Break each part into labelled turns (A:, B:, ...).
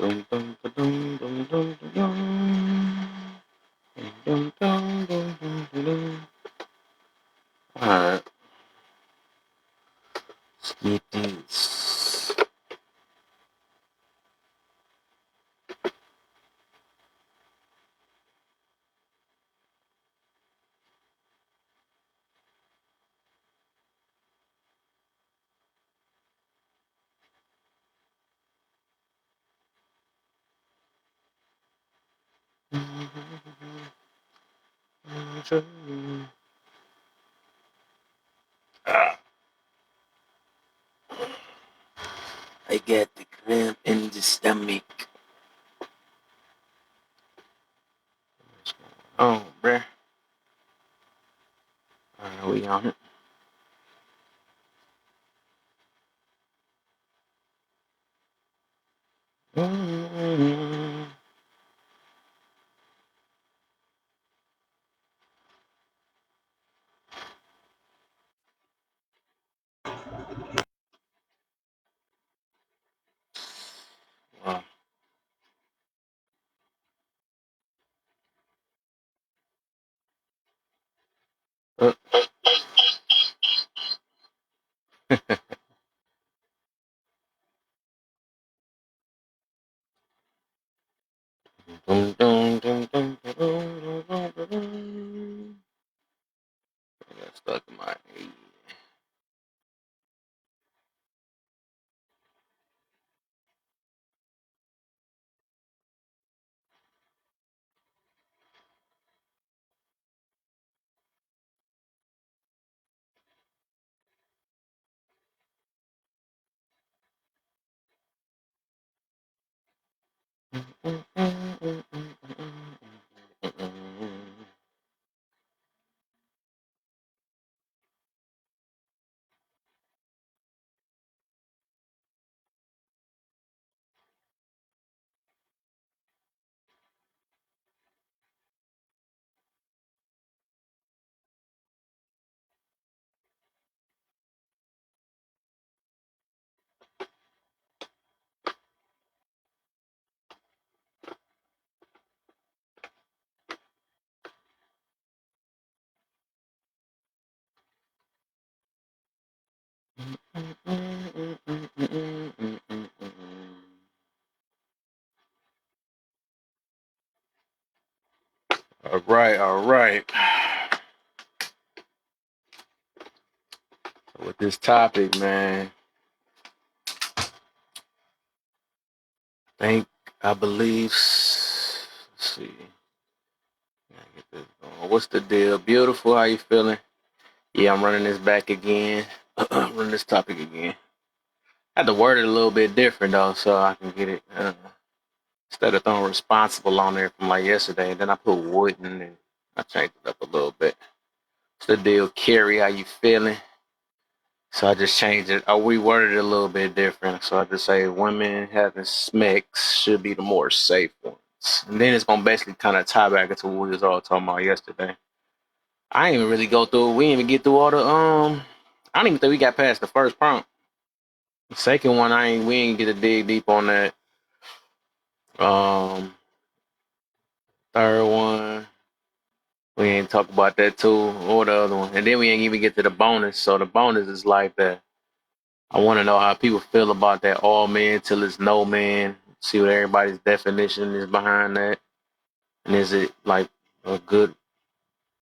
A: Dum, dum, dum, dum, dum, dum, dum. Dum, dum, dum, dum, dum, dum. All right, let's get this. Ah, I get the cramp in the stomach. Oh, bruh. All right, we on it. Wow. Uh, dum, dum, dum, dum, dum, dum, dum, dum, dum. I got stuck in my head. All right, all right. With this topic, man, think I believe. Let's see. Get this going. What's the deal? Beautiful. How you feeling? Yeah, I'm running this back again. Running this topic again. I had to word it a little bit different though, so I can get it. Instead of throwing responsible on there from like yesterday, then I put wouldn't and I changed it up a little bit. What's the deal, Carrie? How you feeling? So I just changed it. I reworded it a little bit different. So I just say women having smecks should be the more safe ones. And then it's gonna basically kind of tie back into what we was all talking about yesterday. I didn't even really go through. We didn't even get through all the. I don't even think we got past the first prompt. The second one, I ain't. We ain't get to dig deep on that. Um, third one, we ain't talk about that too, or the other one. And then we ain't even get to the bonus. So the bonus is like that. I want to know how people feel about that all man till it's no man. See what everybody's definition is behind that. And is it like a good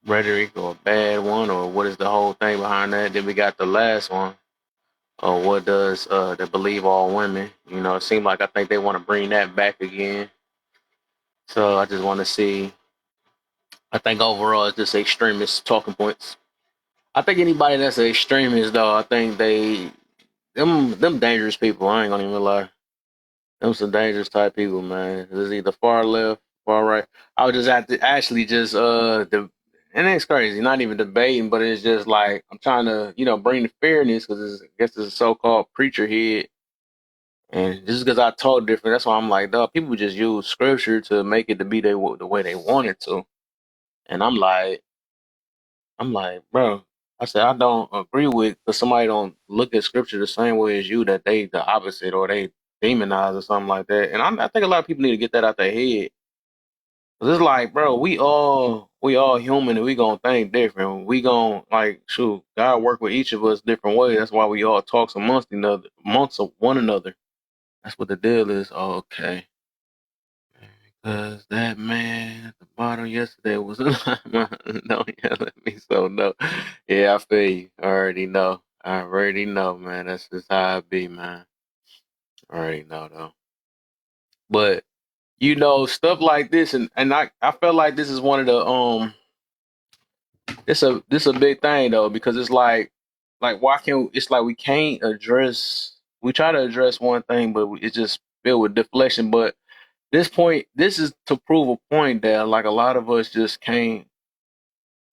A: rhetoric or a bad one, or what is the whole thing behind that? Then we got the last one. Or what does the believe all women? You know, it seems like I think they want to bring that back again. So I just want to see. I think overall it's just extremist talking points. I think anybody that's an extremist though, I think them dangerous people. I ain't gonna even lie. Them some dangerous type people, man. It's either far left, far right. I would just have to actually just and it's crazy. Not even debating, but it's just like I'm trying to bring the fairness because I guess it's a so-called preacher head. And just because I talk different, that's why I'm like, dog. People just use scripture to make it to be the way they want it to, and I'm like, bro. I said I don't agree with because somebody don't look at scripture the same way as you that they the opposite or they demonized or something like that. And I think a lot of people need to get that out their head. 'Cause it's like, bro, we all human and we gonna think different. We gonna like shoot, God work with each of us different ways. That's why we all talk amongst one another. That's what the deal is. Okay. Cause that man at the bottom yesterday was don't yell at me, so no. Yeah, I feel you. I already know, man. That's just how it be, man. I already know though. But stuff like this, and I felt like this is one of the this a big thing though, because it's like why can't it's like we try to address one thing, but it's just filled with deflection. But this is to prove a point that like a lot of us just can't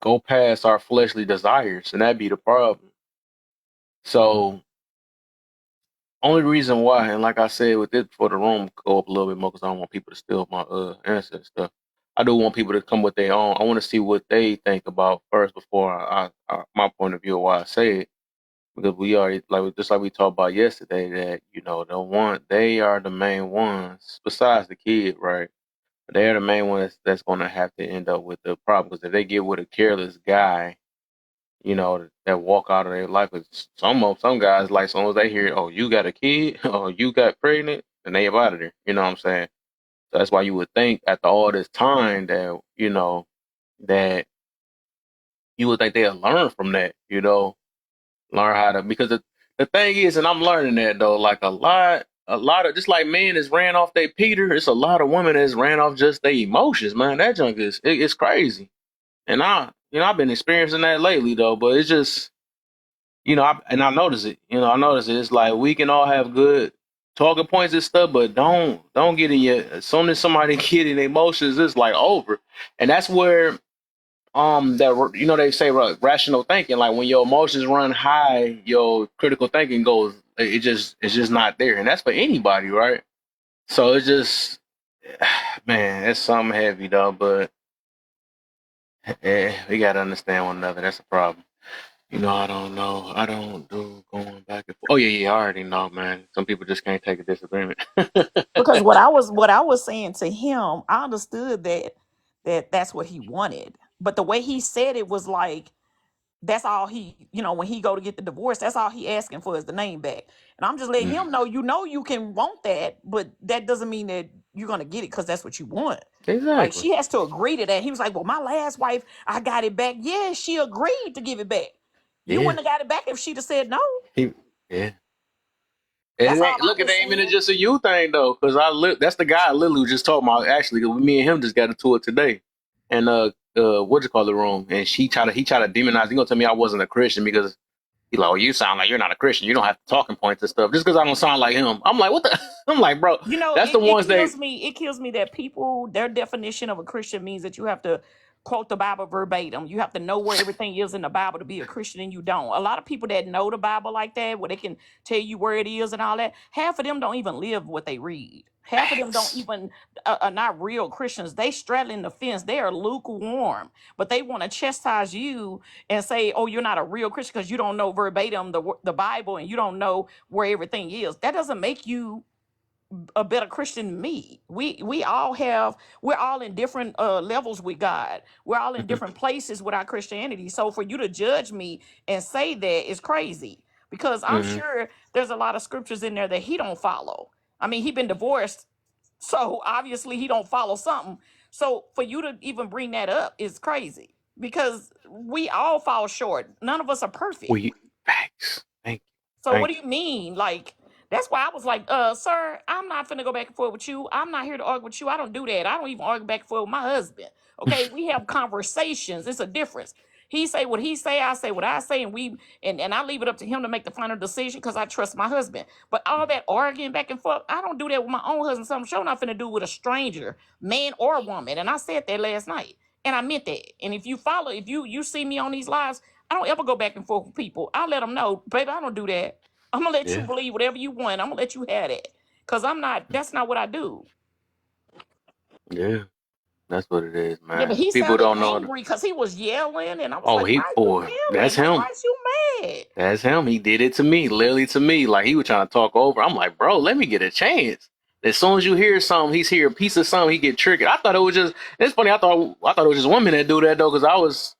A: go past our fleshly desires, and that'd be the problem. So only reason why, and like I said, with this for the room go up a little bit more because I don't want people to steal my answer and stuff. I do want people to come with their own. I want to see what they think about first before my point of view of why I say it, because we already like we talked about yesterday that they are the main ones besides the kid, right? They're the main ones that's going to have to end up with the problem, because if they get with a careless guy, that walk out of their life. 'Cause some guys, like, as soon as they hear, oh, you got a kid, or you got pregnant, and they up out of there. You know what I'm saying? So that's why you would think after all this time that that you would think they'll learn from that. Learn how to, because the thing is, and I'm learning that though, like a lot of, just like men that's ran off their Peter, it's a lot of women that's ran off just their emotions, man. That junk it's crazy. And I've been experiencing that lately though, but it's just, I notice it. I notice it. It's like we can all have good talking points and stuff, but don't get in your. As soon as somebody get in emotions, it's like over, and that's where they say rational thinking. Like when your emotions run high, your critical thinking goes. It's just not there, and that's for anybody, right? So it's just, man, it's something heavy though. But we gotta understand one another. That's a problem. I don't know. I don't do going back and forth. Oh yeah, I already know, man. Some people just can't take a disagreement.
B: Because what I was saying to him, I understood that's what he wanted. But the way he said it was like that's all when he go to get the divorce, that's all he asking for is the name back. And I'm just letting
A: Mm,
B: him know, you can want that, but that doesn't mean that you're gonna get it because that's what you want. Like
A: exactly.
B: she has to agree to that. He was like, well, my last wife, I got it back. Yeah, she agreed to give it back. You
A: Yeah.
B: wouldn't have got it back if she'd have said no.
A: He, yeah. And
B: That's all I
A: look, it
B: was
A: ain't even
B: saying.
A: just a you thing though, because that's the guy I literally was just talking about. Actually, 'cause me and him just got into it today. And what you call the room? And he tried to demonize. He gonna tell me I wasn't a Christian because he like, oh, you sound like you're not a Christian. You don't have talking points and stuff just because I don't sound like him. I'm like, what the? I'm like, bro, that's the
B: It
A: ones they.
B: kills me. It kills me that people, their definition of a Christian means that you have to quote the Bible verbatim. You have to know where everything is in the Bible to be a Christian, and you don't. A lot of people that know the Bible like that, where they can tell you where it is and all that, half of them don't even live what they read. Half of them don't
A: Facts.
B: even are not real Christians. They straddling the fence. They are lukewarm, but they want to chastise you and say, "Oh, you're not a real Christian because you don't know verbatim the Bible and you don't know where everything is." That doesn't make you a better Christian than me. We're all in different levels with God. We're all in
A: Hmm.
B: different places with our Christianity. So for you to judge me and say that is crazy because I'm
A: Hmm.
B: sure there's a lot of scriptures in there that he don't follow. I mean, he been divorced, so obviously he don't follow something. So for you to even bring that up is crazy because we all fall short. None of us are perfect.
A: We facts. Thank you.
B: So what
A: Thank
B: do you mean? Like, that's why I was like, sir, I'm not finna go back and forth with you. I'm not here to argue with you. I don't do that. I don't even argue back and forth with my husband. Okay, we have conversations. It's a difference. He say what he say, I say what I say, and I leave it up to him to make the final decision because I trust my husband. But all that arguing back and forth, I don't do that with my own husband. So I'm sure not finna do with a stranger, man or woman. And I said that last night. And I meant that. And if you see me on these lives, I don't ever go back and forth with people. I let them know, baby, I don't do that. I'm gonna let you
A: you.
B: believe whatever you want. I'm gonna let you have it. Cause I'm not,
A: Yeah.
B: that's not what I do.
A: Yeah. That's what it is,
B: Yeah, but
A: man.
B: he
A: People
B: sounded
A: don't know.
B: angry because he was yelling, and I was
A: Oh,
B: like,
A: he
B: "Why are you
A: boy, that's
B: yelling? Like, why
A: him.
B: is you mad?"
A: That's him. He did it to me, literally to me. Like he was trying to talk over. I'm like, bro, let me get a chance. As soon as you hear something, he's hear a piece of something, he get triggered. I thought it was just. It's funny. I thought it was just women that do that though, because I was.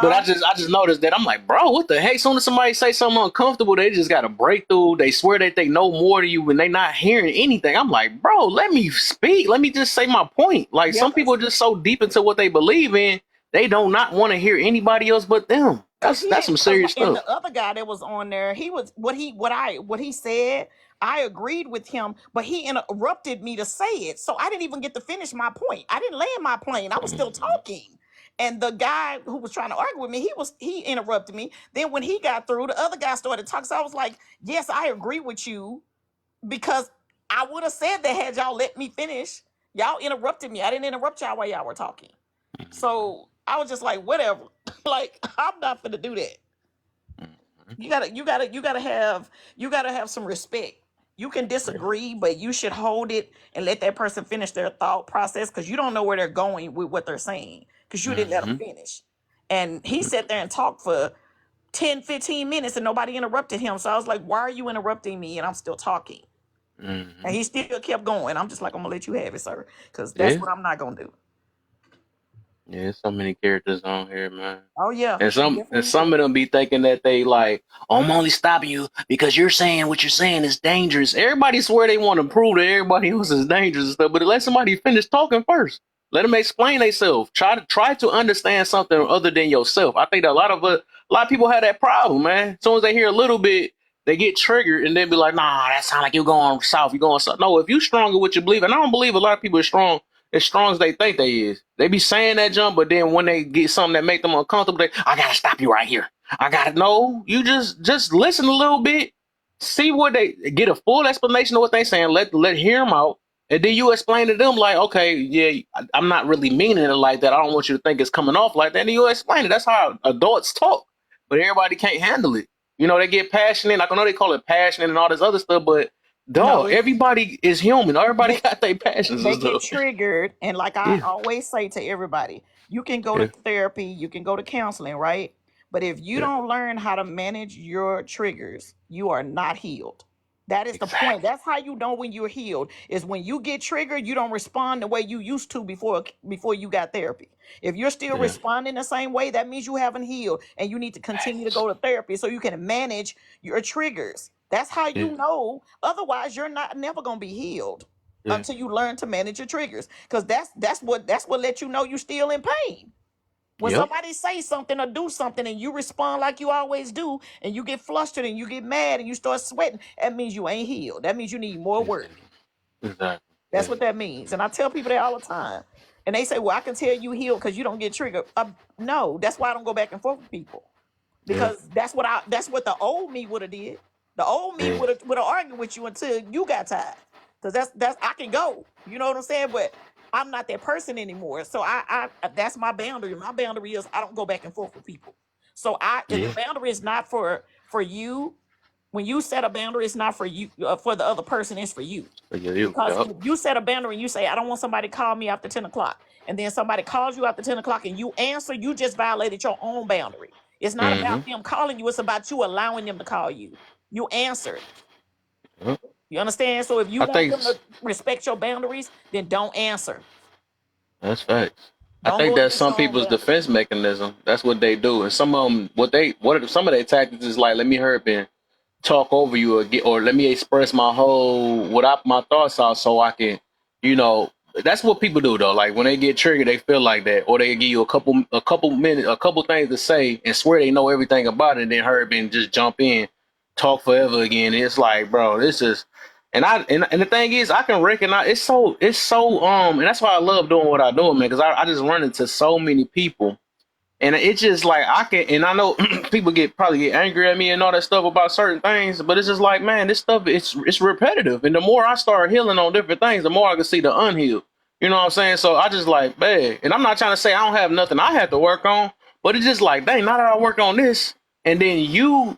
A: But
B: Nah,
A: I just noticed that I'm like, bro, what the heck? As soon as somebody say something uncomfortable, they just got a breakthrough. They swear that they know more to you when they not hearing anything. I'm like, bro, let me speak. Let me just say my point. Like
B: yeah,
A: some people are just so deep into what they believe in, they do not want to hear anybody else but them.
B: cause he
A: That's some
B: didn't. Cause
A: serious
B: and
A: stuff.
B: the other guy that was on there, he was what he said. I agreed with him, but he interrupted me to say it, so I didn't even get to finish my point. I didn't land my plane. I was still talking. And the guy who was trying to argue with me, he interrupted me. Then when he got through, the other guy started talking. So I was like, "Yes, I agree with you," because I would have said that had y'all let me finish. Y'all interrupted me. I didn't interrupt y'all while y'all were talking. So I was just like, whatever. Like, I'm not gonna do that. You gotta have some respect. You can disagree, but you should hold it and let that person finish their thought process because you don't know where they're going with what they're saying because you didn't let them
A: Mm-hmm.
B: finish. And he sat there and talked for 10, 15 minutes and nobody interrupted him. So I was like, why are you interrupting me? And I'm still talking.
A: Mm-hmm.
B: And he still kept going. I'm just like, I'm gonna let you have it, sir, because that's
A: Yeah,
B: what I'm not gonna do.
A: yeah. So many characters on here, man.
B: Oh yeah,
A: And
B: he
A: and
B: definitely
A: some
B: is.
A: of them be thinking that they like, oh, I'm only stopping you because you're saying what you're saying is dangerous. Everybody swear they want to prove that everybody else is dangerous and stuff, but let somebody finish talking first. Let them explain themselves. Try to understand something other than yourself. I think that a lot of people have that problem, man. As soon as they hear a little bit, they get triggered and then be like, nah, that sound like you're going south. You're going south. No, if you strong in what you believe, and I don't believe a lot of people are strong as strong as they think they is. They be saying that jump, but then when they get something that make them uncomfortable, I gotta stop you right here. I gotta know. You just listen a little bit, see what they get a full explanation of what they saying. Let hear them out, and then you explain to them like, okay, yeah, I'm not really meaning it like that. I don't want you to think it's coming off like that. And you explain it. That's how adults talk, but everybody can't handle it. You know, they get passionate. Like I know they call it passionate and all this other stuff, but
B: No,
A: dog, everybody is human. Everybody
B: they
A: got their passions and
B: they get
A: stuff.
B: triggered, and like I
A: Yeah.
B: always say to everybody, you can go to
A: Yeah,
B: therapy, you can go to counseling, right? But if you
A: yeah,
B: don't learn how to manage your triggers, you are not healed. That is the point.
A: exactly.
B: That's how you know when you're healed, is when you get triggered, you don't respond the way you used to before you got therapy. If you're still
A: Yeah,
B: responding the same way, that means you haven't healed, and you need to continue to go to therapy so you can manage your triggers. That's how
A: yeah,
B: you know. Otherwise, you're not never gonna be healed
A: yeah,
B: until you learn to manage your triggers, because that's what lets you know you're still in pain. When
A: yep,
B: somebody say something or do something and you respond like you always do, and you get flustered and you get mad and you start sweating, that means you ain't healed. That means you need more work.
A: exactly, exactly.
B: That's
A: Yeah,
B: what that means. And I tell people that all the time. And they say, well, I can tell you healed because you don't get triggered. No, that's why I don't go back and forth with people,
A: yeah,
B: because that's what the old me would have did. The old me
A: yeah,
B: would have argued with you until you got tired. Because that's I can go. You know what I'm saying? But I'm not that person anymore. So that's my boundary. My boundary is I don't go back and forth with people. So the
A: yeah.
B: boundary is not for you. When you set a boundary, it's not for you, for the other person. It's for you.
A: Yeah, you,
B: Because
A: yep.
B: if you set a boundary and you say, I don't want somebody to call me after 10 o'clock, and then somebody calls you after 10 o'clock and you answer, you just violated your own boundary. It's not
A: Mm-hmm.
B: about them calling you, it's about you allowing them to call you. You answered.
A: Yep.
B: You understand? So if you
A: I
B: want
A: think
B: them to respect your boundaries, then don't answer.
A: that's facts. I
B: Don't
A: think
B: go
A: that's
B: against
A: some
B: your own
A: people's
B: boundaries.
A: defense mechanism. That's what they do, and some of them, some of their tactics is like, let me hurry up and talk over you, or let me express my thoughts out so I can, you know, that's what people do though. Like when they get triggered, they feel like that, or they give you a couple minutes, a couple things to say, and swear they know everything about it, and then hurry up and just jump in, talk forever again. It's like, bro, this is. And the thing is, I can recognize and that's why I love doing what I do, man, because I just run into so many people, and it's just like I can, and I know people probably get angry at me and all that stuff about certain things, but it's just like, man, this stuff it's repetitive, and the more I start healing on different things, the more I can see the unhealed. You know what I'm saying? So I just like, man, and I'm not trying to say I don't have nothing I have to work on, but it's just like, dang, now that I work on this, and then you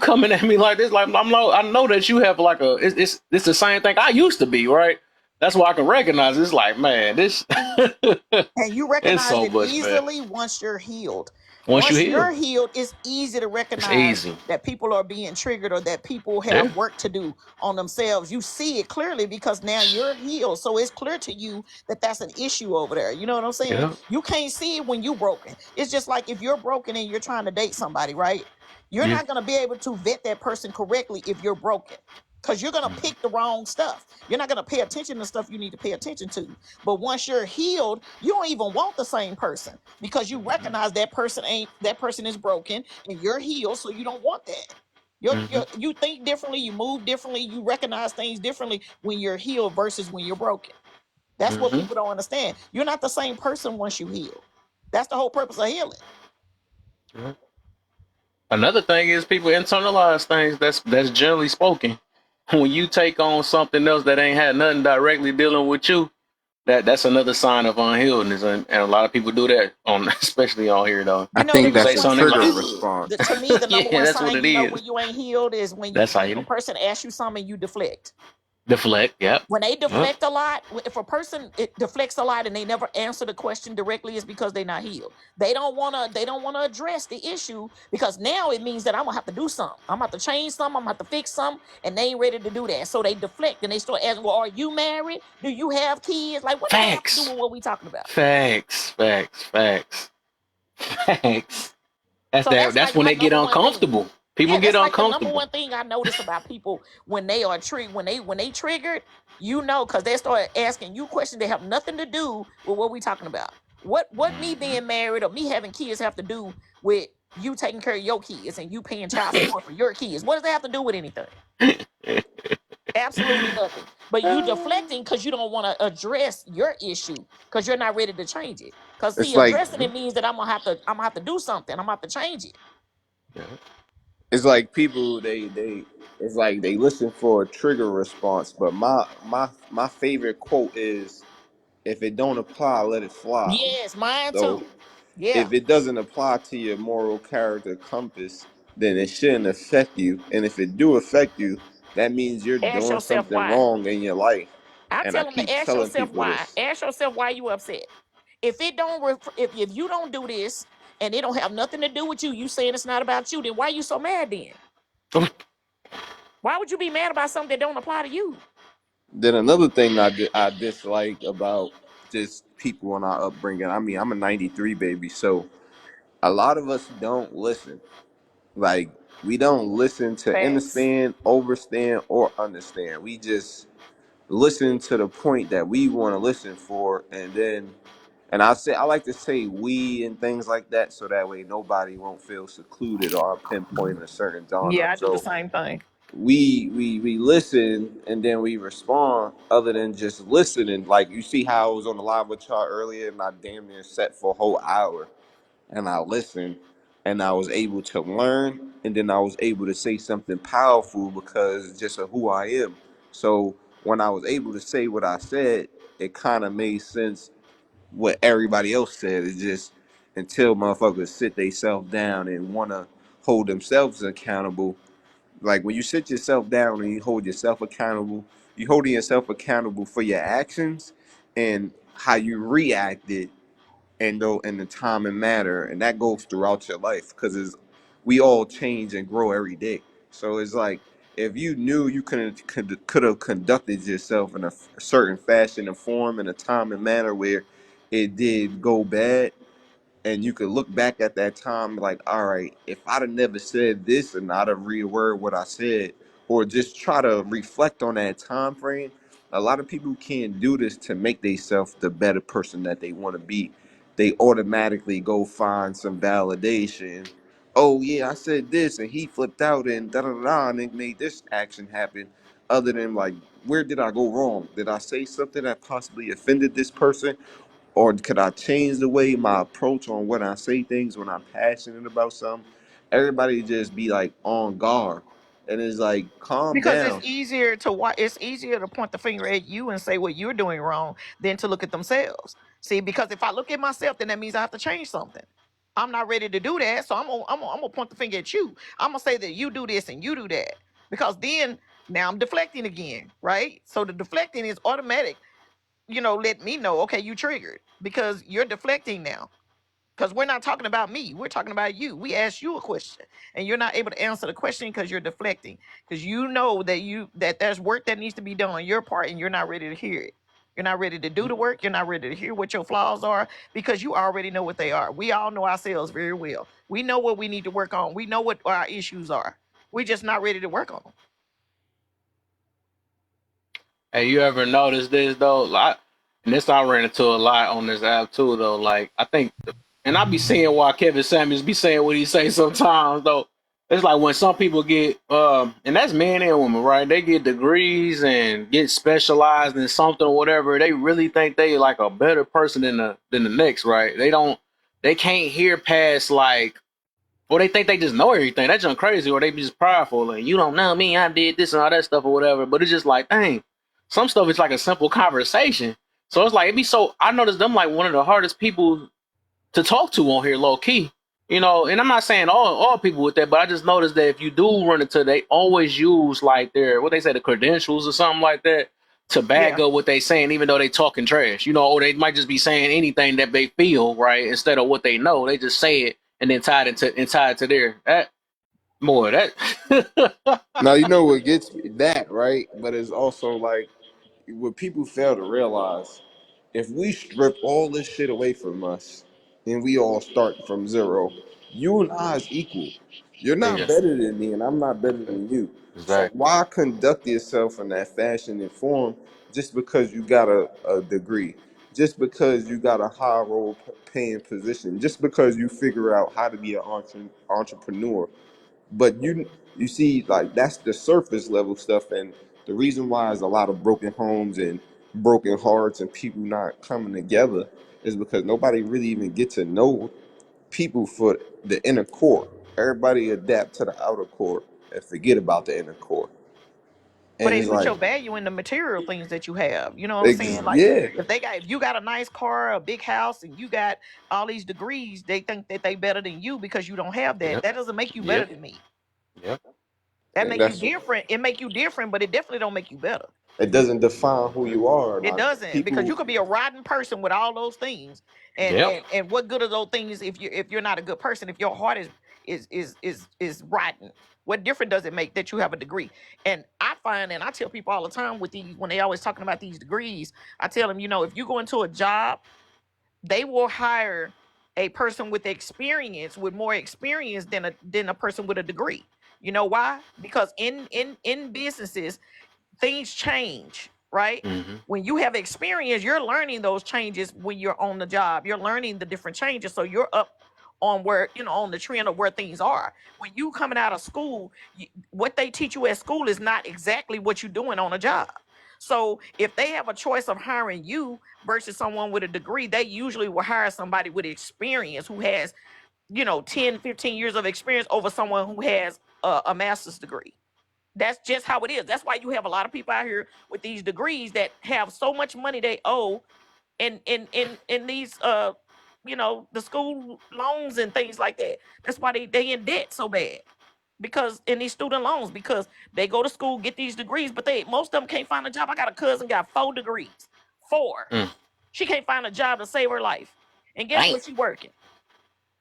A: coming at me like this, like I know that you have like it's the same thing I used to be, right? That's why I can recognize it. It's like, man, this
B: And you
A: it's
B: recognize
A: so
B: it
A: much, man.
B: easily once you're healed.
A: Once you
B: Once
A: heal,
B: you're healed, it's easy to
A: it's
B: recognize
A: easy.
B: that people are being triggered or that people
A: Yeah.
B: have work to do on themselves. You see it clearly because now you're healed. So it's clear to you that that's an issue over there. You know what I'm saying?
A: Yeah.
B: You can't see it when you're broken. It's just like if you're broken and you're trying to date somebody, right? You're
A: Yeah.
B: not going to be able to vet that person correctly if you're broken because you're going to pick the wrong stuff. You're not going to pay attention to stuff you need to pay attention to. But once you're healed, you don't even want the same person because you recognize that person is broken and you're healed, so you don't want that.
A: Mm-hmm.
B: You think differently, you move differently, you recognize things differently when you're healed versus when you're broken. That's what
A: Mm-hmm.
B: people don't understand. You're not the same person once you heal. That's the whole purpose of healing.
A: Yeah. Another thing is people internalize things. That's generally spoken. When you take on something else that ain't had nothing directly dealing with you, that's another sign of unhealedness, and a lot of people do that on, especially on here though.
C: I
B: You know the
C: think
A: People say
C: that's
B: number
C: a
B: one
A: something
C: trigger
A: like,
B: sign.
C: response.
B: To me, the number
A: yeah,
B: one
A: that's what
B: sign
A: it
B: you know
A: is.
B: when you ain't healed is when
A: That's how
B: if a
A: you
B: person asks you something, you deflect.
A: deflect. Yep.
B: When they
A: Yep.
B: deflect a lot, if a person it deflects a lot and they never answer the question directly, it's because they're not healed. They don't wanna address the issue because now it means that I'm gonna have to do something. I'm gonna have to change something, I'm gonna have to fix something, and they ain't ready to do that. So they deflect and they start asking, well, are you married? Do you have kids? Like, what does that have to do
A: Facts.
B: with what we talking about?
A: Facts. Facts. Facts. Facts. That's
B: So
A: that.
B: that's
A: That's
B: like
A: when
B: my
A: they get
B: number one thing.
A: uncomfortable. People
B: Yeah,
A: get
B: that's like the number
A: uncomfortable.
B: one thing I notice about people when they are when they triggered, because they start asking you questions that have nothing to do with what we talking about. What me being married or me having kids have to do with you taking care of your kids and you paying child support for your kids? What does that have to do with anything? Absolutely nothing. But you deflecting because you don't want to address your issue because you're not ready to change it. Because
C: It's
B: see,
C: like
B: addressing it means that I'm gonna have to do something. I'm gonna have to change it.
C: it's like people they it's like they listen for a trigger response. But my favorite quote is, "If it don't apply, let it fly."
B: Yes, mine
C: So
B: too. Yeah.
C: if it doesn't apply to your moral character compass, then it shouldn't affect you. And if it do affect you, that means you're
B: Ask
C: doing
B: yourself
C: something
B: why.
C: wrong in your life.
B: I
C: And I
B: tell them to
C: keep
B: ask
C: telling
B: yourself
C: people
B: why.
C: this.
B: Ask yourself why you upset. If it don't, if you don't do this and it don't have nothing to do with you, you saying it's not about you, then why you so mad then? Why would you be mad about something that don't apply to you?
C: Then another thing I dislike about just people in our upbringing. I mean, I'm a '93 baby, so a lot of us don't listen. Like we don't listen to
B: Facts.
C: understand, overstand, or understand. We just listen to the point that we want to listen for, and then, and I like to say we and things like that, so that way nobody won't feel secluded or I'm pinpointing a certain genre.
B: Yeah, I do the
C: So
B: same thing.
C: we listen and then we respond, other than just listening. Like you see how I was on the live with y'all earlier, and I damn near sat for a whole hour and I listened and I was able to learn, and then I was able to say something powerful because just of who I am. So when I was able to say what I said, it kind of made sense what everybody else said. It's just until motherfuckers sit themselves down and want to hold themselves accountable. Like when you sit yourself down and you hold yourself accountable, you holding yourself accountable for your actions and how you reacted, and though in the time and matter, and that goes throughout your life because we all change and grow every day. So it's like if you knew you could have conducted yourself in a certain fashion and form in a time and manner where it did go bad, and you could look back at that time like, all right, if I'd have never said this and I'd have reworded what I said, or just try to reflect on that time frame. A lot of people can't do this to make themselves the better person that they want to be. They automatically go find some validation. Oh yeah, I said this and he flipped out and da da da, and it made this action happen. Other than like, where did I go wrong? Did I say something that possibly offended this person? Or could I change the way my approach on when I say things when I'm passionate about something? Everybody just be like on guard, and it's like calm
B: Because it's
C: down.
B: easier to it's easier to point the finger at you and say what you're doing wrong than to look at themselves. See, because if I look at myself, then that means I have to change something. I'm not ready to do that, so I'm gonna point the finger at you. I'm gonna say that you do this and you do that because then Now I'm deflecting again, right? So the deflecting is automatic. Let me know, okay, you triggered because you're deflecting now. Because we're not talking about me, we're talking about you. We asked you a question and you're not able to answer the question because you're deflecting. Because you know that there's work that needs to be done on your part and you're not ready to hear it. You're not ready to do the work. You're not ready to hear what your flaws are because you already know what they are. We all know ourselves very well. We know what we need to work on. We know what our issues are. We're just not ready to work on them.
A: Hey, you ever notice this though? Like, and this I ran into a lot on this app too though. Like I think, and I be seeing why Kevin Samuels be saying what he say sometimes though. It's like when some people get, and that's men and women, right? They get degrees and get specialized in something or whatever. They really think they like a better person than the next, right? They can't hear past like, or they think they just know everything. That's just crazy, or they be just prideful and you don't know me. I did this and all that stuff or whatever. But it's just like, dang, some stuff is like a simple conversation. So it's like it be so. I noticed them like one of the hardest people to talk to on here, low key. And I'm not saying all people with that, but I just noticed that if you do run into, they always use like their what they say the credentials or something like that to back
B: Yeah.
A: up what they saying, even though they talking trash. Or they might just be saying anything that they feel right instead of what they know. They just say it and then tie it to their that more that.
C: Now you know what gets me that right, but it's also like what people fail to realize. If we strip all this shit away from us and we all start from zero, you and I is equal. You're not
A: Yeah,
C: better than me, and I'm not better than you. So
A: exactly.
C: why conduct yourself in that fashion and form just because you got a degree, just because you got a high role paying position, just because you figure out how to be an entrepreneur? But you see, like that's the surface level stuff, and the reason why is a lot of broken homes and broken hearts and people not coming together is because nobody really even get to know people for the inner core. Everybody adapt to the outer core and forget about the inner core.
B: But
C: And
B: they
C: it's
B: put
C: like,
B: your value in the material things that you have. You know what I'm saying? Like
C: yeah,
B: if you got a nice car, a big house, and you got all these degrees, they think that they better than you because you don't have that.
A: Yep.
B: That doesn't make you better
A: Yep.
B: than me.
A: Yep.
B: That
C: and
B: make you
C: that's
B: different. It make you different, but it definitely don't make you better.
C: it doesn't define who you are.
B: It
C: Like
B: doesn't, because
C: people,
B: you could be a rotten person with all those things, and
A: Yep.
B: and what good are those things if you're not a good person? If your heart is rotten, what difference does it make that you have a degree? And I find, and I tell people all the time with these when they always talking about these degrees, I tell them, if you go into a job, they will hire a person with experience, with more experience than a person with a degree. You know why? Because in businesses things change, right?
A: Hmm.
B: When you have experience, you're learning those changes when you're on the job. You're learning the different changes. So you're up on where, on the trend of where things are. When you coming out of school, what they teach you at school is not exactly what you're doing on a job. So if they have a choice of hiring you versus someone with a degree, they usually will hire somebody with experience who has, 10, 15 years of experience over someone who has a master's degree. That's just how it is. That's why you have a lot of people out here with these degrees that have so much money they owe in these the school loans and things like that. That's why they in debt so bad. Because in these student loans, because they go to school, get these degrees, but most of them can't find a job. I got a cousin got 4 degrees. 4.
A: Mm.
B: She can't find a job to save her life. And guess
A: Dang.
B: what she working?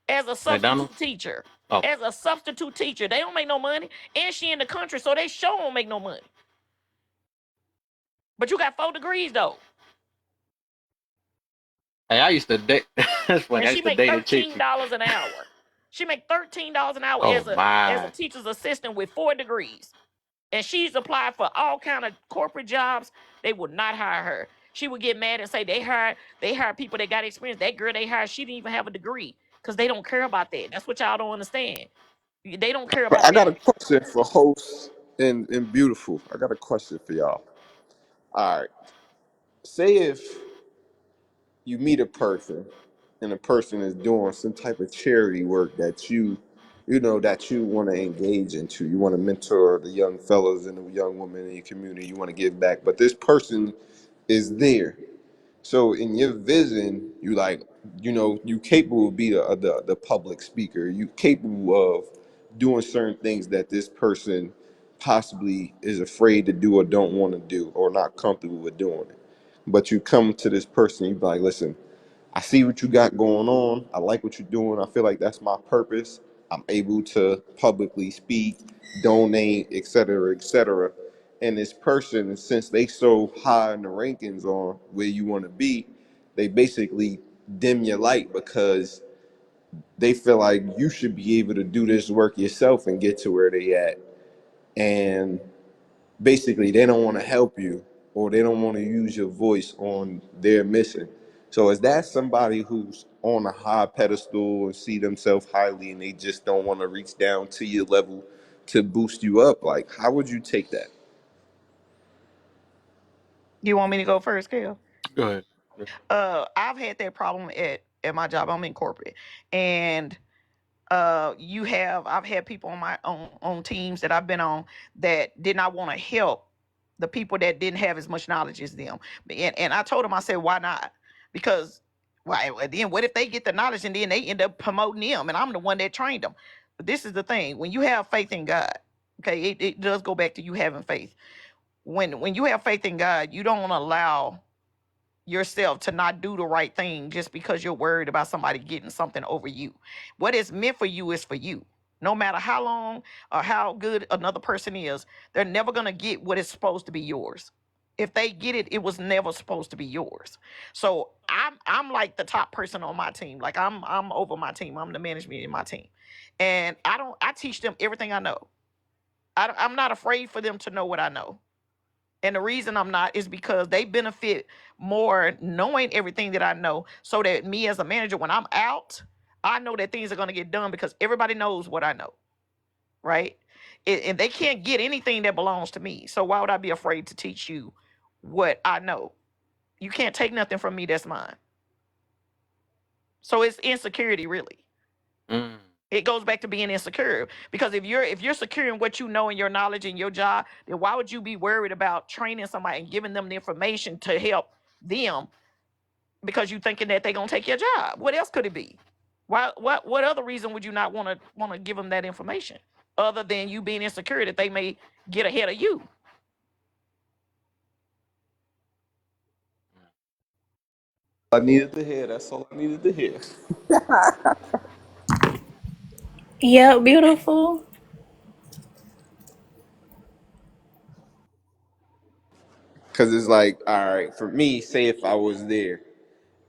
B: As a substitute
A: McDonald's.
B: teacher.
A: Oh,
B: As a substitute teacher. They don't make no money. And she in the country, so they sure don't make no money. But you got 4 degrees though.
A: hey, I used to date. That's funny.
B: And
A: I
B: she
A: used to
B: make
A: date a chick.
B: $13 an hour. She make $13 an hour
A: Oh
B: as a
A: my.
B: teacher's assistant with 4 degrees. And she's applied for all kind of corporate jobs. They would not hire her. She would get mad and say they hire people that got experience. That girl they hired, she didn't even have a degree because they don't care about that. That's what y'all don't understand. They don't care
C: but
B: about
C: I got
B: that.
C: a question for hosts and beautiful. I got a question for y'all. All right, say if you meet a person and the person is doing some type of charity work that that you want to engage into. You want to mentor the young fellows and the young women in your community. You want to give back, but this person is there. So in your vision, you like, you capable of be the public speaker. You capable of doing certain things that this person possibly is afraid to do or don't want to do or not comfortable with doing it. But you come to this person, you be like, listen, I see what you got going on. I like what you're doing. I feel like that's my purpose. I'm able to publicly speak, donate, et cetera, et cetera. And this person, since they so high in the rankings on where you want to be, they basically dim your light because they feel like you should be able to do this work yourself and get to where they at. And basically they don't want to help you or they don't want to use your voice on their mission. So is that somebody who's on a high pedestal and see themselves highly and they just don't want to reach down to your level to boost you up? Like, how would you take that?
B: You want me to go first, Kale?
A: Go ahead.
B: I've had that problem at my job. I'm in corporate, and I've had people on my on teams that I've been on that did not want to help the people that didn't have as much knowledge as them. And I told them, I said, why not? Because why? Then what if they get the knowledge and then they end up promoting them, and I'm the one that trained them? But this is the thing: when you have faith in God, okay, it does go back to you having faith. When you have faith in God, you don't allow yourself to not do the right thing just because you're worried about somebody getting something over you. What is meant for you is for you. No matter how long or how good another person is, they're never going to get what is supposed to be yours. If they get it, it was never supposed to be yours. So I'm like the top person on my team. Like I'm over my team. I'm the management in my team. And I teach them everything I know. I'm not afraid for them to know what I know. And the reason I'm not is because they benefit more knowing everything that I know, so that me as a manager, when I'm out, I know that things are going to get done because everybody knows what I know, right? And they can't get anything that belongs to me. So why would I be afraid to teach you what I know? You can't take nothing from me that's mine. So it's insecurity, really.
A: Mm.
B: It goes back to being insecure, because if you're secure in what you know and your knowledge and your job, then why would you be worried about training somebody and giving them the information to help them because you thinking that they're gonna take your job? What else could it be? Why what other reason would you not want to give them that information other than you being insecure that they may get ahead of you?
C: I needed to hear. That's all I needed to hear.
D: Yeah, beautiful.
C: Because it's like, all right, for me, say if I was there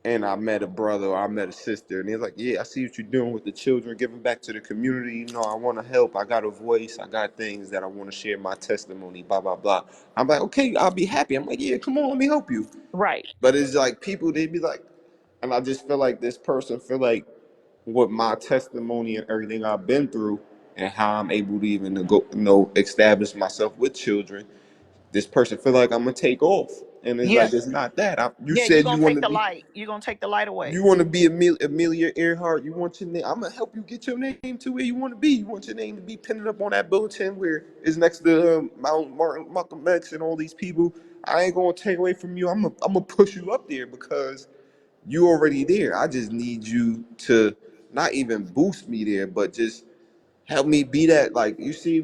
C: and I met a brother or I met a sister, and they're like, "Yeah, I see what you're doing with the children, giving back to the community. You know, I want to help. I got a voice. I got things that I want to share my testimony. Blah blah blah." I'm like, "Okay, I'll be happy." I'm like, "Yeah, come on, let me help you."
B: Right.
C: But it's like people, they be like, and I just feel like this person feel like with my testimony and everything I've been through and how I'm able to even go, establish myself with children. This person feel like I'm gonna take off, and it's
B: Yeah.
C: like it's not that. You
B: Yeah, you're
C: said you
B: gonna
C: want
B: take
C: to
B: the
C: be.
B: light. You're gonna take the light away.
C: You want to be Amelia Earhart. You want your name. I'm gonna help you get your name to where you want to be. You want your name to be pinned up on that bulletin where it's next to Mount Martin, Malcolm X, and all these people. I ain't gonna take away from you. I'm gonna push you up there because you already there. I just need you to not even boost me there, but just help me be that. Like you see,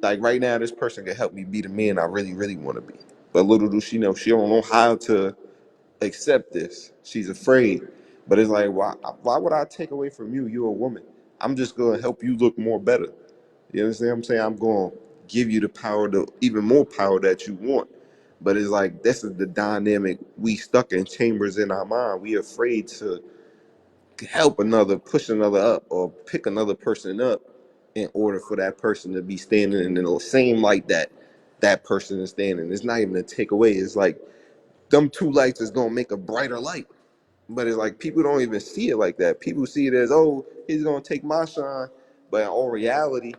C: like right now, this person can help me be the man I really, really want to be. But little do she know, she don't know how to accept this. She's afraid. But it's like, why would I take away from you? You're a woman. I'm just gonna help you look more better. You understand what I'm saying? I'm gonna give you the power, the even more power that you want. But it's like this is the dynamic we stuck in chambers in our mind. We afraid to help another, push another up, or pick another person up in order for that person to be standing in the same light that that person is standing. It's not even a takeaway. It's like them two lights is gonna make a brighter light. But it's like people don't even see it like that. People see it as, oh, he's gonna take my shine. But in all reality,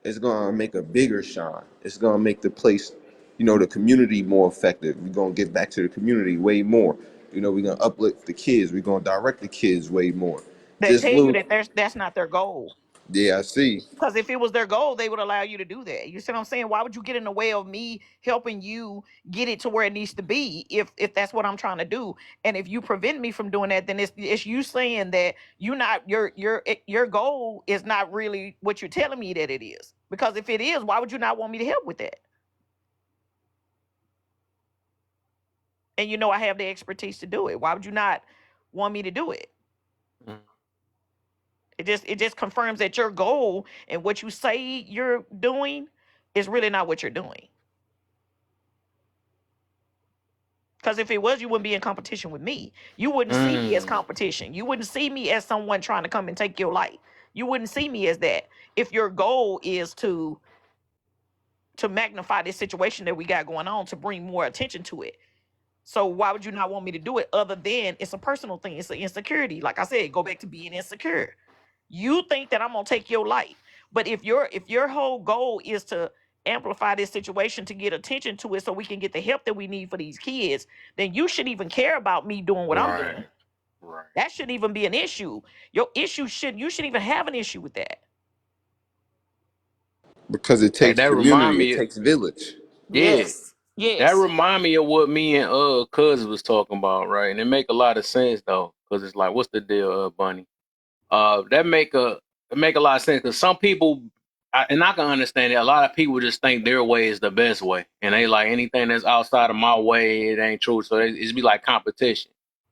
C: it's gonna make a bigger shine. It's gonna make the place, the community more effective. We're gonna get back to the community way more. We're gonna uplift the kids. We're gonna direct the kids way more.
B: That
C: Just
B: tell you
C: little
B: that that's not their goal.
C: Yeah, I see.
B: Because if it was their goal, they would allow you to do that. You see what I'm saying? Why would you get in the way of me helping you get it to where it needs to be if that's what I'm trying to do? And if you prevent me from doing that, then it's you saying that you not your goal is not really what you're telling me that it is. Because if it is, why would you not want me to help with that? And you know I have the expertise to do it. Why would you not want me to do it?
A: Mm.
B: It just confirms that your goal and what you say you're doing is really not what you're doing. Because if it was, you wouldn't be in competition with me. You wouldn't see me as
A: Mm.
B: competition. You wouldn't see me as someone trying to come and take your life. You wouldn't see me as that. If your goal is to magnify this situation that we got going on, to bring more attention to it. So why would you not want me to do it other than it's a personal thing? It's an insecurity. Like I said, go back to being insecure. You think that I'm gonna take your life. But if your whole goal is to amplify this situation to get attention to it so we can get the help that we need for these kids, then you should even care about me doing what I'm
A: Right.
B: doing.
A: Right.
B: That shouldn't even be an issue. Your issue should you shouldn't even have an issue with that.
C: Because it
A: Hey,
C: takes
A: that remind
C: community, it
A: me.
C: takes village.
A: Yeah,
B: Yes.
A: that
B: Yes.
A: remind me of what me and Cuz was talking about, right? And it make a lot of sense though, because it's like, what's the deal, Bunny? That make a lot of sense because some people, and I can understand it. A lot of people just think their way is the best way, and they like anything that's outside of my way, it ain't true. So it's be like competition.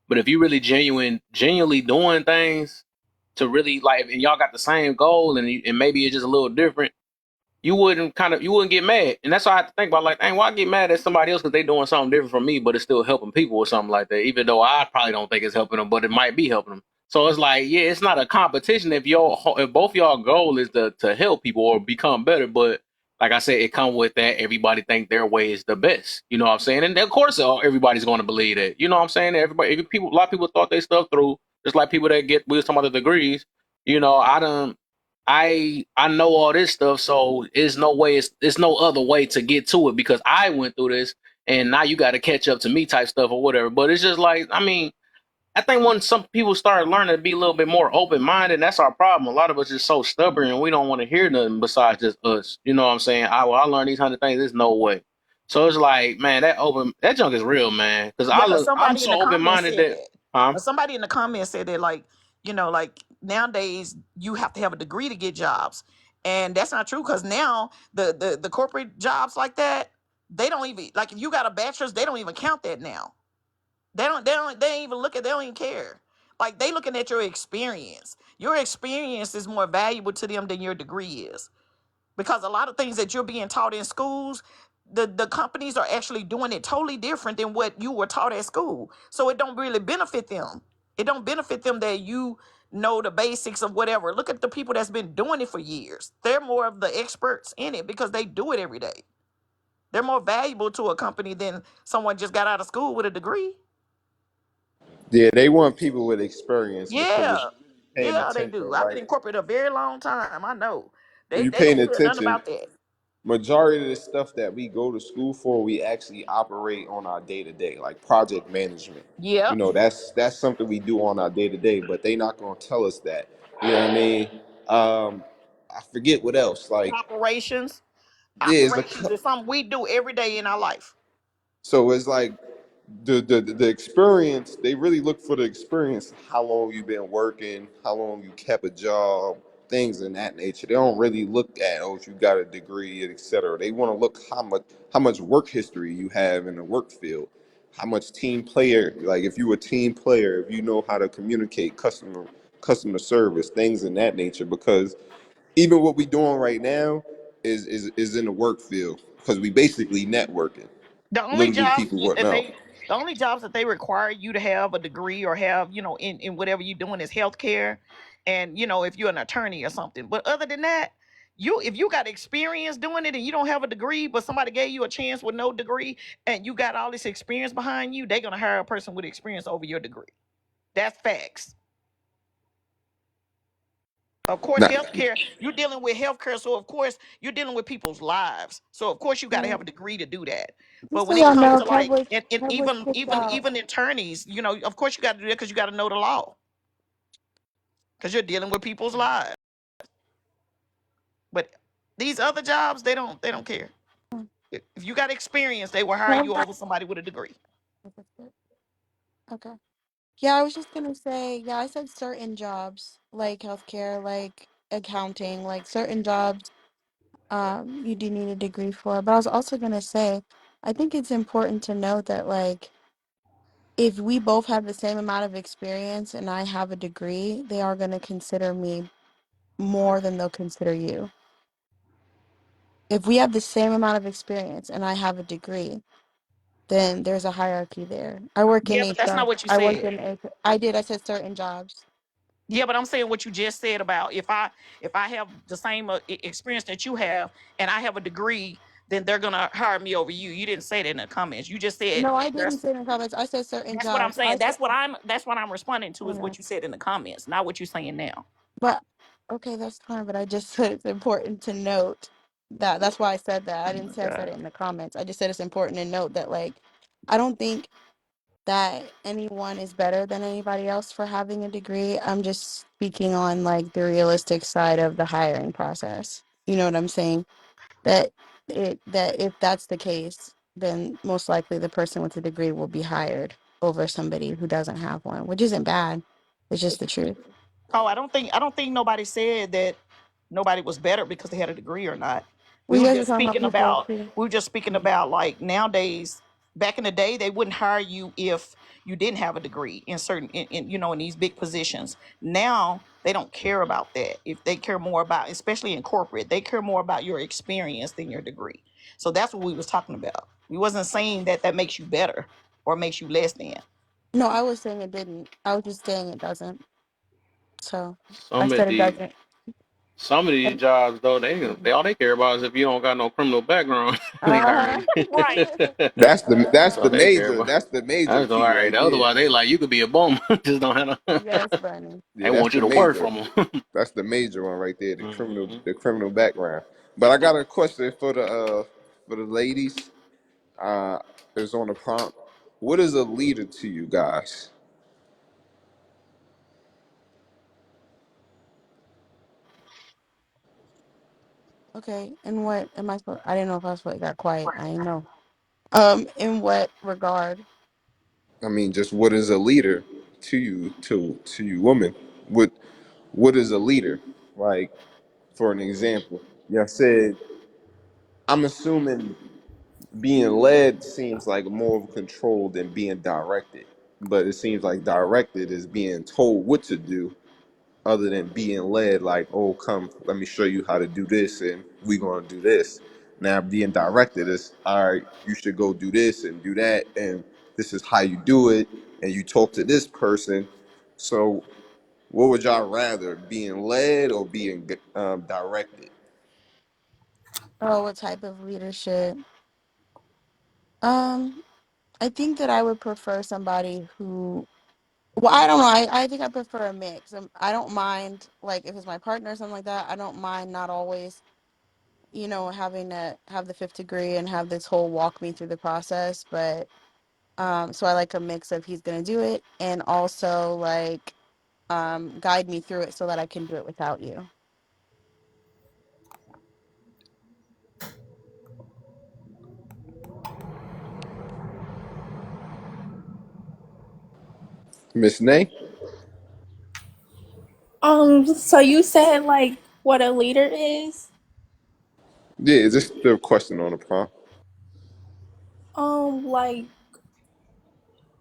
A: But if you really genuinely doing things to really like, and y'all got the same goal, and maybe it's just a little different, you wouldn't get mad. And that's why I have to think about like, dang, why get mad at somebody else because they doing something different from me, but it's still helping people or something like that. Even though I probably don't think it's helping them, but it might be helping them. So it's like, yeah, it's not a competition if both y'all goal is to help people or become better. But like I said, it come with that everybody think their way is the best. You know what I'm saying? And of course, everybody's going to believe that. You know what I'm saying? A lot of people thought they stuff through. Just like people that we was talking about the degrees. You know, I know all this stuff, so it's no other way to get to it because I went through this, and now you got to catch up to me type stuff or whatever. But it's just like, I mean, I think when some people start learning to be a little bit more open minded, that's our problem. A lot of us is so stubborn and we don't want to hear nothing besides just us. You know what I'm saying? I learned these 100 things. There's no way. So it's like, man, that junk is real, man. Because
B: Yeah, because
A: I'm
B: somebody in
A: so
B: the
A: open
B: comments
A: minded
B: said
A: that,
B: that.
A: huh?
B: Somebody in the comments said that, like, like nowadays you have to have a degree to get jobs, and that's not true. Because now the corporate jobs like that, they don't even like if you got a bachelor's, they don't even count that now. They don't even look at. They don't even care. Like they looking at your experience. Your experience is more valuable to them than your degree is because a lot of things that you're being taught in schools, the companies are actually doing it totally different than what you were taught at school. So it don't really benefit them. It don't benefit them that you know the basics of whatever. Look at the people that's been doing it for years. They're more of the experts in it because they do it every day. They're more valuable to a company than someone just got out of school with a degree.
C: Yeah, they want people with experience because if
B: Yeah.
C: you're paying
B: Yeah, they do.
C: attention,
B: I've been
C: right?
B: in corporate a very long time. I know.
C: If
B: They
C: you're
B: they
C: paying
B: don't care nothing
C: attention,
B: about that.
C: majority of the stuff that we go to school for, we actually operate on our day to day, like project management. You
B: Yep.
C: know, that's something we do on our day to day, but they not gonna tell us that. You know what I mean? I forget what else. Like,
B: Operations.
C: there's
B: Operations is something we do every day in our life.
C: so it's like the experience. They really look for the experience. How long you been working? How long you kept a job? Things in that nature. They don't really look at, oh, you got a degree, etc. They want to look how much work history you have in the work field. How much team player, like if you a team player, if you know how to communicate customer service, things in that nature. Because even what we doing right now is in the work field because we basically networking,
B: The only
C: literally
B: jobs
C: people
B: that
C: whatnot.
B: they require you to have a degree or have, in whatever you're doing is healthcare and if you're an attorney or something. But other than that, if you got experience doing it and you don't have a degree, but somebody gave you a chance with no degree and you got all this experience behind you, they're gonna hire a person with experience over your degree. That's facts. Of course,
C: Nah,
B: healthcare, you're dealing with healthcare, so of course you're dealing with people's lives. So of course you got to
E: Yeah.
B: have a degree to do that. But
E: Just so
B: when it
E: y'all
B: comes
E: know,
B: to like,
E: Pebble
B: and
E: Pebble was
B: even
E: kicked
B: even
E: out.
B: even attorneys, of course you got to do that because you got to know the law because you're dealing with people's lives. These other jobs, they don't care. If you got experience, they will hire you over somebody with a degree.
E: Okay. Yeah, I was just gonna say, yeah, I said certain jobs like healthcare, like accounting, like certain jobs you do need a degree for. But I was also gonna say, I think it's important to note that like if we both have the same amount of experience and I have a degree, they are gonna consider me more than they'll consider you. If we have the same amount of experience and I have a degree, then there's a hierarchy there. I work in
B: Yeah, but that's
E: HR.
B: not what you
E: I work
B: said.
E: in HR. I did. I said certain jobs.
B: Yeah, but I'm saying what you just said about if I have the same experience that you have and I have a degree, then they're gonna hire me over you. You didn't say that in the comments. You just said
E: No, I didn't
B: there's.
E: say in comments. I said certain
B: That's what I'm
E: jobs.
B: saying. That's what I'm responding to
E: I
B: is
E: know.
B: what you said in the comments, not what you're saying now.
E: But okay, that's fine. But I just said it's important to note that. That's why I said that. I
B: Oh
E: didn't
B: my
E: say I said
B: God.
E: it in the comments. I just said it's important to note that like I don't think that anyone is better than anybody else for having a degree. I'm just speaking on like the realistic side of the hiring process. You know what I'm saying? That if that's the case, then most likely the person with a degree will be hired over somebody who doesn't have one, which isn't bad. It's just the truth.
B: Oh, I don't think nobody said that nobody was better because they had a degree or not. We
E: Well, you
B: were
E: guys are
B: just
E: talking about
B: speaking
E: people
B: about
E: too.
B: like nowadays. Back in the day, they wouldn't hire you if you didn't have a degree in certain in these big positions. Now they don't care about that. If they care more about, especially in corporate, they care more about your experience than your degree. So that's what we was talking about. We wasn't saying that that makes you better or makes you less than.
E: No, I was saying it didn't. I was just saying it doesn't. So I
A: Some of
E: said it
A: these
E: doesn't.
A: some of these jobs though, they all they care about is if you don't got no criminal background. They
E: Uh-huh.
A: hiring you.
B: Right.
A: That's all they care about.
C: That's the major
A: That's all
C: key
A: right.
C: right there.
A: Otherwise, they like you could be a bum, just don't have no.
E: Yes, Bunny.
C: Yeah,
A: They
C: that's
A: want you
C: the
A: to work
C: major.
A: from them.
C: That's the major one right there.
A: Hmm.
C: The criminal background. But I got a question for the ladies. Uh, it's on the prompt. What is a leader to you guys?
E: Okay. And what am I supposed? I didn't know if I was supposed. It got quiet. I didn't know. In what regard?
C: I mean, just what is a leader to you women? What is a leader? Like, for an example, you said I'm assuming being led seems like more of control than being directed. But it seems like directed is being told what to do other than being led, like, oh, come, let me show you how to do this and we're going to do this. Now, being directed is, all right, you should go do this and do that. And this is how you do it. And you talk to this person. So, what would y'all rather, being led or being directed?
E: Oh, what type of leadership? Um, I think that I would prefer somebody who. Well, I don't know. I think I prefer a mix. I don't mind like if it's my partner or something like that. I don't mind not always, having to have the fifth degree and have this whole walk me through the process. But so I like a mix of he's gonna do it and also like guide me through it so that I can do it without you.
C: Miss Nay?
D: So you said like what a leader is?
C: Yeah, is this the question on the prompt?
D: Like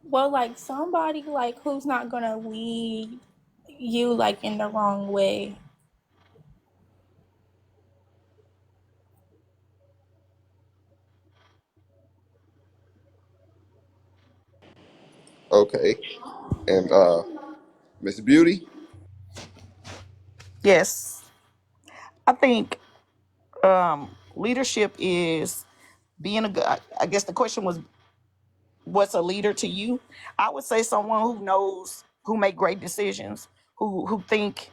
D: well, like somebody like who's not gonna lead you like in the wrong way.
C: Okay. And Miss Beauty?
B: Yes. I think leadership is being a good. I guess the question was, what's a leader to you? I would say someone who knows, who make great decisions, who think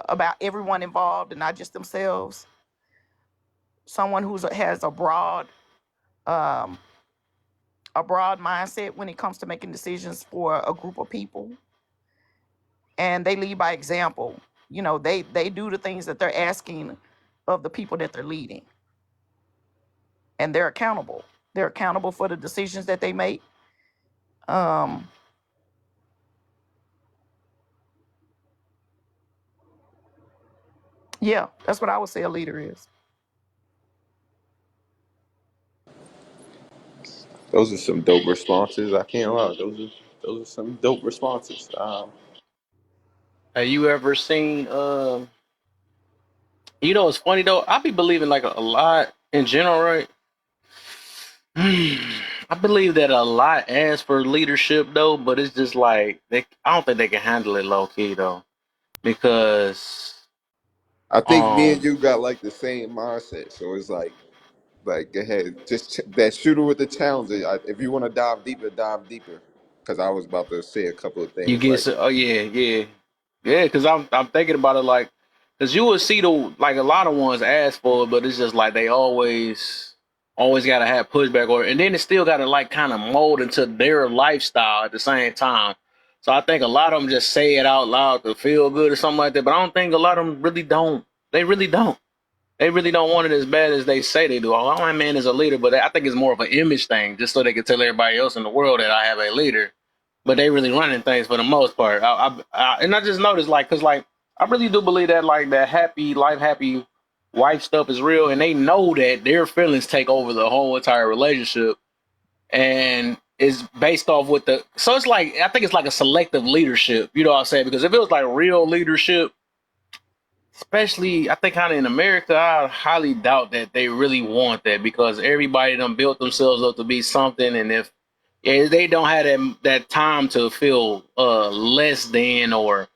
B: about everyone involved and not just themselves. Someone who has um, a broad mindset when it comes to making decisions for a group of people, and they lead by example. They do the things that they're asking. of the people that they're leading. And they're accountable. They're accountable for the decisions that they make. Yeah, that's what I would say a leader is.
C: Those are some dope responses. I can't lie. Those are some dope responses.
A: Have you ever seen? You know, it's funny though. I be believing like a lot in general, right? I believe that a lot asks for leadership though, but it's just like I don't think they can handle it low key though, because
C: I think me and
A: um
C: you got like the same mindset. So it's like go ahead, just that shooter with the challenge. If you want to dive deeper, dive deeper. Because I was about to say a couple of
A: you
C: things
A: get
C: like,
A: so, oh yeah, because I'm thinking about it like, because you would see the like a lot of ones ask for it, but it's just like they always gotta have pushback, or and then it still gotta like kind of mold into their lifestyle at the same time. So I think a lot of them just say it out loud to feel good or something like that, but I don't think a lot of them really don't. They really don't. They really don't want it as bad as they say they do. Oh, my man is a leader, but I think it's more of an image thing, just so they can tell everybody else in the world that I have a leader. But they really running things for the most part. And I just noticed, like, cause like I really do believe that, like, that happy life, happy wife stuff is real, and they know that their feelings take over the whole entire relationship, and is based off what the. So it's like I think it's like a selective leadership. You know what I'm saying? Because if it was like real leadership, especially I think kind of in America, I highly doubt that they really want that, because everybody done built themselves up to be something, and if they don't have that time to feel less than, or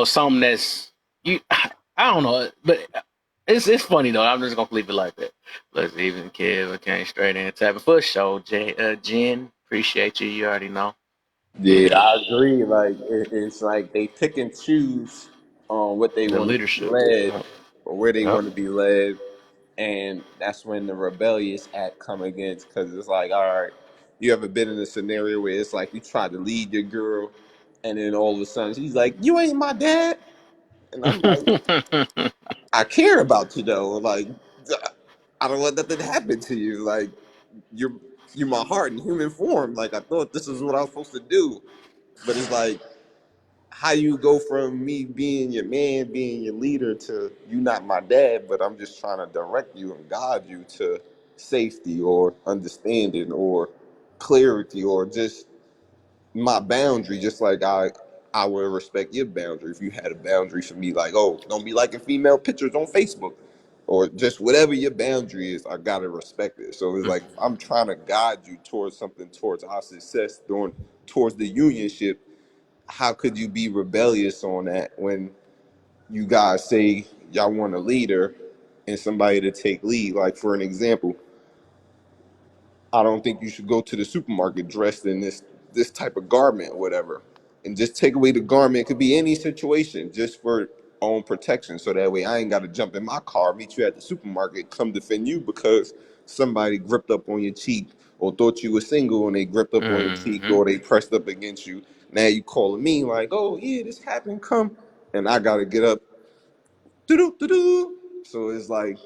A: something that's you I don't know, but it's funny though. I'm just gonna leave it like that. Let's even Kev, I came straight in tapping for show. Jen, appreciate you. You already know.
C: yeah,
A: Yeah,
C: I agree. Like it's like they pick and choose on what they
A: the
C: want to be
A: leadership.
C: led
A: Yep.
C: or where they
A: Yep.
C: want to be led, and that's when the rebellious act come against. Because it's like, all right, you ever been in a scenario where it's like you try to lead your girl, and then all of a sudden she's like, "You ain't my dad," and I'm like, "I care about you though. Like, I don't want nothing to happen to you. Like, you're you're my heart in human form. Like, I thought this is what I was supposed to do." But it's like how you go from me being your man, being your leader, to you not my dad, but I'm just trying to direct you and guide you to safety or understanding or clarity or just my boundary, just like I would respect your boundary if you had a boundary for me, like, oh, don't be liking female pictures on Facebook. Or just whatever your boundary is, I gotta respect it. So it's like if I'm trying to guide you towards something, towards our success, towards the unionship, how could you be rebellious on that when you guys say y'all want a leader and somebody to take lead? Like, for an example, I don't think you should go to the supermarket dressed in this type of garment or whatever, and just take away the garment. It could be any situation, just for own protection, so that way I ain't got to jump in my car, meet you at the supermarket, come defend you because somebody gripped up on your cheek or thought you were single and they gripped up on your cheek
A: Hmm.
C: or they pressed up against you. Now you calling me like, oh yeah, this happened, come, and I gotta get up, doo doo doo. So it's like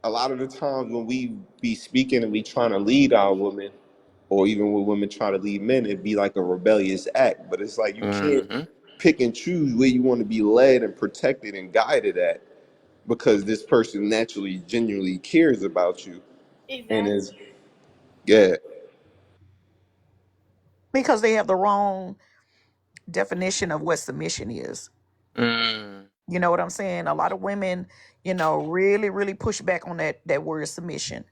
C: a lot of the times when we be speaking and we trying to lead our women, or even when women try to lead men, it'd be like a rebellious act. But it's like you can't
A: Hmm.
C: pick and choose where you want to be led and protected and guided at, because this person naturally, genuinely cares about you and
D: Exactly.
C: is, yeah,
B: Because they have the wrong definition of what submission is.
A: Mm.
B: You know what I'm saying? A lot of women, really, really push back on that word submission.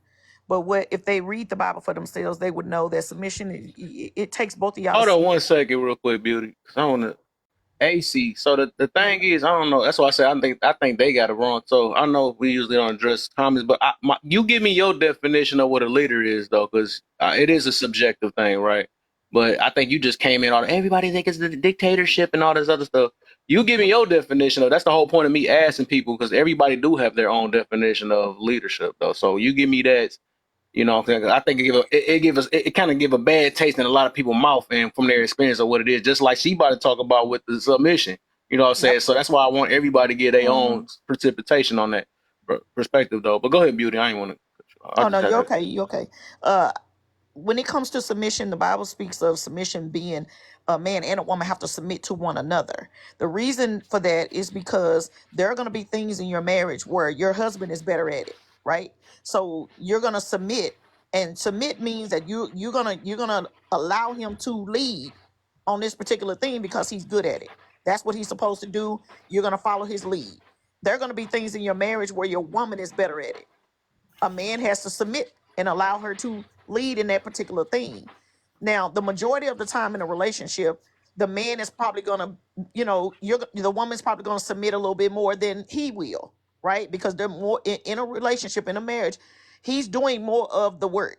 B: But what if they read the Bible for themselves, they would know that submission it takes both of y'all to
A: Hold on
B: see.
A: one second, real quick, beauty. 'Cause I want to AC. So the thing is, I don't know. That's why I said I think they got it wrong. So I know we usually don't address comments, but you give me your definition of what a leader is, though, because it is a subjective thing, right? But I think you just came in on everybody think it's the dictatorship and all this other stuff. You give me your definition of that's the whole point of me asking people, because everybody do have their own definition of leadership, though. So you give me that. You know what I'm saying? I think it kind of give a bad taste in a lot of people's mouth, and from their experience of what it is, just like she about to talk about with the submission. You know what I'm
B: Yep.
A: saying? So that's why I want everybody to get their own
B: Mhm.
A: precipitation on that. perspective though. But go ahead, Beauty. I ain't want to. I
B: Oh
A: just
B: no,
A: had
B: you're
A: to.
B: okay. You're okay. Uh, when it comes to submission, the Bible speaks of submission being a man and a woman have to submit to one another. The reason for that is because there are going to be things in your marriage where your husband is better at it, right? So you're going to submit, and submit means that you're gonna allow him to lead on this particular thing because he's good at it. That's what he's supposed to do. You're going to follow his lead. There are going to be things in your marriage where your woman is better at it. A man has to submit and allow her to lead in that particular thing. Now, the majority of the time in a relationship, the man is probably going to, the woman's probably going to submit a little bit more than he will, right? Because they're more in a relationship, in a marriage, he's doing more of the work.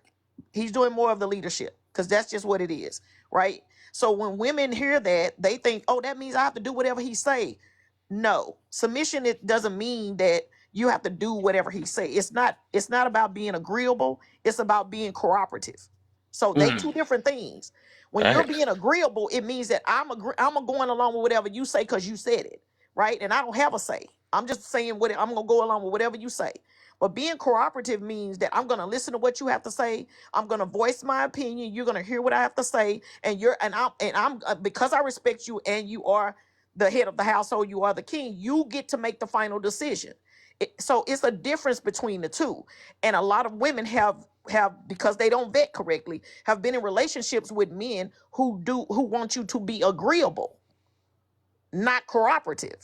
B: He's doing more of the leadership because that's just what it is, right? So when women hear that, they think, oh, that means I have to do whatever he say. No, submission, it doesn't mean that you have to do whatever he say. It's not about being agreeable, it's about being cooperative. So they
A: Mm,
B: two different things. When you're
A: facts.
B: being agreeable, it means that I'm going along with whatever you say because you said it, right? And I don't have a say. I'm just saying what I'm gonna go along with whatever you say. But being cooperative means that I'm gonna listen to what you have to say. I'm gonna voice my opinion. You're gonna hear what I have to say, and I'm because I respect you and you are the head of the household. You are the king. You get to make the final decision. So it's a difference between the two, and a lot of women have because they don't vet correctly have been in relationships with men who want you to be agreeable, not cooperative,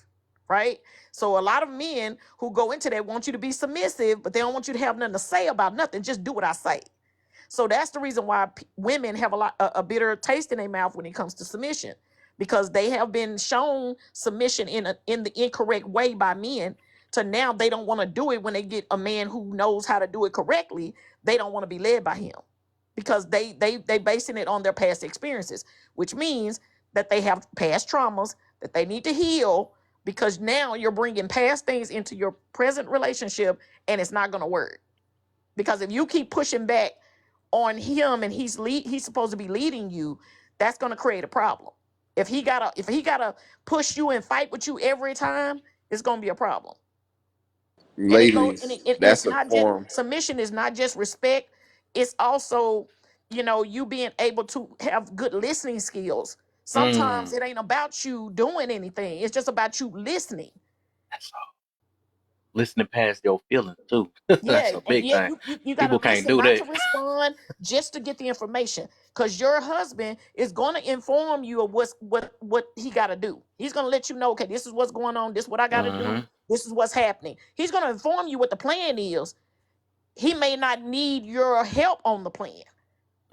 B: right? So a lot of men who go into that want you to be submissive, but they don't want you to have nothing to say about nothing. Just do what I say. So that's the reason why women have a bitter taste in their mouth when it comes to submission, because they have been shown submission in the incorrect way by men. To now they don't want to do it when they get a man who knows how to do it correctly. They don't want to be led by him because they basing it on their past experiences, which means that they have past traumas that they need to heal. Because now you're bringing past things into your present relationship, and it's not going to work. Because if you keep pushing back on him and he's supposed to be leading you, that's going to create a problem. If he gotta push you and fight with you every time, it's going to be a problem. And it goes and,
C: Ladies,
B: and
C: that's
B: it's
C: a
B: not just
C: form.
B: submission is not just respect. It's also, you being able to have good listening skills. Sometimes
A: Mm,
B: it ain't about you doing anything, it's just about you listening.
A: that's all. Listening past your feelings too. That's
B: Yeah,
A: a
B: and
A: big
B: yeah,
A: thing.
B: you gotta
A: People can't
B: listen,
A: do
B: not
A: that.
B: to respond, just to get the information. Cause your husband is gonna inform you of what he gotta do. He's gonna let you know, okay, this is what's going on, this is what I gotta do,
A: Mm-hmm.
B: this is what's happening. He's gonna inform you what the plan is. He may not need your help on the plan.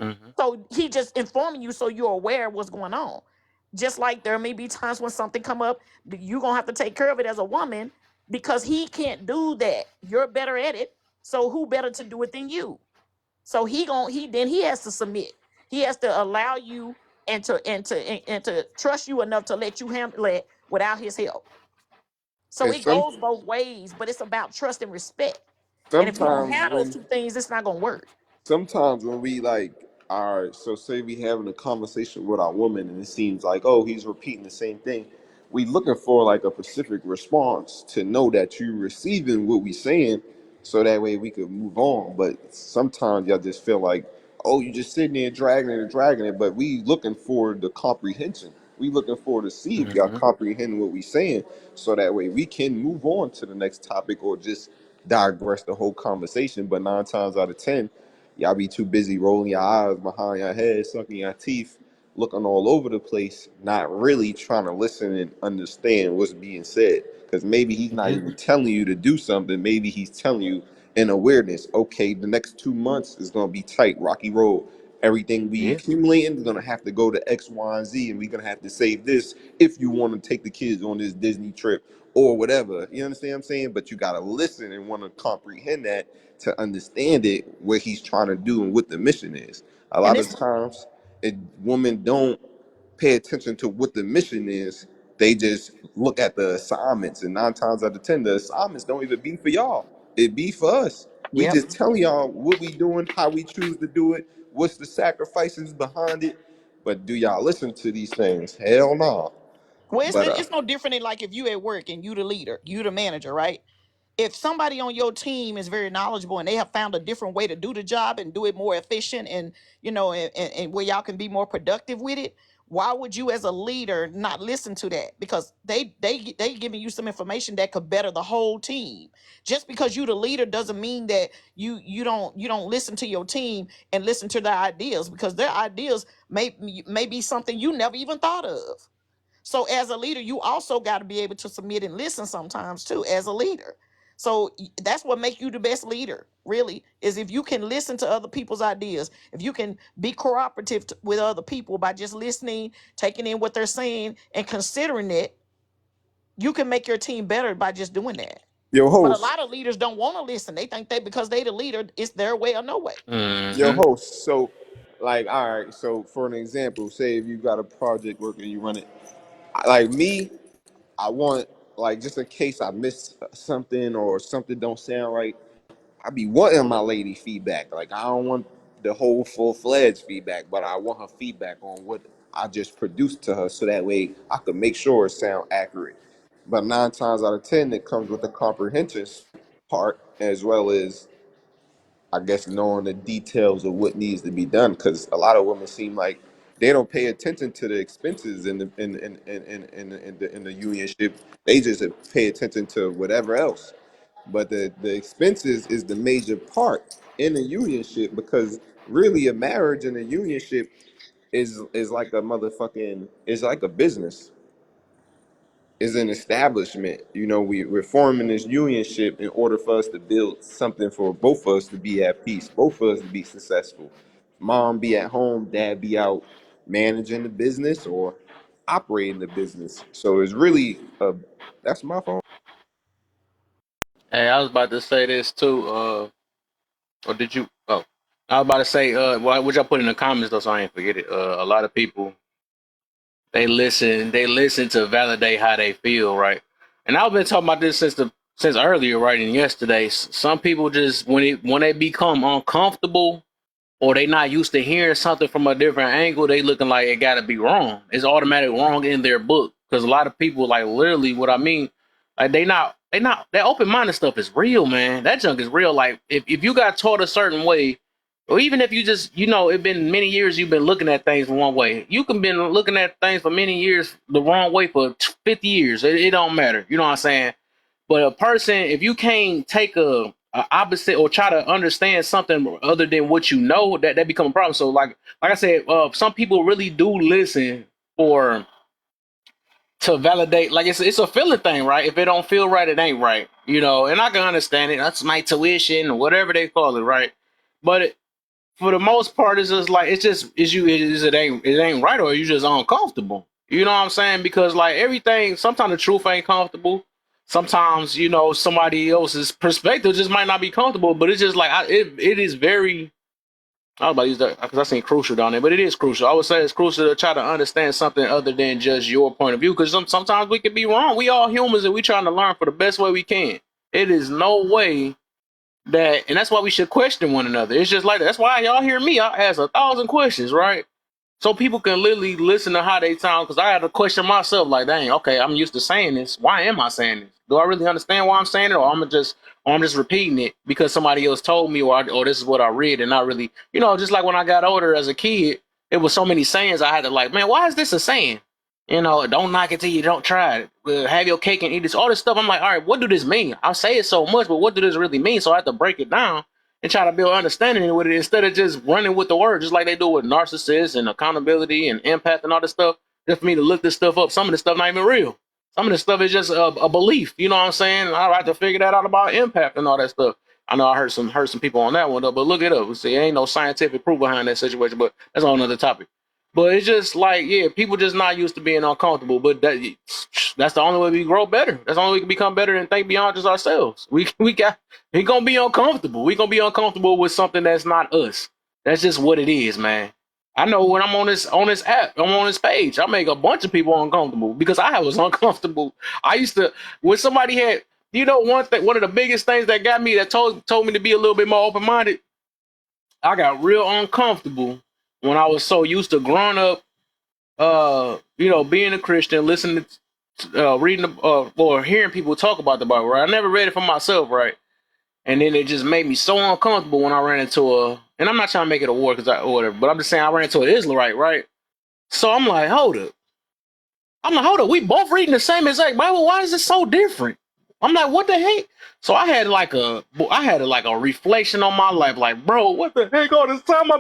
A: Mm-hmm.
B: So he just informing you so you're aware of what's going on. Just like there may be times when something come up, you're gonna have to take care of it as a woman because he can't do that. You're better at it. So who better to do it than you? So he has to submit. He has to allow you and to trust you enough to let you handle it without his help. So
C: And
B: it goes both ways, but it's about trust and respect. And if you don't
C: sometimes
B: have those
C: when
B: two things, it's not gonna work.
C: sometimes when we like are so say we having a conversation with our woman and it seems like, oh, he's repeating the same thing, we looking for like a specific response to know that you receiving what we saying, so that way we could move on. But sometimes y'all just feel like, oh, you just sitting there dragging it and dragging it, but we looking for the comprehension. We looking for to see if y'all
A: Mm-hmm.
C: comprehend what we saying, so that way we can move on to the next topic or just digress the whole conversation. But 9 times out of 10, y'all be too busy rolling your eyes behind your head, sucking your teeth, looking all over the place, not really trying to listen and understand what's being said. Because maybe he's not
A: Yeah.
C: even telling you to do something. Maybe he's telling you in awareness, okay, the next 2 months is going to be tight, rocky road. Everything we
A: Yeah.
C: accumulating is going to have to go to X, Y, and Z, and we're going to have to save this if you want to take the kids on this Disney trip or whatever. You understand what I'm saying? But you got to listen and want to comprehend that to understand it, what he's trying to do and what the mission is. A
B: And
C: lot of
B: it's
C: times, women don't pay attention to what the mission is. They just look at the assignments, and 9 times out of 10, the assignments don't even be for y'all. It be for us. We
B: Yep.
C: just tell y'all what we doing, how we choose to do it, what's the sacrifices behind it. But do y'all listen to these things? Hell no.
B: Well,
C: But
B: it's no different than like if you at work and you the leader, you the manager, right? If somebody on your team is very knowledgeable and they have found a different way to do the job and do it more efficient and and where y'all can be more productive with it, why would you as a leader not listen to that? Because they giving you some information that could better the whole team. Just because you the leader doesn't mean that you don't listen to your team and listen to their ideas, because their ideas may be something you never even thought of. So as a leader, you also got to be able to submit and listen sometimes too, as a leader. So that's what makes you the best leader, really, is if you can listen to other people's ideas, if you can be cooperative with other people by just listening, taking in what they're saying, and considering it, you can make your team better by just doing that.
C: Yo,
B: But a
C: host.
B: lot of leaders don't want to listen. They think that because they the leader, it's their way or no way.
C: Yo,
A: Mm-hmm.
C: host. So, like, all right. So, for an example, say if you got a project working, you run it. Like me, I want, like, just in case I miss something or something don't sound right, I be wanting my lady feedback. Like, I don't want the whole full fledged feedback, but I want her feedback on what I just produced to her, so that way I could make sure it sound accurate. But 9 times out of 10, it comes with the comprehension part, as well as, I guess, knowing the details of what needs to be done. Because a lot of women seem like they don't pay attention to the expenses in the unionship. They just pay attention to whatever else. But the expenses is the major part in the unionship, because really a marriage and a unionship is like a motherfucking, is like a business, is an establishment. We're forming this unionship in order for us to build something for both of us to be at peace, both of us to be successful. Mom be at home, dad be out managing the business or operating the business. So it's really that's my phone.
A: Hey, I was about to say this too. Or did you? Oh, I was about to say. Which I put in the comments though, so I ain't forget it. A lot of people they listen. They listen to validate how they feel, right? And I've been talking about this since earlier, right? And yesterday, some people just when they become uncomfortable or they not used to hearing something from a different angle, they looking like it got to be wrong. It's automatic wrong in their book, because a lot of people, like, literally what I mean, like, they not that open minded stuff is real, man. That junk is real. Like, if you got taught a certain way, or even if you just it been many years you've been looking at things one way, you can been looking at things for many years the wrong way for 50 years. It don't matter. You know what I'm saying? But a person, if you can't take a opposite or try to understand something other than what you know, that become a problem. So like I said, some people really do listen for to validate. Like, it's a feeling thing, right? If it don't feel right, it ain't right. And I can understand it. That's my tuition or whatever they call it, right? But for the most part, it's just like it ain't right, or you just uncomfortable. You know what I'm saying? Because, like, everything, sometimes the truth ain't comfortable. Sometimes somebody else's perspective just might not be comfortable. But it's just like it is very. I was about to use that because I seen crucial down there, but it is crucial. I would say it's crucial to try to understand something other than just your point of view, because sometimes we can be wrong. We all humans and we trying to learn for the best way we can. It is no way and that's why we should question one another. It's just like that. That's why y'all hear me. I ask 1,000 questions, right? So people can literally listen to how they sound. Because I had to question myself, like, dang, okay, I'm used to saying this. Why am I saying this? Do I really understand why I'm saying it, or I'm just repeating it because somebody else told me, or this is what I read, and not really, just like when I got older as a kid, it was so many sayings I had to, like, man, why is this a saying? Don't knock it till you don't try it. Have your cake and eat this. All this stuff. I'm like, all right, what do this mean? I say it so much, but what do this really mean? So I have to break it down and try to build understanding with it instead of just running with the word, just like they do with narcissists and accountability and empath and all this stuff. Just for me to look this stuff up. Some of this stuff not even real. Some of this stuff is just a belief. You know what I'm saying? And I have to figure that out about empath and all that stuff. I know I heard some people on that one though, but look it up. See, ain't no scientific proof behind that situation, but that's on another topic. But it's just like, yeah, people just not used to being uncomfortable. But that's the only way we grow better. That's the only way we can become better and think beyond just ourselves. We gonna be uncomfortable. We gonna be uncomfortable with something that's not us. That's just what it is, man. I know when I'm on this app, I'm on this page, I make a bunch of people uncomfortable because I was uncomfortable. I used to, when somebody had, one of the biggest things that got me, that told me to be a little bit more open minded. I got real uncomfortable when I was so used to growing up, being a Christian, listening reading or hearing people talk about the Bible. Right, I never read it for myself. Right, and then it just made me so uncomfortable when I ran into and I'm not trying to make it a war or whatever, but I'm just saying I ran into an Israelite. Right, so I'm like, hold up, we both reading the same exact Bible. Why is it so different? I'm like, what the heck? So I had like a reflection on my life, like, bro, what the heck? All this time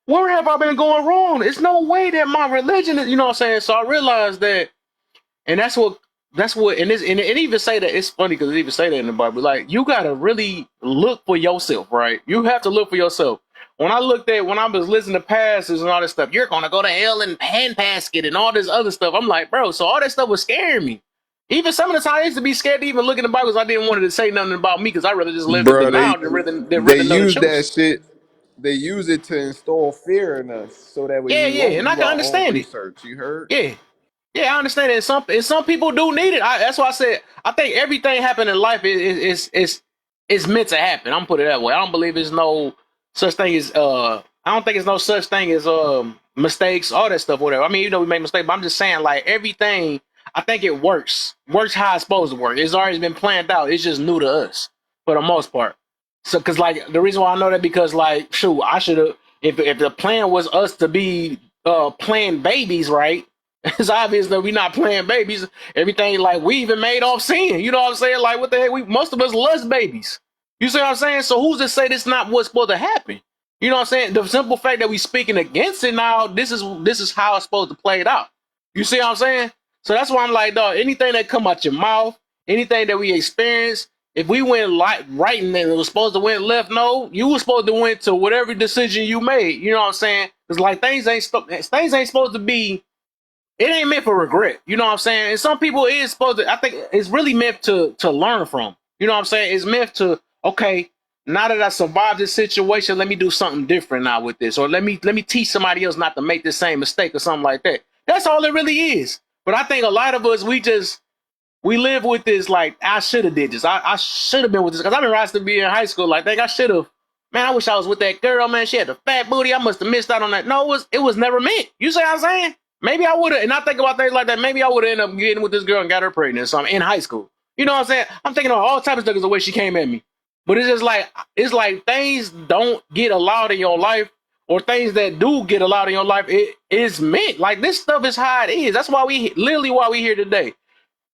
A: where have I been going wrong? It's no way that my religion is, you know what I'm saying? So I realized that, and and it even say that. It's funny because it even say that in the Bible. Like, you gotta really look for yourself, right? You have to look for yourself. When I was listening to pastors and all this stuff, you're gonna go to hell and handbasket and all this other stuff. I'm like, bro, so all that stuff was scaring me. Even some of the time I used to be scared to even look in the Bible because I didn't want it to say nothing about me because I rather just live in
C: Bro,
A: denial than
C: they
A: rather know the
C: use
A: truth.
C: that shit. They use it to install fear in us, so that way
A: Yeah,
C: we
A: yeah,
C: won't
A: and I
C: do
A: can
C: our own
A: understand it.
C: research. You heard?
A: Yeah. Yeah, I understand it. And some people do need it. That's why I said I think everything happening in life is meant to happen. I'm gonna put it that way. I don't believe there's no such thing as I don't think there's no such thing as mistakes, all that stuff, whatever. I mean, we make mistakes, but I'm just saying like everything. I think it works how it's supposed to work. It's already been planned out. It's just new to us for the most part. So, cause like the reason why I know that because like shoot, I should have if the plan was us to be playing babies, right? It's obvious that we're not playing babies. Everything like we even made off sin. You know what I'm saying? Like what the heck? Most of us lust babies. You see what I'm saying? So who's to say this not what's supposed to happen? You know what I'm saying? The simple fact that we speaking against it now, this is how it's supposed to play it out. You see what I'm saying? So that's why I'm like, dog, anything that come out your mouth, anything that we experience, if we went right and then it was supposed to went left, no, you was supposed to went to whatever decision you made. You know what I'm saying? It's like things ain't supposed to be it ain't meant for regret. You know what I'm saying? And some people is supposed to, I think it's really meant to learn from. You know what I'm saying? It's meant to, okay, now that I survived this situation, let me do something different now with this. Or let me teach somebody else not to make the same mistake or something like that. That's all it really is. But I think a lot of us we live with this like I should have did this. I should have been with this because I remember I used to be in high school. Like, think I should have. Man, I wish I was with that girl. Man, she had the fat booty. I must have missed out on that. No, it was never meant. You see what I'm saying? Maybe I would have. And I think about things like that. Maybe I would have ended up getting with this girl and got her pregnant or something in high school. You know what I'm saying? I'm thinking of all types of stuff because the way she came at me. But it's like things don't get allowed in your life, or things that do get allowed in your life. It is meant. Like this stuff is how it is. That's why we here today.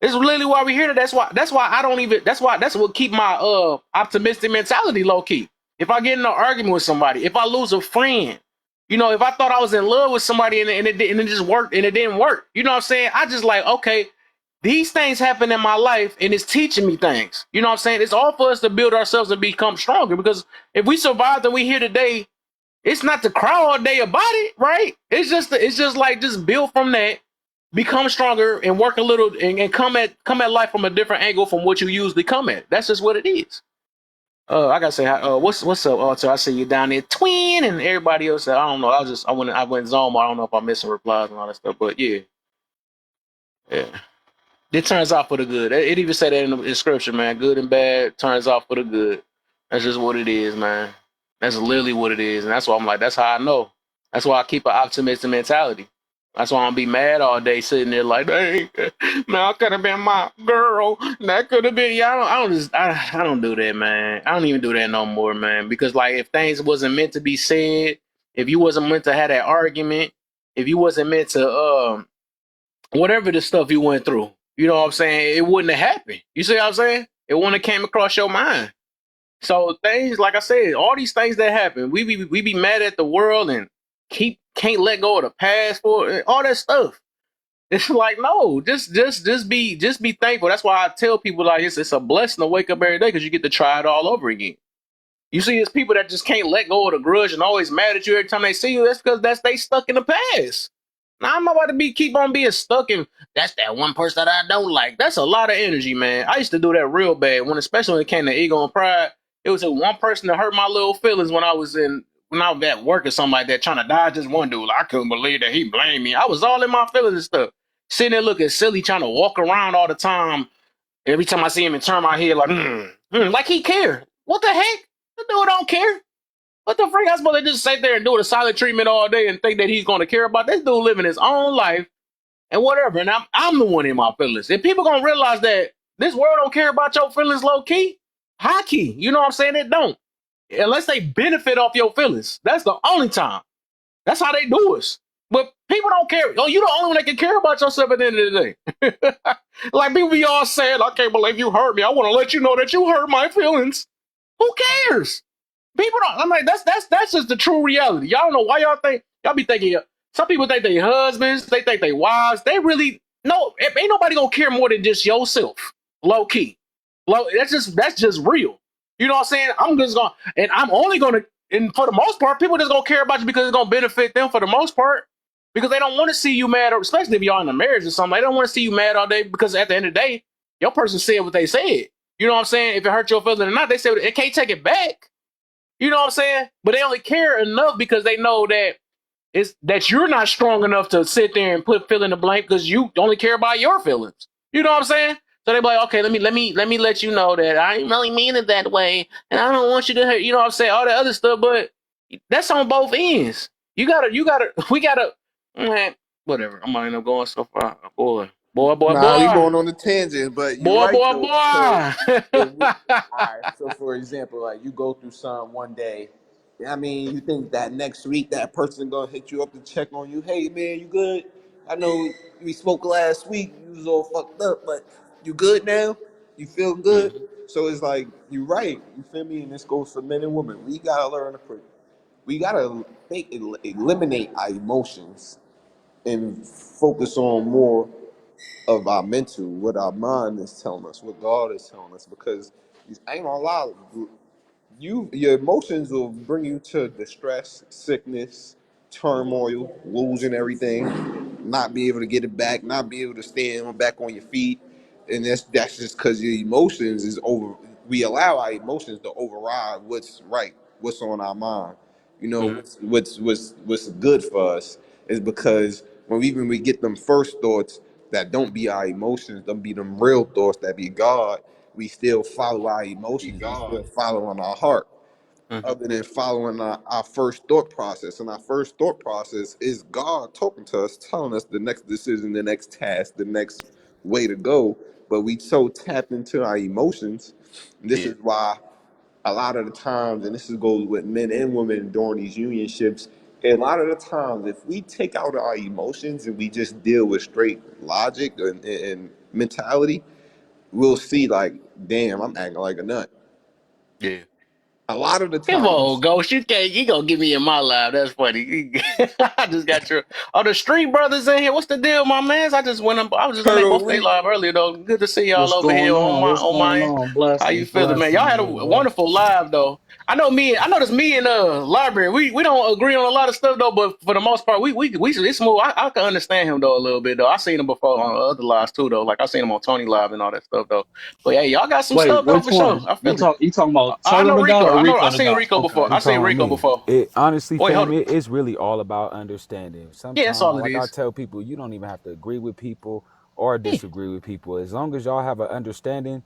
A: It's literally why we're here. That's why I don't even that's what keep my optimistic mentality low key. If I get in an argument with somebody, if I lose a friend, if I thought I was in love with somebody and it just worked and it didn't work, you know what I'm saying? I just like, okay, these things happen in my life and it's teaching me things. You know what I'm saying? It's all for us to build ourselves and become stronger because if we survived and we here today, it's not to cry all day about it, right? It's just like just build from that, become stronger, and work a little, and come at life from a different angle from what you usually come at. That's just what it is. I gotta say, what's up, Arthur? I see you down there, twin, and everybody else. I don't know. I went zone. I don't know if I'm missing replies and all that stuff, but yeah, yeah. It turns out for the good. It even say that in scripture, man. Good and bad turns out for the good. That's just what it is, man. That's literally what it is, and that's why I'm like, that's how I know. That's why I keep an optimistic mentality. That's why I don't be mad all day sitting there like, hey, man, I could have been my girl. That could have been. Yeah, I don't do that, man. I don't even do that no more, man. Because like, if things wasn't meant to be said, if you wasn't meant to have that argument, if you wasn't meant to whatever the stuff you went through, you know what I'm saying? It wouldn't have happened. You see what I'm saying? It wouldn't have came across your mind. So things, like I said, all these things that happen, we be mad at the world and can't let go of the past for all that stuff. It's like, no, just be thankful. That's why I tell people like it's a blessing to wake up every day because you get to try it all over again. You see, it's people that just can't let go of the grudge and always mad at you every time they see you. That's because they stuck in the past. Now I'm not about to keep on being stuck in. That's that one person that I don't like. That's a lot of energy, man. I used to do that real bad especially when it came to ego and pride. It was one person that hurt my little feelings when I was at work or something like that, trying to dodge this one dude. Like, I couldn't believe that he blamed me. I was all in my feelings and stuff, sitting there looking silly, trying to walk around all the time. Every time I see him and turn my head like he cared. What the heck? The dude don't care. What the freak? I supposed to just sit there and do the silent treatment all day and think that he's going to care about this dude living his own life, and whatever. And I'm the one in my feelings. If people gonna realize that this world don't care about your feelings low key, high key, you know what I'm saying? It don't. Unless they benefit off your feelings. That's the only time. That's how they do us. But people don't care. Oh, you the only one that can care about yourself at the end of the day. Like people be all saying, I can't believe you hurt me. I want to let you know that you hurt my feelings. Who cares? People don't. I'm like, that's just the true reality. Y'all don't know why y'all be thinking. Some people think they husbands, they think they wives. They really no. Ain't nobody gonna care more than just yourself. Low key, low. That's just real. You know what I'm saying? I'm just gonna, and I'm only gonna, and for the most part, people just gonna care about you because it's gonna benefit them for the most part. Because they don't want to see you mad, or especially if y'all in a marriage or something. They don't want to see you mad all day because at the end of the day, your person said what they said. You know what I'm saying? If it hurt your feelings or not, they said it can't take it back. You know what I'm saying? But they only care enough because they know that it's that you're not strong enough to sit there and put fill in the blank because you only care about your feelings. You know what I'm saying? So they be like, okay, let me let you know that I didn't really mean it that way, and I don't want you to hurt. You know what I'm saying? All that other stuff, but that's on both ends. We gotta, man, whatever. I'm gonna end up going so far, boy, boy, boy,
C: Nah, we
A: boy,
C: going on the tangent, but you're
A: boy,
C: right
A: boy,
C: though, because if we,
A: boy.
C: all right. So for example, like you go through something one day, I mean, you think that next week that person gonna hit you up to check on you. Hey man, you good? I know we spoke last week. You was all fucked up, but you good now? You feel good?
A: Mhm.
C: So it's like you're right. You feel me? And this goes for men and women. We gotta learn to we gotta eliminate our emotions and focus on more of our mental, what our mind is telling us, what God is telling us. Because I ain't gonna lie, your emotions will bring you to distress, sickness, turmoil, losing everything, not be able to get it back, not be able to stand back on your feet, and that's just because your emotions is over. We allow our emotions to override what's right, what's on our mind. You know,
A: Mhm.
C: what's good for us is because when we get them first thoughts that don't be our emotions, them be them real thoughts that be God, we still follow our emotions. We still follow on our heart,
A: Mhm.
C: other than following our first thought process. And our first thought process is God talking to us, telling us the next decision, the next task, the next way to go. But we so tapped into our emotions. This
A: Yeah.
C: is why a lot of the times, and this is goes with men and women during these unionships, a lot of the times, if we take out our emotions and we just deal with straight logic and mentality, we'll see like, damn, I'm acting like a nut.
A: Yeah.
C: A lot of the
A: Come on,
C: times,
A: Ghost. You gonna get me in my live. That's funny. I just got your the Street Brothers in here. What's the deal, my mans? I just went up. I was just in their
C: Turtle
A: both they
C: Reek,
A: live earlier though. Good to see y'all
F: What's
A: over here
F: going
A: on
F: on?
A: my
F: What's
A: on
F: going
A: my
F: on?
A: how you
F: Blessings,
A: feeling, man? Y'all
F: blessings,
A: had a
F: everybody.
A: wonderful live though. I noticed me and library. We don't agree on a lot of stuff though, but for the most part, we it's smooth. I can understand him though a little bit though. I seen him before on other lives too though. Like I seen him on Tony Live and all that stuff though. But hey, y'all got some
F: Wait,
A: stuff though
F: which
A: for sure.
F: one?
A: I feel it.
F: You talking about
A: I
F: Taylor
A: know
F: the God
A: Rico.
F: or
A: I
F: Rico the
A: seen
F: God?
A: Rico
F: Okay.
A: before.
G: You
A: I seen
G: talking about
A: Rico
G: me?
A: before.
G: It honestly,
A: Wait, hold
G: fam,
A: on.
G: it's really all about understanding.
A: Yeah, that's
G: Sometimes,
A: all it
G: like I
A: is.
G: tell people, you don't even have to agree with people or
A: Yeah.
G: disagree with people. As long as y'all have an understanding,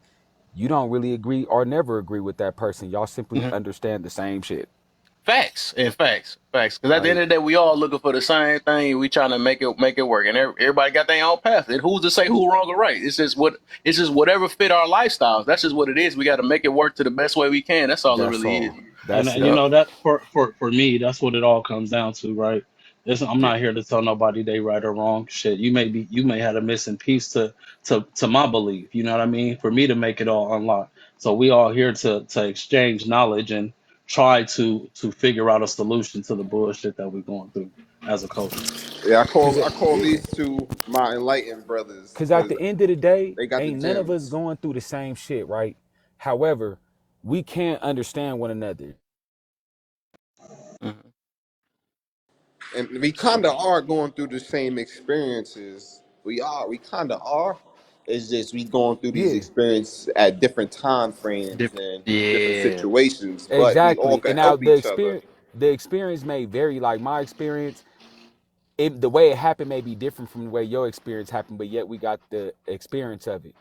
G: you don't really agree or never agree with that person. Y'all simply
A: Mhm.
G: understand the same shit.
A: Facts and facts, facts. Because at the end
G: Like,
A: of the day, we all looking for the same thing. We trying to make it work, and everybody got their own path. And who's to say who wrong or right? It's just whatever fit our lifestyles. That's just what it is. We got to make it work to the best way we can. That's all it
G: that's
A: really is.
G: all.
F: And,
G: That's
F: you
G: it.
A: Yep.
F: know that for me, that's what it all comes down to, right? I'm
A: Yeah.
F: not here to tell nobody they right or wrong. Shit, you may have a missing piece to my belief. You know what I mean? For me to make it all unlock. So we all here to exchange knowledge and try to figure out a solution to the bullshit that we're going through as a culture.
C: yeah,
G: Cause
C: I call
G: yeah,
C: these two my enlightened brothers
G: cause at
C: because
G: the end of the day,
C: they got the
G: ain't none of us
C: gems.
G: going through the same shit, right? However, we can't understand one another.
A: Mhm.
C: And we kind of are going through the same experiences. We kind of are. It's just we going through these
G: Yeah.
C: experiences at different time frames
A: Different.
C: and different
A: Yeah.
C: situations, but we all
G: Exactly.
C: can
G: And now
C: help each other.
G: the experience may vary. Like my experience, the way it happened may be different from the way your experience happened, but yet we got the experience of it.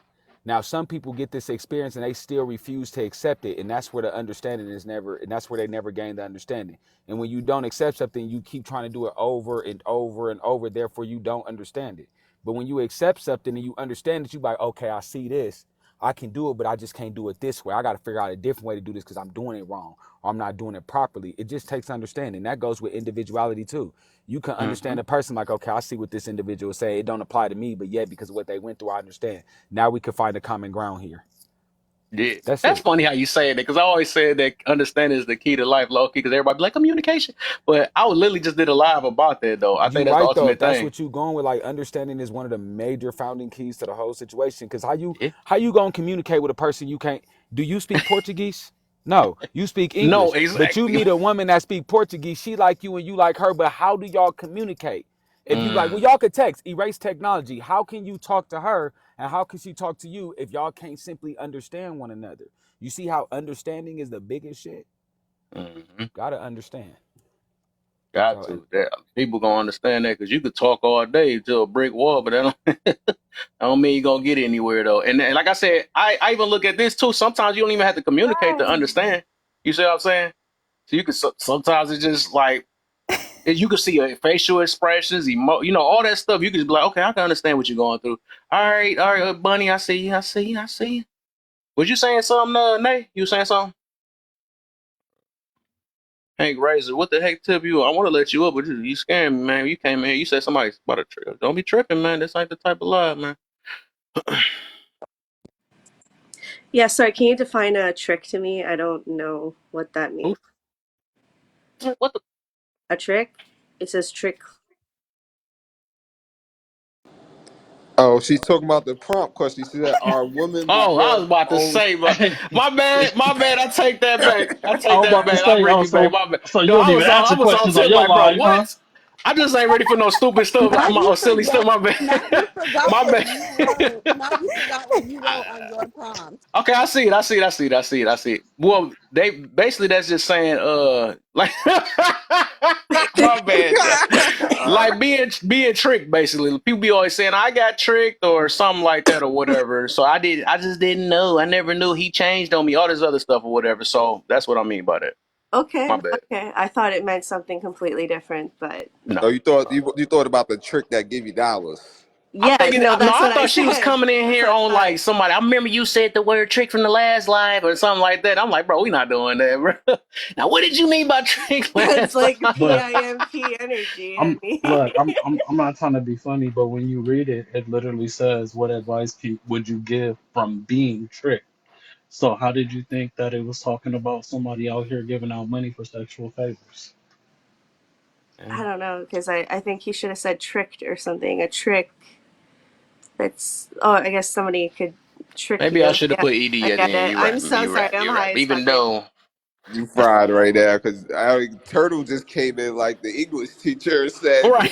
G: Now some people get this experience and they still refuse to accept it, and that's where the understanding is never, and that's where they never gain the understanding. And when you don't accept something, you keep trying to do it over and over and over, therefore you don't understand it. But when you accept something and you understand that, you like, okay, I see this, I can do it, but I just can't do it this way. I got to figure out a different way to do this because I'm doing it wrong or I'm not doing it properly. It just takes understanding. That goes with individuality too. You can
A: Hmm.
G: understand a person like, okay, I see what this individual is saying. It don't apply to me, but yet because of what they went through, I understand. Now we can find a common ground here.
A: Yeah,
G: That's
A: that's
G: it.
A: funny how you say it because I always said that understanding is the key to life, low key. Because everybody be like communication, but I would literally just did a live about that though. I
G: You
A: think that's the
G: right though.
A: ultimate
G: If that's
A: thing.
G: what you going with, like understanding is one of the major founding keys to the whole situation. Because
A: Yeah.
G: how you gonna communicate with a person you can't? Do you speak Portuguese? No, you speak
A: No,
G: English. But you
A: exactly.
G: meet a woman that speak Portuguese, she like you and you like her. But how do y'all communicate? If you like, well,
A: Mm,
G: y'all could text, erase technology. How can you talk to her and how can she talk to you if y'all can't simply understand one another? You see how understanding is the biggest shit.
A: hmm.
G: Gotta understand.
A: Got
G: So and
A: to. That people gonna understand that because you could talk all day to a brick wall, but that don't, that don't mean you gonna get anywhere though. And like I said, I even look at this too. Sometimes you don't even have to communicate to understand. You see what I'm saying? So you can sometimes it's just like you can see facial expressions, all that stuff. You can just be like, okay, I can understand what you're going through. All right, Bunny, I see you, I see you, I see you. Was you saying something, Nay? You saying something? Hank Razor, what the heck tip you? I want to let you up, but you scaring me, man. You came in here, you said somebody's about to trip. Don't be tripping, man. This ain't the type of live, man.
H: Yeah, sorry, can you define a trick to me? I don't know what that means.
A: Who? What the?
H: A trick? It says trick.
C: Oh, she's talking about the prompt question. She said, "Are women with
A: Oh, I was
C: your
A: about to
C: own?"
A: say, but
F: Hey,
A: my bad, my bad. I take that back. I
F: I
A: take
F: was
A: that
F: about to
A: back. I
F: say,
A: bring
F: oh,
A: it back.
F: so
A: My bad.
F: so you
A: No,
F: don't even
A: I
F: answer
A: was on
F: questions on
A: tip
F: your
A: like, bro,
F: live, huh?
A: what? I just ain't ready for no stupid stuff.
E: Now you
A: Or silly stuff.
E: forget.
A: My
E: Now you
A: bad.
E: forgot
A: My
E: what
A: bad.
E: you wrote. Now you forgot what you wrote on your prompt.
A: Okay, I see it. I see it. I see it. I see it. I see it. Well, they basically that's just saying, like, my bad, like being tricked. Basically, people be always saying I got tricked or something like that or whatever. So I just didn't know. I never knew he changed on me. All this other stuff or whatever. So that's what I mean by that. My
H: Okay,
A: bad.
H: okay. I thought it meant something completely different, but
C: Oh,
A: No.
C: you thought about the trick that give you dollars.
A: I'm
H: yeah,
A: thinking,
H: no,
A: no,
H: that's
A: I
H: what I
A: thought she was
H: said.
A: coming in
H: That's
A: here
H: what
A: on
H: I
A: like somebody. I remember you said the word trick from the last live or something like that. I'm like, bro, we not doing that, bro. Now, what did you mean by trick
H: thought. That's
A: last
H: like
A: live?
F: But
H: PIMP energy,
F: I'm
H: honey.
F: look, I'm not trying to be funny, but when you read it, it literally says, "What advice would you give from being tricked?" So how did you think that it was talking about somebody out here giving out money for sexual favors?
H: I don't know, because I think he should have said tricked or something. A trick that's, oh, I guess somebody could trick
A: Maybe I
H: you.
A: should have
H: Yeah,
A: put
H: I
A: ED at the
H: get
A: end.
H: it.
A: You're
H: I'm
A: right.
H: so
A: You're
H: sorry.
A: right.
H: I'm
A: You're
H: high
A: right.
H: as fuck
A: Even
H: right
A: though,
C: You fried right there because Turtle just came in like the English teacher said.
A: right,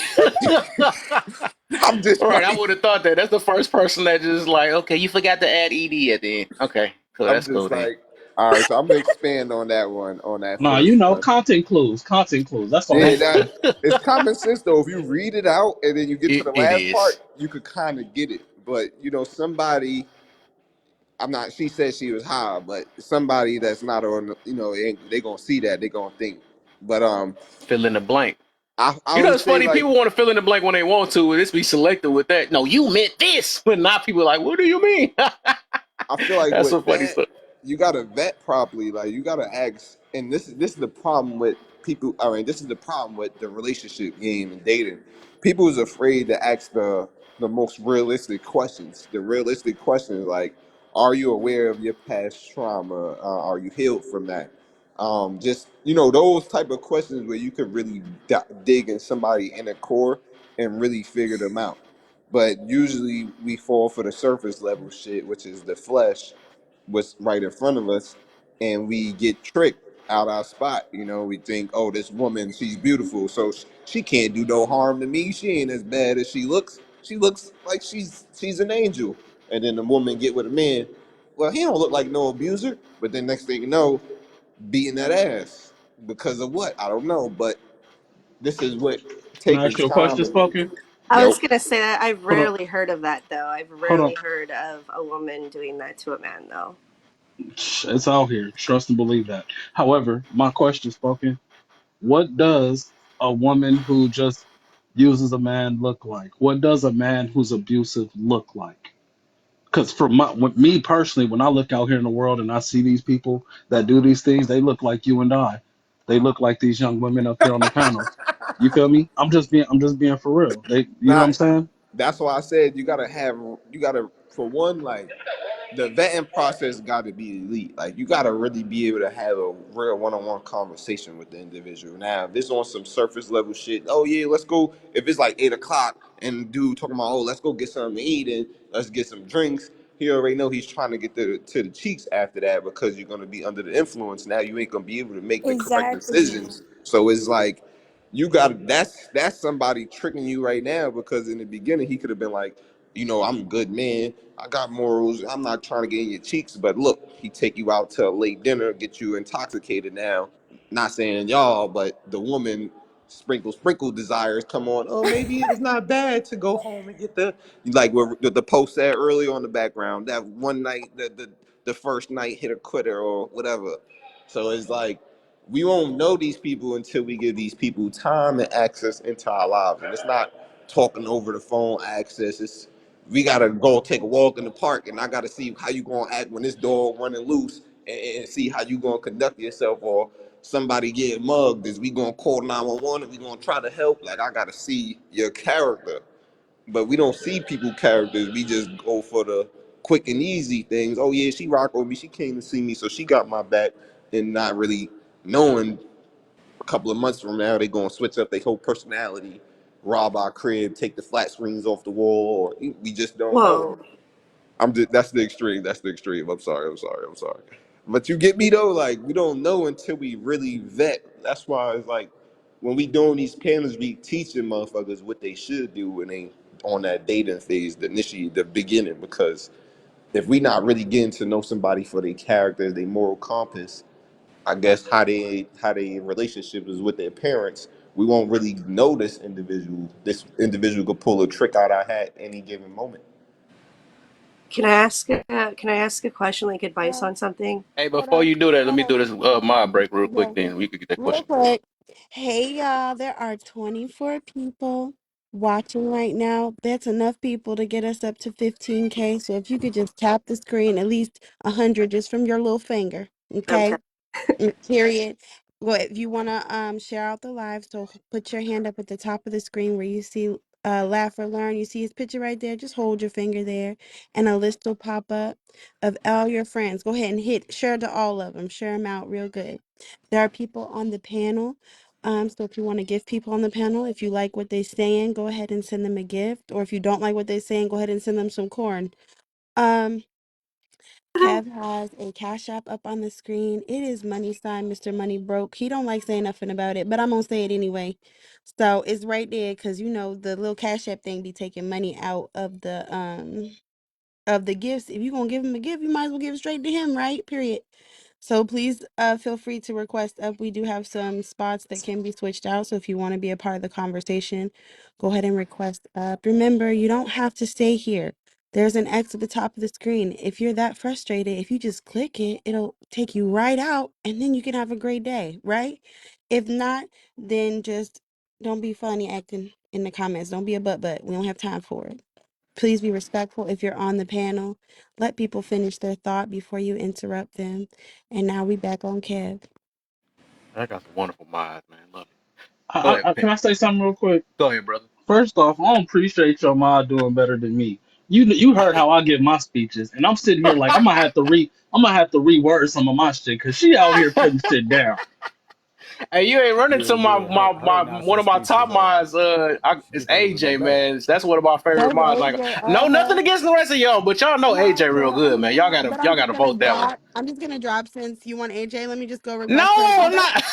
C: I'm just
A: right. I
C: like,
A: would have thought that. That's the first person that just like, okay, you forgot to add ED at the end. Okay, cool.
C: I'm
A: That's
C: just
A: cool then.
C: like, all right. So I'm gonna expand on that one, on that
F: Nah,
C: first one.
F: content clues, content clues. That's all I'm
C: Yeah,
F: saying.
C: that it's common sense though. If you read it out and then you get to the
A: It
C: last
A: is.
C: part, you could kind of get it. But somebody, I'm not. She said she was high, but somebody that's not on, they gonna see that. They gonna think. But
A: Fill in the blank.
C: I
A: You know,
C: would
A: it's
C: say
A: funny.
C: like
A: People want to fill in the blank when they want to. Let's be selective with that. No, you meant this, but not people are like, what do you mean?
C: I feel like
A: That's
C: with
A: some funny
C: that,
A: stuff.
C: you gotta vet properly. Like you gotta ask, and this is the problem with people. I mean, this is the problem with the relationship game and dating. People is afraid to ask the most realistic questions. The realistic questions like, are you aware of your past trauma? Are you healed from that? Just those type of questions where you could really dig in somebody inner core and really figure them out. But usually we fall for the surface level shit, which is the flesh, what's right in front of us, and we get tricked out our spot. We think, oh, this woman, she's beautiful, so she can't do no harm to me. She ain't as bad as she looks. She looks like she's an angel. And then the woman get with a man. Well, he don't look like no abuser, but then next thing you know, beating that ass because of what? I don't know, but this is what
F: Can I
C: taking
F: ask you a question,
C: time.
F: Spoken?
H: I was
C: Yep.
H: gonna say that I've
F: Hold on,
H: rarely heard of that though. I've
F: hold on.
H: rarely heard of a woman doing that to a man though.
F: It's out here. Trust and believe that. However, my question, Spoken. What does a woman who just uses a man look like? What does a man who's abusive look like? Because for me personally, when I look out here in the world and I see these people that do these things, they look like you and I. They look like these young women up here on the panels. You feel me? I'm just being for real. They, you know what I'm
C: Not.
F: saying?
C: That's why I said you gotta for one, like, the vetting process got to be elite. Like, you got to really be able to have a real one-on-one conversation with the individual. Now, if it's on some surface level shit, oh yeah, let's go. If it's like 8 o'clock and dude talking about, oh, let's go get something to eat and let's get some drinks, he already know he's trying to get to the cheeks after that, because you're gonna be under the influence. Now you ain't gonna be able to make the correct
D: Exactly.
C: decisions. So it's like, you got, that's somebody tricking you right now, because in the beginning he could have been like, I'm a good man. I got morals. I'm not trying to get in your cheeks, but look, he take you out to a late dinner, get you intoxicated. Now, not saying y'all, but the woman sprinkle desires come on. Oh, maybe it's not bad to go home and get like what the post said earlier on the background. That one night, the first night hit a quitter or whatever. So it's like, we won't know these people until we give these people time and access into our lives, and it's not talking over the phone access. It's, we gotta go take a walk in the park, and I gotta see how you gonna act when this dog running loose, and see how you gonna conduct yourself. Or somebody getting mugged, is we gonna call 911 and we gonna try to help? Like, I gotta see your character. But we don't see people characters. We just go for the quick and easy things. Oh yeah, she rock with me, she came to see me, so she got my back, and not really knowing a couple of months from now they gonna switch up their whole personality, rob our crib, take the flat screens off the wall, or we just don't know.
H: Whoa.
C: I'm just, that's the extreme. That's the extreme. I'm sorry. I'm sorry. I'm sorry. But you get me though. Like, we don't know until we really vet. That's why it's like, when we doing these panels, we teaching motherfuckers what they should do when they on that dating phase, the initiate, the beginning. Because if we not really getting to know somebody for their character, their moral compass, I guess how they relationship is with their parents, we won't really know this individual. This individual could pull a trick out our hat any given moment.
H: Can I ask a question, like advice
E: Uh,
H: on something?
A: Hey,
E: hold
A: before
E: on,
A: you do that, let
E: hold
A: me
E: on.
A: do this mod break real quick.
E: Yeah,
A: Then we could get that
E: real
A: question.
E: quick. Hey y'all, there are 24 people watching right now. That's enough people to get us up to 15K. So if you could just tap the screen, at least 100 just from your little finger.
H: Okay.
E: Okay. Period. Well, if you want to share out the live, so put your hand up at the top of the screen where you see laugh or learn. You see his picture right there. Just hold your finger there, and a list will pop up of all your friends. Go ahead and hit share to all of them. Share them out real good. There are people on the panel. So if you want to give people on the panel, if you like what they're saying, go ahead and send them a gift. Or if you don't like what they're saying, go ahead and send them some corn. Um, Kev has a cash app up on the screen. It is money sign Mr. Money Broke. He don't like saying nothing about it, but I'm gonna say it anyway. So it's right there because you know the little cash app thing be taking money out of the gifts. If you're gonna give him a gift, you might as well give it straight to him, right? Period. So please feel free to request up. We do have some spots that can be switched out. So if you want to be a part of the conversation, go ahead and request up. Remember, you don't have to stay here. There's an X at the top of the screen. If you're that frustrated, if you just click it, it'll take you right out and then you can have a great day, right? If not, then just don't be funny acting in the comments. Don't be a butt. We don't have time for it. Please be respectful if you're on the panel. Let people finish their thought before you interrupt them. And now we back on Kev.
A: I got some wonderful mods, man. Love it. Go
F: I,
A: ahead,
F: I,
A: Pimp.
F: can I say something real quick?
A: Go ahead, brother.
F: First off, I don't appreciate your mom doing better than me. You heard how I give my speeches, and I'm sitting here like I'm gonna have to reword some of my shit because she out here putting shit down.
A: Hey, you ain't running to
G: Yeah,
A: my
G: yeah. Her
A: one
G: announcing
A: of my top
G: speeches,
A: mods.
G: she
A: It's
G: get that a little
A: AJ,
G: better.
A: man. That's one of my favorite
E: That's
A: mods. Like,
E: AJ.
A: no, nothing
E: Uh-huh.
A: against the rest of y'all, but y'all know
E: No,
A: AJ real
E: so
A: good, man. Y'all
E: I'm
A: gotta
E: just gonna
A: vote that one.
E: drop. I'm just gonna drop since you want AJ. Let me just go
A: No,
E: request him.
A: I'm not.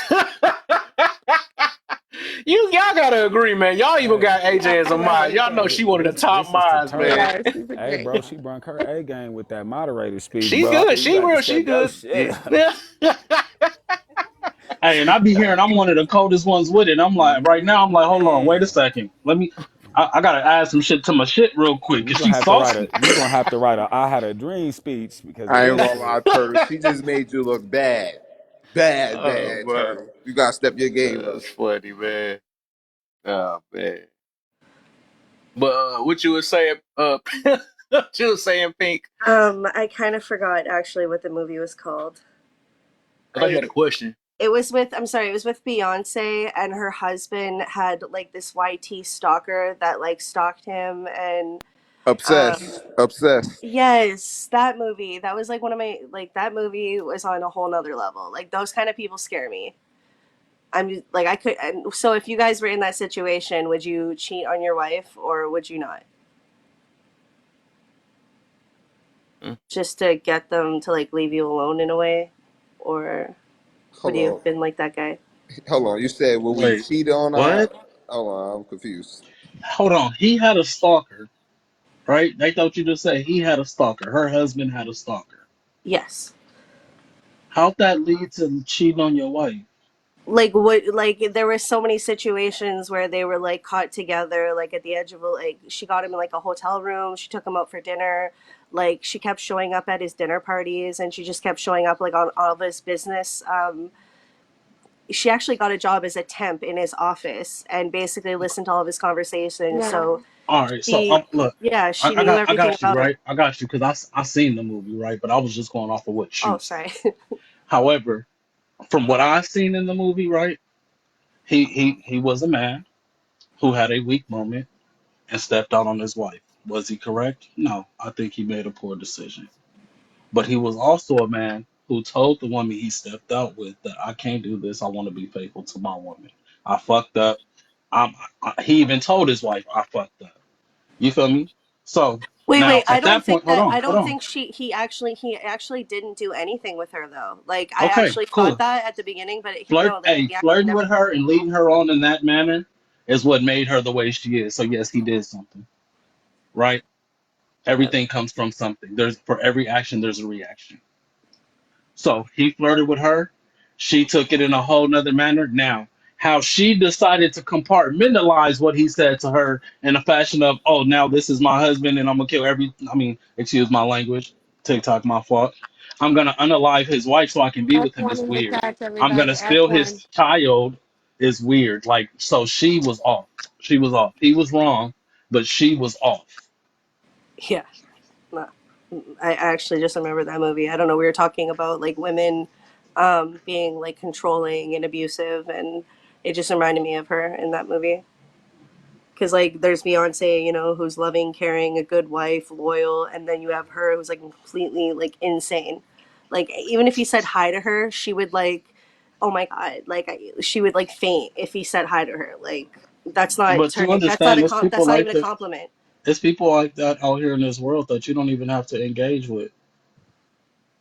A: Y'all gotta agree, man. Y'all even
G: Hey,
A: got AJ as a
E: I love
A: mod. Y'all know
E: AJ.
A: she one of the top
G: this is the
A: mods, man.
G: turn.
E: Yes, he's a
G: Hey,
E: great.
G: bro, she brung her A game with that moderator speech,
A: She
G: bro.
A: good.
G: You
A: She
G: got to
A: real. She
G: step your
A: good.
G: shit
A: Yeah.
G: up.
F: Hey, and I be hearing I'm one of the coldest ones with it. I'm like, right now, I'm like, hold on, wait a
A: Man.
F: second. I gotta add some shit to my shit real quick,
G: You
F: cause
G: gonna
F: she's
G: have to write
F: saucy.
G: a. You gonna have to write a. I had a dream speech because of
C: I ain't
G: this
C: gonna lie,
G: shit.
C: Turtle. She just made you look bad. Bad,
A: Oh
C: bad,
A: man,
C: Turtle. You gotta step your game up.
A: that's funny, man. Oh man. But what you were saying, what you were saying, Pink?
H: I kind of forgot actually what the movie was called.
A: I thought you had a
H: I
A: question.
H: It was with, I'm sorry, it was with Beyonce, and her husband had like this YT stalker that like stalked him, and
C: Obsessed, obsessed.
H: yes, that movie. That was like one of my, like, that movie was on a whole nother level. Like those kind of people scare me. I'm like, I could, and so if you guys were in that situation, would you cheat on your wife or would you not?
A: Hmm.
H: Just to get them to like leave you alone in a way? Or would
C: Hold
H: you
C: on,
H: have been like that guy?
C: hold on. You said will we
F: Wait,
C: cheat on our?
F: what?
C: Hold on, I'm confused.
F: Hold on. He had a stalker, right? They thought you just said he had a stalker. Her husband had a stalker.
H: Yes.
F: How'd that lead to cheating on your wife?
H: Like what, like there were so many situations where they were like caught together like at the edge of a, like she got him in like a hotel room, she took him out for dinner, like she kept showing up at his dinner parties, and she just kept showing up like on all of his business. She actually got a job as a temp in his office and basically listened to all of his conversations,
E: Yeah.
H: so
F: All right, so
H: he,
F: look,
H: yeah, she knew
F: I
H: everything
F: got you
H: about him.
F: right. I got you because I seen the movie right, but I was just going off of what
H: Oh,
F: you said.
H: sorry.
F: However, from what I seen in the movie, right, he was a man who had a weak moment and stepped out on his wife. Was he correct? No, I think he made a poor decision. But he was also a man who told the woman he stepped out with that I can't do this. I want to be faithful to my woman. I fucked up. He even told his wife I fucked up. You feel me? So
H: Wait,
F: now
H: wait.
F: at that point,
H: I
F: hold
H: don't
F: on.
H: think he actually didn't do anything with her though. Like I
F: Okay,
H: actually thought
F: cool.
H: that at the beginning, but no, like he actually
F: Flirting
H: never.
F: with her and leading her on in that manner is what made her the way she is. So yes, he did something, right?
H: Yeah.
F: Everything comes from something. There's for every action, there's a reaction. So he flirted with her. She took it in a whole nother manner. Now, how she decided to compartmentalize what he said to her in a fashion of, oh, now this is my husband and I'm gonna kill every, I mean, excuse my language, TikTok, my fault. I'm gonna unalive his wife so I can be
E: F
F: with him is
E: wanting to
F: weird.
E: catch
F: I'm gonna
E: everybody.
F: steal his
E: F1.
F: child is weird. Like, so she was off. She was off. He was wrong, but she was off.
H: Yeah. No. I actually just remember that movie. I don't know. We were talking about like women being like controlling and abusive, and it just reminded me of her in that movie. Because like there's Beyonce, you know, who's loving, caring, a good wife, loyal, and then you have her who's like completely like insane. Like even if he said hi to her, she would like, oh my god, like she would like faint if he said hi to her. Like that's not
F: But you
H: turning. That's not
F: understand,
H: a
F: there's people
H: that's not
F: like
H: even a
F: that.
H: compliment.
F: There's people like that out here in this world that you don't even have to engage with.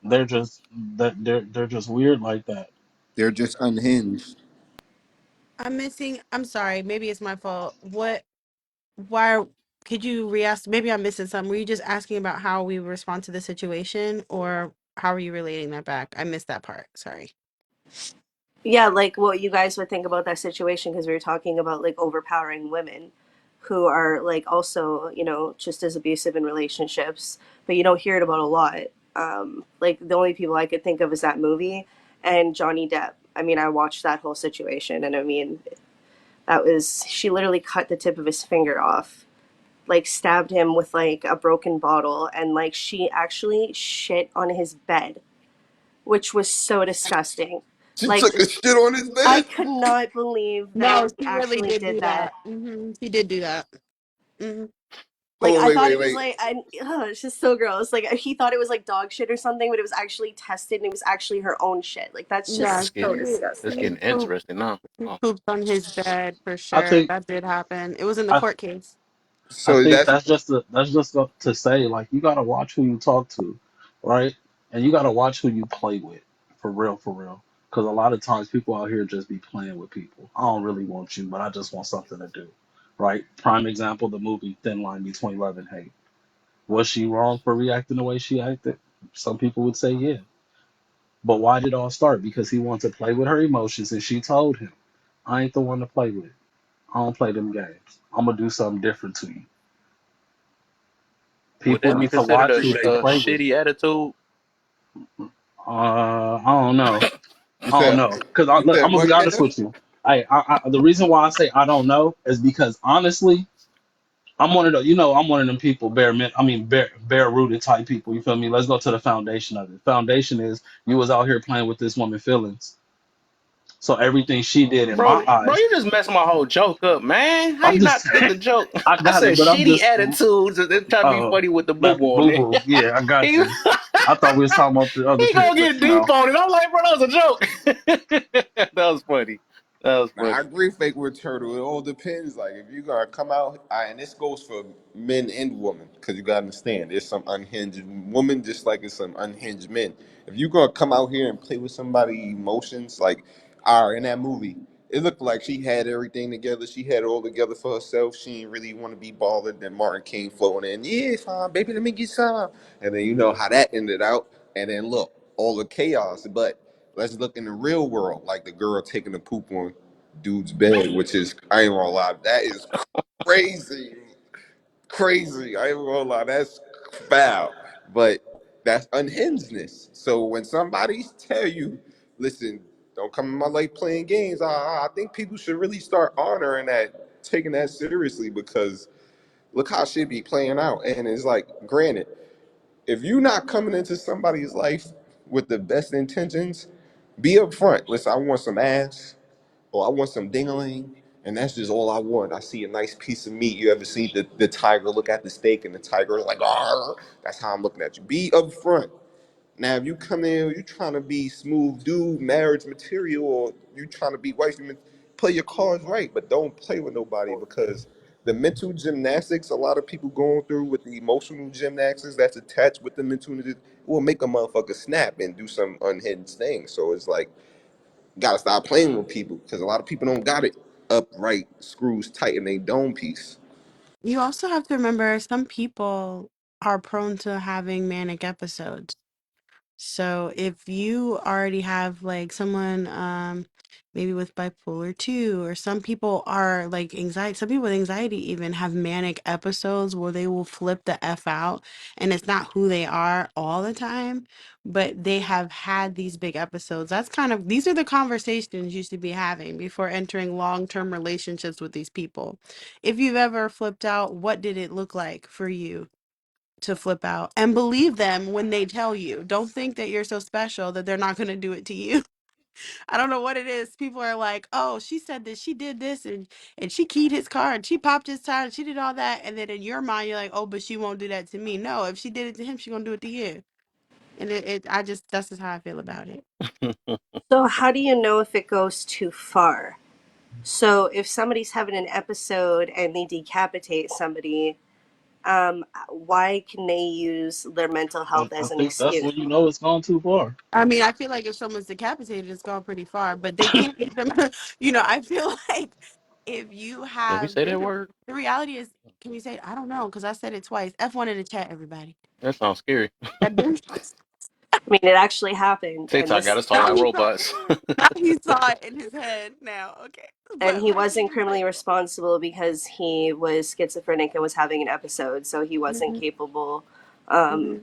F: They're just they're just weird like that.
C: They're just unhinged.
E: I'm missing. I'm sorry. Maybe it's my fault. Why? Could you re-ask? Maybe I'm missing something. Were you just asking about how we respond to the situation, or how are you relating that back? I missed that part. Sorry.
H: Yeah, like what you guys would think about that situation, because we were talking about like overpowering women who are like also, you know, just as abusive in relationships, but you don't hear it about a lot. Like the only people I could think of is that movie and Johnny Depp. I mean, I watched that whole situation, and I mean, that was, she literally cut the tip of his finger off, like stabbed him with like a broken bottle, and like she actually shit on his bed, which was so disgusting.
C: She
H: Like
C: took a shit on his
H: I
C: bed.
H: could not believe that
E: No,
H: he
E: she really
H: actually
E: did
H: did
E: do
H: that.
E: that. She did do that.
H: Like
C: Hold on,
H: I
C: wait,
H: thought
C: wait,
H: it was
C: wait.
H: like, it's just so gross. Like he thought it was like dog shit or something, but it was actually tested and it was actually her own shit. Like that's
E: Yeah,
A: It's
H: just so
A: getting it's
H: disgusting.
A: getting interesting now.
E: he
A: Oh,
E: pooped on his bed for
F: I
E: sure.
F: think
E: That did happen. It was in the
F: I
E: court case.
F: I
C: So
F: think
C: that's
F: that's just to say like you gotta watch who you talk to, right? And you gotta watch who you play with, for real, for real. Because a lot of times people out here just be playing with people. I don't really want you, but I just want something to do, right? Prime example: the movie Thin Line Between Love and Hate. Was she wrong for reacting the way she acted? Some people would say yeah. But why did it all start? Because he wanted to play with her emotions, and she told him, "I ain't the one to play with. I don't play them games. I'm gonna do something different to you."
A: would
F: People
A: that be
F: need to
A: considered
F: watch who they
A: a
F: play with.
A: shitty attitude?
F: I don't know.
C: you
F: I don't
C: said
F: know. Cause
C: you
F: look,
C: said
F: I'm gonna be
C: what,
F: honest
C: Kev?
F: with you. The reason why I say I don't know is because honestly, I'm one of the, I'm one of them people, bare rooted type people. You feel me? Let's go to the foundation of it. Foundation is you was out here playing with this woman's feelings. So everything she did in my
A: Bro,
F: eyes,
A: you just messed my whole joke up, man. How
F: I'm
A: you
F: just
A: not get
F: saying,
A: the joke?
F: I
A: I
F: got
A: said
F: it, but I'm
A: shitty
F: just,
A: attitudes and then try to be funny with the boo
F: not the
A: boo on
F: boo
A: it.
F: boo. Yeah, I got
A: he,
F: you. I thought we was talking about the other
A: he
F: shit,
A: gonna
F: but
A: get deep on it. I'm like, bro, that was a joke. That was funny. That was
C: Now, I
A: funny.
C: agree, fake with turtle. It all depends. Like if you gonna come out, and this goes for men and women, because you gotta understand, there's some unhinged women just like there's some unhinged men. If you gonna come out here and play with somebody's emotions, like, in that movie, it looked like she had everything together. She had it all together for herself. She didn't really want to be bothered. Then Martin came floating in, yeah, fine, baby, let me get some. And then you know how that ended out. And then look, all the chaos. But let's look in the real world, like the girl taking a poop on dude's bed, which is, I ain't gonna lie, that is crazy, crazy. I ain't gonna lie, that's foul. But that's unhingedness. So when somebody tell you, listen, don't come in my life playing games, I think people should really start honoring that, taking that seriously, because look how shit be playing out. And it's like, granted, if you not coming into somebody's life with the best intentions, be upfront. Listen, I want some ass, or I want some dingling, and that's just all I want. I see a nice piece of meat. You ever see the tiger look at the steak and the tiger is like, "Arr!" That's how I'm looking at you. Be upfront. Now, if you come in, you trying to be smooth dude, marriage material, or you trying to be wifey, play your cards right, but don't play with nobody, because the mental gymnastics a lot of people going through with the emotional gymnastics that's attached with the mental will make a motherfucker snap and do some unhinged things. So it's like, gotta stop playing with people, because a lot of people don't got it upright, screws tight in their dome piece.
E: You also have to remember some people are prone to having manic episodes. So if you already have like someone maybe with bipolar 2, or some people are like anxiety, some people with anxiety even have manic episodes where they will flip the F out, and it's not who they are all the time, but they have had these big episodes. That's kind of, these are the conversations you should be having before entering long-term relationships with these people. If you've ever flipped out, what did it look like for you to flip out? And believe them when they tell you. Don't think that you're so special that they're not going to do it to you. I don't know what it is. People are like, "Oh, she said this, she did this, and she keyed his car, and she popped his tire, and she did all that." And then in your mind, you're like, "Oh, but she won't do that to me." No, if she did it to him, she's gonna do it to you. And I just, that's just how I feel about it.
H: So how do you know if it goes too far? So if somebody's having an episode and they decapitate somebody, why can they use their mental health
F: I
H: as an
F: think that's
H: excuse?
F: when you know it's gone too far.
E: I mean, I feel like if someone's decapitated, it's gone pretty far, but they can't get them. I feel like if you
A: Did we
E: have,
A: say that word?
E: the reality is, can we say, I don't know, because I said it twice. F1 in the chat, everybody.
A: That sounds scary.
E: That dude,
H: I mean, it actually happened, and
A: TikTok got
H: this
A: us talking
E: now
A: like
E: he saw
A: robots.
E: now he saw it in his head now. Okay.
H: and
E: But
H: he
E: my
H: wasn't
E: thing is
H: criminally
E: like,
H: responsible because he was schizophrenic and was having an episode, so he wasn't
E: mhm,
H: capable
E: mhm.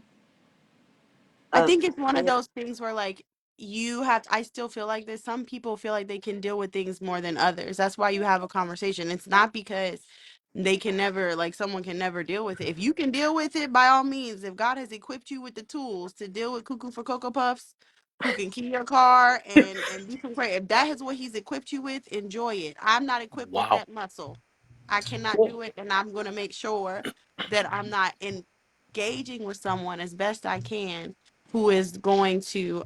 E: I
H: of.
E: think it's one of those things where like you have, I still feel like this. Some people feel like they can deal with things more than others. That's why you have a conversation. It's not because they can never, like someone can never deal with it. If you can deal with it, by all means, if God has equipped you with the tools to deal with cuckoo for Cocoa Puffs, who can key your car and do some crazy, if that is what he's equipped you with, enjoy it. I'm not equipped with
A: Wow.
E: that muscle. I cannot do it, and I'm going to make sure that I'm not engaging with someone as best I can who is going to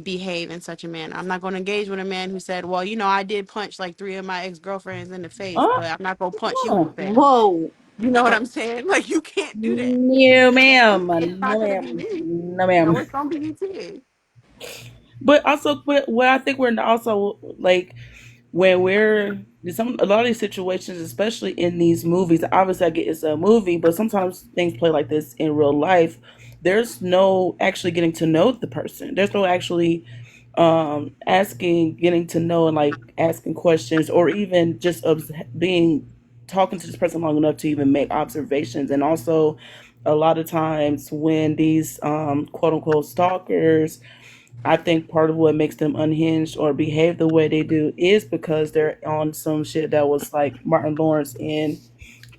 E: behave in such a manner. I'm not going to engage with a man who said, well, I did punch like 3 of my ex-girlfriends in the face,
B: Uh,
E: but I'm not going to punch you in the
B: uh,
E: face.
H: Whoa!
E: You know what I'm saying? Like, you can't do that.
B: no,
E: It's
B: ma'am.
E: not
B: No,
E: going to be
B: ma'am.
E: me.
B: No,
E: No,
B: ma'am.
E: it's going to be you too.
B: But also, what I think we're also like when we're a lot of these situations, especially in these movies. Obviously, I get it's a movie, but sometimes things play like this in real life. There's no actually getting to know the person. There's no actually asking, getting to know, and like asking questions, or even just being talking to this person long enough to even make observations. And also, a lot of times when these quote unquote stalkers, I think part of what makes them unhinged or behave the way they do is because they're on some shit that was like Martin Lawrence in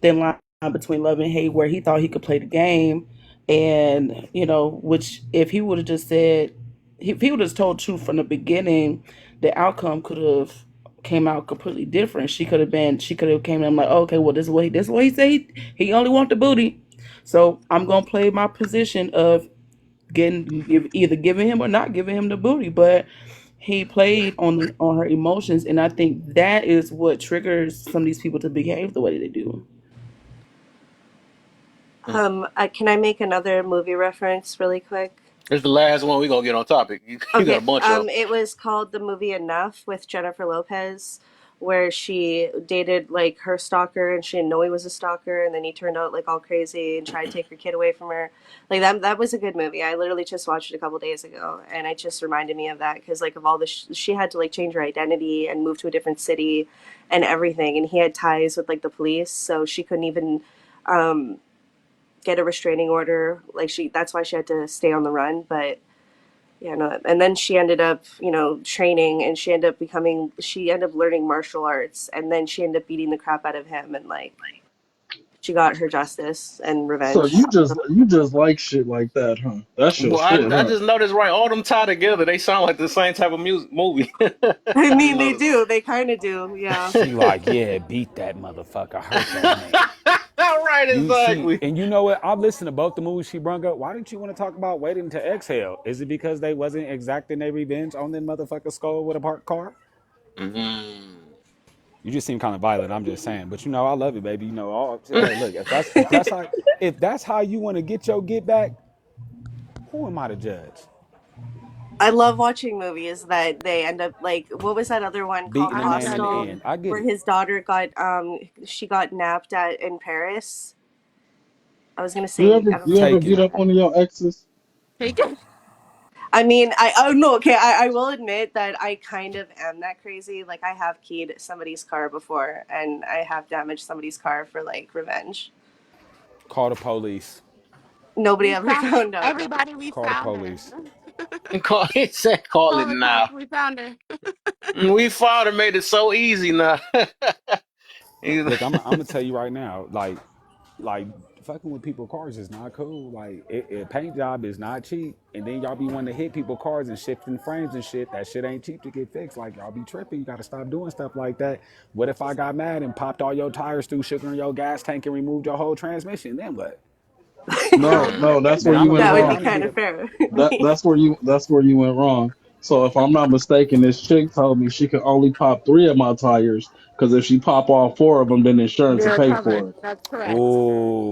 B: Thin Line
I: between love and hate, where he thought he could play the game, and which if he would have just said, if he would have told truth from the beginning, the outcome could have came out completely different. She could have came in like, oh, okay, well, this is what he said. He only want the booty, so I'm gonna play my position of either giving him or not giving him the booty. But he played on her emotions, and I think that is what triggers some of these people to behave the way they do.
H: Can I make another movie reference really quick?
A: It's the last one we gonna get on topic. You got a
H: Okay.
A: bunch of
H: It was called the movie Enough with Jennifer Lopez, where she dated like her stalker and she didn't know he was a stalker, and then he turned out like all crazy and tried to take her kid away from her. Like that was a good movie. I literally just watched it a couple days ago, and it just reminded me of that because like of all the she had to like change her identity and move to a different city, and everything, and he had ties with like the police, so she couldn't even. Um, Get a restraining order, like that's why she had to stay on the run. But yeah, no. And then she ended up, training, and she ended up learning martial arts, and then she ended up beating the crap out of him, and like she got her justice and
F: So
H: revenge.
F: you just like shit like that, huh? That's your
A: well,
F: shit,
A: I
F: huh?
A: just noticed right, all them tied together, they sound like the same type of music movie.
H: I
A: I just
H: mean, they
A: noticed.
H: do. They kind of do. Yeah.
G: She like, yeah, beat that motherfucker, hurt that man.
A: Right,
G: You see,
A: exactly.
G: and you know what? I've listened to both the movies she brung up. Why didn't you want to talk about Waiting to Exhale? Is it because they wasn't exacting their revenge on them motherfucker skull with a parked car?
A: Mm-hmm.
G: You just seem kind of violent. I'm just saying, but I love you, baby. Hey, look, if that's how you want to get your get back, who am I to judge?
H: I love watching movies that they end up like. What was that other one called?
G: Beating the
E: I'm
G: name in the
H: Hostel,
G: end.
E: judging.
G: I get
H: where
G: it.
H: his daughter got napped at in Paris. I was gonna
F: You
H: say,
F: ever
H: I don't
F: you
H: know.
F: ever
G: Take
F: beat
G: it.
F: up one of your exes?
E: Take it.
H: I mean, I no, okay. I will admit that I kind of am that crazy. Like, I have keyed somebody's car before, and I have damaged somebody's car for like revenge.
G: Call the police.
H: Nobody
E: We
H: ever
E: found
H: found out though.
E: everybody. We
G: Call the
E: found her.
G: police.
A: Call it
E: Call the
A: now.
E: cops. We found her.
A: We fought and made it so easy now.
G: Look, I'm gonna tell you right now, like fucking with people cars is not cool. Like a paint job is not cheap, and then y'all be wanting to hit people cars and shifting frames and shit. That shit ain't cheap to get fixed. Like y'all be tripping. You gotta stop doing stuff like that. What if I got mad and popped all your tires through sugar in your gas tank and removed your whole transmission? Then what?
F: No, no, that's
G: Then
F: where
G: I'm
F: you
G: gonna
F: went
G: be
H: That
G: the
H: would be
F: wrong.
G: I'm gonna be
H: kind of
G: the
H: fair.
F: That's where you went wrong. So if I'm not mistaken, this chick told me she could only pop 3 of my tires because if she pop all 4 of them, then insurance will
E: You're
F: pay
E: covered.
F: for it.
E: That's correct.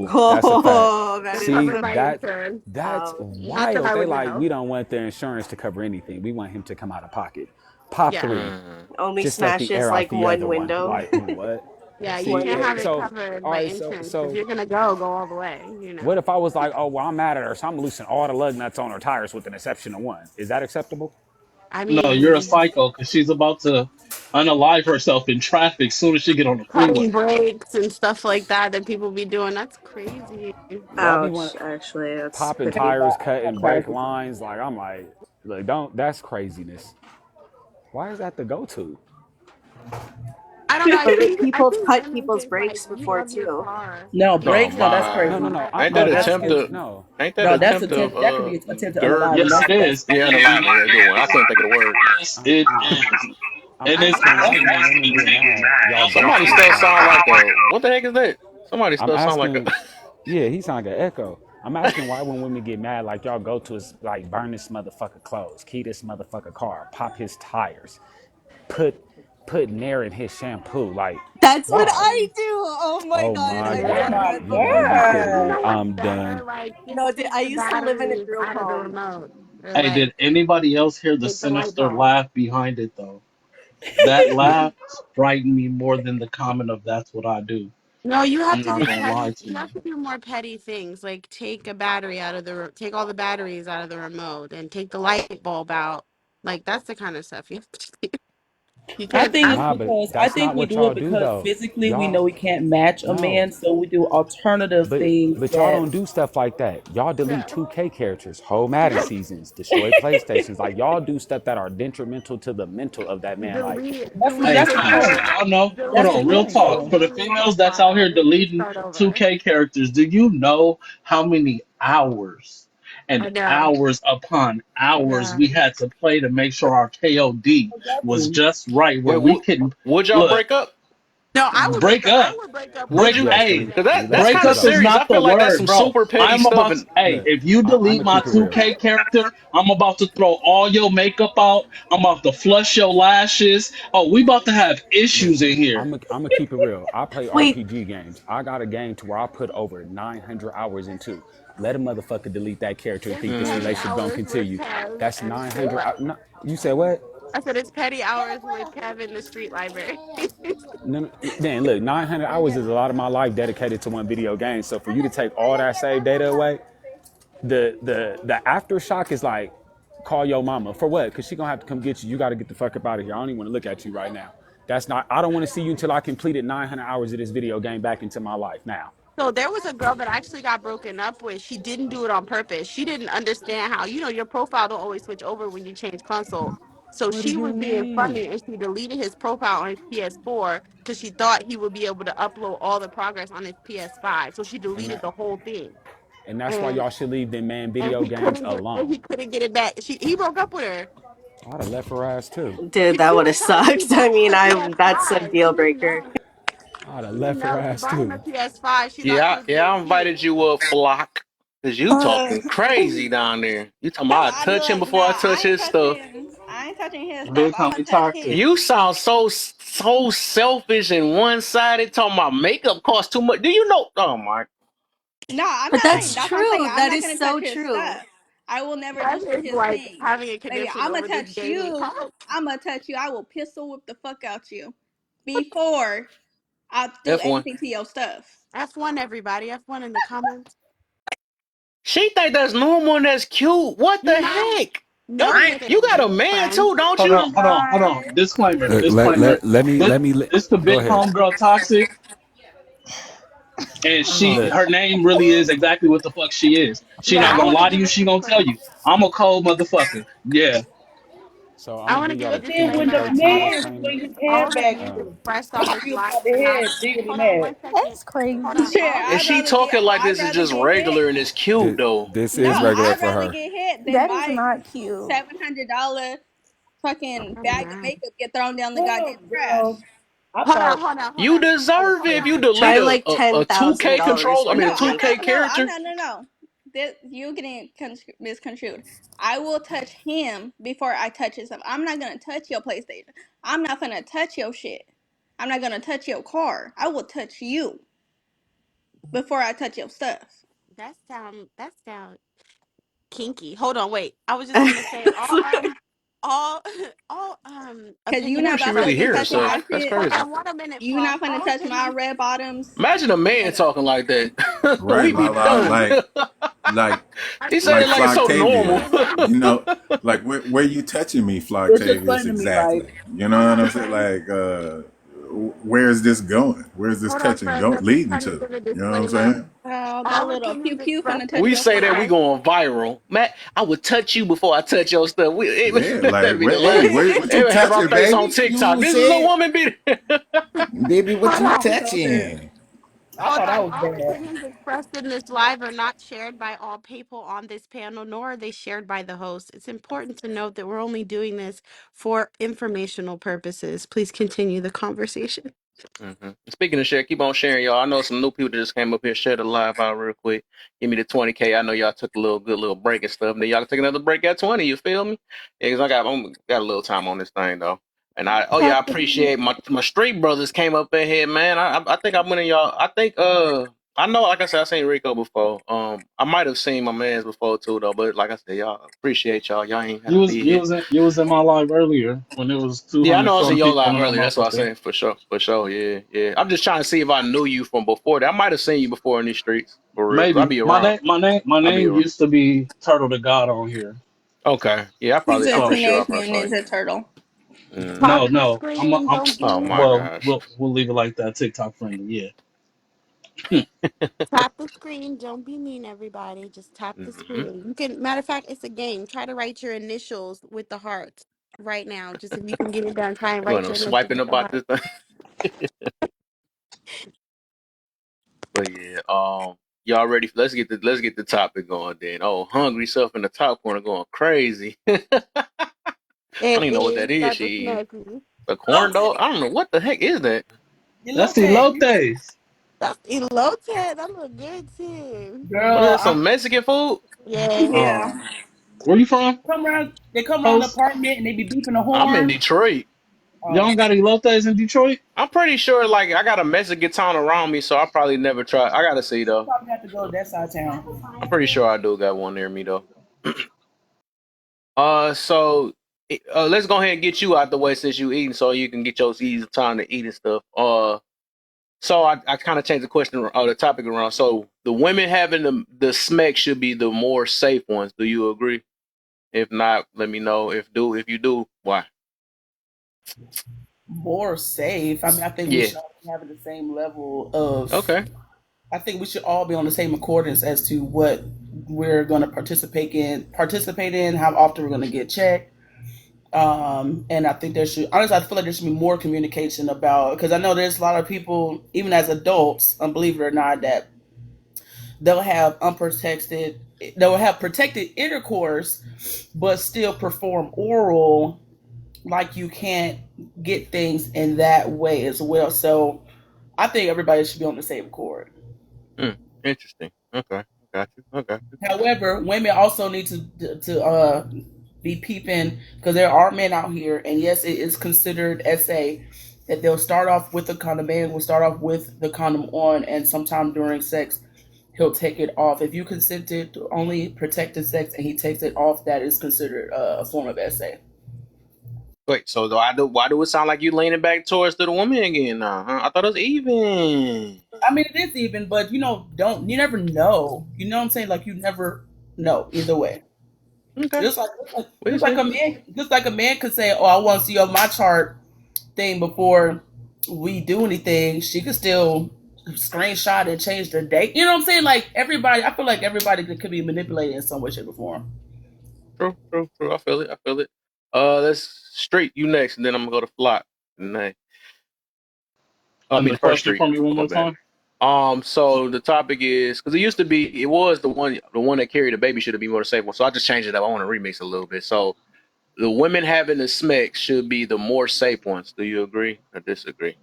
G: Oh, that's a fact.
H: Oh, that
E: You're
H: is
G: See,
E: covered
H: so
E: by
H: true.
E: insurance.
G: that's
H: Ouch.
E: Not that
G: wild.
E: I
G: They
E: would
G: like
E: know.
G: we don't want their insurance to cover anything. We want him to come out of pocket. Pop
E: Yeah.
G: three.
A: Mm.
H: Only
G: Just let the
H: smashes
G: air out
H: like
G: the
H: one
G: other one.
H: window.
G: Like what?
E: Yeah. You
G: See,
H: One
E: can't have it
H: window.
E: covered
G: all
E: by
G: right, so
E: insurance. If
G: so
E: you're gonna go all the way.
G: what if I was like, oh well, I'm mad at her, so I'm loosening all the lug nuts on her tires with an exception of one. Is that acceptable?
E: I
F: No, you're a
E: mean,
F: psycho because she's about to unalive herself in traffic soon as she get on the
E: cutting
F: freeway.
E: brakes and stuff like that that people be doing. That's crazy.
G: Y'all be want
H: Ouch. Actually, that's
G: popping
H: pretty.
G: tires,
I: I
G: cutting
I: crash.
G: brake lines. Like I'm like don't. That's craziness. Why is that the go-to?
E: I don't know. I think I
H: People
E: think
H: cut
E: women
H: people's
E: think like
H: brakes
E: you
H: before
E: love your
H: too.
E: car.
I: No
E: You
A: Oh
I: brakes. No,
E: care
I: that's
A: my!
G: No, no,
E: about
I: crazy.
G: no.
E: it.
A: Ain't
G: I'm
A: that
I: No, that's
A: attempt
G: asking.
A: to?
G: No,
A: Ain't that
I: no, that's
A: attempt to
I: attempt. That could be attempted
A: gird?
I: unalive, and
F: Yes,
I: that's
F: it is.
A: Yeah, unalive. Yeah, good one. I couldn't think of the word.
F: Yes,
G: I'm
F: it
G: I'm
F: is.
G: I'm
F: And it's
G: asking why
F: actually
G: when women get mad, y'all go
A: Somebody
G: to it.
A: stuff
G: Like
A: sound like a. What the heck is that? Somebody
G: I'm
A: stuff sound like a.
G: asking. Yeah, he sound like an echo. I'm asking why when women get mad, like y'all go to is like burn this motherfucker clothes, key this motherfucker car, pop his tires, put put Nair in his shampoo. Like
H: That's what
G: why?
H: I do. Oh my
G: Oh
H: god,
G: my
H: I
I: oh
H: love
G: god!
I: my
H: that
G: You
H: movie.
G: gotta be kidding
E: You
G: me.
I: god.
E: know what's
G: I'm
E: better?
G: done.
E: Like
H: No,
E: just take
H: I
E: the
H: used to live in a
E: batteries
H: group
E: out of the
H: home.
E: remote, or
F: Hey,
E: like
F: did anybody else hear the
E: take the light
F: sinister
E: bulb.
F: laugh behind it though? That laugh frightened me more than the comment of "That's what I do."
E: No, you have
F: I'm
E: to
F: not
E: do
F: gonna lie
E: petty.
F: to
E: You
F: you.
E: have to do more petty things, like take a battery out of take all the batteries out of the remote, and take the light bulb out. Like that's the kind of stuff you have to do. You
I: I
E: can't.
I: think it's
G: Nah, but
I: because I
G: that's
I: think
G: not
I: we
G: what
I: do
G: y'all
I: it
G: do
I: because
G: though.
I: physically we know
G: Y'all
I: we can't match a
G: no.
I: man, so we do alternative things
G: But y'all
I: that
G: don't do stuff like that. Y'all delete
E: Yeah.
G: 2K characters, whole Madden seasons, destroy PlayStations. Like y'all do stuff that are detrimental to the mental of that man. Like
E: Delete
F: Hey,
I: that's the
E: his
F: hey, so
I: point.
E: whole,
F: y'all know, hold
I: That's the
F: on, real
E: delete
I: point
E: his
F: talk.
I: though.
F: For the
E: gaming
F: females that's out
E: profile
F: here
E: and
F: deleting
E: start over.
F: 2K characters, do you know how many hours and
E: I know.
F: hours upon hours
E: Yeah.
F: we had to play to make sure our KOD was
I: Exactly.
F: just right, where
A: Wait,
F: we couldn't
A: would y'all
F: look,
A: break up?
E: No, I would break
F: break
E: up. I
F: up,
E: would break up with
F: break,
E: you
G: yes,
E: and
G: cause
E: your
F: hey,
G: we
A: Cause
G: we
E: man.
A: that's
G: left
F: break
A: kind of
G: because
F: up
G: of
F: is
G: it.
A: serious. I
F: not the
A: feel like that's
F: word,
A: some
F: bro.
A: super petty
F: I'm
A: stuff.
F: about to,
A: And
F: hey,
G: Look,
F: if you
G: I'm
F: delete
G: gonna
F: my
G: keep it real.
F: 2K character, I'm about to throw all your makeup out. I'm about to flush your lashes. Oh, we about to have issues
G: Listen,
F: in here.
G: I'm gonna keep it real. I play
H: Wait,
G: RPG games. I got a game to where I put over 900 hours into. Let a motherfucker delete that character and
E: It's
G: think this
A: mm,
E: petty
G: relationship gonna
E: hours with
G: continue.
E: Kev
G: That's
E: and
G: 900.
E: Street.
G: No, you said what?
E: I said it's petty hours with Kev in the street library.
G: No, no, then look, 900 hours is a lot of my life dedicated to one video game. So for you to take all that saved data away, the aftershock is like, call your mama for what? Because she gonna have to come get you. You got to get the fuck up out of here. I don't even want to look at you right now. That's not. I don't want to see you until I completed 900 hours of this video game back into my life. Now,
E: So there was a girl that actually got broken up with. She didn't do it on purpose. She didn't understand how, your profile don't always switch over when you change console. So
G: what do
E: she
G: you
E: was being funny
G: mean?
E: and she deleted his profile on his PS4 because she thought he would be able to upload all the progress on his PS5. So she
G: And
E: deleted
G: that,
E: the whole thing.
G: and that's why
E: And
G: y'all should leave them man
E: and
G: video
E: he
G: games
E: couldn't get and
G: alone.
E: he couldn't get it back. He broke up with her.
G: I'd have left her ass too.
H: dude, that
E: He
H: would have
E: was telling me he
H: sucked. I
E: bought him
H: mean,
E: a
H: I that's a
E: PS5.
H: deal breaker.
G: I'd have
E: He didn't
G: left her
E: know he
G: ass
E: bought him a
G: too.
E: PS5. She thought he
A: yeah,
E: was
A: yeah,
E: being
A: I
E: cute.
A: invited you up, Flock. Cause you
D: Uh,
A: talking crazy down there. You talking
D: no,
A: about I
D: I
A: touch him
D: look.
A: before
D: Nah,
A: I touch his stuff.
D: I ain't touching his stuff.
F: Big
D: I'm gonna
F: homie
D: touch
F: toxic.
A: You
D: his.
A: sound so selfish and one sided. Talking about makeup costs too much. Do you know? Oh my!
D: No, I'm
H: But
D: not saying.
H: that's
D: That's what I'm saying.
H: true.
D: I'm
H: That
D: not
H: is
D: gonna touch
H: so
D: his
H: true.
D: stuff. I will never
E: That
D: destroy
E: is
D: his
E: like
D: thing.
E: having a
D: Baby,
E: connection
D: I'm gonna
E: over this
D: touch
E: gaming
D: you.
E: console.
D: I'm gonna touch you. I will pistol whip the fuck out you before I'll do
A: F1.
D: anything to your stuff.
E: F1, everybody. F1 in the comments.
A: She think that's normal and that's cute. What the
E: No,
A: heck?
E: no,
A: Don't
E: he
I: I ain't
E: didn't.
A: you got a
E: We're just
A: man
E: friends.
A: too? Don't
F: Hold
A: you?
F: on, hold on, hold
I: surprised.
F: on. Disclaimer,
G: Let,
F: disclaimer. This,
G: let me let,
F: this the
G: go
F: big
G: ahead.
F: homegirl toxic, and
G: Look,
F: her name really is exactly what the fuck she is. She
E: Yeah,
F: not
E: I
F: gonna
E: want to
F: lie to
E: give
F: you.
E: a
F: She gonna tell
E: disclaimer.
F: you, I'm a cold motherfucker. Yeah,
G: so I'm
E: I
G: gonna
E: want to
G: give
E: give a
G: y'all
I: But
G: the
I: then when the
E: disclaimer.
G: 2K13
E: All
I: man
G: disclaimer.
I: swing his
E: all
I: head
E: the
I: back,
E: views
I: you
E: expressed on this
I: feel
E: live
I: about the
E: are not.
I: head bigger than
E: Hold on
I: that.
E: one second.
D: That's
E: Hold on.
D: crazy. Shit,
E: All the
A: And she talking like
D: I'd
A: this is
D: rather
A: just
D: get hit.
A: regular and it's cute though.
G: This
D: No,
G: is regular
D: I'd
G: for
D: rather
G: her.
D: get hit than That is buy not cute. $700 fucking
E: I'm
D: bag of
E: mad.
D: makeup get thrown down the
I: Hold
D: goddamn
I: on,
D: trash.
I: girl. I
E: Hold on.
I: thought
E: Hold on. Hold
A: You
E: on.
A: deserve
E: Hold
A: it if you
E: on.
A: delete
H: Try like
A: a 2K
H: $10,000
A: control. I
H: worth
A: mean a
D: No,
H: of
D: I'm
A: 2K
D: not.
H: makeup.
D: No, I'm
A: character.
D: not. No. This you getting misconstrued. I will touch him before I touch his stuff. I'm not gonna touch your PlayStation. I'm not gonna touch your shit. I'm not gonna touch your car. I will touch you before I touch your stuff.
E: That sound kinky. Hold on. Wait. I was just gonna say all
D: Cause you
A: I
E: opinions
A: know
D: not
A: she
D: about to
A: really
E: expressed
D: be
E: in
A: hear
E: this
D: touching
A: herself.
E: live.
D: my
A: That's
D: shit.
E: Hold
A: crazy.
E: on. 1 minute,
D: You
E: Flock.
D: not gonna
E: All
D: touch my
E: opinions.
D: red bottoms.
A: Imagine a man
D: And
A: talking like that.
J: Right,
A: We be
J: Lala.
A: done.
J: Like,
E: I
A: He
E: think
A: said
J: like
A: it like it's so normal.
J: Floctavia.
E: women.
J: You know, like where you touching me,
I: just
J: Floctavius?
I: explain to me like
J: Exactly. You know
E: Hold
J: what
E: on,
J: I'm saying?
E: friends.
J: Like, where is this going? Where's this
E: Hold on,
J: touching
E: friends.
J: go
E: I'm just
J: leading
E: trying to
J: to?
E: give a
J: You know what I'm
E: disclaimer.
J: saying?
D: oh, that
E: All
D: little pew
E: opinions
D: pew finna
E: expressed
D: touch
E: in
A: We
D: your
E: this
A: say that we
E: live.
D: forehead.
A: going viral. Matt, I would touch you before I touch your stuff.
J: Yeah.
A: That'd
J: Like,
A: be
J: wait,
A: hilarious.
J: what
A: They
J: you
A: would have our
J: touching,
A: face on
J: baby?
A: TikTok.
J: You
A: This is a
J: said,
A: woman beating.
J: baby, what
E: Hold
J: you
E: on.
I: you so serious.
J: touching?
I: I
E: Hold
I: thought that
E: on.
I: was
E: All
I: bad.
E: opinions expressed in this live are not shared by all people on this panel, nor are they shared by the host. It's important to note that we're only doing this for informational purposes. Please continue the conversation.
A: Speaking of share, keep on sharing, y'all. I know some new people that just came up here. Share the live out real quick. Give me the 20K. I know y'all took a good little break and stuff. Then y'all can take another break at 20. You feel me? Yeah, because got a little time on this thing though. And I appreciate my street brothers came up in here, man. I think I'm winning y'all. I think I know, like I said, I seen Rico before. I might have seen my man's before too though. But like I said, y'all appreciate y'all. Y'all ain't had to be here.
F: you was in my live earlier when there was
A: Yeah, I
F: 200
A: know I was in
F: some
A: your
F: people
A: live
F: in that
A: earlier. That's what I was
F: motherfucker.
A: saying for sure. Yeah, yeah. I'm just trying to see if I knew you from before. That I might have seen you before in these streets for real. Cause I
F: Maybe
A: be around.
F: my
A: I be
F: name
A: around.
F: used to be Turtle the God on here.
A: Okay, yeah.
D: He's a
A: I'm for
F: So
A: sure. I
D: teenage
A: probably
D: mutant
A: saw you.
D: ninja turtle.
A: Mm.
E: Tap
F: No,
E: the
F: no.
E: screen, don't be
A: Oh my
E: mean.
F: Well,
A: gosh.
F: we'll leave it like that. TikTok friendly. Yeah.
E: Tap the screen, don't be mean, everybody. Just tap the
A: Hmm.
E: screen. You can, matter of fact, it's a game. Try to write your initials with the heart right now. Just if you can get it done, try and
A: You
E: write
A: know,
E: your initials
A: swiping
E: with the
A: about
E: heart.
A: this thing. But yeah, y'all ready? Let's get the topic going then. Oh, hungry self in the top corner going crazy. I don't
E: It
A: even know what
E: is
A: that is.
E: got the
A: She
E: snuggie.
A: a corn dog.
K: Elote.
A: I don't know what the heck is that.
F: That's the
K: Elote.
F: elotes.
E: That's elote. That look good too.
A: What is
K: Girl,
A: that? Some Mexican food?
E: Yeah.
K: yeah.
F: Where you from?
K: They come around the
F: Host?
K: apartment and they be beeping the
A: I'm in
K: horn.
A: Detroit.
F: Y'all
K: Oh,
F: don't got elotes in Detroit?
A: I'm pretty sure like I got a Mexican town around me, so I probably never try. I gotta see
K: you
A: though.
K: probably have to go to that side of town.
A: I'm pretty sure I do got one near me though. So let's go ahead and get you out the way since you eating, so you can get your easy time to eat and stuff. So I kind of changed the question or the topic around. So the women having the smeg should be the more safe ones. Do you agree? If not, let me know. If you do, why?
K: More safe. I mean, I think we
A: Yeah.
K: should all be having the same level of.
A: Okay.
K: I think we should all be on the same accordance as to what we're going to participate in, how often we're going to get checked. And I think there should, honestly, I feel like there should be more communication about, because I know there's a lot of people, even as adults, believe it or not, that they'll have unprotected, they'll have protected intercourse, but still perform oral like you can't get things in that way as well. So I think everybody should be on the same accord.
A: Hmm. Interesting. Okay. I got you. I got you.
K: However, women also need to be peeping, because there are men out here, and yes, it is considered SA that they'll start off with the condom. Man will start off with the condom on, and sometime during sex, he'll take it off. If you consented to only protected sex and he takes it off, that is considered a form of SA.
A: Wait. So do I do? Why do it sound like you leaning back towards the woman again now? Huh? I thought it was even.
K: I mean, it is even, but don't you never know. You know what I'm saying? Like you never know either way.
A: Okay.
K: Just like
A: We'll
K: just like
A: see.
K: a man could say, "Oh, I want to see on my chart thing before we do anything." She could still screenshot and change the date. You know what I'm saying? Like everybody, I feel like everybody could be manipulated in some way, shape, or form.
A: True. True. True. I feel it. I feel it. Let's straight you next, and then I'm gonna go to Flock. Nay. I
F: And
A: mean
F: the
A: first
F: question
A: street.
F: for me one
A: My
F: more
A: bad.
F: time.
A: So the topic is because it was the one that carried the baby should have been more the safe one. So I just changed it up. I want to remix a little bit. So the women having the smeg should be the more safe ones. Do you agree or disagree?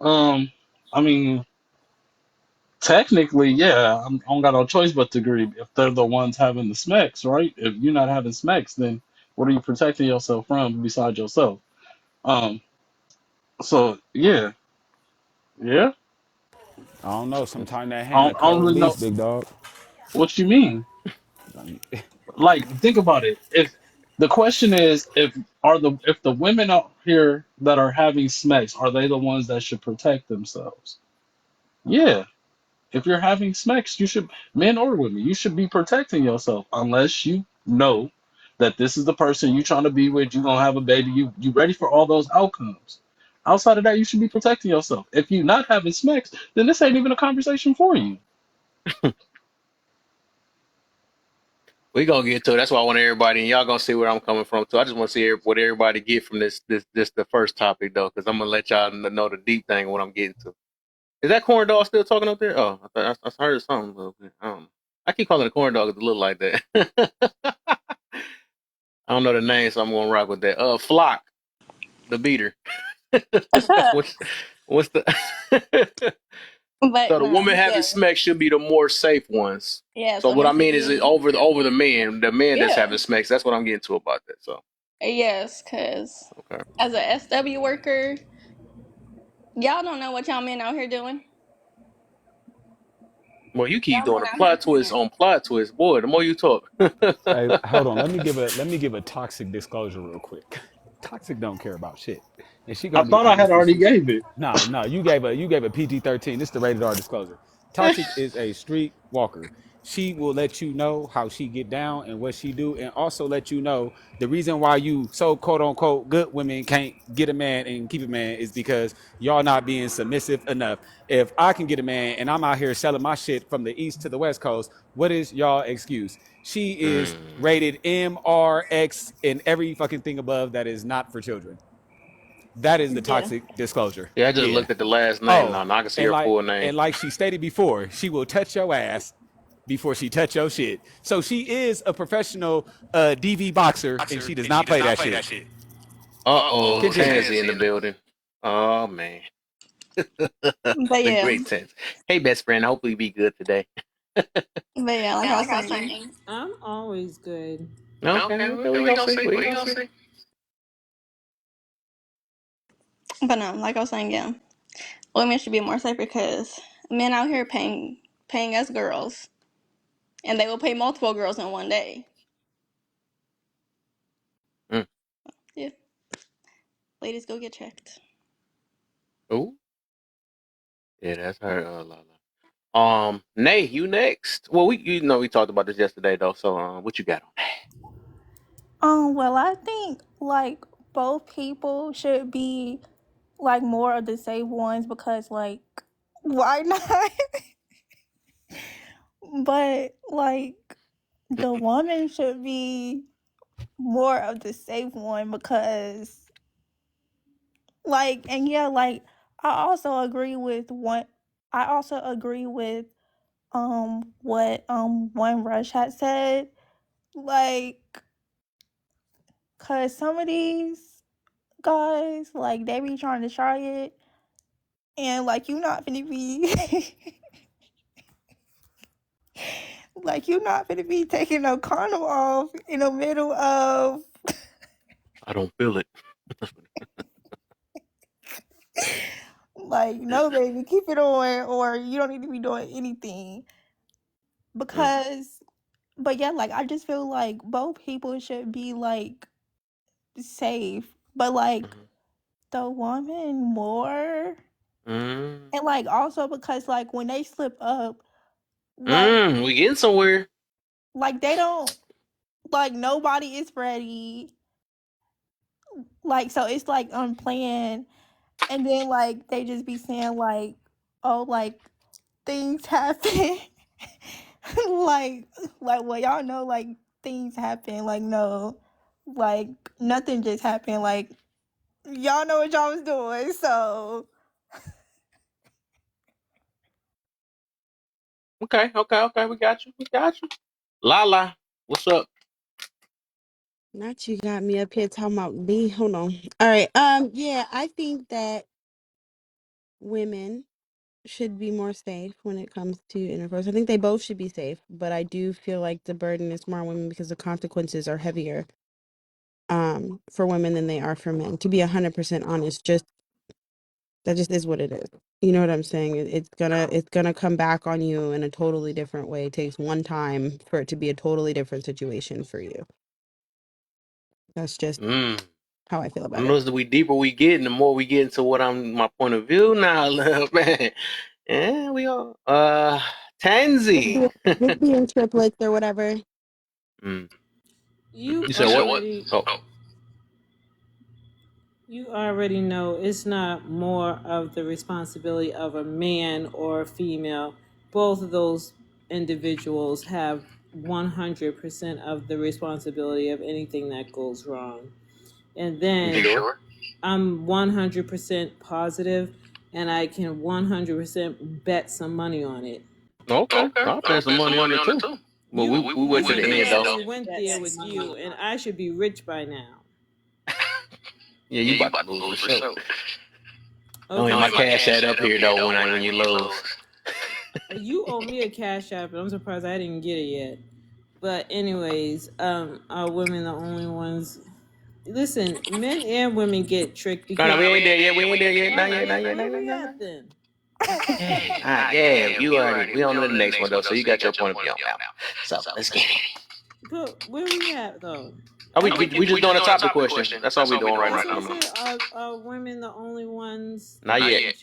F: Um, I mean, technically, yeah, I don't got no choice but to agree. If they're the ones having the smecks, right? If you're not having smecks, then what are you protecting yourself from besides yourself? Um, so yeah, yeah.
G: I don't know. Sometimes that
F: I
G: hand
F: don't, I don't really
G: coalesce,
F: know
G: big dog.
F: what you mean. Like, think about it. If the question is, if the women out here that are having smecks, are they the ones that should protect themselves? Yeah. If you're having smecks, you should, men or women, you should be protecting yourself unless you know that this is the person you trying to be with, you're gonna have a baby, you ready for all those outcomes. Outside of that, you should be protecting yourself. If you're not having smecks, then this ain't even a conversation for you.
A: We gonna get to it. That's why I want everybody, and y'all gonna see where I'm coming from too. I just want to see what everybody get from this the first topic though, because I'm gonna let y'all know the deep thing of what I'm getting to. Is that corn dog still talking up there? Oh, I heard something a little bit. I keep calling it corn dog because it look like that. I don't know the name, so I'm gonna rock with that. Flock, the beater.
D: What's up?
A: what's what's the
D: But
A: so the
D: no,
A: woman having
D: yeah,
A: smack should be the more safe ones.
D: yes,
A: So what I
D: women should
A: mean is it
D: be.
A: over the man that's
D: Yeah,
A: having smacks. That's what I'm getting to about that. So
D: yes, because
A: okay.
D: as a SW worker, y'all don't know what y'all men out here doing.
A: Well, you keep
D: Y'all
A: doing
D: men
A: a
D: out here
A: plot twist
D: playing.
A: on plot twist, boy. The more you talk.
G: Hey, hold on. Let me give a toxic disclosure real quick. Toxic don't care about shit, and she
F: I
G: gonna be
F: thought I had
G: honest with
F: already
G: you.
F: gave it.
G: No, no, you gave a PG-13. This is the rated R disclosure. Toxic is a street walker. she will let you know how she get down and what she do, and also let you know the reason why you so quote unquote good women can't get a man and keep a man is because y'all not being submissive enough. If I can get a man and I'm out here selling my shit from the east to the west coast, what is y'all excuse? She is
A: Mm.
G: rated MRX and every fucking thing above that is not for children. That is the
D: Yeah.
G: toxic disclosure.
A: Yeah, I just
G: Yeah.
A: looked at the last name
G: Oh,
A: now. Now I can see her full name.
G: and like she stated before, she will touch your ass before she touch your shit. So she is a professional DV boxer, and she does not play that shit.
A: Uh-oh,
G: Continue.
A: Tansy in the building. Oh man.
D: But
A: The
D: yeah.
A: great Tansy. Hey best friend, hopefully you be good today.
D: But yeah, like I was saying.
L: I'm always good.
A: Okay, okay, we gonna see. We gonna see.
D: But no, like I was saying, yeah. Women should be more safe because men out here paying us girls. And they will pay multiple girls in one day.
A: Mm.
D: Yeah. Ladies, go get checked.
A: Oh, yeah, that's her, Lala. Nay, you next. Well, we talked about this yesterday though. So, what you got on
M: Well, I think like both people should be like more of the safe ones because like why not? But like the
A: that?
M: woman should be more of the safe one because like and yeah, like I also agree with what I also agree with what one Rush had said. Like cause some of these guys, like they be trying to try it and like you not gonna be like you're not gonna be taking no condom off in the middle of
A: I don't feel it.
M: like no baby keep it on or you don't need to be doing anything
A: Mm,
M: because but yeah like I just feel like both people should be like safe but like
A: mm,
M: the woman more
A: mm,
M: and like also because like when they slip up like
A: we getting somewhere.
M: they don't like nobody is ready like so it's like unplanned and then like they just be saying like oh like things happen like well y'all know like things happen like no like nothing just happened like y'all know what y'all was doing so
A: Okay, okay, okay. We got you. We got you. Lala, what's up?
E: Not you got me up here talking about me. Hold on. All right. Yeah, I think that women should be more safe when it comes to intercourse. I think they both should be safe, but I do feel like the burden is more on women because the consequences are heavier for women than they are for men. To be 100% honest, just that just is what it is. You know what I'm saying? It's gonna come back on you in a totally different way. It takes one time for it to be a totally different situation for you. That's just
A: Mm.
E: how I feel
A: I
E: about it.
A: notice that we deeper we get, and the more we get into what I'm my point of view now, man. Yeah, we all. Tansy.
E: Just being triplets or whatever.
A: Mm.
L: You
A: You said what?
L: already
A: Oh.
L: you already know it's not more of the responsibility of a man or a female. Both of those individuals have 100% of the responsibility of anything that goes wrong. And
A: You
L: then
A: sure?
L: I'm 100% positive and I can 100% bet some money on it.
A: Okay. I'll pay some money on it too. But we wait to the
L: You
A: end though.
L: already went there with you, and I should be rich by now.
A: Yeah, you about to lose for sure. Don't have
L: Okay,
A: my
L: so
A: cash ad up here though when you lose.
L: you owe me a cash app, and I'm surprised I didn't get it yet. But anyways, are women the only ones? Listen, men and women get tricked
A: No,
L: because.
A: no, we ain't there yet. We ain't there yet.
L: All
A: Not yet. Not
L: right,
A: yet. Not
L: where
A: yet.
L: we
A: Not yet.
L: at then?
A: Yeah, yeah. You already. We on to the next one though, so you got your point of view on now. So let's get it.
L: But where we at though?
A: Oh, we just doing a topic question. That's all we doing right
L: That's
A: now.
L: what I said. Are women the only ones?
A: Not yet.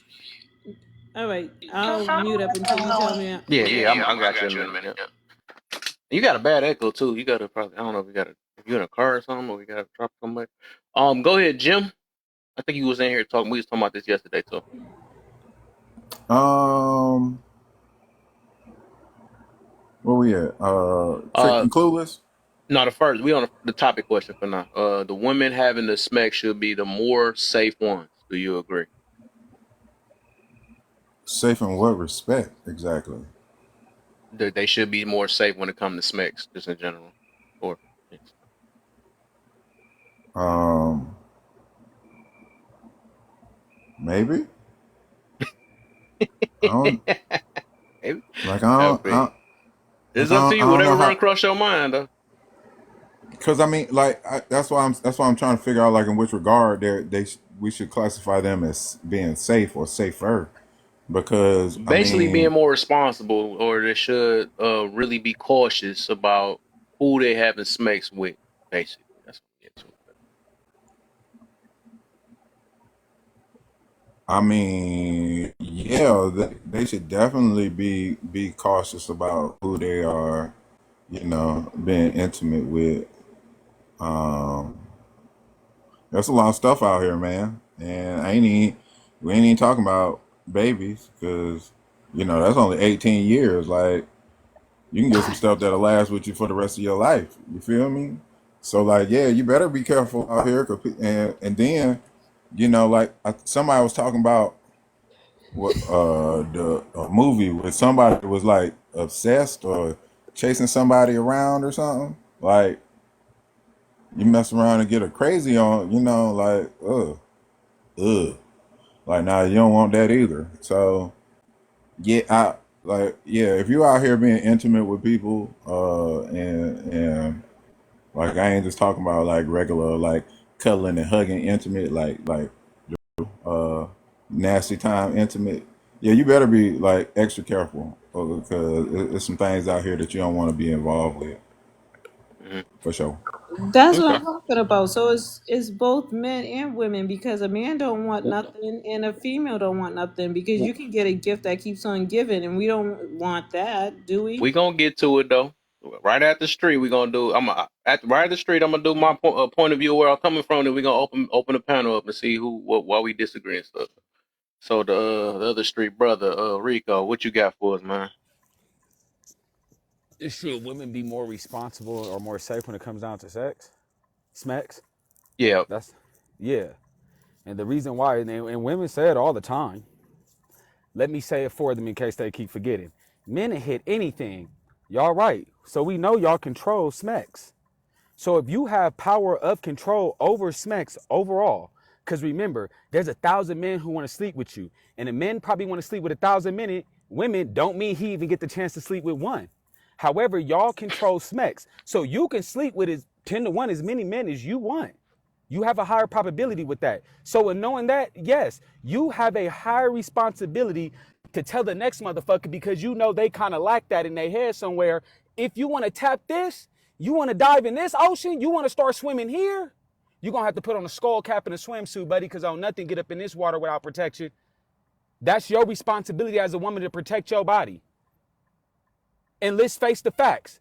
L: All right, I'll mute up until you tell me.
A: Yeah, yeah. I got you in a minute. Yeah. You got a bad echo too. You gotta probably I don't know if if you're in a car or something or we gotta drop somebody. Go ahead, Jim. I think you was in here talking. We was talking about this yesterday too.
J: Um, where we at? Tricked
A: Uh,
J: and Clueless.
A: no, the first we on the topic question for now. The women having the smeg should be the more safe ones. Do you agree?
J: Safe in what respect exactly?
A: That they should be more safe when it comes to smegs, just in general. Or yes.
J: Um, maybe. I don't
A: Maybe.
J: like.
A: I mean, it's up to
J: I
A: you.
J: don't know
A: Whatever run
J: how.
A: across your mind, though.
J: Because I mean, like, that's why I'm trying to figure out like in which regard we should classify them as being safe or safer. Because I
A: Basically, being
J: mean,
A: more responsible, or they should really be cautious about who they having smacks with. Basically, that's what we get to.
J: yeah, they should definitely be cautious about who they are, being intimate with. Um, there's a lot of stuff out here, man, and we ain't even talking about babies because that's only 18 years. Like you can get some stuff that'll last with you for the rest of your life. You feel me? So like, yeah, you better be careful out here, and then like somebody was talking about what the a movie where somebody was like obsessed or chasing somebody around or something. Like you mess around and get a crazy on, like ugh. Like now you don't want that either. So yeah, if you out here being intimate with people, and like I ain't just talking about like regular like cuddling and hugging intimate like uh nasty time intimate. Yeah, you better be like extra careful because there's some things out here that you don't want to be involved with
A: Hmm.
J: for sure.
L: That's what
A: Okay.
L: I'm talking about. So it's both men and women because a man don't want nothing and a female don't want nothing because you can get a gift that keeps on giving and we don't want that, do we?
A: We gonna get to it though. Right at the street, we gonna do. Right at the street. I'm gonna do my point of view where I'm coming from. Then we gonna open the panel up and see why we disagree and stuff. So the other street brother, Rico, what you got for us, man?
G: Should women be more responsible or more safe when it comes down to sex? Smacks?
A: Yeah.
G: That's yeah. And the reason why, and women say it all the time. Let me say it for them in case they keep forgetting. Men hit anything. Y'all right. So we know y'all control smacks. So if you have power of control over smacks overall, because remember, there's 1,000 men who want to sleep with you, and the men probably want to sleep with 1,000 women. Don't mean he even get the chance to sleep with one. However, y'all control smacks, so you can sleep with as 10 to 1 as many men as you want. You have a higher probability with that. So in knowing that, yes, you have a higher responsibility to tell the next motherfucker because you know they kind of lack that in their head somewhere. If you want to tap this, you want to dive in this ocean, you want to start swimming here, you're going to have to put on a skull cap and a swimsuit, buddy, because on nothing get up in this water without protection. That's your responsibility as a woman to protect your body. And let's face the facts.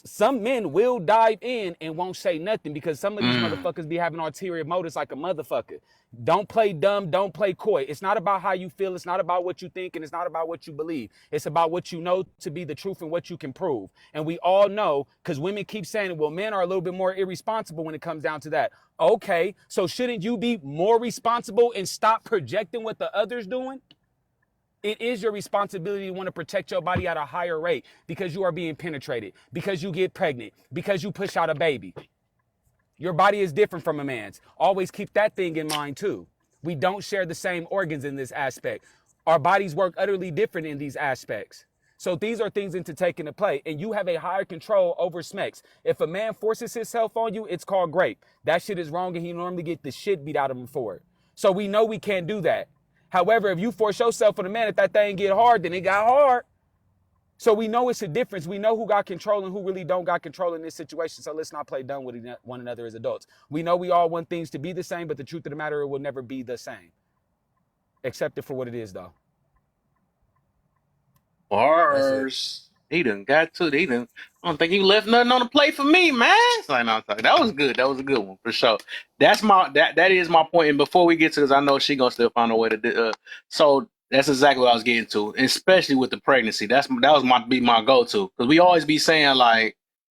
G: Some men will dive in and won't say nothing because some of these
A: Mm.
G: motherfuckers be having ulterior motives like a motherfucker. Don't play dumb, don't play coy. It's not about how you feel, it's not about what you think, and it's not about what you believe. It's about what you know to be the truth and what you can prove. And we all know, because women keep saying, well, men are a little bit more irresponsible when it comes down to that. Okay, so shouldn't you be more responsible and stop projecting what the other's doing? It is your responsibility to want to protect your body at a higher rate because you are being penetrated, because you get pregnant, because you push out a baby. Your body is different from a man's. Always keep that thing in mind too. We don't share the same organs in this aspect. Our bodies work utterly different in these aspects. So these are things into taking to play, and you have a higher control over smecks. If a man forces himself on you, it's called grape. That shit is wrong, and he normally get the shit beat out of him for it. So we know we can't do that. However, if you force yourself on a man, if that thing get hard, then it got hard. So we know it's a difference. We know who got control and who really don't got control in this situation. So let's not play dumb with one another as adults. We know we all want things to be the same, but the truth of the matter, it will never be the same. Accept it for what it is, though. That's it.
A: Bars. he done got to, he done, I don't think he left nothing on the plate for me, man. It's like, no, that was good. That was a good one for sure. That is my point. And before we get to this, I know she gonna still find a way to do. So that's exactly what I was getting to, especially with the pregnancy. That was my go to, because we always be saying like.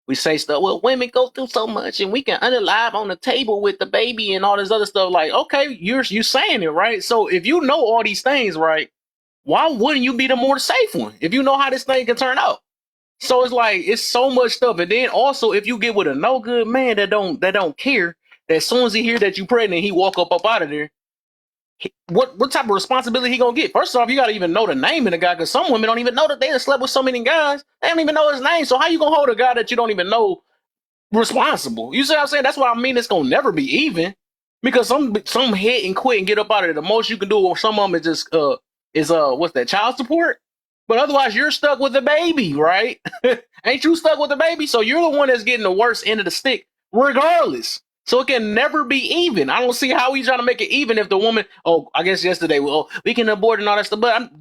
A: We say stuff, well, women go through so much and we can unalive on the table with the baby and all this other stuff. Like, okay, you're saying it, right? So if you know all these things, right, why wouldn't you be the more safe one if you know how this thing can turn out? So it's like it's so much stuff. And then also if you get with a no good man that don't care, that as soon as he hear that you pregnant, he walk up out of there. What type of responsibility he gonna get? First off, you gotta even know the name of the guy, because some women don't even know that they done slept with so many guys. They don't even know his name. So how you gonna hold a guy that you don't even know responsible? You see what I'm saying? That's why I mean it's gonna never be even, because some hit and quit and get up out of it. The most you can do with some of them is just what's that, child support? But otherwise you're stuck with the baby, right? Ain't you stuck with the baby? So you're the one that's getting the worst end of the stick regardless. So it can never be even. I don't see how he's trying to make it even if the woman. Oh, I guess yesterday, well, we can abort and all that stuff. But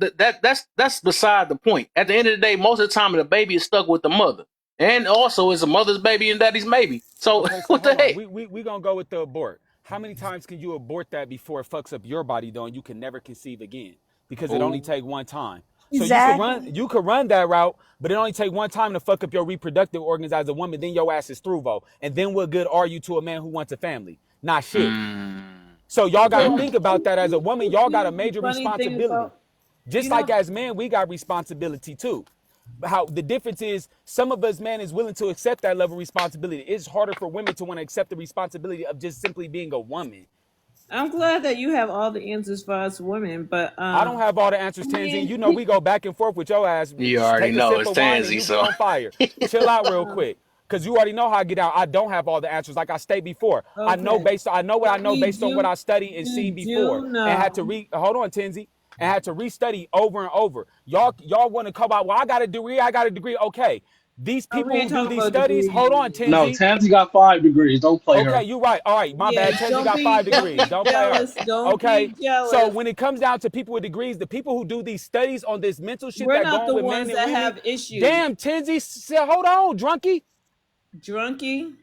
A: that's beside the point. At the end of the day, most of the time the baby is stuck with the mother, and also it's a mother's baby and daddy's baby. So
G: Okay, so
A: what the
G: hold on.
A: heck?
G: We gonna go with the abort. How many times can you abort that before it fucks up your body though, and you can never conceive again? Because it only
A: Oh,
G: take one time. So
M: Exactly.
G: you could run that route, but it only take one time to fuck up your reproductive organs as a woman. Then your ass is through, vo. And then what good are you to a man who wants a family? Not shit.
A: mm,
G: So y'all got to
L: So
G: think about that as a woman. Y'all got a
L: the
G: major
L: funny thing
G: responsibility.
L: about, you
G: Just
L: know,
G: like as men, we got responsibility too. How the difference is, some of us men is willing to accept that level of responsibility. It's harder for women to want to accept the responsibility of just simply being a woman.
L: I'm glad that you have all the answers for us women, but
G: I don't have all the
L: I
G: answers, Tenzi.
L: mean,
G: You know we go back and forth with your ass.
A: you already
G: Take a
A: know
G: sip
A: it's
G: of wine and
A: Tansy.
G: you be
A: So
G: on fire. Chill out real quick. Cause you already know how I get out. I don't have all the answers. Like I stated before.
L: okay.
G: I know what I
L: But
G: know based on what I studied and
L: you
G: seen before.
L: do
G: And had to
L: know.
G: hold on, Tenzi. And had to restudy over and over. Y'all want to come out, well, I got a degree. Okay. These
L: We
G: people
L: ain't
G: who do
L: talking
G: these
L: about
G: studies, hold on,
L: degrees.
F: No,
G: Tenzi.
F: Tansy got 5 degrees. Don't play
G: Okay,
F: her.
G: you're right. All right, my
L: Yeah,
G: bad. Tenzi got
L: don't
G: 5 degrees.
L: be
G: Don't play her.
L: jealous. Don't
G: Okay.
L: be
G: So
L: jealous.
G: when it comes down to people with degrees, the people who do these studies on this mental shit
L: We're
G: that go
L: not
G: on
L: the
G: with men
L: ones
G: and
L: that
G: women,
L: have issues.
G: damn, Tenzi said, hold on, drunkie.
L: Drunky.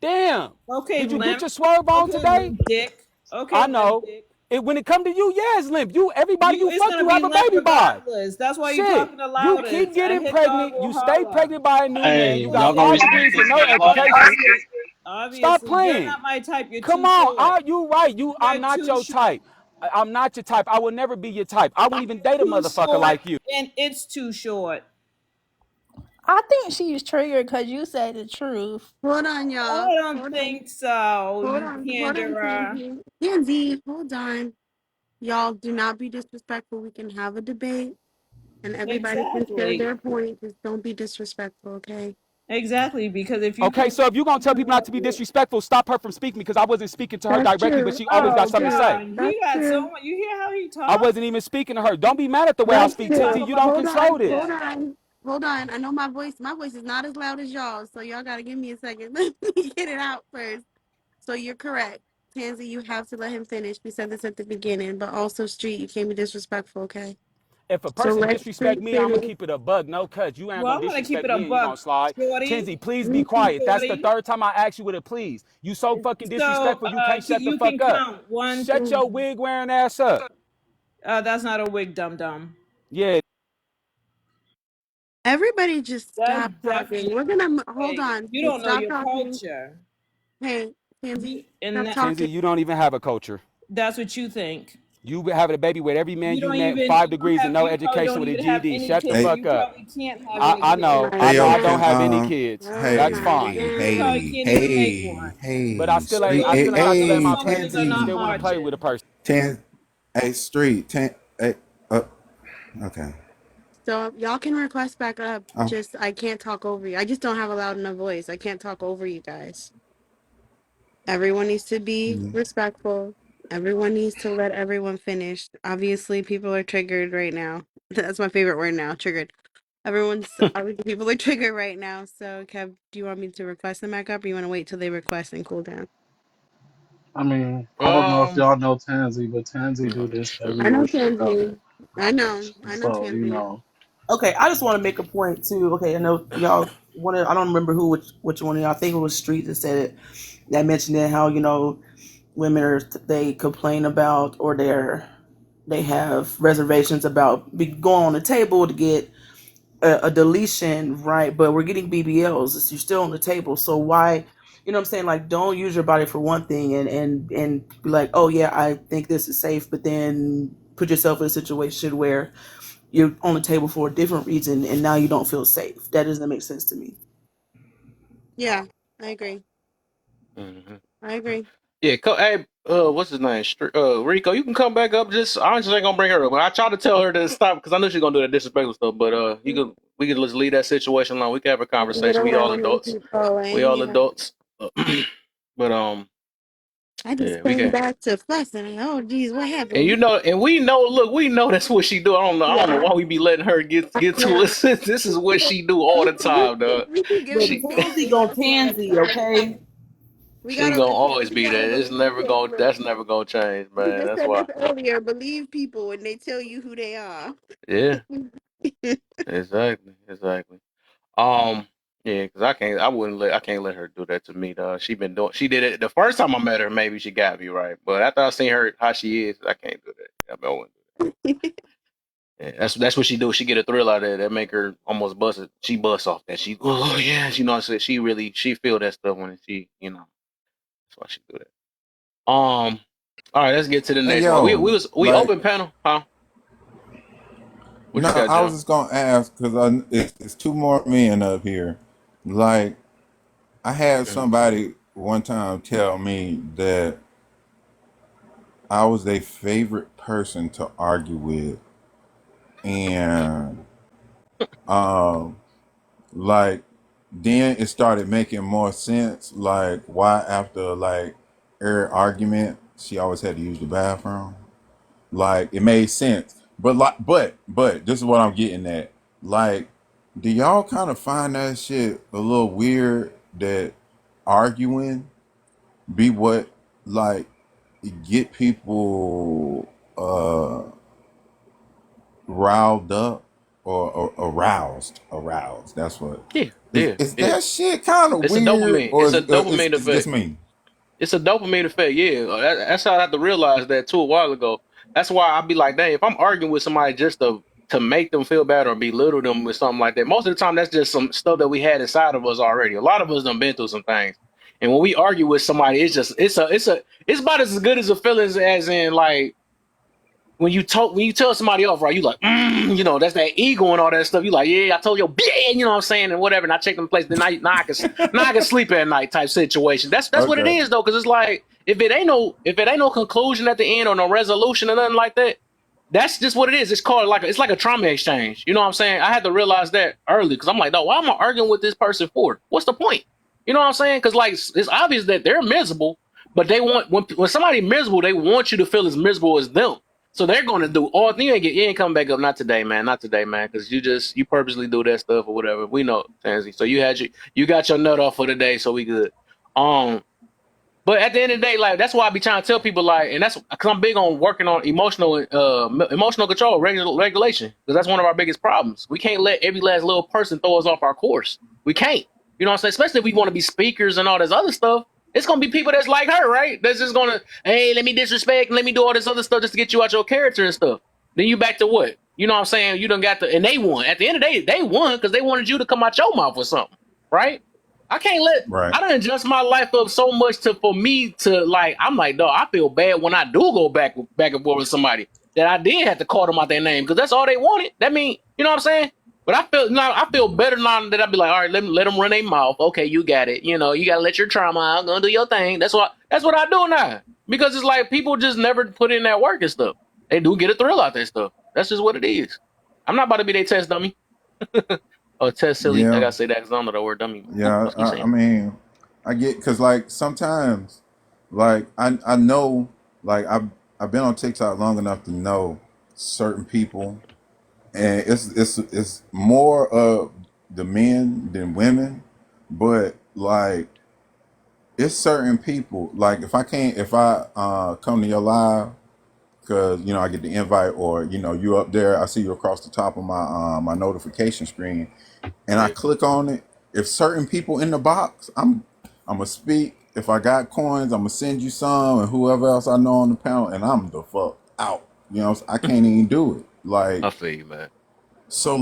G: Damn.
L: Okay,
G: Did you get
L: limp.
G: your swerve on
L: Okay,
G: today?
L: limp dick. Okay,
G: I
L: limp
G: know.
L: dick.
G: When it come to you, yeah, it's limp. Everybody
L: You,
G: you
L: it's
G: fuck,
L: gonna
G: you
L: be
G: have a
L: limp
G: baby by.
L: regardless. That's why you're
G: Shit.
L: talking the
G: You keep
L: loudest. A
G: getting
L: hit dog
G: pregnant.
L: will
G: You stay
L: holler.
G: pregnant by a new man.
F: Hey,
G: You
F: y'all
G: got
F: gonna
G: 5 degrees and
F: respect
G: no
F: the class?
G: education.
L: Obviously,
G: Stop
L: obviously, you're
G: playing.
L: not my type. You're
G: Come
L: too
G: on.
L: short.
G: You right. I'm
L: You're
G: not
L: too
G: your
L: short.
G: type. I'm not your type. I will never be your type. I wouldn't even date a
L: Too
G: motherfucker
L: short,
G: like you.
L: and it's too short.
M: I think she's triggered because you say the truth.
E: Hold on,
L: I
E: y'all.
L: don't
E: Hold on.
L: think so,
E: Hold
L: you
E: on. Hold on,
L: panderer.
E: Kenzie. Kenzie, hold on. Y'all do not be disrespectful. We can have a debate and everybody can share
L: Exactly.
E: their point. Just don't be disrespectful, okay?
L: Exactly. Because if you
G: Okay,
L: put
G: so if you're gonna tell people not to be disrespectful, stop her from speaking, because I wasn't speaking to her
E: That's
G: directly, but
E: true.
G: she always got
L: oh
E: That's
G: something to
E: true.
G: say.
L: god,
E: That's
L: he got so
E: true.
L: much. You hear how he
G: I
L: talks?
G: wasn't even speaking to her. Don't be mad at the way I
E: That's
L: He
G: speak,
L: talk
E: true.
G: Tenzi. You don't
L: about
E: Hold
L: you
G: control
E: on.
L: like
G: this.
E: Hold
L: that.
E: on. Hold on. I know my voice is not as loud as y'all, so y'all gotta give me a second. Let me get it out first. So you're correct. Tansy, you have to let him finish. We said this at the beginning, but also Street, you can't be disrespectful, okay?
G: If a
E: So
G: person
E: let
G: disrespect
E: Street
G: me, I'm gonna
E: finish.
G: keep it a bug. No cuts. You ain't
L: Well,
G: gonna
L: I'm gonna keep
G: disrespect
L: it a
G: me and you gonna
L: buck,
G: slide.
L: shorty.
G: Tenzi, please be quiet. That's the
L: Shorty.
G: third time I asked you with a please. You so fucking
L: So
G: disrespectful, you can't shut the
L: you can
G: fuck up.
L: count one, two.
G: Shut your wig wearing ass up.
L: That's not a wig, dum dum.
G: Yeah.
E: Everybody just
L: That's
E: stop talking.
L: definitely
E: We're gonna hold
L: wig.
E: on.
L: You
E: Just
L: don't know
E: stop
L: your
E: talking.
L: culture.
E: Hey,
L: You
E: Tansy,
L: and
E: stop
L: that,
E: talking.
G: Tenzi, you don't even have a culture.
L: that's what you think.
G: You having a baby with every man
L: You
G: you
L: don't
G: met,
L: even.
G: 5 degrees and no
L: You probably
G: education
L: don't
G: with a
L: even have
G: GED.
L: any
G: Shut the
L: kids.
J: Hey,
G: fuck
L: You
G: up.
L: probably can't have
J: hey,
L: any
G: I
L: kids.
G: know.
E: Right,
G: I
J: hey,
G: know
J: yo,
G: I don't
J: can
E: right.
G: have any kids.
E: Oh
G: That's
E: my
G: fine.
L: You probably
J: hey,
E: god.
L: can't even make
J: hey,
L: one.
G: But I
J: hey,
G: still ain't
J: street,
L: So
G: I
J: hey,
G: still ain't got to let
J: hey,
G: my
L: cultures are
G: pregnancy
L: not
J: Tansy,
G: still want to play with
L: marching.
G: a person.
J: hey, street, hey, uh, okay.
E: So y'all can request back up.
J: Oh,
E: Just I can't talk over you. I just don't have a loud enough voice. I can't talk over you guys. Everyone needs to be
J: mm,
E: respectful. Everyone needs to let everyone finish. Obviously, people are triggered right now. That's my favorite word now, triggered. Obviously people are triggered right now. So, Kev, do you want me to request them back up, or you want to wait till they request and cool down?
F: I mean, I don't know if
A: um,
F: y'all know Tansy, but Tansy do this
E: I
F: every
E: know
F: week.
E: Tansy. I know
F: So, you
E: Tansy.
F: know.
K: Okay, I just want to make a point too. Okay, I know y'all want to. I don't remember which one of y'all. I think it was Street that said it. That mentioned it how women are they complain about or they have reservations about going on the table to get a deletion, right? But we're getting BBLs. You're still on the table, so why? You know what I'm saying? Like, don't use your body for one thing and be like, oh yeah, I think this is safe, but then put yourself in a situation where you're on the table for a different reason and now you don't feel safe. That doesn't make sense to me.
E: Yeah, I agree.
A: Hmm.
E: I agree.
A: Yeah, hey, what's his name? Rico, you can come back up. I just ain't gonna bring her up. I tried to tell her to stop because I knew she's gonna do that disrespectful stuff. But we could just leave that situation alone. We can have a
E: Leave it
A: conversation. We all
E: alone and
A: adults.
E: keep
A: We
E: going.
A: all
E: Yeah.
A: adults. But
E: I just
A: yeah, we
E: came
A: can.
E: back to fussing. Oh, geez, what
A: And
E: happened?
A: we know. Look, we know that's what she do. I don't know
E: Yeah.
A: why we be letting her get to
E: Yeah.
A: it. This is what she do all the time, dog.
E: We can give
K: But
E: it a
A: She
E: chance.
K: pansy
E: We
K: gonna
E: gotta see how it
K: pansy,
E: goes.
K: okay?
E: We
A: she
E: gotta
A: gonna
E: listen.
A: always
E: We
A: be
E: gotta
A: there. It's
E: believe
A: never going.
E: people.
A: That's never gonna change,
E: We
A: man.
E: just
A: That's
E: said
A: why.
E: this earlier. Believe people when they tell you who they are.
A: Yeah, exactly, exactly. Um, yeah, because I can't let her do that to me, dog. She did it the first time I met her. Maybe she got me right, but after I seen her how she is, I can't do that. I wouldn't do that. Yeah, that's what she do. She get a thrill out of it. That make her almost bust it. She busts off that. Oh yeah, you know. What I said she feel that stuff when that's why she do that. All right, let's get to the
J: Hey
A: next one.
J: yo,
A: We
J: like,
A: open panel, huh? What
J: no,
A: you got,
J: I was
A: John?
J: just gonna ask because it's two more men up here. Like, I had
A: Mhm.
J: somebody one time tell me that I was their favorite person to argue with, and um, like then it started making more sense. Like, why after like every argument she always had to use the bathroom. Like, it made sense, but this is what I'm getting at. Like, do y'all kind of find that shit a little weird that arguing be what like get people riled up or aroused? That's what
A: Yeah,
J: is.
A: yeah,
J: Is
A: yeah.
J: that shit kind of
A: It's a
J: weird,
A: dopamine.
J: or
A: It's a dopamine
J: is just
A: effect.
J: me?
A: It's a dopamine effect. Yeah, that's how I had to realize that too a while ago. That's why I'd be like, dang, if I'm arguing with somebody just to make them feel bad or belittle them with something like that, most of the time that's just some stuff that we had inside of us already. A lot of us done been through some things, and when we argue with somebody, it's about as good as a feeling as in like when you tell somebody off, right, you like, that's that ego and all that stuff. You like, yeah, I told you, yeah, you know what I'm saying, and whatever. And I check them place, then now I can sleep at night type situation. That's what it
J: Okay,
A: is though, because it's like if it ain't no conclusion at the end or no resolution or nothing like that, that's just what it is. It's called it's like a trauma exchange. You know what I'm saying? I had to realize that early because I'm like, no, why am I arguing with this person for? What's the point? You know what I'm saying? Because like it's obvious that they're miserable, but they want when somebody miserable, they want you to feel as miserable as them. So they're going to do all. You ain't coming back up. Not today, man. Not today, man. Because you purposely do that stuff or whatever. We know, Tansy. So you got your nut off for the day. So we good. Um, but at the end of the day, like that's why I be trying to tell people, like, and that's because I'm big on working on emotional control, regulation, because that's one of our biggest problems. We can't let every last little person throw us off our course. We can't. You know what I'm saying? Especially if we want to be speakers and all this other stuff. It's gonna be people that's like her, right? That's just gonna, hey, let me disrespect, let me do all this other stuff just to get you out your character and stuff. Then you back to what? You know what I'm saying? You done got and they won. At the end of the day, they won because they wanted you to come out your mouth or something, right? I can't let
J: right.
A: I done adjust my life up so much for me to like I'm like, dog, I feel bad when I do go back and forth with somebody that I did have to call them out their name because that's all they wanted. That mean, you know what I'm saying? But I feel better now that I be like, all right, let them run their mouth. Okay, you got it. You gotta let your trauma out, gonna do your thing. That's what I do now. Because it's like people just never put in that work and stuff. They do get a thrill out that stuff. That's just what it is. I'm not about to be their test dummy. Or test silly. I
J: Yeah,
A: gotta say that because I don't know the word dummy.
J: yeah.
A: Let's keep
J: I
A: saying.
J: mean, I get because like sometimes, like I know, like I've been on TikTok long enough to know certain people, and it's more of the men than women, but like it's certain people. Like if I come to your live because I get the invite, or you up there. I see you across the top of my notification screen, and I
A: Yeah.
J: click on it. If certain people in the box, I'm gonna speak. If I got coins, I'm gonna send you some, and whoever else I know on the panel, and I'm the fuck out. I can't even do it.
A: I
J: Like,
A: feel you, man.
J: so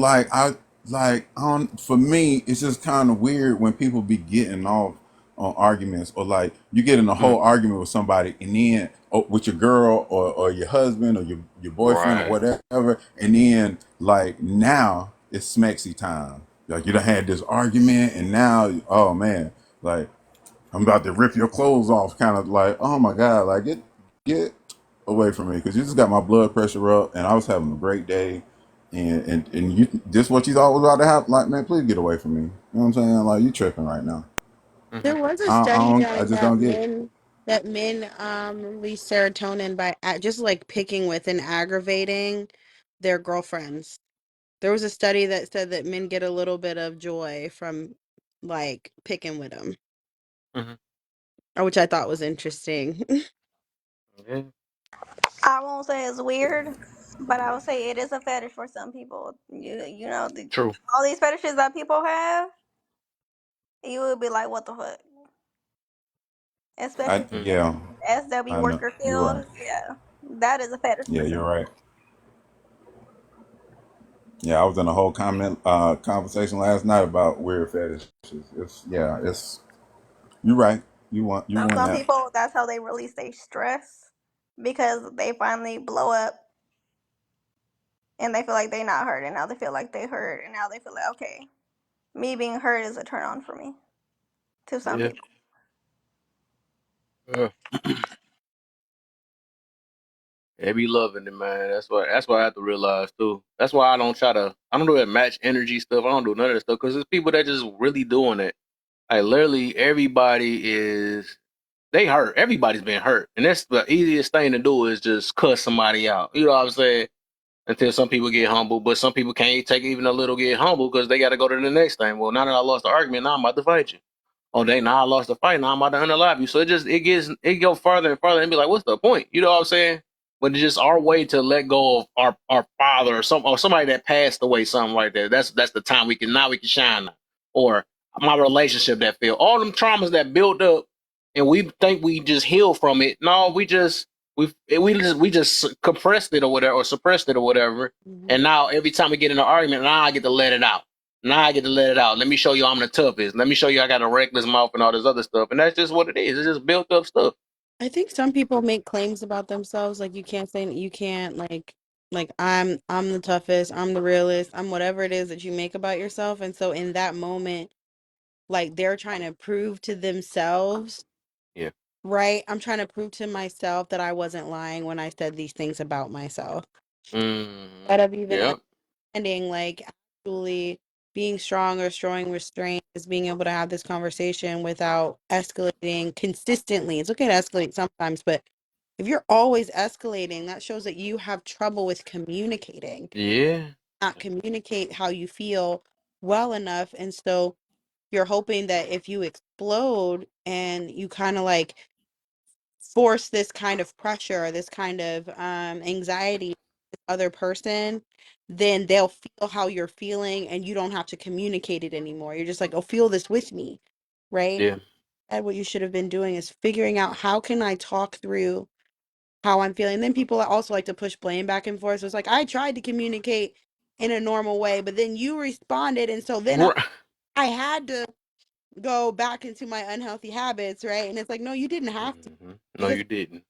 J: on for me, it's just kind of weird when people be getting off on arguments, or like you get in a
A: Mm,
J: whole argument with somebody, and then with your girl, or your husband, or your boyfriend, or
A: right.
J: whatever, and then like now it's smexy time. Like you done had this argument, and now, oh man, like I'm about to rip your clothes off, kind of like, oh my god, like get away from me, because you just got my blood pressure up, and I was having a great day, and you this what you thought was about to happen. Like, man, please get away from me. You know what I'm saying? Like, you tripping right now.
A: Hmm.
E: There was a
J: I
E: study
J: don't. I
E: done
J: just
E: that
J: don't get it.
E: men release serotonin by just like picking with and aggravating their girlfriends. There was a study that said that men get a little bit of joy from like picking with them,
A: Hmm.
E: which I thought was interesting.
A: Yeah.
D: I won't say it's weird, but I will say it is a fetish for some people.
A: True.
D: All these fetishes that people have, you would be like, what the fuck? Especially
J: I
D: if
A: Mm.
D: you're in
J: Yeah.
D: the SW
J: I know.
D: worker
J: You're
D: field.
J: right.
D: Yeah, that is a fetish
J: Yeah,
D: for
J: you're
D: some
J: right.
D: people.
J: Yeah, I was in a whole conversation last night about weird fetishes. It's you're right. You
D: So
J: won
D: some
J: that.
D: people, that's how they release their stress because they finally blow up and they feel like they're not hurt, and now they feel like they hurt, and now they feel like, okay, me being hurt is a turn on for me to some
A: Yeah.
D: people.
A: Uh, they be loving it, man. That's what I have to realize too. That's why I don't do that match energy stuff. I don't do none of that stuff because there's people that just really doing it. Like literally everybody is they hurt. Everybody's been hurt. And that's the easiest thing to do is just cuss somebody out. You know what I'm saying? Until some people get humble, but some people can't take even a little get humble because they got to go to the next thing. Well, now that I lost the argument, now I'm about to fight you. Oh, dang, now I lost the fight. Now I'm about to unalive you. So it go farther and farther and be like, what's the point? You know what I'm saying? But it's just our way to let go of our father or somebody that passed away, something like that. That's the time we can shine now. Or my relationship that failed. All them traumas that built up and we think we just heal from it. No, we just compressed it or whatever or suppressed it or whatever.
E: Mhm.
A: And now every time we get in an argument, now I get to let it out. Now I get to let it out. Let me show you I'm the toughest. Let me show you I got a reckless mouth and all this other stuff. And that's just what it is. It's just built up stuff.
E: I think some people make claims about themselves, like you can't like I'm the toughest, I'm the realest, I'm whatever it is that you make about yourself. And so in that moment, like they're trying to prove to themselves,
A: Yeah.
E: right? I'm trying to prove to myself that I wasn't lying when I said these things about myself.
A: Mm-hmm.
E: Instead of even
A: Yeah.
E: understanding, like actually being strong or showing restraint is being able to have this conversation without escalating consistently. It's okay to escalate sometimes, but if you're always escalating, that shows that you have trouble with communicating,
A: Yeah.
E: not communicate how you feel well enough. And so you're hoping that if you explode and you kind of like force this kind of pressure, this kind of anxiety other person, then they'll feel how you're feeling and you don't have to communicate it anymore. You're just like, oh, feel this with me, right?
A: Yeah.
E: And what you should have been doing is figuring out how can I talk through how I'm feeling. Then people also like to push blame back and forth. So it's like, I tried to communicate in a normal way, but then you responded. And so then
A: Right.
E: I had to go back into my unhealthy habits, right? And it's like, no, you didn't have to,
A: Mm-hmm. No,
E: because
A: you didn't.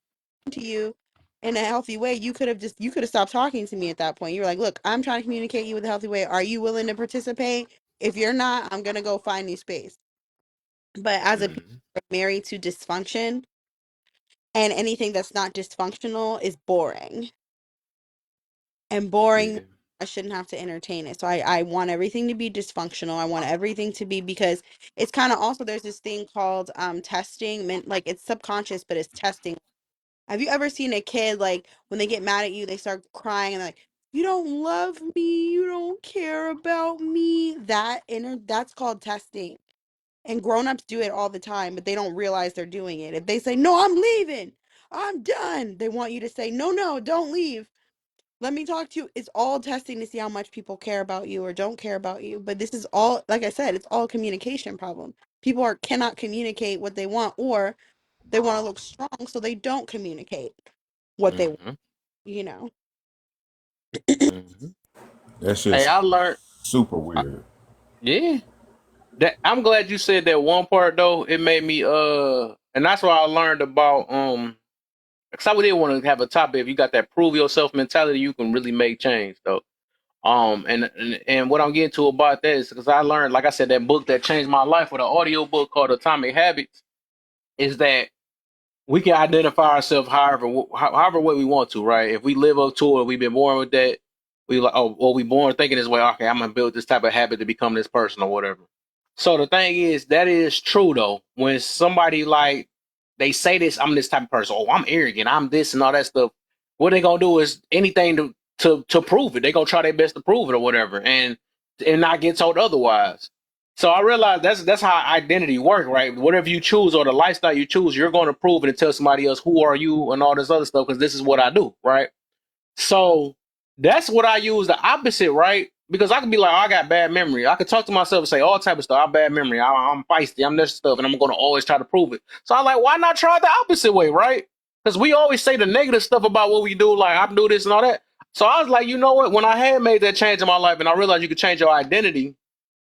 E: to you in a healthy way, you could have stopped talking to me at that point. You were like, look, I'm trying to communicate you with a healthy way. Are you willing to participate? If you're not, I'm gonna go find new space. But as a people
A: Mm-hmm.
E: married to dysfunction, and anything that's not dysfunctional is boring. And boring,
A: Yeah.
E: I shouldn't have to entertain it. So I want everything to be dysfunctional. I want everything to be, because it's kind of also, there's this thing called testing, like it's subconscious, but it's testing. Have you ever seen a kid, like when they get mad at you, they start crying and like, you don't love me, you don't care about me? That's called testing. And grown-ups do it all the time, but they don't realize they're doing it. If they say, no, I'm leaving, I'm done. They want you to say, no, no, don't leave. Let me talk to you. It's all testing to see how much people care about you or don't care about you. But this is all, like I said, it's all a communication problem. People cannot communicate what they want, or they want to look strong, so they don't communicate what they want,
A: Hmm.
E: you know.
A: Hmm.
J: That's
A: Hey,
J: just
A: I learned.
J: super
A: I,
J: weird.
A: yeah, that I'm glad you said that one part though. It made me and that's why I learned about because I didn't want to have a topic. If you got that prove yourself mentality, you can really make change though. And what I'm getting to about that is because I learned, like I said, that book that changed my life with an audio book called Atomic Habits is that we can identify ourselves however way we want to, right? If we live up to it, we've been born with that. We like, oh, or we born thinking this way. Okay, I'm gonna build this type of habit to become this person or whatever. So the thing is, that is true though. When somebody like they say this, I'm this type of person. Oh, I'm arrogant. I'm this and all that stuff. What they gonna do is anything to prove it. They gonna try their best to prove it or whatever, and not get told otherwise. So I realized that's how identity work, right? Whatever you choose or the lifestyle you choose, you're going to prove it and tell somebody else who are you and all this other stuff because this is what I do, right? So that's what I use the opposite, right? Because I could be like, oh, I got bad memory. I could talk to myself and say all type of stuff. I have bad memory. I'm feisty. I'm this stuff, and I'm going to always try to prove it. So I'm like, why not try the opposite way, right? Because we always say the negative stuff about what we do, like I do this and all that. So I was like, you know what? When I had made that change in my life, and I realized you could change your identity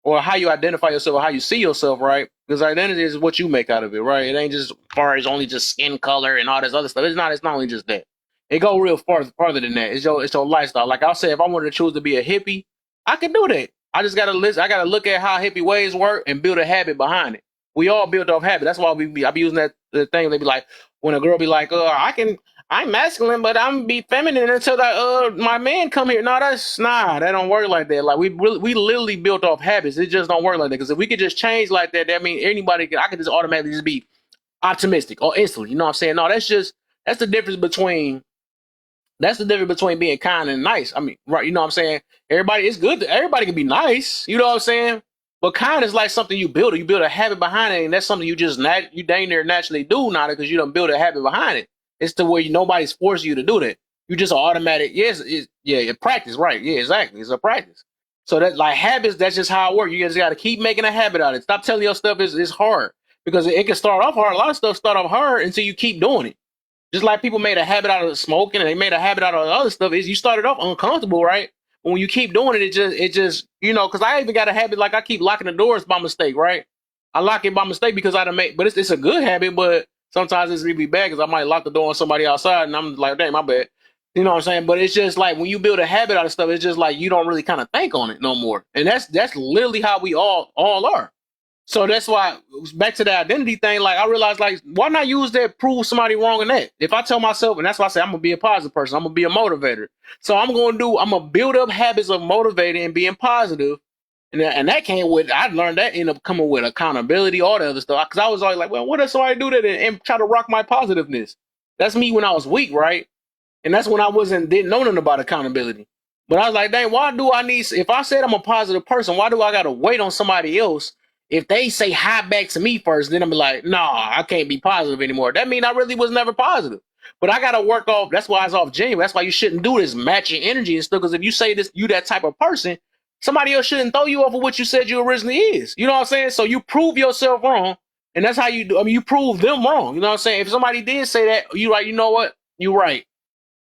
A: or how you identify yourself or how you see yourself, right? Because identity is what you make out of it, right? It ain't just far as only just skin color and all this other stuff. It's not. It's not only just that. It go real farther than that. It's your lifestyle. Like I said, if I wanted to choose to be a hippie, I can do that. I just gotta list. I gotta look at how hippie ways work and build a habit behind it. We all build off habit. That's why I be using that the thing. They be like, when a girl be like, I'm masculine, but I'm be feminine until that my man come here. No, that don't work like that. Like we literally built off habits. It just don't work like that. Because if we could just change like that, that means I could just automatically just be optimistic or instantly. You know what I'm saying? No, that's the difference between being kind and nice. I mean, right? You know what I'm saying? Everybody, it's good. Everybody can be nice. You know what I'm saying? But kind is like something you build. You build a habit behind it, and that's something you just you dang near naturally do now because you don't build a habit behind it. It's to where nobody's forcing you to do that. You just automatic. Yes, practice. Right? Yeah, exactly. It's a practice. So that like habits, that's just how it works. You just got to keep making a habit out of it. Stop telling your stuff is hard because it can start off hard. A lot of stuff start off hard until you keep doing it. Just like people made a habit out of smoking and they made a habit out of other stuff, is you started off uncomfortable, right? But when you keep doing it, it just because I even got a habit like I keep locking the doors by mistake, right? I lock it by mistake because I done make, but it's a good habit, but sometimes it's really bad because I might lock the door on somebody outside and I'm like, dang, my bad. You know what I'm saying? But it's just like when you build a habit out of stuff, it's just like you don't really kind of think on it no more. And that's literally how we all are. So that's why back to the identity thing, like I realized like why not use that prove somebody wrong in that? If I tell myself, and that's why I say I'm gonna be a positive person, I'm gonna be a motivator. So I'm gonna build up habits of motivating and being positive. And that came with I learned that ended up coming with accountability, all the other stuff. Cause I was always like, well, what if somebody do that and try to rock my positiveness? That's me when I was weak, right? And that's when I didn't know nothing about accountability. But I was like, dang, why do I need, if I said I'm a positive person, why do I got to wait on somebody else? If they say hi back to me first, then I'm like, nah, I can't be positive anymore. That means I really was never positive. But I got to work off, that's why it's off genuine. That's why you shouldn't do this matching energy and stuff. Because if you say this, you that type of person, somebody else shouldn't throw you off of what you said you originally is. You know what I'm saying? So you prove yourself wrong. And that's how you do. I mean, you prove them wrong. You know what I'm saying? If somebody did say that, you right, you know what? You right.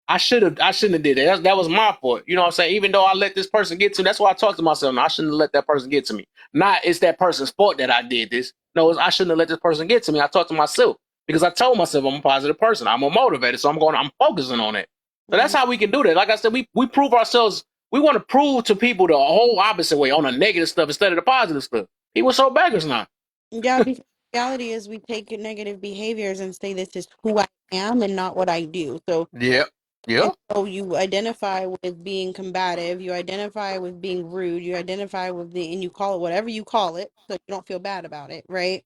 A: I shouldn't have did that. That was my fault. You know what I'm saying? Even though I let this person get to me, that's why I talk to myself. No, I shouldn't have let that person get to me. Not it's that person's fault that I did this. No, I shouldn't have let this person get to me. I talk to myself because I told myself I'm a positive person. I'm a motivator. So I'm focusing on it. So that's
E: Mhm.
A: how we can do that. Like I said, we prove ourselves. We want to prove to people the whole opposite way on the negative stuff instead of the positive stuff. People so beggars now.
E: Yeah, because the reality is we take negative behaviors and say this is who I am and not what I do. So
A: Yep.
E: and
A: Yep.
E: so you identify with being combative, you identify with being rude, you identify with and you call it whatever you call it, so you don't feel bad about it, right?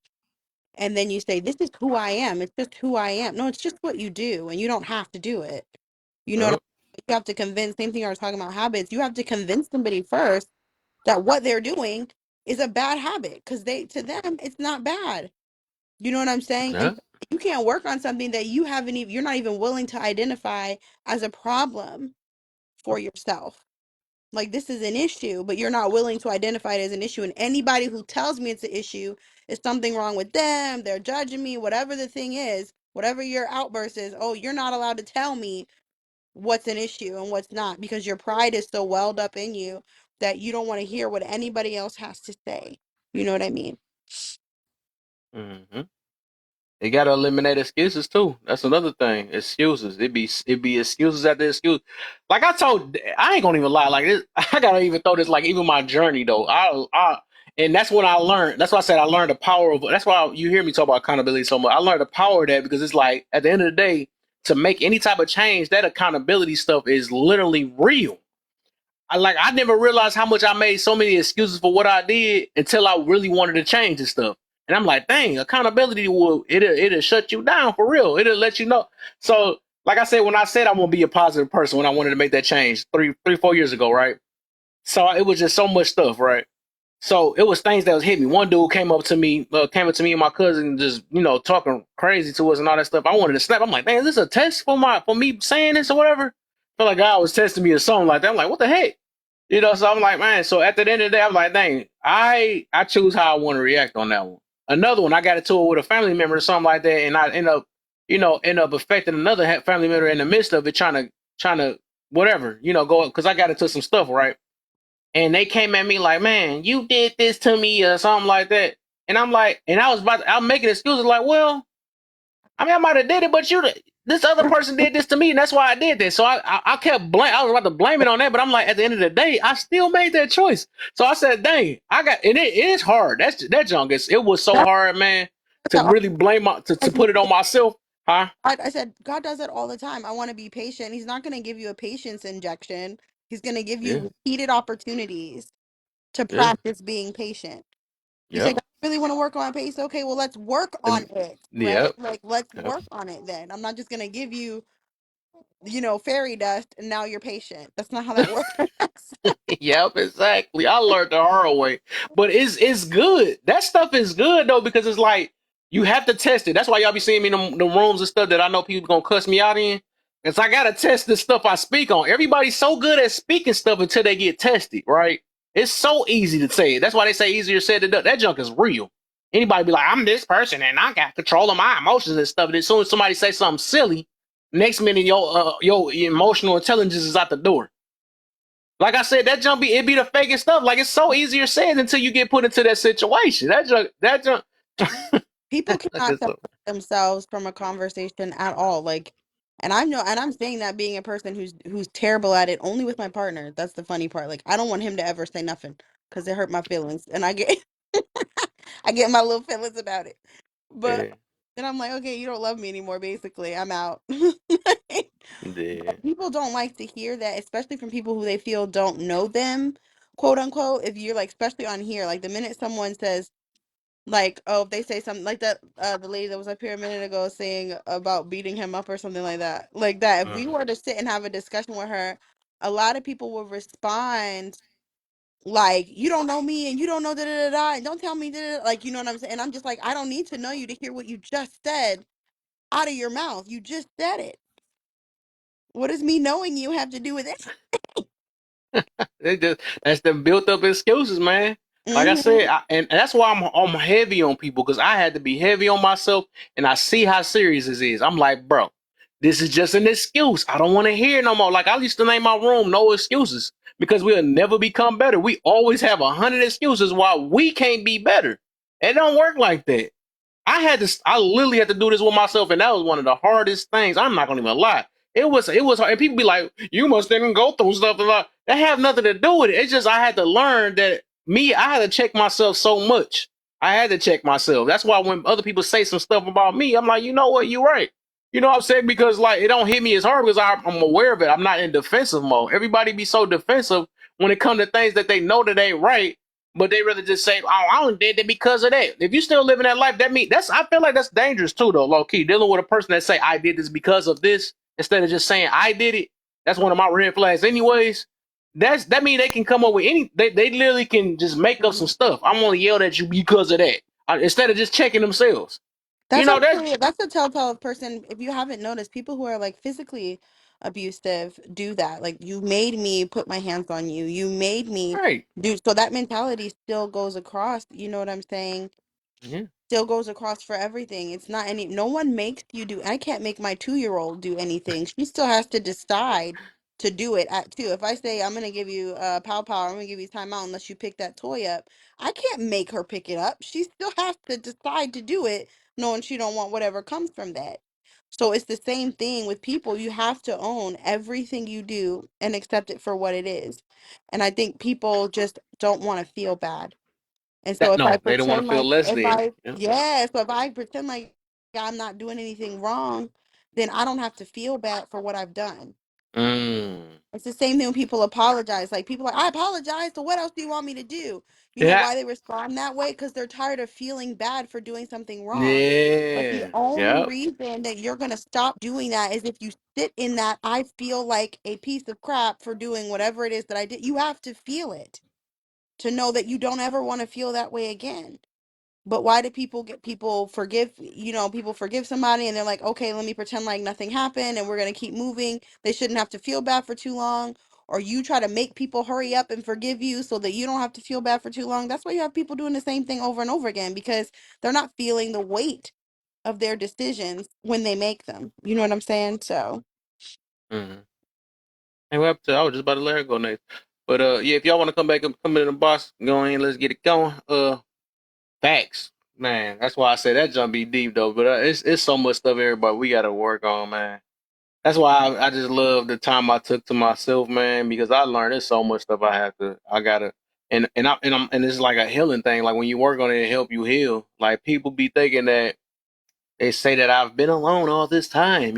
E: And then you say, this is who I am. It's just who I am. No, it's just what you do, and you don't have to do it. You know what
A: Yep.
E: I mean? You have to convince, same thing I was talking about habits. You have to convince somebody first that what they're doing is a bad habit because to them, it's not bad. You know what I'm saying? And
A: Yep.
E: You can't work on something that you haven't even, you're not even willing to identify as a problem for yourself. Like, this is an issue, but you're not willing to identify it as an issue. And anybody who tells me it's an issue is something wrong with them. They're judging me, whatever the thing is, whatever your outburst is. Oh, you're not allowed to tell me what's an issue and what's not because your pride is so welled up in you that you don't want to hear what anybody else has to say. You know what I mean?
A: Hmm. You gotta eliminate excuses too. That's another thing. Excuses. It be excuses after excuse. Like I ain't gonna even lie. Like this, I gotta even throw this. Like even my journey though. And that's what I learned. That's why I said I learned the power of. That's why you hear me talk about accountability so much. I learned the power of that because it's like at the end of the day, to make any type of change, that accountability stuff is literally real. I never realized how much I made so many excuses for what I did until I really wanted to change this stuff. And I'm like, dang, accountability it'll shut you down for real. It'll let you know. So, like I said, when I said I want to be a positive person when I wanted to make that change 4 years ago, right? So it was just so much stuff, right? So it was things that was hitting me. One dude came up to me and my cousin, just talking crazy to us and all that stuff. I wanted to snap. I'm like, man, is this a test for me saying this or whatever? I feel like God was testing me or something like that. I'm like, what the heck? So I'm like, man. So at the end of the day, I'm like, dang, I choose how I want to react on that one. Another one, I got into it with a family member or something like that, and I end up affecting another family member in the midst of it, trying to whatever, go because I got into some stuff, right? And they came at me like, man, you did this to me or something like that. And I'm like, and I'm making excuses like, well, I mean, I might have did it, but this other person did this to me, and that's why I did this. So I kept I was about to blame it on that, but I'm like, at the end of the day, I still made that choice. So I said, dang, and it is hard. That junk it was so
E: That's
A: hard, man, to
E: how
A: really to
E: I
A: put it on myself, huh?
E: I said, God does it all the time. I want to be patient. He's not going to give you a patience injection. He's going to give
A: Yeah,
E: you repeated opportunities to
A: yeah,
E: practice being patient. You say,
A: yep,
E: "God, I really want to work on my pace." Okay, well, let's work on it, right?
A: yep,
E: Like, let's
A: yep.
E: work on it then. I'm not just going to give you, fairy dust and now you're patient. That's not how that works.
A: Yep, exactly. I learned the hard way, but it's good. That stuff is good though because it's like you have to test it. That's why y'all be seeing me in the rooms and stuff that I know people gonna cuss me out in. Cause I gotta test the stuff I speak on. Everybody's so good at speaking stuff until they get tested, right? It's so easy to say it. That's why they say easier said than done. That junk is real. Anybody be like, I'm this person and I got control of my emotions and stuff. And as soon as somebody say something silly, next minute your emotional intelligence is out the door. Like I said, that jump it be the fakest stuff. Like it's so easier said until you get put into that situation. That jump.
E: People
A: Like
E: cannot
A: it's
E: separate themselves from a conversation at all. Like, and I know, and I'm saying that being a person who's terrible at it only with my partner. That's the funny part. Like, I don't want him to ever say nothing because it hurt my feelings, and I get I get my little feelings about it. But
A: yeah,
E: then I'm like, okay, you don't love me anymore. Basically, I'm out.
A: yeah.
E: But people don't like to hear that, especially from people who they feel don't know them, quote unquote. If you're like, especially on here, like the minute someone says like, oh, if they say something like that, the lady that was up here a minute ago saying about beating him up or something like that. If we
A: Mhm.
E: were to sit and have a discussion with her, a lot of people will respond like, "You don't know me, and you don't know da da da da, and don't tell me da da." Like, you know what I'm saying? And I'm just like, I don't need to know you to hear what you just said out of your mouth. You just said it. What does me knowing you have to do with it?
A: That's the built up excuses, man. Like I
E: Hmm.
A: said, and that's why I'm heavy on people because I had to be heavy on myself, and I see how serious this is. I'm like, bro, this is just an excuse. I don't want to hear no more. Like I used to name my room "No Excuses" because we'll never become better. We always have 100 excuses why we can't be better. It don't work like that. I literally had to do this with myself, and that was one of the hardest things. I'm not gonna even lie. It was hard. And people be like, you must didn't go through stuff a lot. That have nothing to do with it. It's just I had to learn that I had to check myself so much. I had to check myself. That's why when other people say some stuff about me, I'm like, you know what, you're right. You know what I'm saying? Because like it don't hit me as hard because I'm aware of it. I'm not in defensive mode. Everybody be so defensive when it comes to things that they know that ain't right, but they rather just say, "Oh, I only did it because of that." If you still living that life, I feel like that's dangerous too, though. Low key dealing with a person that say, "I did this because of this," instead of just saying, "I did it." That's one of my red flags, anyways. That means they can come up with any. They literally can just make up some stuff. I'm gonna yell at you because of that, instead of just checking themselves. You
E: That's
A: know that
E: actually that's a telltale person. If you haven't noticed, people who are like physically abusive do that. Like you made me put my hands on you. You made me
A: right.
E: do so that mentality still goes across. You know what I'm saying?
A: Yeah.
E: Still goes across for everything. It's not any, no one makes you do. I can't make my 2-year-old do anything. She still has to decide to do it at 2. If I say I'm gonna give you pow pow, I'm gonna give you timeout unless you pick that toy up, I can't make her pick it up. She still has to decide to do it, knowing she don't want whatever comes from that. So it's the same thing with people. You have to own everything you do and accept it for what it is. And I think people just don't want to feel bad. And so
A: That
E: if I
A: no, they don't want
E: pretend
A: to feel
E: like
A: less
E: if
A: than.
E: I
A: Yeah.
E: yeah, so if I pretend like I'm not doing anything wrong, then I don't have to feel bad for what I've done.
A: Mm.
E: It's the same thing when people apologize. Like people are like, I apologize, so what else do you want me to do? You know
A: Yeah.
E: why they respond that way? Because they're tired of feeling bad for doing something wrong. But the
A: Yeah.
E: only
A: Yep.
E: reason that you're gonna stop doing that is if you sit in that I feel like a piece of crap for doing whatever it is that I did. You have to feel it to know that you don't ever want to feel that way again. But why do people forgive, people forgive somebody and they're like, okay, let me pretend like nothing happened and we're going to keep moving. They shouldn't have to feel bad for too long. Or you try to make people hurry up and forgive you so that you don't have to feel bad for too long. That's why you have people doing the same thing over and over again because they're not feeling the weight of their decisions when they make them. You know what I'm saying? So,
A: Mm-hmm. Hey, what happened to? I was just about to let her go next. But yeah, if y'all want to come back and come in the box, go in. Let's get it going. Facts, man. That's why I say that jump be deep though. But it's so much stuff, everybody. We got to work on, man. That's why I just love the time I took to myself, man, because I learned there's so much stuff I gotta, and it's like a healing thing. Like when you work on it, it help you heal. Like people be thinking that they say that I've been alone all this time,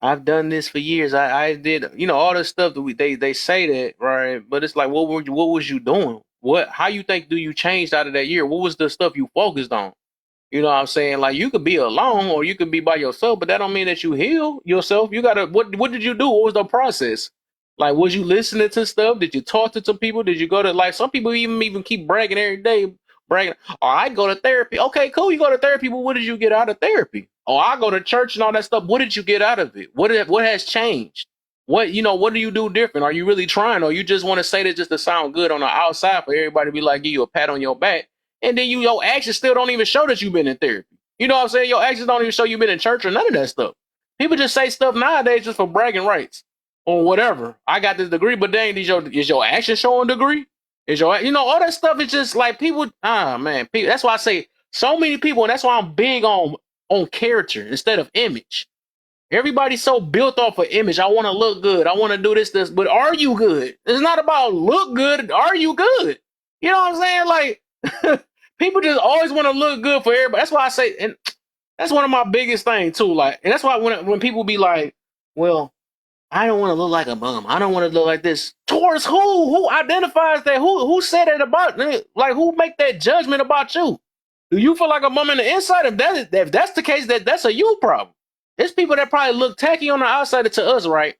A: I've done this for years. I did, all this stuff that they say that, right? But it's like, what was you doing? How you think do you changed out of that year? What was the stuff you focused on? You know what I'm saying? Like you could be alone or you could be by yourself, but that don't mean that you heal yourself. You gotta what did you do? What was the process? Like was you listening to stuff? Did you talk to some people? Did you go to like some people even keep bragging every day, bragging, oh, I go to therapy. Okay, cool, you go to therapy, but what did you get out of therapy? Oh, I go to church and all that stuff. What did you get out of it? What has changed? What do you do different? Are you really trying, or you just want to say that just to sound good on the outside for everybody to be like, give you a pat on your back? And then your actions still don't even show that you've been in therapy. You know what I'm saying? Your actions don't even show you've been in church or none of that stuff. People just say stuff nowadays just for bragging rights or whatever. I got this degree, but dang, is your action showing degree? Is your all that stuff is just like people. Man, people, that's why I say so many people, and that's why I'm big on character instead of image. Everybody's so built off of image. I want to look good. I want to do this, but are you good? It's not about look good. Are you good? You know what I'm saying? Like people just always want to look good for everybody. That's why I say, and that's one of my biggest things too. Like, and that's why when people be like, "Well, I don't want to look like a bum. I don't want to look like this." Towards who? Who identifies that? Who said it about? Like, who make that judgment about you? Do you feel like a bum in the inside? If that's the case, that's a you problem. There's people that probably look tacky on the outside to us, right?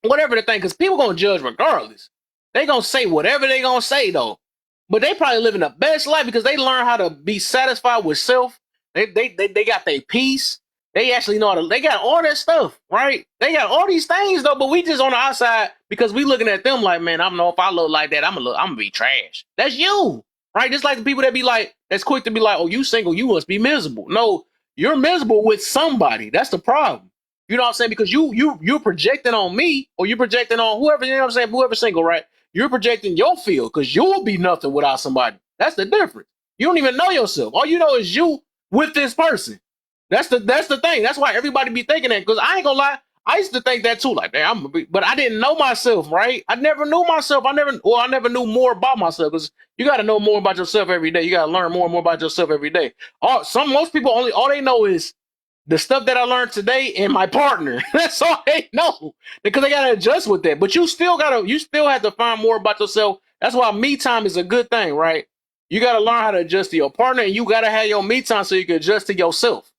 A: Whatever the thing, because people gonna judge regardless. They gonna say whatever they gonna say though, but they probably living the best life because they learn how to be satisfied with self. They got their peace. They actually know how to. They got all that stuff, right? They got all these things though, but we just on the outside because we looking at them like, man, I don't know if I look like that, I'm gonna be trash. That's you, right? Just like the people that be like, that's quick to be like, oh, you single, you must be miserable. No, you're miserable with somebody. That's the problem. You know what I'm saying? Because you're projecting on me or you're projecting on whoever, you know what I'm saying? Whoever's single, right? You're projecting your field because you'll be nothing without somebody. That's the difference. You don't even know yourself. All you know is you with this person. That's the thing. That's why everybody be thinking that. Because I ain't gonna lie, I used to think that too. Like, man, but I didn't know myself, right? I never knew myself. I never knew more about myself. Because you got to know more about yourself every day. You got to learn more and more about yourself every day. Most people all they know is the stuff that I learned today and my partner. That's all they know because they gotta adjust with that. But you still have to find more about yourself. That's why me time is a good thing, right? You gotta learn how to adjust to your partner, and you gotta have your me time so you can adjust to yourself.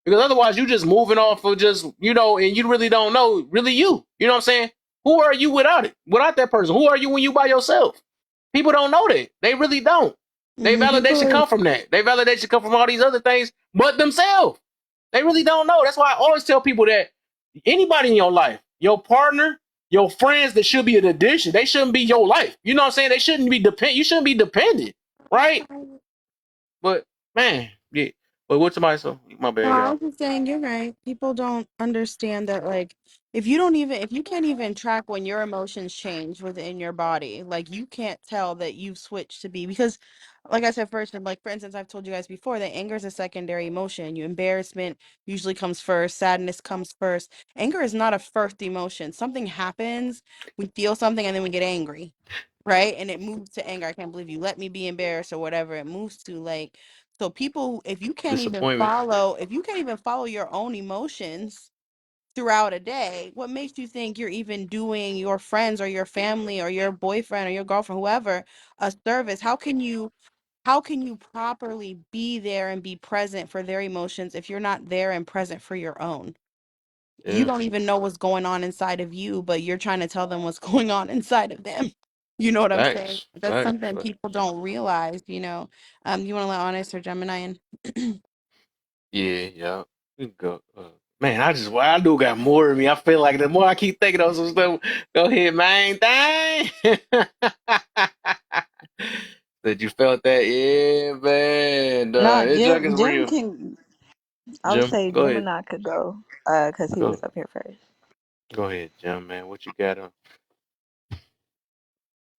A: Because otherwise, you just moving off of just and you really don't know really you. You know what I'm saying? Who are you without it? Without that person? Who are you when you by yourself? People don't know that. They really don't. They validation
E: people
A: come from that. They validation come from all these other things, but themselves. They really don't know. That's why I always tell people that anybody in your life, your partner, your friends that should be an addition, they shouldn't be your life. You know what I'm saying? They shouldn't be dependent. You shouldn't be dependent, right? But man, yeah. But what's somebody so my
E: No,
A: bad,
E: I
A: y'all.
E: was just saying you're right. People don't understand that, like, if you can't even track when your emotions change within your body, like you can't tell that you've switched to be because like I said first, and like for instance, I've told you guys before that anger is a secondary emotion. You embarrassment usually comes first, sadness comes first. Anger is not a first emotion. Something happens, we feel something, and then we get angry, right? And it moves to anger. I can't believe you let me be embarrassed or whatever it moves to, like. So people,
A: Disappointment.
E: if you can't even follow your own emotions throughout a day, what makes you think you're even doing your friends or your family or your boyfriend or your girlfriend, whoever, a service? How can you properly be there and be present for their emotions if you're not there and present for your own? You
A: Yeah.
E: don't even know what's going on inside of you, but you're trying to tell them what's going on inside of them. You know what I'm saying?
A: Facts.
E: That's
A: Facts.
E: something
A: Facts.
E: people don't realize, you know. You want to let Honest or Gemini in?
A: Yeah, yeah. We can go. Man, I do got more of me. I feel like the more I keep thinking of some stuff, go ahead, man. Dang. That you felt that? Yeah, man.
N: No,
A: This junk is
N: Jim
A: real.
N: can. I would
A: Jim,
N: say
A: go ahead.
N: Gemini could go, cause he was
A: Go,
N: up here first.
A: go ahead, Jim, man. What you got on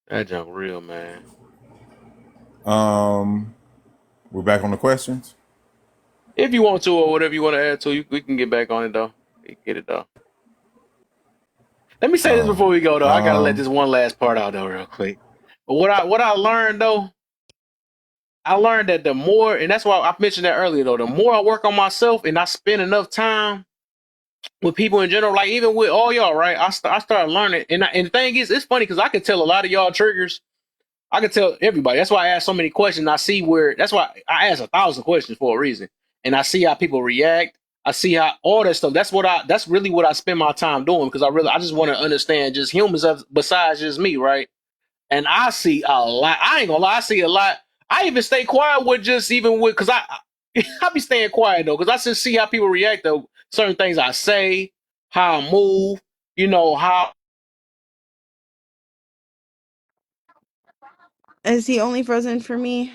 A: that junk real, man?
J: Um, we're back on the questions.
A: If you want to, or whatever you want to add to, we can get back on it though. We can get it though. Let me say this
J: Oh,
A: before we go though. I gotta let
J: um,
A: this one last part out though, real quick. But what I learned though, I learned that the more, and that's why I mentioned that earlier though, the more I work on myself and I spend enough time with people in general, like even with all y'all, right? I started learning, and the thing is, it's funny because I could tell a lot of y'all triggers. I could tell everybody. That's why I ask so many questions. I see where. That's why I ask 1,000 questions for a reason, and I see how people react. I see how all that stuff. That's really what I spend my time doing because I just want to understand just humans besides just me, right? And I see a lot. I ain't gonna lie, I see a lot. I even stay quiet with just even with because I be staying quiet though because I just see how people react to certain things I say, how I move, how.
E: Is he only frozen for me?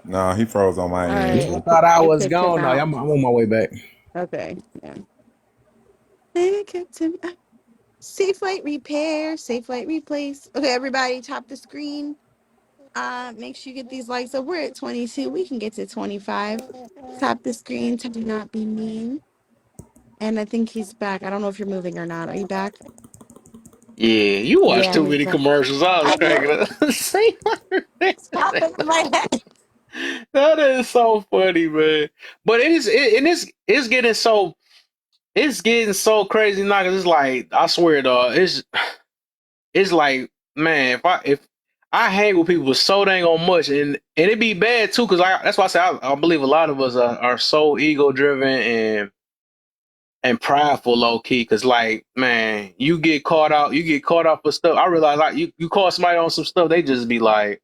J: nah, he froze on my
E: All
J: end
E: right,
O: Yeah, I
E: it
J: too.
E: kicked,
O: thought I
E: it
O: was
E: kicked him
O: gone. No,
E: out.
O: I'm on my way back.
E: Okay, yeah. It kicked him out. Safe flight repair, safe flight replace. Okay, everybody, tap the screen. Make sure you get these likes up. We're at 22. We can get to 25. Tap the screen to do not be mean. And I think he's back. I don't know if you're moving or not. Are you back?
A: Yeah, you watch
E: Yeah,
A: too
E: he's
A: many
E: back.
A: commercials. I was
E: I
A: cracking
E: know.
A: up. See,
E: Stop it in my head.
A: that is so funny, man. But and it's getting so crazy now. 'Cause it's like I swear, dog. It's like, man, if I hang with people so dang on much, and it be bad too, because that's why I say I believe a lot of us are so ego driven and prideful, low key. Because like, man, you get caught out for stuff. I realize like you call somebody on some stuff, they just be like,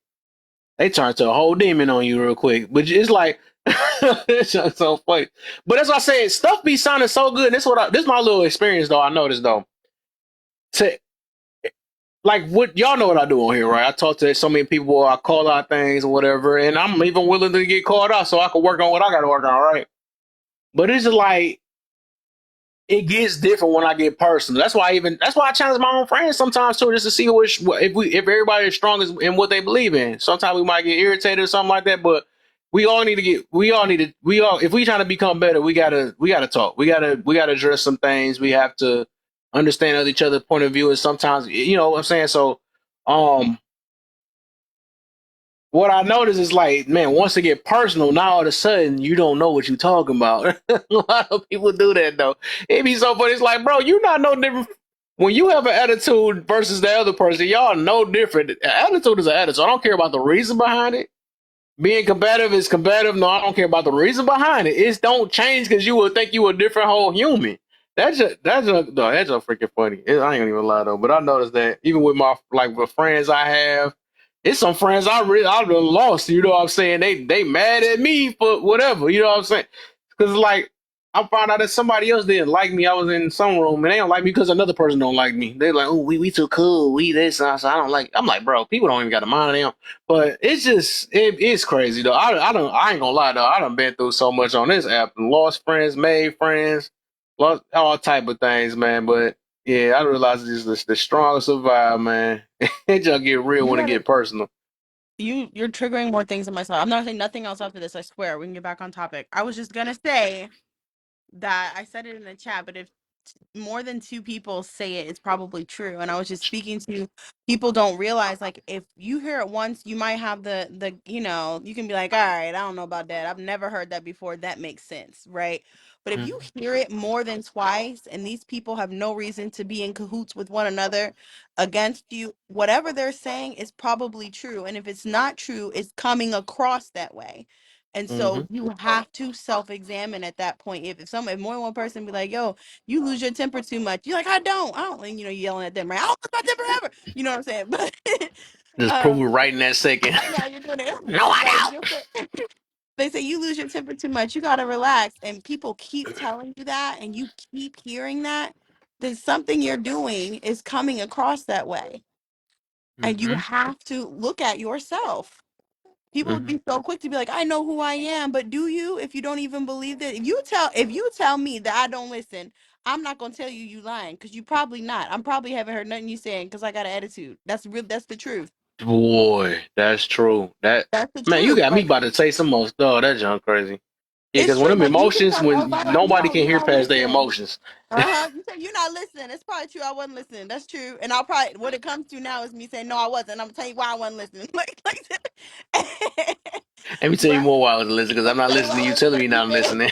A: they turn to a whole demon on you real quick. But it's like, it's just so funny. But that's why I say stuff be sounding so good. This is my little experience though. I noticed though. To like what y'all know what I do on here, right? I talk to so many people, I call out things or whatever, and I'm even willing to get called out so I can work on what I got to work on, right? But it's just like it gets different when I get personal. That's why I challenge my own friends sometimes too, just to see if everybody is strong in what they believe in. Sometimes we might get irritated or something like that, but we all if we trying to become better, we gotta talk. We gotta address some things. We have to understand other each other's point of view, and sometimes you know what I'm saying. So um what I notice is like, man, once it get personal, now all of a sudden you don't know what you're talking about. A lot of people do that though. It be so funny. It's like, bro, you not no different. When you have an attitude versus the other person, y'all no different. Attitude is an attitude. I don't care about the reason behind it. Being combative is combative. No, I don't care about the reason behind it. It's don't change because you would think you a different whole human. That's a freaking funny. I ain't gonna even lie though. But I noticed that even with my like with friends I have. it's some friends I've done lost. You know what I'm saying? They mad at me for whatever. You know what I'm saying? Because like I found out that somebody else didn't like me. I was in some room and they don't like me because another person don't like me. They're like, oh, we too cool. We this. And I don't like. I'm like, bro, people don't even got a mind of them. But it's just it's crazy though. I ain't gonna lie though. I done been through so much on this app. Lost friends, made friends, lost all type of things, man. But yeah, I realize it's just the strongest survive, man. It just get real
E: You
A: when it
E: gotta
A: get personal.
E: you're triggering more things in myself. I'm not saying nothing else after this, I swear. We can get back on topic. I was just gonna say that I said it in the chat, but if more than two people say it, it's probably true. And I was just speaking to people don't realize, like, if you hear it once, you might have the you can be like, all right, I don't know about that. I've never heard that before. That makes sense, right? But if you
A: Mhm.
E: hear it more than twice, and these people have no reason to be in cahoots with one another against you, whatever they're saying is probably true. And if it's not true, it's coming across that way. And so
A: Mhm.
E: you have to self-examine at that point. If more than one person be like, yo, you lose your temper too much. You're like, I don't, and yelling at them, right? I don't lose my temper ever. You know what I'm saying? But
A: Just prove
E: um,
A: it right in that second.
E: right now you're doing it.
A: No, I
E: But
A: don't.
E: they say you lose your temper too much. You gotta relax. And people keep telling you that, and you keep hearing that. There's something you're doing is coming across that way, and you
A: Mhm.
E: have to look at yourself. People would
A: Mhm.
E: be so quick to be like, I know who I am, but do you? If you don't even believe that, if you tell me that I don't listen, I'm not gonna tell you you lying, because you probably not. I'm probably haven't heard nothing you saying because I got an attitude. That's real. That's the truth.
A: Boy, that's true. That
E: That's the
A: man, you
E: truth.
A: got me
E: Like,
A: about to say some more stuff. That junk crazy. Yeah,
E: it's
A: because when
E: true.
A: them
E: Like, you can
A: emotions,
E: tell
A: when
E: everybody, like,
A: nobody
E: no,
A: can
E: you
A: hear
E: don't
A: past their
E: listen.
A: emotions.
E: You say you're not listening. It's probably true. I wasn't listening. That's true. And I'll probably what it comes to now is me saying no, I wasn't. I'm gonna tell you why I wasn't listening. like that.
A: Let me tell you
E: Right?
A: more while I was listening, because
E: Let
A: I'm
E: me
A: not
E: tell you why
A: listening to
E: I
A: you
E: wasn't
A: telling me not
E: listening.
A: listening.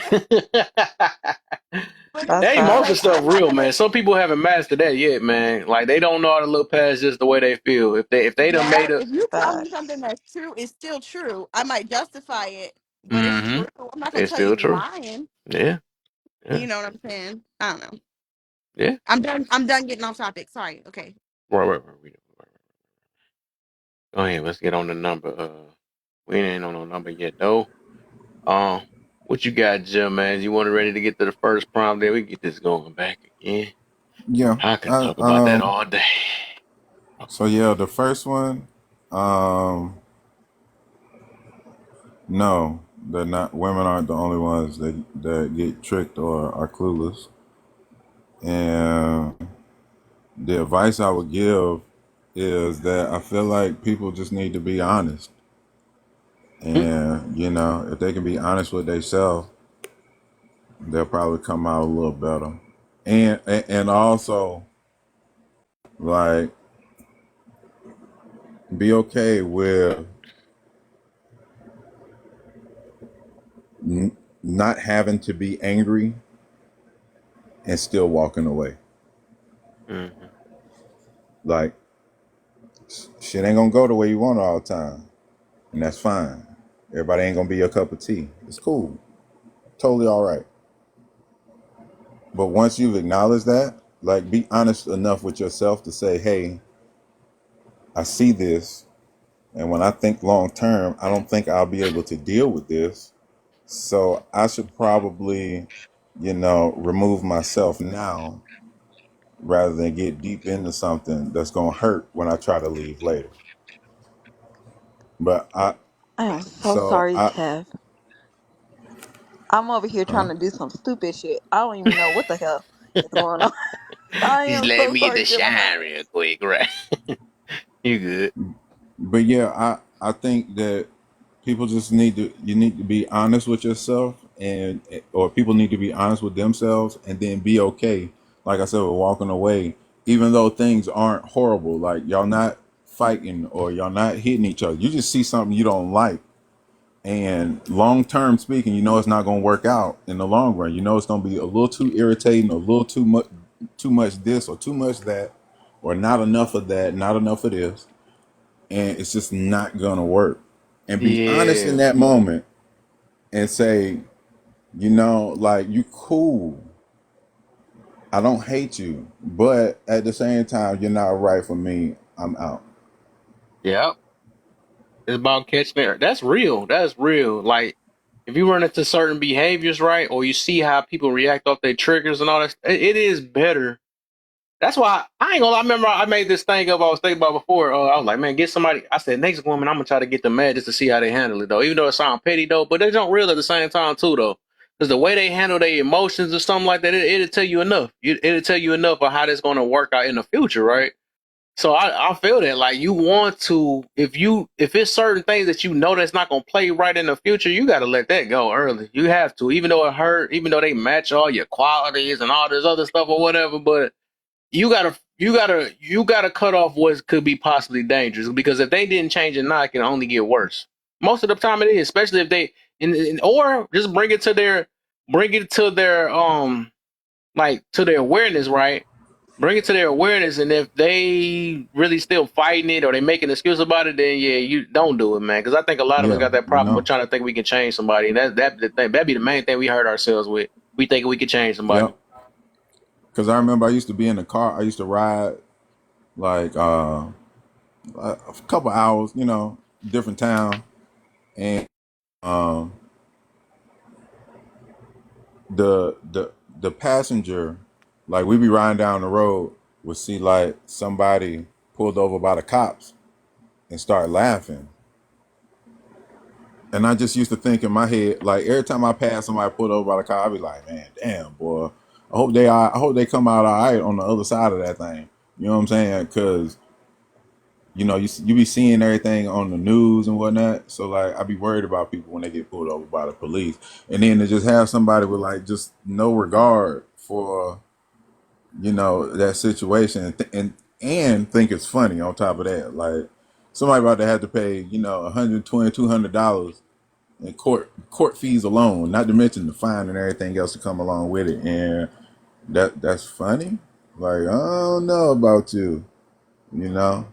E: But the
N: That's
A: That
E: thing is,
N: facts.
A: emotion
E: like,
A: stuff
E: I'm not
A: real,
E: gonna.
A: man. Some people haven't mastered that yet, man. Like they don't know how to look past just the way they feel. If they done
E: Yeah,
A: made a
E: if you tell me
N: Facts.
E: something that's true, it's still true. I might justify it, but it's
A: mm-hmm,
E: true. I'm not gonna
A: it's
E: tell you
A: still
E: you
A: true.
E: lying.
A: Yeah, yeah,
E: You know what I'm saying? I don't know.
A: yeah.
E: I'm done. I'm done getting off topic. Sorry. Okay.
A: Right. Go ahead, let's get on the number. We ain't on no number yet though. Um, what you got, Jim, man? You want ready to get to the first prompt? There, we get this going back again.
J: Yeah.
A: I could talk about that all day.
J: So yeah, the first one, um, no, they're not. Women aren't the only ones that get tricked or are clueless. And the advice I would give is that I feel like people just need to be honest.
A: Mm,
J: And if they can be honest with themselves, they'll probably come out a little better. And also, like, be okay with not having to be angry and still walking away.
A: mm-hmm.
J: Like, shit ain't gonna go the way you want it all the time, and that's fine. Everybody ain't gonna be your cup of tea. It's cool, totally all right. But once you've acknowledged that, like, be honest enough with yourself to say, "Hey, I see this, and when I think long term, I don't think I'll be able to deal with this. So I should probably, remove myself now rather than get deep into something that's gonna hurt when I try to leave later." But
N: I am so
J: so
N: sorry,
J: I,
N: Kev. I'm over here
J: huh?
N: trying to do some stupid shit. I don't even know what the hell is going on. I
A: Just
N: am
A: let
N: so
A: me get
N: sorry,
A: the
N: Kev. I'm
A: shine
N: sorry.
A: real quick, right? You good?
J: But yeah, I think that people just need to be honest with yourself, and or people need to be honest with themselves, and then be okay. Like I said, with walking away, even though things aren't horrible, like y'all not fighting or y'all not hitting each other. You just see something you don't like, and long term speaking, it's not going to work out in the long run. It's going to be a little too irritating, a little too much this or too much that, or not enough of that, not enough of this, and it's just not gonna work. And be honest in
A: Yeah,
J: that moment and say, like, you cool. I don't hate you, but at the same time, you're not right for me. I'm out.
A: yep. It's about catching it. That's real. That's real. Like if you run into certain behaviors, right, or you see how people react off their triggers and all that, it is better. That's why I ain't gonna lie. I remember I made this thing up I was thinking about before. I was like, man, get somebody. I said, next woman, I'm gonna try to get them mad just to see how they handle it, though. Even though it sounds petty, though, but they don't real at the same time, too, though. Because the way they handle their emotions or something like that, it'll tell you enough. It'll tell you enough of how that's gonna work out in the future, right? So I feel that like you want to if it's certain things that you know that's not gonna play right in the future, you gotta let that go early. You have to, even though it hurt, even though they match all your qualities and all this other stuff or whatever, but you gotta cut off what could be possibly dangerous because if they didn't change it now, it can only get worse. Most of the time it is, especially if they or just bring it to their like to their awareness, right? Bring it to their awareness, and if they really still fighting it or they make an excuse about it, then yeah, you don't do it, man. Because I think a lot of us
J: Yeah,
A: got that
J: you
A: problem with
J: know.
A: trying to think we can change somebody, and that the thing that'd be the main thing we hurt ourselves with. We think we could change somebody.
J: Yep. Because I remember I used to be in the car. I used to ride like a couple hours, different town, and um, the passenger, like we be riding down the road, would see like somebody pulled over by the cops and start laughing. And I just used to think in my head, like every time I pass somebody pulled over by the car, I'd be like, man, damn boy, I hope they come out all right on the other side of that thing. You know what I'm saying? Because you be seeing everything on the news and whatnot. So like, I be worried about people when they get pulled over by the police, and then to just have somebody with like just no regard for that situation, and think it's funny on top of that. Like somebody about to have to pay 120 $200 in court fees alone, not to mention the fine and everything else to come along with it, and that's funny. Like I don't know about you, you know.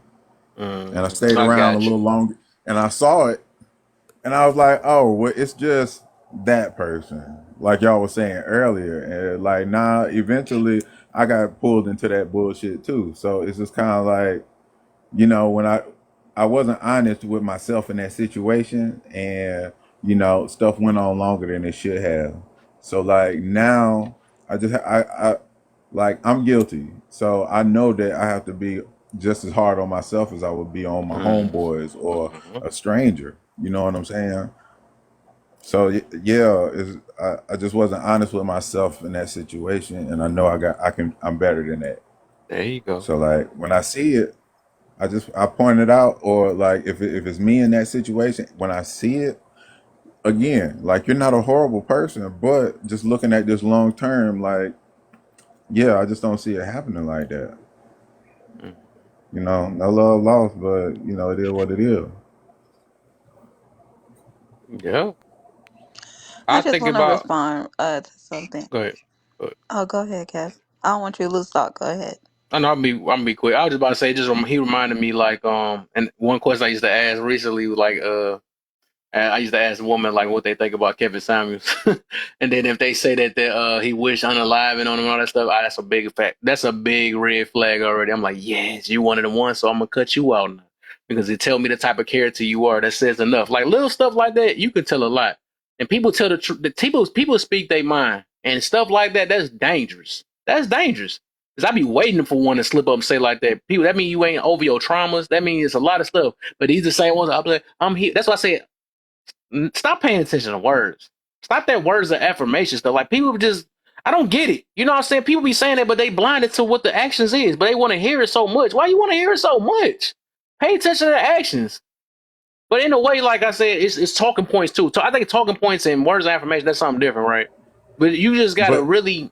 J: And I stayed
A: I
J: around a
A: got you.
J: little longer, and I saw it, and I was like, oh, well, it's just that person, like y'all was saying earlier, and like, nah. Eventually, I got pulled into that bullshit too. So it's just kind of like, when I wasn't honest with myself in that situation, and stuff went on longer than it should have. So like now, I just I like I'm guilty, so I know that I have to be just as hard on myself as I would be on my
A: Mm,
J: homeboys or
A: mhm.
J: a stranger. You know what I'm saying? So yeah, I just wasn't honest with myself in that situation, and I know I'm better than that.
A: There you go.
J: So like when I see it, I point it out, or like if it's me in that situation, when I see it again, like you're not a horrible person, but just looking at this long term, like yeah, I just don't see it happening like that.
A: Mm.
J: No love lost, but it is what it is.
A: Yeah,
N: I
A: I
N: just
A: think
N: want to
A: about.
N: respond to something.
A: Go ahead. Go ahead.
N: Oh, go ahead, Cass. I don't want you to lose thought. Go ahead.
A: I know I'm be quick. I was just about to say, he reminded me like and one question I used to ask recently was like and I used to ask a woman like what they think about Kevin Samuels, and then if they say that he wished unaliving on him and all that stuff, that's a big fact. That's a big red flag already. I'm like, yes, you one of the ones, so I'm gonna cut you out now because it tell me the type of character you are. That says enough. Like little stuff like that, you can tell a lot, and people tell the truth. People speak their mind and stuff like that. That's dangerous. That's dangerous. Cause I be waiting for one to slip up and say like that. People, that mean you ain't over your traumas. That means it's a lot of stuff. But these the same ones. I'll be like, I'm here. That's why I say stop paying attention to words. Stop that words of affirmation stuff. Like people just, I don't get it. You know what I'm saying? People be saying that, but they blinded to what the actions is. But they want to hear it so much. Why you want to hear it so much? Pay attention to the actions. But in a way, like I said, it's talking points too. So I think talking points and words of affirmation, that's something different, right? But you just gotta
J: But
A: really,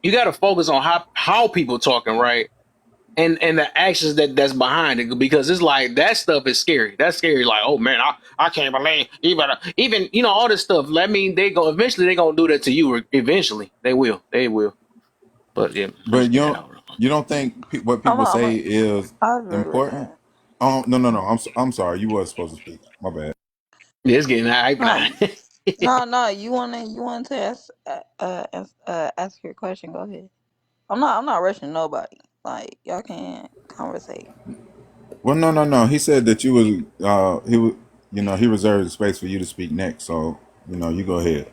A: you gotta focus on how people talking, right? And the actions that's behind it because it's like that stuff is scary. That's scary. Like, oh man, I can't believe even all this stuff. I mean, they gonna do that to you. Eventually, they will. But yeah, I'm
J: but
A: just getting that out.
J: you don't think what
N: I'm
J: people
N: a, I'm
J: say
N: a,
J: is
N: I agree with
J: important?
N: that.
J: Oh no, I'm sorry. You was supposed to speak. My bad.
A: Yeah, it's getting hype now.
N: No, no. You want to ask your question. Go ahead. I'm not rushing nobody. Like y'all can conversate.
J: Well, no, no, no. He said that you was he was, he reserved the space for you to speak next. So you go ahead.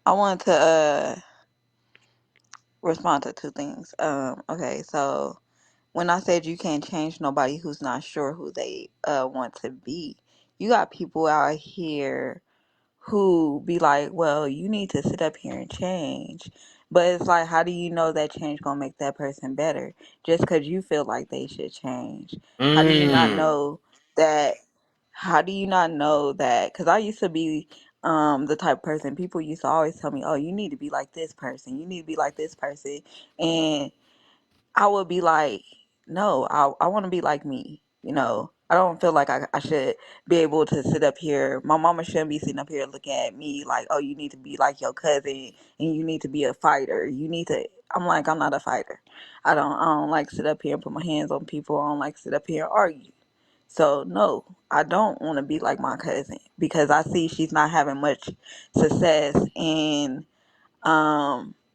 N: I wanted to respond to two things. Okay, so when I said you can't change nobody who's not sure who they want to be, you got people out here who be like, well, you need to sit up here and change. But it's like, how do you know that change gonna make that person better? Just because you feel like they should change. How do you not
A: Mm.
N: know that? How do you not know that? Because I used to be the type of person, people used to always tell me, oh, you need to be like this person. You need to be like this person. And I would be like, no, I want to be like me. I don't feel like I should be able to sit up here. My mama shouldn't be sitting up here looking at me like, oh, you need to be like your cousin and you need to be a fighter. You need to. I'm like, I'm not a fighter. I don't like sit up here and put my hands on people. I don't like sit up here and argue. So no, I don't want to be like my cousin because I see she's not having much success in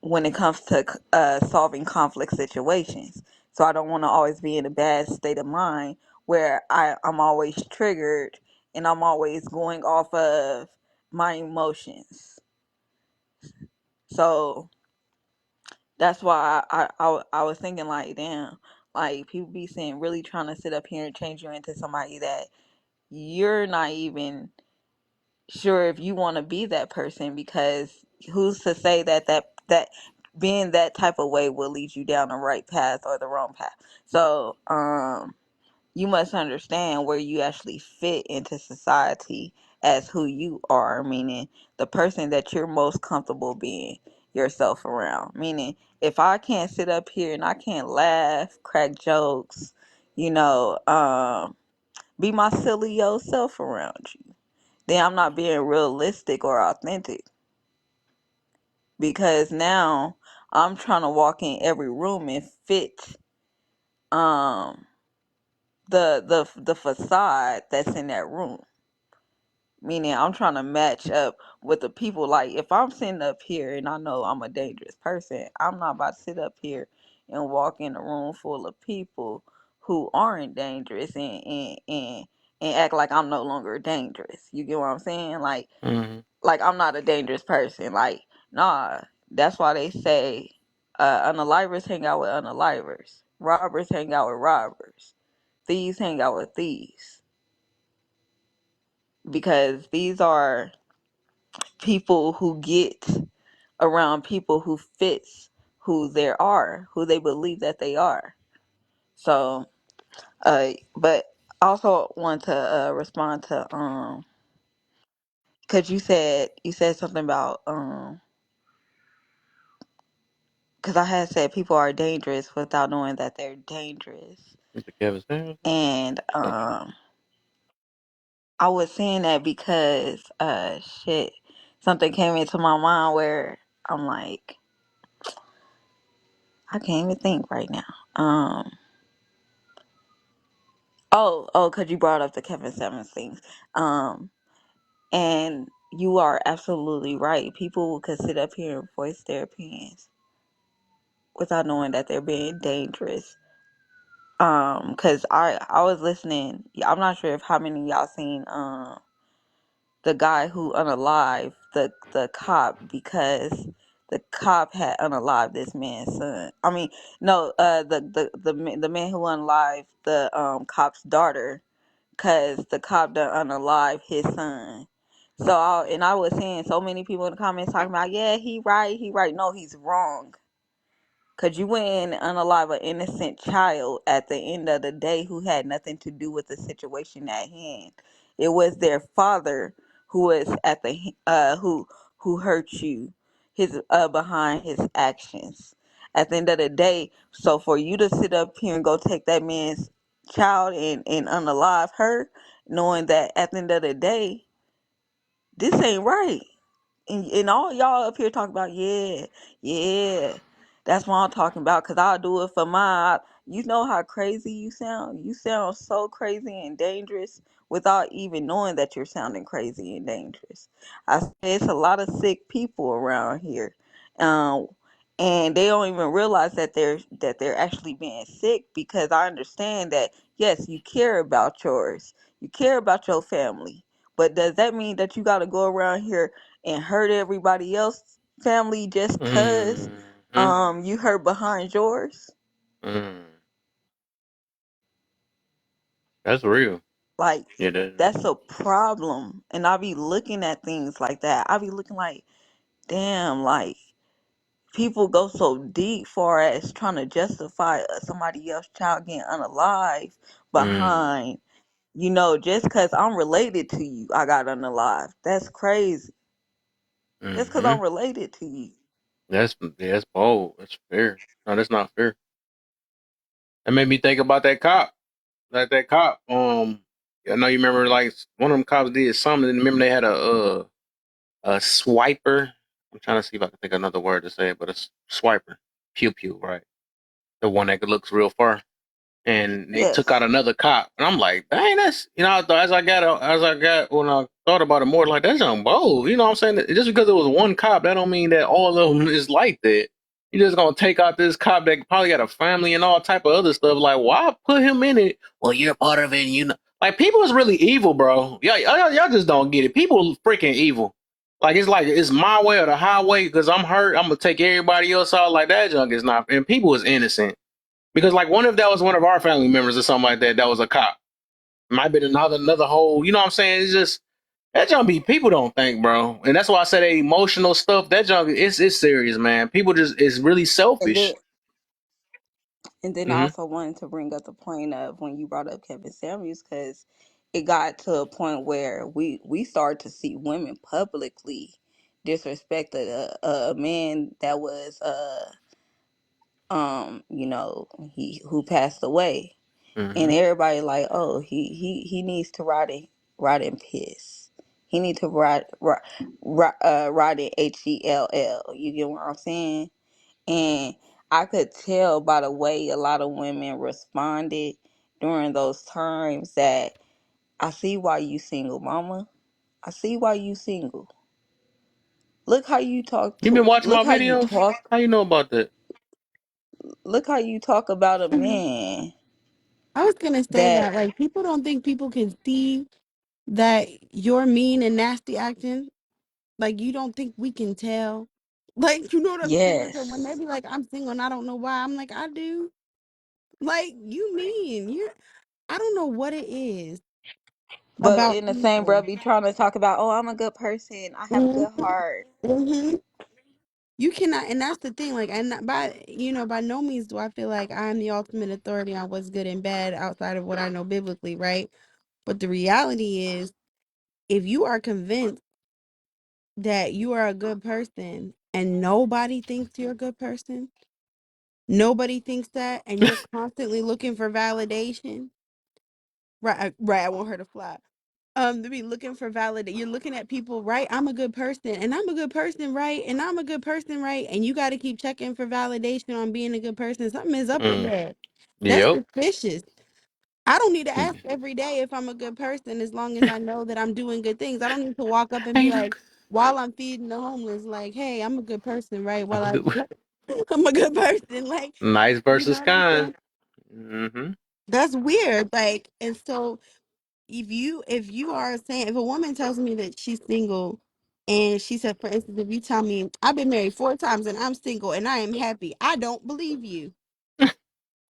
N: when it comes to solving conflict situations. So I don't want to always be in a bad state of mind where I'm always triggered and I'm always going off of my emotions. So that's why I was thinking like, damn, like people be saying really trying to sit up here and change you into somebody that you're not even sure if you want to be that person, because who's to say that being that type of way will lead you down the right path or the wrong path. So you must understand where you actually fit into society as who you are, meaning the person that you're most comfortable being yourself around. Meaning if I can't sit up here and I can't laugh, crack jokes, you know um be my silly old self around you, then I'm not being realistic or authentic, because now I'm trying to walk in every room and fit um the facade that's in that room. Meaning I'm trying to match up with the people. Like if I'm sitting up here and I know I'm a dangerous person, I'm not about to sit up here and walk in a room full of people who aren't dangerous and act like I'm no longer dangerous. You get what I'm saying?
A: Mm.
N: Like I'm not a dangerous person. Like, nah. That's why they say unalivers hang out with unalivers. Robbers hang out with robbers. Thieves hang out with thieves. Because these are people who get around people who fits who they are, who they believe that they are. So, but I also want to respond to because you said something about because I had said people are dangerous without knowing that they're dangerous.
A: Mr. Kevin Samuels.
N: And
A: Oh,
N: I was saying that because shit, something came into my mind where I'm like, I can't even think right now. Oh, cause you brought up the Kevin Simmons things. And you are absolutely right. People could sit up here and voice their opinions without knowing that they're being dangerous. Cause I was listening. I'm not sure if how many of y'all seen the guy who unalived the cop because the cop had unalived this man's son. I mean, no, the man who unalived the cop's daughter, cause the cop done unalive his son. So I was seeing so many people in the comments talking about, yeah, he right. No, he's wrong. Cause you went in and unalive an innocent child at the end of the day who had nothing to do with the situation at hand. It was their father who was at the who hurt you, his behind his actions. At the end of the day, so for you to sit up here and go take that man's child and unalive her, knowing that at the end of the day, this ain't right. And all y'all up here talking about, yeah, yeah. That's what I'm talking about, because I'll do it for mine. You know how crazy you sound? You sound so crazy and dangerous without even knowing that you're sounding crazy and dangerous. I say it's a lot of sick people around here. Um, and they don't even realize that they're actually being sick, because I understand that yes, you care about yours, you care about your family, but does that mean that you got to go around here and hurt everybody else family just cuz
A: Mm-hmm.
N: you hurt behind yours?
A: Mm. That's real.
N: Like,
A: Yeah, that,
N: that's a problem. And I be looking at things like that. I be looking like, damn, like people go so deep far as trying to justify somebody else's child getting unalive
A: mm,
N: behind, just because I'm related to you, I got unalive. That's crazy. Just because
A: mm-hmm.
N: I'm related to you.
A: That's bold. That's fair. No, that's not fair. That made me think about that cop. Like that cop. I know you remember. Like one of them cops did something. And remember they had a swiper. I'm trying to see if I can think of another word to say it, but a swiper. Pew pew. Right. The one that looks real far. And they took out
N: Yes.
A: another cop, and I'm like, dang, that's I thought as I got when I thought about it more, like that's young bold. You know what I'm saying? Just because it was one cop, that don't mean that all of them is like that. You just gonna take out this cop that probably got a family and all type of other stuff. Like, why put him in it? Well, you're part of it. Like people is really evil, bro. Yeah, y'all just don't get it. People freaking evil. Like it's my way or the highway. Because I'm hurt, I'm gonna take everybody else out. Like that junk is not. And people is innocent. Because like one if that was one of our family members or something like that, that was a cop. Might be another whole, you know what I'm saying? It's just that junk be people don't think, bro. And that's why I say that emotional stuff, that junk it's serious, man. People just it's really
N: And then
A: selfish.
N: and then I
A: Hmm.
N: also wanted to bring up the point of when you brought up Kevin Samuels, because it got to a point where we started to see women publicly disrespect a man that was he who passed away, and
A: Hmm.
N: everybody like, oh, he needs to ride in piss. He need to ride in HELL. You get what I'm saying? And I could tell by the way a lot of women responded during those times that I see why you single, mama. I see why you single. Look how you talk
A: You been
N: to
A: watching my
N: look how you
A: videos?
N: talk
A: How you know about that?
N: look how you talk about a
E: Mhm.
N: man
E: I was gonna say
N: that
E: that like people don't think people can see that you're mean and nasty acting. Like you don't think we can tell. Like you know what I'm saying? So when they
N: yes.
E: be like, I'm single and I don't know why, I'm like, I do. Like you mean you I don't know what it is
N: But
E: about
N: in the same
E: people.
N: breath be trying to talk about, oh, I'm a good person. I have a
E: Hmm.
N: good heart.
E: You cannot, and that's the thing. Like, and by by no means do I feel like I'm the ultimate authority on what's good and bad outside of what I know biblically, right? But the reality is, if you are convinced that you are a good person and nobody thinks you're a good person, nobody thinks that, and you're constantly looking for validation, right? Right. I want her to fly. To be looking for validation. You're looking at people, right? I'm a good person and I'm a good person, right? And I'm a good person, right? And you got to keep checking for validation on being a good person. Something is up with
A: Mm.
E: that. That's
A: Yep.
E: suspicious. I don't need to ask every day if I'm a good person as long as I know that I'm doing good things. I don't need to walk up and be
A: Ain't no
E: like, while I'm feeding the homeless, like, hey, I'm a good person, right?
A: I'm
E: While
A: a good
E: I'm a good person. Like,
A: nice
E: you know
A: versus
E: what I'm
A: kind.
E: saying?
A: Hmm.
E: That's weird. Like, and so if you are saying, if a woman tells me that she's single and she said, for instance, if you tell me I've been married 4 times and I'm single and I am happy, I don't believe you.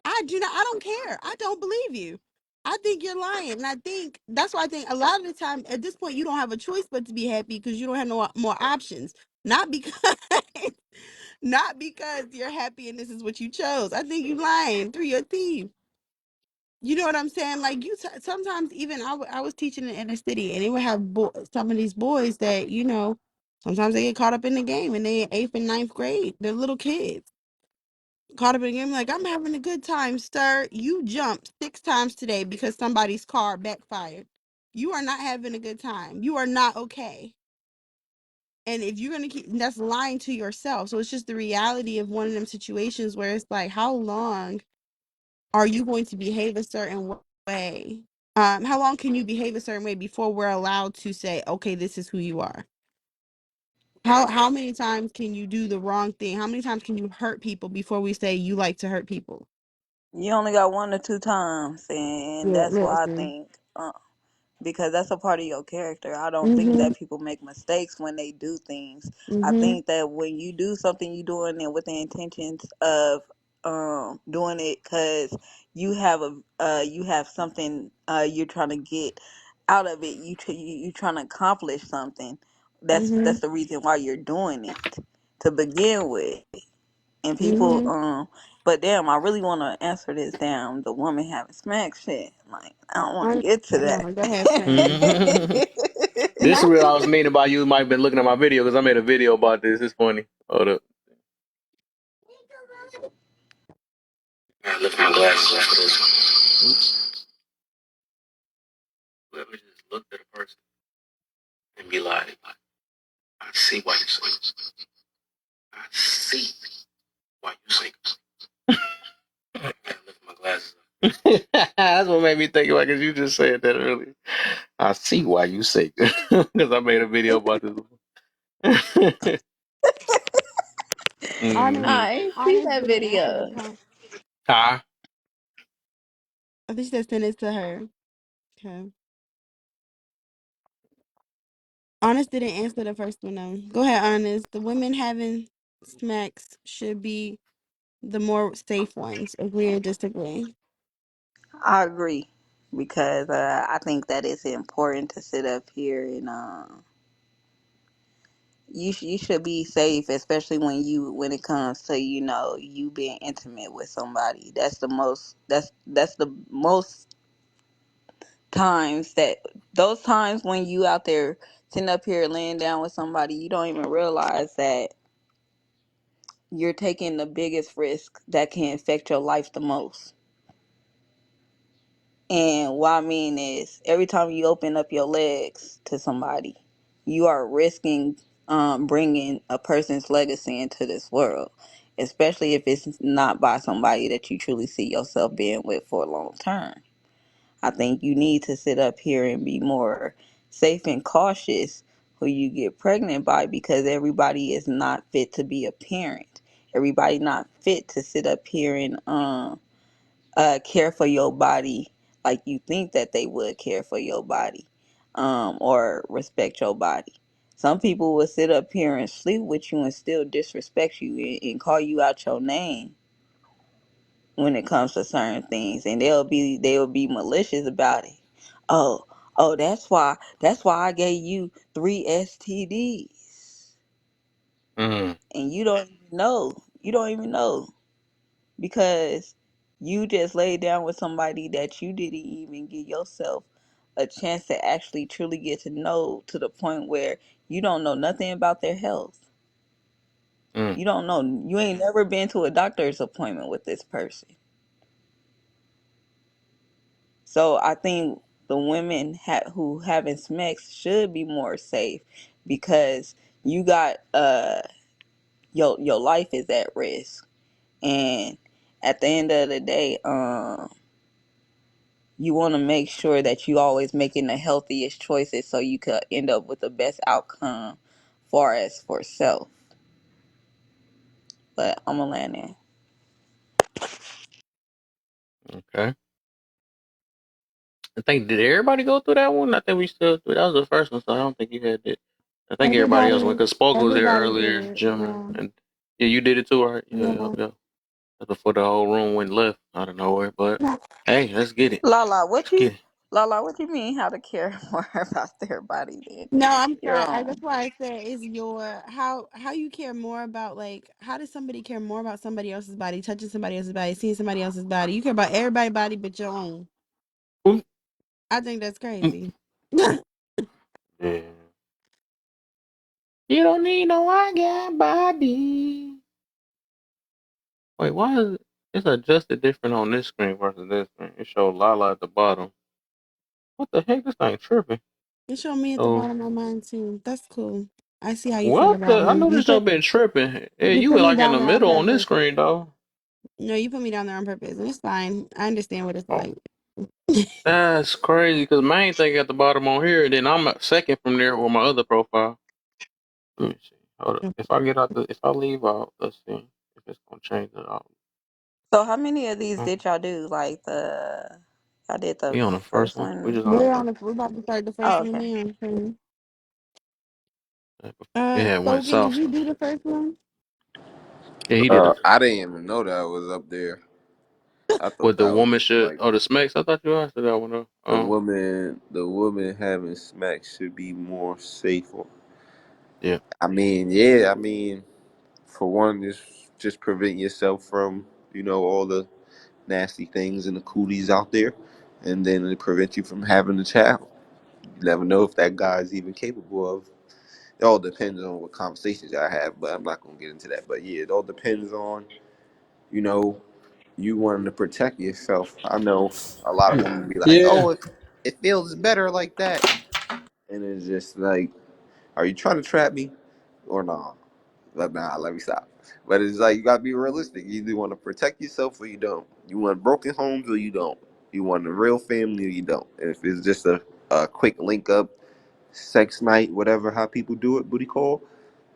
E: I do not. I don't care. I don't believe you. I think you're lying. And I think that's why I think a lot of the time at this point you don't have a choice but to be happy because you don't have no more options. Not because not because you're happy and this is what you chose. I think you lying through your teeth. You know what I'm saying? Like sometimes even I was teaching in the inner city and they would have some of these boys that sometimes they get caught up in the game and they in eighth and ninth grade. They're little kids caught up in the game. Like I'm having a good time, sir. You jumped 6 times today because somebody's car backfired. You are not having a good time. You are not okay. And if you're gonna keep, that's lying to yourself. So it's just the reality of one of them situations where it's like, how long are you going to behave a certain way? How long can you behave a certain way before we're allowed to say, okay, this is who you are? How many times can you do the wrong thing? How many times can you hurt people before we say you like to hurt people?
N: You only got 1 or 2 times, and
E: Yeah,
N: that's why I
E: listen.
N: think. Because that's a part of your character. I don't think
E: Mhm.
N: that people make mistakes when they do things. I
E: Mhm.
N: think that when you do something, you doing it with the intentions of doing it because you have something you're trying to get out of it. You trying to accomplish something. That's
E: Mhm.
N: the reason why you're doing it to begin with. And people
E: Mhm.
N: but damn, I really want to answer this damn the woman having smack shit. Like I don't want to get to
E: Hold on. Go ahead, finish.
N: that.
E: And
A: This is
E: that's
A: what I
E: what
A: was meaning by you might have been looking at my video because I made a video about this. It's funny. Hold up. I lift my glasses off of this one. Oops. Whoever just looked at a person and be like, I see why you say it. I see why you say it. I lift my glasses up. That's what made me think about because you just said that earlier. I see why you say it because I made a video about this.
E: honest.
A: Mm-hmm.
N: I see
E: Honest
N: that
E: didn't answer the
N: video.
E: prompt.
A: Hi.
E: I think she said send it to her. Okay. Honest didn't answer the first one though. Go ahead, Honest. The women having smacks should be the more safe ones. Agree or disagree?
N: I agree because I think that it's important to sit up here and you should be safe, especially when it comes to you being intimate with somebody. That's the most times that those times when you out there sitting up here laying down with somebody, you don't even realize that you're taking the biggest risk that can affect your life the most. And what I mean is, every time you open up your legs to somebody, you are risking bringing a person's legacy into this world, especially if it's not by somebody that you truly see yourself being with for a long term. I think you need to sit up here and be more safe and cautious who you get pregnant by because everybody is not fit to be a parent. Everybody not fit to sit up here and care for your body like you think that they would care for your body or respect your body. Some people will sit up here and sleep with you and still disrespect you and call you out your name when it comes to certain things, and they'll be malicious about it. Oh, oh, that's why I gave you 3 STDs,
A: Mm.
N: and you don't even know. You don't even know because you just laid down with somebody that you didn't even give yourself a chance to actually truly get to know, to the point where you don't know nothing about their health.
A: Mm.
N: You don't know. You ain't never been to a doctor's appointment with this person. So I think the women who having sex should be more safe because you got your life is at risk, and at the end of the day, you want to make sure that you always making the healthiest choices so you could end up with the best outcome far as for self. But I'm gonna land there.
A: Okay. I think did everybody go through that one? I think we still that was the first one, so I don't think you had it. I think everybody else went
E: Everybody,
A: because Spoke was there
E: everybody
A: earlier,
E: did.
A: Jimmer,
E: Yeah.
A: and yeah, you did it too, right? Yeah, yeah,
E: Yeah.
A: yeah. That's before the whole room went left out of nowhere. But hey, let's get it.
N: Lala,
A: Let's get it.
N: What you mean how to care more about their body than
E: No, I'm
N: your
E: sorry.
N: own?
E: That's why I said is your how you care more about like how does somebody care more about somebody else's body, touching somebody else's body, seeing somebody else's body. You care about everybody's body but your own.
A: Ooh,
E: I think that's
A: ooh.
E: crazy.
A: Yeah. You don't need no I got body. Wait, why is it? It's adjusted different on this screen versus this screen. It shows Lala at the bottom. What the heck? This thing tripping.
E: It showed me at the
A: So
E: bottom of mine too. That's cool. I see how you feel
A: what
E: about
A: the? I
E: me.
A: know this show been tripping. Yeah,
E: You
A: you
E: put
A: were
E: me
A: like in
E: down
A: the
E: there on
A: middle on this
E: purpose.
A: screen though.
E: No, you put me down there on purpose, and it's fine. I understand what it's
A: Oh,
E: like.
A: that's crazy. Because main thing at the bottom on here, then I'm second from there with my other profile. Let me see. Hold up. If I get out if I leave out, let's see if it's gonna change it out.
N: So how many of these
A: Hmm.
N: did y'all do? Like y'all did the
A: We on the first
N: first
A: one. We
N: one?
A: just on the
E: We're
A: first.
E: on the, we're about to start the
N: Oh,
E: first one
N: okay.
E: now.
A: It had went
E: Spoken, did
A: south.
E: you do the first one?
A: Yeah, he did it
C: I didn't even know that was up there. I thought
A: with the
C: that was
A: woman shit
C: like
A: or the smacks. I thought you asked that one though.
C: the woman having sex should be more safer.
A: Yeah.
C: I mean, yeah, I mean, for one, just prevent yourself from, all the nasty things and the cooties out there, and then it prevents you from having a child. You never know if that guy is even capable of. It all depends on what conversations I have, but I'm not gonna get into that. But yeah, it all depends on, you know, you wanting to protect yourself. I know a lot of women be like,
F: Yeah.
C: "Oh, it feels better like that," and it's just like, are you trying to trap me or not? Nah, let me stop. But it's like you gotta be realistic. You either want to protect yourself or you don't. You want broken homes or you don't. You want a real family or you don't. And if it's just a quick link up, sex night, whatever how people do it, booty call,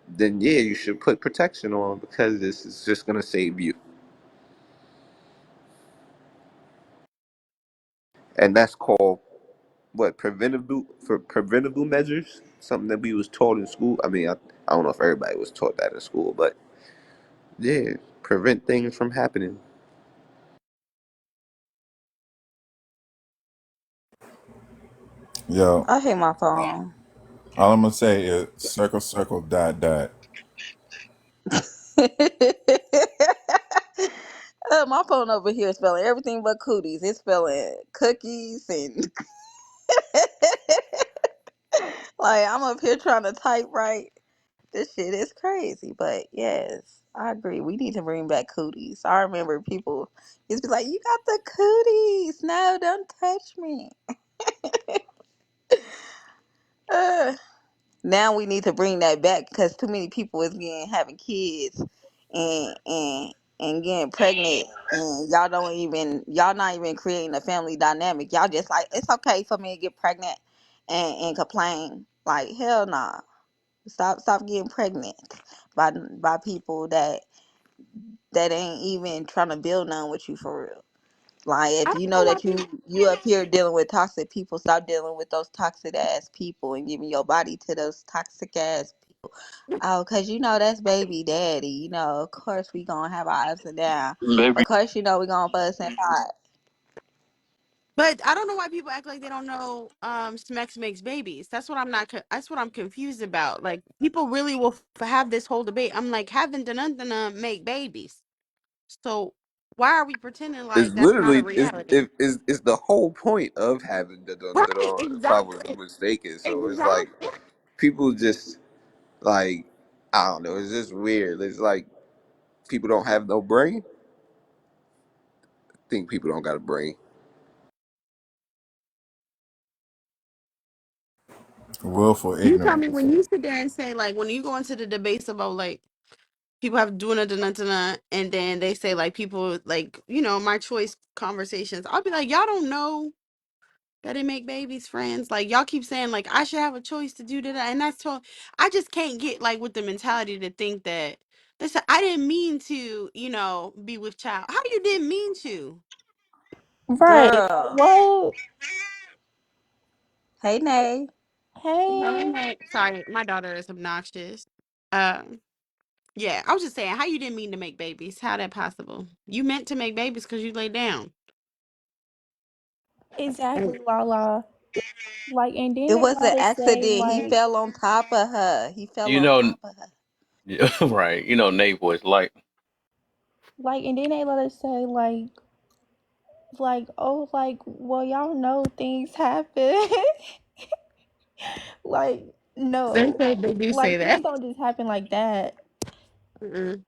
C: then yeah, you should put protection on because this is just gonna save you. And that's called what preventable measures. Something that we was taught in school. I mean, I don't know if everybody was taught that in school, but yeah, prevent things from happening.
J: Yo,
N: I hate my phone.
J: all I'm gonna say is circle, circle, dot, dot.
N: My phone over here is spelling everything but cooties. It's spelling cookies and like I'm up here trying to type right. This shit is crazy. But yes, I agree. We need to bring back cooties. I remember people used to be like, "You got the cooties. No, don't touch me." Now we need to bring that back because too many people is getting having kids and getting pregnant and y'all not even creating a family dynamic. Y'all just like it's okay for me to get pregnant and complain. Like hell nah. Stop getting pregnant by people that ain't even trying to build none with you for real. Like
E: I
N: if
E: don't
N: you
E: know
N: know
E: why
N: that
E: people.
N: you up here dealing with toxic people, stop dealing with those toxic ass people and giving your body to those toxic ass people. Oh, cause you know that's baby daddy. You know, of course we gonna have our ups and downs. Of course, you know we gonna fuss and fight.
E: But I don't know why people act like they don't know Smex makes babies. That's what I'm not that's what I'm confused about. Like people really will have this whole debate. I'm like having dun make babies. So why are we pretending
C: It's
E: like that's not a
C: literally
E: reality?
C: it's the whole point of having the dun dun
E: Right,
C: dun, if I was
E: exactly.
C: mistaken. So it's like
E: Exactly.
C: people just like I don't know. It's just weird. It's like people don't have no brain. I think people don't got a brain.
J: Willful
E: You tell me
J: ignorance.
E: when you sit there and say like when you go into the debates about like people have doing a dun and then they say like people like my choice conversations. I'll be like y'all don't know that it make babies friends. Like y'all keep saying like I should have a choice to do that, and that's so I just can't get like with the mentality to think that listen, I didn't mean to, be with child. How you didn't mean to?
M: Right.
N: Girl,
M: What?
N: hey Nay.
M: Hey.
E: Sorry, my daughter is obnoxious. Um, yeah, I was just saying how you didn't mean to make babies. How that possible? You meant to make babies because you laid down. And
M: Exactly, Lala. Like, and then
N: It
M: they
N: was an
M: try to say,
N: accident. He
M: like,
N: fell on top of her. He fell
A: You
N: on
A: know,
N: top of her.
A: yeah, right. You know, Nate boys like
M: and then they let us say, oh, like, well, y'all know things happen. Like, no.
E: they do say
M: Like, things
E: that.
M: don't just happen like that.
E: Mm-mm.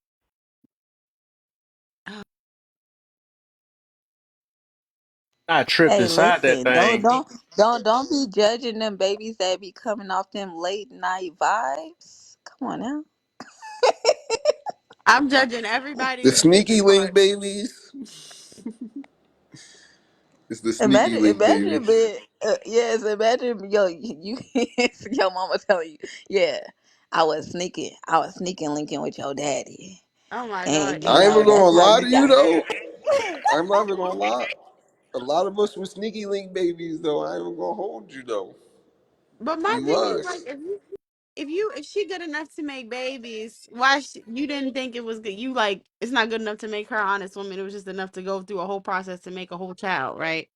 A: I tripped
N: Hey,
A: inside that
N: listen, don't
A: thing.
N: don't don't be judging them babies that be coming off them late night vibes. Come on now.
E: I'm judging
C: The
E: everybody
C: sneaky
E: as
C: link
E: far.
C: babies. It's the sneaky link
N: Imagine
C: babies.
N: being yes, imagine yo your mama telling you, yeah. I was sneaking linking with your daddy,
O: Oh my god,
N: and you
C: I ain't
N: know
C: even
O: Eve.
C: gonna
N: that's why
C: lie
N: you
C: to you
N: got.
C: though. I'm not even gonna lie. A lot of us were sneaky link babies though. I ain't even gonna hold you though.
O: But my
C: We
O: thing is like
C: was.
O: if she good enough to make babies, you didn't think it was good? You like it's not good enough to make her an honest woman. It was just enough to go through a whole process to make a whole child, right?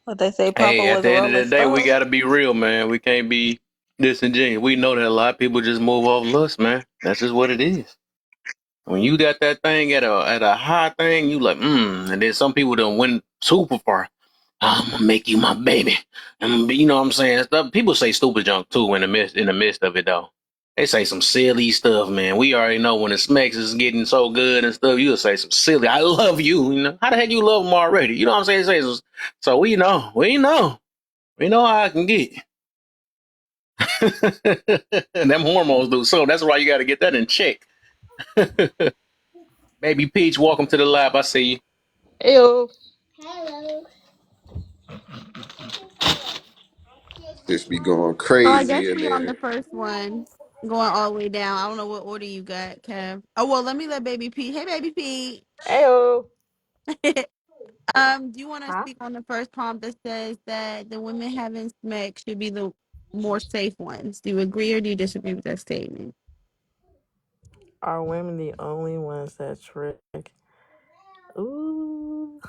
N: What they say, Papa
A: Hey, at
N: was
A: the
N: a
A: end of
N: Rolling
A: the day, we
N: Stone.
A: gotta be real, man. We can't be disingenuous. We know that a lot of people just move off lust, man. That's just what it is. When you got that thing at a high thing, you like, and then some people don't went super far. I'm gonna make you my baby. You know what I'm saying? Stuff people say stupid junk too in the midst of it though. They say some silly stuff, man. We already know when the smacks is getting so good and stuff, you'll say some silly, I love you, you know. How the heck you love them already? You know what I'm saying? So we know how I can get. And them hormones do so. That's why you gotta get that in check. Baby Peach, welcome to the lab. I see you.
P: Heyo.
C: Just be going
E: So I guess
C: crazy in
E: we on
C: there.
E: the first one, going all the way down. I don't know what order you got, Kev. Oh well, let me let Baby P. Hey, Baby Peach.
P: Heyo.
E: Do you want to
P: Huh?
E: speak on the first prompt that says that the women having sex should be the more safe ones? Do you agree or do you disagree with that statement?
P: Are women the only ones that trick? Ooh.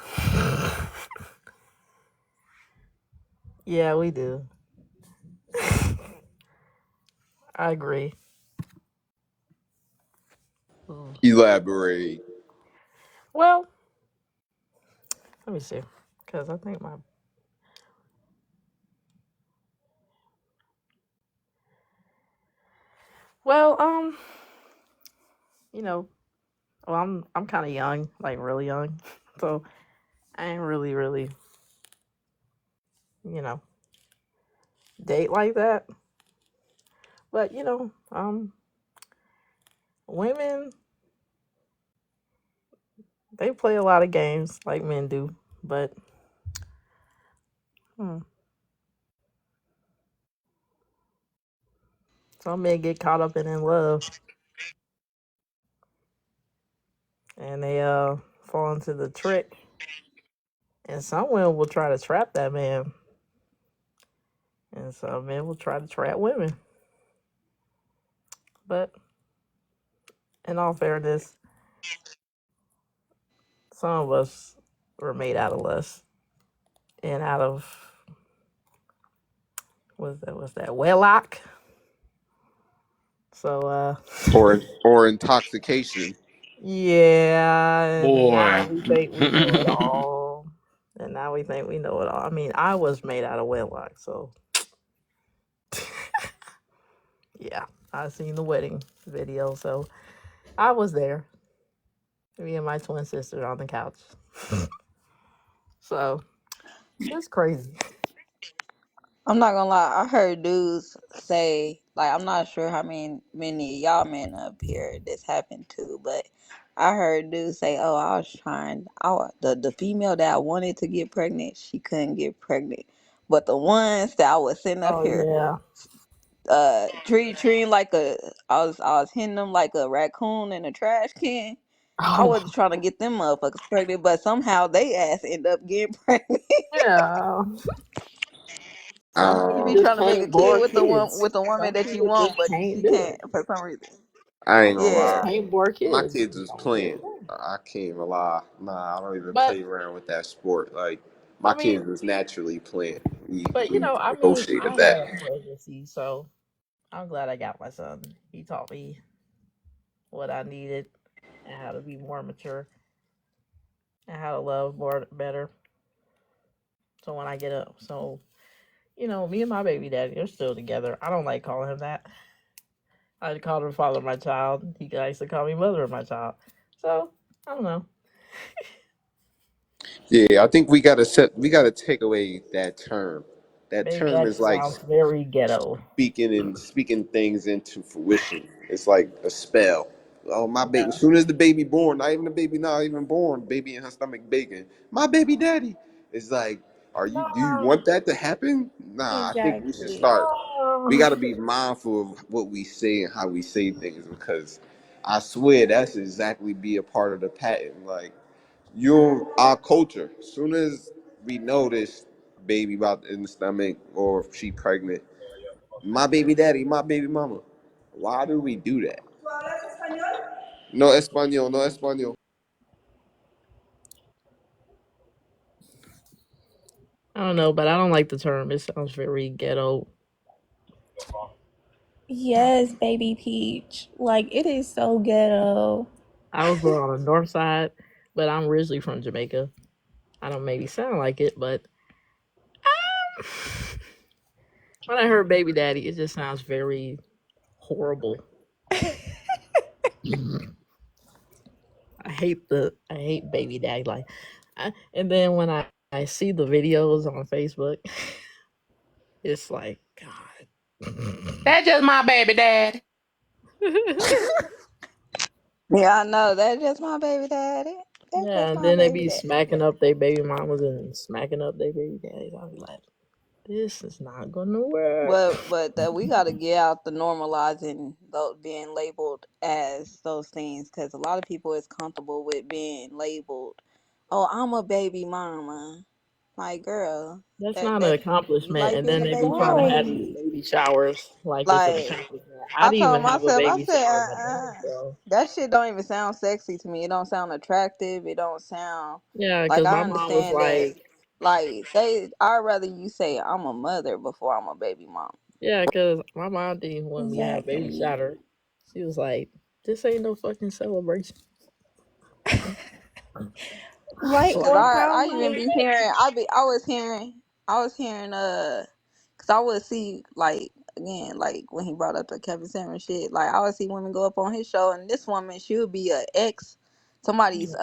P: Yeah, we do. I agree. Ooh.
C: Elaborate.
P: Well, let me see. Because I think my. Well, you know, well, I'm kind of young, like really young. So I ain't really, you know, date like that. But, women, they play a lot of games like men do. But, hmm, some men get caught up in love and they fall into the trick. And some women will try to trap that man, and some men will try to trap women. But in all fairness, some of us were made out of lust and out of was that wedlock. So
C: Or intoxication.
P: yeah, and now
A: Boy.
P: we think we know it all. And now we think we know it all. I mean, I was made out of wedlock, so yeah. I seen the wedding video, so I was there. Me and my twin sister on the couch. So it's crazy.
N: I'm not gonna lie. I heard dudes say, like, I'm not sure how many of y'all men up here this happened to, but I heard dudes say, "Oh, I was trying. The female that I wanted to get pregnant, she couldn't get pregnant, but the ones that I was sitting up
P: Oh
N: here,
P: yeah.
N: treating like I was hitting them like a raccoon in a trash can. I
P: Oh
N: wasn't trying to get them motherfuckers pregnant, but somehow they ass end up getting pregnant.
P: yeah. Some
N: You
P: people
N: be
C: Um,
P: just
N: trying to make a
P: can't
N: kid
P: bore
N: with the one
P: kids.
N: with the woman
P: Some
N: that you
P: people
N: want,
P: just
N: but
P: can't
N: you
P: do it.
N: can't for some reason.
C: I ain't gonna
P: They just
C: lie.
N: Yeah.
P: can't bore
C: My
P: kids.
C: kids
P: Just
C: was
P: don't do
C: playing.
P: it.
C: I can't even lie. Nah, I don't even
P: But
C: play around with that sport. Like my
P: I mean,
C: kids was naturally playing.
P: but
C: We
P: I mean,
C: negotiated
P: I
C: that.
P: had pregnancy, so I'm glad I got my son. He taught me what I needed and how to be more mature and how to love more better. So when I get up, me and my baby daddy are still together. I don't like calling him that. I called him father of my child. He likes to call me mother of my child. So I don't know.
C: Yeah, I think we gotta take away that term. That
P: Baby
C: term
P: daddy
C: is like
P: sounds very ghetto.
C: speaking things into fruition. It's like a spell. Oh my baby! As
P: Yeah.
C: soon as the baby born, not even the baby not even born, baby in her stomach baking. My baby daddy. It's like Are you? Do you
L: No,
C: want that to happen? Nah, I think we should
M: Exactly.
C: start.
L: no.
C: We got to be mindful of what we say and how we say things because I swear that's exactly be a part of the pattern. Like our culture. Soon as we know this baby about in the stomach or if she pregnant, my baby daddy, my baby mama. Why do we do that? No español, no español.
P: I don't know, but I don't like the term. It sounds very ghetto.
M: Yes, baby peach. Like it is so ghetto.
P: I was born on the north side, but I'm originally from Jamaica. I don't maybe sound like it, but when I heard baby daddy, it just sounds very horrible. I hate baby daddy. And then when I see the videos on Facebook, it's like God.
B: That's just my baby daddy.
N: Yeah, I know. That's just my baby daddy. That's
P: Yeah,
N: just
P: and
N: my
P: then they
N: baby
P: be
N: daddy.
P: smacking up their baby mamas and smacking up their baby daddies. I'll be like, this is not gonna work.
N: But we got to get out the normalizing those being labeled as those things because a lot of people is comfortable with being labeled. Oh, I'm a baby mama. Like, girl,
P: That's
N: that
P: not an
N: that you
P: accomplishment.
N: like
P: And
N: being
P: then
N: a
P: they
N: baby
P: be trying to
N: mama?
P: have these
M: Right.
P: baby showers like it's an
N: Like,
P: accomplishment. I
N: I
P: didn't
N: told
P: even have a
N: myself, I
P: baby
N: said,
P: shower in my life, bro.
N: that shit don't even sound sexy to me. It don't sound attractive. It don't sound
P: Yeah,
N: like
P: because
N: I
P: my mom was
N: understand that.
P: like,
N: Like I'd rather you say I'm a mother before I'm a baby mom.
P: yeah, because my mom didn't want me to have baby
M: Exactly.
P: shower. She was like, this ain't no fucking celebration.
M: Right.
N: Cause
M: Or how
N: I even
M: like
N: be hearing I was hearing cause I would see like again like when he brought up the Kevin Samuel shit like I would see women go up on his show and this woman she would be a ex somebody's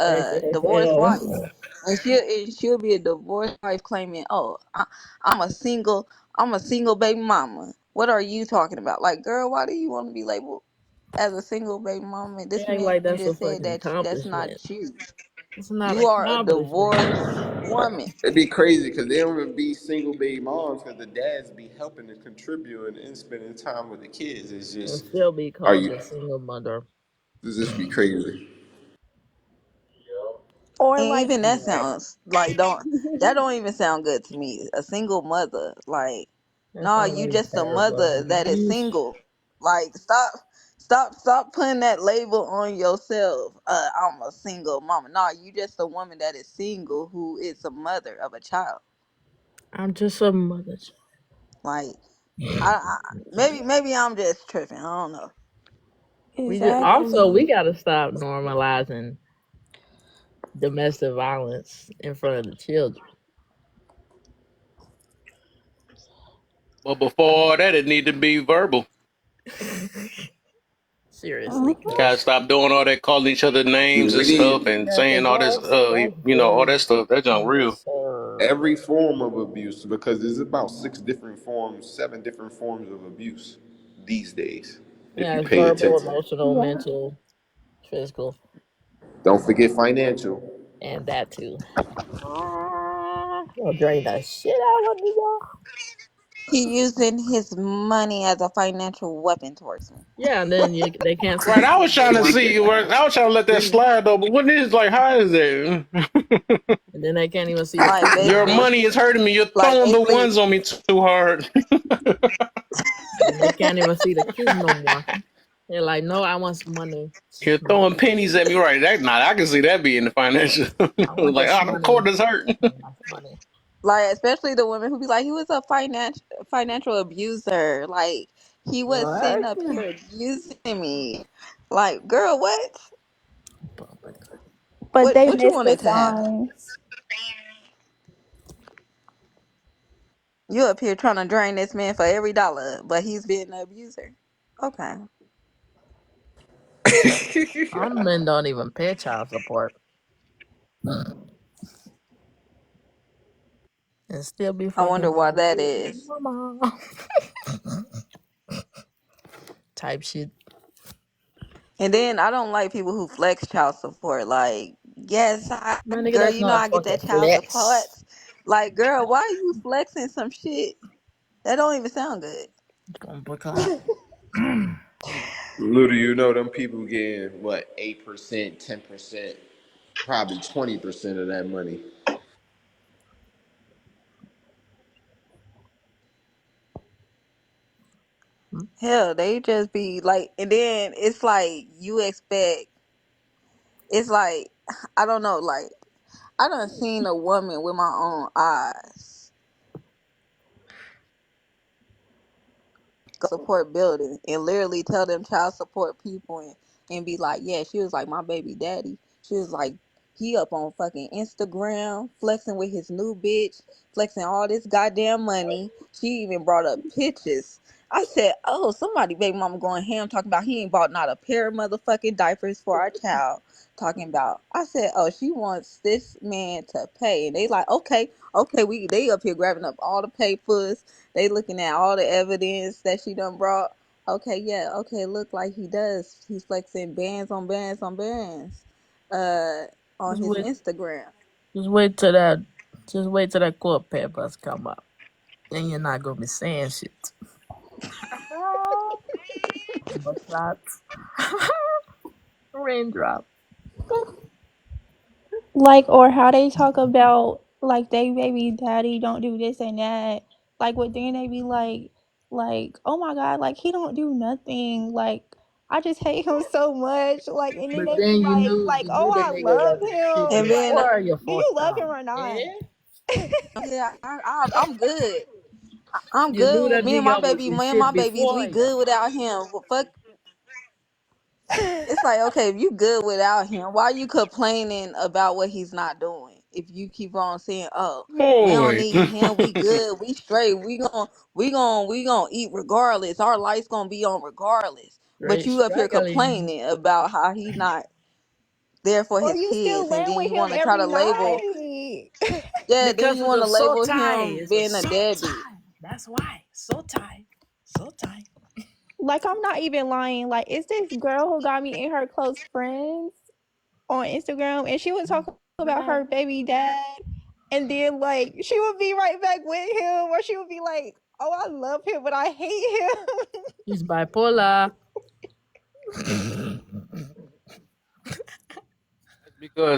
N: divorced wife
P: XXL.
N: and she'll be a divorced wife claiming I'm a single baby mama. What are you talking about? Like girl, why do you want to be labeled as a single baby mama?
P: They
N: This
P: act
N: man
P: like that's a
N: just said
P: fucking
N: that that's not
P: accomplishment.
N: you.
P: It's not an
N: You are a
P: accomplishment.
N: divorced woman.
C: It'd be crazy because they don't even be single baby moms because the dads be helping and contributing and spending time with the kids. It's
P: And
C: just,
P: still be
C: are
P: called
C: you?
P: a single mother.
C: Does this be crazy?
M: or
N: And
M: like
N: even that sounds like don't even sound good to me. A single mother, like,
P: That
N: nah,
P: sounds
N: you
P: like a
N: just a
P: terrible
N: mother that is
P: abuse.
N: single. Like, stop putting that label on yourself. I'm a single mama. Nah, you just a woman that is single who is a mother of a child.
P: I'm just a mother.
N: Like, I maybe I'm just tripping. I don't know.
P: We
M: exactly.
P: gotta stop normalizing domestic violence in front of the children.
A: But before that, it need to be verbal.
P: Seriously,
M: Mhm.
A: Gotta
P: cause
A: stop doing all that, calling each other names and
C: We
A: stuff,
C: need
A: and
P: yeah,
A: saying
P: cause
A: all this,
P: that's
A: all
P: very
A: that stuff. That's not real.
P: underserved.
C: every form of abuse because there's about 6 different forms, 7 different forms of abuse these days. If
P: Yeah,
C: you
P: it's
C: pay
P: verbal,
C: attention,
P: emotional,
M: Yeah.
P: mental, physical,
C: don't forget financial.
P: and that too. I'll drain the shit out of you.
N: He using his money as a financial weapon towards me.
P: Yeah, and then they can't see
A: Right?
P: the
A: I was
P: kids no
A: trying to
P: more.
A: see. I was trying to let that
C: See,
A: slide though. But what is like? How is that?
P: And then they can't even see the
N: Like
P: kids no
A: Your
P: more.
N: basically,
A: money is hurting me. You're
N: like
A: throwing the
N: basically,
A: ones on me too hard.
P: And they can't even see the kids no more. They're like, no, I want some money.
A: You're throwing pennies at me, right? That not. I can see that being the financial.
P: I want
A: Like,
P: this
A: oh, them
P: money.
A: quarters hurt.
P: Money.
N: like especially the women who be like, he was a financial abuser. Like he was sitting
P: What?
N: up here abusing me. Like, girl, what?
M: But they
N: What you
M: missed the
N: wanted to have?
M: signs.
N: You up here trying to drain this man for every dollar, but he's being an abuser. Okay.
P: Some men don't even pay child support and still be
N: I
P: fucking
N: wonder
P: with
N: why
P: their
N: that
P: baby
N: is.
P: mama type shit.
N: And then I don't like people who flex child support. Like, yes,
P: My nigga,
N: girl,
P: that's
N: you know
P: not a
N: I get
P: fucking
N: that child support.
P: flex.
N: Like, girl, why are you flexing some shit that don't even sound good?
P: Bumper clock.
C: Little you know, them people getting what 8%, 10%, probably 20% of that money.
N: Hell, they just be like, and then it's like you expect. It's like I don't know. Like I done seen a woman with my own eyes support building and literally tell them child support people and be like, yeah, she was like my baby daddy. She was like, he up on fucking Instagram flexing with his new bitch, flexing all this goddamn money. She even brought up pictures. I said, oh, somebody baby mama going ham talking about he ain't bought not a pair of motherfucking diapers for our child. Talking about, I said, oh, she wants this man to pay, and they like, okay, they up here grabbing up all the papers, they looking at all the evidence that she done brought. Okay, yeah, okay, look like he does. He's flexing bands on bands on bands, on
P: Just
N: his
P: wait.
N: Instagram.
P: Just wait till that. Just wait till that court papers come up. Then you're not gonna be saying shit. But not raindrop.
M: Like, or how they talk about like they baby daddy don't do this and that. Like, what then they be like, oh my god, like he don't do nothing. Like, I just hate him so much. Like, and then
P: But
M: they be
P: then
M: like,
P: you
M: oh,
P: knew the
M: I
P: nigga
M: love
P: got shit
N: And
M: him.
N: then,
M: Like,
P: before your
M: do
P: fourth
M: you love him
P: time.
M: or not?
P: Yeah.
N: yeah, I'm good. I'm
P: You knew
N: good.
P: that nigga was in
N: Me and my
P: shit
N: babies,
P: before
N: we
P: you.
N: good without him. Well, fuck. It's like, okay, if you good without him, why you complaining about what he's not doing? If you keep on saying, "Oh, we don't
A: Boy.
N: need him, we good, we straight, we gonna eat regardless. Our lights gonna be on regardless." But
P: Right?
N: you up here
P: Struggling.
N: complaining about how he's not there for
M: Or
N: his
M: you still
N: kids, and
M: laying
N: then
M: with
N: you
M: him
N: want to try
M: every
N: to label,
M: night.
N: yeah, then
P: Because
N: you
P: it's
N: want
P: a
N: to
P: so
N: label
P: tie.
N: him
P: It's a
N: being a
P: so
N: deadbeat.
P: tie. That's why. So tie. So tie.
M: Like, I'm not even lying. Like, it's this girl who got me in her close friends on Instagram, and she would talk about her baby dad, and then like she would be right back with him, or she would be like, "Oh, I love him, but I hate him."
P: He's bipolar.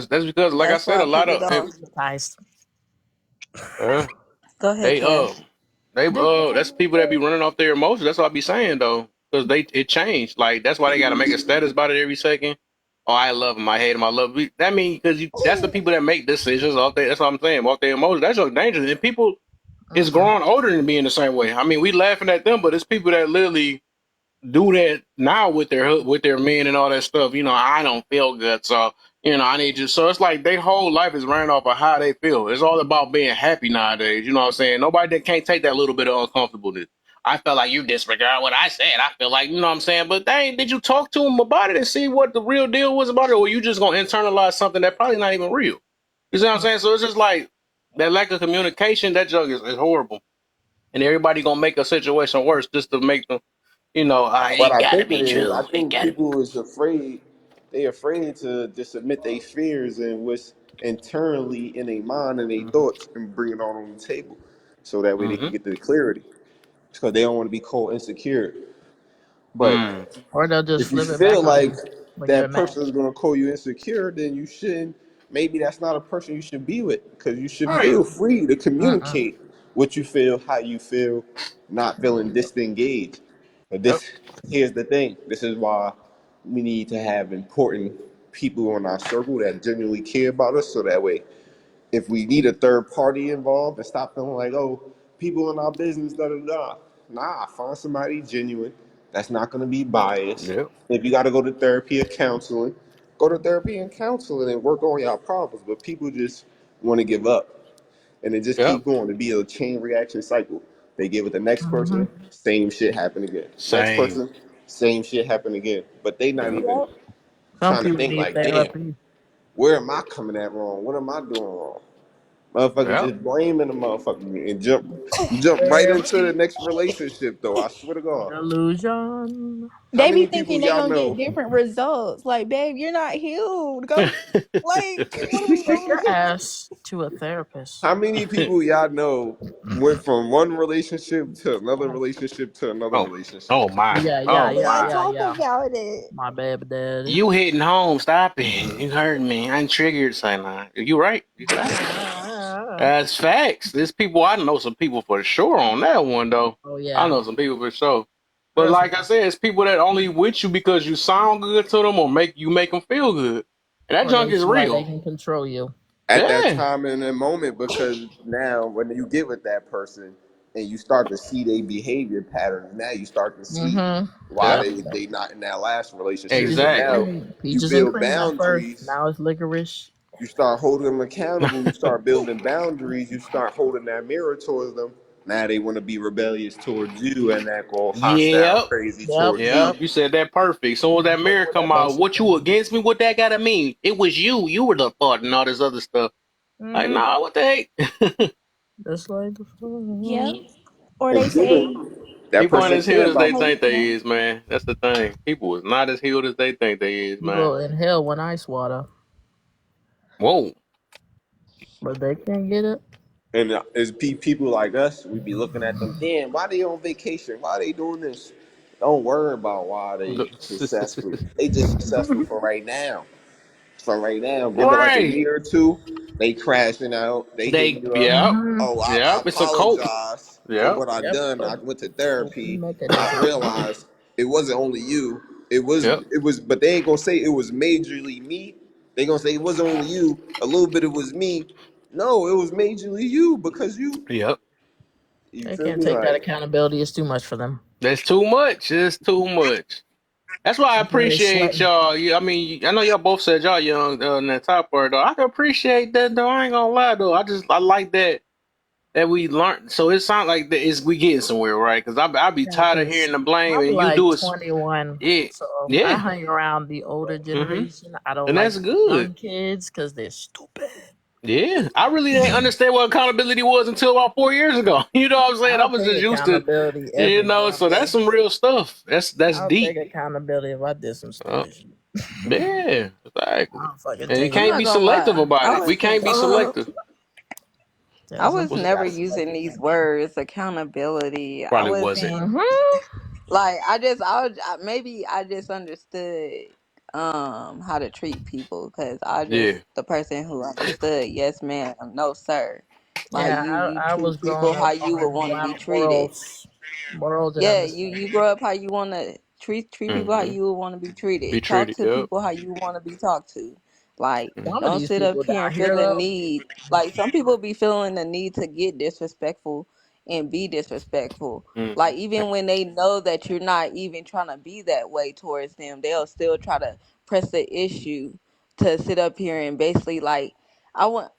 A: That's because like I
N: That's
A: said,
N: why
A: a lot
N: people
A: of
N: don't.
P: Ties.
A: uh,
N: Go ahead,
A: they
N: Kev.
A: that's people that be running off their emotions. That's what I be saying though, because it changed. Like that's why they got to make a status about it every second. Oh, I love him. I hate him. I love him. That means because you that's the people that make decisions off their. That's what I'm saying. Off their emotions. That's just dangerous. And people is
P: Mm-mm.
A: growing older than being the same way. I mean, we laughing at them, but it's people that literally do that now with their men and all that stuff. You know, I don't feel good, so I need you. So it's like their whole life is running off of how they feel. It's all about being happy nowadays. You know what I'm saying? Nobody that can't take that little bit of uncomfortableness. I feel like you disregard what I said. I feel like, you know what I'm saying? But dang, did you talk to him about it and see what the real deal was about it? Or you just gonna internalize something that probably not even real? You see what I'm saying? So it's just like that lack of communication, that junk is horrible. And everybody gonna make a situation worse just to make them,
C: What
A: it
C: I
A: gotta
C: think it
A: be
C: is, I
A: true. It
C: think
A: gotta be.
C: people is afraid. They afraid to just admit their fears and what's internally in their mind and their
A: Mm-hmm.
C: thoughts and bring it all on the table, so that way they can
A: Mm-hmm.
C: get the clarity. Because they don't want to be called insecure. But
A: Mm.
P: Or they'll just
C: if you
P: flip it
C: feel
P: back on
C: like
P: you when you're
C: that
P: mad.
C: person is going to call you insecure, then you shouldn't. Maybe that's not a person you should be with, because you should
A: Right.
C: feel free to
P: Mm-mm.
C: communicate what you feel, how you feel, not feeling disengaged. But
A: Yep.
C: here's the thing. This is why we need to have important people in our circle that genuinely care about us, so that way if we need a third party involved, and stop feeling like, oh, people in our business, da da da. Nah, find somebody genuine that's not going to be biased.
A: Yep.
C: If you got to go to therapy or counseling, go to therapy and counseling and work on your problems. But people just want to give up, and it just
A: Yep.
C: keep going to be a chain reaction cycle. They give it the next
P: Mm-hmm.
C: person, same shit happen again. Next
A: Same.
C: person, same shit happen again. But they not
A: Yep.
C: even
P: Some
C: trying to
P: people
C: think
P: need
C: like, damn,
P: therapy.
C: where am I coming at wrong? What am I doing wrong? Motherfuckers
A: Yep.
C: just blaming the motherfucker and jump right
P: Very
C: into the next relationship though. I swear to God.
P: delusion.
C: How
M: They be
C: many people
M: thinking they
C: y'all
M: gonna get
C: know?
M: different results. Like, babe, you're not healed. Go, like, what are we
P: Take
M: doing?
P: your ass to a therapist.
C: How many people y'all know went from one relationship to another relationship to another
A: Oh,
C: relationship?
A: oh my,
P: Yeah, yeah,
A: oh
P: yeah,
M: Boy,
A: my.
P: yeah,
M: talk
P: yeah.
M: about it.
P: My baby daddy.
A: You hitting home. Stop it. You hurt me. I'm triggered, say nah. You right. You facts.
P: Ah.
A: That's facts. There's people, I know some people for sure on that one, though.
P: Oh
A: I
P: yeah.
A: know some people for sure. But
P: Trust
A: like
P: me.
A: I said, it's people that only with you because you sound good to them or make them feel good. And that
P: Or
A: junk
P: they
A: is
P: feel like they
A: real.
P: can control you.
C: At that
A: Yeah.
C: time and that moment, because now when you get with that person and you start to see their behavior patterns, now you start to see
P: Mm-hmm.
C: why
A: Yep.
C: they not in that last relationship.
P: Peaches
C: So
P: and
A: Exactly.
C: now
P: cream.
C: you
P: Peaches and
C: build
P: cream at first.
C: boundaries.
P: Now it's licorice.
C: You start holding them accountable. You start building boundaries. You start holding that mirror towards them. Now they want to be rebellious towards you and act all hostile,
A: Yep.
C: crazy
P: Yep,
C: towards
A: Yep.
C: you.
P: yep.
A: You said that perfect. So when that mirror
P: What that
A: come out,
P: basically
A: what you
P: means.
A: against me? What that gotta mean? It was you. You were the fault and all this other stuff. Like,
P: Mm-hmm.
A: nah, what the heck?
P: Just like the
M: Yep.
P: fun.
M: Or they
C: And
M: say
C: then that
A: People ain't
C: person
A: as
C: care
A: healed as
C: about
A: they
C: you.
A: think they
M: behavior.
A: is, man. That's the thing. People is not as healed as they think they is, man.
P: People inhale when ice water,
A: Whoa.
P: but they can't get it.
C: And as people like us, we be looking at them. Damn, why they on vacation? Why they doing this? Don't worry about why they successful. They just successful for right now. For right now, give it like a
A: Right.
C: year or two. They crashing out. They hitting
A: They,
C: you up.
A: yep.
P: Mm-hmm.
C: Oh, I
A: Yep. It's a cope.
C: apologize for
A: Yep.
C: what I
P: Yep.
C: done. I went to therapy.
P: Coping
C: I
P: mechanism.
C: realized it wasn't only you. It was
A: Yep.
C: it was, but they ain't gonna say it was majorly me. They gonna say it wasn't only you. A little bit it was me. No, it was majorly you because
A: Yep.
C: you
P: They
C: feel
P: can't
C: me?
P: take that
C: Like,
P: accountability. It's too much for them.
A: That's too much. It's too much. That's why I
P: That's why they
A: appreciate
P: sweating.
A: y'all. I mean, I know y'all both said y'all young in that top part though. I can appreciate that though. I ain't gonna lie though. I like that we learned. So it sounds like that is we getting somewhere, right? Because I be
P: Yeah,
A: tired of
P: because
A: hearing the blame,
P: I'm
A: and you
P: like
A: do it.
P: 21,
A: Yeah,
P: so I
A: yeah,
P: hang around the older
A: hmm
P: generation. I don't
A: and
P: like
A: that's
P: the
A: good.
P: young kids because they're stupid.
A: Yeah, I really didn't understand what accountability was until about 4 years ago. You know what I'm saying? I
P: I'll
A: was
P: take
A: just used to,
P: accountability every
A: so
P: damn
A: that's
P: day.
A: some real stuff. That's
P: I'll take
A: deep.
P: accountability if I did some
A: Uh,
P: stupid shit.
A: yeah, exactly.
P: I'll fucking
A: And you
P: take
N: I'm
A: can't
N: not
A: be
N: gonna
A: selective
N: lie.
A: about it. We can't be selective.
N: I
P: Tell some
N: was
A: What's
P: people
N: never
P: got
N: using
P: selective.
N: these words accountability. I
A: probably wasn't.
N: wasn't
P: Mm-hmm.
N: like maybe I just understood how to treat people because I just
A: Yeah.
N: the person who understood yes ma'am, no sir. Like
P: Yeah,
N: you
P: I was
N: treat
P: growing
N: people how
P: up
N: you would
P: on
N: want to be treated.
P: morals and
N: Yeah, you
P: understanding.
N: grow up how you want to treat people how
A: Hmm.
N: you would want to be
A: Be
N: treated. Talk
A: treated.
N: to
A: Yep.
N: people how you want to be talked to. Like
P: Some of
A: Hmm.
N: don't
P: these
N: sit up
P: people
N: here
P: down
N: and feel
P: here,
N: the
P: though,
N: need. Like some people be feeling the need to get disrespectful and be disrespectful. Like
A: Hmm.
N: even when they know that you're not even trying to be that way towards them, they'll still try to press the issue to sit up here and basically like I want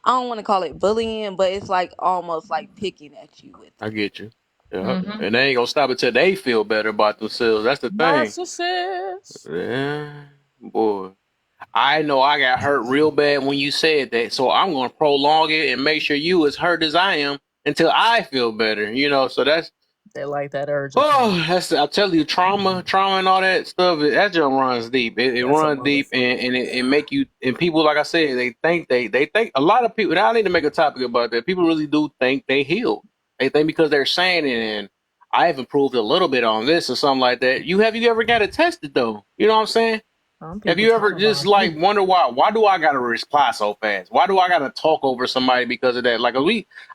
N: I don't want to call it bullying, but it's like almost like picking at you with
A: I
N: it.
A: get you. Yeah.
P: mm-hmm.
A: And they ain't gonna stop until they feel better about themselves. That's the thing.
P: Narcissist.
A: Yeah, boy. I know I got hurt real bad when you said that, so I'm gonna prolong it and make sure you as hurt as I am until I feel better. So that's
P: They like that urgency.
A: oh, I tell you, trauma, and all that stuff. That just runs deep. It
P: That's a
A: runs deep, and
P: motherfucker.
A: it make you and people like I said, they think a lot of people. Now I need to make a topic about that. People really do think they healed. They think because they're saying it, and I've improved a little bit on this or something like that. Have you ever got it tested though? You know what I'm saying?
P: Some
A: Have
P: people
A: you ever
P: trauma
A: just
P: bond
A: like
P: too.
A: wonder why? Why do I gotta reply so fast? Why do I gotta talk over somebody because of that? Like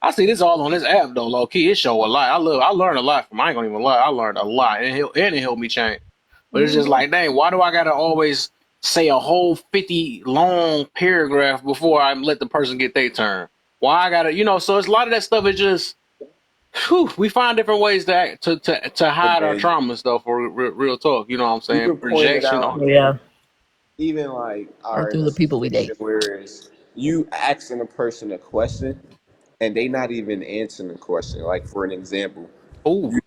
A: I see this all on this app though, low key. It show a lot. I learned a lot from. I ain't gonna even lie. I learned a lot, and it helped me change. But it's just
P: Mm-hmm.
A: like, dang, why do I gotta always say a whole 50 long paragraph before I let the person get their turn? Why I gotta, So it's a lot of that stuff is just. Whew, we find different ways to
C: and
A: hide our
C: then
A: trauma stuff for real talk. You know what I'm
C: you
A: saying?
C: can point it
A: Projection.
C: out.
P: Oh yeah,
C: Even like
P: or
C: are in
P: through
C: a
P: the people we
C: situation
P: date.
C: where it's you asking a person a question and they not even answering the question. Like for an example,
A: Oh.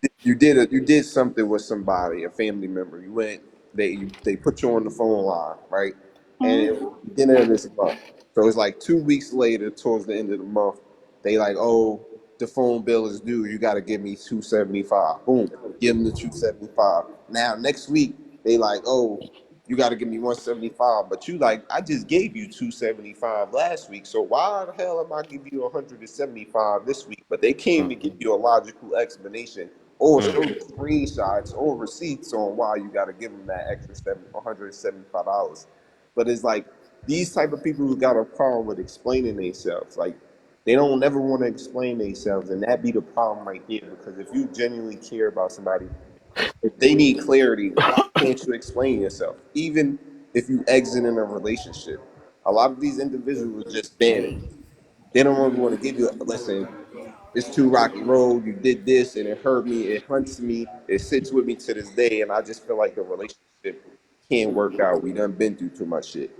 C: you did something with somebody, a family member. You went they put you on the phone line, right? and it was the beginning of this month. So it's like 2 weeks later, towards the end of the month, they like, oh, the phone bill is due. You got to give me 275. Boom, give them the 275. Now next week they like, oh, you got to give me 175. But you like, I just gave you 275 last week. So why the hell am I giving you 175 this week? But they came to give you a logical explanation or show you screenshots or receipts on why you got to give them that extra $175. But it's like these type of people who got a problem with explaining themselves, like they don't never want to explain themselves, and that be the problem right there. Because if you genuinely care about somebody, if they need clarity, why can't you explain yourself? Even if you exit in a relationship, a lot of these individuals just ban it.
N: Hey.
C: They don't even want to give you a listen. It's too rocky road. You did this, and it hurt me. It hunts me. It sits with me to this day, and I just feel like the relationship can't work out. We done been through too much shit.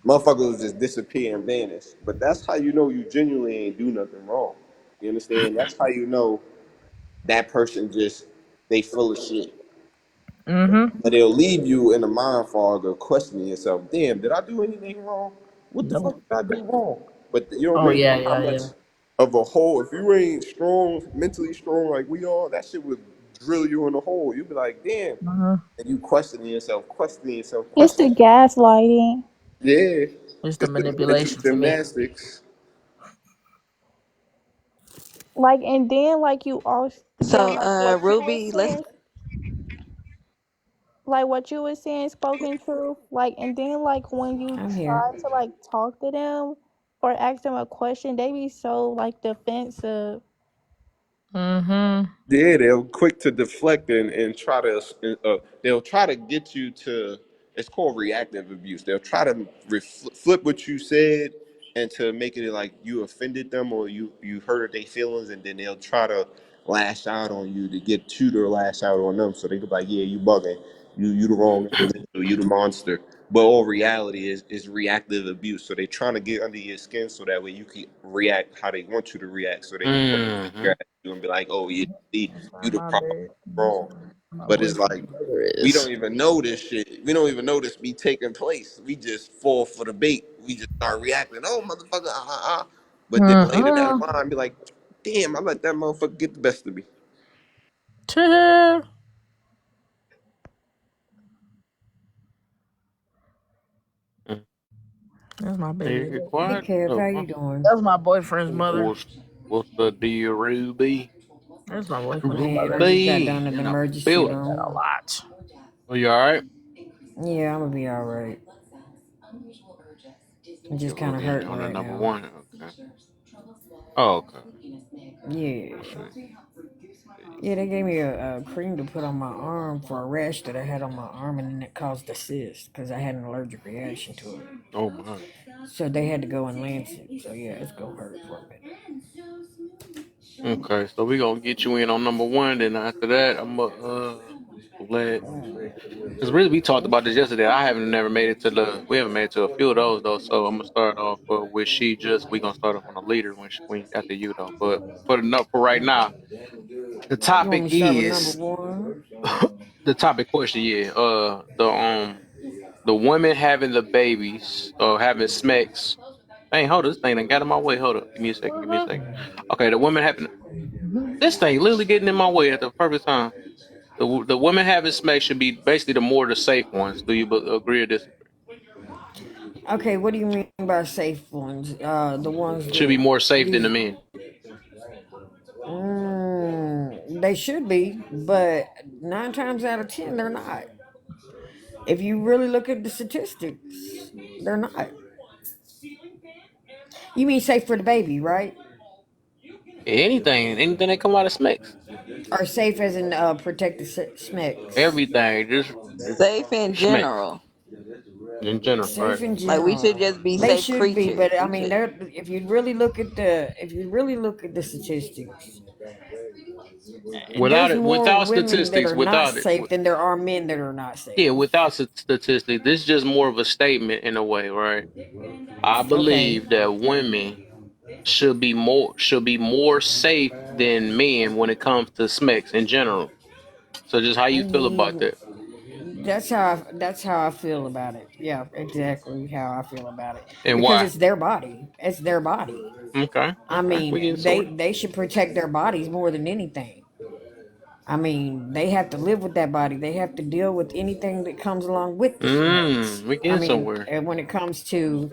C: Motherfuckers just disappear and vanish. But that's how you know you genuinely ain't do nothing wrong. You understand? That's how you know that person just they full of shit.
P: Mm-hmm.
C: But they'll leave you in a mind fog of questioning yourself. Damn, did I do anything wrong? What the fuck
P: Nope.
C: did I do wrong? But you don't
P: Oh yeah,
C: realize how
P: yeah,
C: much
P: yeah.
C: of a hole. If you ain't strong, mentally strong like we are, that shit would drill you in a hole. You'd be like, damn.
P: Mm-hmm.
C: And you questioning yourself,
M: It's the
C: questioning.
M: gaslighting.
C: Yeah,
P: It's the
C: it's the mental
P: manipulation for me.
C: gymnastics.
M: Like, and then like you all,
N: So,
M: then like what you were
N: Ruby, let's.
M: saying, like what you were saying, spoken truth. Like, and then like when you
N: I'm here.
M: try to like talk to them or ask them a question, they be so like defensive.
P: Mm-hmm.
C: Yeah, they'll quick to deflect and try to they'll try to get you to it's called reactive abuse. They'll try to flip what you said and to make it like you offended them or you hurt their feelings, and then they'll try to lash out on you to get you to lash out on them. So they could be like, yeah, you bugging, you the wrong individual, you the monster. But all reality is reactive abuse. So they're trying to get under your skin so that way you can react how they want you to react. So they can point
A: Mm-hmm.
C: at you and be like, oh yeah, see,
P: That's why
C: you the
P: my
C: problem,
P: bed,
C: wrong.
P: my
C: But it's like
P: boyfriend's brother
C: we
P: is.
C: don't even know this shit. We don't even know this be taking place. We just fall for the bait. We just start reacting. Oh motherfucker, But then later down
P: Mm-mm.
C: the line, be like, damn, I let that motherfucker get the best of me.
P: That's my
A: Hey,
P: baby.
A: you
N: Hey,
A: quiet?
N: Kev, how
A: Oh,
N: you doing?
P: That's my boyfriend's mother.
A: what's the deal, Ruby?
P: That's my boyfriend's
N: Man, I
P: mother.
N: just got down
A: Ruby
N: to the
A: in the
N: emergency
A: building.
P: Got a
N: room.
P: lot.
A: Are you all right?
N: Yeah, I'm gonna be all right. I'm
A: You
N: just kind
A: gonna
N: of
A: get
N: hurting
A: on the
N: right
A: number
N: now.
A: one? Okay. Oh, okay.
N: Yeah.
A: All right.
N: Yeah, they gave me a cream to put on my arm for a rash that I had on my arm, and then it caused a cyst because I had an allergic reaction to it.
A: Oh my.
N: So they had to go and lance it. So yeah, it's gonna hurt for a minute.
A: Okay, so we gonna get you in on number one. Then after that, I'm gonna let. Cause really, we talked about this yesterday. I haven't never made it to the. We haven't made it to a few of those though. So I'm gonna start off with she just. We gonna start off on a leader when after you though. But for right now, the
N: You want
A: topic
N: me to start with number
A: is
N: one?
A: the topic question. Yeah. The women having the babies or having smecks. Dang, hold up, this thing done got in my way. Hold up, give me a second. Give me a second. Okay, the women having this thing literally getting in my way at the perfect time. The women having smecks should be basically the more the safe ones. Do you agree or disagree?
N: Okay, what do you mean by safe ones? The ones
A: Should be
N: that
A: more safe than the
N: you.
A: men.
N: They should be, but 9 times out of 10, they're not. If you really look at the statistics, they're not. You mean safe for the baby, right?
A: Anything that come out of smecks,
N: Or safe as in protected smecks.
A: everything, just
N: Okay. Okay.
Q: Safe in
A: smecks
Q: general.
A: in general, right?
N: Safe in
Q: Like we should
N: general.
Q: just be
N: They
Q: safe
N: should be,
Q: creatures.
N: but I
Q: We
N: mean,
Q: should.
N: they're if you really look at the statistics, there's more
A: Without
N: women that
A: statistics,
N: are not
A: without it,
N: safe than there are men that are not
A: yeah,
N: safe.
A: without statistics, this is just more of a statement in a way, right? I
N: Okay.
A: believe that women should be more safe than men when it comes to smecks in general. So just how
N: I
A: you feel about
N: mean,
A: that?
Q: That's how I feel about it. Yeah, exactly how I feel about it.
A: And
Q: Because
A: why?
Q: it's their body. It's their body.
A: Okay,
Q: I
A: okay, we
Q: mean,
A: getting
Q: they
A: somewhere.
Q: they should protect their bodies more than anything. I mean, they have to live with that body. They have to deal with anything that comes along with the smecks.
A: We
Q: I
A: getting
Q: mean,
A: somewhere.
Q: and when it comes to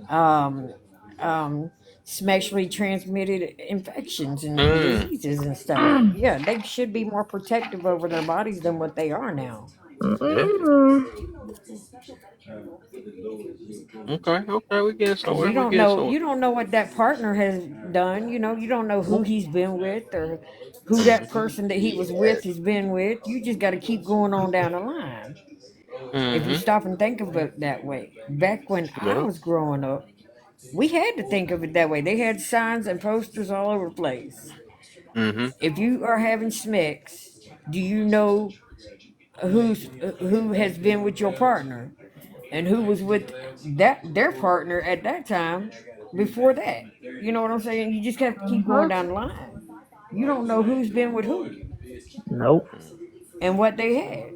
Q: um, um, sexually transmitted infections and
A: Mm,
Q: diseases and stuff, yeah, they should be more protective over their bodies than what they are now.
A: yeah.
P: Mm-mm.
A: Okay, okay, we getting
Q: Because
A: somewhere. We getting somewhere.
Q: you don't know what that partner has done. You don't know who he's been with or who that
A: Mm-hmm.
Q: person that he was with has been with. You just got to keep going on down the line. If you
A: Mm-hmm.
Q: stop and think of it that way. Back when I
A: Yep.
Q: was growing up, we had to think of it that way. They had signs and posters all over the place.
A: Mm-hmm.
Q: If you are having smecks, do you know who has been with your partner and who was with their partner at that time before that? You know what I'm saying? You just have to keep going
P: Uh-huh.
Q: down the line. You don't know who's been with who
P: Nope.
Q: and what they had.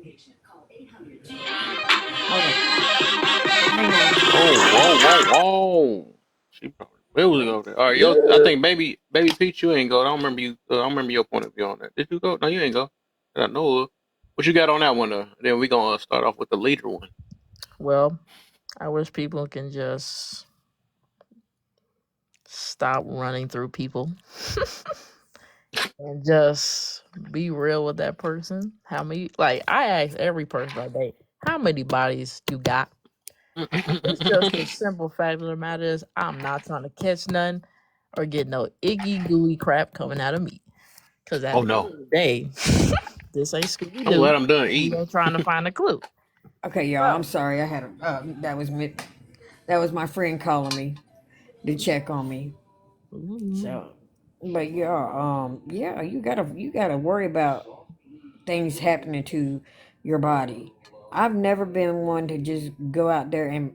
Q: Hold on. Hang on.
A: Oh, whoa, whoa, whoa. She probably really go there. All right, yo, I think baby Peach, you ain't go. I don't remember you. I don't remember your point of view on that. Did you go? No, you ain't go. That I know of. What you got on that one? Then we gonna start off with the leader one.
P: Well, I wish people can just stop running through people and just be real with that person. How many? Like I ask every person I date, how many bodies you got? It's just the simple fact of the matter is, I'm not trying to catch none or get no icky gooey crap coming out of me. Because at
A: Oh
P: the end
A: no,
P: of the day, this ain't Scooby
A: I'm
P: Doo.
A: glad I'm done
P: We
A: eating.
P: ain't trying to find a clue.
Q: Okay, y'all. I'm
P: So,
Q: sorry. I had that was my friend calling me to check on me.
P: ooh,
Q: So, but yeah, you gotta worry about things happening to your body. I've never been one to just go out there and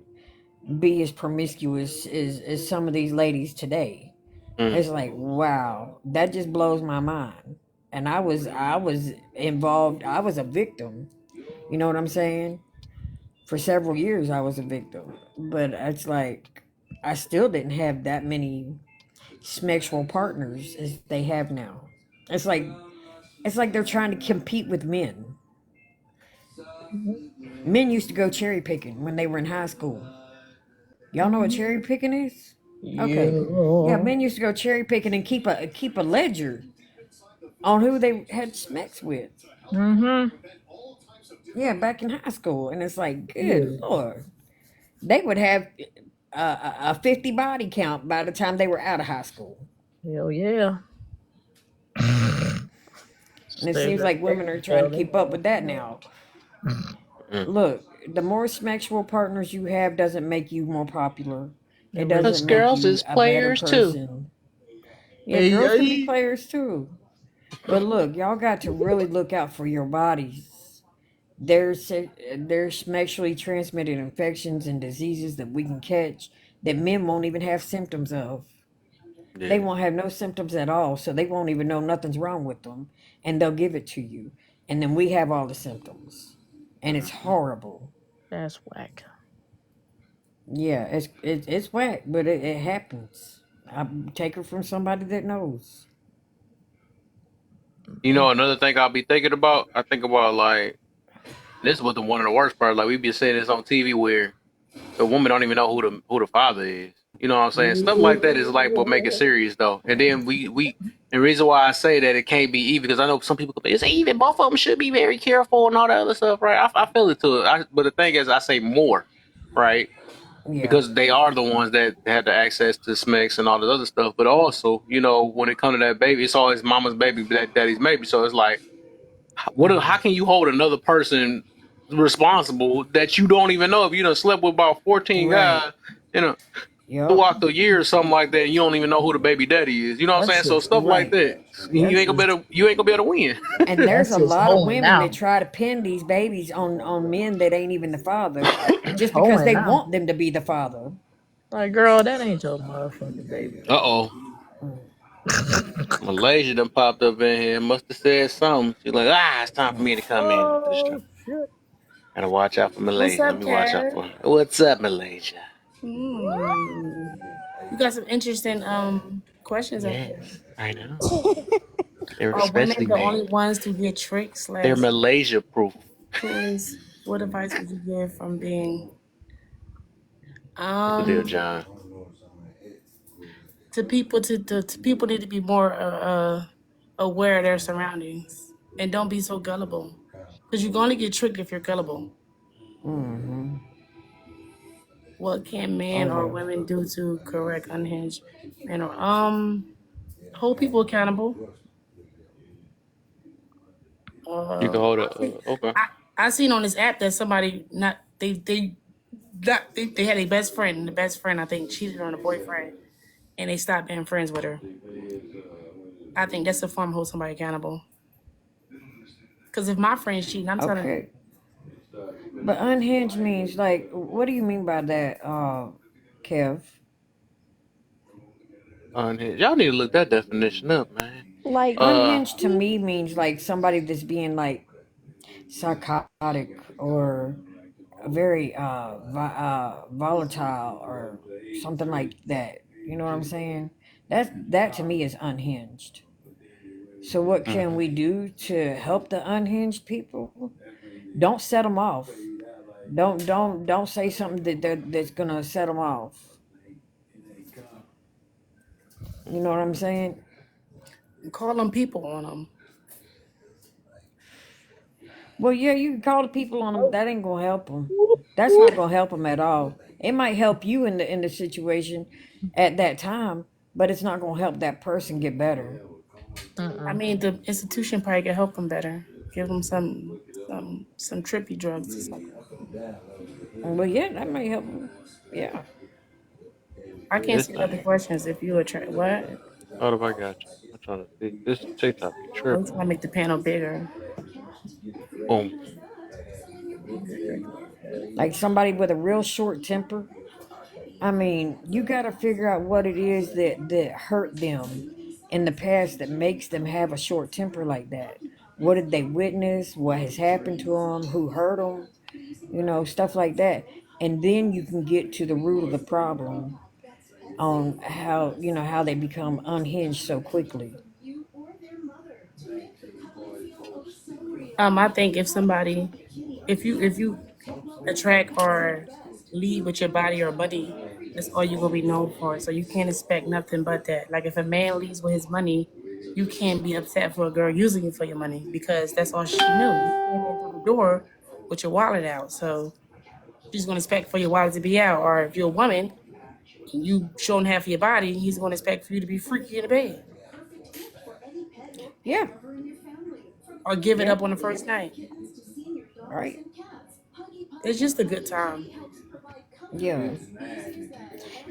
Q: be as promiscuous as some of these ladies today.
A: Mm,
Q: It's like, wow, that just blows my mind. And I was involved. I was a victim. You know what I'm saying? For several years, I was a victim. But it's like I still didn't have that many sexual partners as they have now. It's like it's like they're trying to compete with men. Men used to go cherry picking when they were in high school. Y'all know what cherry picking is? Okay. Yeah,
P: yeah.
Q: men used to go cherry picking and keep a ledger on who they had sex with.
P: Mm-hmm.
Q: Yeah, back in high school, and it's like,
P: Yeah.
Q: good lord, they would have a 50 body count by the time they were out of high school.
P: Hell yeah.
Q: And it
P: Stay
Q: seems
P: ready
Q: like women are
P: to
Q: trying to
P: tell them
Q: keep up with that
P: something.
Q: now.
A: mm.
Q: Look, the more sexual partners you have doesn't make you more popular. It
P: Never
A: Us
Q: doesn't make
A: girls
Q: you
A: is
Q: a better
A: players too.
Q: person. Yeah,
P: Hey,
Q: girls can be
P: hey.
Q: players too. But look, y'all got to really look out for your bodies. There's sexually transmitted infections and diseases that we can catch that men won't even have symptoms of. They
A: Yeah.
Q: won't have no symptoms at all, so they won't even know nothing's wrong with them, and they'll give it to you. And then we have all the symptoms. And it's
A: Mm-hmm.
Q: horrible.
P: That's whack.
Q: Yeah, it's whack, but it happens. I take it from somebody that knows.
A: You know, another thing I'll be thinking about. I think about like this was one of the worst parts. Like we be seeing this on TV where the woman don't even know who the father is. You know what I'm saying? Stuff like that is like what make it serious though. And then we and the reason why I say that it can't be even because I know some people could be it's even both of them should be very careful and all that other stuff, right? I feel it too. But the thing is, I say more, right?
Q: Yeah,
A: Because they are the ones that have the access to Smex and all this other stuff. But also, you know, when it comes to that baby, it's always mama's baby, daddy's baby. So it's like how can you hold another person responsible that you don't even know if you done slept with about 14
Q: right.
A: guys, you know,
Q: Yup.
A: throughout the year or something like that, and you don't even know who the baby daddy is. You know what I'm
P: That
A: saying? So
P: shit's
A: stuff like
Q: Right.
A: that,
P: that shit's
A: you ain't gonna be able to win.
Q: And
P: that
Q: there's a
P: shit's
Q: lot of
P: holding
Q: women that
P: out.
Q: try to pin these babies on men that ain't even the father
P: It's
Q: just because
P: holding
Q: they
P: out.
Q: want them to be the father.
P: Like, girl, that ain't your motherfucking baby.
A: Uh-oh. Malaysia done popped up in here. Must have said something. She's like, it's time for me to come in.
P: Oh shit.
A: Gotta watch out for
K: What's
A: Malaysia. Let
K: up,
A: me watch out
K: Kev?
A: for. What's up, Malaysia?
K: You got some interesting questions up there.
A: Yes, I know. They're
K: Are women
A: especially
K: the only
A: made.
K: ones to get tricked
A: They're
K: slash
A: Malaysia proof.
K: clueless? What advice would you give from being
A: What's the deal,
K: um
A: John?
K: to people to people need to be more aware of their surroundings and don't be so gullible because you're going to get tricked if you're gullible.
Q: Mm-hmm.
K: What can
Q: Oh
K: men or
Q: yeah.
K: women do to correct unhinged men or hold people accountable?
A: You can hold it.
K: I think
A: Okay.
K: I seen on this app that somebody they had a best friend and the best friend I think cheated on a boyfriend and they stopped being friends with her. I think that's a form of hold somebody accountable. Because if my friend's cheating, I'm telling
Q: Okay. But unhinged means like, what do you mean by that, Kev?
A: Unhinged. Y'all need to look that definition up, man.
M: Like,
Q: Unhinged to me means like somebody that's being like psychotic or very volatile or something like that. You know what I'm saying? That to me is unhinged. So what can
A: Mhm.
Q: we do to help the unhinged people? Don't set them off. Don't say something that's gonna set them off. You know what I'm saying?
K: you, call them people on them.
Q: Well, yeah, you can call the people on them. That ain't gonna help them. That's not gonna help them at all. It might help you in the situation at that time, but it's not gonna help that person get better.
K: I mean, the institution probably could help them better. Give them some trippy drugs or something.
Q: Well, yeah, that may help them. Yeah.
K: I can't
A: This
K: see the other
A: thing.
K: questions if you attract what?
A: Hold up, I got you. I'm trying to see. This TikTok be
K: I'm
A: tripping.
K: trying to make the panel bigger.
A: Boom.
Q: Like somebody with a real short temper. I mean, you got to figure out what it is that hurt them in the past that makes them have a short temper like that. What did they witness? What has happened to them? Who hurt them? You know, stuff like that. And then you can get to the root of the problem on how, you know, how they become unhinged so quickly.
K: I think if you attract or lead with your body or money, that's all you're gonna be known for. So you can't expect nothing but that. Like if a man leads with his money, you can't be upset for a girl using you for your money because that's all she knew. You came in through the door with your wallet out, so she's gonna expect for your wallet to be out. Or if you're a woman and you showing half of your body, he's gonna expect for you to be freaky in the bed
Q: Yeah,
K: or give it
Q: yeah,
K: up on the first night.
Q: right.
K: It's just a good time.
Q: Yeah.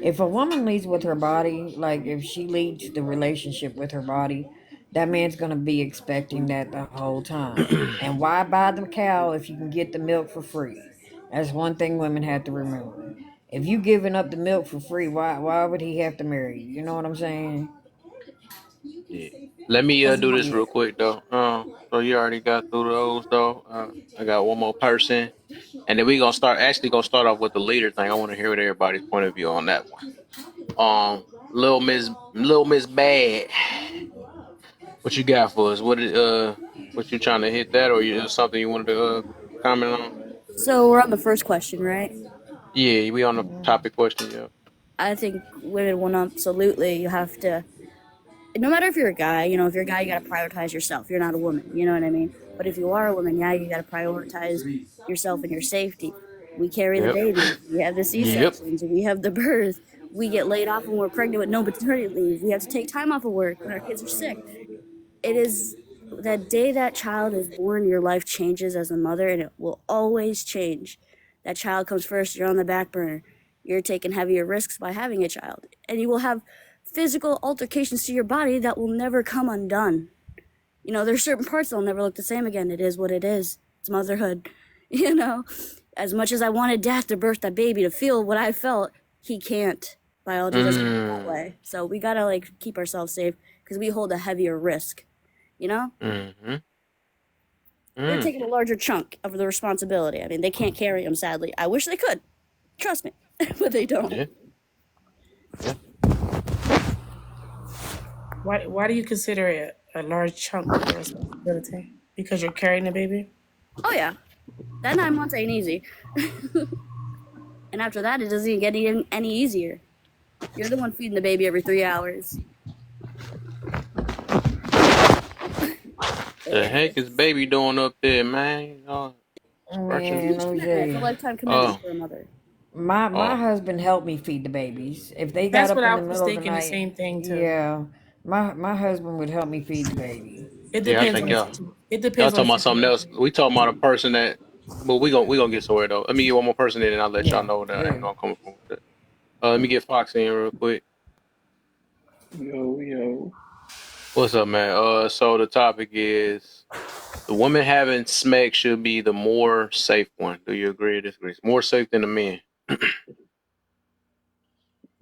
Q: If a woman leads with her body, like if she leads the relationship with her body, that man's gonna be expecting that the whole time. And why buy the cow if you can get the milk for free? That's one thing women have to remember. If you giving up the milk for free, why would he have to marry you? You know what I'm saying?
A: Yeah. Let me do this real quick though. So you already got through those though. I got one more person, and then we gonna start. Actually, gonna start off with the leader thing. I want to hear what everybody's point of view on that one. Little Miss Bad. What you got for us? What you trying to hit that, or you something you wanted to comment on?
R: So we're on the first question, right?
A: Yeah, we on the topic question. Yeah.
R: I think women will absolutely. You have to, no matter if you're a guy, if you're a guy, you got to prioritize yourself. You're not a woman, you know what I mean? But if you are a woman, yeah, you got to prioritize yourself and your safety. We carry the
A: Yep.
R: baby. We have the
A: Yep.
R: C-sections. We have the birth. We get laid off when we're pregnant with no maternity leave. We have to take time off of work when our kids are sick. It is that day that child is born, your life changes as a mother, and it will always change. That child comes first, you're on the back burner. You're taking heavier risks by having a child. And you will have physical altercations to your body that will never come undone. There's certain parts that'll never look the same again. It is what it is. It's motherhood. As much as I wanted Dad to birth that baby to feel what I felt, he can't. Biology doesn't work that
A: Mm.
R: way. So we gotta keep ourselves safe because we hold a heavier risk.
A: Mm-hmm.
R: They're
A: Mm.
R: taking a larger chunk of the responsibility. I mean, they can't carry them, sadly. I wish they could. Trust me. But they don't.
A: Yeah. Yeah.
K: Why do you consider it a large chunk of the responsibility? Because you're carrying the baby?
R: Oh, yeah. That 9 months ain't easy. And after that, it doesn't even get any easier. You're the one feeding the baby every 3 hours.
A: The heck is baby doing up there, man? Oh,
R: It's a
A: scratching.
Q: Man,
R: huge
Q: let me tell
R: commitment. It's a
Q: you.
R: lifetime commitment
A: Oh.
R: for a mother.
Q: My
A: Oh.
Q: husband helped me feed the babies. If they got
K: That's
Q: up
K: what
Q: in
K: I
Q: the
K: was
Q: middle of the
K: thinking, the
Q: night,
K: same thing too.
Q: yeah, my husband would help me feed the baby.
K: It
A: Yeah, I
K: depends on
A: think
K: the
A: y'all
K: situation. It
A: y'all
K: depends on
A: talking
K: the
A: about something else.
K: situation.
A: We talking about a person that, but we gonna get somewhere though. Let me get one more person in, and I'll let y'all
Q: Yeah,
A: know that I
Q: yeah.
A: ain't gonna come from with that. Let me get Fox in real quick.
S: Yo, yo.
A: What's up, man? So the topic is the woman having smack should be the more safe one. Do you agree or disagree? It's more safe than the men.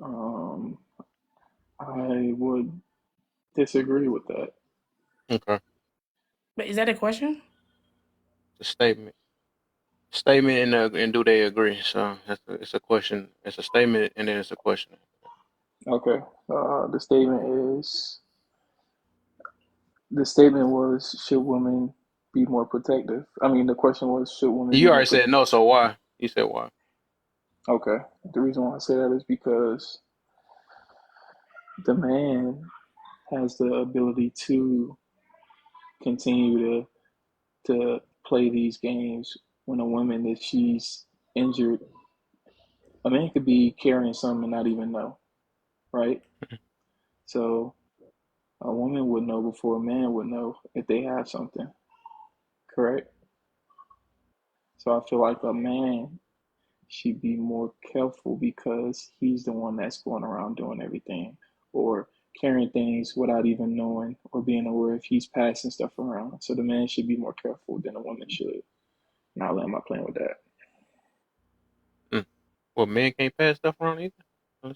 S: Um, I would disagree with that.
A: Okay,
K: But is that a question?
A: it's a statement. Statement and do they agree? So it's a question. It's a statement and then it's a question.
S: Okay. The statement is the statement was should women be more protective? I mean, the question was should women be
A: You
S: more
A: already said
S: protective?
A: no, so why? You said why?
S: Okay. The reason why I say that is because the man has the ability to continue to play these games when a woman, if she's injured, a man could be carrying something and not even know, right? So a woman would know before a man would know if they have something, correct? So I feel like a man should be more careful because he's the one that's going around doing everything or carrying things without even knowing or being aware if he's passing stuff around. So the man should be more careful than a woman should. And I'll land my plane with that.
A: Mm. Well, men can't pass stuff around either.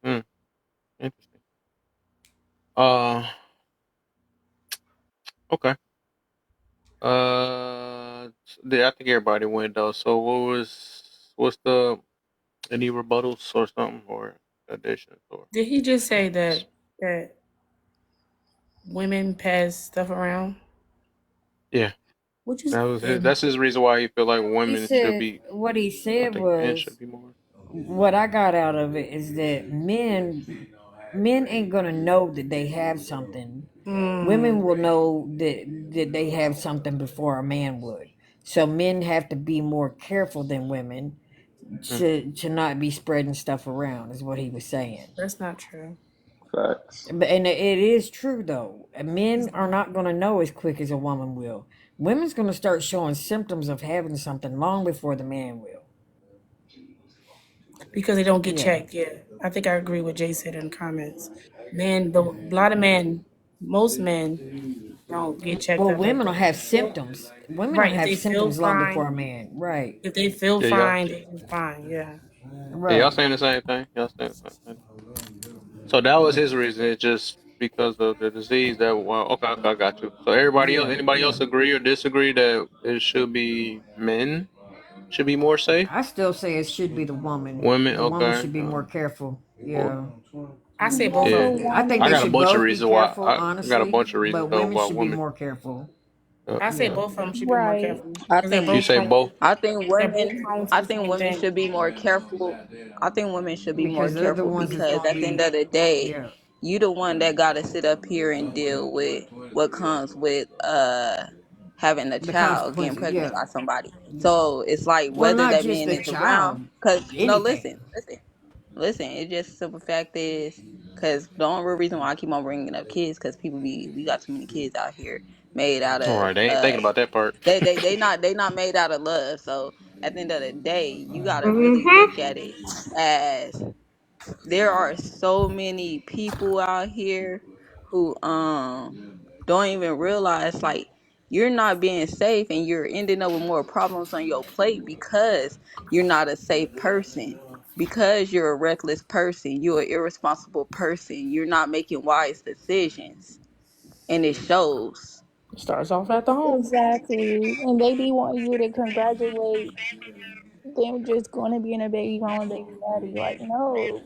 A: Mm, interesting. Uh, okay. I think everybody went though. So what's the any rebuttals or something or additions or
K: Did he just say that women pass stuff around?
A: yeah?
K: Which is
A: That was his.
K: good.
A: That's his reason why he feel like
Q: He
A: women should
Q: said
A: be.
Q: what he
A: I
Q: said
A: think men
Q: was
A: should be more.
Q: what I got out of it is that men ain't gonna know that they have something. Women
K: Mm,
Q: will know that they have something before a man would. So men have to be more careful than women
A: Mm.
Q: to not be spreading stuff around is what he was saying.
K: that's not true.
S: Facts.
Q: But and it is true though. Men are not going to know as quick as a woman will. Women's going to start showing symptoms of having something long before the man will.
K: Because they don't get
Q: Yeah.
K: checked. Yeah, I think I agree with Jay said in the comments. Men, a lot of men, most men don't get checked
Q: Well,
K: up like
Q: women will
K: that.
Q: have symptoms. Women will
K: Right. If
Q: have
K: they feel
Q: symptoms long
K: fine,
Q: before a man. Right.
K: if they feel
A: Yeah, y'all.
K: fine, they do fine. Yeah.
A: Yeah, y'all
Q: Right.
A: saying the same thing. Y'all saying the same thing. So that was his reason. It's just because of the disease that. Well, okay, okay, I got you. So everybody else,
Q: Yeah.
A: anybody
Q: Yeah.
A: else agree or disagree that it should be men should be more safe?
Q: I still say it should be the woman.
A: Women,
Q: The woman
A: okay.
Q: should be more careful.
A: Well,
Q: Yeah.
K: I say both of
A: yeah.
K: them.
R: No,
Q: I think
A: I
Q: they
A: got a
R: woman.
Q: should
A: bunch of
Q: both be
A: reasons why.
Q: careful,
A: I got a
Q: honestly,
A: bunch of reasons
Q: but
A: though
Q: women
A: why
Q: should be
A: women.
Q: more careful.
K: I say
Q: Yeah.
K: both of them should be more
R: Right.
K: careful
N: I
K: because they're
A: You
N: think
K: both
A: say
K: prone.
A: both?
N: I think
K: They're both
N: women
K: prone to
N: I
K: the
N: think
K: same
N: women
K: thing.
N: should be more careful. I think women should be more
Q: Because they're the
N: careful
Q: ones that's
N: because
Q: going to
N: at the end
Q: be,
N: of the day,
Q: yeah.
N: you the one that got to sit up here and deal with what comes with having a
Q: The
N: child, getting
Q: consequences,
N: pregnant
Q: yeah.
N: by somebody. So it's like
Q: Well,
N: whether
Q: not
N: that
Q: just
N: man
Q: the
N: is around,
Q: child,
N: cuz no,
Q: anything.
N: listen. It's just simple fact is because the only real reason why I keep on bringing up kids because we got too many kids out here made out
A: All
N: of
A: right, they ain't thinking about that part.
N: they not made out of love. So at the end of the day, you gotta really
K: Mm-hmm.
N: look at it as there are so many people out here who don't even realize like you're not being safe and you're ending up with more problems on your plate because you're not a safe person. Because you're a reckless person, you're an irresponsible person, you're not making wise decisions. And it shows.
K: Starts off at the home.
M: Exactly. And they be wanting you to congratulate them just going to being a baby mama, baby daddy. Like, no.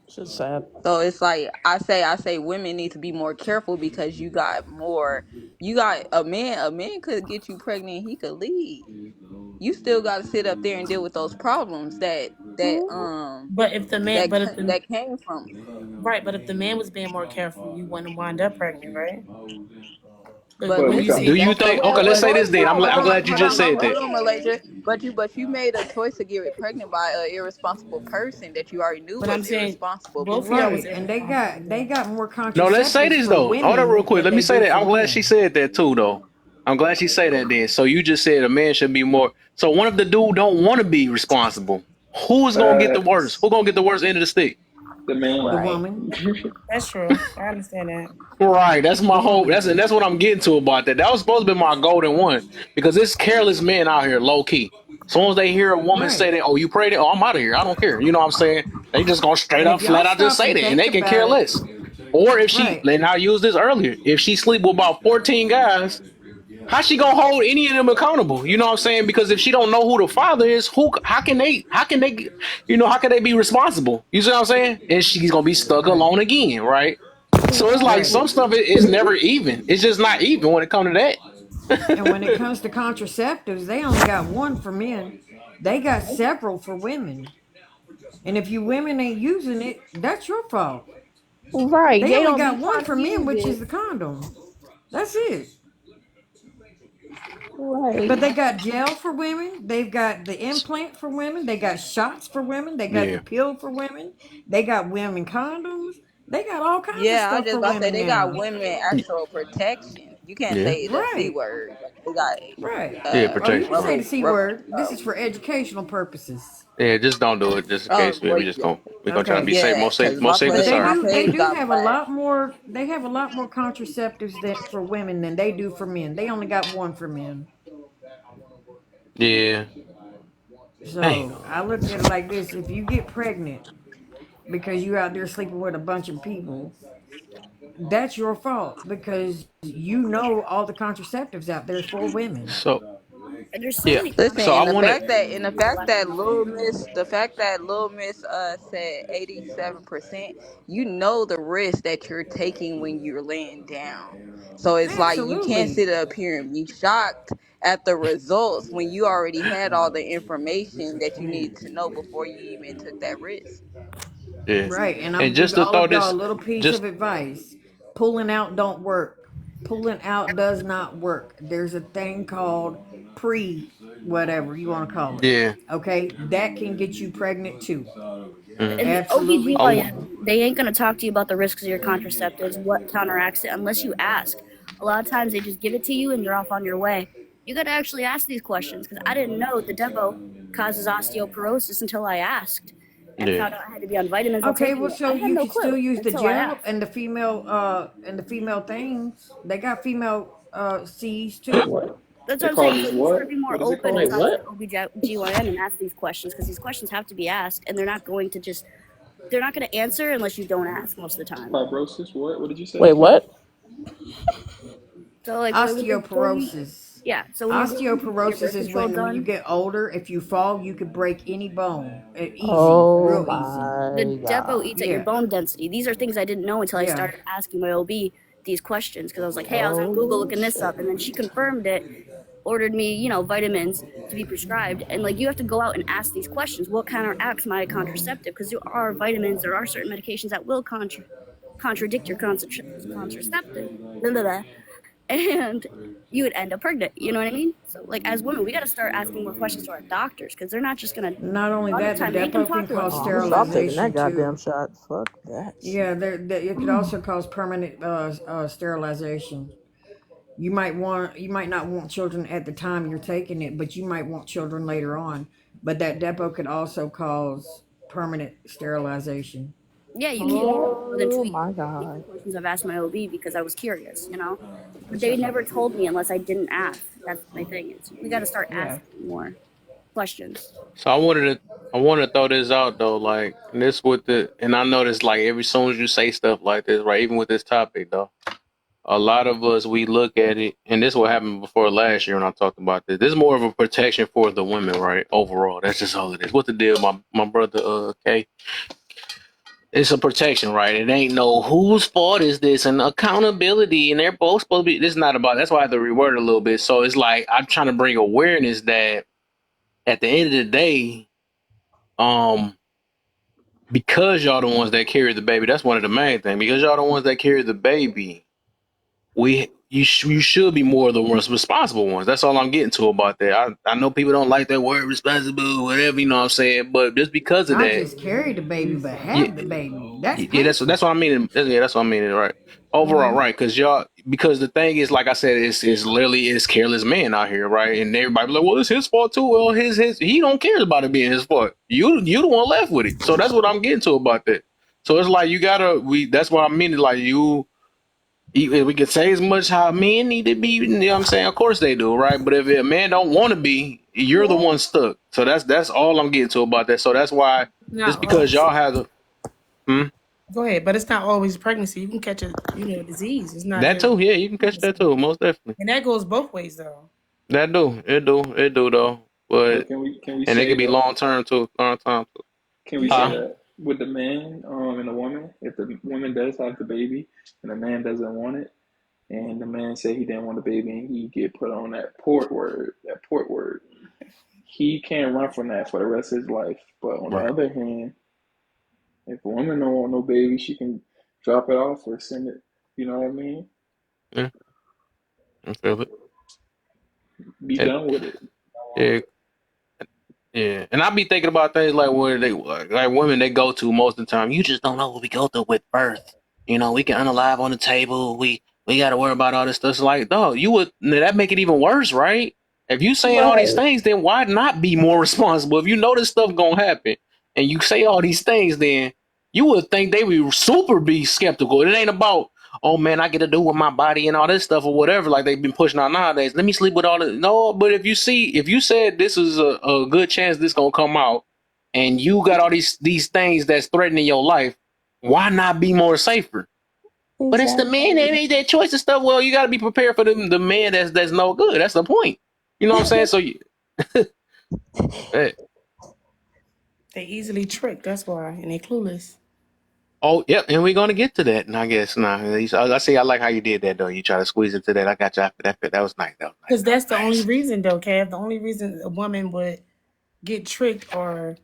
K: It's just sad.
N: So it's like I say women need to be more careful because you got a man could get you pregnant, he could leave. You still got to sit up there and deal with those problems
K: But if the man, but if the
N: that came from it.
K: right, but if the man was being more careful, you wouldn't wind up pregnant, right? Like
N: But
K: when
S: But
K: you
S: we got
A: Do
K: say
A: you
K: that's
A: think?
K: your
A: Okay,
N: but
A: let's
K: choice.
A: say this.
N: hold
A: Then
N: on,
A: I'm glad you just said
N: hold
A: that.
N: on, Malaysia. But you made a choice to get pregnant by an irresponsible person that you already knew
K: But I'm
N: was
K: saying
N: irresponsible
K: both of y'all
N: before.
K: was
Q: Right, and
K: irresponsible.
Q: they got more
A: No, let's say
Q: contraceptives
A: this
Q: for
A: though. Hold on, real
Q: women
A: quick.
Q: than
A: Let me
Q: they
A: say
Q: do
A: that.
Q: for
A: I'm glad she
Q: men.
A: said that too, though. I'm glad she said that. Then, so you just said a man should be more. So, one of the dude don't want to be responsible. Who's gonna get the worst?
S: facts.
A: Who gonna get the worst end of the stick?
S: The man.
Q: The
K: Right.
Q: woman,
K: That's true. I understand that.
A: Right. That's
Q: the
A: my hope.
Q: woman.
A: That's what I'm getting to about that. That was supposed to be my golden one because it's careless men out here, low key. As soon as they hear a woman say
Q: Right.
A: that, "Oh, you pregnant? Oh, I'm out of here. I don't care." You know what I'm saying? They just gonna straight
Q: And
A: up,
Q: if y'all
A: flat out just
Q: stop
A: say
Q: and
A: that, and
Q: think
A: they can care
Q: about it,
A: less. Or if she,
Q: right.
A: and I used this earlier, if she sleep with about 14 guys, how she gonna hold any of them accountable? You know what I'm saying? Because if she don't know who the father is, who, how can they, how can they be responsible? You see what I'm saying? And she's gonna be stuck
Q: Right.
A: alone again, right? So it's like
Q: Right.
A: some stuff is never even. It's just not even when it comes to
Q: And when it
A: that.
Q: comes to contraceptives, they only got one for men. They got several for women. And if you women ain't using it, that's your fault.
M: Right.
Q: They
M: They
Q: only
M: don't be
Q: got one
M: trying to
Q: for men,
M: use
Q: which is
M: it.
Q: the condom. That's it. But
M: Right.
Q: they got gel for women. They've got the implant for women. They got shots for women. They got the
A: Yeah,
Q: pill for women. They got women condoms. They got all kinds of
N: Yeah, I
Q: stuff
N: just
Q: for
N: about to say
Q: women
N: they got
Q: now.
N: women actual protection. You can't
A: yeah,
N: say the C
Q: Right.
N: word, but they got
Q: Right.
A: yeah.
Q: Oh, you
A: Protection,
Q: can say
A: right?
Q: the C
N: rubber.
Q: word. This is for educational purposes.
A: Yeah, just don't do it, just in case.
N: Well,
A: We just gonna try to
Q: Okay.
A: be safe,
N: yeah, because
A: most safe
Q: But
A: than
N: my
A: sorry.
Q: they
N: page
Q: do
N: got
Q: have a
N: flagged.
Q: lot more they have a lot more contraceptives that for women than they do for men. They only got one for men.
A: Yeah, dang.
Q: So I look at it like this: if you get pregnant because you out there sleeping with a bunch of people, that's your fault because you know all the contraceptives out there for women.
A: So
M: And there's so
A: yeah,
M: many
N: Listen,
A: so I
N: and the
A: wanted.
N: fact that Lil
M: contraceptives.
N: Miss said 87%, you know the risk that you're taking when you're laying down. So it's like you can't
Q: Absolutely.
N: sit up here and be shocked at the results when you already had all the information that you needed to know before you even took that risk.
A: Yeah,
Q: Right. And I'm
A: and
Q: gonna give
A: just to
Q: all
A: throw
Q: of y'all a
A: this,
Q: little piece
A: just
Q: of advice. Pulling out don't work. Pulling out does not work. There's a thing called pre whatever you want to call it.
A: yeah.
Q: Okay? That can get you pregnant too.
A: Mm.
M: And the
Q: Absolutely.
A: I
M: OBGYN, they ain't gonna talk to you about the risks of your contraceptives, what counteracts it, unless you ask. A lot of times they just give it to you and you're off on your way. You gotta actually ask these questions because I didn't know the Depo causes osteoporosis until I asked and
A: yeah.
M: found out I had to be on vitamins while
Q: Okay,
M: taking
Q: well
M: it.
Q: so
M: I had
Q: you
M: no
Q: can still
M: clue
Q: use the
M: until I
Q: gel
M: asked.
Q: and the female things. They got female C's too.
S: What?
M: That's what
S: It
M: I'm saying. So
S: causes
M: you just gotta
S: what?
M: be more
S: What is it
M: open and
S: called?
M: talk to the OBGYN and ask these questions because these questions have to be asked and they're not gonna answer unless you don't ask most of the time.
S: Fibrosis? What? What did you say?
K: Wait, what?
M: So like when you're going,
Q: Osteoporosis.
M: yeah. So when you're going to get your
Q: Osteoporosis
M: birth
Q: is
M: control
Q: when you
M: done,
Q: get older, if you fall, you could break any bone. Easy,
K: Oh
Q: real easy.
M: the
K: my
M: depo
K: god.
M: eats at your
Q: Yeah,
M: bone density. These are things I didn't know until I
Q: yeah.
M: started asking my OB these questions because I was like, hey, I was on Google
K: Oh
M: looking this
K: shit.
M: up, and then she confirmed it, ordered me, vitamins to be prescribed, and like you have to go out and ask these questions. What counteracts my contraceptive? Because there are vitamins, there are certain medications that will contradict your contraceptive. Blah, blah, blah. And you would end up pregnant. You know what I mean? So, like, as women, we got to start asking more questions to our doctors because they're not just gonna.
Q: Not only
M: A lot of
Q: that,
M: the
Q: the
M: time, they ain't gonna
Q: depot can
M: talk to
Q: cause
M: us.
K: Oh, I'm gonna stop taking
Q: sterilization
K: that goddamn
Q: too.
K: shot. Fuck that
Q: Yeah,
K: shit.
Q: it could also cause permanent sterilization. You might not want children at the time you're taking it, but you might want children later on. But that depot could also cause permanent sterilization.
M: Yeah, you can't get more than
K: Oh
M: 2 years.
K: my
M: These are
K: god.
M: questions I've asked my OB because I was curious. But
Q: What's
M: they
Q: up?
M: never told me unless I didn't ask. That's my thing. Is we got to start
Q: Yeah.
M: asking more questions.
A: So I wanted to throw this out though, like this with the, and I noticed like every soon as you say stuff like this, right, even with this topic though. a lot of us, we look at it, and this what happened before last year when I talked about this. This is more of a protection for the women, right? Overall, that's just all it is. What the deal, my brother, Kay? It's a protection, right? It ain't no whose fault is this and accountability, and they're both supposed to be. This is not about. That's why I have to reword it a little bit. So it's like I'm trying to bring awareness that at the end of the day, um, because y'all the ones that carry the baby, that's one of the main things. Because y'all the ones that carry the baby, you should be more of the ones responsible ones. That's all I'm getting to about that. I know people don't like that word responsible, whatever, you know what I'm saying, but just because of
Q: Not
A: that,
Q: just carry the baby, but
A: yeah,
Q: have the baby. That's
A: yeah, that's
Q: painful.
A: what I mean. Yeah, that's what I mean. Right, overall,
Q: Hmm.
A: right? Because the thing is, like I said, it's literally it's careless men out here, right? And everybody be like, well, it's his fault too. Well, his he don't care about it being his fault. You the one left with it. So that's what I'm getting to about that. So it's like you gotta That's what I mean. Like we can say as much how men need to be, you know what I'm saying? Of course they do, right? But if a man don't want to be, you're the
K: Yeah.
A: one stuck. So that's all I'm getting to about that. So that's why just
K: Not
A: because
K: always.
A: y'all have the
K: Go ahead, but it's not always pregnancy. You can catch a disease. It's not
A: that
K: every
A: too, yeah, you can catch that
K: pregnancy,
A: too, most definitely.
K: and that goes both ways though.
A: It do though.
S: But
A: But
S: can we
A: and it
S: say
A: could be
S: though?
A: long term too, long time too.
S: Can we say
A: Huh?
S: that with the man and the woman, if the woman does have the baby and the man doesn't want it, and the man say he didn't want the baby and he get put on that port word, he can't run from that for the rest of his life. But on the
A: Right.
S: other hand, if a woman don't want no baby, she can drop it off or send it. You know what I mean?
A: Yeah, I feel it.
S: Be
A: it
S: done with it.
A: yeah, yeah. And I be thinking about things like where they like women they go to most of the time. You just don't know what we go through with birth. You know, we can unalive on the table. We got to worry about all this stuff. It's like, dog, you would that make it even worse, right? If you saying all these
D: Right.
A: things, then why not be more responsible? If you know this stuff gonna happen, and you say all these things, then you would think they would super be skeptical. It ain't about, oh man, I get to do with my body and all this stuff or whatever, like they've been pushing out nowadays. Let me sleep with all the no, but if you said this is a good chance this gonna come out, and you got all these things that's threatening your life, why not be more safer? But it's the man that
D: Exactly.
A: made that choice and stuff. Well, you got to be prepared for the man that's no good. That's the point. You know what I'm saying? So, eh,
K: They easily tricked. That's why, and they clueless.
A: oh, yep, and we're gonna get to that. And I guess I see. I like how you did that though. You try to squeeze into that. I got you after that. That was nice. That was nice.
K: Because
A: That
K: that's
A: was
K: the only
A: nice.
K: reason, though, Kev. The only reason a woman would get tricked or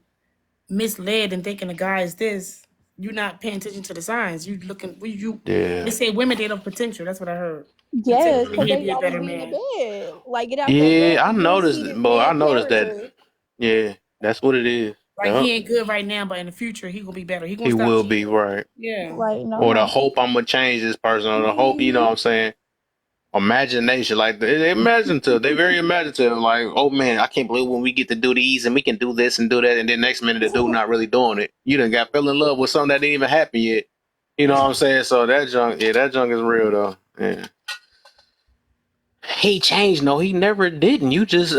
K: misled and thinking a guy is this, you're not paying attention to the signs. You looking, they
A: Yeah,
K: say women date on potential. That's what I heard.
D: Yes,
K: Potentially,
D: because
K: he'd
D: they
K: be a
D: always
K: better
D: be in the
K: man.
D: bed. Like, get out that bed.
A: yeah. I
D: You don't
A: noticed
D: see
A: it,
D: this
A: boy. I
D: man
A: noticed that.
D: character.
A: Yeah, that's what it is.
K: Like,
A: Yep,
K: he ain't good right now, but in the future, he gonna be better. He gonna
A: he
K: stop
A: will be
K: cheating.
A: right.
K: Yeah.
D: Like,
A: Or the
D: no.
A: hope I'm gonna change this person, or the hope, you know
D: Hmm.
A: what I'm saying? Imagination, like they imaginative, they very imaginative. Like, oh man, I can't believe when we get to do these and we can do this and do that, and then next minute the dude not really doing it. You done got fell in love with something that didn't even happen yet. You know what I'm saying? So that junk, yeah, that junk is real though. Yeah. He changed. No, he never didn't. You just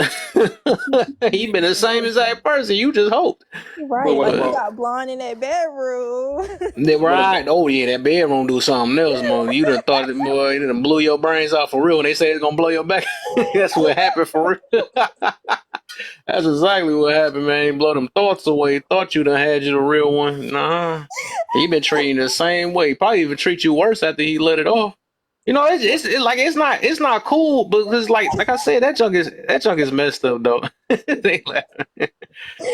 A: he been the same exact person. You just hoped.
S: But
D: Right.
S: what
D: Like, he
A: But
S: about
D: got blonde in that bedroom.
A: they
S: what about
A: right. Oh yeah, that bedroom do something else, man. You done thought it, boy, you done blew your brains out for real. When they say it's gonna blow your back, that's what happened for real. That's exactly what happened, man. He blow them thoughts away. Thought you done had you the real one. Nah. He been treating you the same way. Probably even treat you worse after he let it off. You know, it's like it's not cool, but it's like I said, that junk is messed up though. They laugh.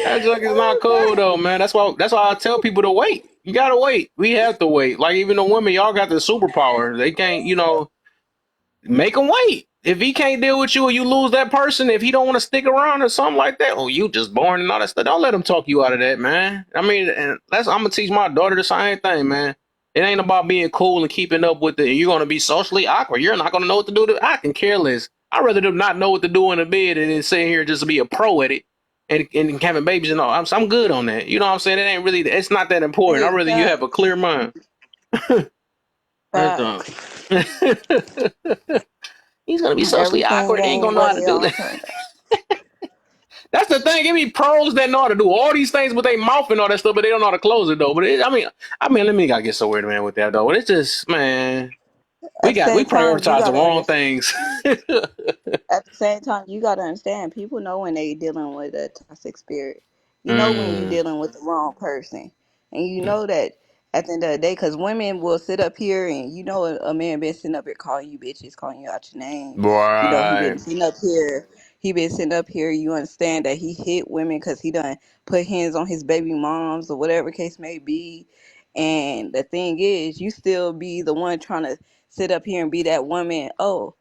A: That junk is not
D: Oh,
A: cool
D: God.
A: though, man. That's why I tell people to wait. You gotta wait. We have to wait. Like even the women, y'all got the superpower. They can't, make him wait. If he can't deal with you or you lose that person, if he don't want to stick around or something like that, oh, you just born and all that stuff. Don't let him talk you out of that, man. I mean, and I'm gonna teach my daughter the same thing, man. It ain't about being cool and keeping up with it. You're gonna be socially awkward. You're not gonna know what to do. I can care less. I'd rather them not know what to do in the bed and then sit here just to be a pro at it and having babies and all. I'm good on that. You know what I'm saying? It ain't really. It's not that important. I'd
N: Big
A: rather you have a
N: facts.
A: clear mind. That's all.
N: Facts.
A: He's gonna be socially
N: Everything
A: awkward. He ain't
N: ain't
A: gonna know how
N: what
A: to
N: it
A: do
N: all
A: that.
N: turned out.
A: That's the thing. Give me pros that know how to do all these things with their mouth and all that stuff, but they don't know how to close it though. But let me gotta get so weird, man, with that though. But it's just, man. We
N: At the same time, you
A: prioritize the
N: gotta
A: wrong
N: understand.
A: things.
N: At the same time, you gotta understand. People know when they dealing with a toxic spirit. You know when you
A: Mm,
N: dealing with the wrong person, and you know that at the end of the day, because women will sit up here and you know a man been sitting up here calling you bitches, calling you out your name. You know he
A: right.
N: been sitting up here. He been sitting up here. You understand that he hit women because he done put hands on his baby moms or whatever case may be. And the thing is, you still be the one trying to sit up here and be that woman. Oh,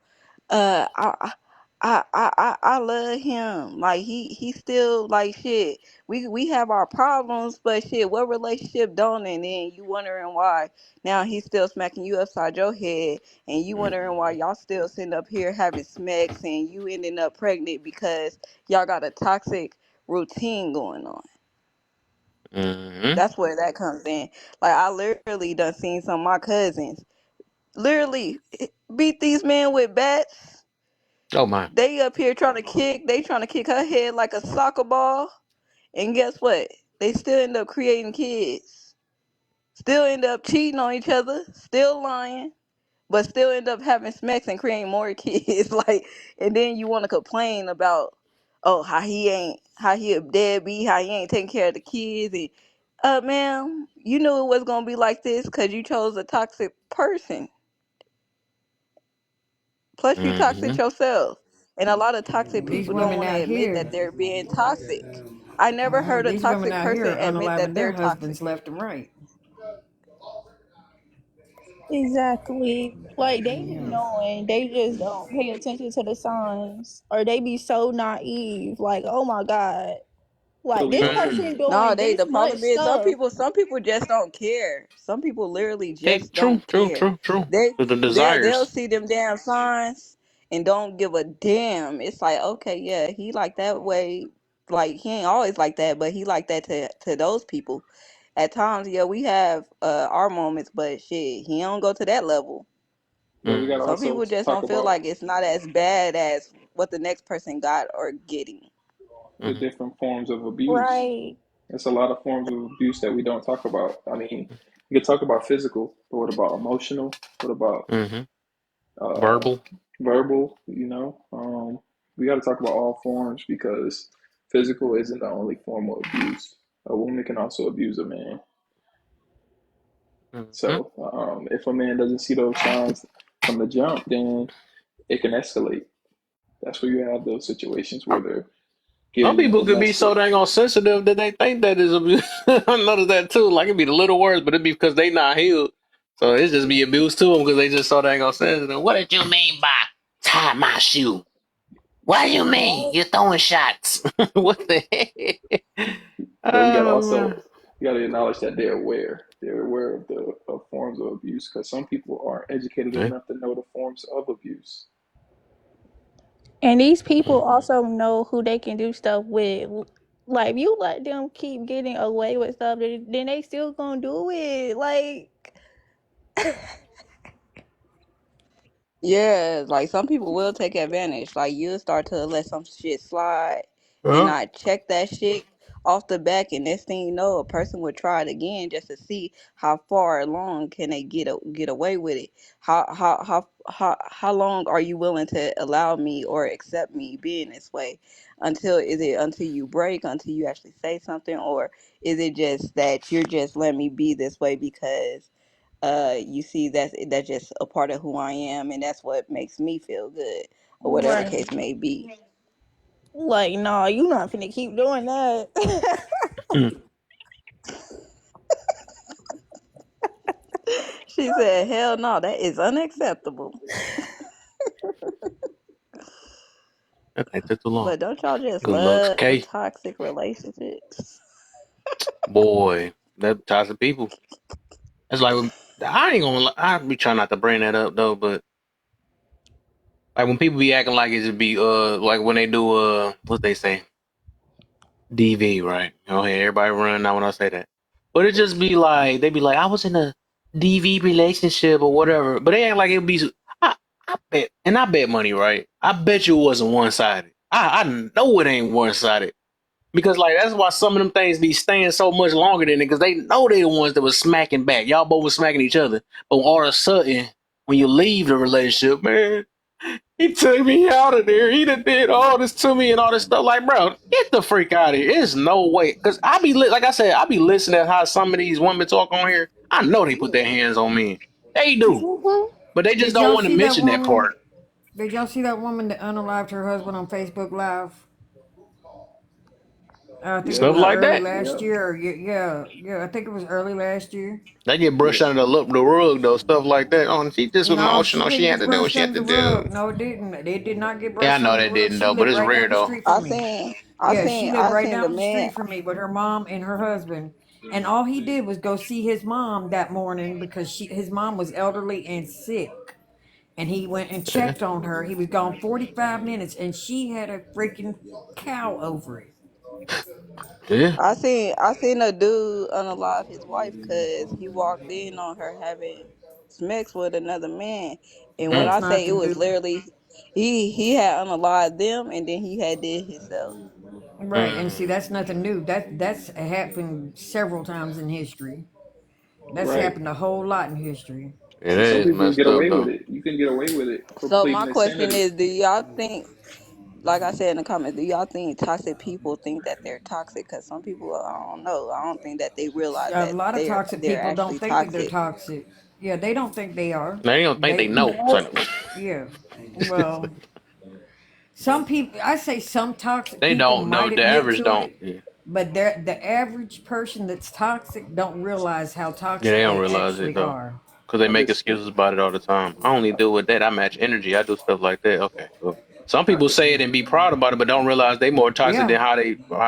N: uh I I love him. Like he still like shit. We have our problems, but shit, what relationship don't? And then you wondering why now he's still smacking you upside your head, and you wondering why y'all still sitting up here having smacks, and you ending up pregnant because y'all got a toxic routine going on.
A: Mm-hmm.
N: That's where that comes in. Like I literally done seen some of my cousins literally beat these men with bats.
A: Oh my.
N: They up here trying to kick. They trying to kick her head like a soccer ball. And guess what? They still end up creating kids. Still end up cheating on each other. Still lying. But still end up having smacks and creating more kids. Like, and then you want to complain about, oh, how he a deadbeat, how he ain't taking care of the kids. And, ma'am, you knew it was gonna be like this because you chose a toxic person. Plus, you
A: Mm-hmm.
N: toxic yourself. And a lot of toxic
Q: These
N: people don't
Q: women
N: want to
Q: out
N: admit
Q: here,
N: that they're being toxic. I never heard a
Q: these women
N: toxic
Q: out here
N: person
Q: are
N: admit that
Q: unaliving their
N: they're toxic.
Q: husbands left and right.
M: Exactly. Like they be
Q: Yeah.
M: knowing, they just don't pay attention to the signs, or they be so naive. Like, oh my god,
S: So
M: like
S: we
M: this
S: also
A: Mm.
M: person
N: No,
M: doing
N: they
M: this
N: the
M: much
N: problem is
M: stuff.
N: some people just don't care. Some people literally
A: Okay,
N: just
A: true,
N: don't
A: true,
N: care.
A: true, true.
N: They
A: The
N: they'll
A: desires.
N: see them damn signs and don't give a damn. It's like, okay, yeah, he like that way. Like he ain't always like that, but he like that to those people. At times, yeah, we have our moments, but shit, he don't go to that level.
S: but we gotta
N: Some
A: Mm-hmm.
S: also
N: people just
S: talk
N: don't feel
S: about
N: like it's not as bad as what the next person got or getting.
S: the
A: Mm-hmm.
S: different forms of abuse.
M: Right.
S: There's a lot of forms of abuse that we don't talk about. I mean, you can talk about physical, but what about emotional? What about
A: Mm-hmm.
S: uh,
A: Verbal.
S: verbal? We got to talk about all forms because physical isn't the only form of abuse. A woman can also abuse a man.
A: Mm-hmm.
S: So if a man doesn't see those signs from the jump, then it can escalate. That's where you have those situations where they're
A: Some
S: getting
A: people could be so
S: molested.
A: dang on sensitive that they think that is abuse. I noticed that too. Like it'd be the little words, but it'd be because they not healed. So it just be abuse to them because they just so dang on sensitive. What did you mean by tie my shoe? What do you mean?
M: Right.
A: You're throwing shots. What the heck?
S: But we got to
A: Oh man.
S: also we got to acknowledge that they're aware. They're aware of the of forms of abuse because some people aren't educated
A: Okay.
S: enough to know the forms of abuse.
M: And these people also know who they can do stuff with. Like, if you let them keep getting away with stuff, then they still gonna do it. Like,
N: Yeah, like some people will take advantage. Like you'll start to let some shit slide and
A: Well,
N: not check that shit off the back, and next thing you know, a person would try it again just to see how far along can they get away with it. How long are you willing to allow me or accept me being this way? Until you break, until you actually say something, or is it just that you're just letting me be this way because you see that's just a part of who I am, and that's what makes me feel good, or whatever
M: right.
N: case may be.
M: Like, nah, you not finna keep doing that.
A: mm,
N: She said, "Hell no, that is unacceptable."
A: that ain't took too long.
N: But don't y'all just
A: Good looks,
N: love
A: K.
N: toxic relationships?
A: Boy, that types of people. It's like I ain't gonna. I be trying not to bring that up though, but like when people be acting like it just be like when they do what they say DV, right? Oh yeah, everybody run now when I say that. But it just be like they be like I was in a DV relationship or whatever, but they act like it be. I, I bet, and I bet money, right? I bet you it wasn't one sided. I know it ain't one sided because like that's why some of them things be staying so much longer than it because they know they the ones that was smacking back. Y'all both was smacking each other, but all of a sudden when you leave the relationship, man, he took me out of there. He done did all this to me and all this stuff. Like, bro, get the freak out of here. There's no way. Because like I said, I be listening to how some of these women talk on here. I know they put their hands on me. They do. But they just
Q: Did
A: don't
Q: y'all
A: want to
Q: see that
A: mention that
Q: woman?
A: part.
Q: Did y'all see that woman that unalived her husband on Facebook Live? I think it
A: Stuff
Q: was
S: Yeah,
A: like
Q: early
A: that.
Q: last
S: yeah,
Q: year. Or, yeah. I think it was early last year.
A: They get
S: yeah.
A: brushed under the rug, though. Stuff like that. Oh, she just was
Q: No, she
A: emotional. She
Q: didn't
A: had
Q: get
A: to do what
Q: brushed
A: she had
Q: under
A: to
Q: the
A: do.
Q: rug. No, it didn't. It did not get
A: Yeah, I
Q: brushed
A: know
Q: under
A: they
Q: the rug.
A: didn't,
Q: She
A: though, but
Q: lived
A: it's
Q: right
A: rare,
Q: down the
A: though.
Q: street from me. Yeah, she lived
H: I
Q: right
H: seen the
Q: down the street
H: man.
Q: from me with her mom and her husband. And all he did was go see his mom that morning because his mom was elderly and sick. And he went and
A: Yeah.
Q: checked on her. He was gone 45 minutes and she had a freaking cow over it.
A: Yeah.
H: I seen a dude unalive his wife because he walked in on her having sex with another man, and when
A: Mm.
Q: That's
H: I
Q: not
H: say it
Q: the
H: was
Q: new.
H: literally he had unalived them and then he had did himself.
Q: Right, and see,
A: Mm.
Q: that's nothing new. That's happened several times in history. That's
S: Right.
Q: happened a whole lot in history.
A: Yeah,
S: And
A: that
S: some
A: is
S: people
A: messed
S: get
A: up,
S: away with
A: though.
S: it. You can get away with it for
H: So
S: pleading
H: my question
S: insanity.
H: is, do y'all think, like I said in the comments, do y'all think toxic people think that they're toxic? Because some people, I don't know, I don't think that they realize
Q: A
H: that
Q: lot of toxic
H: they're
Q: people don't
H: actually
Q: think that they're
H: toxic.
Q: toxic. Yeah, they don't think they are.
A: Now, they don't think they
Q: They,
A: know. So,
Q: yeah. Well, some people, I say some toxic
A: they
Q: people
A: don't know.
Q: might
A: The
Q: admit
A: average
Q: to
A: don't.
Q: it,
A: Yeah.
Q: but the average person that's toxic don't realize how
A: Yeah,
Q: toxic
A: they don't
Q: they
A: realize it,
Q: actually
A: though.
Q: are.
A: Because they
S: I
A: make
S: just
A: excuses about it all the time. I only deal with that. I match energy. I do stuff like that. Okay. Well, some people say it and be proud about it, but don't realize they more toxic than
Q: Yeah,
A: how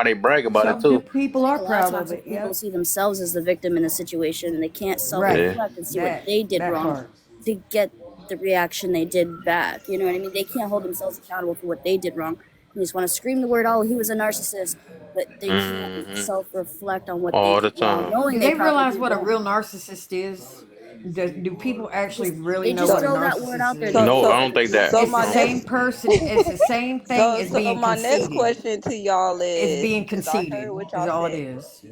A: they brag about it,
Q: some
A: too.
Q: people are
R: A lot of
Q: proud of it.
R: toxic people
Q: Yep.
R: see themselves as the victim in a situation and they can't self
Q: Right.
A: Yeah.
R: reflect and see what
Q: That
R: they did
Q: that
R: wrong
Q: part.
R: to get the reaction they did back. You know what I mean? They can't hold themselves accountable for what they did wrong. They just want to scream the word, oh, he was a narcissist, but they can't
A: Hmm.
R: self reflect on what they
A: All
R: did
A: the
R: wrong,
A: time.
R: knowing
Q: Do
R: they
Q: they
R: probably
Q: realize
R: did
Q: what a
R: wrong.
Q: real narcissist is? Do people actually really
R: They
Q: know
R: just
Q: what
H: So
Q: a
R: throw that word
Q: narcissist
R: out there. They
Q: is?
H: so
A: No, I
R: think
H: so
A: don't think
R: everybody
A: that.
H: so
R: else
Q: It's
H: my
Q: the
A: No.
Q: same
H: next
Q: person. It's the same thing as
H: so
Q: being
H: my next
Q: conceited.
H: question to y'all
Q: It's being
H: is I heard
Q: conceited
H: what
Q: is
H: y'all
Q: all it
H: said.
Q: is.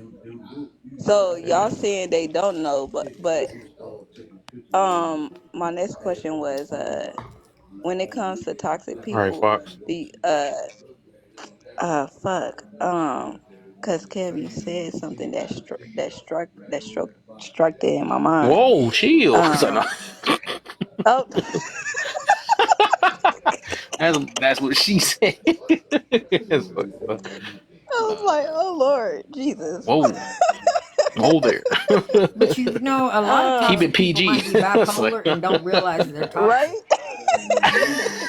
H: So y'all
A: Yeah.
H: saying they don't know, but my next question was when it comes to toxic
A: All right,
H: people,
A: Fox.
H: the fuck cause Kev, you said something that struck that in my mind.
A: Whoa, chill. So, no.
H: Um oh
A: That's what she said. That's fucked up.
H: I was like, oh Lord Jesus.
A: Whoa. Whoa there.
Q: But you know, a lot of
A: Keep it
Q: toxic people
A: PG.
Q: might be
A: It's like,
Q: bipolar and don't realize that they're
H: Right?
Q: toxic.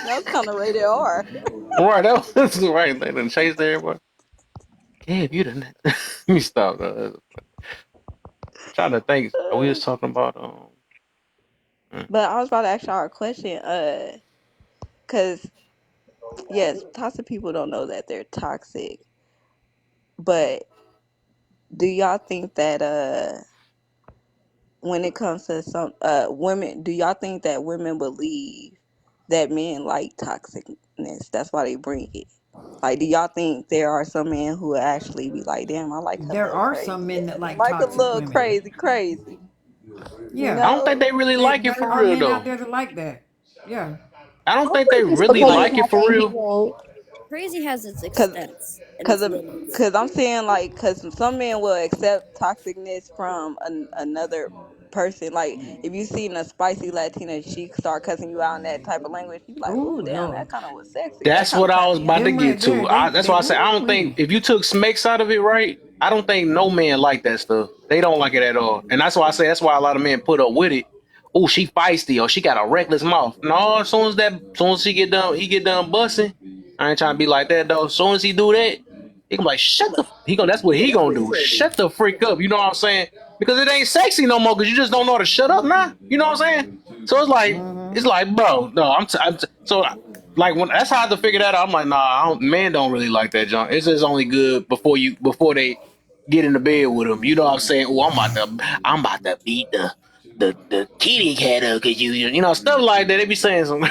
H: That's kind of rated R.
A: right, that was right. They done chased everybody. Yeah, you done. Let me stop. Trying to think. We was talking about mm,
H: But I was about to ask y'all a question. Cause yes, toxic people don't know that they're toxic. But do y'all think that when it comes to some women, do y'all think that women believe that men like toxicness? That's why they bring it. Like, do y'all think there are some men who actually be like, damn, I like a
Q: There
H: little
Q: are some
H: crazy
Q: men that
H: ass. I
Q: like
H: like a
Q: toxic
H: little
Q: women.
H: crazy, crazy. You
Q: Yeah,
A: I don't think
H: know?
A: they really
Q: there,
A: like it
Q: there
A: for
Q: are
A: real
Q: men out
A: though.
Q: there that like that. Yeah.
A: I
N: I
A: don't
N: don't
A: think they
N: think just
A: really
N: because it
H: Like,
A: like it for
N: happens,
A: real.
N: right?
D: Crazy has its
H: cause
D: extents and
H: Cause,
D: its
H: of,
D: limits.
H: cause I'm saying like, cause some men will accept toxicness from another person. Like, if you seen a spicy Latina, she start cussing you out in that type of language, you be like,
Q: Oh
H: ooh, damn,
Q: Lord.
H: that kind of was sexy. That
A: That's
H: kind
A: what
H: of
A: I
H: turned
A: was
H: me
A: about to
H: on.
Q: Them right
A: get
Q: there,
A: to. That's
Q: they
A: why I say I
Q: ooh
A: don't think
Q: wee.
A: if you took Smekes out of it, right? I don't think no man like that stuff. They don't like it at all, and that's why I say that's why a lot of men put up with it. Oh, she feisty or she got a reckless mouth. No, as soon as she get done, he get done busting. I ain't trying to be like that though. As soon as he do that, he gonna be like shut the. He gonna that's what he gonna do. Shut the freak up. You know what I'm saying? Because it ain't sexy no more. Because you just don't know how to shut up now. You know what I'm saying? So it's like, bro, no, so like when that's how I had to figure that out. I'm like, nah, men don't really like that junk. It's just only good before they get in the bed with them. You know what I'm saying? Oh, I'm about to beat the kitty cat up because you know stuff like that. They be saying some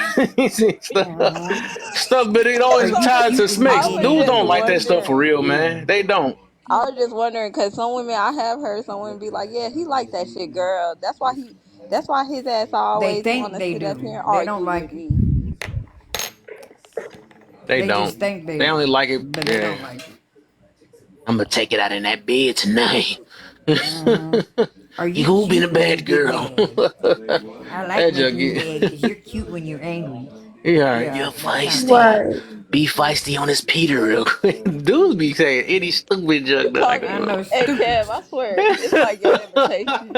Q: Mm-hmm.
A: stuff, but it
Q: Or
A: always
Q: you
A: tied to
Q: cute, big
H: I
A: Smiths.
H: was
A: Dudes
Q: kitty.
H: just
A: don't like that stuff for
H: wondering.
A: real,
Q: Yeah.
A: man. They don't.
H: I was just wondering because some women I have heard some women be like, yeah, he like that shit, girl. That's why he.
N: That's why his ass
Q: They
N: always want
Q: think
N: to
Q: they
N: sit up
Q: do.
N: here and
Q: They don't
N: argue with
Q: like it.
N: me.
A: They
Q: They just
A: don't.
Q: think they
A: They
Q: do,
A: only like it.
Q: but they
A: Yeah.
Q: don't like it.
A: I'm gonna take it out in that bed tonight.
Q: Hmm. Or
A: You
Q: you
A: who been a
Q: cute when you
A: bad
Q: get
A: girl?
Q: mad. I like
A: That junk
Q: making you
A: get.
Q: mad because you're cute when you're angry.
A: Yeah,
Q: Yeah,
A: you're
Q: that kind of stuff.
A: feisty.
D: Right.
A: Be feisty on this Peter real quick. Dudes be saying any stupid
N: You
A: junk that I
Q: I
N: talking?
Q: know,
N: Hey,
Q: stupid.
N: Kev, I swear it's like your imitation.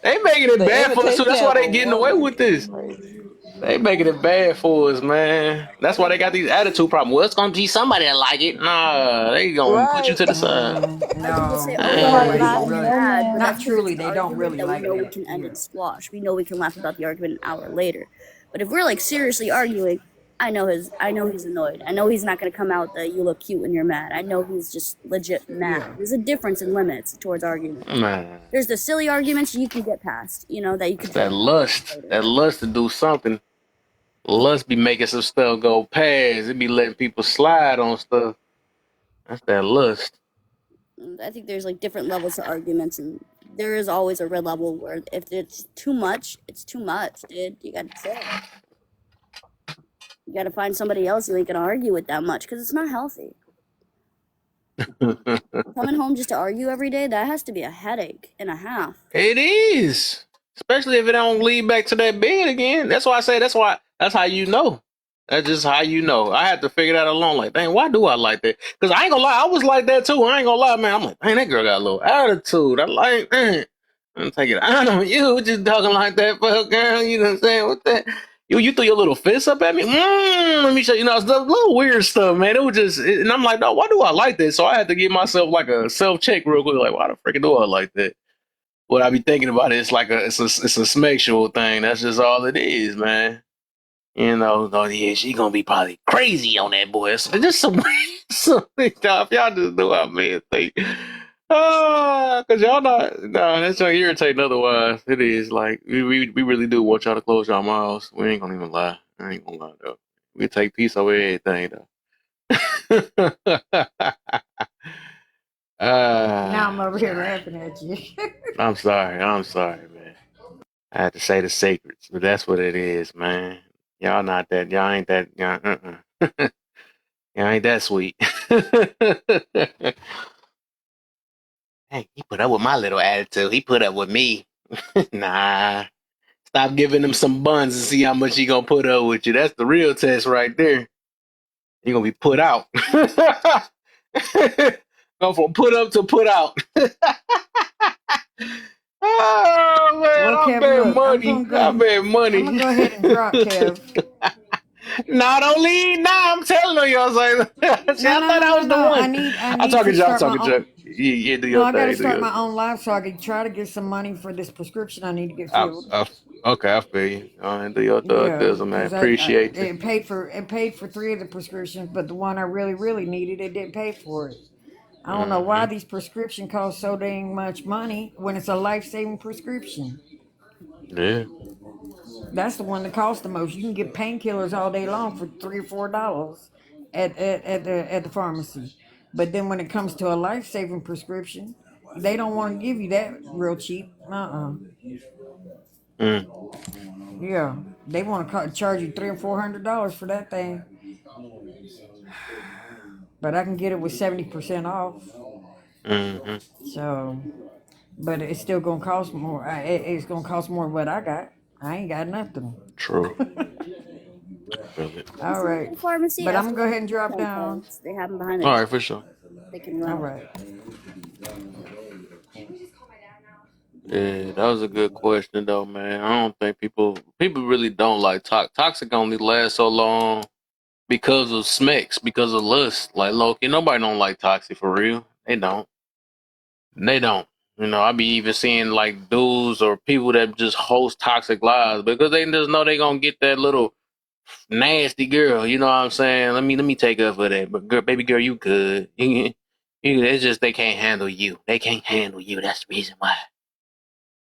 A: They making it
N: The
A: bad for us, so
N: imitation
A: that's why
N: of
A: they
N: a
A: getting away
N: woman
A: with
N: is
A: this.
N: crazy.
A: They making it bad for us, man. That's why they got these attitude problems. Well, it's gonna be somebody that like it. Nah, they gonna put you
N: Right.
A: to the side.
R: Like people say,
Q: No,
R: oh,
Q: they
R: we
Q: don't
R: get
D: Right.
Q: really,
D: Not
R: mad
D: a
R: and
Q: really,
R: we're mad, but
D: moment.
R: that's
Q: not
R: because it's
Q: truly.
R: an
Q: They don't
R: argument
Q: really
R: that we
Q: like
R: know we
Q: that.
R: can end
Q: Yeah.
R: in squash. We know we can laugh about the argument an hour later. But if we're like seriously arguing, I know he's annoyed. I know he's not gonna come out that you look cute when you're mad. I know he's just legit mad.
Q: Yeah.
R: There's a difference in limits towards arguments.
A: Man,
R: There's the silly arguments you can get past, you know, that you
A: that's
R: can
A: that
R: talk about
A: lust.
R: later.
A: That lust to do something. Lust be making some stuff go past. It be letting people slide on stuff. That's that lust.
R: I think there's like different levels to arguments, and there is always a red level where if it's too much, it's too much, dude. You gotta say it. You gotta find somebody else who ain't gonna argue with that much, because it's not healthy. Coming home just to argue every day, that has to be a headache and a half.
A: It is. Especially if it don't lead back to that bed again. That's why I say that's how you know. That's just how you know. I had to figure that alone. Like, dang, why do I like that? Because I ain't gonna lie, I was like that too. I ain't gonna lie, man. I'm like, dang, that girl got a little attitude. I like, dang, I'm gonna take it out on you, just talking like that, fuck girl. You know what I'm saying? What that? You threw your little fist up at me. Let me show you. You know, it's the little weird stuff, man. It was just, and I'm like, no, why do I like that? So I had to give myself like a self check real quick. Like, why the freaking do I like that? What I be thinking about it, it's like it's a sexual thing. That's just all it is, man. You know, oh yeah, she gonna be probably crazy on that boy. So just some stuff. Y'all just know how men think. Cause y'all not that's not irritating otherwise. It is like we really do want y'all to close y'all mouths. We ain't gonna even lie. I ain't gonna lie though. We take peace over everything though.
Q: Now I'm over here
A: Sorry.
Q: laughing at you.
A: I'm sorry. I'm sorry, man. I had to say the secrets, but that's what it is, man. Y'all not that. Y'all ain't that. Y'all ain't that sweet. Hey, he put up with my little attitude. He put up with me. Nah. Stop giving him some buns and see how much he gonna put up with you. That's the real test right there. He gonna be put out. Go from put up to put out. Oh man,
Q: Well,
A: I
Q: Kev,
A: bet
Q: look,
A: money. I bet
Q: I'm gonna
A: money.
Q: go ahead and drop Kev.
A: Not only now, I'm telling you, I was like, see,
Q: No,
A: I
Q: no,
A: thought
Q: no,
A: I
Q: no,
A: was the
Q: no.
A: one.
Q: I
A: I'm
Q: need to
A: talking junk, I'm
Q: start my
A: talking
Q: own.
A: junk. Yeah, do
Q: No,
A: your
Q: I got to
A: thing, do
Q: start
A: your
Q: my
A: thing.
Q: own live so I can try to get some money for this prescription I need to get
A: I,
Q: filled.
A: I, okay, I feel you. All right, do your thug
Q: Yeah,
A: thizzle, man.
Q: because
A: Appreciate you.
Q: it paid for 3 of the prescriptions, but the one I really really needed, it didn't pay for it. I don't know why
A: Hmm.
Q: these prescriptions cost so dang much money when it's a life saving prescription.
A: Yeah.
Q: That's the one that costs the most. You can get painkillers all day long for $3 or $4 at the pharmacy. But then when it comes to a life saving prescription, they don't want to give you that real cheap.
A: Mm,
Q: Yeah, they want to charge you $300 or $400 for that thing. But I can get it with 70% off.
A: hmm.
Q: So, but it's still gonna cost more. It's gonna cost more than what I got. I ain't got nothing.
A: True. I feel it.
Q: All
R: Just look
Q: right,
R: at the pharmacy,
Q: but I'm
R: ask
Q: gonna
R: them
Q: go
R: for
Q: ahead and drop
R: discount
Q: down.
R: codes. They have them behind the
A: All
R: counter.
A: right, for sure.
R: They can
Q: All
R: run.
Q: right.
A: Yeah, that was a good question though, man. I don't think people really don't like toxic only lasts so long because of smecks, because of lust. Like Loki, nobody don't like toxic for real. They don't. They don't. You know, I be even seeing like dudes or people that just host toxic lives because they just know they gonna get that little nasty girl. You know what I'm saying? Let me take up for that. But girl, baby girl, you good. It's just they can't handle you. They can't handle you. That's the reason why.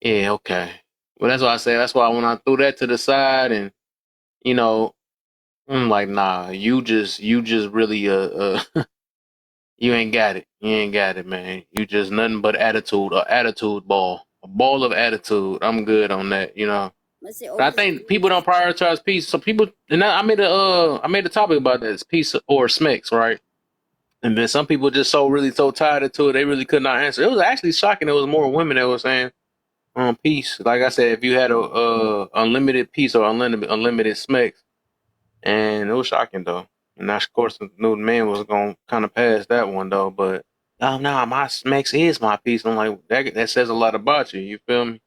A: Yeah, okay. Well, that's why I say. That's why when I threw that to the side, and you know, I'm like, nah, you just really you ain't got it. You ain't got it, man. You just nothing but attitude, a attitude ball. a ball of attitude, I'm good on that. You know.
R: Let's say
A: But
R: over
A: I
R: the
A: think people
R: years.
A: don't prioritize peace. So people, and I made a topic about this peace or smicks, right? And then some people just so tied into it, they really could not answer. It was actually shocking. There was more women that were saying peace. Like I said, if you had a unlimited peace or unlimited smicks, and it was shocking though. And of course, I knew the man was gonna kind of pass that one though. But oh no, my smicks is my peace. I'm like that says a lot about you. You feel me?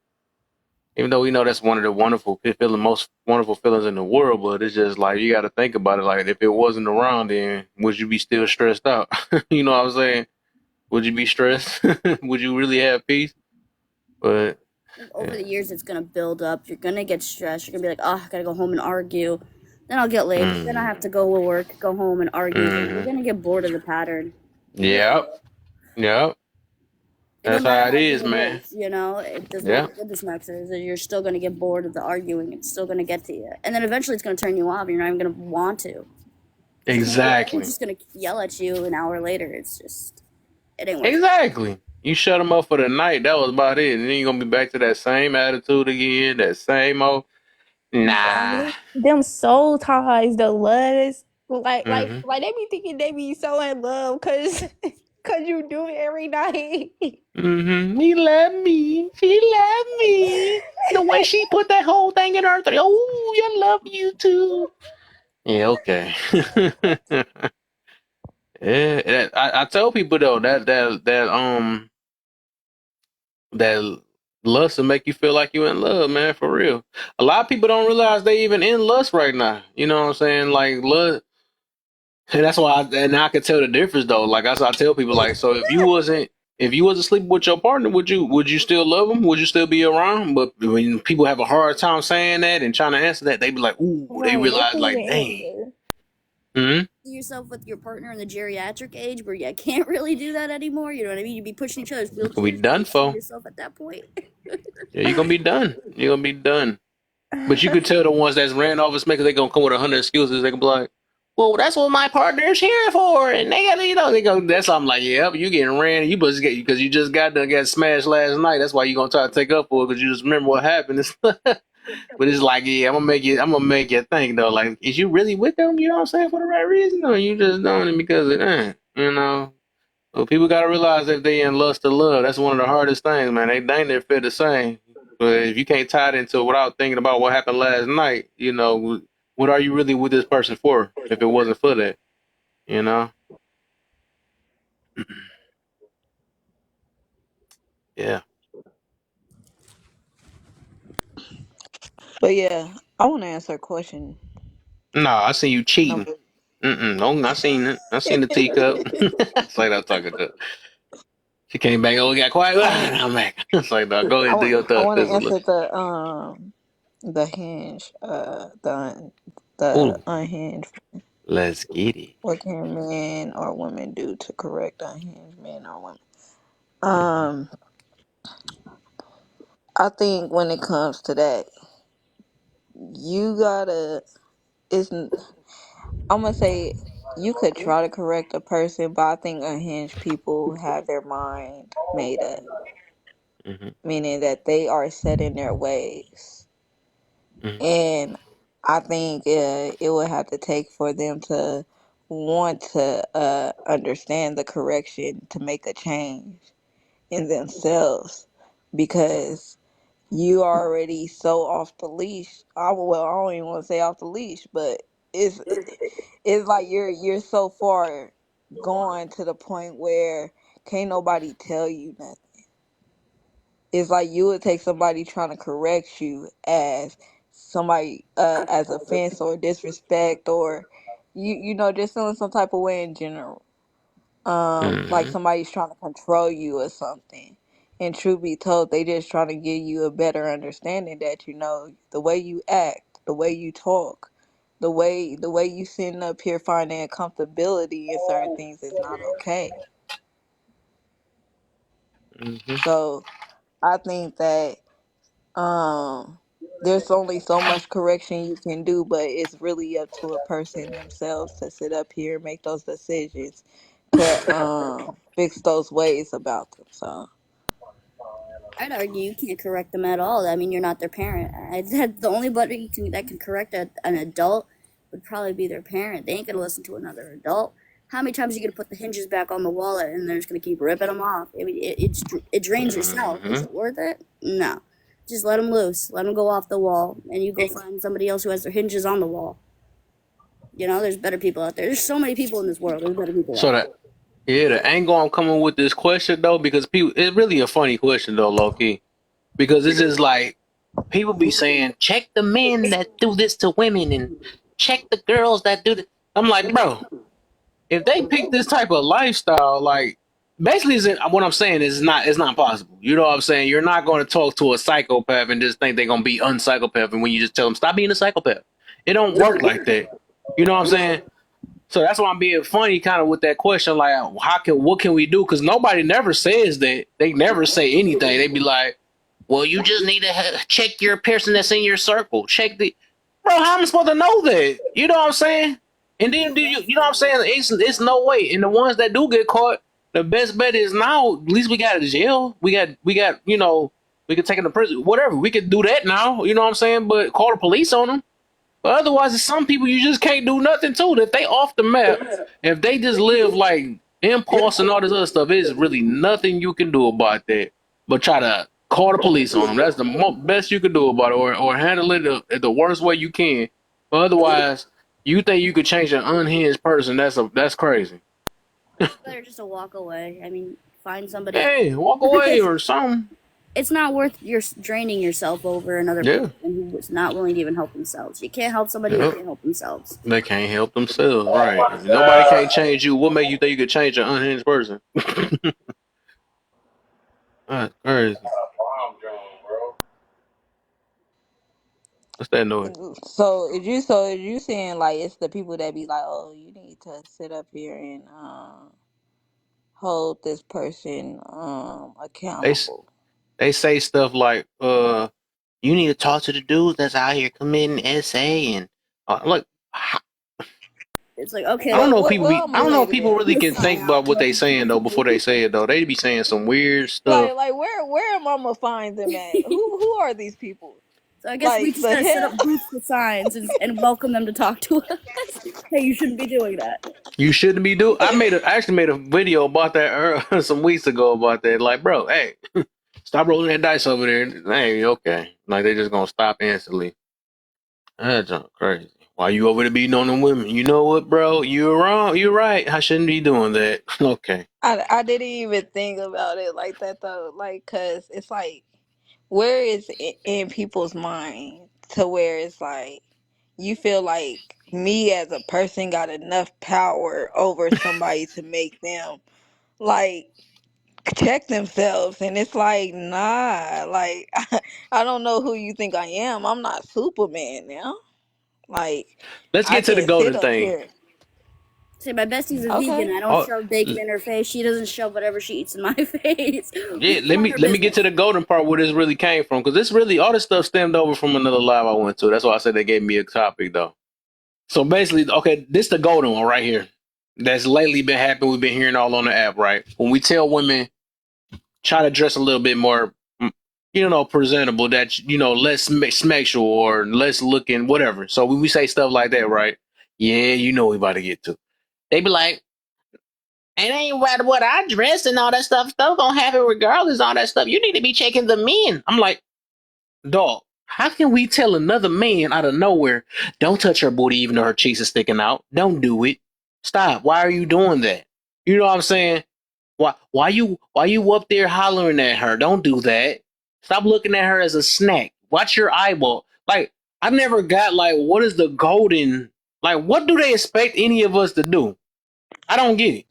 A: Even though we know that's one of the most wonderful feelings in the world, but it's just like you got to think about it. Like if it wasn't around, then would you be still stressed out? You know what I'm saying? Would you be stressed? Would you really have peace? But
R: Over
A: yeah.
R: the years, it's gonna build up. You're gonna get stressed. You're gonna be like, oh, I gotta go home and argue. Then I'll get laid. Then I
A: Mm,
R: have to go to work, go home and argue again. You're
A: mm,
R: gonna get bored of the pattern.
A: yep, yep.
R: And no
A: That's
R: matter
A: how it
R: how
A: is,
R: good it
A: man.
R: is, it doesn't matter
A: Yeah,
R: how good the snacks is, you're still gonna get bored of the arguing. It's still gonna get to you. And then eventually it's gonna turn you off. You're not even gonna want to. Someone's
A: exactly,
R: just gonna yell at you an hour later. It's just, it ain't worth it.
A: exactly. You shut them up for the night. That was about it, and then you're gonna be back to that same attitude again. That same old nah.
M: Them soul ties, the lust, like like
A: Mm-hmm.
M: like they be thinking they be so in love because cause you do it every night.
A: Mm-hmm. He loved me. She loved me. The way she put that whole thing in her throat. Oh, I love you too. Yeah, okay. Yeah, I tell people though that lust will make you feel like you in love, man, for real. A lot of people don't realize they even in lust right now. You know what I'm saying? Like lust. And that's why, and I can tell the difference though. Like I tell people, like, so if you wasn't sleeping with your partner, would you still love him? Would you still be around? But when people have a hard time saying that and trying to answer that, they be like, ooh, they
M: Right, they
A: realize,
M: can't
A: like,
M: even
A: dang.
M: answer.
A: Hmm.
R: See yourself with your partner in the geriatric age where you can't really do that anymore. You know what I mean? You'd be pushing each other's
A: You're gonna be
R: wheelchairs. Do
A: done
R: you see
A: for.
R: yourself at that point?
A: Yeah, you're gonna be done. You're gonna be done. But you could tell the ones that's ran off as makers, they gonna come with 100 excuses. They can be like, well, that's what my partner's here for, and they gotta, they go. That's why I'm like, yep, you getting ran. You must get because you just got smashed last night. That's why you gonna try to take up for it because you just remember what happened. But it's like, yeah, I'm gonna make you think though. Like, is you really with them? You know what I'm saying, for the right reason, or you just doing it because of that? You know. Well, people gotta realize if they in lust or love, that's one of the hardest things, man. They dang near fit the same. But if you can't tie it into it without thinking about what happened last night, what are you really with this person for? If it wasn't for that, you know? Yeah.
N: But yeah, I want to answer a question.
A: No, I seen you cheating.
N: Number
A: No, I seen it. I seen the teacup. It's like I'm talking to. She came back. Oh, we got quiet.
N: I want
A: I'm back. It's like, no, go ahead, do your
N: I
A: thing.
N: want to answer the hinge the
A: Ooh,
N: unhinged.
A: let's get it.
N: What can men or women do to correct unhinged men or women?
A: Hmm.
N: Um, I think when it comes to that, you gotta. It's. I'm gonna say you could try to correct a person, but I think unhinged people have their mind made up,
A: Hmm.
N: meaning that they are set in their ways,
A: Hmm.
N: and I think it would have to take for them to want to understand the correction to make a change in themselves because you are already so off the leash. I don't even want to say off the leash, but it's it's like you're so far gone to the point where can't nobody tell you nothing. It's like you would take somebody trying to correct you as somebody as offense or disrespect or just feeling some type of way in general. Like
A: Hmm.
N: somebody's trying to control you or something. And truth be told, they just trying to give you a better understanding that the way you act, the way you talk, the way you sitting up here finding comfortability in certain things is not okay.
A: Hmm.
N: So I think that there's only so much correction you can do, but it's really up to a person themselves to sit up here and make those decisions to fix those ways about them. So
R: I'd argue you can't correct them at all. I mean, you're not their parent. The only body that can correct an adult would probably be their parent. They ain't gonna listen to another adult. How many times are you gonna put the hinges back on the wallet and they're just gonna keep ripping them off? I mean, it drains yourself. Is
A: Hmm.
R: it worth it? No. Just let them loose. Let them go off the wall, and you go find somebody else who has their hinges on the wall. You know, there's better people out there. There's so many people in this world. There's better people
A: So
R: out there.
A: that yeah, the angle I'm coming with this question though, because people, it's really a funny question though, low key, because it's just like people be saying, check the men that do this to women and check the girls that do this. I'm like, bro, if they pick this type of lifestyle, like basically what I'm saying is it's not possible. You know what I'm saying? You're not going to talk to a psychopath and just think they're going to be unpsychopath, and when you just tell them stop being a psychopath, it don't work like that. You know what I'm saying? So that's why I'm being funny kind of with that question, like what can we do? Because nobody never says that. They never say anything. They be like, well, you just need to check your person that's in your circle. Check the bro. How am I supposed to know that? You know what I'm saying? And then do you know what I'm saying? It's no way. And the ones that do get caught, the best bet is now. At least we got a jail. We got. You know, we could take them to prison. Whatever. We could do that now. You know what I'm saying? But call the police on them. But otherwise, there's some people you just can't do nothing to. If they off the map, if they just live like impulse and all this other stuff, there's really nothing you can do about that. But try to call the police on them. That's the best you can do about it, or handle it the worst way you can. But otherwise, you think you could change an unhinged person? That's crazy.
R: Better just to walk away. I mean, find somebody else.
A: Hey, walk away or something.
R: It's not worth your draining yourself over another
A: Yeah.
R: person who is not willing to even help themselves. You can't help somebody who
A: Yep.
R: can't help themselves.
A: They can't help themselves, right? If nobody can't change you. What make you think you could change an unhinged person? That's crazy. What's that noise?
N: So is you saying like it's the people that be like, oh, you need to sit up here and hold this person
A: They
N: accountable.
A: they say stuff like, you need to talk to the dudes that's out here committing SA and look.
R: It's like,
A: I don't
R: okay,
A: know if
N: Well,
A: I don't know if
N: Milady
A: people
N: then.
A: really can
R: listen,
A: think about what they saying though before they say it though. They be saying some weird stuff.
N: Like where am I gonna find them at? Who are these people?
R: so I guess we
N: Like
R: just
N: the
R: gotta set
N: hell?
R: up booths with signs and welcome them to talk to us. Hey, you shouldn't be doing that.
A: You shouldn't be doing. I actually made a video about that some weeks ago about that. Like, bro, hey, stop rolling that dice over there. Hey, okay. Like they just gonna stop instantly. That's crazy. Why you over there beating on them women? You know what, bro? You're wrong. You're right. I shouldn't be doing that. Okay.
N: I didn't even think about it like that though. Like, cause it's like, where is it in people's mind to where it's like you feel like me as a person got enough power over somebody to make them like check themselves, and it's like nah, like I don't know who you think I am. I'm not Superman now. Like
A: Let's
N: I
A: get to the
N: can't sit
A: golden
N: up
A: thing.
N: here.
R: Say my bestie's a vegan.
N: Okay.
R: I don't
A: Oh,
R: shove bacon in her face. She doesn't shove whatever she eats in my face.
A: yeah. Let
R: Mind
A: me
R: her
A: let me get to
R: business.
A: the golden part where this really came from, because this really all this stuff stemmed over from another live I went to. That's why I said they gave me a topic though. So basically, okay, this the golden one right here. That's lately been happening. We've been hearing all on the app, right? When we tell women try to dress a little bit more, presentable, that less sexual or less looking, whatever. So when we say stuff like that, right? Yeah, you know we about to get to. They be like, it ain't right what I dress and all that stuff. Still gonna have it regardless. All that stuff. You need to be checking the men. I'm like, dog. How can we tell another man out of nowhere, don't touch her booty even though her cheeks are sticking out? Don't do it. Stop. Why are you doing that? You know what I'm saying? Why you up there hollering at her? Don't do that. Stop looking at her as a snack. Watch your eyeball. Like, I never got like what is the golden, like what do they expect any of us to do? I don't get it.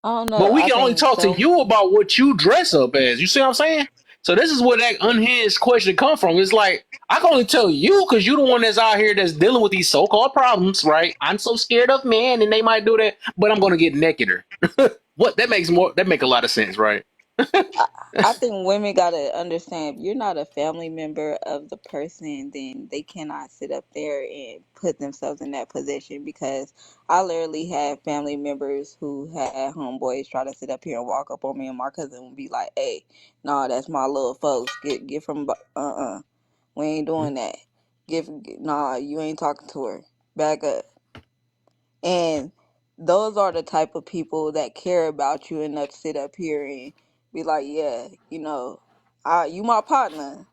N: I don't
A: But
N: know.
A: we
N: I
A: can only
N: think
A: talk to
N: so.
A: you about what you dress up as. You see what I'm saying? So this is where that unhinged question come from. It's like I can only tell you because you're the one that's out here that's dealing with these so-called problems, right? I'm so scared of men, and they might do that, but I'm gonna get nakeder. What that make a lot of sense, right?
N: I, I think women gotta understand if you're not a family member of the person, then they cannot sit up there and put themselves in that position. Because I literally have family members who had homeboys try to sit up here and walk up on me, and my cousin would be like, "Hey, nah, that's my little folks. Get from we ain't doing that. Nah, you ain't talking to her. Back up." And those are the type of people that care about you enough to sit up here and be like, yeah, you my partner,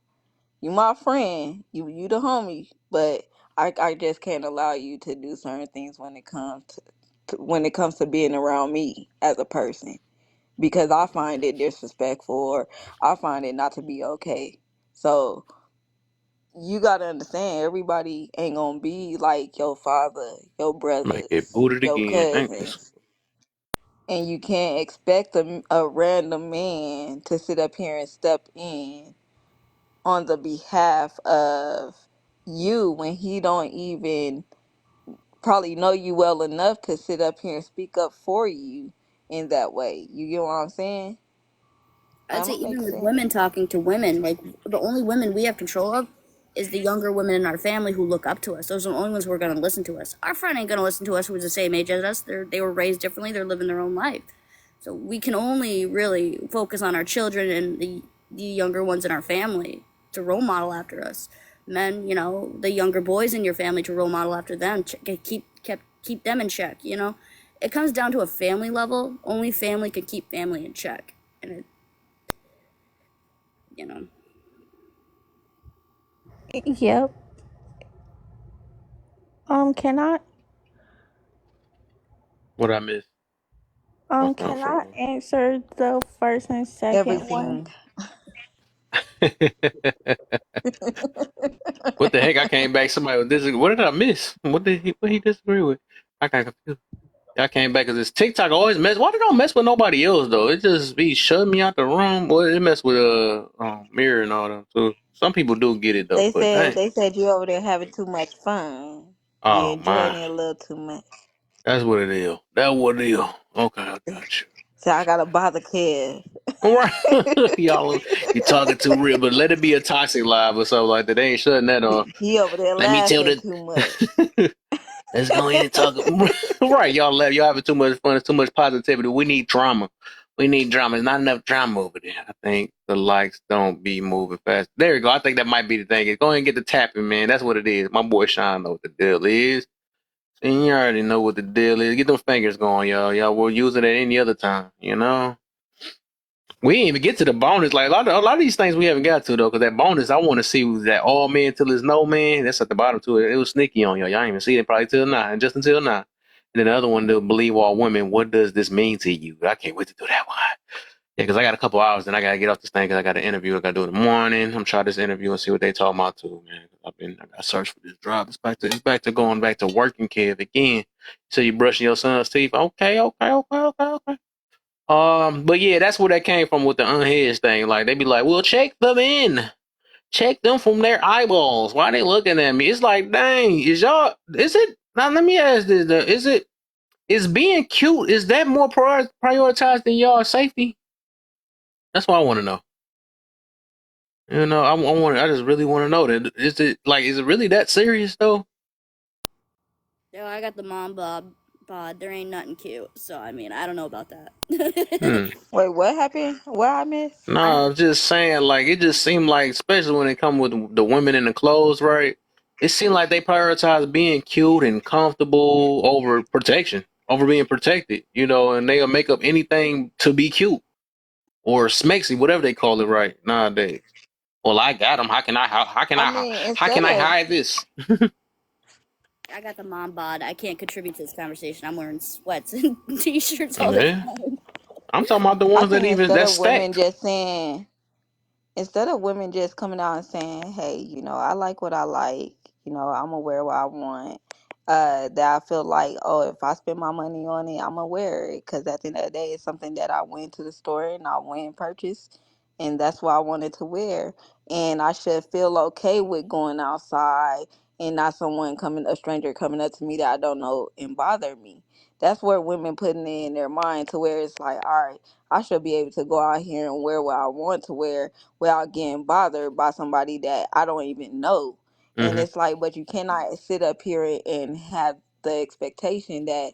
N: you my friend, you the homie, but I just can't allow you to do certain things when it comes when it comes to being around me as a person, because I find it disrespectful, or I find it not to be okay. So you gotta understand, everybody ain't gonna be like your father, your
A: Might get
N: brothers,
A: booted
N: your
A: again. Ain't this?
N: cousins, and you can't expect a random man to sit up here and step in on the behalf of you when he don't even probably know you well enough to sit up here and speak up for you in that way. You get what I'm saying?
R: I'd
N: That
R: say
N: don't make
R: even with
N: sense.
R: women talking to women, like the only women we have control of is the younger women in our family who look up to us. Those are the only ones who are going to listen to us. Our friend ain't going to listen to us who's the same age as us. They were raised differently. They're living their own life. So we can only really focus on our children and the younger ones in our family to role model after us. Men, the younger boys in your family to role model after them. Keep them in check. It comes down to a family level. Only family can keep family in check, and you know. Yep. Can I
A: What I miss? What's up,
M: can I
A: phone?
M: answer the first and second one?
N: Everything.
A: What the heck? I came back. Somebody was disagree. What did I miss? What he disagree with? I got confused. I came back because this TikTok always mess. Why they don't mess with nobody else though? It just be shutting me out the room. Well, it mess with Mirror and all them too. Some people do get it though,
N: They
A: but
N: said
A: dang.
N: they said you over there having too much fun. You
A: Oh
N: enjoying
A: my,
N: it a little too much.
A: that's what it is. That what it is. Okay, I got you.
N: So I gotta bother kids.
A: All right, y'all, you talking too real, but let it be a toxic live or something like that. They ain't shutting that off.
N: He over there
A: Let me tell
N: laughing
A: the.
N: too much.
A: Let's go in and talk. Right, y'all laugh. Y'all having too much fun. It's too much positivity. We need drama. We need drama. There's not enough drama over there. I think the likes don't be moving fast. There you go. I think that might be the thing. Go ahead and get the tapping, man. That's what it is. My boy Sean know what the deal is. And you already know what the deal is. Get them fingers going, y'all. Y'all will use it at any other time, you know? We didn't even get to the bonus. Like a lot of these things we haven't got to though, because that bonus I want to see was that all men till there's no man. That's at the bottom too. It was sneaky on y'all. Y'all ain't even see it probably till now, and just until now. And then the other one to believe all women. What does this mean to you? I can't wait to do that one. Yeah, because I got a couple hours, then I gotta get off this thing because I got an interview I gotta do in the morning. I'm trying this interview and see what they talking about too, man. I got to search for this job. It's back to going back to working, Kev again. So you brushing your son's teeth? Okay. But yeah, that's where that came from with the unhinged thing. Like they be like, "Well, check them in, check them from their eyeballs. Why they looking at me?" It's like, dang, is y'all? Is it now? Let me ask this: is being cute? Is that more prioritized than y'all safety? That's what I want to know. I just really want to know that. Is it really that serious though?
R: Yo, I got the mom bod. There ain't nothing cute. So I mean, I don't know about that.
A: Hmm.
N: Wait, what happened? What I missed?
A: No, I'm just saying, like, it just seemed like, especially when it come with the women in the clothes, right? It seemed like they prioritize being cute and comfortable over protection, over being protected, and they'll make up anything to be cute or smexy, whatever they call it, right nowadays. Well, I got them.
N: I mean,
A: How
N: instead
A: can I
N: of
A: hide this?
R: I got the mom bod. I can't contribute to this conversation. I'm wearing sweats and t-shirts all the
A: Yeah,
R: time.
A: I'm talking about the
N: I
A: ones that
N: think
A: even
N: instead
A: that's
N: of women
A: stacked.
N: just saying instead of women just coming out and saying, "Hey, I like what I like. I'm gonna wear what I want." That I feel like, oh, if I spend my money on it, I'm gonna wear it because at the end of the day, it's something that I went to the store and I went and purchased, and that's what I wanted to wear. And I should feel okay with going outside and not a stranger coming up to me that I don't know and bother me. That's where women putting it in their mind to where it's like, all right, I should be able to go out here and wear what I want to wear without getting bothered by somebody that I don't even know. And
A: Mm-hmm.
N: it's like, but you cannot sit up here and have the expectation that,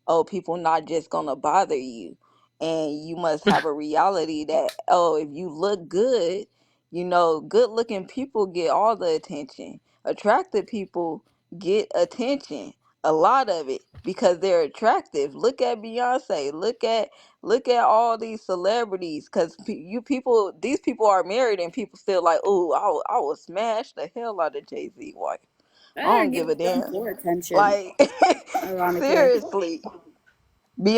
N: oh, people not just gonna bother you. And you must have a reality that, oh, if you look good, good looking people get all the attention. Attractive people get attention, a lot of it, because they're attractive. Look at Beyonce. Look at all these celebrities, because these people are married, and people still like, oh, I will smash the hell out of Jay-Z wife. I
R: I
N: don't
R: give
N: give a
R: them
N: damn.
R: more attention,
N: Like,
R: ironically.
N: seriously.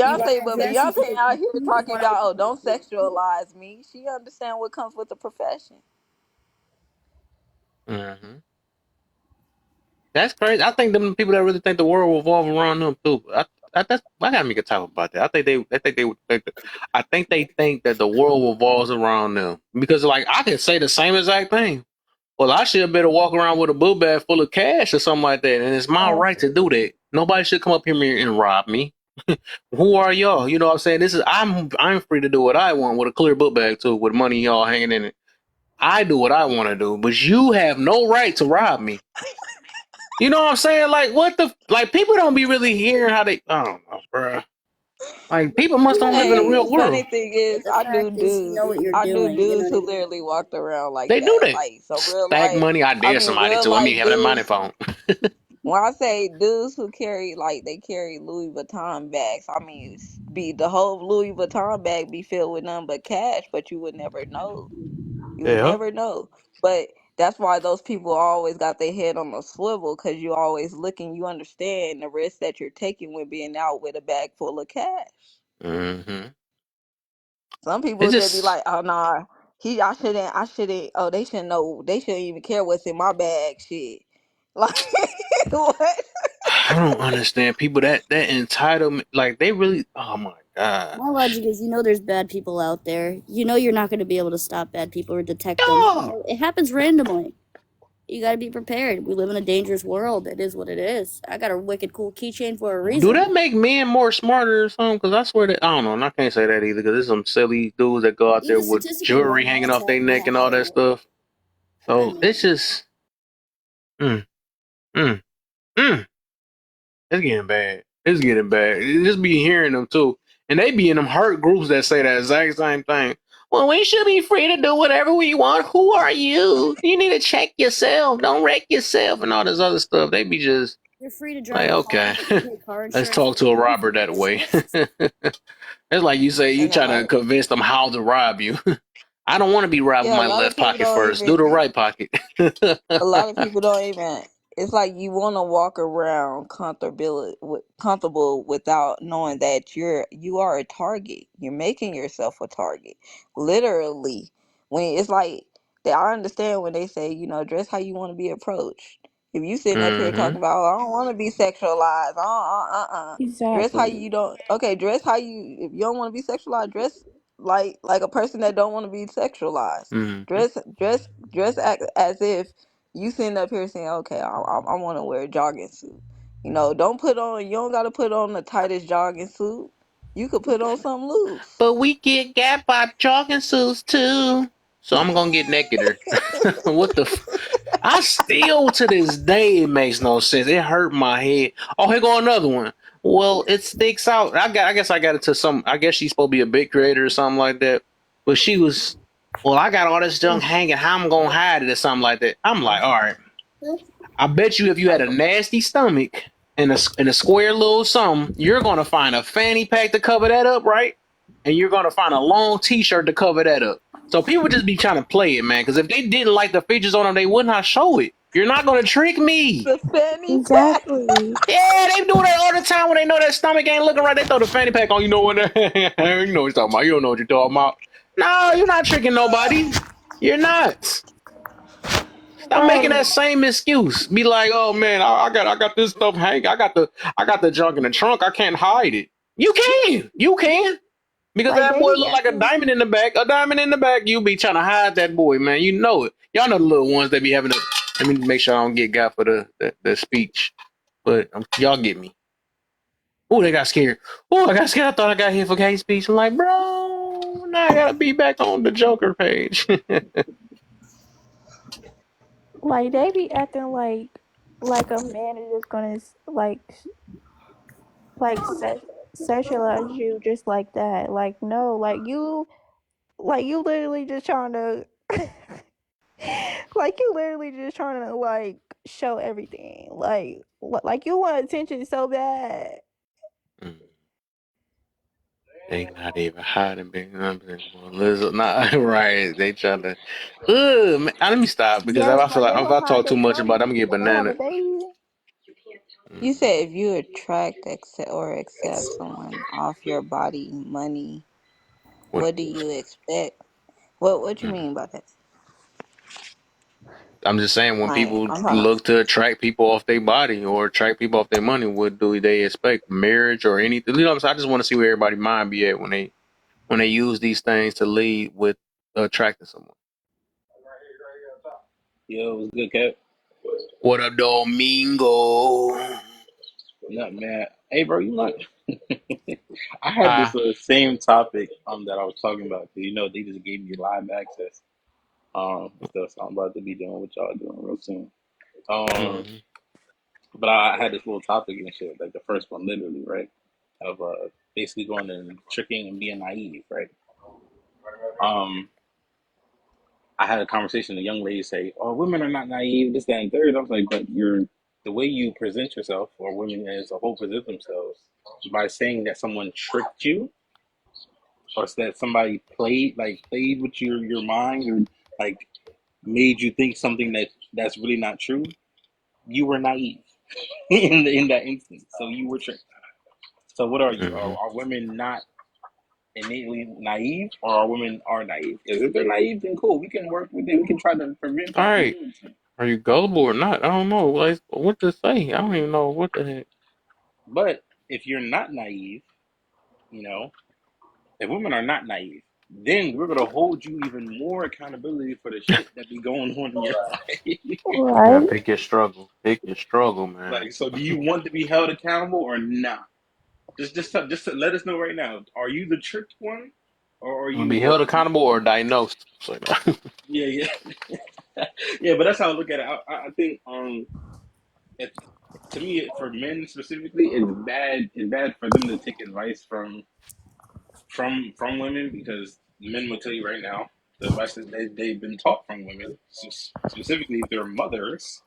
R: You
N: Beyonce,
R: are
N: but
R: Jesse
N: Beyonce
R: Pinkman.
N: out here talking about, oh, don't sexualize me. She understand what comes with the profession.
A: Mm-hmm. That's crazy. I think them people that really think the world will revolve around them too. I gotta make a talk about that. I think they think that the world revolves around them because like I can say the same exact thing. Well, I should better walk around with a book bag full of cash or something like that, and it's my
N: Oh,
A: right to do that. Nobody should come up here and rob me. Who are y'all? You know what I'm saying? I'm free to do what I want with a clear book bag too, with money y'all hanging in it. I do what I want to do, but you have no right to rob me. You know what I'm saying? Like, what the like? People don't be really hearing how they. I don't know, bro. Like, people must don't live in the
N: hey,
A: real
N: the funny
A: world.
N: thing is,
R: The fact is, you know what you're
N: I knew
R: doing. You know
N: dudes
R: what I
N: who
R: mean?
N: literally walked around like
A: They do
N: that.
A: that.
N: Like, so real
A: Stack
N: life.
A: money. I
N: I
A: dare
N: mean,
A: somebody
N: real
A: to. Let me
N: life
A: have that money
N: dudes.
A: phone.
N: When I say dudes who carry they carry Louis Vuitton bags. I mean, be the whole Louis Vuitton bag be filled with nothing but cash, but you would never know. You would
A: Yeah.
N: never know. But that's why those people always got their head on a swivel, because you always looking. You understand the risk that you're taking with being out with a bag full of cash.
A: Mm-hmm.
N: Some
A: It
N: people just be
A: just.
N: like, oh nah, I shouldn't. Oh, they shouldn't know. They shouldn't even care what's in my bag. Shit, like what?
A: I don't understand people that entitlement. Like, they really. Oh my god.
R: My logic is, there's bad people out there. You know you're not going to be able to stop bad people or detect them.
A: Yeah.
R: It happens randomly. You got to be prepared. We live in a dangerous world. It is what it is. I got a wicked cool keychain for a
A: Do
R: reason.
A: that make men more smarter or something? Because I swear that I don't know, and I can't say that either. Because there's some silly dudes that go out there
R: Even
A: with
R: statistically,
A: jewelry
R: more
A: hanging
R: males
A: off their neck
R: have
A: and all
R: higher.
A: that stuff.
R: I
A: So
R: know.
A: it's just. Mm, mm, mm. It's getting bad. It's getting bad. You just be hearing them too, and they be in them hurt groups that say that exact same thing. Well, we should be free to do whatever we want. Who are you? You need to check yourself. Don't wreck yourself and all this other stuff. They be just
R: You're free to drive
A: like,
R: a car,
A: okay,
R: but you pay car
A: let's
R: insurance
A: talk
R: like
A: to
R: a
A: a
R: monkey.
A: robber that
R: That's
A: way.
R: shit.
A: It's like you say you
N: And a
A: try
N: lot
A: to
N: of
A: convince them how to rob you. I don't want to be robbed with
N: yeah, a
A: my
N: lot of
A: left
N: people
A: pocket
N: don't
A: first. Do the
N: even.
A: right pocket.
N: A lot of people don't even. It's like you want to walk around comfortable without knowing that you are a target. You're making yourself a target, literally. When it's like I understand when they say, dress how you want to be approached. If you sitting up here
A: Hmm.
N: talking about, oh, I don't want to be sexualized, dress how
I: Exactly.
N: you don't. Okay, dress how you. If you don't want to be sexualized, dress like a person that don't want to be sexualized.
A: Hmm.
N: Dress as if you sitting up here saying, okay, I want to wear a jogging suit. Don't put on. You don't got to put on the tightest jogging suit. You could put on something loose.
A: But we get Gap Bot jogging suits too. So I'm gonna get nakeder. What the? I still to this day it makes no sense. It hurt my head. Oh, here go another one. Well, it sticks out. I guess I got it to some. I guess she's supposed to be a big creator or something like that. But she was. Well, I got all this junk hanging. How I'm gonna hide it or something like that? I'm like, all right. I bet you if you had a nasty stomach and a square little something, you're gonna find a fanny pack to cover that up, right? And you're gonna find a long T-shirt to cover that up. So people just be trying to play it, man. Because if they didn't like the features on them, they would not show it. You're not gonna trick me.
N: The fanny pack.
I: Exactly.
A: Yeah, they do that all the time when they know that stomach ain't looking right. They throw the fanny pack on. You know what? You know what you're talking about. You don't know what you're talking about. No, you're not tricking nobody. You're not. Stop making that same excuse. Be like, oh man, I got this stuff hanging. I got the junk in the trunk. I can't hide it. You can. You can. Because
N: Like
A: that
N: they
A: boy
N: be
A: look like a
N: acting.
A: diamond in the back. A diamond in the back. You be trying to hide that boy, man. You know it. Y'all know the little ones that be having Let me make sure I don't get got for the speech. But y'all get me. Oh, they got scared. Oh, I got scared. I thought I got hit for hate speech. I'm like, bro, now I gotta be back on the Joker page.
M: Like they be acting like a man is just gonna like sexualize you just like that. Like no, like you literally just trying to like you literally just trying to like show everything. Like you want attention so bad.
A: They not even hiding big numbers. Well, not right. They trying to. Ugh, man, let me stop because
M: Yes,
A: I feel
M: like
A: like
M: they
A: if
M: gonna
A: I
M: hide
A: talk too
M: their
A: much
M: body
A: about it, I'm gonna get
M: when they have a
A: banana.
M: baby.
N: You
A: Mm.
N: said if you attract accept or accept someone off your body money,
A: What?
N: what do you expect? What you
A: Mm.
N: mean by that?
A: I'm just saying when
N: Like
A: people
N: I'm trying to
A: look to attract people off their body or attract people off their money, what do they expect? Marriage or anything? You know what I'm saying? I just want to see where everybody mind be at when they use these things to lead with attracting someone.
T: Yo, it was good, Kev.
A: What up, Domingo?
T: Not mad. Hey, bro, you know, I had
A: Hi.
T: this same topic that I was talking about. 'Cause, they just gave me live access stuff. So I'm about to be doing what y'all doing real soon.
A: Mm-hmm.
T: But I had this little topic and shit, like the first one, literally, right? Of basically going and tricking and being naive, right? Um, I had a conversation. A young lady say, "Oh, women are not naive. This, that, and third." I was like, "But the way you present yourself, or women as a whole present themselves, by saying that someone tricked you, or that somebody played with your mind, or like made you think something that's really not true. You were naive in that instance. So you were tricked. So what are you?
A: Mm-hmm.
T: Are women not innately naive, or are women are naive? Because if they're naive, then cool. We can work with it. We can try to prevent
A: All
T: that from
A: right.
T: doing so.
A: Are you gullible or not? I don't know. Like, what to say? I don't even know what the heck.
T: But if you're not naive, you know, if women are not naive, then we're gonna hold you even more accountability for the shit that be going on in your life.
A: Yeah,
M: Right?
A: pick your struggle. Pick your struggle, man.
T: Like, so do you want to be held accountable or not? Just let us know right now. Are you the tricked one, or are
A: I'm gonna
T: you
A: be
T: the?
A: held accountable or diagnosed. So,
T: Yeah, yeah. But that's how I look at it. I think it, to me, for men specifically, it's bad. It's bad for them to take advice from women, because men will tell you right now the advice that they've been taught from women, specifically their mothers,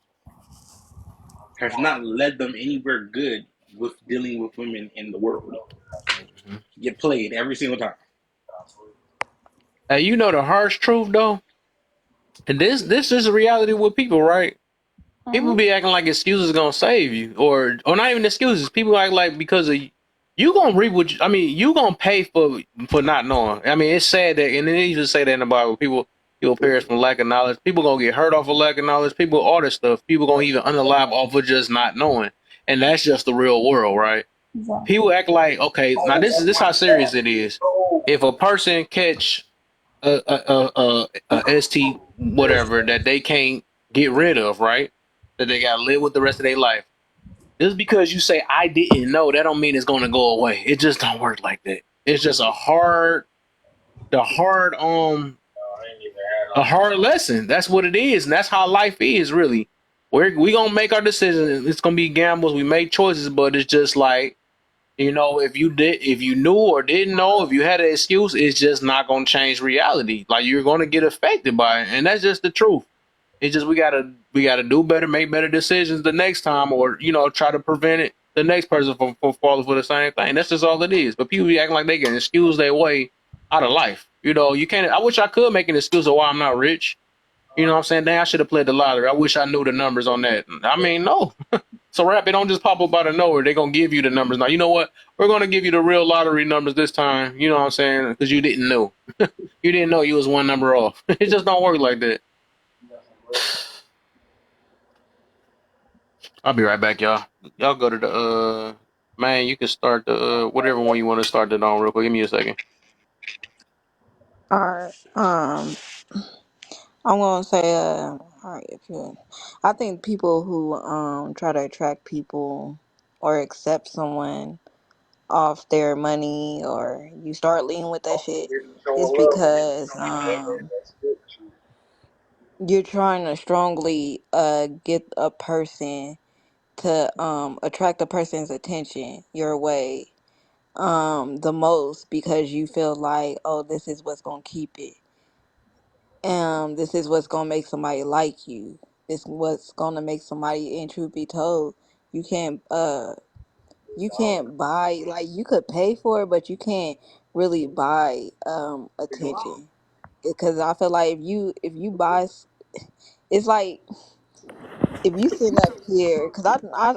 T: has not led them anywhere good with dealing with women in the world.
A: Mhm.
T: Get played every single time.
A: Hey, you know the harsh truth though, and this is a reality with people, right? People
M: Mhm.
A: be acting like excuses gonna save you, or not even excuses. People act like because of you gonna reap what I mean, you gonna pay for not knowing. I mean, it's sad that, and they even say that in the Bible. People perish from lack of knowledge. People gonna get hurt off of lack of knowledge. People all this stuff. People gonna even unalive off of just not knowing, and that's just the real world, right?
M: Exactly.
A: People act like okay, now this how serious it is. If a person catch a ST whatever that they can't get rid of, right? That they gotta live with the rest of their life. Just because you say I didn't know, that don't mean it's gonna go away. It just don't work like that. It's just the hard a hard lesson. That's what it is, and that's how life is really. We gonna make our decisions. It's gonna be gambles. We make choices, but it's just like if you knew or didn't know, if you had an excuse, it's just not gonna change reality. Like you're gonna get affected by it, and that's just the truth. It's just we gotta do better, make better decisions the next time, or try to prevent it the next person from falling for the same thing. That's just all it is. But people be acting like they can excuse their way out of life. You can't. I wish I could make an excuse of why I'm not rich. You know what I'm saying? Dang, I should have played the lottery. I wish I knew the numbers on that. I mean, no. So rap, it don't just pop up out of nowhere. They're gonna give you the numbers. Now you know what? We're gonna give you the real lottery numbers this time. You know what I'm saying? Because you didn't know. You didn't know you was one number off. It just don't work like that. I'll be right back, y'all. Y'all go to the man, you can start the whatever one you want to start it on real quick. Give me a second.
N: Alright. I'm gonna say All right, if you, I think people who try to attract people or accept someone off their money or you start leaning with that shit is because you're trying to strongly get a person to attract a person's attention your way the most because you feel like, oh, this is what's gonna keep it. This is what's gonna make somebody like you. This what's gonna make somebody, and truth be told, you can't you can't buy, like, you could pay for it, but you can't really buy attention. Because I feel like if you buy it's like if you sit up here, because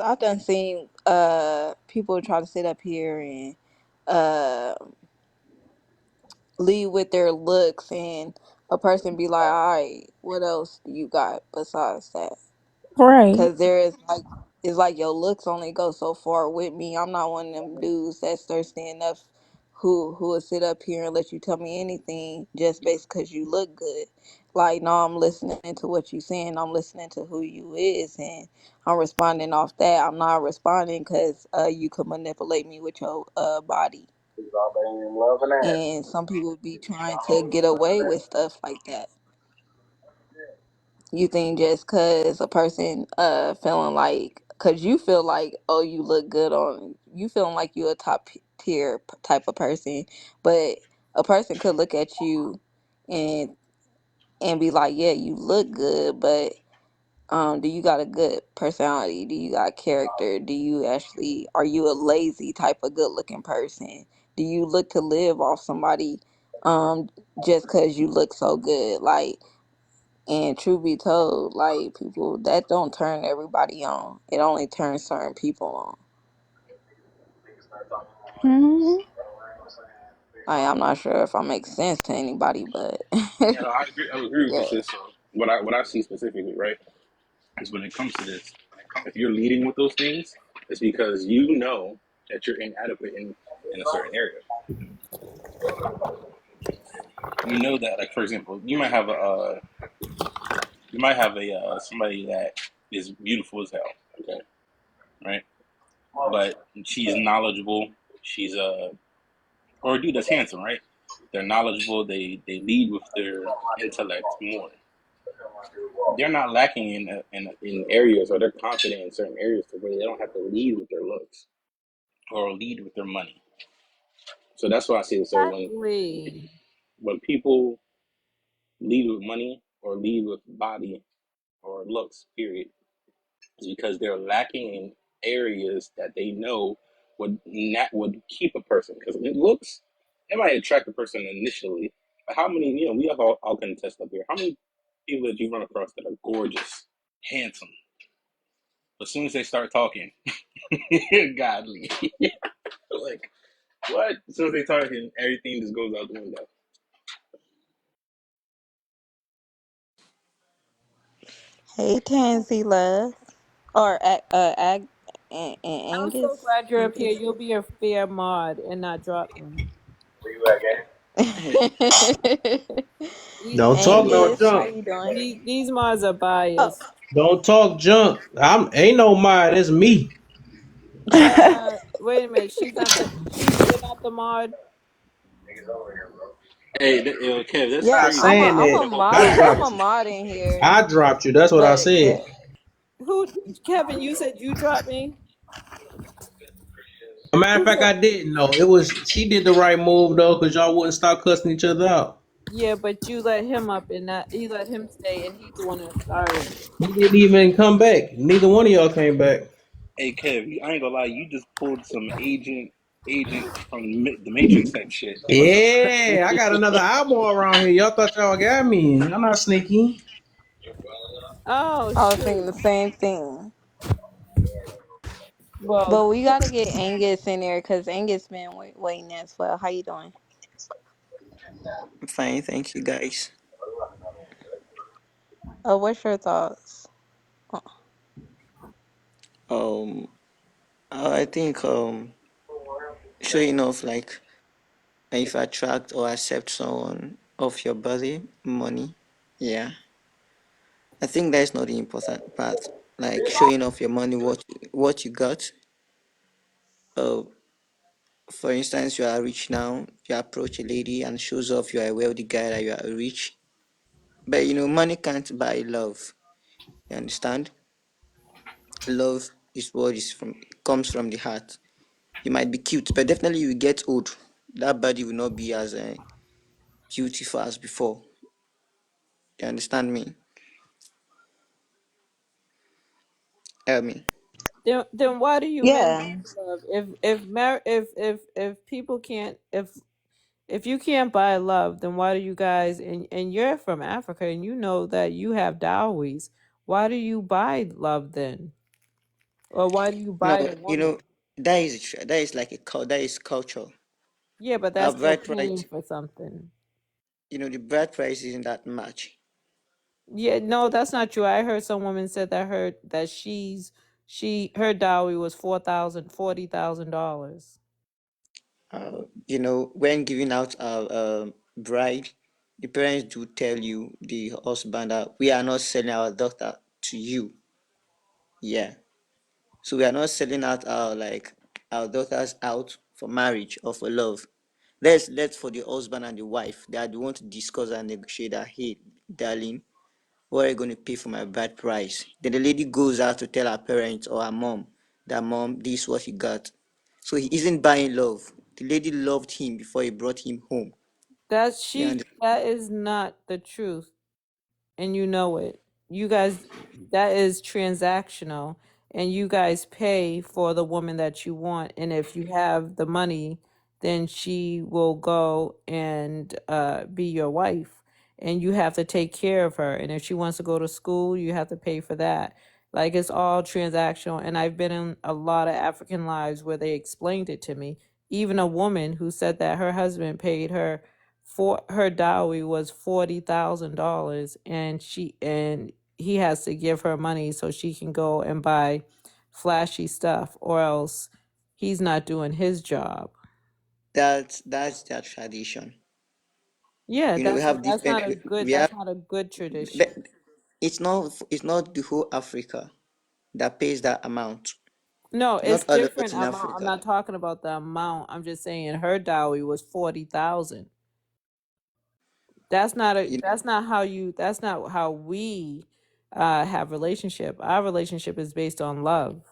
N: I've done seen people try to sit up here and uh lead with their looks, and a person be like, all right, what else do you got besides that?
M: Right.
N: Because there is like, it's like your looks only go so far with me. I'm not one of them dudes that's thirsty enough who will sit up here and let you tell me anything just based because you look good. Like, no, I'm listening to what you saying. I'm listening to who you is, and I'm responding off that. I'm not responding because you could manipulate me with your body. And some people be trying to get away with stuff like that. You think just cause a person feeling like, cause you feel like, oh, you look good on, you feeling like you a top tier type of person, but a person could look at you and be like, yeah, you look good, but do you got a good personality? Do you got character? Do you actually, are you a lazy type of good looking person? Do you look to live off somebody just cause you look so good? Like, and truth be told, like, people, that don't turn everybody on. It only turns certain people on.
M: Hmm.
N: Like, I'm not sure if I make sense to anybody, but
T: Yeah, no, I agree. I agree with you,
N: yeah.
T: sis. So what I see specifically, right, is when it comes to this, if you're leading with those things, it's because you know that you're inadequate in a certain area. You know that, like, for example, you might have a somebody that is beautiful as hell, okay, right? But she's knowledgeable. She's or a dude that's handsome, right? They're knowledgeable. They lead with their intellect more. They're not lacking in areas, or they're confident in certain areas to where they don't have to lead with their looks or lead with their money. So that's why I say, so
L: Exactly.
T: when people lead with money or lead with body or looks, period, is because they're lacking in areas that they know would keep a person. Because it looks, it might attract a person initially, but how many, we have all contest up here. How many people that you run across that are gorgeous, handsome, but as soon as they start talking, godly, like, what? As soon as they talking, everything just goes out the window.
N: Hey, Tansy Love. Or and
L: I'm so
N: Angus.
L: glad you're up here.
N: Angus.
L: You'll be a fair mod and not drop me.
C: Don't talk no
N: Angus, how
C: junk.
N: you doing?
L: These mods are
N: Oh,
L: biased.
C: Don't talk junk. I'm ain't no mind. It's me.
L: Wait a minute. You're not the mod.
T: Hey, Kev, that's
N: yeah,
C: Not
T: crazy.
C: saying
N: I'm
T: That's
N: a
C: that.
T: the whole
N: mod.
C: I
T: point.
N: I'm
C: dropped
N: a
C: you.
N: mod in here,
C: I dropped you. That's what I
N: but
C: said.
N: yeah.
L: Who, Kevin? You said you dropped me.
C: A matter of
L: Who
C: fact,
L: said?
C: I didn't know. It was she did the right move though, because y'all wouldn't stop cussing each other out.
L: Yeah, but you let him up, and that you let him stay, and he's the one that started it.
C: He didn't even come back. Neither one of y'all came back.
T: Hey, Kev, I ain't gonna lie, you just pulled some agent from the Matrix type shit.
C: Yeah, I got another eyeball around here. Y'all thought y'all got me. I'm not sneaky.
L: Oh
N: I was thinking
L: shoot!
N: the same thing.
L: Well,
N: But we gotta get Angus in there because Angus been waiting as well. How you doing?
B: Fine, thank you guys.
N: Oh, what's your thoughts?
B: Um, I think sure enough, like if I attract or accept someone of your body, money, yeah, I think that is not the important part. Like showing off your money, what you got. Uh, for instance, you are rich now. You approach a lady and shows off you are a wealthy guy that you are rich. But money can't buy love. You understand? Love is what is from comes from the heart. You might be cute, but definitely you will get old. That body will not be as beautiful as before. You understand me? Me.
L: Then why do you men
N: Yeah.
L: buy love? If people can't if you can't buy love, then why do you guys and you're from Africa and you know that you have dowries? Why do you buy love then? Or why do you
B: No,
L: buy a woman?
B: that is like that is culture.
L: Yeah, but
B: Our
L: that's still
B: bride
L: paying
B: price,
L: for something.
B: the bride price isn't that much.
L: Yeah, no, that's not true. I heard some woman said that her dowry was $40,000.
B: When giving out our bride, the parents do tell you, the husband, that we are not selling our daughter to you. Yeah. So we are not selling out our daughters out for marriage or for love. Let's for the husband and the wife. They are the one to discuss and negotiate that, hey, darling, what are you going to pay for my bride price? Then the lady goes out to tell her parents or her mom that, mom, this is what he got. So he isn't buying love. The lady loved him before he brought him home. You understand?
L: That is not the truth. And you know it. You guys, that is transactional, and you guys pay for the woman that you want. And if you have the money, then she will go and be your wife, and you have to take care of her. And if she wants to go to school, you have to pay for that. Like it's all transactional. And I've been in a lot of African lives where they explained it to me. Even a woman who said that her husband paid her for her dowry was $40,000, and he has to give her money so she can go and buy flashy stuff, or else he's not doing his job.
B: That's their tradition. We have
L: That's
B: different.
L: not a good
B: We have.
L: that's not a good tradition.
B: It's not the whole Africa that pays that amount.
L: No, it's
B: Not all of us
L: different
B: in
L: amount. I'm
B: Africa.
L: not talking about the amount. I'm just saying her dowry was 40,000.
B: You
L: That's not how we have relationship. Our relationship is based on love,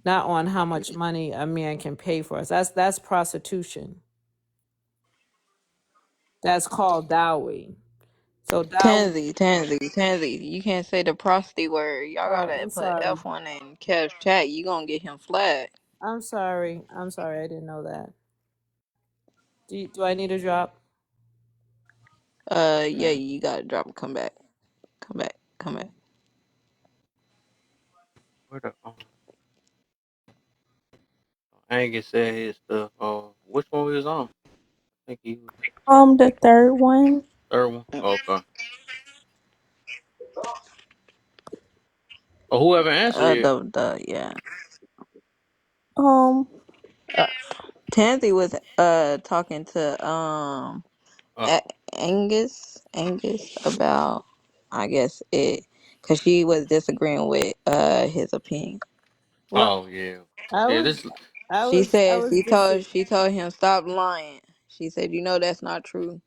L: not on how much money a man can pay for us. That's prostitution. That's called dowry. So dowry.
N: Tansy, you can't say the prosty word. Y'all
L: Oh,
N: gotta
L: I'm
N: put
L: sorry.
N: F1 in Kev's chat. You gonna get him flagged.
L: I'm sorry. I'm sorry. I didn't know that. Do I need a drop?
N: Yeah, you gotta drop and come back. Come back. Come back.
A: Where the Angus said his stuff. Which one we was on? I think he was
M: The third one.
A: third one.
B: uh,
A: Okay. Or whoever answered it.
N: Yeah.
M: Um,
N: Uh, Tansy was talking to
A: Oh,
N: Angus about, I guess it, cause she was disagreeing with his opinion.
L: Well,
A: oh yeah,
L: I
A: yeah.
L: was
A: This.
L: I was I was just
N: She told him stop lying. She said, you know that's not true.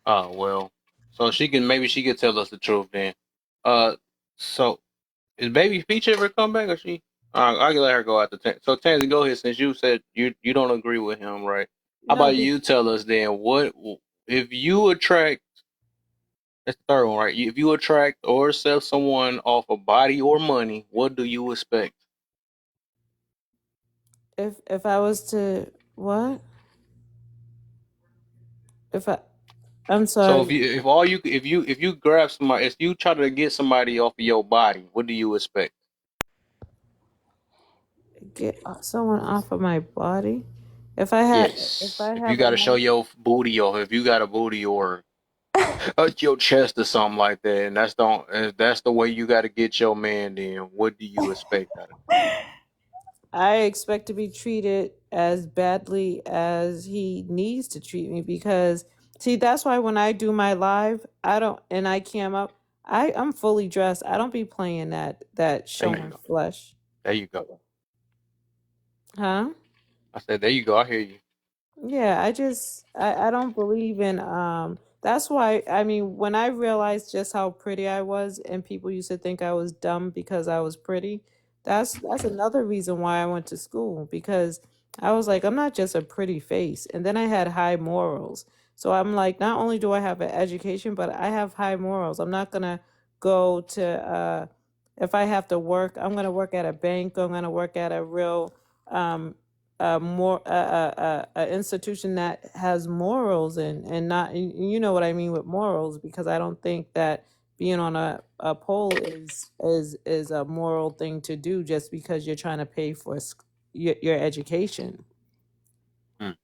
A: Oh well. So maybe she could tell us the truth then. Uh, so is Baby Peach ever come back or she? I can let her go after So Tansy, go ahead since you said you don't agree with him, right? How
L: no.
A: about you tell us then what if you attract? That's the third one, right? If you attract or accept someone off of body or money, what do you expect?
L: If I was to what? If I I'm
A: So
L: sorry.
A: if you grab somebody, if you try to get somebody off of your body, what do you expect?
L: Get someone off of my body. If I had if
A: Yes.
L: I
A: If you
L: have
A: got to show
L: enough.
A: your booty, or if you got a booty, or your chest, or something like that, and that's the way you got to get your man. Then what do you expect out of
L: I expect to be treated as badly as he needs to treat me because See, that's why when I do my live, I don't, and I cam up, I'm fully dressed. I don't be playing that
A: There you
L: showing
A: go.
L: flesh.
A: There you go.
L: Huh?
A: I said, there you go. I hear you.
L: Yeah, I don't believe in that's why I mean when I realized just how pretty I was and people used to think I was dumb because I was pretty, that's another reason why I went to school because I was like I'm not just a pretty face and then I had high morals. So I'm like not only do I have an education but I have high morals. I'm not going to go to if I have to work, I'm going to work at a bank, I'm going to work at a real more a institution that has morals and not you know what I mean with morals because I don't think that being on a poll is a moral thing to do just because you're trying to pay for your education.
A: Mm,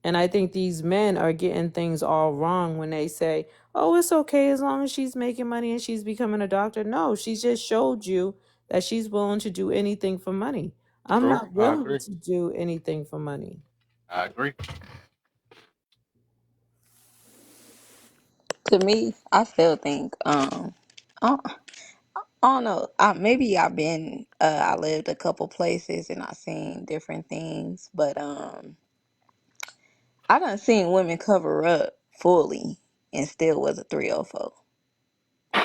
L: And I think these men are getting things all wrong when they say, "Oh, it's okay as long as she's making money and she's becoming a doctor." No, she's just showed you that she's willing to do anything for money. I'm
A: true.
L: not
A: I
L: willing
A: agree.
L: to do anything for money.
A: I agree.
N: To me, I still think I, I don't know. Maybe I've been I lived a couple places and I seen different things, but I done seen women cover up fully and still was a 304.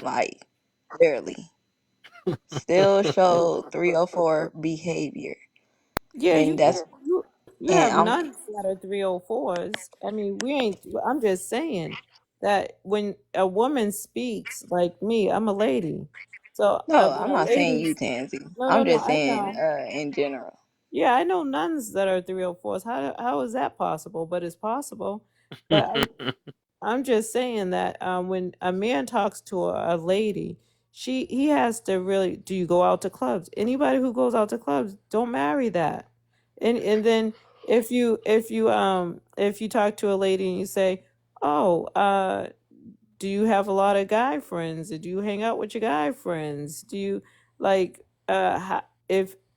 N: Like barely. Still showed 304 behavior.
L: Yeah,
N: And that's
L: you
N: and
L: have
N: I'm
L: nuns that are 304s. I mean, we ain't. I'm just saying that when a woman speaks, like me, I'm a lady. So
N: no,
L: when
N: I'm
L: a
N: not saying
L: lady,
N: you, Tansy.
L: no,
N: I'm
L: no,
N: just
L: I
N: saying
L: know.
N: in general.
L: Yeah, I know nuns that are 304s. How is that possible? But it's possible. But I'm just saying that when a man talks to a lady, he has to really. Do you go out to clubs? Anybody who goes out to clubs, don't marry that. And then if you talk to a lady and you say, oh, do you have a lot of guy friends? Do you hang out with your guy friends? Do you like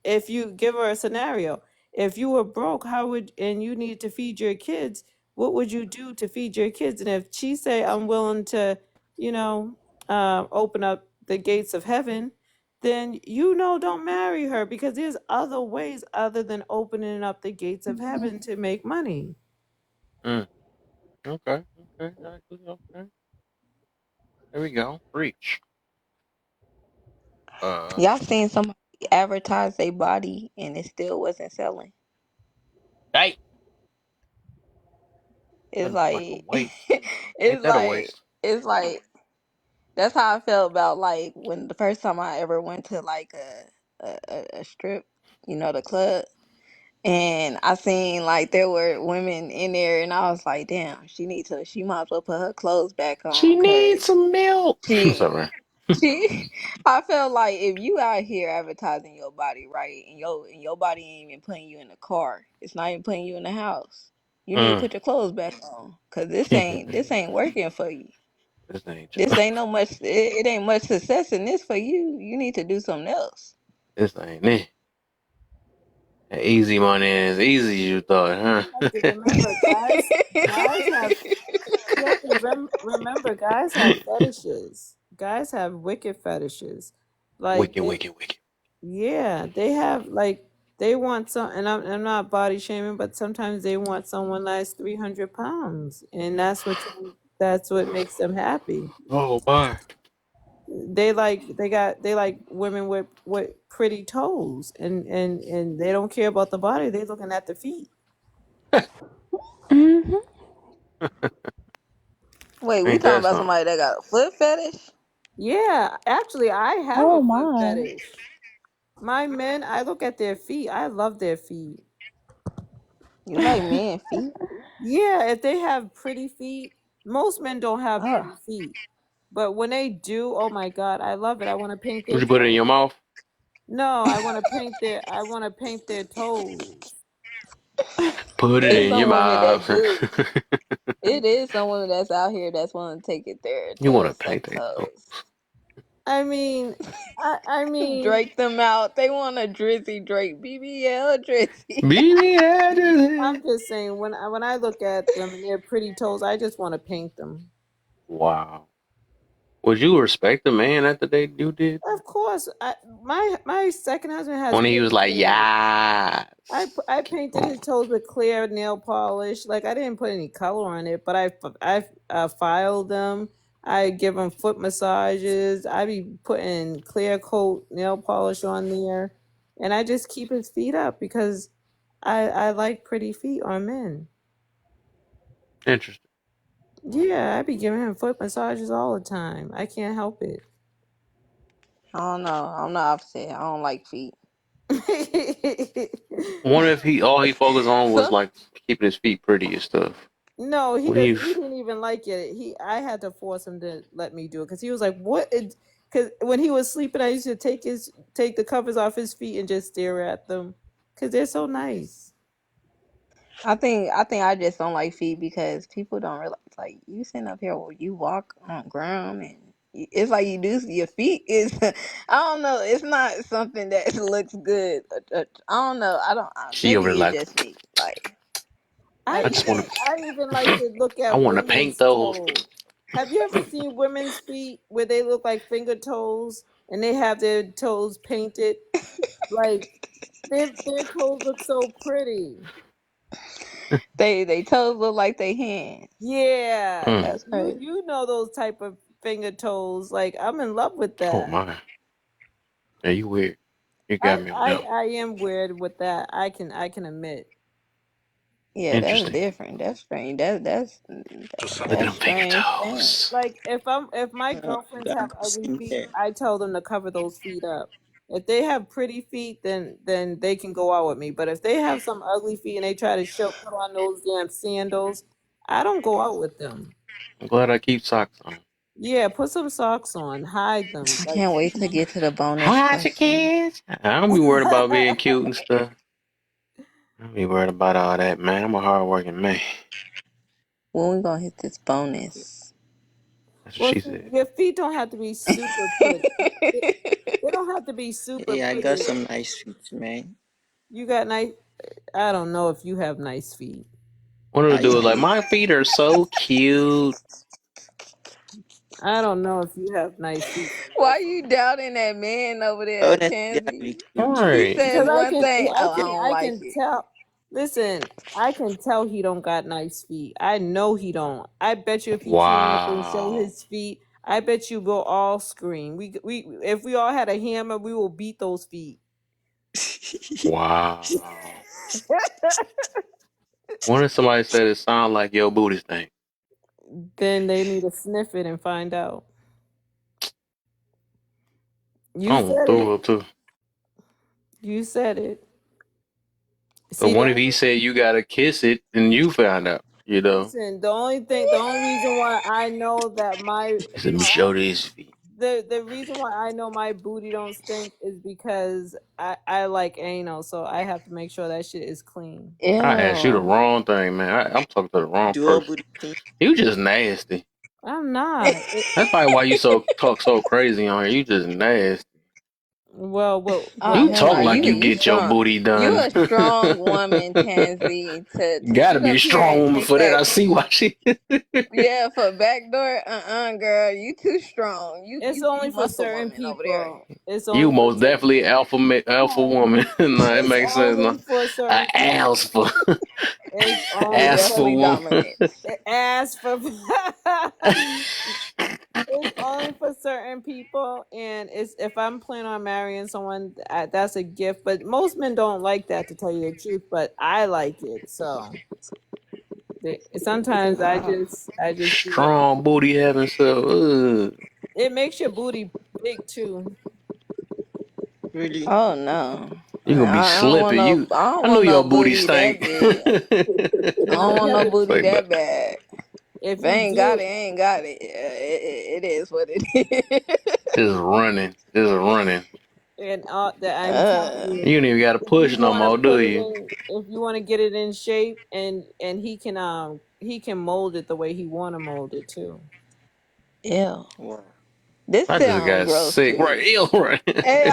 L: if you give her a scenario, if you were broke, how would and you need to feed your kids, what would you do to feed your kids? And if she say I'm willing to, you know, open up the gates of heaven, then don't marry her because there's other ways other than opening up the gates of heaven to make money.
A: mm, okay. Okay. Okay. There we go. Reach. Uh.
N: Y'all seen somebody advertise their body and it still wasn't selling.
A: Hey.
N: It's
A: Like a
N: like
A: waste. Ain't
N: it's
A: that a
N: like
A: waste?
N: it's like that's how I felt about like when the first time I ever went to like a strip, the club. And I seen like there were women in there, and I was like, "Damn, she might as well put her clothes back
A: She
N: on,
A: needs
N: cause
A: some milk.
N: she,
A: Sorry.
N: she." I felt like if you out here advertising your body right, and your body ain't even putting you in the car, it's not even putting you in the house. You need to
A: Mm.
N: put your clothes back on, cause this
A: this
N: ain't working for you.
A: ain't
N: This ain't no much. It ain't much success in this for you. You need to do something else.
A: this ain't it. Easy money is easy, you thought,
L: You have to
A: huh?
L: remember, guys have you have to remember, guys have fetishes. Guys have wicked fetishes. Like
A: Wicked, wicked, wicked.
L: yeah, they have like they want some, and I'm not body shaming, but sometimes they want someone that's 300 pounds, and that's what makes them happy.
A: Oh my.
L: They like women with pretty toes, and they don't care about the body. They looking at the feet.
N: Hmm. Wait, we
A: Ain't
N: talking
A: that
N: about
A: something?
N: somebody that got a foot fetish?
L: Yeah, actually, I have
M: Oh
L: a foot
M: my.
L: fetish. My men, I look at their feet. I love their feet.
N: You like men feet?
L: Yeah, if they have pretty feet, most men don't have
N: Oh,
L: pretty feet. But when they do, oh my God, I love it. I want to paint
A: Would
L: their
A: you put it in
L: toes.
A: your mouth?
L: No, I want to paint their toes.
A: Put it
N: it's
A: in your
N: some women that
A: mouth.
N: do. It is some women that's out here that's want to take it there
A: You want
N: to
A: to
N: suck
A: paint that?
N: toes.
L: I mean, I mean,
N: Drake them out. They want a Drizzy Drake. BBL Drizzy.
L: I'm just saying when I look at them and their pretty toes, I just want to paint them.
A: Wow. Would you respect a man after they you did
L: Of course, my second husband has
A: when he was
L: pretty
A: like,
L: toes.
A: yes?
L: I painted his toes with clear nail polish. Like I didn't put any color on it, but I filed them. I give him foot massages. I be putting clear coat nail polish on there, and I just keep his feet up because I like pretty feet on men.
A: Interesting.
L: Yeah, I be giving him foot massages all the time. I can't help it.
N: I don't know. I'm the opposite. I don't like feet.
A: Wonder if he all he focused on was
N: So
A: like keeping his feet pretty and stuff.
L: No, he
A: What do
L: does.
A: you?
L: He didn't even like it. I had to force him to let me do it because he was like, "What?" Because when he was sleeping, I used to take the covers off his feet and just stare at them because they're so nice.
N: I think I just don't like feet because people don't realize like you sitting up here where you walk on ground and it's like you do your feet is I don't know, it's not something that looks good. I don't know. I don't
A: She over there
N: maybe it's
A: like,
N: just me. Like
L: I
N: I
A: I just
N: just
A: want
L: even
A: to,
L: I even like to look
A: I
L: at
A: want to paint
L: women's
A: those.
L: toes. Have you ever seen women's feet where they look like finger toes and they have their toes painted? Like their toes look so pretty.
N: they toes look like they hands.
L: Yeah,
A: Mm.
N: That's crazy.
L: you know those type of finger toes. Like I'm in love with
A: Oh
L: that.
A: my, yeah, you weird. You
L: I,
A: got me on
L: I
A: that one.
L: I am weird with that. I can admit.
N: Yeah, that's
A: Interesting.
N: different. That's strange. That's
A: Look at
N: that's
A: them finger
N: strange thing.
A: toes.
L: Like if my girlfriends have ugly
N: Same
L: feet,
N: here.
L: I tell them to cover those feet up. If they have pretty feet, then they can go out with me. But if they have some ugly feet and they try to show put on those damn sandals, I don't go out with them.
A: I'm glad I keep socks on.
L: Yeah, put some socks on, hide them.
N: I
L: Like
N: can't wait to get to the bonus
A: Hide your
N: question.
A: kids. I don't be worried about being cute and stuff. I don't be worried about all that, man. I'm a hardworking man.
N: When we gonna hit this bonus?
A: That's what
L: well,
A: she
L: see,
A: said.
L: your feet don't have to be super pretty. They they don't have to be super
P: Yeah, I got
L: pretty.
P: some nice feet, man.
L: You got nice. I don't know if you have nice feet.
A: One of the
P: I
A: dudes like,
P: do.
A: my feet are so cute.
L: I don't know if you have nice feet for real.
N: Why you doubting that man over there,
P: Honestly, I'm
N: Tansy?
P: really
A: All
P: cute.
N: He
A: right.
N: says
L: Because I
N: one
L: can,
N: thing.
L: I
N: Oh, I
L: can,
N: don't
L: I
N: like
L: can
N: it.
L: tell. Listen, I can tell he don't got nice feet. I know he don't. I bet you if he came up and showed
A: Wow.
L: his feet, I bet you we'll all scream. We if we all had a hammer, we will beat those feet.
A: Wow. What if somebody said it sound like your booty stink?
L: Then they need to sniff it and find out. You
A: I'm gonna
L: said
A: throw
L: it.
A: up too.
L: You said it.
A: But
L: See,
A: what if he said you gotta kiss it and you found out? You know?
L: listen, the only reason why I know that
A: He said, let me show these feet.
L: the reason why I know my booty don't stink is because I like anal, so I have to make sure that shit is clean.
A: I asked you the
N: Ew.
A: wrong thing, man. I'm talking to the wrong
P: Dual
A: person.
P: booty thing.
A: You just nasty.
L: I'm not.
A: That's probably why you talk so crazy on here. You just nasty.
N: Oh
L: well,
A: You
N: hell
A: talk
N: no,
A: like you
N: you
A: get your
N: strong.
A: booty
N: You
A: done.
N: a strong woman, Tansy. To
A: Gotta
N: sit
A: be a
N: up here
A: strong
N: and
A: woman
N: take
A: for that.
N: that.
A: I see why she.
N: Yeah, for backdoor. Girl, you too strong.
L: it's
N: You
L: only for
N: muscle
L: certain
N: woman over there.
L: people. It's
A: You
L: only for
A: most definitely alpha woman. No, it
L: it's
A: makes sense.
L: only
A: No,
L: for certain people.
A: for
L: It's
N: You
L: only
A: ass
L: for
A: for
N: definitely
A: woman.
N: dominant.
L: as for it's only for certain people, and it's if I'm planning on marrying someone, that's a gift. But most men don't like that, to tell you the truth. But I like it, so sometimes
N: Oh,
L: I just do that.
A: Strong booty having stuff. Ugh.
L: It makes your booty big too.
P: Really?
N: oh no.
A: You gonna be
N: I don't want
A: slipping.
N: no. I don't
A: I knew
N: want no
A: your booty
N: booty that
A: stank.
N: big. I
L: Now,
N: don't want no
A: It's
N: booty
A: like, but
N: that bad.
L: if
N: If I
L: you
N: ain't got
L: do,
N: it, I ain't got it. It is what it is.
A: just running, just running.
L: and that I'm telling
N: uh,
L: you,
A: You don't even got to
L: if you
A: push no
L: want to
A: more, do
L: put it
A: you?
L: in, if you want to get it in shape, and he can mold it the way he want to mold it too.
N: ew.
P: Wow.
B: This
A: I just
B: sound
A: got
B: gross
A: sick.
B: to
A: Right,
B: me.
A: ill, right.
B: Hey,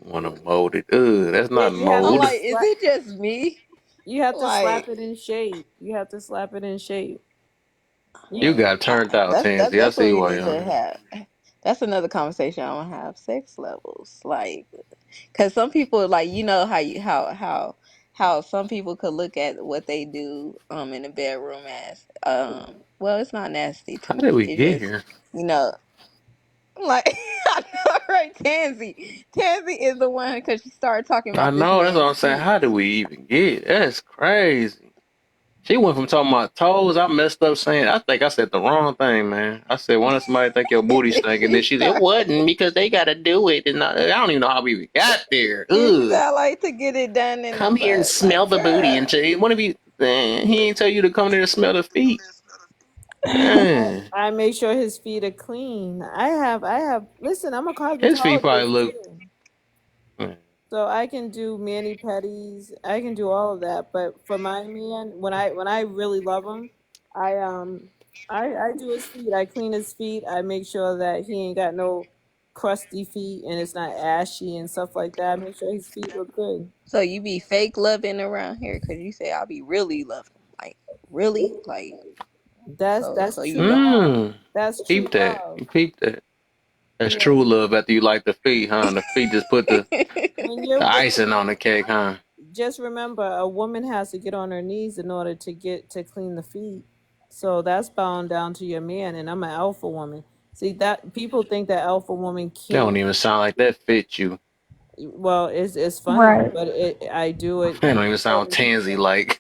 A: Want to mold it? Ugh, that's
L: Yeah,
A: not
L: you have
B: I'm
L: to
A: mold.
B: like, is
L: slap.
B: it just me?
L: You have to slap
B: Like,
L: it in shape. You have to slap it in shape.
A: You
L: Yeah.
A: got turned out, Tansy. I
B: that's what
A: see
B: we
A: why
B: need
A: you're
B: to
A: on here.
B: have. That's another conversation I want to have. Sex levels, like, because some people like how you how some people could look at what they do in the bedroom as well, it's not nasty to
A: How did
B: me.
A: we
B: It's
A: get
B: just
A: here?
B: you know like I know, right? Tansy is the one because she started talking
A: I
B: about this
A: know. That's what
B: man's
A: I'm saying.
B: feet.
A: How did we even get? That's crazy. She went from talking about toes. I messed up saying. I think I said the wrong thing, man. I said, "Why does somebody think your booty stank?" And
B: She
A: then she said, "It
B: start.
A: wasn't because they got to do it." And I don't even know how we even got there.
B: She
A: Ugh.
B: said, I like to get it done in the
A: Come here and
B: butt.
A: smell
B: Like,
A: the booty and
B: girl.
A: say, "One of you." Man, he ain't tell you to come there and smell the feet. Man,
L: I make sure his feet are clean. I have listen, I'm a
A: his feet probably
L: cosmetologist
A: look.
L: too.
A: Man,
L: So I can do mani pedis. I can do all of that. But for my man, when I really love him, I I do his feet. I clean his feet. I make sure that he ain't got no crusty feet and it's not ashy and stuff like that. I make sure his feet look good.
B: So you be fake loving around here because you say I'll be really loving. Like, really? Like, so
L: That's
B: you
L: true
B: know.
L: love.
A: mm,
L: That's true
A: peep that.
L: love.
A: You peep that. That's
L: Yeah.
A: true love after you like the feet, huh? The feet just put
L: When you're
A: the
L: with
A: icing on the cake, huh?
L: just remember a woman has to get on her knees in order to get to clean the feet. So that's bound down to your man, and I'm an alpha woman. See that people think that alpha woman
A: That don't
L: can't.
A: even sound like that fits you.
L: Well, it's funny,
E: Right.
L: but I do it
A: That
L: in
A: don't even sound
L: certain
A: tansy
L: people.
A: like.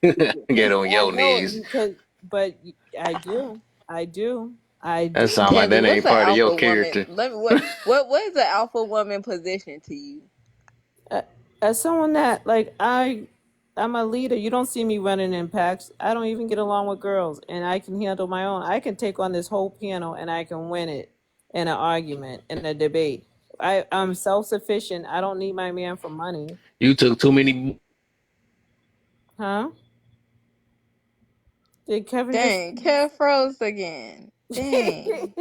A: Get on
L: I
A: your
L: know it
A: knees.
L: because, but I do, I do, I
A: That
L: do.
A: sound like
B: Tansy,
A: that
B: what's
A: ain't
B: an
A: part of your
B: alpha woman?
A: character.
B: Let me what is an alpha woman position to you?
L: Uh, as someone that like I'm a leader. You don't see me running in packs. I don't even get along with girls, and I can handle my own. I can take on this whole panel, and I can win it in an argument, in a debate. I'm self sufficient. I don't need my man for money,
A: You took too many.
L: huh? Did Kevin just?
B: Dang, Kev froze again. Dang.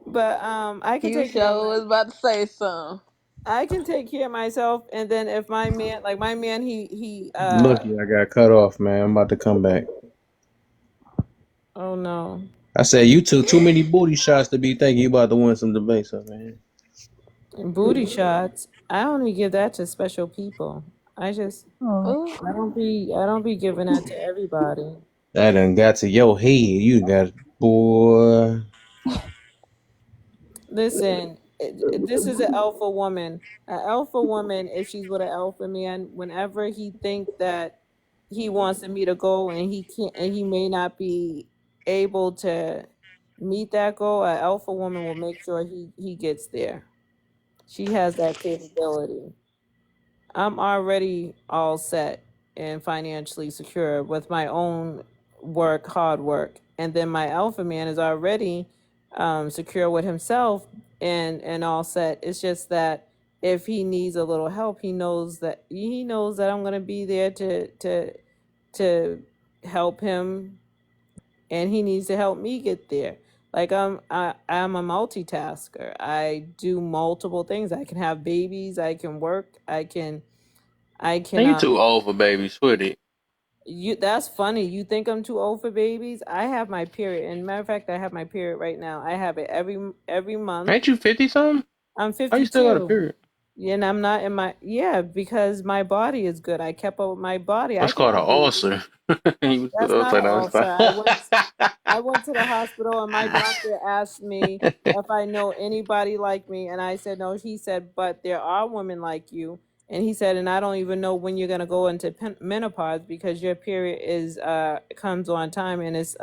L: But I can
B: Q
L: take care of
B: show
L: my.
B: was about to say something.
L: I can take care of myself, and then if my man, like my man,
C: Lucky I got cut off, man. I'm about to come back.
L: oh no.
C: I said you took too many booty shots to be thinking you about to win some debates, man.
L: And booty shots. I only give that to special people. I just
E: Oh.
B: Ooh.
L: I don't be giving that to everybody.
C: That done got to your head. You got boy.
L: Listen, this is an alpha woman. An alpha woman, if she's with an alpha man, whenever he think that he wants me to go and he can't and he may not be able to meet that goal, an alpha woman will make sure he gets there. She has that capability. I'm already all set and financially secure with my own work, hard work. And then my alpha man is already secure with himself and all set. It's just that if he needs a little help, he knows that I'm gonna be there to help him, and he needs to help me get there. Like I'm a multitasker. I do multiple things. I can have babies. I can work. I
A: Man,
L: can
A: you too old for baby sweetie.
L: you that's funny. You think I'm too old for babies? I have my period. And matter of fact, I have my period right now. I have it every month.
A: Ain't you 50 something?
L: I'm
A: How you still got a
L: 52.
A: period?
L: Yeah, and I'm not in my yeah, because my body is good. I kept up with my body. I
A: That's
L: can
A: called an
L: have babies.
A: ulcer. You
L: That's
A: still
L: not an
A: upside down.
L: ulcer. I went to the hospital and my doctor asked me if I know anybody like me, and I said no. He said, but there are women like you, and he said, and I don't even know when you're gonna go into menopause because your period is comes on time and it's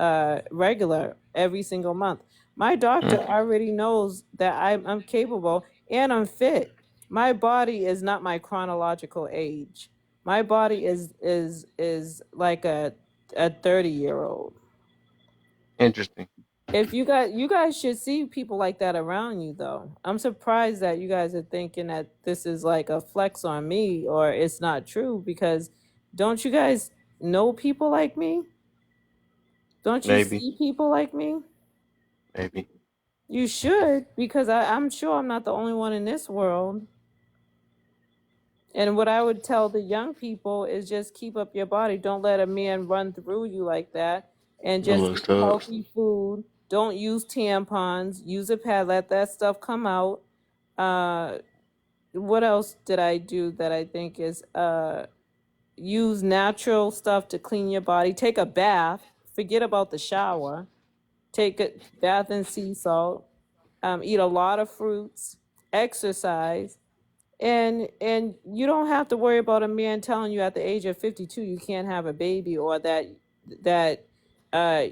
L: regular every single month. My doctor already knows that I'm capable and I'm fit. My body is not my chronological age. My body is like a 30-year-old.
A: Interesting.
L: If you guys should see people like that around you though. I'm surprised that you guys are thinking that this is like a flex on me or it's not true because don't you guys know people like me? Don't you
A: Maybe.
L: see people like me?
A: maybe.
L: You should, because I'm sure I'm not the only one in this world. And what I would tell the young people is just keep up your body. Don't let a man run through you like that. And
A: No
L: just
A: little
L: eat
A: stubs.
L: healthy food. Don't use tampons. Use a pad. Let that stuff come out. Uh, what else did I do that I think is use natural stuff to clean your body. Take a bath. Forget about the shower. Take a bath in sea salt. Eat a lot of fruits. Exercise, and you don't have to worry about a man telling you at the age of 52 you can't have a baby, or that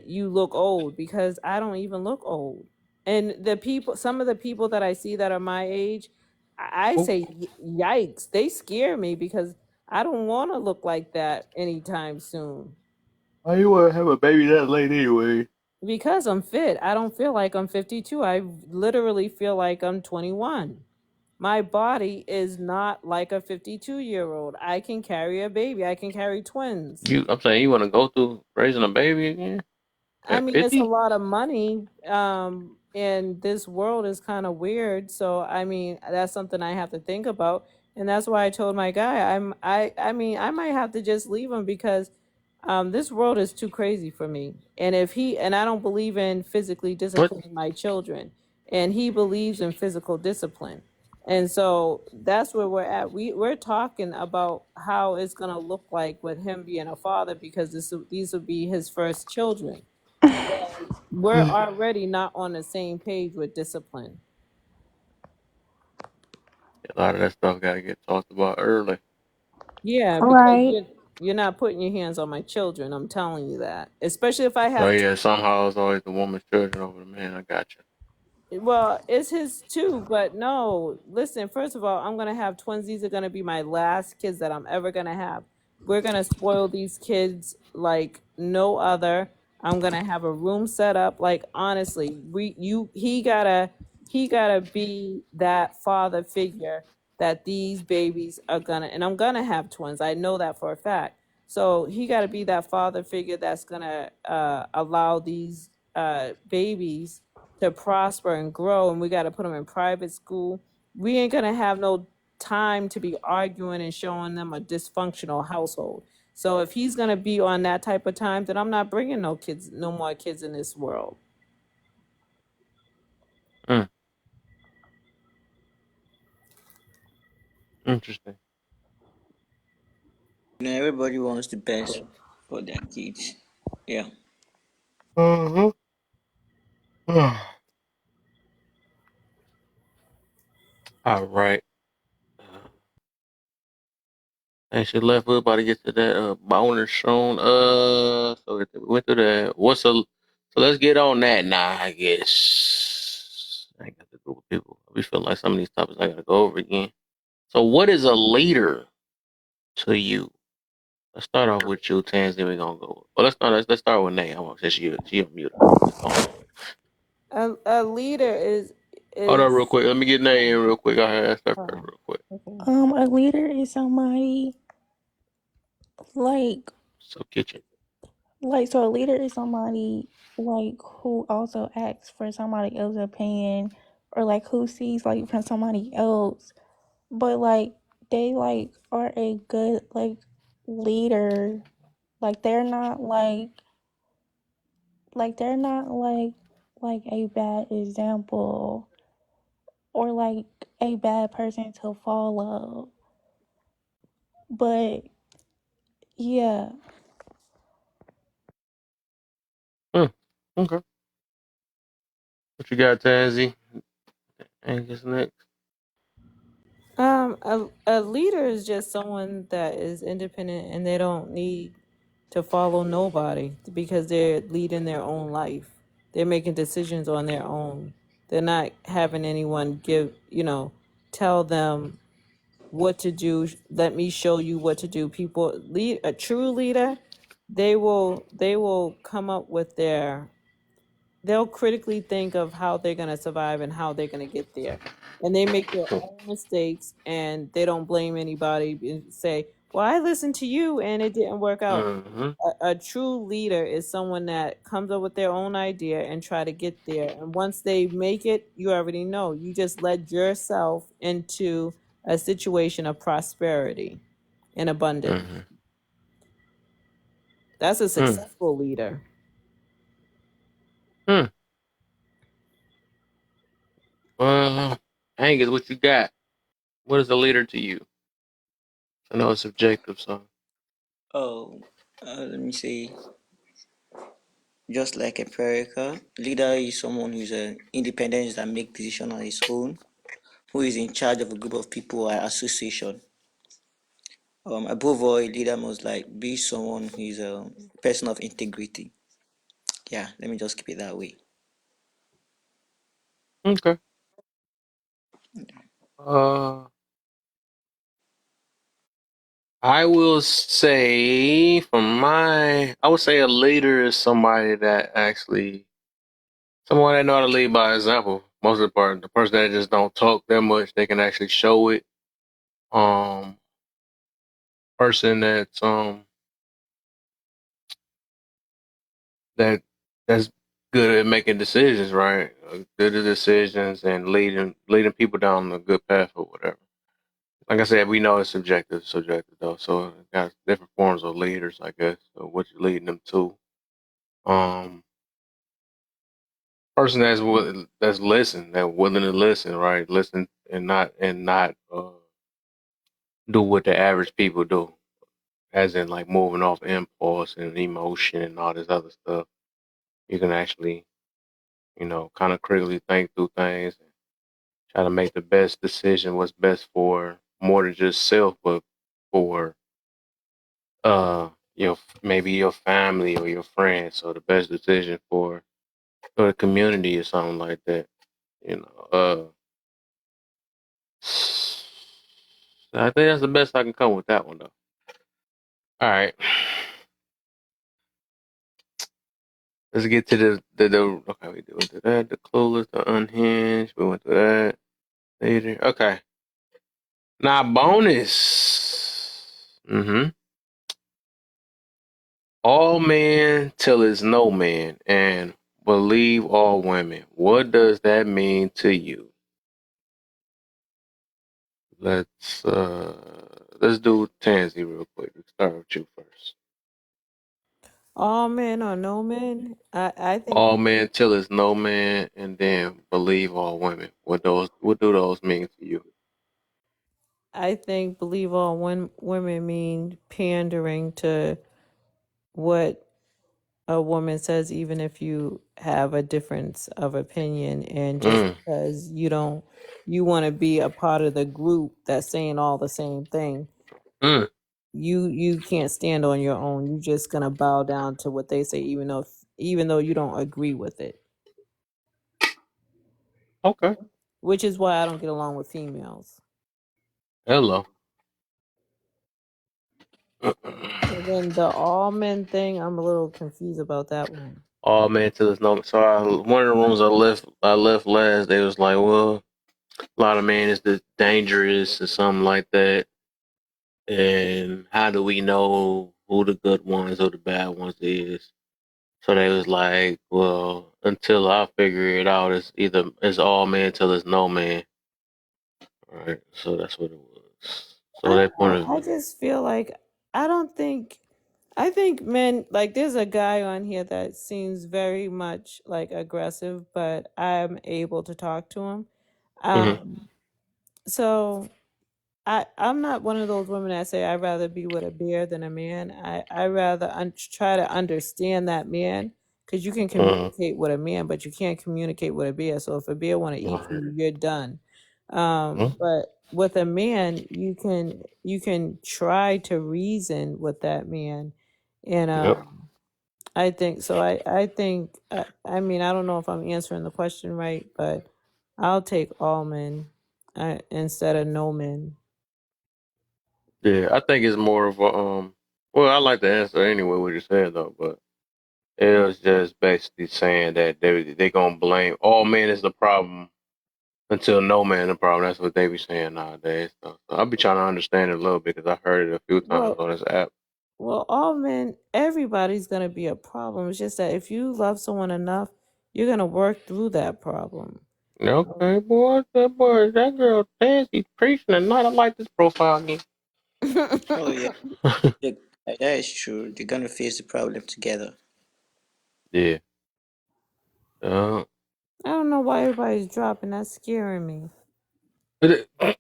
L: you look old, because I don't even look old. And the people, some of the people that I see that are my age, I
A: Oh,
L: say yikes, they scare me because I don't want to look like that anytime soon,
A: why you want to have a baby that late anyway?
L: because I'm fit. I don't feel like I'm 52. I literally feel like I'm 21. My body is not like a 52-year-old. I can carry a baby. I can carry twins.
A: I'm saying you want to go through raising a baby again
L: I
A: at
L: mean, it's a
A: 50?
L: lot of money. And this world is kind of weird. So, I mean, that's something I have to think about. And that's why I told my guy, I mean, I might have to just leave him because this world is too crazy for me. And and I don't believe in physically
A: What?
L: disciplining my children, and he believes in physical discipline. And so that's where we're at. We're talking about how it's gonna look like with him being a father, because these will be his first children. We're already not on the same page with discipline.
A: A lot of that stuff got to get talked about early.
L: Yeah, because
M: Right.
L: you're not putting your hands on my children. I'm telling you that. Especially if I
A: Oh
L: have
A: yeah, somehow it's always the woman's children over the man. I got you.
L: Well, it's his too, but no. Listen, first of all, I'm gonna have twins. These are gonna be my last kids that I'm ever gonna have. We're gonna spoil these kids like no other. I'm gonna have a room set up. Like honestly, he gotta be that father figure that these babies are gonna, and I'm gonna have twins. I know that for a fact. So he gotta be that father figure that's gonna allow these babies to prosper and grow, and we got to put them in private school. We ain't gonna have no time to be arguing and showing them a dysfunctional household. So if he's gonna be on that type of time, then I'm not bringing no more kids in this world.
A: Mm, interesting.
B: Everybody wants the best for their kids. Yeah.
A: Uh huh. All right. And she left. We're about to get to that boner soon. So we went through that. So let's get on that now. I guess I ain't got to go with people. We feel like some of these topics I gotta go over again. So what is a leader to you? Let's start off with you, Tans. Then we're gonna go. Well, let's start with Nate. I want since she unmuted. Let's go on.
L: A leader is
A: Hold on, real
L: is
A: quick. Let me get Nate in real quick. I had asked her first,
L: oh,
A: real quick.
L: okay.
M: A leader is somebody like
A: So kitchen.
M: so a leader is somebody like who also asks for somebody else's opinion, or like who sees like from somebody else, but like they like are a good like leader. Like they're not like a bad example, or like a bad person to follow. But yeah.
A: Hmm. Okay. What you got, Tansy? Angus next.
L: A leader is just someone that is independent and they don't need to follow nobody because they're leading their own life. They're making decisions on their own. They're not having anyone tell them what to do. Let me show you what to do. People lead a true leader, they will come up with they'll critically think of how they're going to survive and how they're going to get there. And they make their own mistakes and they don't blame anybody and say, Well, I listened to you and it didn't work out.
A: Mm-hmm.
L: A true leader is someone that comes up with their own idea and try to get there. And once they make it, you already know. You just led yourself into a situation of prosperity and abundance.
A: Mm-hmm.
L: That's a
A: Mm.
L: successful leader.
A: Mm. Well, Angus, what you got? What is a leader to you? I know it's subjective, so.
B: Oh, let me say, just like Empirica, leader is someone who's independent that make decision on his own, who is in charge of a group of people or association. Above all, a leader must like be someone who is a person of integrity. Yeah, let me just keep it that way.
A: Okay. Uh, I will say, I would say a leader is somebody that actually, someone that know how to lead by example. Most of the part, the person that just don't talk that much, they can actually show it. Um, person that that's good at making decisions, right? Good at decisions and leading people down the good path or whatever. Like I said, we know it's subjective though. So it got different forms of leaders, I guess. So what you're leading them to. Um, person that's listen, that willing to listen, right? Listen and not do what the average people do, as in like moving off impulse and emotion and all this other stuff. You can actually, kind of critically think through things and try to make the best decision, what's best for more than just self, but for your maybe your family or your friends. So the best decision for the community or something like that. You know, I think that's the best I can come with that one though. All right, let's get to the okay. We went to that. The clueless, the unhinged. We went to that later. Okay, now bonus. All men till it's no man, and believe all women. What does that mean to you? Let's let's do Tansy real quick. Let's start with you first.
L: All men or no men? I think
A: All men till it's no man, and then believe all women. What do those mean to you?
L: believe all women mean pandering to what a woman says, even if you have a difference of opinion, and just
A: Mm,
L: because you want to be a part of the group that's saying all the same thing,
A: mm,
L: you can't stand on your own. You're just gonna bow down to what they say, even though you don't agree with it.
A: okay.
L: Which is why I don't get along with females.
A: Hello.
L: And then the all men thing, I'm a little confused about that one.
A: All men till it's no. So one of the rooms I left last. They was like, well, a lot of men is dangerous or something like that. And how do we know who the good ones or the bad ones is? So they was like, well, until I figure it out, it's all man till it's no man. All right, so that's what it was.
L: I
A: So
L: don't
A: that point
L: know.
A: of
L: I
A: view.
L: just feel like I don't think I think men, like, there's a guy on here that seems very much like aggressive, but I'm able to talk to him.
A: Mm-hmm.
L: So I'm not one of those women that say I'd rather be with a bear than a man. I rather try to understand that man, because you can
A: Mm-hmm.
L: communicate with a man, but you can't communicate with a bear. So if a bear want to
A: All
L: eat
A: right.
L: you, you're done.
A: Mm-hmm.
L: But with a man, you can try to reason with that man, and
A: Yep.
L: I think so. I think I mean, I don't know if I'm answering the question right, but I'll take all men instead of no men.
A: Yeah, I think it's more of a. Well, I like the answer anyway. What you said though, but it was just basically saying that they gonna blame all men is the problem until no man the problem. That's what they be saying nowadays. So I'll be trying to understand it a little bit because I heard it a few times
L: Well,
A: on this app.
L: well, all men, everybody's gonna be a problem. It's just that if you love someone enough, you're gonna work through that problem.
A: Okay, boy, that girl Nancy preaching tonight. I like this profile again.
C: Oh yeah, the, that is true. They're gonna face the problem together.
A: Yeah. Uh,
L: I don't know why everybody's dropping. That's scaring me.
C: I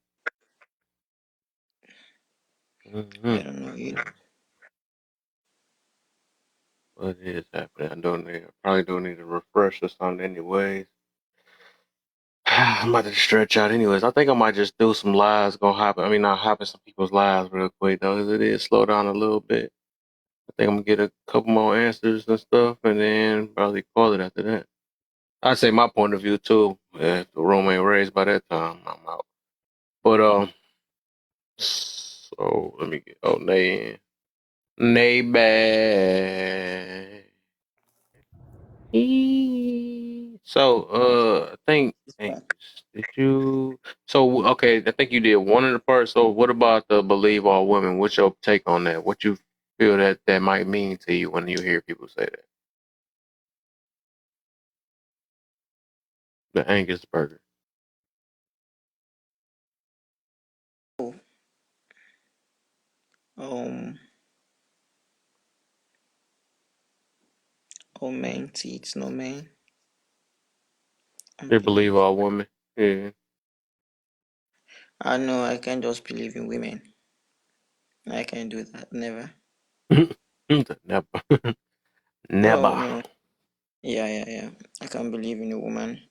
A: mm-hmm.
C: don't know either.
A: What is happening? I probably don't need a refresh or something anyways. I'm about to stretch out anyways. I think I might just do some lives. Not hop in some people's lives real quick though, 'cause it is slow down a little bit. I think I'm gonna get a couple more answers and stuff, and then probably call it after that. I say my point of view too. If the room ain't raised by that time, I'm out. But so let me get Nay in. Nay bad. So, I think,
C: It's
A: dang,
C: back.
A: did you? So, okay, I think you did one of the parts. So, what about the believe all women? What's your take on that? What you feel that might mean to you when you hear people say that? The Angus burger.
C: Oh, um, oh man, see, it's no man.
A: They believe
C: Unbelief.
A: all women. Yeah.
C: I know I can't just believe in women. I can't do that. Never.
A: Never.
C: Oh
A: Never.
C: no. Yeah, yeah, yeah. I can't believe in a woman.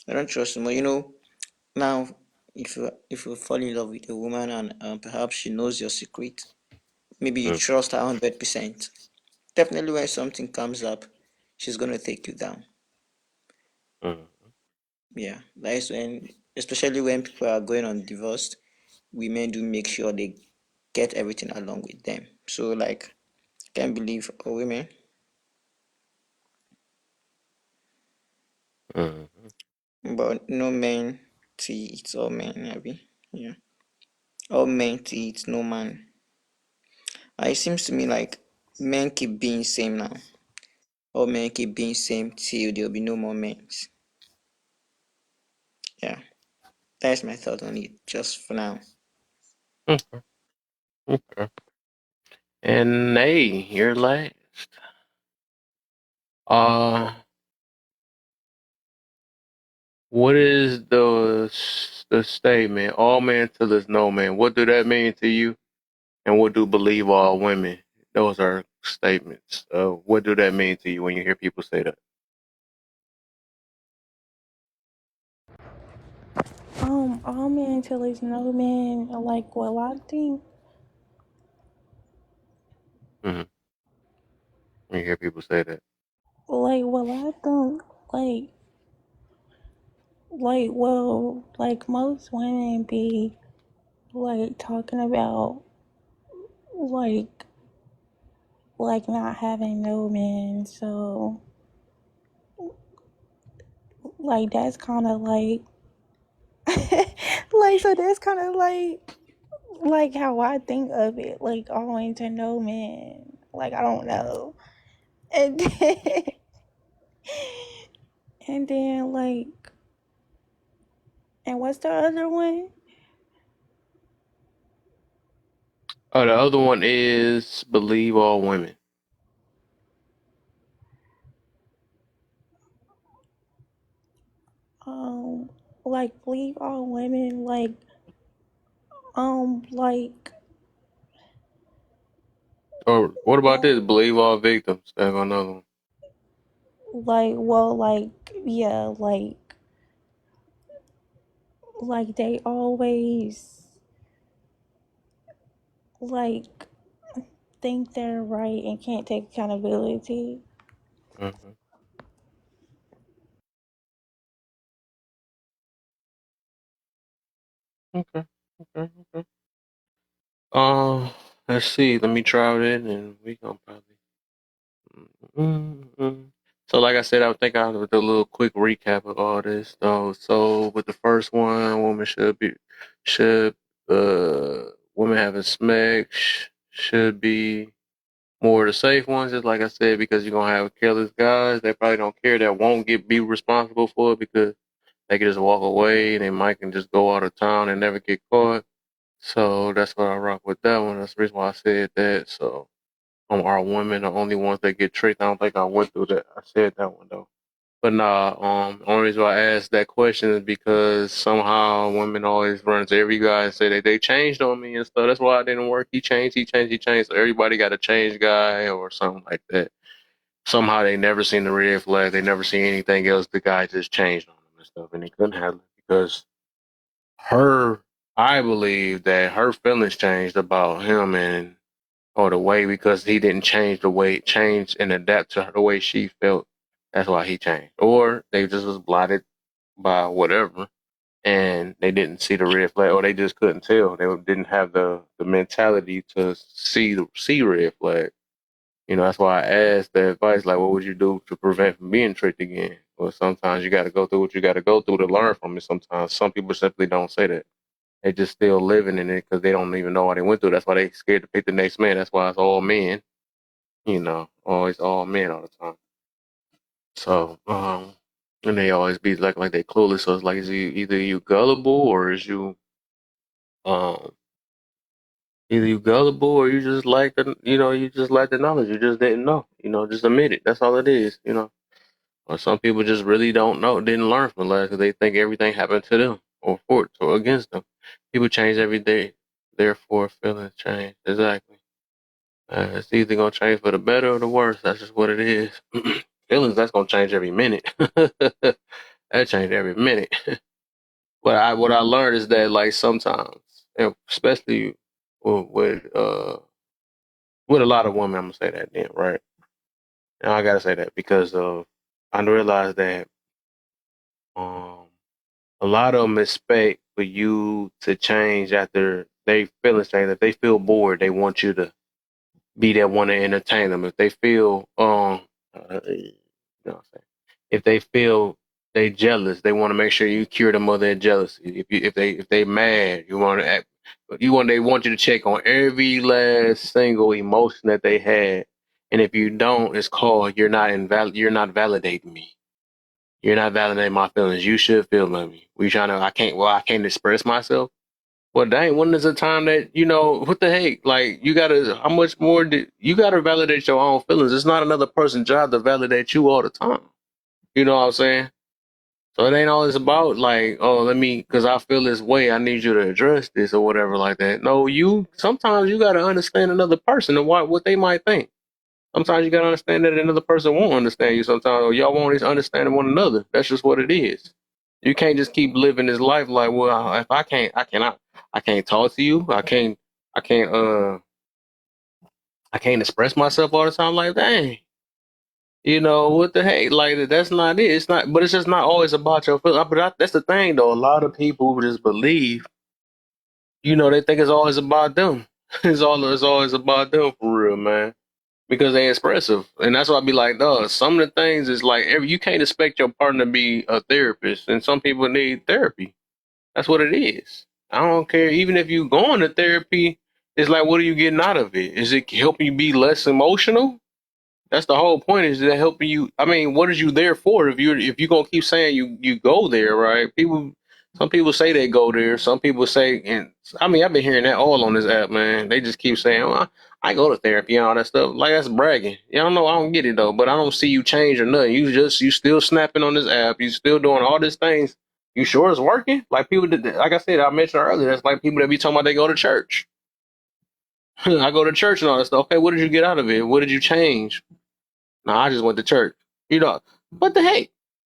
C: I don't trust her. Now, if you fall in love with a woman and perhaps she knows your secret, maybe you
A: Mm,
C: trust her 100%. Definitely, when something comes up, she's gonna take you down.
A: mm,
C: Yeah, that is when, especially when people are going on divorced, women do make sure they get everything along with them. So, like, can't believe women,
A: mm.
C: but no men tea, it's all men, Abby. Yeah, all men tea, it's no man. It seems to me like men keep being same now. All men keep being same till there'll be no more men. Yeah, that's my thought on it, just for now.
A: Okay. Okay. And Nay, you're last. Uh, what is the statement? All men till there's no man. What do that mean to you? And what do believe all women? Those are statements. What do that mean to you when you hear people say that?
M: All men till there's no man. Like, well, I think,
A: Hmm. When you hear people say that.
M: I think, like, like most women be like talking about like not having no men. So like that's kind of like that's kind of like how I think of it. Like all into no men. Like I don't know. And then, and then like and what's the other one?
A: Oh, the other one is believe all women.
M: Um like leave all women like
A: Or what about this?
M: um
A: Believe all victims. That's another one.
M: yeah, like they always like think they're right and can't take accountability.
A: Hmm. Okay. Okay. Okay. Let's see. Let me try it, and we gonna probably. Mm-hmm. So like I said, I think I'll do a little quick recap of all this though. So with the first one, should women having smack should be more the safe ones, just like I said, because you're gonna have careless guys that probably don't care, that won't be responsible for it because they can just walk away and they might can just go out of town and never get caught. So that's why I rock with that one. That's the reason why I said that. So our women the only ones that get tricked. I don't think I went through that. I said that one though. But nah, only reason why I asked that question is because somehow women always run to every guy and say that they changed on me and stuff. That's why it didn't work. He changed, he changed, he changed. So everybody got a change guy or something like that. Somehow they never seen the red flag. They never seen anything else. The guy just changed on them and stuff, and he couldn't handle it because her. I believe that her feelings changed about him and or the way because he didn't change and adapt to the way she felt. That's why he changed. Or they just was blinded by whatever and they didn't see the red flag or they just couldn't tell. They didn't have the mentality to see red flag. You know, that's why I asked the advice, like, what would you do to prevent from being tricked again? Well, sometimes you got to go through what you got to go through to learn from it. Sometimes some people simply don't say that. They just still living in it because they don't even know what they went through. That's why they scared to pick the next man. That's why it's all men. You know, always all men all the time. So, and they always be like they clueless. So it's like, is you either you gullible or is you um either you gullible or you just like you just lack the knowledge. You just didn't know. You know, just admit it. That's all it is. You know, or some people just really don't know, didn't learn from life because they think everything happened to them or for or against them. People change every day. Therefore, feelings change. Exactly. It's either gonna change for the better or the worse. That's just what it is. Feelings that's gonna change every minute. That change every minute. But what I learned is that like sometimes, and especially with a lot of women, I'm gonna say that then, right? And I gotta say that because I realized that um a lot of them expect for you to change after they feelings change. If they feel bored, they want you to be that one to entertain them. If they feel you know what I'm saying? If they feel they jealous, they want to make sure you cure them of their jealousy. If they mad, you want to act they want you to check on every last single emotion that they had. And if you don't, it's called you're not validating me. You're not validating my feelings. You should feel me. I can't express myself. Well, dang, when is a time that, what the heck? Like, how much more you gotta validate your own feelings? It's not another person's job to validate you all the time. You know what I'm saying? So it ain't always about like, oh, cause I feel this way, I need you to address this or whatever like that. No, sometimes you gotta understand another person and what they might think. Sometimes you gotta understand that another person won't understand you sometimes, or y'all won't even understand one another. That's just what it is. You can't just keep living this life like, well, if I can't talk to you. I can't, I can't express myself all the time. Like, dang, what the heck? Like, that's not it. It's not, but it's just not always about your feelings. That's the thing, though. A lot of people just believe, they think it's always about them. It's always about them for real, man. Because they expressive, and that's why I be like, dog. Some of the things is like, you can't expect your partner to be a therapist, and some people need therapy. That's what it is. I don't care. Even if you going to therapy, it's like, what are you getting out of it? Is it helping you be less emotional? That's the whole point. Is that helping you? I mean, what is you there for? If you gonna keep saying you go there, right? Some people say they go there. Some people say, and I mean, I've been hearing that all on this app, man. They just keep saying, well, I go to therapy and all that stuff. Like, that's bragging. Yeah, I don't know. I don't get it though. But I don't see you change or nothing. You still snapping on this app. You still doing all these things. You sure it's working? Like people did, like I said, I mentioned earlier. That's like people that be talking about they go to church. I go to church and all that stuff. Okay, what did you get out of it? What did you change? No, I just went to church. What the heck?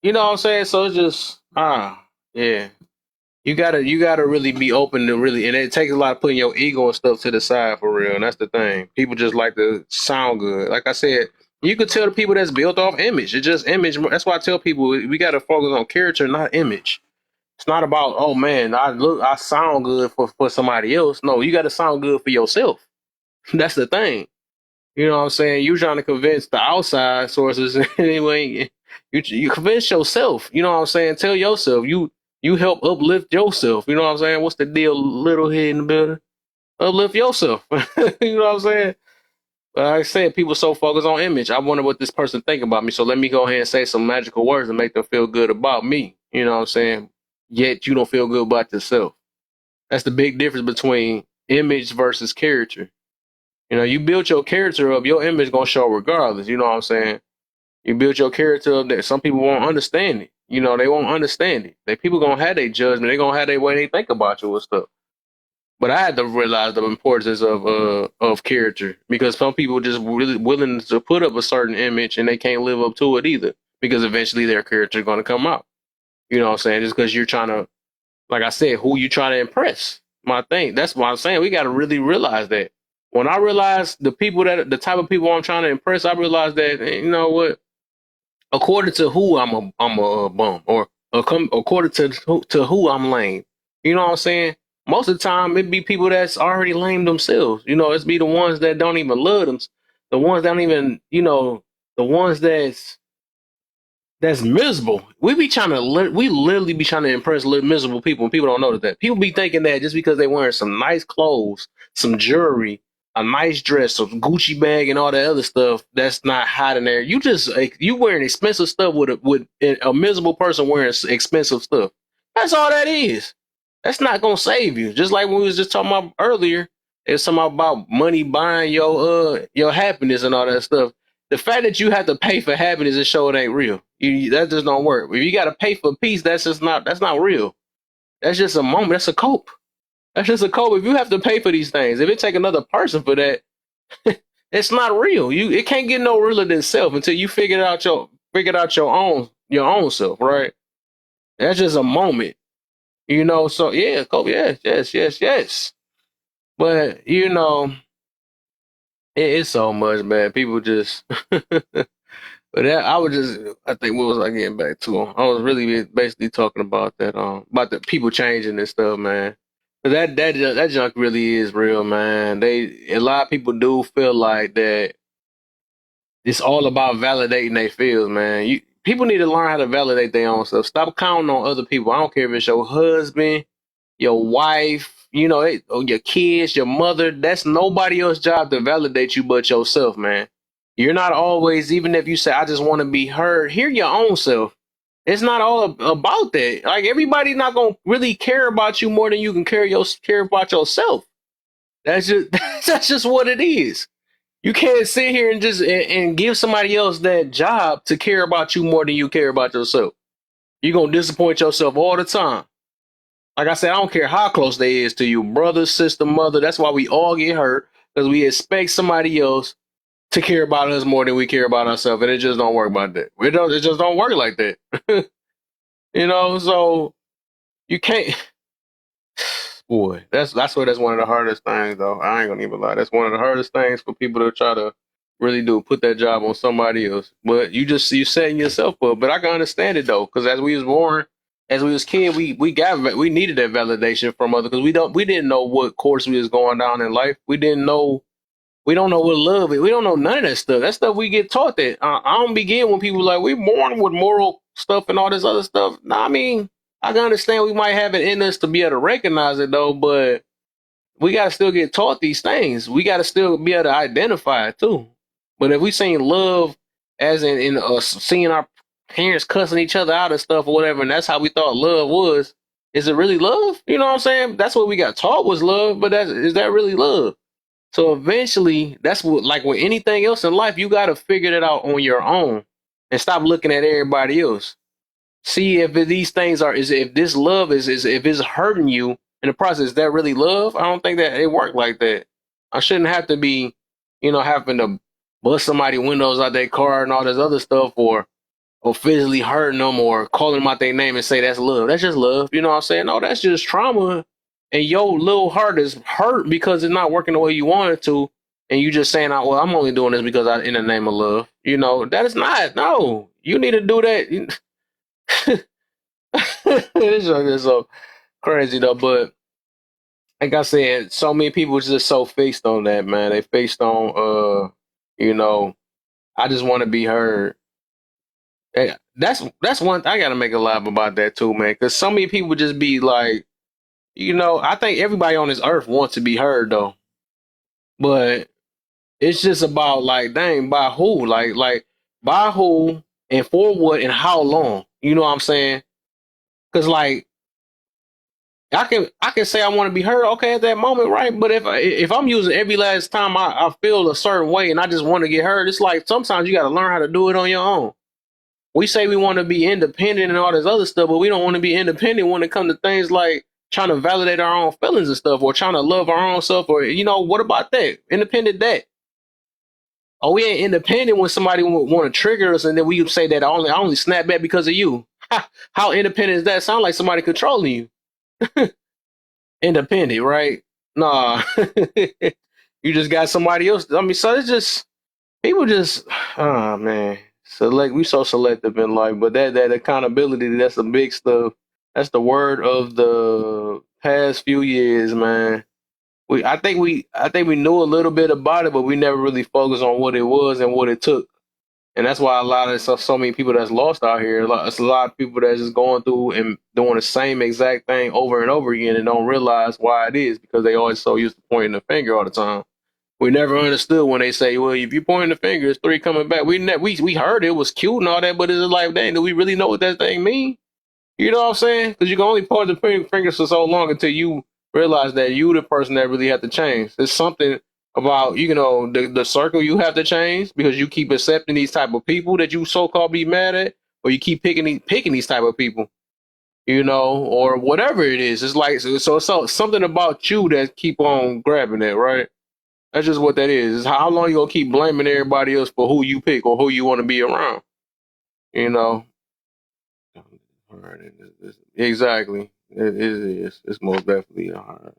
A: You know what I'm saying? So it's just yeah. You gotta really be open to really, and it takes a lot of putting your ego and stuff to the side for real. And that's the thing. People just like to sound good. Like I said, you could tell the people that's built off image. It's just image. That's why I tell people we gotta focus on character, not image. It's not about, oh man, I sound good for somebody else. No, you gotta sound good for yourself. That's the thing. You know what I'm saying? You trying to convince the outside sources anyway. You convince yourself. You know what I'm saying? Tell yourself you help uplift yourself. You know what I'm saying? What's the deal, little head in the building? Uplift yourself. You know what I'm saying? But like I said, people so focused on image. I wonder what this person think about me. So let me go ahead and say some magical words and make them feel good about me. You know what I'm saying? Yet you don't feel good about yourself. That's the big difference between image versus character. You know, you build your character up, your image gonna show regardless. You know what I'm saying? You build your character up that some people won't understand it. You know, they won't understand it. They people gonna have their judgment. They gonna have their way they think about you and stuff. But I had to realize the importance of character because some people just really willing to put up a certain image and they can't live up to it either because eventually their character is gonna come out. You know what I'm saying? Just because you're trying to, like I said, who you trying to impress. My thing. That's what I'm saying. We got to really realize that. When I realize the type of people I'm trying to impress, I realize that you know what, according to who I'm a bum, or according to who I'm lame. You know what I'm saying? Most of the time, it be people that's already lame themselves. You know, it's be the ones that don't even love them, the ones that don't even, you know, the ones that's miserable. We literally be trying to impress miserable people, and people don't notice that. People be thinking that just because they wearing some nice clothes, some jewelry, a nice dress, a Gucci bag, and all that other stuff, that's not hot in there. You wearing expensive stuff with a miserable person wearing expensive stuff. That's all that is. That's not gonna save you. Just like when we was just talking about earlier, it's something about money buying your happiness and all that stuff. The fact that you have to pay for happiness is show it ain't real. That just don't work. If you got to pay for peace, that's not real. That's just a moment. That's a cope. That's just a cope. If you have to pay for these things, if it take another person for that, it's not real. It can't get no realer than self until you figured out your own self, right? That's just a moment, you know. So yeah, cope. Yes. But you know, it's so much, man. People just. But I think, what was I getting back to? I was really basically talking about that, about the people changing and stuff, man. But that junk really is real, man. A lot of people do feel like that it's all about validating their feels, man. People need to learn how to validate their own stuff. Stop counting on other people. I don't care if it's your husband, your wife, you know, or your kids, your mother. That's nobody else's job to validate you but yourself, man. You're not always, even if you say, I just want to be heard, hear your own self. It's not all about that. Like, everybody's not going to really care about you more than you can care about yourself. That's just, that's just what it is. You can't sit here and and give somebody else that job to care about you more than you care about yourself. You're going to disappoint yourself all the time. Like I said, I don't care how close they is to you, brother, sister, mother. That's why we all get hurt, because we expect somebody else to care about us more than we care about ourselves, and it just don't work like that. It just don't work like that. You know, so you can't. Boy, that's one of the hardest things, though. I ain't gonna even lie. That's one of the hardest things for people to try to really do, put that job on somebody else. But you setting yourself up. But I can understand it though, because as we was born, as we was kid, we needed that validation from others, because we didn't know what course we was going down in life. We don't know what love is. We don't know none of that stuff. That stuff we get taught that. I don't begin when people like, we born with moral stuff and all this other stuff. Nah, I mean, I can understand we might have it in us to be able to recognize it though, but we got to still get taught these things. We got to still be able to identify it too. But if we seen love as in seeing our parents cussing each other out and stuff or whatever, and that's how we thought love was, is it really love? You know what I'm saying? That's what we got taught was love, but is that really love? So eventually, that's what, like with anything else in life, you got to figure it out on your own and stop looking at everybody else. See if these things if this love is if it's hurting you in the process, is that really love? I don't think that it worked like that. I shouldn't have to be, having to bust somebody windows out their car and all this other stuff, or physically hurting them or calling them out their name and say that's love. That's just love. You know what I'm saying? No, that's just trauma. And your little heart is hurt because it's not working the way you want it to. And you just saying, well, I'm only doing this because in the name of love. That is not. No, you need to do that. It's just so crazy though. But like I said, so many people just so fixed on that, man. They fixed on You know, I just want to be heard. That's one. I gotta make a laugh about that too, man. Because so many people just be like, I think everybody on this earth wants to be heard though, but it's just about like, dang, by who? Like by who and for what and how long? You know what I'm saying? Because like I can say I want to be heard, okay, at that moment, right? But if I'm using every last time I feel a certain way and I just want to get heard, it's like sometimes you got to learn how to do it on your own. We say we want to be independent and all this other stuff, but we don't want to be independent when it comes to things like trying to validate our own feelings and stuff, or trying to love our own self, or what about that? Independent that. Oh, we ain't independent when somebody want to trigger us, and then we say that I only snap back because of you. How independent is that? Sound like somebody controlling you. Independent, right? Nah, you just got somebody else. I mean, so it's just people just, oh man, we so selective in life, but that accountability, that's the big stuff. That's the word of the past few years, man. I think we knew a little bit about it, but we never really focused on what it was and what it took. And that's why a lot of so many people that's lost out here. It's a lot of people that's just going through and doing the same exact thing over and over again and don't realize why it is, because they always so used to pointing the finger all the time. We never understood when they say, "Well, if you pointing the finger, it's three coming back." We heard it was cute and all that, but it's like, dang, do we really know what that thing mean? You know what I'm saying? Because you can only point the finger for so long until you realize that you the person that really have to change. There's something about the circle you have to change, because you keep accepting these type of people that you so called be mad at, or you keep picking these type of people, or whatever it is. It's like so something about you that keep on grabbing it, right? That's just what that is. It's how long you gonna keep blaming everybody else for who you pick or who you want to be around, you know? All right, exactly. It is. It's most definitely hard.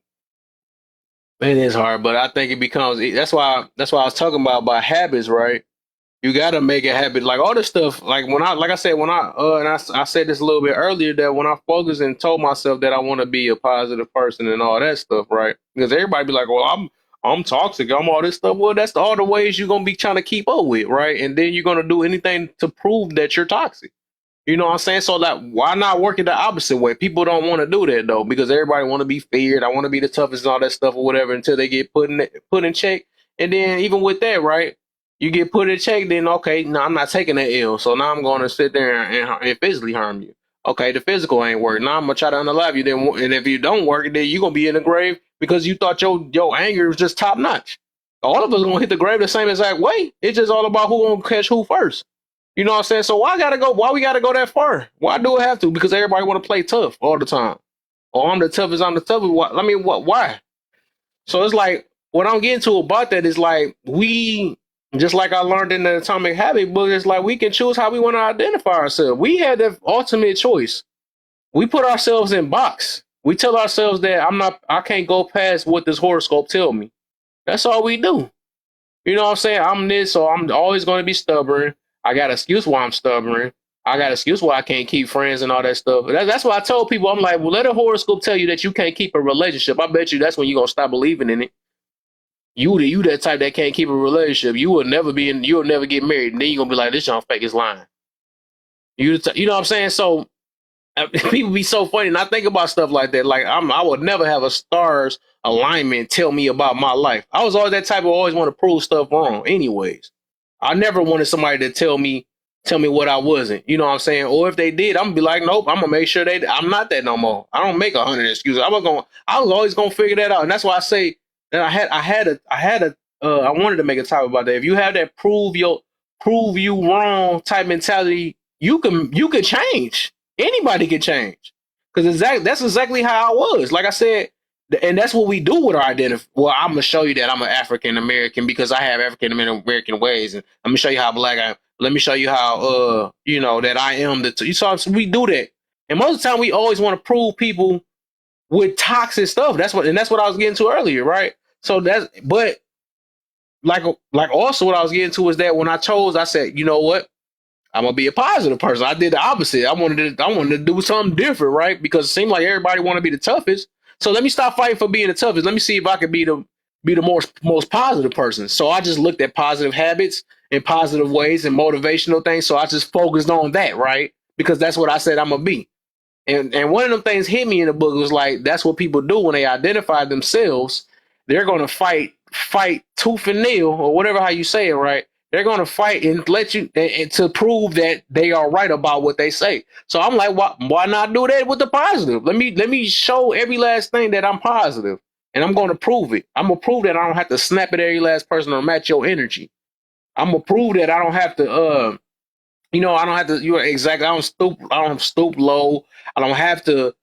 A: It is hard, but I think it becomes. That's why I was talking about habits, right? You got to make a habit. Like all this stuff. Like I said, and I said this a little bit earlier, that when I focused and told myself that I want to be a positive person and all that stuff, right? Because everybody be like, well, I'm toxic, I'm all this stuff. Well, that's all the ways you're gonna be trying to keep up with, right? And then you're gonna do anything to prove that you're toxic. You know what I'm saying? So like, why not work it the opposite way? People don't want to do that though, because everybody want to be feared. I want to be the toughest and all that stuff or whatever until they get put in check. And then even with that, right? You get put in check, then okay, no, I'm not taking that L. So now I'm going to sit there and physically harm you. Okay, the physical ain't working. Now I'm gonna try to unalive you. Then, and if you don't work, then you're gonna be in the grave because you thought your anger was just top notch. All of us gonna hit the grave the same exact way. It's just all about who gonna catch who first. You know what I'm saying? So why we gotta go that far? Why do it have to? Because everybody want to play tough all the time. Oh, I'm the toughest. Why? So it's like, what I'm getting to about that is like, just like I learned in the Atomic Habit book, it's like we can choose how we want to identify ourselves. We had the ultimate choice. We put ourselves in box. We tell ourselves that I can't go past what this horoscope tell me. That's all we do. You know what I'm saying? I'm this, so I'm always going to be stubborn. I got an excuse why I'm stubborn. I got an excuse why I can't keep friends and all that stuff. That's why I told people, I'm like, well, let a horoscope tell you that you can't keep a relationship. I bet you that's when you're going to stop believing in it. You that type that can't keep a relationship. You'll never get married. And then you're going to be like, this young fake is lying. You know what I'm saying? So people be so funny, and I think about stuff like that. Like I would never have a stars alignment tell me about my life. I was always that type of always want to prove stuff wrong. Anyways, I never wanted somebody to tell me what I wasn't. You know what I'm saying? Or if they did, I'm gonna be like, nope. I'm gonna make sure I'm not that no more. I don't make 100 excuses. I was always gonna figure that out, and that's why I say that I wanted to make a topic about that. If you have that prove you wrong type mentality, you can change. Anybody can change, because that's exactly how I was. Like I said, and that's what we do with our identity. Well, I'm gonna show you that I'm an African American because I have African American ways, and let me show you how black I am. Let me show you how that I am. You saw, so we do that, and most of the time we always want to prove people with toxic stuff. That's what I was getting to earlier, right? So but like also what I was getting to was that when I said, you know what? I'm gonna be a positive person. I did the opposite. I wanted to do something different, right? Because it seemed like everybody want to be the toughest. So let me stop fighting for being the toughest. Let me see if I could be be the most positive person. So I just looked at positive habits and positive ways and motivational things. So I just focused on that, right? Because that's what I said I'm gonna be. And one of them things hit me in the book was like that's what people do when they identify themselves. They're gonna fight tooth and nail or whatever how you say it, right? They're gonna fight and let you and to prove that they are right about what they say. So I'm like, why not do that with the positive? Let me show every last thing that I'm positive, and I'm gonna prove it. I'm gonna prove that I don't have to snap at every last person or match your energy. I'm gonna prove that I don't have to I don't have to. You're exactly. I don't stoop. I don't stoop low. I don't have to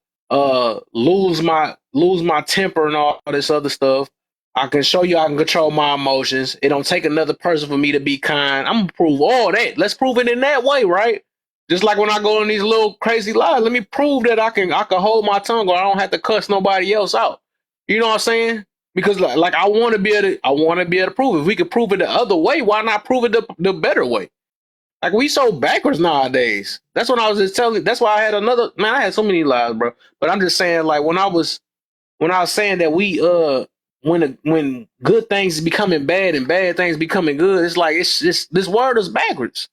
A: lose my temper and all this other stuff. I can show you I can control my emotions. It don't take another person for me to be kind. I'm gonna prove all that. Let's prove it in that way, right? Just like when I go on these little crazy lies, let me prove that I can hold my tongue or I don't have to cuss nobody else out. You know what I'm saying? Because like I want to be able to prove it. If we could prove it the other way, why not prove it the better way? Like we so backwards nowadays. That's what I was just telling. That's why I had another man. I had so many lives, bro. But I'm just saying, like when I was saying that when good things is becoming bad and bad things becoming good, it's like it's just this word is backwards.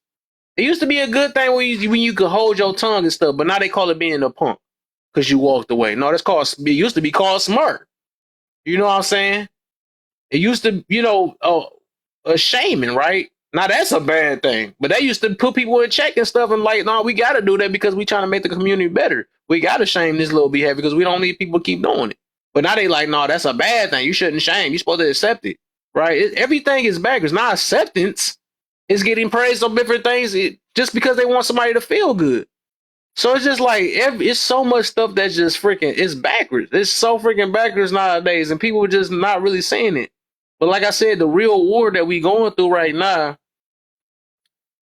A: It used to be a good thing when you could hold your tongue and stuff, but now they call it being a punk because you walked away. No, that's called. It used to be called smart. You know what I'm saying? It used to, a shaming, right? Now that's a bad thing. But they used to put people in check and stuff and like, no, we got to do that because we trying to make the community better. We got to shame this little behavior because we don't need people to keep doing it. But now they like, no, that's a bad thing. You shouldn't shame. You're supposed to accept it, right? Everything is backwards. Now acceptance is getting praised on different things just because they want somebody to feel good. So it's just like it's so much stuff that's just freaking it's backwards. It's so freaking backwards nowadays, and people are just not really saying it. But like I said, the real war that we going through right now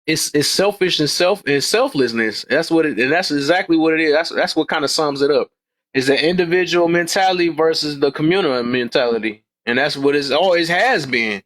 A: is selfish and selflessness. That's what it and that's exactly what it is. That's what kind of sums it up. Is the individual mentality versus the communal mentality. And that's what it always has been.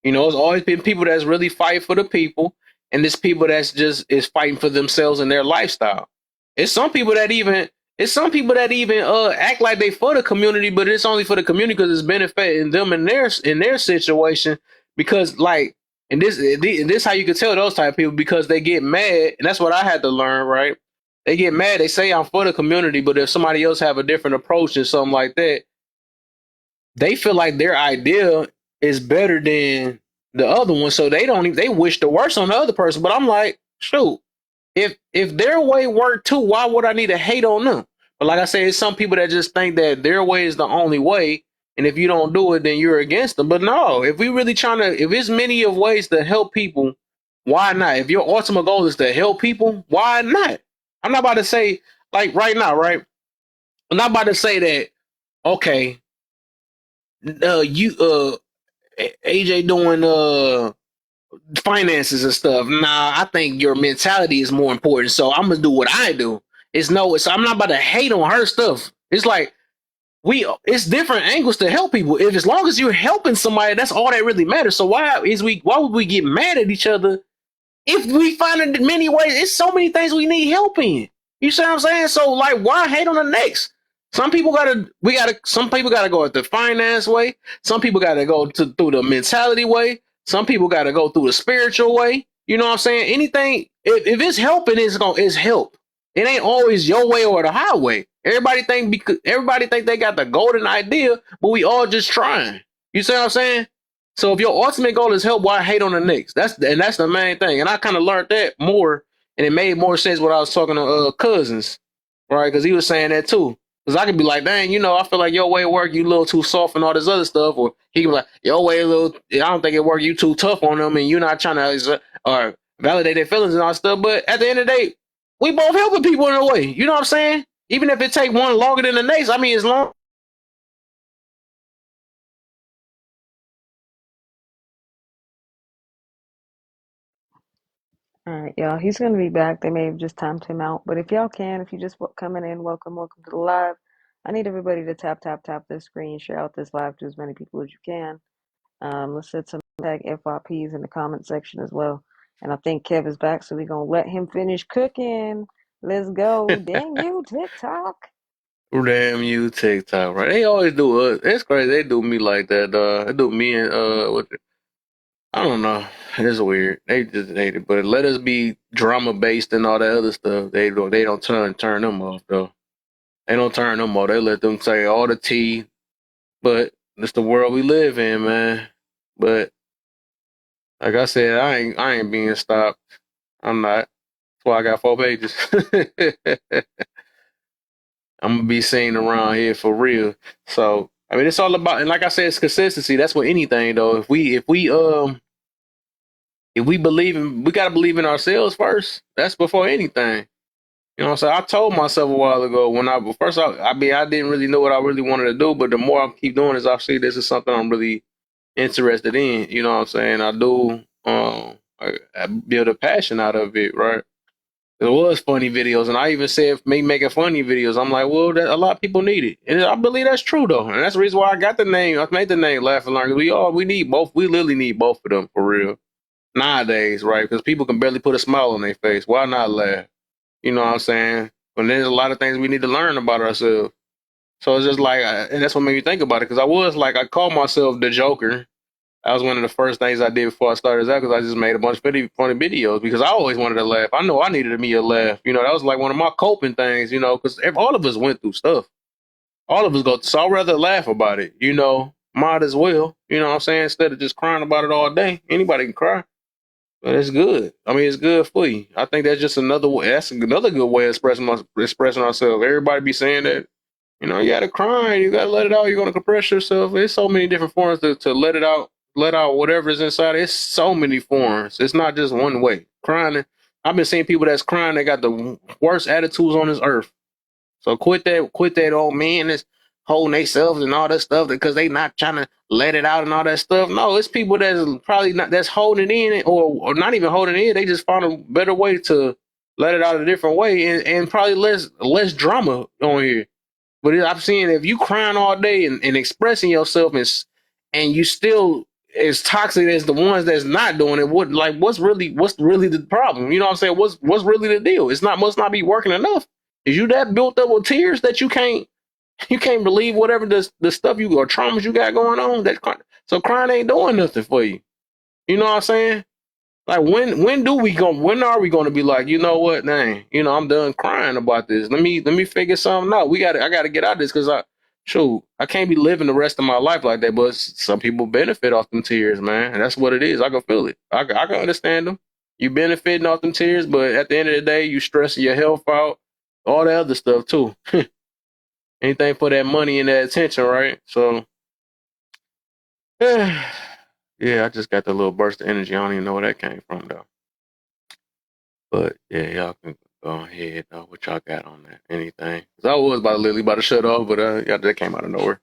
A: It's always been people that's really fight for the people, and it's people that's just is fighting for themselves and their lifestyle. It's some people that even act like they for the community, but it's only for the community because it's benefiting them in their situation. Because like, and this how you can tell those type of people because they get mad, and that's what I had to learn. Right? They get mad. They say I'm for the community, but if somebody else have a different approach and something like that, they feel like their idea is better than the other one, so they wish the worst on the other person. But I'm like, shoot, if their way worked too, why would I need to hate on them? But like I said, it's some people that just think that their way is the only way, and if you don't do it, then you're against them. But no, if we really if it's many of ways to help people, why not? If your ultimate goal is to help people, why not? I'm not about to say like right now, right? I'm not about to say that. Okay, you AJ doing finances and stuff. Nah, I think your mentality is more important. So I'm gonna do what I do. So I'm not about to hate on her stuff. It's like it's different angles to help people. If as long as you're helping somebody, that's all that really matters. So why would we get mad at each other if we find it in many ways? It's so many things we need help in. You see what I'm saying? So like, why hate on the next? Some people gotta go at the finance way. Some people gotta go through the mentality way. Some people gotta go through the spiritual way. You know what I'm saying? Anything if it's helping, it's help. It ain't always your way or the highway. Everybody think they got the golden idea, but we all just trying. You see what I'm saying? So if your ultimate goal is help, why hate on the next? That's the main thing. And I kind of learned that more, and it made more sense when I was talking to cousins, right? Because he was saying that too. Because I could be like, dang, I feel like your way of work, you a little too soft and all this other stuff. Or he could be like, your way a little, I don't think it work, you too tough on them, and you're not trying to or validate their feelings and all that stuff. But at the end of the day, we both helping people in a way. You know what I'm saying? Even if it take one longer than the next, I mean, as long.
B: All right, y'all. He's gonna be back. They may have just timed him out, but if y'all can, if you just coming in, welcome to the live. I need everybody to tap this screen, share out this live to as many people as you can. Let's set some tag FYPs in the comment section as well. And I think Kev is back, so we're gonna let him finish cooking. Let's go. Dang you, TikTok.
A: Damn you, TikTok, right? They always do us. It's crazy. They do me like that, dog. They do me and I don't know. It's weird. They just hate it. But let us be drama based and all that other stuff. They don't turn them off though. They don't turn them off. They let them say all the tea. But it's the world we live in, man. But like I said, I ain't being stopped. I'm not. That's why I got 4 pages. I'm gonna be seen around here for real. So I mean, it's all about, and like I said, it's consistency. That's what anything though. If we believe in, we gotta believe in ourselves first. That's before anything. You know what I'm saying? I told myself a while ago when I didn't really know what I really wanted to do, but the more I keep doing this, I see this is something I'm really interested in. You know what I'm saying? I do. I build a passion out of it, right? There was funny videos, and I even said me making funny videos. I'm like, well, a lot of people need it, and I believe that's true though, and that's the reason why I got the name. I made the name Laugh and Learn. We need both. We literally need both of them for real nowadays, right? Because people can barely put a smile on their face. Why not laugh? You know what I'm saying? But there's a lot of things we need to learn about ourselves. So it's just like, and that's what made me think about it. Because I called myself the Joker. That was one of the first things I did before I started that, because I just made a bunch of funny videos because I always wanted to laugh. I know I needed me a laugh. You know, that was like one of my coping things, you know, because all of us went through stuff. All of us go, so I'd rather laugh about it, you know, might as well. You know what I'm saying? Instead of just crying about it all day. Anybody can cry, but it's good. I mean, it's good for you. I think that's just another way. That's another good way of expressing ourselves. Everybody be saying that, you know, you got to cry, you got to let it out. You're going to compress yourself. There's so many different forms to let out whatever's inside. It's so many forms. It's not just one way. Crying. I've been seeing people that's crying. They got the worst attitudes on this earth. So quit that old man that's holding themselves and all that stuff because they not trying to let it out and all that stuff. No, it's people that's probably not, that's holding it in, or not even holding it in. They just found a better way to let it out a different way, and probably less drama on here. But I've seen if you crying all day and expressing yourself and you still as toxic as the ones that's not doing it, what's really the problem? You know what I'm saying? What's really the deal? It's not must not be working enough. Is you that built up with tears that you can't believe whatever the stuff you or traumas you got going on? So crying ain't doing nothing for you. You know what I'm saying? Like when are we gonna be like, you know what, dang, you know, I'm done crying about this. Let me figure something out. I gotta get out of this because I can't be living the rest of my life like that. But some people benefit off them tears, man. And that's what it is. I can feel it. I can understand them. You benefiting off them tears, but at the end of the day, you stressing your health out, all that other stuff too. Anything for that money and that attention, right? So yeah, I just got that little burst of energy. I don't even know where that came from though. But yeah, y'all can go ahead. What y'all got on that? Anything? 'Cause I was about to shut off, but yeah, that came out of nowhere.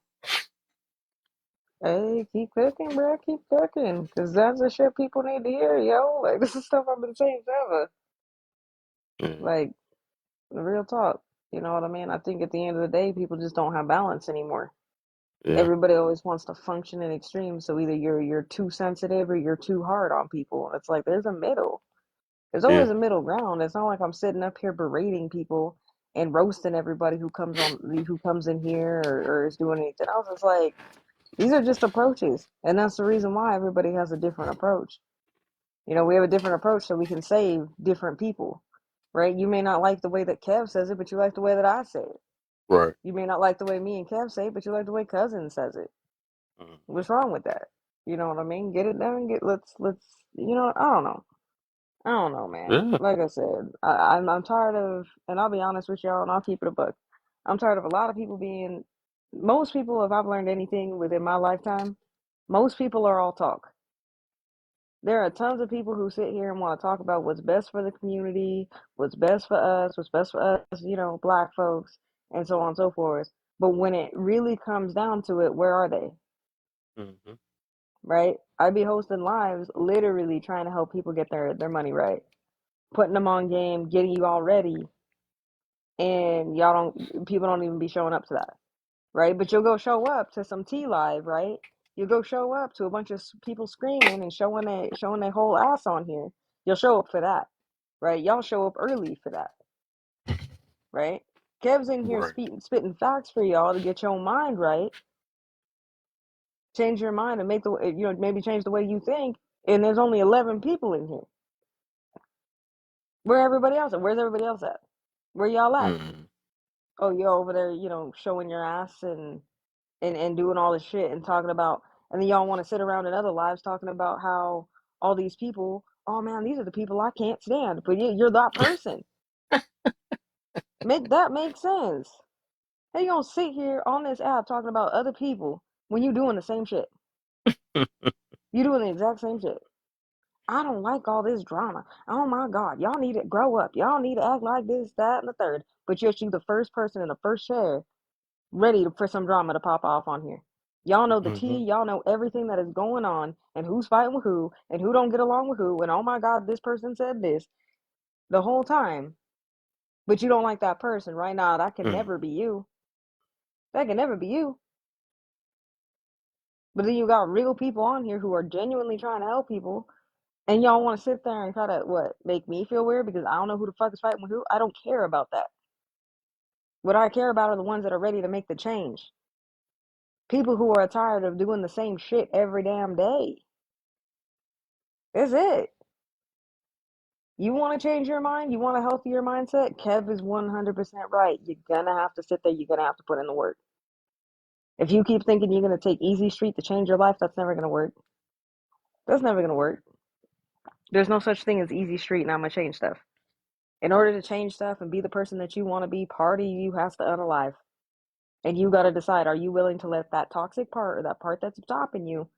P: Hey, keep cooking, bro. Keep cooking. Because that's the shit people need to hear, yo. Like, this is stuff I've been saying forever.
A: Yeah,
P: Like, the real talk. You know what I mean? I think at the end of the day, people just don't have balance anymore.
A: yeah,
P: Everybody always wants to function in extremes, so either you're too sensitive or you're too hard on people. It's like there's a middle. There's
A: yeah,
P: always a middle ground. It's not like I'm sitting up here berating people and roasting everybody who comes in here or is doing anything else. It's like these are just approaches, and that's the reason why everybody has a different approach. You know, we have a different approach so we can save different people, right? You may not like the way that Kev says it, but you like the way that I say it.
A: right.
P: You may not like the way me and Kev say it, but you like the way Cousin says it.
A: Mhm.
P: What's wrong with that? You know what I mean? Get it done. Let's. You know, I don't know. I don't know, man.
A: Yeah,
P: Like I said, I'm tired of, and I'll be honest with y'all, and I'll keep it a buck. I'm tired of a lot of people being. Most people, if I've learned anything within my lifetime, most people are all talk. There are tons of people who sit here and want to talk about what's best for the community, what's best for us, what's best for us, you know, black folks, and so on and so forth. But when it really comes down to it, where are they?
A: hmm,
P: Right? I'd be hosting lives literally trying to help people get their money right, putting them on game, getting you all ready, and people don't even be showing up to that, right? But you'll go show up to some T live, right? You'll go show up to a bunch of people screaming and showing their whole ass on here. You'll show up for that, right? Y'all show up early for that, right?
C: Kev's in here
A: Right.
C: spitting facts for y'all to get your mind right, change your mind, and make the maybe change the way you think. And there's only 11 people in here. Where everybody else at? Where's everybody else at? Where y'all at?
A: Mm.
C: Oh, you're over there, showing your ass and doing all this shit and talking about, and then y'all want to sit around in other lives talking about how all these people, oh man, these are the people I can't stand. But you're that person. Make that make sense. How you gonna sit here on this app talking about other people when you doing the same shit? You doing the exact same shit. I don't like all this drama. Oh my God, y'all need to grow up. Y'all need to act like this, that, and the third. But you're the first person in the first chair ready for some drama to pop off on here. Y'all know the
A: Mm-hmm.
C: tea. Y'all know everything that is going on and who's fighting with who and who don't get along with who. And oh my God, this person said this the whole time. But you don't like that person right now. That can
A: Mm.
C: never be you. That can never be you. But then you got real people on here who are genuinely trying to help people. And y'all want to sit there and try to, what, make me feel weird because I don't know who the fuck is fighting with who? I don't care about that. What I care about are the ones that are ready to make the change. People who are tired of doing the same shit every damn day. That's it. You want to change your mind? You want a healthier mindset? Kev is 100% right. You're going to have to sit there. You're going to have to put in the work. If you keep thinking you're going to take easy street to change your life, that's never going to work. That's never going to work. There's no such thing as easy street and I'm going to change stuff. In order to change stuff and be the person that you want to be, part of you has to unalive. And you got to decide, are you willing to let that toxic part or that part that's stopping you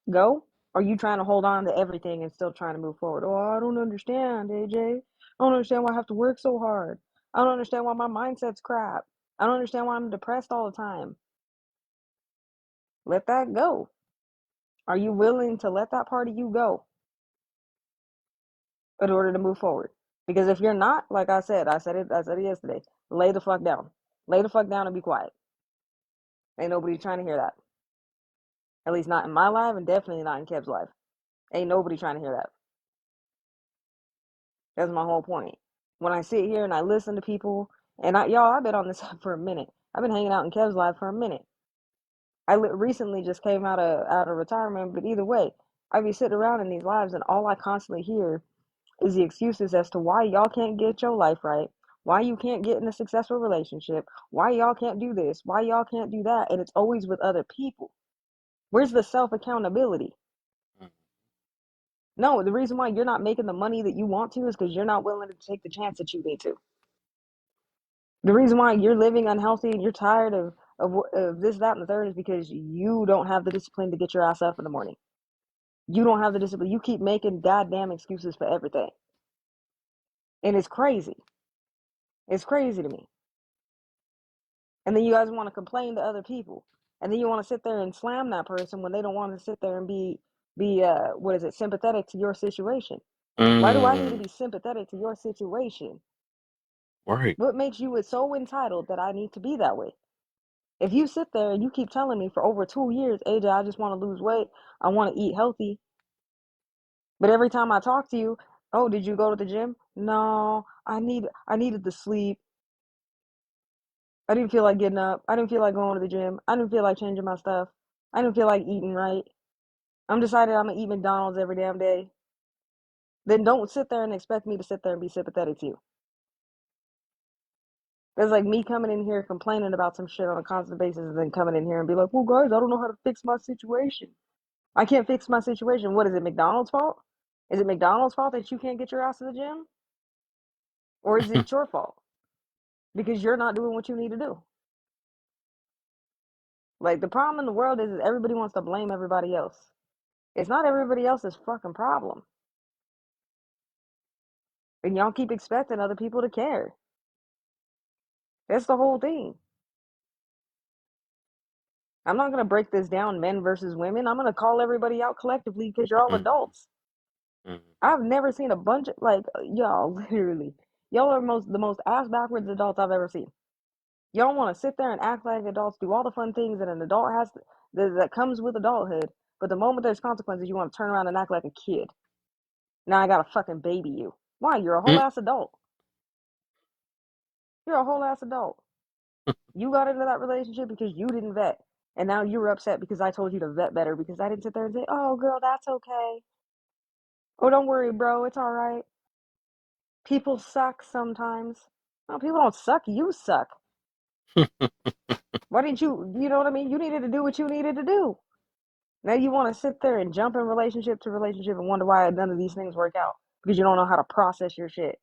C: go? Or are you trying to hold on to everything and still trying to move forward? Oh, I don't understand, AJ. I don't understand why I have to work so hard. I don't understand why my mindset's crap. I don't understand why I'm depressed all the time. Let that go. Are you willing to let that part of you go in order to move forward? Because if you're not, like I said it yesterday, lay the fuck down. Lay the fuck down and be quiet. Ain't nobody trying to hear that. At least not in my life and definitely not in Kev's life. Ain't nobody trying to hear that. That's my whole point. When I sit here and I listen to people, and I've been on this for a minute. I've been hanging out in Kev's life for a minute. I recently just came out of retirement, but either way, I be sitting around in these lives, and all I constantly hear is the excuses as to why y'all can't get your life right, why you can't get in a successful relationship, why y'all can't do this, why y'all can't do that, and it's always with other people. Where's the self accountability? No, the reason why you're not making the money that you want to is because you're not willing to take the chance that you need to. The reason why you're living unhealthy and you're tired of this, that, and the third is because you don't have the discipline to get your ass up in the morning. You don't have the discipline. You keep making goddamn excuses for everything. And it's crazy. It's crazy to me. And then you guys want to complain to other people. And then you want to sit there and slam that person when they don't want to sit there and be sympathetic to your situation. Why do I need to
A: Mm.
C: be sympathetic to your situation?
A: Right.
C: What makes you so entitled that I need to be that way? If you sit there and you keep telling me for over 2 years, AJ, I just want to lose weight, I want to eat healthy, but every time I talk to you, oh, did you go to the gym? No, I needed the sleep. I didn't feel like getting up. I didn't feel like going to the gym. I didn't feel like changing my stuff. I didn't feel like eating right. I'm decided I'm gonna eat McDonald's every damn day. Then don't sit there and expect me to sit there and be sympathetic to you. It's like me coming in here complaining about some shit on a constant basis and then coming in here and be like, well, guys, I don't know how to fix my situation. I can't fix my situation. What is it, McDonald's fault? Is it McDonald's fault that you can't get your ass to the gym? Or is it your fault? Because you're not doing what you need to do. Like, the problem in the world is everybody wants to blame everybody else. It's not everybody else's fucking problem. And y'all keep expecting other people to care. That's the whole thing. I'm not going to break this down men versus women. I'm going to call everybody out collectively because you're all
A: Mm.
C: adults.
A: Mm.
C: I've never seen a bunch of, like, y'all, literally. Y'all are the most ass backwards adults I've ever seen. Y'all want to sit there and act like adults, do all the fun things that an adult has that comes with adulthood, but the moment there's consequences, you want to turn around and act like a kid. Now I gotta fucking baby you. Why? You're a whole
A: Mm.
C: ass adult. You're a whole ass adult. You got into that relationship because you didn't vet. And now you're upset because I told you to vet better because I didn't sit there and say, oh, girl, that's okay. Oh, don't worry, bro. It's all right. People suck sometimes. No, people don't suck. You suck. Why didn't you, you know what I mean? You needed to do what you needed to do. Now you want to sit there and jump in relationship to relationship and wonder why none of these things work out because you don't know how to process your shit.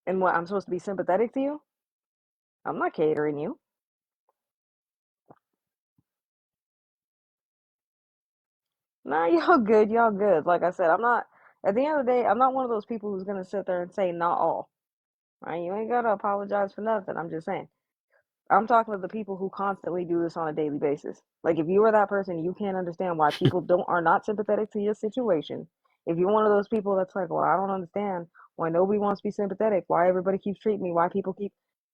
C: And what, I'm supposed to be sympathetic to you? I'm not catering you. Nah, y'all good. Y'all good. Like I said, I'm not, at the end of the day, I'm not one of those people who's going to sit there and say not all. Right? You ain't got to apologize for nothing. I'm just saying. I'm talking to the people who constantly do this on a daily basis. Like if you are that person, you can't understand why people don't are not sympathetic to your situation. If you're one of those people that's like, well, I don't understand why nobody wants to be sympathetic, why everybody keeps treating me, why people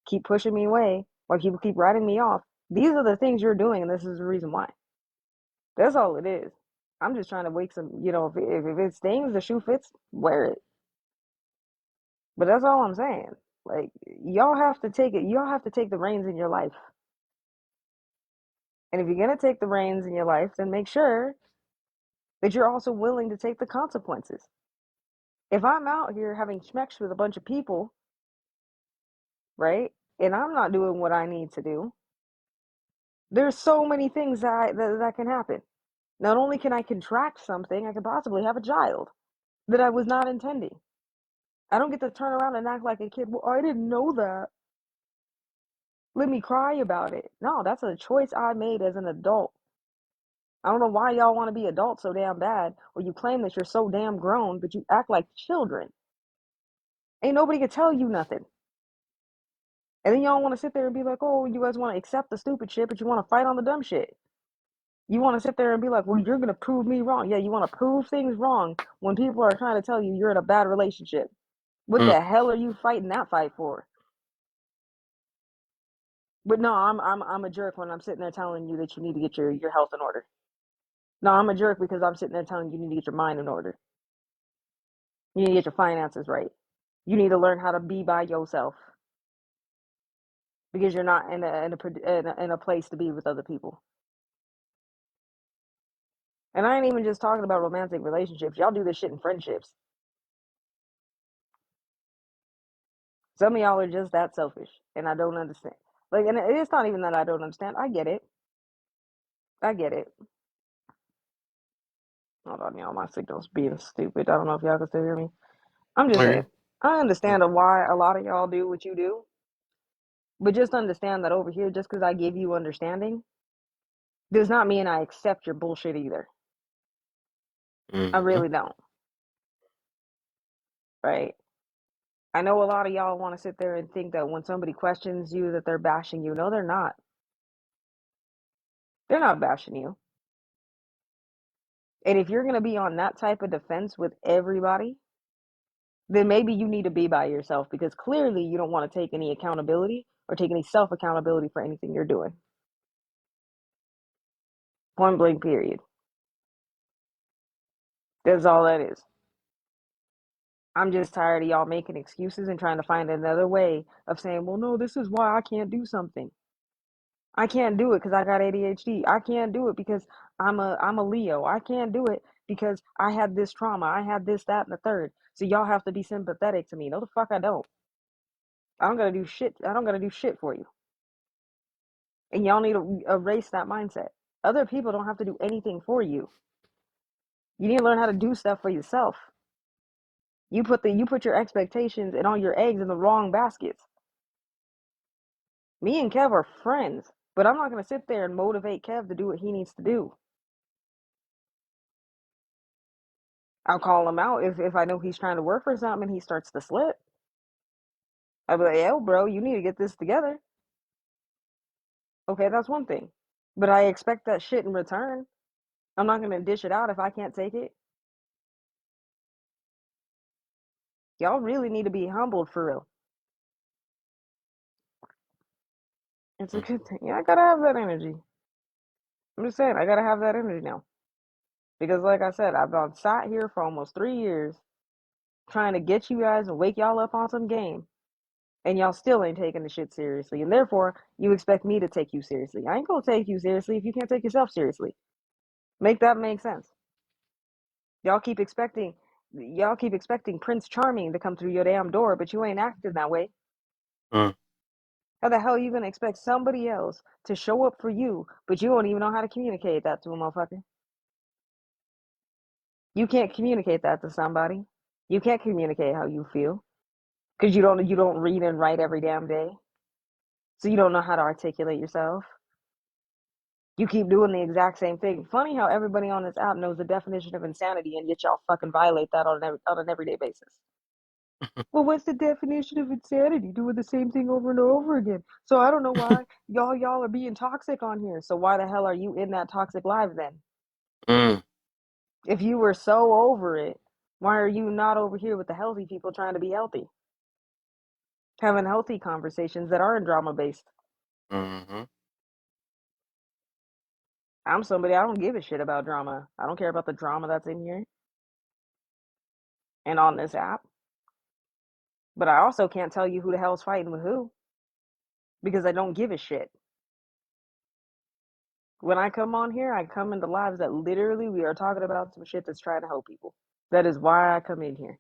C: keep pushing me away, why people keep writing me off. These are the things you're doing, and this is the reason why. That's all it is. I'm just trying to wake some, if it stings, the shoe fits, wear it. But that's all I'm saying. Like y'all have to take it. Y'all have to take the reins in your life. And if you're going to take the reins in your life, then make sure that you're also willing to take the consequences. If I'm out here having schmecks with a bunch of people, right, and I'm not doing what I need to do, there's so many things that can happen. Not only can I contract something, I could possibly have a child that I was not intending. I don't get to turn around and act like a kid. Well, I didn't know that. Let me cry about it. No, that's a choice I made as an adult. I don't know why y'all want to be adults so damn bad, or you claim that you're so damn grown, but you act like children. Ain't nobody can tell you nothing. And then y'all want to sit there and be like, oh, you guys want to accept the stupid shit, but you want to fight on the dumb shit. You want to sit there and be like, well, you're going to prove me wrong. Yeah, you want to prove things wrong when people are trying to tell you you're in a bad relationship. What
A: Mm,
C: the hell are you fighting that fight for? But no, I'm a jerk when I'm sitting there telling you that you need to get your health in order. No, I'm a jerk because I'm sitting there telling you you need to get your mind in order. You need to get your finances right. You need to learn how to be by yourself because you're not in a place to be with other people. And I ain't even just talking about romantic relationships. Y'all do this shit in friendships. Some of y'all are just that selfish, and I don't understand. Like, and it's not even that I don't understand. I get it. I get it. Hold on, y'all. My signal's being stupid. I don't know if y'all can still hear me. I'm just saying.
A: okay.
C: I understand why a lot of y'all do what you do, but just understand that over here, just because I give you understanding, does not mean I accept your bullshit either. I
A: Mm-hmm.
C: really don't. Right? I know a lot of y'all want to sit there and think that when somebody questions you that they're bashing you. No, they're not. They're not bashing you. And if you're going to be on that type of defense with everybody, then maybe you need to be by yourself because clearly you don't want to take any accountability or take any self accountability for anything you're doing. Point blank, period. That's all that is. I'm just tired of y'all making excuses and trying to find another way of saying, well, no, this is why I can't do something. I can't do it because I got ADHD. I can't do it because I'm a Leo. I can't do it because I had this trauma. I had this, that, and the third. So y'all have to be sympathetic to me. No, the fuck I don't. I don't gotta do shit. I don't gotta do shit for you. And y'all need to erase that mindset. Other people don't have to do anything for you. You need to learn how to do stuff for yourself. You put your expectations and all your eggs in the wrong baskets. Me and Kev are friends, but I'm not gonna sit there and motivate Kev to do what he needs to do. I'll call him out if I know he's trying to work for something and he starts to slip. I'll be like, yo, bro, you need to get this together. Okay, that's one thing. But I expect that shit in return. I'm not gonna dish it out if I can't take it. Y'all really need to be humbled for real. It's a good thing. Yeah, I gotta have that energy. I'm just saying, I gotta have that energy now. Because like I said, I've been sat here for almost 3 years trying to get you guys and wake y'all up on some game.
B: and y'all still ain't taking the shit seriously. And therefore, you expect me to take you seriously. I ain't gonna take you seriously if you can't take yourself seriously. Make that make sense. Y'all keep expecting Prince Charming to come through your damn door, but you ain't acting that way.
A: Mm.
B: How the hell are you gonna expect somebody else to show up for you, but you don't even know how to communicate that to a motherfucker? You can't communicate that to somebody. You can't communicate how you feel because you don't read and write every damn day, so you don't know how to articulate yourself. You keep doing the exact same thing. Funny how everybody on this app knows the definition of insanity, and yet y'all fucking violate that on an everyday basis. Well, what's the definition of insanity? Doing the same thing over and over again. So I don't know why y'all are being toxic on here. So why the hell are you in that toxic live then?
A: Mm.
B: If you were so over it, why are you not over here with the healthy people trying to be healthy? Having healthy conversations that aren't drama based.
A: Mm-hmm.
B: I'm somebody, I don't give a shit about drama. I don't care about the drama that's in here and on this app. But I also can't tell you who the hell's fighting with who because I don't give a shit. When I come on here, I come into lives that literally we are talking about some shit that's trying to help people. That is why I come in here.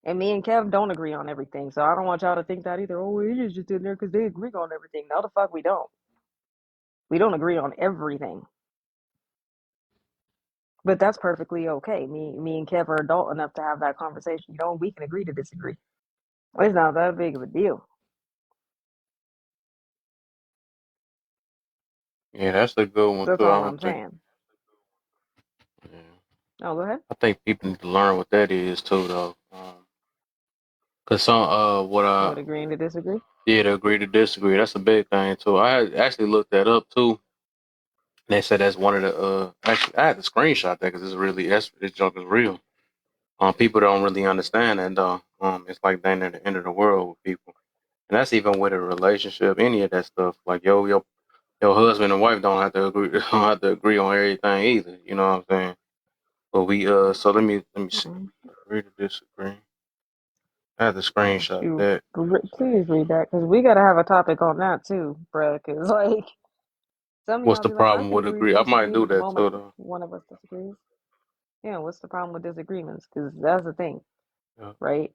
B: And me and Kev don't agree on everything. So I don't want y'all to think that either. Oh, we just in there because they agree on everything. No, the fuck we don't. We don't agree on everything. But that's perfectly okay. Me and Kev are adult enough to have that conversation. You know, we can agree to disagree. It's not that big of a deal.
A: Yeah, that's a good one
B: That's
A: too. I
B: all
A: don't
B: I'm
A: think.
B: saying.
A: Yeah.
B: Oh, go ahead.
A: I think people need to learn what that is too, though. Cause some what I
B: What, agreeing to disagree?
A: did agree to disagree. That's a big thing too. I had actually looked that up too. And they said that's one of the actually I had to screenshot that because it's really this junk is real. People don't really understand that though. It's like they at the end of the world with people, and that's even with a relationship, any of that stuff. Like your husband and wife don't have to agree don't have to agree on everything either. You know what I'm saying? But we so let me see.
B: Mm-mm.
A: Agree to disagree. I had to screenshot
B: You
A: that.
B: please read that because we got to have a topic on that too, bro. Because like some of
A: What's
B: y'all
A: the
B: be like, I
A: problem
B: can
A: with
B: agree to
A: agree? I might
B: disagree
A: do
B: the
A: that too
B: moment
A: though.
B: one of us disagrees. Yeah, what's the problem with disagreements? Because that's the thing,
A: Yeah.
B: right?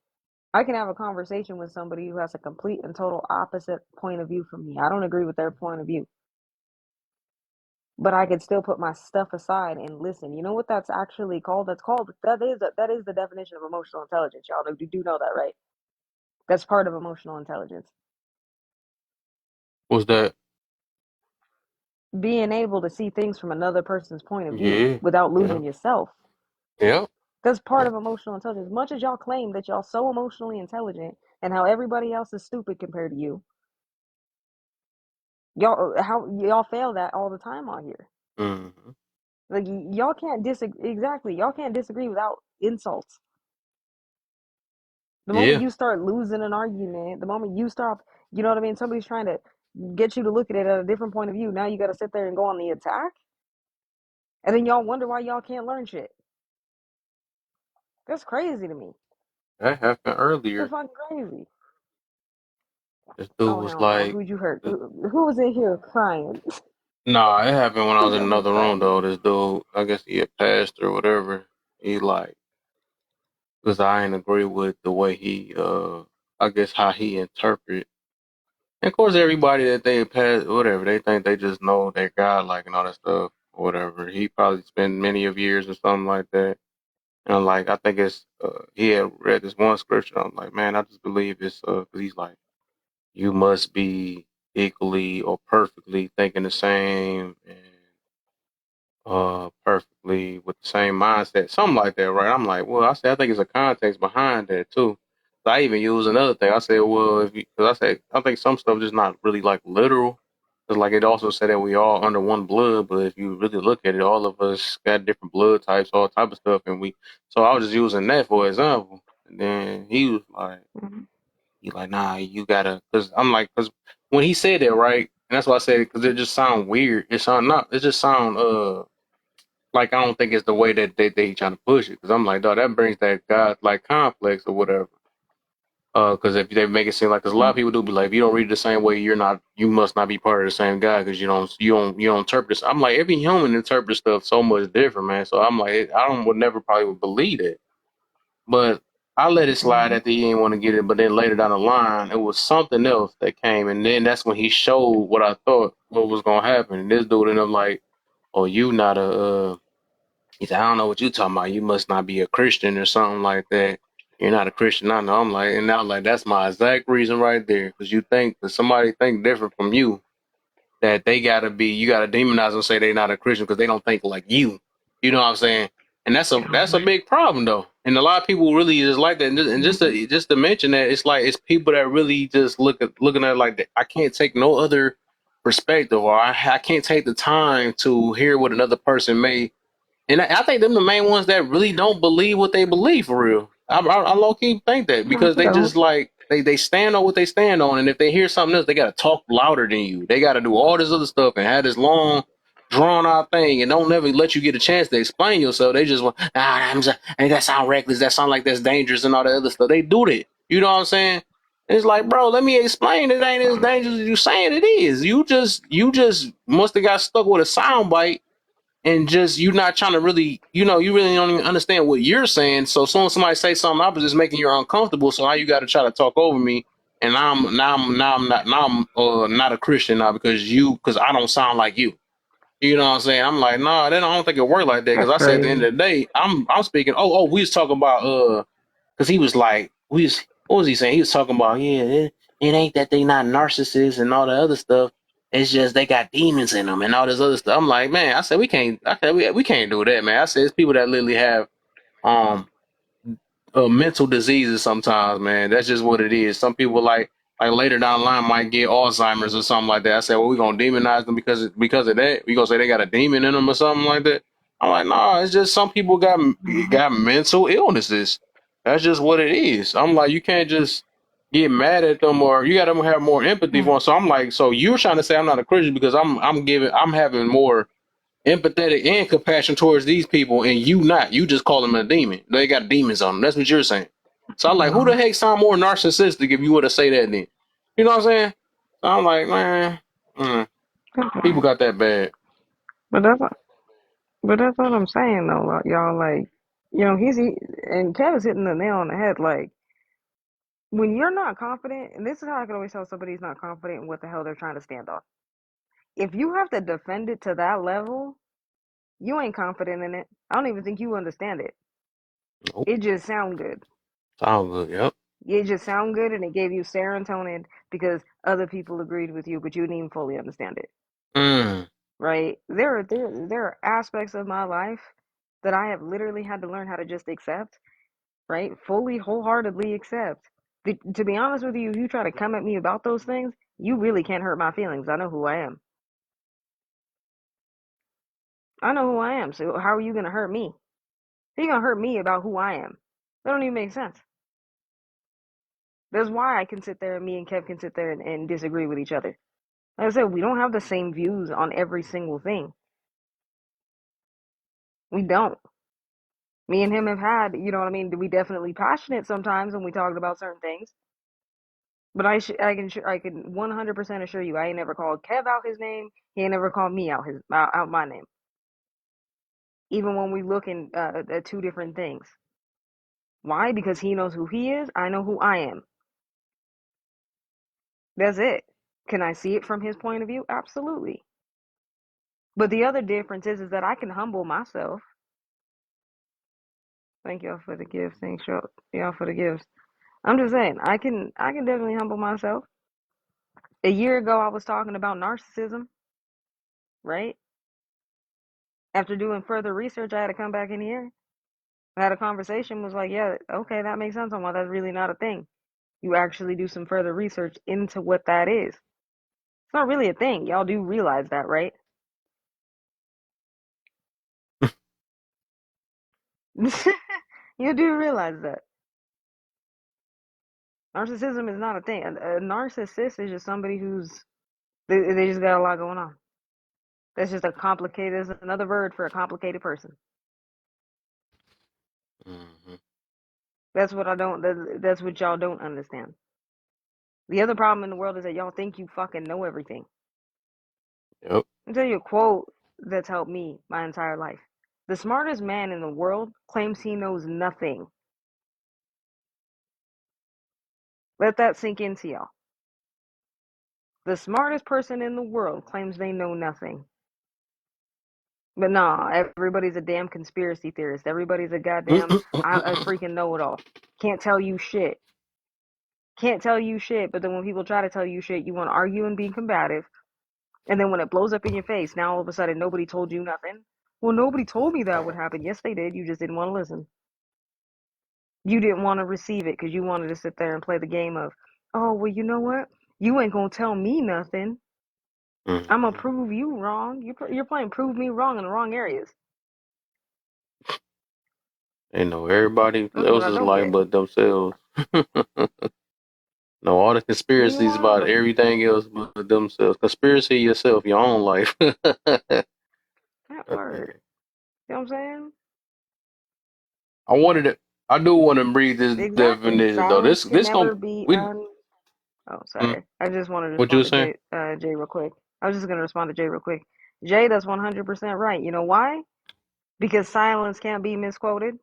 B: I can have a conversation with somebody who has a complete and total opposite point of view from me. I don't agree with their point of view, but I could still put my stuff aside and listen. You know what that's actually called? That's called that is the definition of emotional intelligence. Y'all do know that, right? That's part of emotional intelligence.
A: What's that?
B: Being able to see things from another person's point of view
A: Yeah.
B: without
A: Yeah.
B: losing yourself.
A: Yeah.
B: That's part of emotional intelligence. As much as y'all claim that y'all so emotionally intelligent and how everybody else is stupid compared to you, y'all fail that all the time on here.
A: Mm-hmm.
B: Like y'all can't disagree. Exactly, y'all can't disagree without insults. The moment
A: Yeah.
B: you start losing an argument, the moment you stop, you know what I mean. Somebody's trying to get you to look at it at a different point of view. Now you got to sit there and go on the attack, and then y'all wonder why y'all can't learn shit. That's crazy to me.
A: That happened
B: It's
A: earlier.
B: fucking crazy.
A: This dude
B: Oh
A: was
B: hell no!
A: like,
B: Who'd you hurt? Who was in here crying?
A: nah, it happened when I
B: Who
A: was in
B: got me
A: another room
B: crying?
A: though. This dude, I guess he a pastor or whatever. He like, cause I ain't agree with the way he, I guess how he interpret. And of course, everybody that they pass, whatever, they think they just know their God, like and all that stuff, or whatever. He probably spent many of years or something like that. And like, I think it's, he had read this one scripture. I'm like, man, I just believe it's, cause he's like, you must be equally or perfectly thinking the same and perfectly with the same mindset, something like that, right? I'm like, well, I said, I think it's a context behind that too. So I even use another thing. I said, well, if you, because I said, I think some stuff just not really like literal. Because like it also said that we all under one blood, but if you really look at it, all of us got different blood types, all type of stuff, and we. So I was just using that for example, and then he was like,
B: Mhm.
A: he like, nah, you gotta, because I'm like, because when he said that, right, and that's why I said because it just sound weird. It sound not. It just sound like I don't think it's the way that they trying to push it because I'm like, dog, that brings that God like complex or whatever. Because if they make it seem like, because a lot of people do be like, if you don't read it the same way, you must not be part of the same God because you don't interpret this. I'm like, every human interprets stuff so much different, man. So I'm like, I don't would never probably would believe it, but I let it slide
L: Mhm.
A: at the end, want to get it. But then later down the line, it was something else that came, and then that's when he showed what I thought what was gonna happen. And this dude ended up like, oh, you not a he said, I don't know what you talking about. You must not be a Christian or something like that. You're not a Christian. I know. I'm like, and I was like, that's my exact reason right there. Because you think that somebody think different from you, that they gotta be, you gotta demonize them and say they're not a Christian because they don't think like you. You know what I'm saying? And that's a
L: Mhm.
A: big problem though. And a lot of people really just like that.
L: Mhm.
A: Just to mention that, it's like it's people that really just looking at it like that. I can't take no other perspective, or I can't take the time to hear what another person may, and I think them the main ones that really don't believe what they believe for real. I low key think that
L: No,
A: because
L: they
A: they
L: don't.
A: just like they stand on what they stand on, and if they hear something else, they gotta talk louder than you. They gotta do all this other stuff and have this long, drawn out thing, and don't never let you get a chance to explain yourself. They just want, and that sound reckless. That sound like that's dangerous and all that other stuff. They do that. You know what I'm saying? It's like, bro, let me explain. It ain't as dangerous as you saying it is. You just must have got stuck with a sound bite and just you not trying to really, you really don't even understand what you're saying. So soon as somebody say something opposite, it's making you uncomfortable. So now you got to try to talk over me, and I'm not a Christian now because I don't sound like you. You know what I'm saying? I'm like, nah, then I don't think it worked like that. Because
L: That's
A: I said at the end
L: crazy.
A: of the day, I'm speaking. We was talking about because he was like, what was he saying? He was talking about, yeah, it ain't that they not narcissists and all the other stuff. It's just they got demons in them and all this other stuff. I'm like, man, I said we can't. I said we can't do that, man. I said it's people that literally have um mental diseases sometimes, man. That's just what it is. Some people like later down the line might get Alzheimer's or something like that. I said, well, we're gonna demonize them because of that. We gonna say they got a demon in them or something like that. I'm like, nah, it's just some people
L: Mhm.
A: got mental illnesses. That's just what it is. I'm like, you can't just get mad at them, or you got to have more empathy for
L: Mhm.
A: them. So I'm like, so you're trying to say I'm not a Christian because I'm having more empathetic and compassion towards these people, and you not. You just call them a demon. They got demons on them. That's what you're saying. So I'm like, who the
L: Mhm.
A: heck sound more narcissistic if you were to say that then? You know what I'm saying? So I'm like, man,
L: Okay.
A: people got that bad.
L: But that's what I'm saying though, like, y'all. Like, and Kevin's hitting the nail on the head. Like, when you're not confident, and this is how I can always tell somebody's not confident in what the hell they're trying to stand on. If you have to defend it to that level, you ain't confident in it. I don't even think you understand it.
A: Nope.
L: It just sound good.
A: Sound good. Yep.
L: It just sound good, and it gave you serotonin because other people agreed with you, but you didn't even fully understand it.
A: Mm.
L: Right? There are aspects of my life that I have literally had to learn how to just accept, right? Fully, wholeheartedly accept. To be honest with you, if you try to come at me about those things, you really can't hurt my feelings. I know who I am. I know who I am. So how are you gonna hurt me? How you gonna hurt me about who I am? That don't even make sense. That's why I can sit there and me and Kev can sit there and disagree with each other. Like I said, we don't have the same views on every single thing. We don't. Me and him have had, you know what I mean? We definitely passionate sometimes when we talked about certain things. But I can 100% assure you, I ain't never called Kev out his name. He ain't never called me out my name. Even when we look in at two different things. Why? Because he knows who he is. I know who I am. That's it. Can I see it from his point of view? Absolutely. But the other difference is that I can humble myself. Thank y'all for the gifts. Thanks y'all for the gifts. I'm just saying, I can definitely humble myself. A year ago, I was talking about narcissism, right? After doing further research, I had to come back in here. I had a conversation, was like, yeah, okay, that makes sense on why that's really not a thing. You actually do some further research into what that is. It's not really a thing. Y'all do realize that, right? You do realize that. Narcissism is not a thing. A narcissist is just somebody they just got a lot going on. That's just a complicated, there's another word for a complicated person.
A: Hmm.
C: That's what I don't. That's what y'all don't understand. The other problem in the world is that y'all think you fucking know everything.
A: Yep.
C: I'll tell you a quote that's helped me my entire life. The smartest man in the world claims he knows nothing. Let that sink into y'all. The smartest person in the world claims they know nothing. But nah, everybody's a damn conspiracy theorist. Everybody's a goddamn a freaking know-it-all. Can't tell you shit. Can't tell you shit, but then when people try to tell you shit, you want to argue and be combative. And then when it blows up in your face, now all of a sudden nobody told you nothing. Well, nobody told me that would happen. Yes, they did. You just didn't want to listen. You didn't want to receive it because you wanted to sit there and play the game of, oh, well, you know what? You ain't going to tell me nothing. I'm going to prove you wrong. You're playing prove me wrong in the wrong areas.
A: They know everybody
C: That's what I
A: else's
C: don't
A: life
C: get.
A: but themselves. Know all the conspiracies about
C: Meanwhile,
A: everything else but themselves. Conspiracy yourself, your own life.
C: that word. You know what I'm saying?
A: I wanted to. I do want to read this
C: Exactly.
A: definition though.
C: Silence can
A: This gonna
C: never be
A: we.
C: Oh,
A: Mm,
C: sorry. I just wanted to
A: what you
C: respond
A: were
C: to
A: saying?
C: Jay real quick. I was just gonna respond to Jay real quick. Jay, that's 100% right. You know why? Because silence can't be misquoted.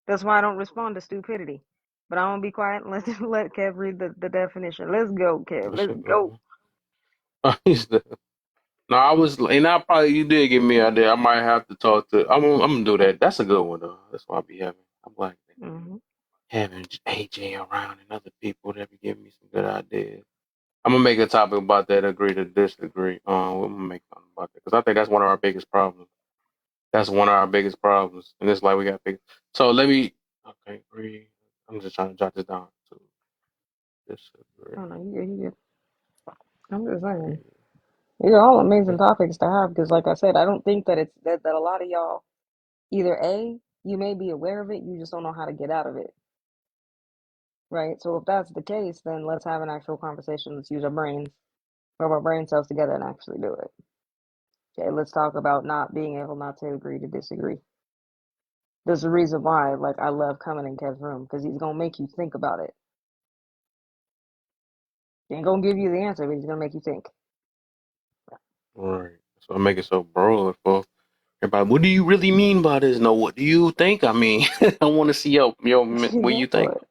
C: That's why I don't respond to stupidity. But I'm gonna be quiet and let Kev read the definition. Let's go, Kev.
A: What's
C: Let's
A: up,
C: go.
A: bro? No, I was, and I probably you did give me an idea. I might have to talk to. I'm gonna do that. That's a good one though. That's why I be having. I'm like
C: Hmm.
A: having AJ around and other people that be giving me some good ideas. I'm gonna make a topic about that. Agree to disagree. I'm gonna make something about that because I think that's one of our biggest problems. That's one of our biggest problems, and it's like we got big. So let me. Okay, agree. I'm just trying to jot this down. To disagree.
C: Oh no, you good. I'm just saying. These are all amazing topics to have because, like I said, I don't think that that a lot of y'all either A, you may be aware of it, you just don't know how to get out of it, right? So if that's the case, then let's have an actual conversation. Let's use our brains, rub our brain cells together, and actually do it. Okay, let's talk about not being able not to agree to disagree. There's a reason why, like, I love coming in Kev's room because he's gonna make you think about it. He ain't gonna give you the answer, but he's gonna make you think.
A: Right. So I make it so broad for everybody. What do you really mean by this? No, what do you think? I mean, I want to see your what you
C: That
A: think.
C: part.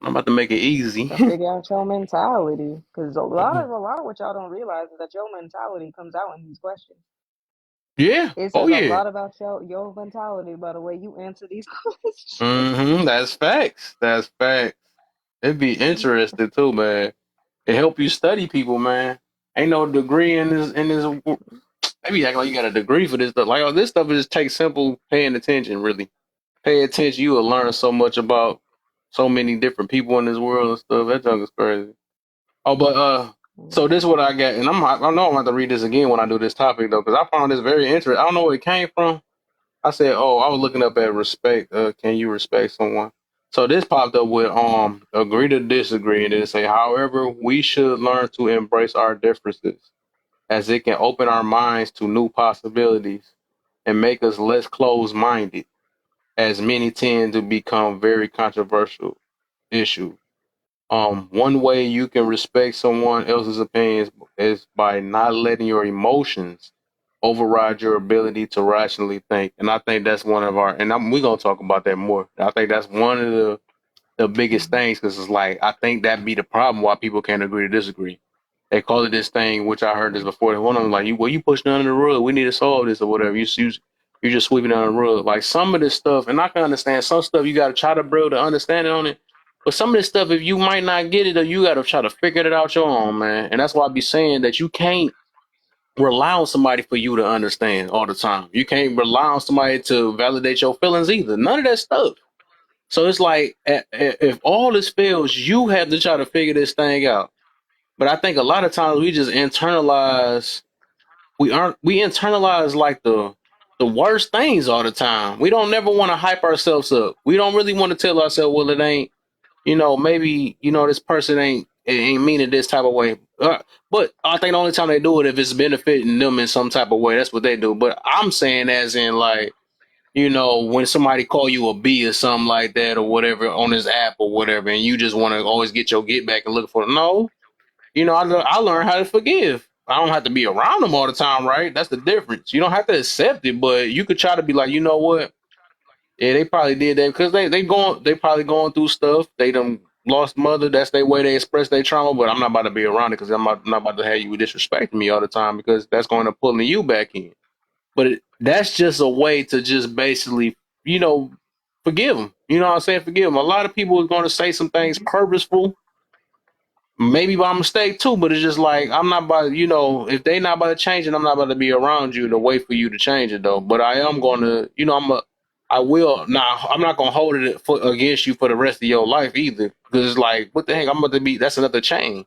A: I'm about to make it easy.
C: To figure out your mentality, because a lot of what y'all don't realize is that your mentality comes out in these questions.
A: Yeah.
C: It
A: Oh
C: says a
A: yeah.
C: lot about your mentality by the way you answer these questions.
A: That's facts. That's facts. It'd be interesting too, man. It help you study people, man. Ain't no degree in this. Maybe act like you got a degree for this stuff. Like, oh, this stuff is just take simple paying attention. Really, pay attention. You will learn so much about so many different people in this world and stuff. That junk is crazy. Oh, but so this is what I got, and I know I'm going to read this again when I do this topic though, because I found this very interesting. I don't know where it came from. I said, oh, I was looking up at respect. Can you respect someone? So this popped up with agree to disagree, and then say, however, we should learn to embrace our differences, as it can open our minds to new possibilities and make us less closed minded, as many tend to become very controversial issues. One way you can respect someone else's opinions is by not letting your emotions override your ability to rationally think. And I think that's one of our, and we're going to talk about that more. I think that's one of the biggest
C: Mhm.
A: things because it's like, I think that be the problem why people can't agree to disagree. They call it this thing, which I heard this before. One of them like, you pushing under the rug. We need to solve this or whatever. You're just sweeping under the rug. Like some of this stuff, and I can understand some stuff. You got to try to build an understanding on it. But some of this stuff, if you might not get it, or you got to try to figure it out your own, man. And that's why I be saying that you can't rely on somebody for you to understand all the time. You can't rely on somebody to validate your feelings either. None of that stuff. So it's like if all this fails, you have to try to figure this thing out. But I think a lot of times we just internalize. We internalize like the worst things all the time. We don't never want to hype ourselves up. We don't really want to tell ourselves, well, it ain't. Maybe this person ain't meaning this type of way. But I think the only time they do it if it's benefiting them in some type of way. That's what they do. But I'm saying as in like you know, when somebody call you a B or something like that or whatever on this app or whatever, and you just want to always get your get back and look for them. No, you know, I learned how to forgive. I don't have to be around them all the time, right? That's the difference. You don't have to accept it, but you could try to be like, you know what? Yeah, they probably did that because they probably going through stuff. They done lost mother. That's their way they express their trauma. But I'm not about to be around it because not about to have you disrespecting me all the time because that's going to pulling you back in. But that's just a way to just basically, you know, forgive them. You know what I'm saying? Forgive them. A lot of people are going to say some things purposeful, maybe by mistake too. But it's just like I'm not about, you know, if they not about to change it, I'm not about to be around you to wait for you to change it though. But I am going to, you know, I will. Now I'm not going to hold it against you for the rest of your life either, because it's like, what the heck? I'm about to be. That's another chain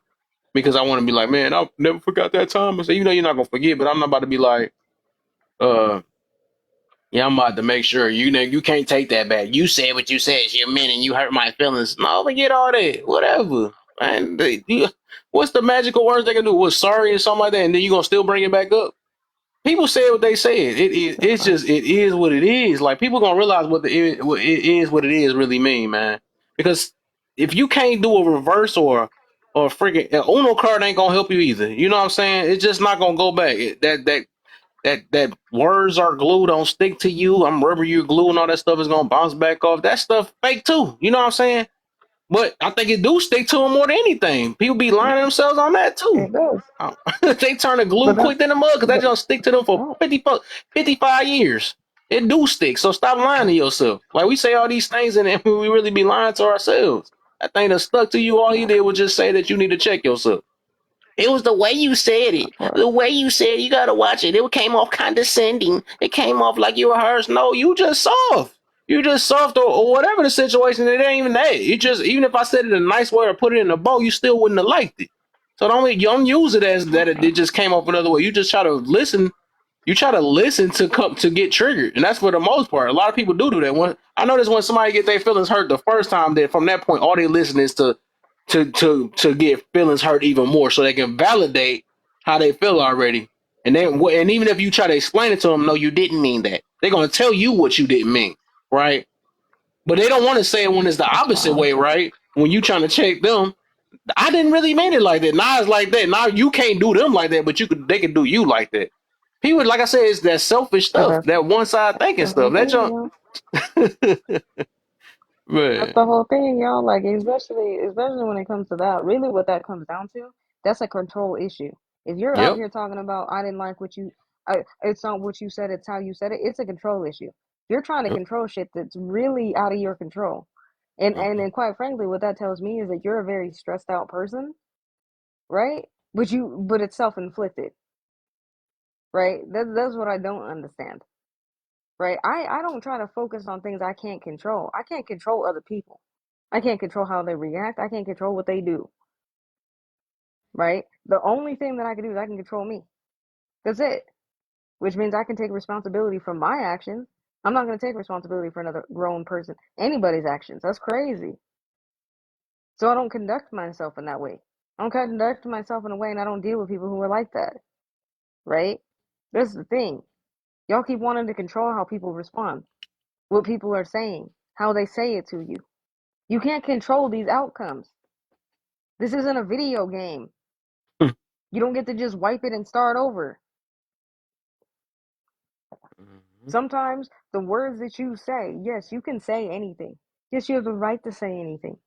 A: because I want to be like, man, I never forgot that time. I say, you know, you're not gonna forget, but I'm not about to be like, uh. Yeah, I'm about to make sure you know you can't take that back. You said what you said. You're mean and you hurt my feelings. No, forget all that. Whatever. Man, what's the magical words they can do? Was sorry and something like that, and then you gonna still bring it back up? People said what they said. It's
N: Right.
A: just it is what it is. Like people gonna realize what it is what it is really mean, man. Because if you can't do a reverse or freaking an Uno card ain't gonna help you either. You know what I'm saying? It's just not gonna go back. That words are glue don't stick to you. I'm rubber you glue and all that stuff is gonna bounce back off. That stuff fake too. You know what I'm saying? But I think it do stick to them more than anything. People be lying to
N: Yeah,
A: themselves on that too.
N: it does.
A: Oh, they turn the glue
N: But that,
A: quick in the mud because that
N: but
A: don't stick to them for
N: right.
A: 55 years. It do stick. So stop lying to yourself. Like we say all these things and then we really be lying to ourselves. That thing that stuck to you, all you
N: Yeah,
A: did was just say that you need to check yourself. It was the way you said it.
N: that part.
A: The way you said it, you gotta watch it. It came off condescending. It came off like you were hers. No, you just soft. You just soft or whatever the situation. It ain't even that. You just even if I said it in a nice way or put it in a bow, you still wouldn't have liked it. So don't use it as that it
N: Okay.
A: just came off another way. You just try to listen. You try to listen to come to get triggered, and that's for the most part. A lot of people do that. When I notice when somebody get their feelings hurt the first time, that from that point all they listen is to get feelings hurt even more, so they can validate how they feel already. And then, and even if you try to explain it to them, no, you didn't mean that. They're gonna tell you what you didn't mean, right? But they don't want to say it when it's the
N: That's
A: opposite
N: wild.
A: way, right? When you trying to check them, I didn't really mean it like that. Now it's like that. Now you can't do them like that, but they can do you like that. People, like I said, it's that selfish
N: Cause
A: stuff, that one side
N: that's
A: thinking
N: the whole
A: stuff. That
N: thing,
A: junk,
N: yo. That's
A: man.
N: the whole thing, y'all. Like, especially when it comes to that, really what that comes down to, that's a control issue. If you're out
A: Yep.
N: here talking about, I didn't like what it's not what you said, it's how you said it, it's a control issue. You're trying to
A: Yep.
N: control shit that's really out of your control. And quite frankly, what that tells me is that you're a very stressed out person, right? But it's self-inflicted, right? That's what I don't understand, right? I don't try to focus on things I can't control. I can't control other people. I can't control how they react. I can't control what they do, right? The only thing that I can do is I can control me. That's it. Which means I can take responsibility for my actions. I'm not going to take responsibility for another grown person, anybody's actions. That's crazy. So I don't conduct myself in that way. I don't conduct myself in a way and I don't deal with people who are like that, right? This is the thing. Y'all keep wanting to control how people respond, what people are saying, how they say it to you. You can't control these outcomes. This isn't a video game. You don't get to just wipe it and start over. Sometimes the words that you say, yes, you can say anything. Yes, you have the right to say anything.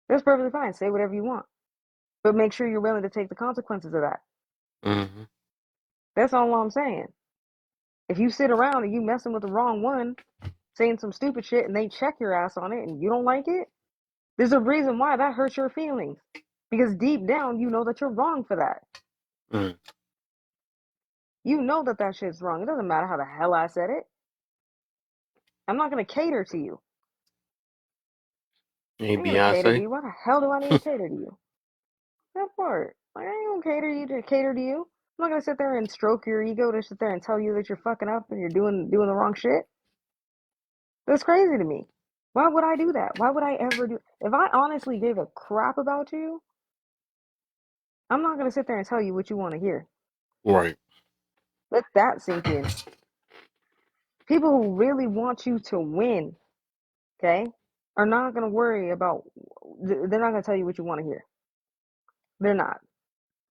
N: That's perfectly fine. Say whatever you want. But make sure you're willing to take the consequences of that.
A: Mm-hmm.
N: That's all I'm saying. If you sit around and you messing with the wrong one, saying some stupid shit and they check your ass on it and you don't like it, there's a reason why that hurts your feelings. Because deep down, you know that you're wrong for that.
A: Mm-hmm.
N: You know that that shit's wrong. It doesn't matter how the hell I said it. I'm not going to cater to you.
A: Hey,
N: I ain't going to cater to
A: Beyonce.
N: you. Why the hell do I need to cater to you? That part. Like, I ain't gonna cater to you. I'm not gonna sit there and stroke your ego to sit there and tell you that you're fucking up and you're doing the wrong shit. That's crazy to me. Why would I do that? Why would I ever do? If I honestly gave a crap about you, I'm not gonna sit there and tell you what you want to hear.
A: Right.
N: Let that sink in.
C: People who really want you to win, okay, are not going to worry about, they're not going to tell you what you want to hear. They're not.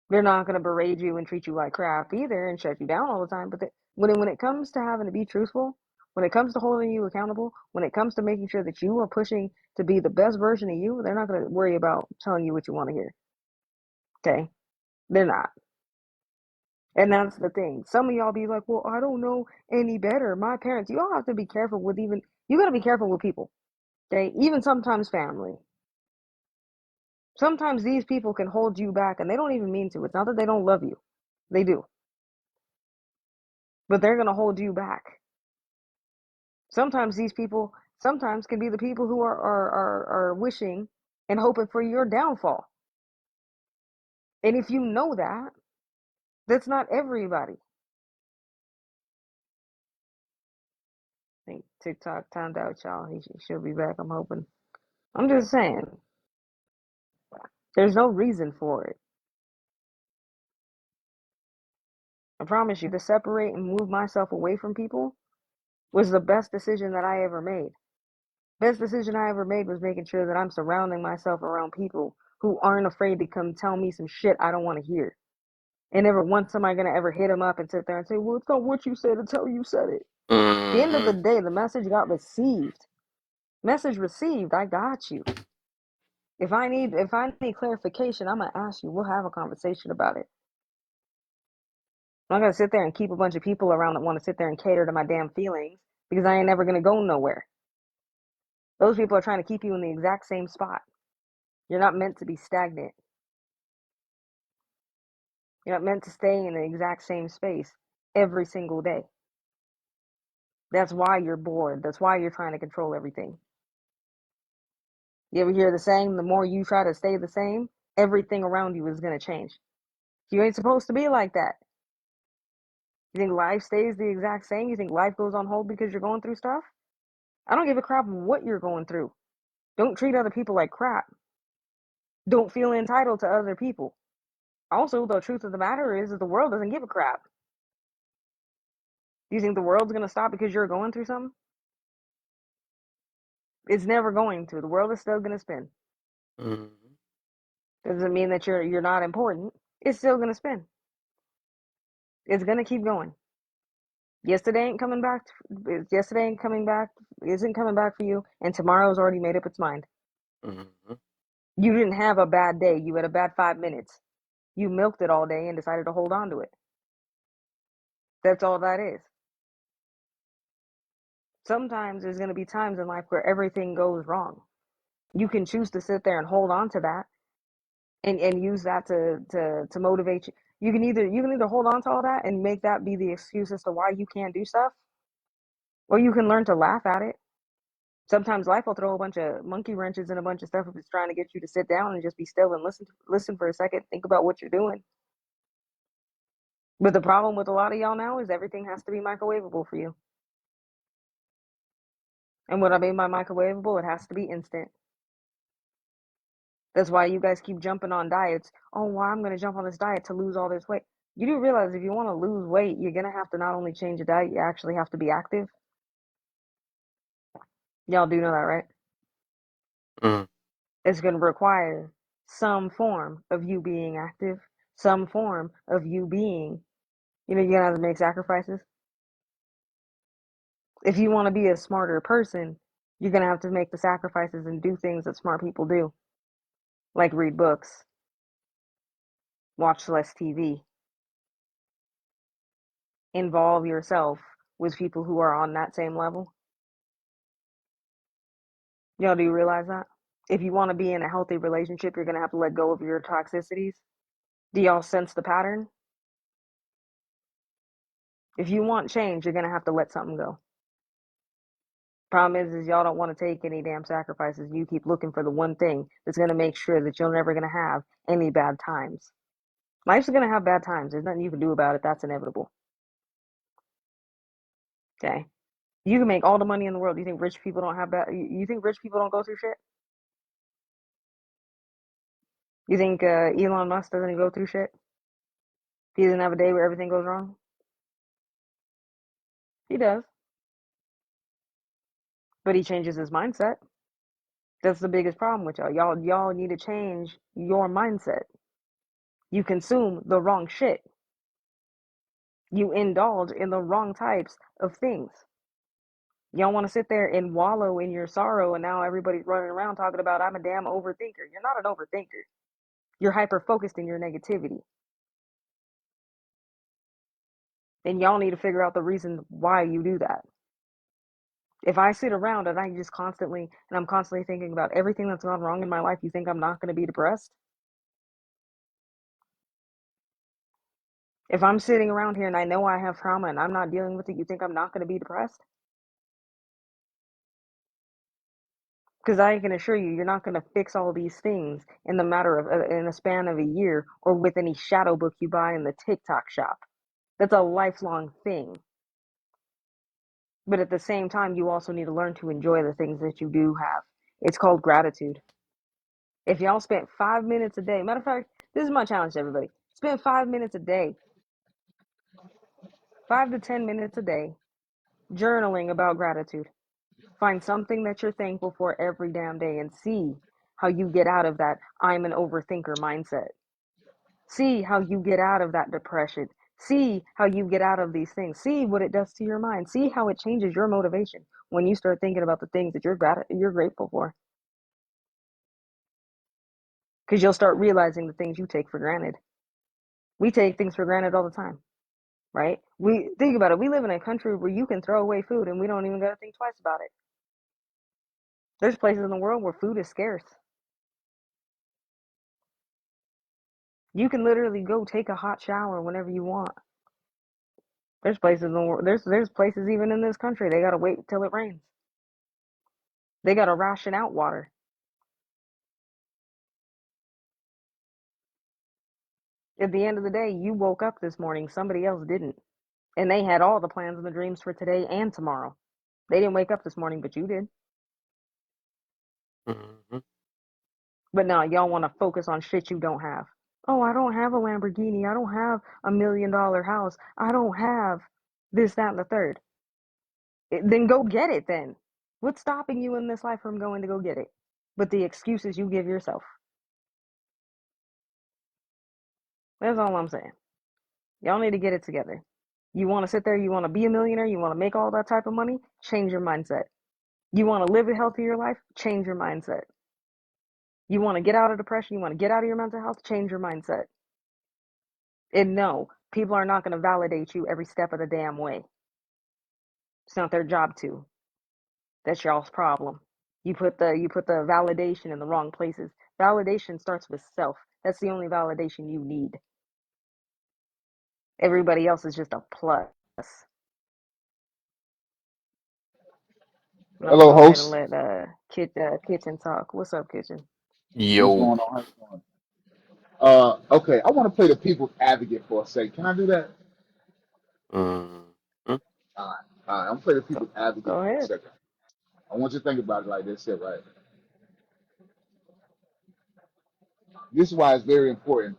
C: They're not going to berate you and treat you like crap either and shut you down all the time. But when it comes to having to be truthful, when it comes to holding you accountable, when it comes to making sure that you are pushing to be the best version of you, they're not going to worry about telling you what you want to hear. Okay? They're not. And that's the thing. Some of y'all be like, well, I don't know any better. My parents, you all have to be careful with you got to be careful with people. Okay? Even sometimes family. Sometimes these people can hold you back and they don't even mean to. It's not that they don't love you. They do. But they're going to hold you back. Sometimes these people can be the people who are wishing and hoping for your downfall. And if you know that, that's not everybody. I think TikTok timed out, y'all. She'll be back, I'm hoping. I'm just saying, there's no reason for it. I promise you, to separate and move myself away from people was the best decision that I ever made. Best decision I ever made was making sure that I'm surrounding myself around people who aren't afraid to come tell me some shit I don't want to hear. And never once am I going to ever hit them up and sit there and say, well, it's not what you said until you said it. At the end of the
A: Mm-hmm.
C: day, the message got received. Message received. I got you. If I need clarification, I'm going to ask you. We'll have a conversation about it. I'm not going to sit there and keep a bunch of people around that want to sit there and cater to my damn feelings because I ain't never going to go nowhere. Those people are trying to keep you in the exact same spot. You're not meant to be stagnant. You're not meant to stay in the exact same space every single day. That's why you're bored. That's why you're trying to control everything. You ever hear the saying, the more you try to stay the same, everything around you is going to change. You ain't supposed to be like that. You think life stays the exact same? You think life goes on hold because you're going through stuff? I don't give a crap what you're going through. Don't treat other people like crap. Don't feel entitled to other people. Also, the truth of the matter is that the world doesn't give a crap. You think the world's going to stop because you're going through something? It's never going to. The world is still going to spin.
A: Mm-hmm.
C: Doesn't mean that you're not important. It's still going to spin. It's going to keep going. Yesterday ain't coming back. Yesterday ain't coming back. Isn't coming back for you. And tomorrow's already made up its mind.
A: Mm-hmm.
C: You didn't have a bad day. You had a bad 5 minutes. You milked it all day and decided to hold on to it. That's all that is. Sometimes there's going to be times in life where everything goes wrong. You can choose to sit there and hold on to that and use that to motivate you. You can either hold on to all that and make that be the excuse as to why you can't do stuff, or you can learn to laugh at it. Sometimes life will throw a bunch of monkey wrenches and a bunch of stuff if it's trying to get you to sit down and just be still and listen for a second, think about what you're doing. But the problem with a lot of y'all now is everything has to be microwavable for you. And what I mean by microwavable, it has to be instant. That's why you guys keep jumping on diets. Oh, well, I'm going to jump on this diet to lose all this weight. You do realize if you want to lose weight, you're going to have to not only change your diet, you actually have to be active. Y'all do know that, right?
A: Mm-hmm.
C: It's going to require some form of you being active, some form of you being, you're going to have to make sacrifices. If you want to be a smarter person, you're going to have to make the sacrifices and do things that smart people do, like read books, watch less TV, involve yourself with people who are on that same level. Y'all, do you realize that? If you want to be in a healthy relationship, you're going to have to let go of your toxicities. Do y'all sense the pattern? If you want change, you're going to have to let something go. Problem is y'all don't want to take any damn sacrifices. You keep looking for the one thing that's going to make sure that you're never going to have any bad times. Life's going to have bad times. There's nothing you can do about it. That's inevitable. Okay? You can make all the money in the world. You think rich people don't have bad... You think rich people don't go through shit? You think Elon Musk doesn't go through shit? He doesn't have a day where everything goes wrong? He does. but he changes his mindset. That's the biggest problem with y'all. Y'all need to change your mindset. You consume the wrong shit. You indulge in the wrong types of things. Y'all want to sit there and wallow in your sorrow, and now everybody's running around talking about I'm a damn overthinker. You're not an overthinker. You're hyper focused in your negativity. And y'all need to figure out the reason why you do that. If I sit around and I'm constantly thinking about everything that's gone wrong in my life, you think I'm not going to be depressed? If I'm sitting around here and I know I have trauma and I'm not dealing with it, you think I'm not going to be depressed? Because I can assure you, you're not going to fix all these things in the matter of in a span of a year or with any shadow book you buy in the TikTok shop. That's a lifelong thing. But at the same time, you also need to learn to enjoy the things that you do have. It's called gratitude. If y'all spent 5 minutes a day, matter of fact, this is my challenge to everybody. Spend 5 minutes a day, 5 to 10 minutes a day, journaling about gratitude. Find something that you're thankful for every damn day and see how you get out of that I'm an overthinker mindset. See how you get out of that depression. See how you get out of these things. See what it does to your mind. See how it changes your motivation when you start thinking about the things that you're grateful for. Because you'll start realizing the things you take for granted. We take things for granted all the time, right? We think about it. We live in a country where you can throw away food and we don't even got to think twice about it. There's places in the world where food is scarce. You can literally go take a hot shower whenever you want. There's places in the world. There's places even in this country they gotta wait till it rains. They gotta ration out water. At the end of the day, you woke up this morning. Somebody else didn't, and they had all the plans and the dreams for today and tomorrow. They didn't wake up this morning, but you did.
A: Mm-hmm.
C: But now y'all want to focus on shit you don't have. Oh, I don't have a Lamborghini. I don't have $1 million house. I don't have this, that, and the third. Then go get it then. What's stopping you in this life from going to go get it? But the excuses you give yourself. That's all I'm saying. Y'all need to get it together. You want to sit there, you want to be a millionaire, you want to make all that type of money, change your mindset. You want to live a healthier life, change your mindset. You want to get out of depression, you want to get out of your mental health, change your mindset. And no, people are not going to validate you every step of the damn way. It's not their job to. That's y'all's problem. You put the validation in the wrong places. Validation starts with self. That's the only validation you need. Everybody else is just a plus. And I'm gonna
B: Hello,
C: go ahead and
B: host.
C: let Kitchen talk. What's up, Kitchen?
B: What's
A: Yo.
B: going on? How's it going? Okay, I want to play the people's advocate for a second. Can I do that?
A: Mm-hmm.
B: All right. All right. I'm gonna play the
C: Go,
B: people's advocate
C: go
B: for a
C: ahead.
B: second. I want you to think about it like this here, right? This is why it's very important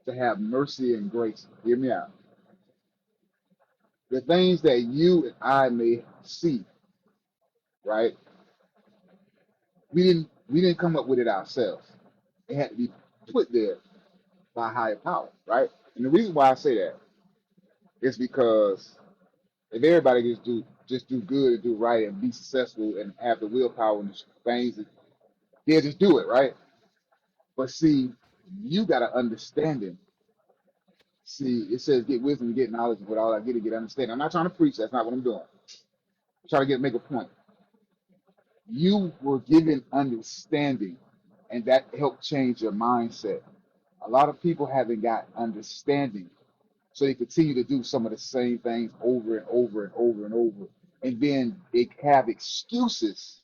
B: to have mercy and grace. Hear me out. The things that you and I may see, right? We didn't come up with it ourselves. It had to be put there by a higher power, right? And the reason why I say that is because if everybody just do good and do right and be successful and have the willpower and the things, they'll just do it, right? But see, you got to understanding. See, it says get wisdom, get knowledge, but all I get understanding. I'm not trying to preach. That's not what I'm doing. I'm trying to make a point. You were given understanding, and that helped change your mindset. A lot of people haven't got understanding, so they continue to do some of the same things over and over and over and over, and then they have excuses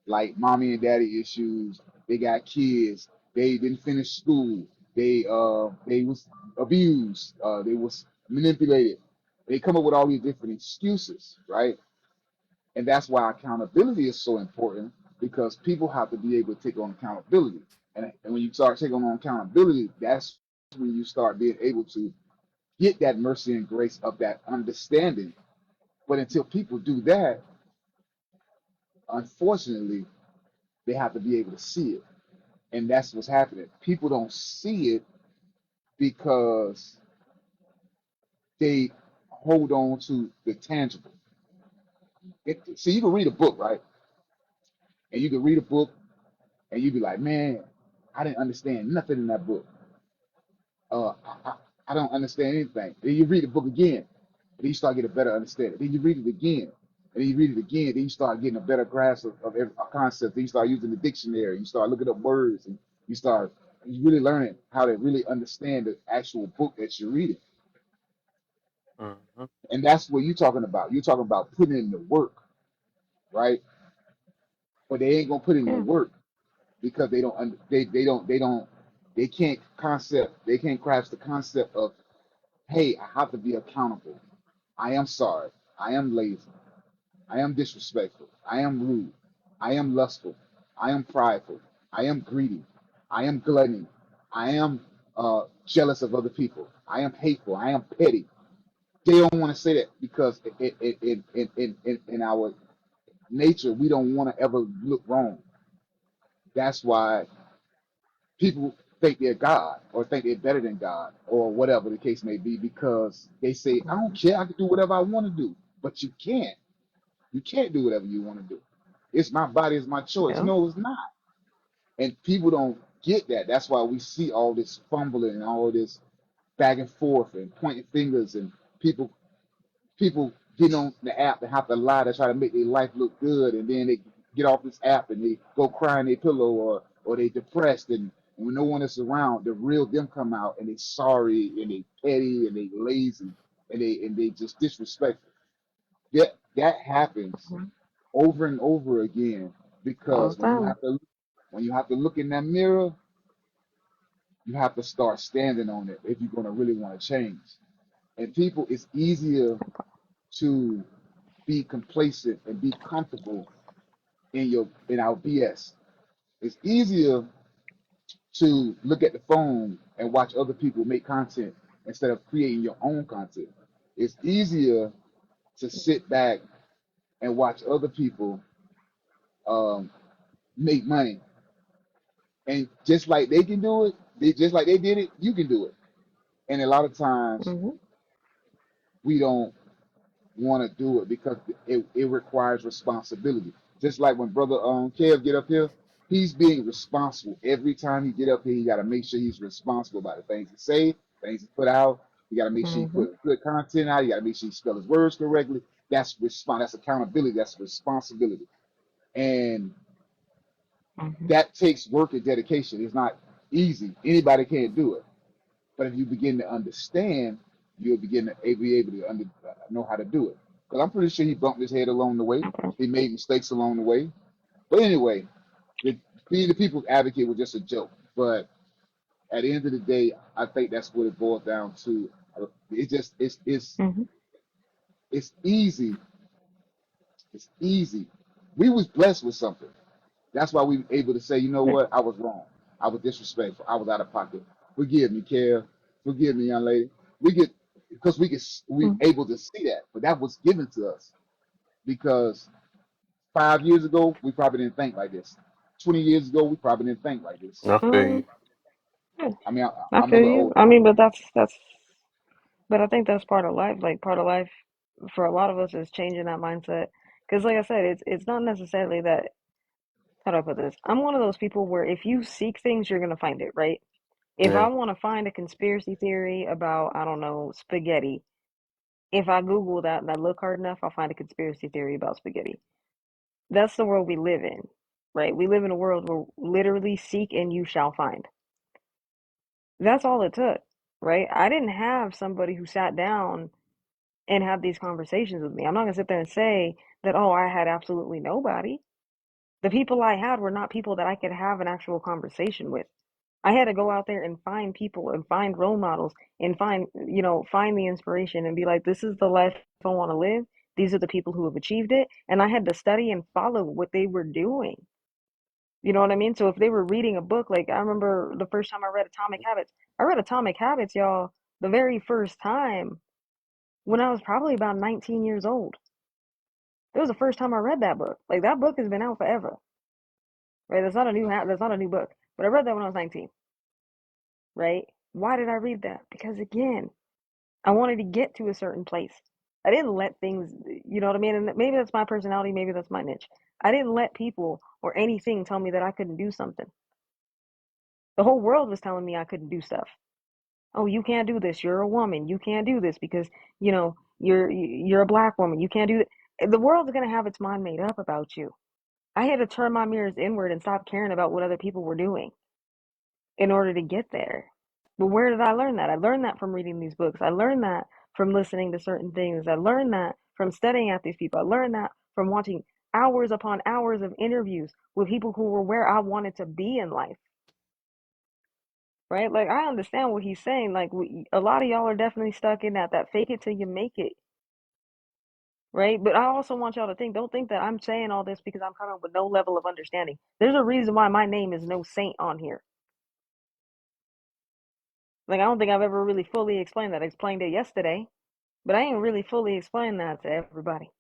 B: like mommy and daddy issues. They got kids. They didn't finish school. They was abused. They was manipulated. They come up with all these different excuses, right? And that's why accountability is so important, because people have to be able to take on accountability. And when you start taking on accountability, that's when you start being able to get that mercy and grace of that understanding. But until people do that, Unfortunately, they have to be able to see it. And that's what's happening. People don't see it because they hold on to the tangible. See, you can read a book, right? And you can read a book and you be like, man, I didn't understand nothing in that book. Uh, I, I, I don't understand anything. Then you read the book again, and then you start getting a better understanding. Then you read it again, and then you read it again. Then you start getting a better grasp of every a concept. Then you start using the dictionary. You start looking up words, and you really learning how to really understand the actual book that you're reading.
A: Uh-huh.
B: And that's what you're talking about. You're talking about putting in the work, right? But they ain't gonna put in the
H: Yeah.
B: work because they can't grasp the concept of, hey, I have to be accountable. I am sorry. I am lazy. I am disrespectful. I am rude. I am lustful. I am prideful. I am greedy. I am gluttony. I am jealous of other people. I am hateful. I am petty. They don't want to say that because in our nature, we don't want to ever look wrong. That's why people think they're God or think they're better than God or whatever the case may be because they say, I don't care. I can do whatever I want to do. But you can't. You can't do whatever you want to do. It's my body, it's my choice.
H: Yeah.
B: No, it's not. And people don't get that. That's why we see all this fumbling and all this back and forth and pointing fingers and people getting on the app and have to lie to try to make their life look good, and then they get off this app and they go cry in their pillow or they depressed, and when no one is around, the real them come out and they sorry and they petty and they lazy and they just disrespectful. That happens
H: Mhm.
B: over and over again
H: All
B: because
H: the time.
B: when you have to look in that mirror, you have to start standing on it if you're gonna really want to change. And people, it's easier to be complacent and be comfortable in our BS. It's easier to look at the phone and watch other people make content instead of creating your own content. It's easier to sit back and watch other people um, make money, and just like they can do it, just like they did it, you can do it. And a lot of times
H: Hmm.
B: we don't want to do it because it requires responsibility. Just like when brother Kev get up here, he's being responsible. Every time he get up here, he got to make sure he's responsible about the things he say, things he put out. He got to make sure he
H: Hmm.
B: put good content out. He got to make sure he spell his words correctly. That's accountability. That's responsibility. And
H: Hmm.
B: that takes work and dedication. It's not easy. Anybody can't do it. But if you begin to understand, you'll begin to be able to know how to do it. Because I'm pretty sure he bumped his head along the way.
H: Okay.
B: He made mistakes along the way. But anyway, being the people's advocate was just a joke. But at the end of the day, I think that's what it boils down to. It's just
H: Hmm.
B: it's easy. It's easy. We was blessed with something. That's why we were able to say, you know
H: Yeah.
B: what, I was wrong. I was disrespectful. I was out of pocket. Forgive me, Care. Forgive me, young lady. We get because we
H: Mhm.
B: able to see that, but that was given to us because 5 years ago we probably didn't think like this. 20 years ago we probably didn't think like this.
A: I feel you.
H: Yeah,
B: I mean,
H: I
B: I'm a
H: feel
B: little
H: you.
B: older.
H: I mean, but I think that's part of life. Like part of life for a lot of us is changing that mindset. Because, like I said, it's not necessarily that. How do I put this? I'm one of those people where if you seek things, you're gonna find it, right? If I
A: Yeah.
H: want to find a conspiracy theory about, I don't know, spaghetti, if I Google that and I look hard enough, I'll find a conspiracy theory about spaghetti. That's the world we live in, right? We live in a world where literally seek and you shall find. That's all it took, right? I didn't have somebody who sat down and had these conversations with me. I'm not gonna sit there and say that, oh, I had absolutely nobody. The people I had were not people that I could have an actual conversation with. I had to go out there and find people and find role models and find the inspiration and be like, this is the life I want to live. These are the people who have achieved it. And I had to study and follow what they were doing. You know what I mean? So if they were reading a book, like I remember the first time I read Atomic Habits, I read Atomic Habits, y'all, the very first time when I was probably about 19 years old.
C: It was the first time I read that book. Like that book has been out forever, right? That's not a new book, but I read that when I was 19, right? Why did I read that? Because again, I wanted to get to a certain place. I didn't let things, you know what I mean? And maybe that's my personality, maybe that's my niche. I didn't let people or anything tell me that I couldn't do something. The whole world was telling me I couldn't do stuff. Oh, you can't do this. You're a woman. You can't do this because, you know, you're a black woman. You can't do that. The world's going to have its mind made up about you. I had to turn my mirrors inward and stop caring about what other people were doing in order to get there. But where did I learn that? I learned that from reading these books. I learned that from listening to certain things. I learned that from studying at these people. I learned that from watching hours upon hours of interviews with people who were where I wanted to be in life. Right? Like I understand what he's saying. Like a lot of y'all are definitely stuck in that fake it till you make it. Right? But I also want y'all to don't think that I'm saying all this because I'm coming with no level of understanding. There's a reason why my name is no saint on here. Like I don't think I've ever really fully explained that. I explained it yesterday, but I ain't really fully explained that to everybody.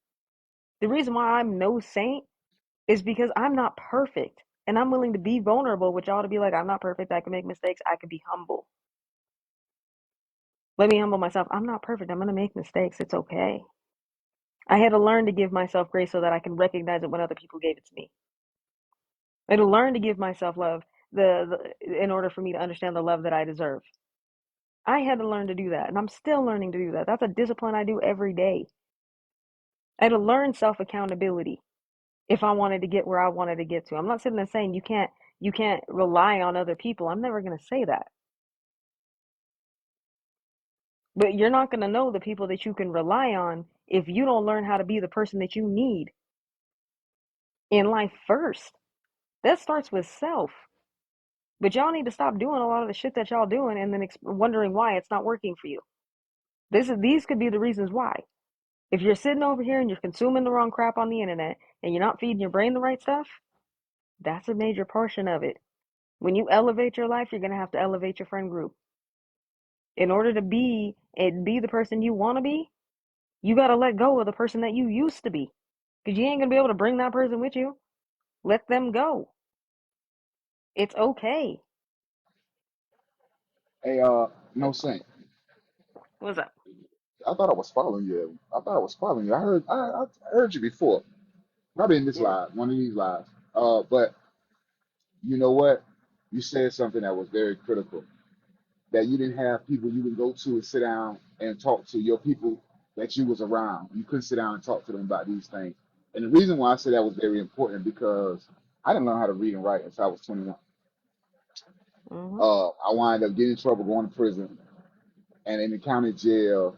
C: The reason why I'm no saint is because I'm not perfect. And I'm willing to be vulnerable with y'all to be like, I'm not perfect. I can make mistakes. I can be humble. Let me humble myself. I'm not perfect. I'm going to make mistakes. It's okay. I had to learn to give myself grace so that I can recognize it when other people gave it to me. I had to learn to give myself love in order for me to understand the love that I deserve. I had to learn to do that, and I'm still learning to do that. That's a discipline I do every day. I had to learn self-accountability if I wanted to get where I wanted to get to. I'm not sitting there saying you can't rely on other people. I'm never going to say that. But you're not going to know the people that you can rely on if you don't learn how to be the person that you need in life first. That starts with self. But y'all need to stop doing a lot of the shit that y'all doing and then wondering why it's not working for you. These could be the reasons why. If you're sitting over here and you're consuming the wrong crap on the internet and you're not feeding your brain the right stuff, that's a major portion of it. When you elevate your life, you're going to have to elevate your friend group. In order to be the person you want to be, you got to let go of the person that you used to be. Because you ain't going to be able to bring that person with you. Let them go. It's okay.
B: Hey, no saint.
C: What's up?
B: I thought I was following you. I thought I was following you. I heard you before. Probably in this
C: Yeah.
B: live, one of these lives. But you know what? You said something that was very critical. That you didn't have people you can go to and sit down and talk to your people that you was around. You couldn't sit down and talk to them about these things. And the reason why I said that was very important because I didn't learn how to read and write until I was 21.
C: Mm-hmm.
B: I wound up getting in trouble, going to prison, and in the county jail.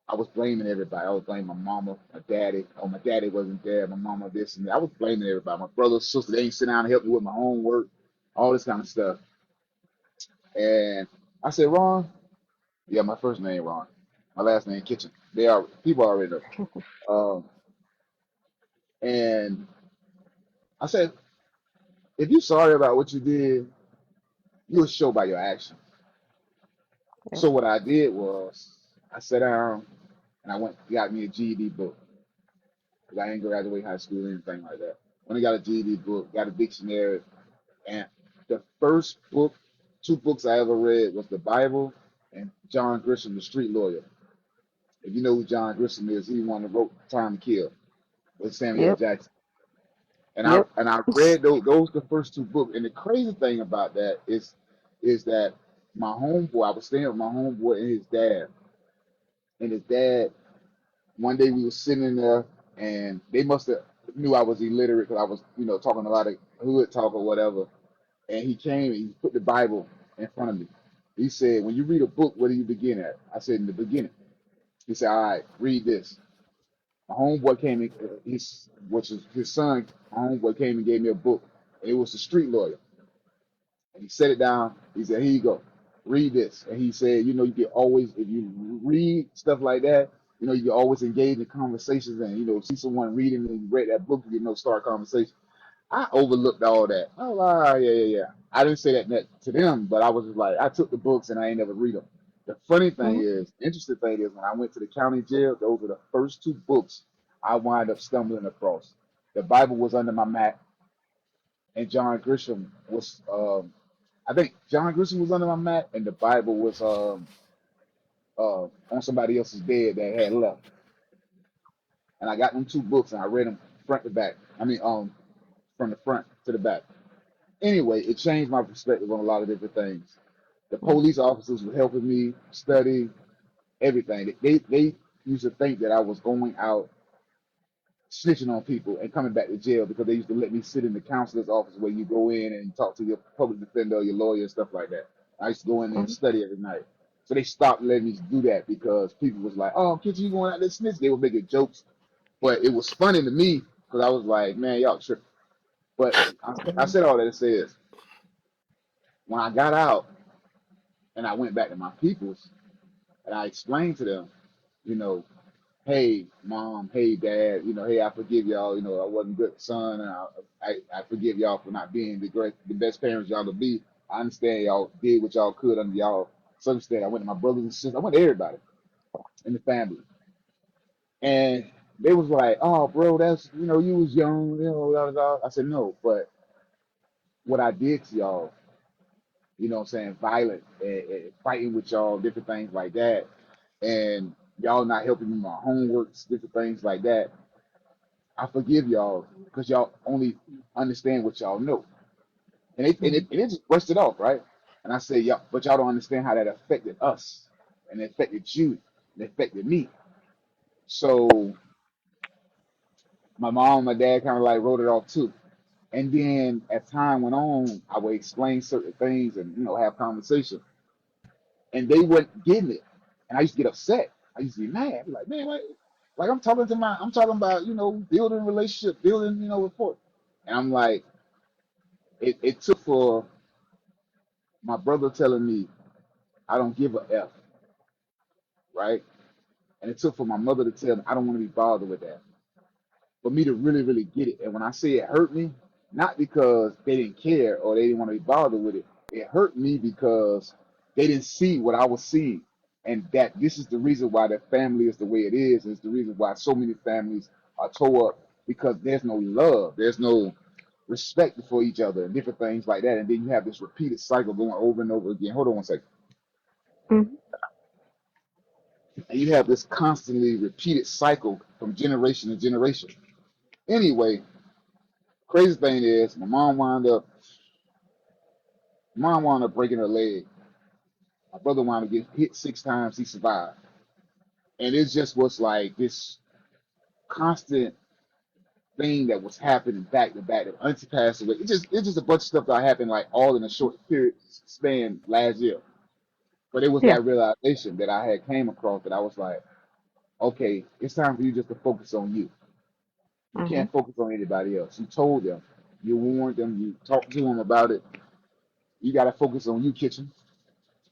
B: I was blaming everybody. I was blaming my mama, my daddy. Oh, my daddy wasn't there. My mama this and that. I was blaming everybody. My brother, sister, they ain't sit down and help me with my homework, all this kind of stuff. And I said, Ron, yeah, my first name Ron, my last name Kitchen. They are people already know. Um, and I said, if you're sorry about what you did, you'll show by your actions.
C: Yep.
B: So what I did was I sat down and I went got me a GED book because I didn't graduate high school or anything like that. When I got a GED book, got a dictionary. And the first book, two books I ever read was the Bible and John Grisham, The Street Lawyer. If you know who John Grisham is, he one that wrote Time to Kill with Samuel L.
C: Yep.
B: Jackson. And I
C: Yep.
B: and I read those the first two books. And the crazy thing about that is that my homeboy, I was staying with my homeboy and his dad. And his dad, one day we were sitting in there and they must have knew I was illiterate because I was, talking a lot of hood talk or whatever. And he came and he put the Bible in front of me. He said, when you read a book, where do you begin at? I said, in the beginning. He said, all right, read this. My homeboy came in, which is his son, my homeboy came and gave me a book. And it was The Street Lawyer. And he set it down. He said, here you go. Read this. And he said, you can always, if you read stuff like that, you can always engage in conversations and, see someone reading and you read that book, start a conversation. I overlooked all that. Oh, yeah. I didn't say that to them, but I was just like, I took the books and I ain't never read them. The funny thing
C: Mm-hmm.
B: is, interesting thing is, when I went to the county jail, those were the first two books I wind up stumbling across. The Bible was under my mat, and John Grisham was. I think John Grisham was under my mat, and the Bible was on somebody else's bed that had left. And I got them two books, and I read them front to back. I mean, from the front to the back. Anyway, it changed my perspective on a lot of different things. The police officers were helping me study everything. They used to think that I was going out snitching on people and coming back to jail because they used to let me sit in the counselor's office where you go in and talk to your public defender or your lawyer and stuff like that. I used to go in there and study every night. So they stopped letting me do that because people was like, "Oh, kid, you going out there snitch?" They were making jokes, but it was funny to me because I was like, "Man, y'all tripping." But I said all that to say is, when I got out and I went back to my peoples and I explained to them, you know, hey, mom, hey, dad, hey, I forgive y'all. I wasn't a good son, and I forgive y'all for not being the best parents y'all could be. I understand y'all did what y'all could under y'all circumstance. I went to my brothers and sisters. I went to everybody in the family, and they was like, "Oh, bro, that's you was young, blah, blah, blah." I said, "No, but what I did to y'all, what I'm saying, violent and fighting with y'all, different things like that, and y'all not helping me with my homeworks, different things like that. I forgive y'all because y'all only understand what y'all know." And it just brushed it off, right? And I said, "Y'all, but y'all don't understand how that affected us, and it affected you, and it affected me." So my mom and my dad kind of like wrote it off too. And then as time went on, I would explain certain things and have conversation, and they weren't getting it, and I used to get upset. I used to be mad. I'd be like, "Man, like I'm talking about building relationship, building rapport," and I'm like, it took for my brother telling me I don't give a F, right? And it took for my mother to tell me I don't want to be bothered with that. For me to really, really get it. And when I say it hurt me, not because they didn't care or they didn't want to be bothered with it, it hurt me because they didn't see what I was seeing. And that this is the reason why the family is the way it is. It's the reason why so many families are tore up because there's no love. There's no respect for each other and different things like that. And then you have this repeated cycle going over and over again. Hold on one second.
A: Mhm.
B: And you have this constantly repeated cycle from generation to generation. Anyway, crazy thing is, my mom wound up breaking her leg. My brother wound up getting hit 6 times. He survived, and it just was like this constant thing that was happening back to back. The auntie passed away. It's just a bunch of stuff that happened like all in a short period span last year. But it was
A: Yeah.
B: that realization that I had came across that I was like, okay, it's time for you just to focus on you. You
A: Mhm.
B: can't focus on anybody else. You told them, you warned them, you talked to them about it. You got to focus on you, kitchen,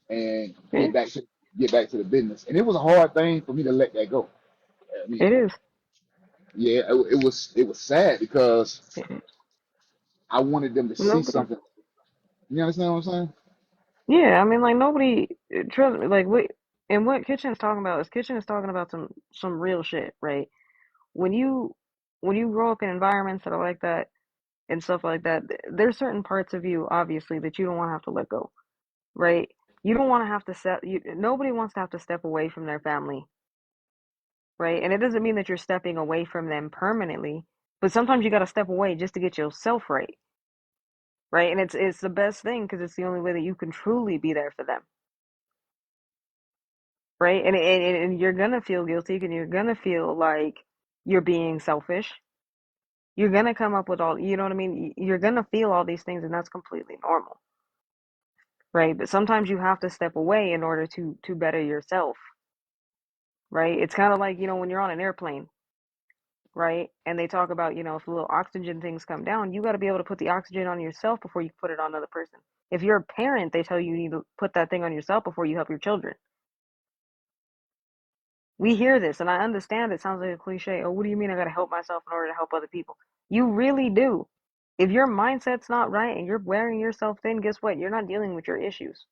B: and
A: Yeah.
B: get back to the business. And it was a hard thing for me to let that go. I mean,
A: It is.
B: yeah, it was sad because
A: Yeah.
B: I wanted them to see
A: Nobody.
B: something. You understand what I'm saying?
A: Yeah, I mean, like nobody. Trust me. Like what and what Kitchen's talking about is Kitchen is talking about some real shit, right? When you when you grow up in environments that are like that and stuff like that, there's certain parts of you obviously that you don't want to have to let go, right? You don't want to have to nobody wants to have to step away from their family, right? And it doesn't mean that you're stepping away from them permanently, but sometimes you got to step away just to get yourself right, right? And it's the best thing because it's the only way that you can truly be there for them, right? And you're gonna feel guilty and you're gonna feel like you're being selfish. You're gonna come up with all, you know what I mean? You're gonna feel all these things, and that's completely normal, right? But sometimes you have to step away in order to better yourself, right? It's kind of like, when you're on an airplane, right? And they talk about, if the little oxygen things come down, you got to be able to put the oxygen on yourself before you put it on another person. If you're a parent, they tell you you need to put that thing on yourself before you help your children. We hear this, and I understand it sounds like a cliche. Oh, what do you mean I got to help myself in order to help other people? You really do. If your mindset's not right and you're wearing yourself thin, guess what? You're not dealing with your issues.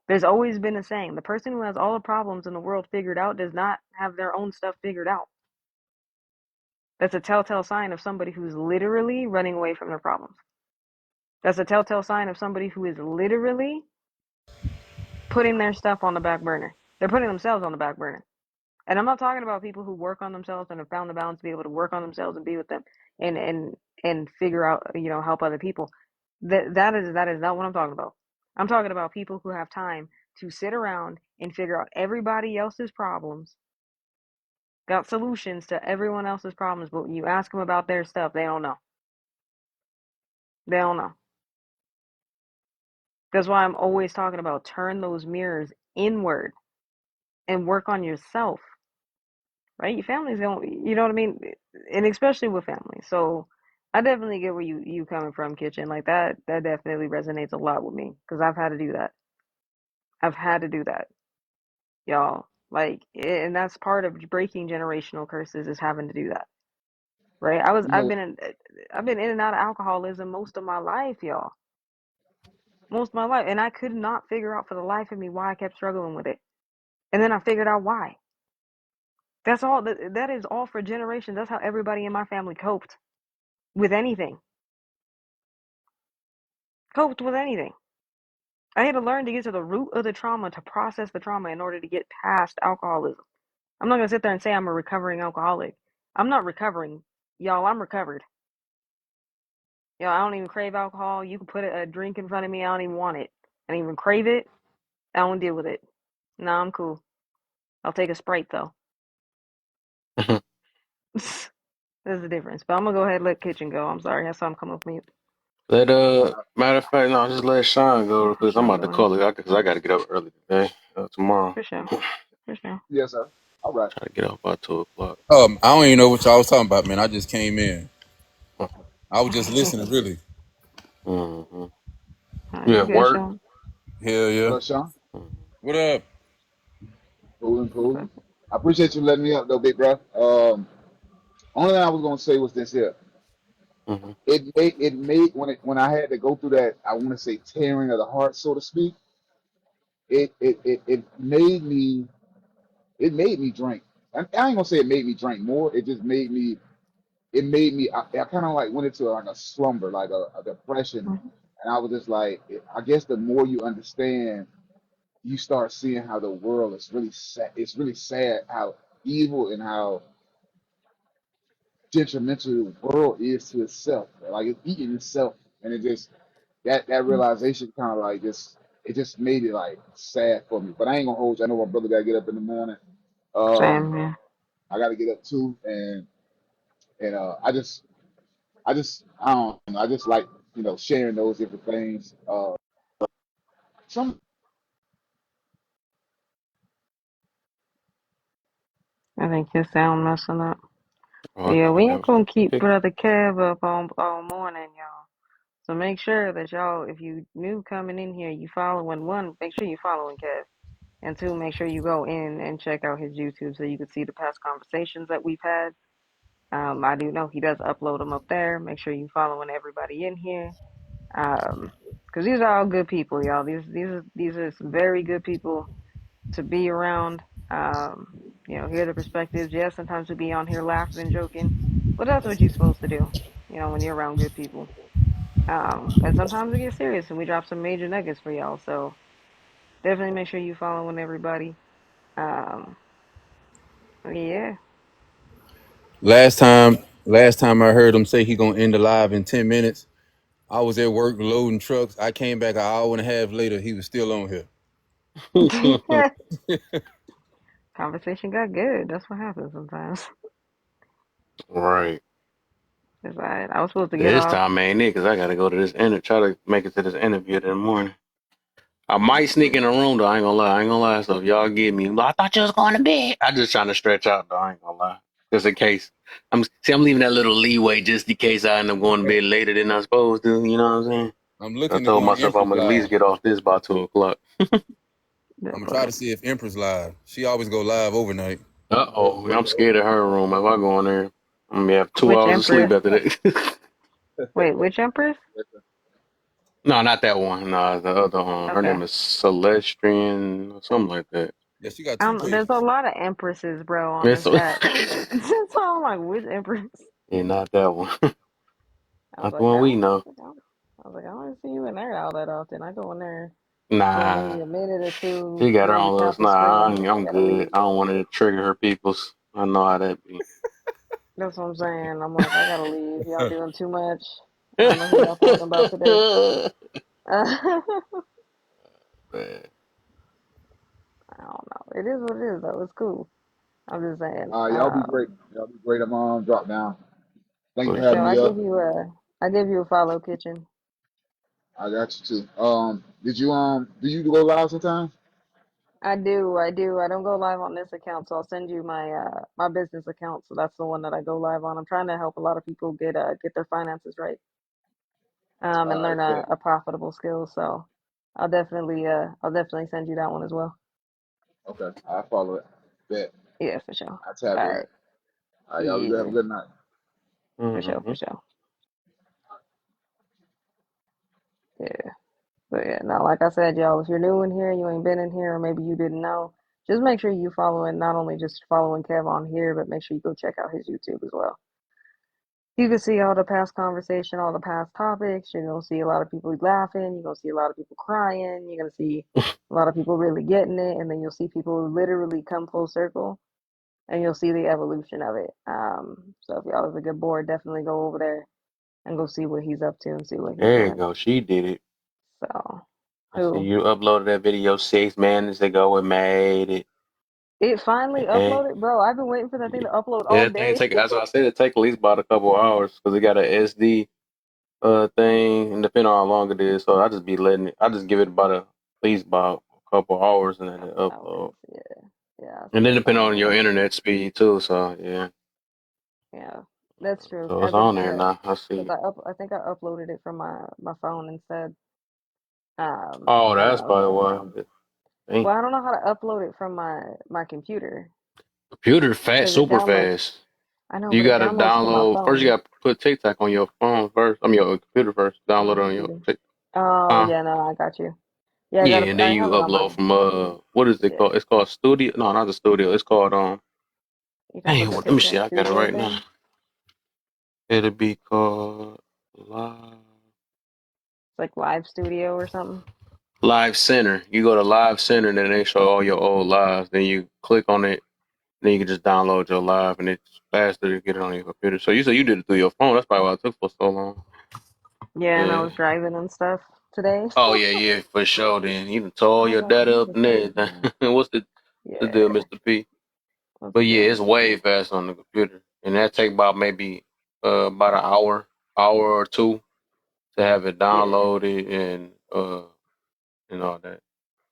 A: There's always been a saying, the person who has all the problems in the world figured out does not have their own stuff figured out.
B: That's a telltale sign of somebody who's literally running away from their problems. That's a telltale sign of somebody who is literally putting their stuff on the back burner. They're putting themselves on the back burner. And I'm not talking about people who work on themselves and have found the balance to be able to work on themselves and be with them and figure out, help other people. That is not what I'm talking about. I'm talking about people who have time to sit around and figure out everybody else's problems, got solutions to everyone else's problems, but when you ask them about their stuff, they don't know. They don't know. That's why I'm always talking about turn those mirrors inward and work on yourself, right? Your family's going, you know what I mean? And especially with family. So I definitely get where you coming from, Kitchen. Like that definitely resonates a lot with me because I've had to do that. I've had to do that, y'all. Like, and that's part of breaking generational curses is having to do that, right?
C: You know,
B: I've been in and out of alcoholism most of my life, y'all. Most of my life, and I could not figure out for the life of me why I kept struggling with it. And then I figured out why. That's all. That is all for generations. That's how everybody in my family coped with anything. Coped with anything. I had to learn to get to the root of the trauma to process the trauma in order to get past alcoholism. I'm not gonna sit there and say I'm a recovering alcoholic. I'm not recovering, y'all. I'm recovered. I don't even crave alcohol. You can put a drink in front of me. I don't even want it. I don't even crave it. I don't deal with it. No, I'm cool. I'll take a Sprite though. There's a difference. But I'm gonna go ahead and let Kitchen go. I'm sorry. I saw him come up with me.
A: Matter of fact, no, just let Sean go because I'm
B: Sean,
A: about
B: go
A: to
B: ahead.
A: call it because I got to get up early today, tomorrow.
B: For sure. For sure.
C: yes, sir. All right.
A: Try to get up by 2 o'clock. I don't even know what y'all was talking about, man. I just came in. I was just listening, really. Mm-hmm.
B: Nah,
A: You
B: you
A: at
B: good,
A: work?
B: Sean?
A: Hell yeah.
C: Hello, Sean.
A: What up?
C: Cool and cool. I appreciate you letting me up, though, big bro. Only thing I was gonna say was this here.
A: Mm-hmm.
C: It made when I had to go through that, I want to say tearing of the heart, so to speak. It made me drink. I ain't gonna say it made me drink more. It just made me. It made me. I kind of like went into like a slumber, like a depression, and I was just like, I guess the more you understand, you start seeing how the world is really sad. It's really sad how evil and how detrimental the world is to itself. Like it's eating itself, and it just that realization kind of like just it just made it like sad for me. But I ain't gonna hold you. I know my brother gotta get up in the morning.
B: Same
C: Um,
B: here.
C: I gotta get up too, and I don't know, I just like sharing those different things. Some
B: I think his sound messing up.
A: Oh, I
B: Yeah,
A: thought
B: we
A: that
B: ain't
A: was
B: gonna keep
A: pick.
B: Brother Kev up all morning, y'all. So make sure that y'all, if you new coming in here, you following one, make sure you following Kev. And two, make sure you go in and check out his YouTube so you can see the past conversations that we've had. I do know he does upload them up there. Make sure you following everybody in here. Because these are all good people, y'all. These are some very good people to be around. Hear the perspectives. Yeah, sometimes we be on here laughing and joking, but that's what you're supposed to do. When you're around good people. And sometimes we get serious and we drop some major nuggets for y'all. So definitely make sure you following everybody. Um, yeah.
A: Last time I heard him say he gonna end the live in 10 minutes. I was at work loading trucks. I came back an hour and a half later. He was still on here.
B: Conversation got good. That's what happens sometimes.
A: Right.
B: It's all right. I was supposed to get
A: This
B: off.
A: time ain't it because I gotta go to this try to make it to this interview in the morning. I might sneak in the room though. I ain't gonna lie. I ain't gonna lie. So if y'all get me, I thought you was going to bed. I just trying to stretch out though. I ain't gonna lie. Just in case. I'm leaving that little leeway just in case I end up going to bed later than I'm supposed to. You know what I'm saying? I'm I looking to told go on myself I'm Empress gonna at least Live. get off this by 2 o'clock.
B: That
A: I'm gonna try to
B: part.
A: see if Empress Live. She always go live overnight. I'm
C: oh,
A: scared of her room. If I go in there, I'm gonna have two
B: Which
A: hours of sleep
B: Empress?
A: after that.
B: Wait, which Empress?
A: No, not that one. No, the other one. Her
B: Okay.
A: name is Celestrian or something like that.
J: Yeah, she got two
N: There's a
J: pages.
N: lot of empresses, bro, on
A: It's,
N: this app. So I'm like, which empress?
A: yeah, not that one.
N: I was
A: Not the
N: like,
A: one we know.
N: I don't see you in there all that often. I go in there for
A: Nah,
N: maybe a minute or two,
A: she got her
N: maybe
A: own little.
N: count the
A: Nah,
N: screen.
A: I'm
N: Gotta
A: good.
N: leave.
A: I don't want it to trigger her peoples. I know how that be.
N: That's what I'm saying. I'm like, I gotta leave. Y'all doing too much. I don't know who y'all talking about today. I
A: Man,
N: don't know. It is what it is, though. It's cool. I'm just saying.
B: Y'all be great. Y'all be great. I'm drop down. Thank you
A: for
B: for
N: For
B: having
N: sure.
A: sure.
B: me up.
N: I give you a follow, kitchen.
B: I got you too. Did you do you go live sometimes?
N: I do. I do. I don't go live on this account, so I'll send you my business account. So that's the one that I go live on. I'm trying to help a lot of people get their finances right, and
B: All
N: learn
B: right, bet.
N: a profitable skill. So I'll definitely send you that one as well.
B: Okay, I follow it. Bet.
N: Yeah, for sure.
B: I tap
N: All
B: in.
N: right.
B: All right, y'all be good. Have a
N: Yeah,
B: good night.
N: for sure,
A: Mm-hmm.
N: for sure. Yeah. But yeah, now like I said, y'all, if you're new in here, you ain't been in here, or maybe you didn't know, just make sure you following not only just following Kev on here, but make sure you go check out his YouTube as well. You can see all the past conversation, all the past topics. You're gonna see a lot of people laughing. You're gonna see a lot of people crying. You're gonna see a lot of people really getting it, and then you'll see people literally come full circle, and you'll see the evolution of it. So if y'all ever get bored, definitely go over there and go see what he's up to and see what he's
A: There you
N: doing.
A: go. She did it.
N: So
A: I see
N: who
A: you uploaded that video 6 minutes ago and made it.
N: it finally
A: Hey,
N: uploaded, bro. I've been waiting for that thing
A: yeah,
N: to upload all
A: that thing
N: day.
A: take. That's why I said it take at least about a couple of hours because it got a SD thing, and depending on how long it is. So I just be letting it. I just give it about at least about a couple of hours and then it upload.
N: Hours, yeah, yeah.
A: And then
N: It
A: depending
N: finally
A: on your
N: uploaded.
A: internet speed too. So yeah,
N: Yeah, that's true.
A: so it's
N: As of
A: on there now. I
N: because
A: see.
N: I think I uploaded it from my phone instead.
A: Oh,
N: I don't
A: that's
N: know.
A: probably why. Dang.
N: Well, I don't know how to upload it from my computer
A: Computer fast,
N: because it
A: super
N: downloads.
A: fast.
N: I know,
A: You
N: but it
A: gotta
N: downloads to my
A: download first. You
N: phone.
A: gotta put TikTok on your phone first. I mean your computer first.
N: On
A: Download
N: my
A: it on your
N: computer.
A: TikTok.
N: Oh
A: Huh?
N: yeah, no, I got you. Yeah, I got
A: Yeah,
N: to.
A: and
N: I
A: then you
N: have it on my.
A: upload from what is it
N: Yeah,
A: called? It's called Studio. No, not the Studio. It's called
N: you talking
A: Dang,
N: about the
A: let me see.
N: TikTok
A: I got it
N: studio
A: right now.
N: thing?
A: It'll be called
N: It's like Live Studio or something.
A: Live Center. You go to Live Center, and then they show all your old lives. Then you click on it. Then you can just download your live, and it's faster to get it on your computer. So you said you did it through your phone. That's probably why it took for so long.
N: Yeah, and I
A: Yeah.
N: was driving and stuff today.
A: Oh yeah, yeah, for sure. Then you done tore all
N: I was
A: your
N: like,
A: data
N: let me
A: up
N: just
A: and
N: take a
A: everything.
N: minute.
A: What's the deal,
N: Yeah,
A: Mister P?
N: what's
A: But
N: the
A: yeah,
N: deal,
A: it's
N: Mr.
A: way
N: P?
A: faster on the computer, and that take about maybe about an hour or two to have it
N: Yeah.
A: downloaded and all that.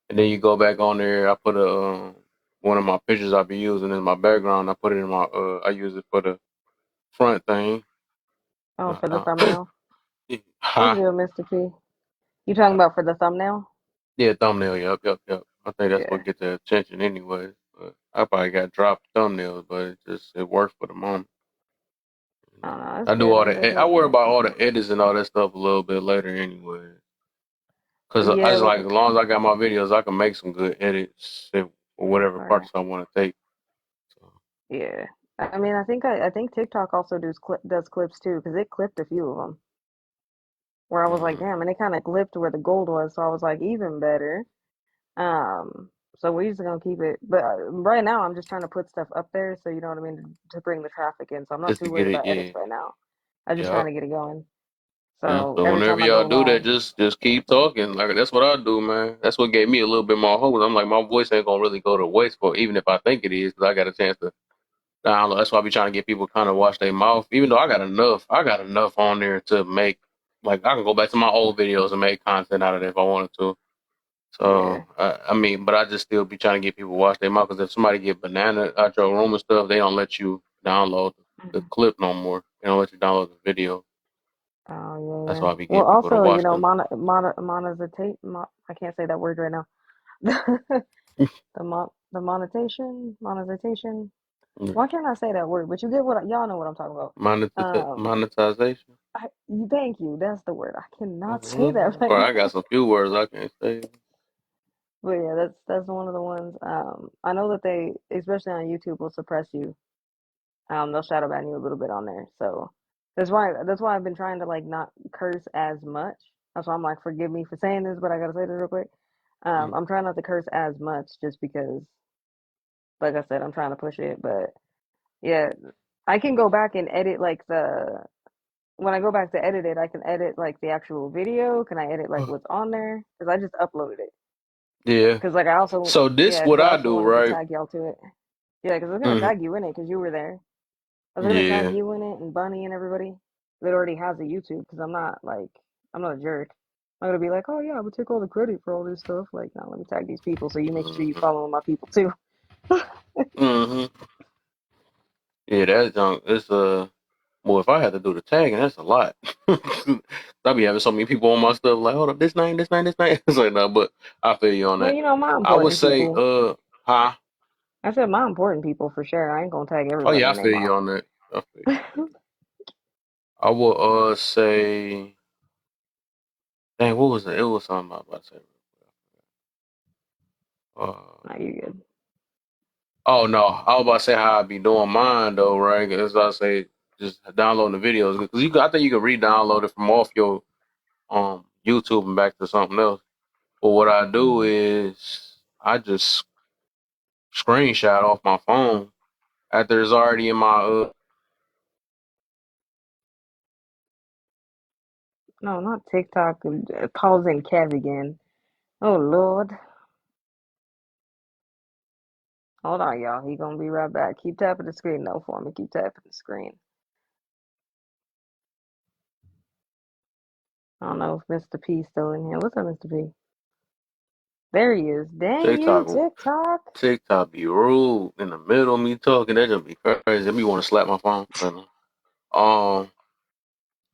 A: And then you go back on there. I put a one of my pictures I be using in my background. I put it in my I use it for the front thing.
N: Oh, for the
A: Uh,
N: thumbnail. What's
A: huh?
N: the deal, Mr. P? You talking about for the thumbnail?
A: Yeah, thumbnail. Yep, yep, yep. I think that's
N: Yeah.
A: what get the attention anyway. But I probably got dropped thumbnails, but it worked for the moment.
N: I don't know. That's
A: I do
N: good.
A: all
N: I'm
A: the I
N: definitely
A: worry
N: gonna
A: about
N: check
A: all
N: it.
A: the edits and all that stuff a little bit later anyway. Cause I
N: Yeah,
A: just
N: with
A: like as long as I got my videos, I can make some good edits for whatever
N: right.
A: parts I want to take. So
N: Yeah. I mean, I think TikTok also does clips too, because it clipped a few of them where I was like,
A: mm,
N: damn, and it kind of clipped where the gold was, so I was like, even better. So we're just gonna keep it, but right now I'm just trying to put stuff up there, so you know what I mean, to bring the traffic in. So I'm not
A: just
N: too
A: to
N: worried
A: get it,
N: about
A: yeah,
N: edits right now. I'm just
A: yeah,
N: trying to get it going.
A: yeah.
N: So
A: So
N: every
A: whenever
N: time I
A: y'all
N: go
A: do that,
N: live,
A: just
N: yeah,
A: keep talking. Like that's what I do, man. That's what gave me a little bit more hope. I'm like my voice ain't gonna really go to waste for even if I think it is, because I got a chance to download. That's why I be trying to get people kind of watch their mouth. Even though I got enough on there to make. Like I can go back to my old videos and make content out of it if I wanted to.
N: yeah,
A: So I mean, but I just still be trying to get people to watch their mouth because if somebody get banana out your room and stuff, they don't let you download the
N: hmm
A: clip no more. They don't let you download the video.
N: oh yeah,
A: That's
N: yeah.
A: why I be
N: Well,
A: getting people to
N: also, you
A: watch
N: know,
A: them.
N: I can't say that word right now. Monetization. Why can't I say that word? But you get what y'all know what I'm talking about. Um,
A: Monetization.
N: thank you. That's the word. I cannot say that
A: Or
N: right
A: I got
N: now.
A: some few words I can't say.
B: But yeah, that's one of the ones. I know that they, especially on YouTube, will suppress you. They'll shadow ban you a little bit on there. So that's why I've been trying to like not curse as much. That's why I'm like, forgive me for saying this, but I gotta say this real quick.
G: Mm.
B: I'm trying not to curse as much just because, like I said, I'm trying to push it. But yeah, I can go back and edit like the when I go back to edit it, I can edit like the actual video. Can I edit like what's on there? Because I just uploaded it.
G: Yeah.
B: Because like I also
G: So this
B: yeah,
G: what
B: because I
G: I
B: also
G: do,
B: wanted to
G: right?
B: tag y'all to it. Yeah, because I was gonna
G: Hmm.
B: tag you in it because you were there. I was gonna tag
G: Yeah.
B: you in it and Bunny and everybody that already has a YouTube because I'm not a jerk. I'm not gonna be like, oh yeah, I would take all the credit for all this stuff. Like, no, let me tag these people so you make sure you
G: Hmm.
B: follow my people too.
G: Hmm. Yeah, that's it's well, if I had to do the tagging, that's a lot. I'd be having so many people on my stuff like, hold up, this name, this name, this name. It's like, no, but I feel you on
B: Well,
G: that.
B: you know, my
G: I would
B: important
G: say,
B: people.
G: huh?
B: I said my important people for sure. I ain't gonna tag
G: Oh
B: everybody
G: yeah, I
B: and they
G: feel you
B: mom.
G: on that. I feel you on that. I would say, dang, what was it? It was something I was about to say.
B: Nah, you good.
G: Oh no, I was about to say how I be doing mine though, right? As I say, just downloading the videos because I think you can re-download it from off your YouTube and back to something else. But what I do
B: Mm.
G: is I just screenshot off my phone after it's already in my
B: No, not TikTok. Pausing Kev again. Oh Lord. Hold on, y'all. He gonna be right back. Keep tapping the screen though for me. Keep tapping the screen. I don't know if Mr. P's still in here. What's up, Mr. P? There he is. Dang you,
G: TikTok.
B: TikTok.
G: TikTok be rude in the middle of me talking. That just be crazy. Me want to slap my phone. But,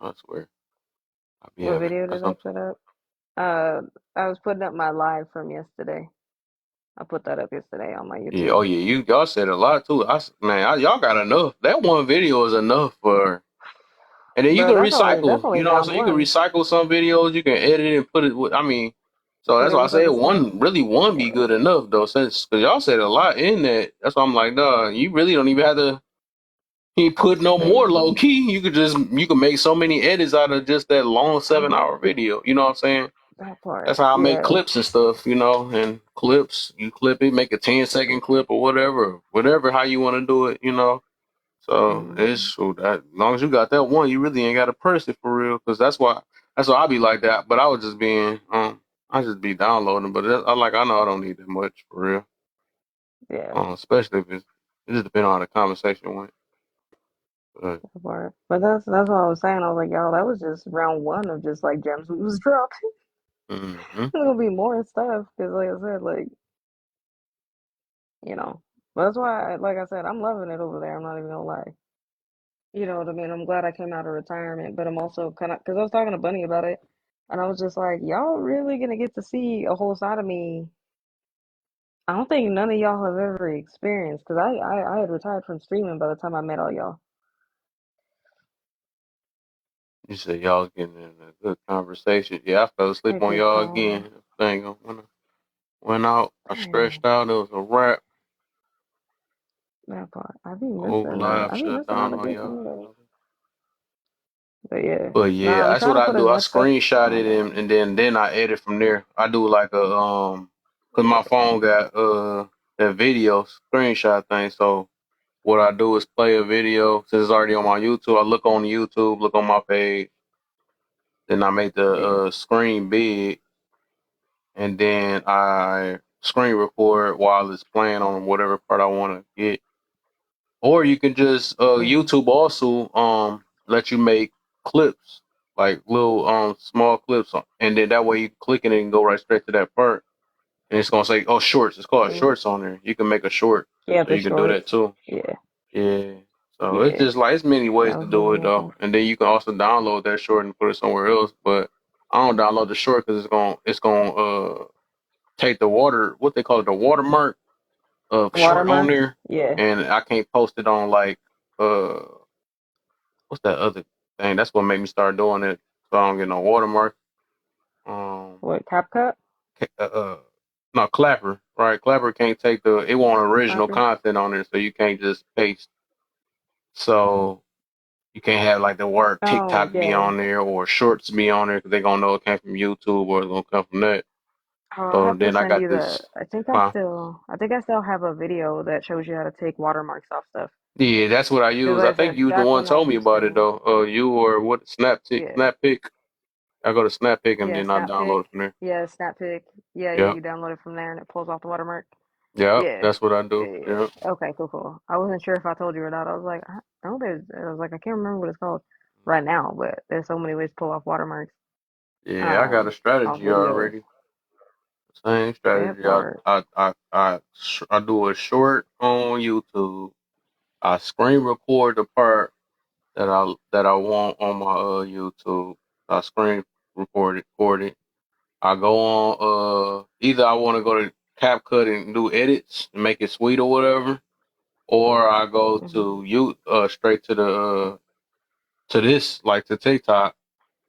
G: I swear I be
B: What
G: having
B: video
G: that's
B: did I
G: what
B: put up? Uh, I was putting up my live from yesterday. I put that up yesterday on my
G: yeah.
B: YouTube.
G: Oh yeah, y'all said a lot too. Y'all got enough. That one video is enough for. And then you
B: Bro,
G: can
B: that's
G: recycle.
B: only
G: You know what I'm
B: round
G: saying? You can
B: one.
G: recycle some videos. You can edit it and put it. I mean, so
B: Put
G: that's
B: it
G: why I
B: with
G: said
B: other stuff.
G: one be good enough though. Since because y'all said a lot in that. That's why I'm like, nah. You really don't even have to. He put no more low
B: Mm-hmm.
G: key. You can make so many edits out of just that long 7 hour video. You know what I'm saying?
B: That part.
G: That's how I make
B: Yeah.
G: clips and stuff. And clips you clip it, make a 10-second clip or whatever how you want to do it. So it's
B: Mm-hmm.
G: so that as long as you got that one, you really ain't got to press it for real. Because that's why I be like that. But I was just being I just be downloading. But I know I don't need that much for real.
B: Yeah.
G: Especially if it just depends on how the conversation went. But,
B: That part. But that's what I was saying. I was like, y'all, that was just round one of just like gems we was dropping.
G: hmm
B: There's gonna be more stuff because, like I said, like you know. But that's why, like I said, I'm loving it over there. I'm not even gonna lie. You know what I mean? I'm glad I came out of retirement, but I'm also kind of because I was talking to Bunny about it, and I was just like, y'all really gonna get to see a whole side of me. I don't think none of y'all have ever experienced because I had retired from streaming by the time I met all y'all.
G: you said y'all getting in a good conversation. Yeah, I fell asleep
B: A
G: on
B: good
G: y'all
B: con.
G: again. Thing went out. I
B: Dang,
G: stretched out. It was a wrap.
B: that part.
G: Whole live
B: I be
G: shut
B: missing all
G: down
B: the
G: on
B: good
G: y'all.
B: convos. But yeah,
G: But
B: nah,
G: yeah,
B: I'm
G: that's
B: trying
G: what
B: to
G: I
B: put as
G: do. I
B: much stuff.
G: screenshot
B: Oh,
G: it
B: go
G: and,
B: ahead.
G: and then I edit from there. I do like a cause my phone got that video screenshot thing. So what I do is play a video since it's already on my YouTube. I look on YouTube, look on my page, then I make the
B: Yeah.
G: screen big, and then I screen record while it's playing on whatever part I want to get. Or you can just
B: Mm-hmm.
G: YouTube also let you make clips like little small clips and then that way you click it and go right straight to that part and it's gonna say shorts. It's called
B: Mm-hmm.
G: shorts on there. You can make a short,
B: Yeah,
G: so
B: the
G: you can do that
B: shorts.
G: too.
B: Yeah,
G: Yeah. So it's
B: yeah.
G: just like it's many ways
B: That
G: to
B: was one
G: do
B: of
G: it
B: my
G: though,
B: things.
G: and then you can also download that short and put it somewhere else. But I don't download the short because it's gonna take the water what they call it the watermark of short on
B: Watermark.
G: there,
B: Yeah.
G: and I can't post it on like uh what's that other thing? That's what made me start doing it. So I don't get no watermark. Um,
B: What CapCut?
G: ca- uh, uh
A: No, Clapper, right? Clapper can't take it won't original
H: Clapper.
A: content on there, so you can't just paste. So you can't have like the word
H: Oh
A: TikTok be
H: yeah.
A: on there or shorts be on there because they're gonna know it came from YouTube or it's gonna come from that.
H: Oh, I'll
A: So
H: have to
A: then I
H: send
A: got
H: you the.
A: this.
H: I think I still have a video that shows you how to take watermarks off stuff.
A: Yeah, that's what I
H: Cause
A: use. I
H: like I
A: think
H: said,
A: you the
H: that's
A: one
H: when I
A: told me
H: used
A: about it
H: to.
A: though. You or what?
H: Yeah.
A: Snappic. I go to Snappic and
H: Yeah,
A: then I
H: Snappic.
A: download it from there.
H: Yeah, Snappic. Yeah.
A: Yep,
H: You download it from there and it pulls off the watermark.
A: yep.
H: Yeah.
A: That's what I do.
H: Yeah.
A: Yep.
H: Okay. Cool. I wasn't sure if I told you or not. I was like, I know there's. I was like, I can't remember what it's called right now, but there's so many ways to pull off watermarks.
A: Yeah, I got a
H: Off
A: strategy
H: videos.
A: already. Same
H: That
A: strategy.
H: part.
A: I do a short on YouTube. I screen record the part that I want on my YouTube. I screen record it. I go on either I want to go to CapCut and do edits and make it sweet or whatever, or I go
H: Mhm.
A: to you straight to the to this like to TikTok,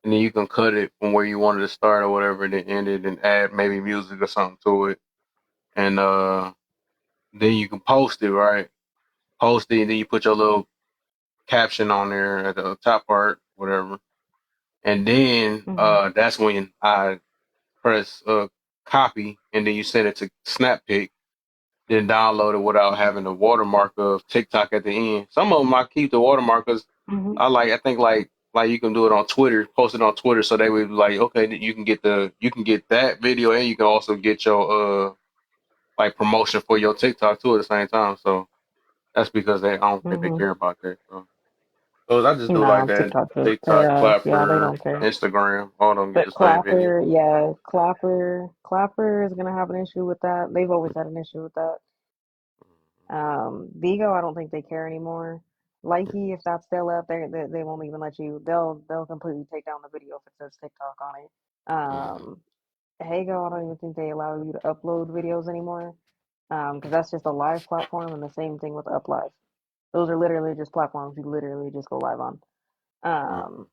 A: and then you can cut it from where you wanted to start or whatever, and then end it and add maybe music or something to it, and then you can post it right. Post it, and then you put your little caption on there at the top part, whatever, and then
H: Mhm.
A: that's when I press copy, and then you send it to Snappic, then download it without having the watermark of TikTok at the end. Some of them I keep the watermarkers.
H: Mhm.
A: I think like you can do it on Twitter, post it on Twitter, so they would be like, okay, you can get that video, and you can also get your like promotion for your TikTok too at the same time. So that's because I don't think they
H: Mhm.
A: care about that. So I just do like
H: Nah,
A: that.
H: TikTok.
A: TikTok,
H: Yeah, they
A: Clapper,
H: don't care.
A: Instagram, all of them get
H: But
A: the same video.
H: Clapper is gonna have an issue with that. They've always had an issue with that. Vigo, I don't think they care anymore. Likey, if that's still up there, they won't even let you. They'll completely take down the video if it says TikTok on it.
A: Mm-hmm.
H: Hago, I don't even think they allow you to upload videos anymore. Because that's just a live platform, and the same thing with UpLive. Those are literally just platforms you literally just go live on. Um,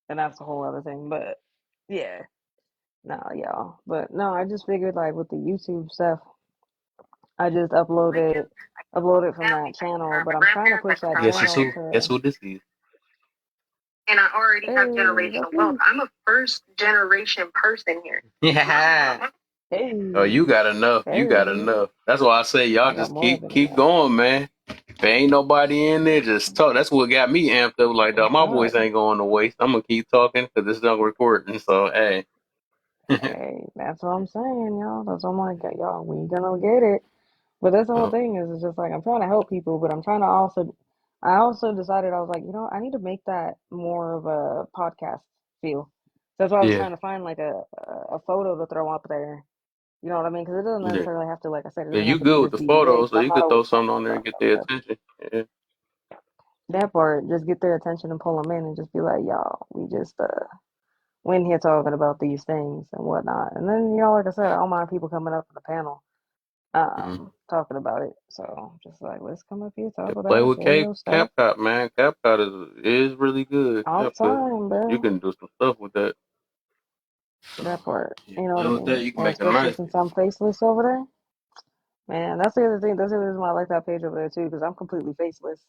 H: and that's a whole other thing. But yeah, no, y'all. But no, I just figured like with the YouTube stuff, I just upload it from that channel. But I'm trying to push that
A: Guess
H: channel
A: who? Guess
H: to.
A: who this is?
H: Hey, that's me.
A: Yeah. Oh,
H: Hey,
A: you got enough. You got
H: hey.
A: enough. That's why I say y'all
H: I got
A: just
H: more
A: keep
H: than
A: keep
H: enough.
A: going, man. If there ain't nobody in there, just talk. That's what got me amped up. Like, dog,
H: That's
A: my
H: right.
A: voice ain't going to waste. I'm gonna keep talking because this is not recording. So, hey,
H: Hey, that's what I'm saying, y'all. That's what I'm like, y'all. We gonna get it. But that's the whole
A: uh,
H: thing is, it's just like I'm trying to help people, but I'm trying to also. I also decided I was like, I need to make that more of a podcast feel. That's why I was
A: yeah,
H: trying to find like a photo to throw up there. You know what I mean? Because it doesn't
A: yeah,
H: necessarily have to, like I said, it
A: yeah.
H: doesn't
A: You
H: have to be
A: good with
H: just
A: the
H: be big.
A: photos, so
H: Because I'm
A: you
H: not
A: could throw
H: always
A: something
H: posting
A: on there and
H: about
A: get
H: no
A: their
H: stuff.
A: attention. Yeah.
H: That part, just get their attention and pull them in, and just be like, y'all, we just went here talking about these things and whatnot. And then, like I said, I don't mind people coming up in the panel
A: Mm-hmm.
H: talking about it. So just like, let's come up here,
A: Yeah,
H: talk
A: play
H: about it,
A: with
H: share your stuff
A: CapCut, man. CapCut is really good.
H: all the
A: CapCut,
H: time,
A: you
H: bro.
A: can do some stuff with that. So,
H: That part,
A: yeah,
H: you know what
A: play
H: I
A: with that.
H: mean?
A: You can
H: And
A: make a
H: especially
A: nice.
H: since I'm faceless over there, man, that's the other thing. That's the reason why I like that page over there too, because I'm completely faceless,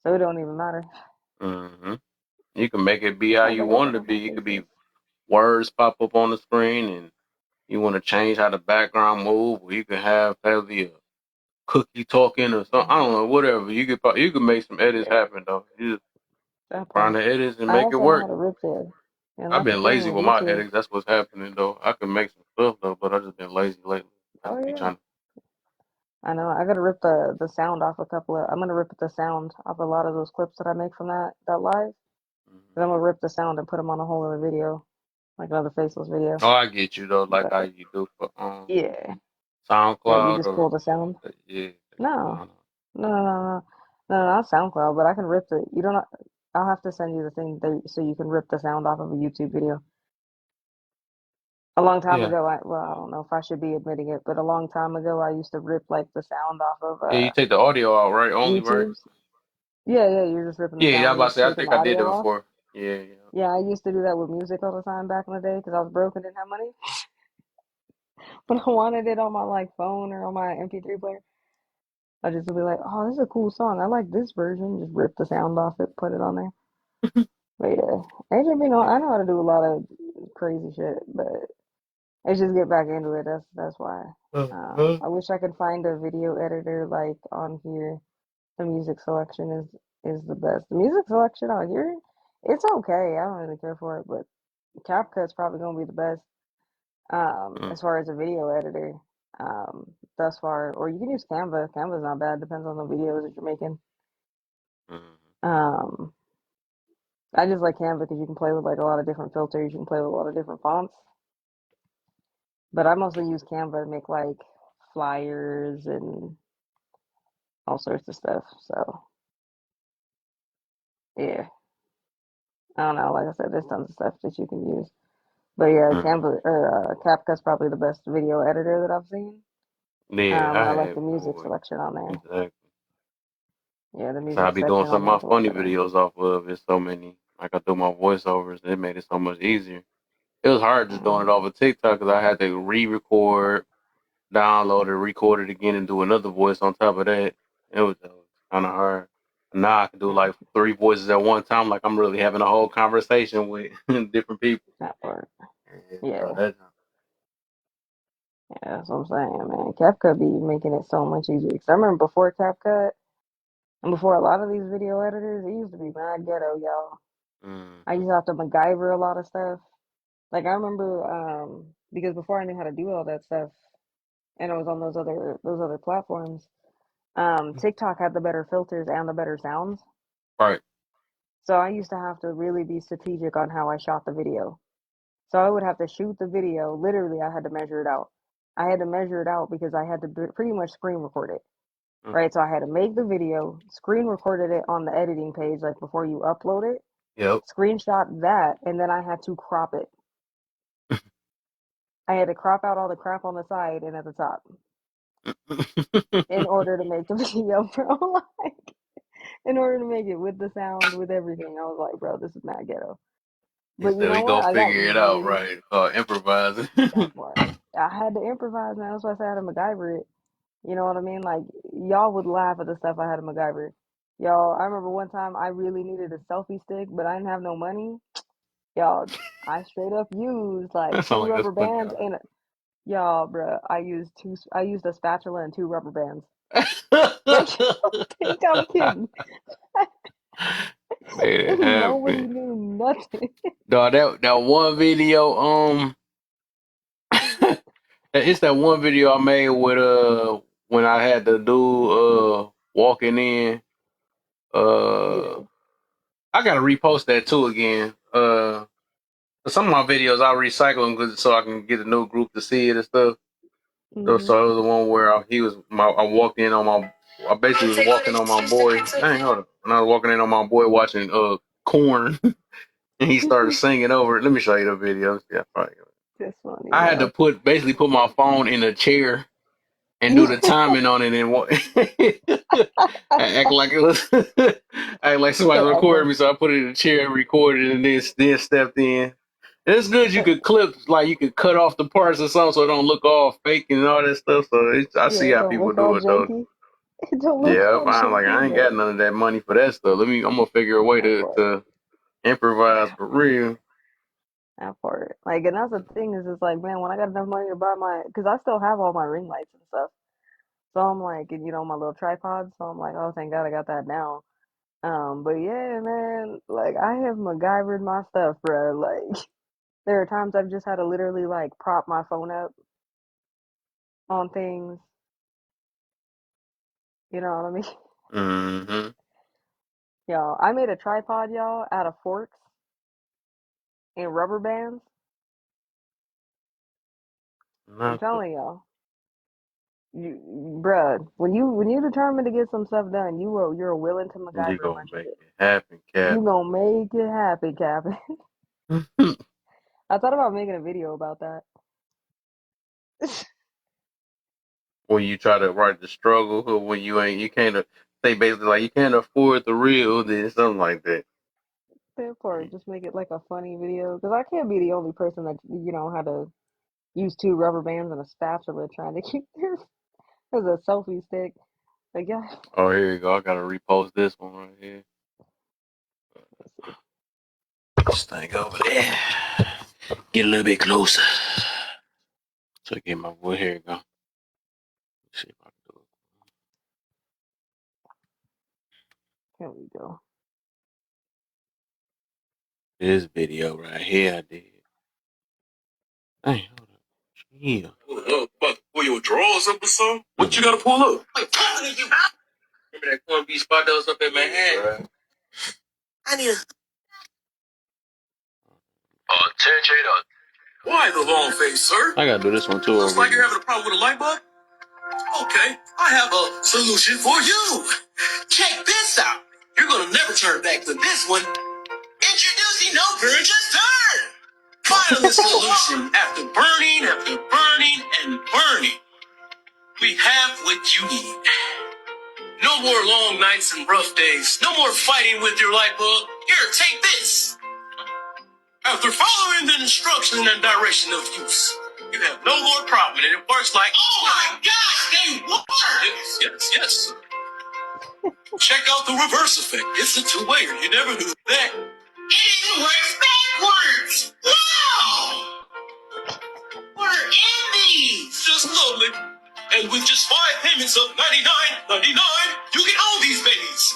H: so it don't even matter.
A: Hmm. You can make it be how
H: I was
A: you
H: like,
A: want it
H: okay,
A: to be.
H: I'm
A: It could be
H: faceless.
A: words pop up on the screen, and you want to change how the background move, or you can have the cookie talking or something. I
H: Hmm.
A: don't know, whatever. You can make some edits
H: Yeah,
A: happen though. You just
H: that
A: find
H: part.
A: the edits and
H: I
A: make it
H: also know how
A: work.
H: to rip there, and
A: I've
H: that's the
A: been
H: thing
A: lazy
H: with
A: with my
H: YouTube.
A: edits. That's what's happening though. I can make some stuff though, but I just been lazy lately. I
H: Oh
A: just be
H: yeah.
A: trying to.
H: I know. I gotta rip the sound off a couple of. I'm gonna rip the sound off a lot of those clips that I make from that live.
A: Mhm.
H: Then I'm gonna rip the sound and put them on a whole other video, like another faceless video.
A: Oh, I get you though. Like how
H: But
A: you do for
H: yeah, yeah, you
A: SoundCloud
H: just
A: or
H: pull the sound.
A: yeah.
H: No,
A: No, no.
H: no, not SoundCloud. But I can rip the. You don't. I'll have to send you the thing so you can rip the sound off of a YouTube video. A long time
A: Yeah,
H: ago, I don't know if I should be admitting it, but a long time ago, I used to rip like the sound off of
A: yeah. You take the audio out, right? Only, right?
H: YouTube's. Yeah, you're just ripping the
A: Yeah, yeah. I
H: sound
A: was
H: and
A: about to
H: just
A: say. I
H: taking
A: think
H: the
A: I did
H: audio
A: that
H: off.
A: before. Yeah, yeah.
H: Yeah, I used to do that with music all the time back in the day because I was broke and didn't have money.
C: When I wanted it on my like phone or on my MP3 player, I just would be like, "Oh, this is a cool song. I like this version." Just rip the sound off it, put it on there. But yeah, HMB, I know how to do a lot of crazy shit, but let's just get back into it. That's why.
A: Uh-huh.
C: I wish I could find a video editor like on here. The music selection is the best. The music selection on here, it's okay. I don't really care for it, but CapCut's probably gonna be the best. As far as a video editor, thus far, or you can use Canva. Canva's not bad. Depends on the videos that you're making.
A: Mm-hmm.
C: Um, I just like Canva because you can play with like a lot of different filters. You can play with a lot of different fonts. But I mostly use Canva to make like flyers and all sorts of stuff. So yeah, I don't know. Like I said, there's tons of stuff that you can use. But yeah,
A: Mm-hmm.
C: Canva or CapCut's probably the best video editor that I've seen.
A: Yeah,
C: And
A: I
C: I like
A: have
C: the music
A: boy.
C: selection on there.
A: Exactly.
C: Yeah, the
A: So I
C: music
A: be doing
C: section on
A: some
C: there
A: of
C: is a
A: my
C: lot
A: funny
C: better.
A: videos off of. It's so many. Like I do my voiceovers. It made it so much easier. It was hard just doing it
C: Mm,
A: off of TikTok because I had to re-record, download it, record it again, and do another voice on top of that. It was kind of hard. Now I can do like 3 voices at one time, like I'm really having a whole conversation with different people.
C: that part.
A: Yeah, so
C: Yeah,
A: that's
C: yeah, that's what I'm saying, man. CapCut be making it so much easier. 'Cause I remember before CapCut and before a lot of these video editors, it used to be mad ghetto, y'all. I used
A: mm-hmm.
C: to have to MacGyver a lot of stuff. Like I remember, because before I knew how to do all that stuff, and I was on those other platforms, TikTok had the better filters and the better sounds.
A: Right.
C: So I used to have to really be strategic on how I shot the video. So I would have to shoot the video. Literally, I had to measure it out. I had to measure it out because I had to pretty much screen record it,
A: Mm.
C: right? So I had to make the video, screen recorded it on the editing page, like before you upload it,
A: Yep.
C: screenshot that, and then I had to crop it. I had to crop out all the crap on the side and at the top in order to make the video, bro. Like, in order to make it with the sound, with everything. I was like, bro, this is not ghetto.
A: He
C: But you
A: said
C: know
A: we
C: what?
A: go
C: I got
A: figure it out,
C: really
A: right? Improvising.
C: that part. I had to improvise, man. That's why I said I had to MacGyver it. You know what I mean? Like y'all would laugh at the stuff I had to MacGyver. Y'all, I remember one time I really needed a selfie stick, but I didn't have no money. Y'all, I straight up used like
A: That
C: two
A: sounds like that's
C: rubber
A: funny.
C: bands and y'all, bruh, I used a spatula and two rubber bands. Like, you don't think I'm kidding?
A: Made it
C: And
A: happen.
C: nobody knew nothing.
A: Dog, that one video, it's that one video I made with when I had the dude walking in.
C: Yeah.
A: I gotta repost that too again. Some of my videos I recycle them so I can get a new group to see it and stuff.
C: Hmm.
A: So it was the one where I walked in on my, I basically was walking on my boy. Dang, hold on. And I was walking in on my boy watching Corn, and he started singing over it. Let me show you the video. Yeah, probably.
C: That's funny,
A: I had to
C: yo.
A: basically put my phone in a chair and do
C: Yeah.
A: the timing on it and act like it was act like somebody
C: So act like
A: recorded me. So I put it in a chair, recorded, and then stepped in. And it's good. You could clip, like you could cut off the parts or something so it don't look all fake and all that stuff. So I see
C: yeah, it
A: how
C: don't
A: people
C: look all
A: do it though.
C: janky. It don't look
A: Yeah,
C: all
A: I'm like I
C: janky,
A: ain't got
C: but
A: none of that money for that stuff. I'm gonna figure a way
C: that
A: to
C: part.
A: improvise for real.
C: That part. Like, and that's the thing is, it's like, man, when I got enough money to buy because I still have all my ring lights and stuff. So I'm like, and my little tripod. So I'm like, oh, thank God I got that now. But yeah, man, like I have MacGyvered my stuff, bro. Like, there are times I've just had to literally like prop my phone up on things. You know what I mean?
A: Mm-hmm.
C: Y'all, I made a tripod, y'all, out of forks and rubber bands. I'm
A: Not the
C: telling y'all. Bruh, when you determined to get some stuff done, you're willing to
A: you
C: MacGyver a
A: gonna
C: bunch of
A: make
C: shit.
A: it happen,
C: You
A: Cap.
C: gonna make it happen, Captain. I thought about making a video about that.
A: When you try to write the struggle, or when you can't say basically like you can't afford the real, then something like that.
C: Therefore, just make it like a funny video because I can't be the only person that had to.
B: use two rubber bands and a spatula trying to keep their as a selfie stick. Like, yeah,
A: Oh, here you go. I gotta repost this one right here.
B: let's see.
A: This thing over there. Get a little bit closer. So get my boy. Here you go. Let's see if I can do
B: Here we go.
A: it. This video right here I did. Dang, hold up. Yeah. Pull your drawers up or something? What you gotta pull up? Wait, talking to you. Remember that corned beef spot that was up in Manhattan? Right. I need a attention. Why the long face, sir? I gotta do this one too. Looks like you're having a problem with a light bulb. Okay, I have a solution for you. Check this out. You're gonna never turn back to this one. Introducing No Burn, Just Turn. Final solution after burning and burning. We have what you need. No more long nights and rough days. No more fighting with your light bulb. Here, take this. After following the instruction and direction of use, you have no more problem, and it works like, oh my gosh, they work! Yes. Check out the reverse effect. It's a two-wayer. You never knew that. It works backwards! Wow! We're in these! Just lovely. And with just 5 payments of $99.99, you can own these babies.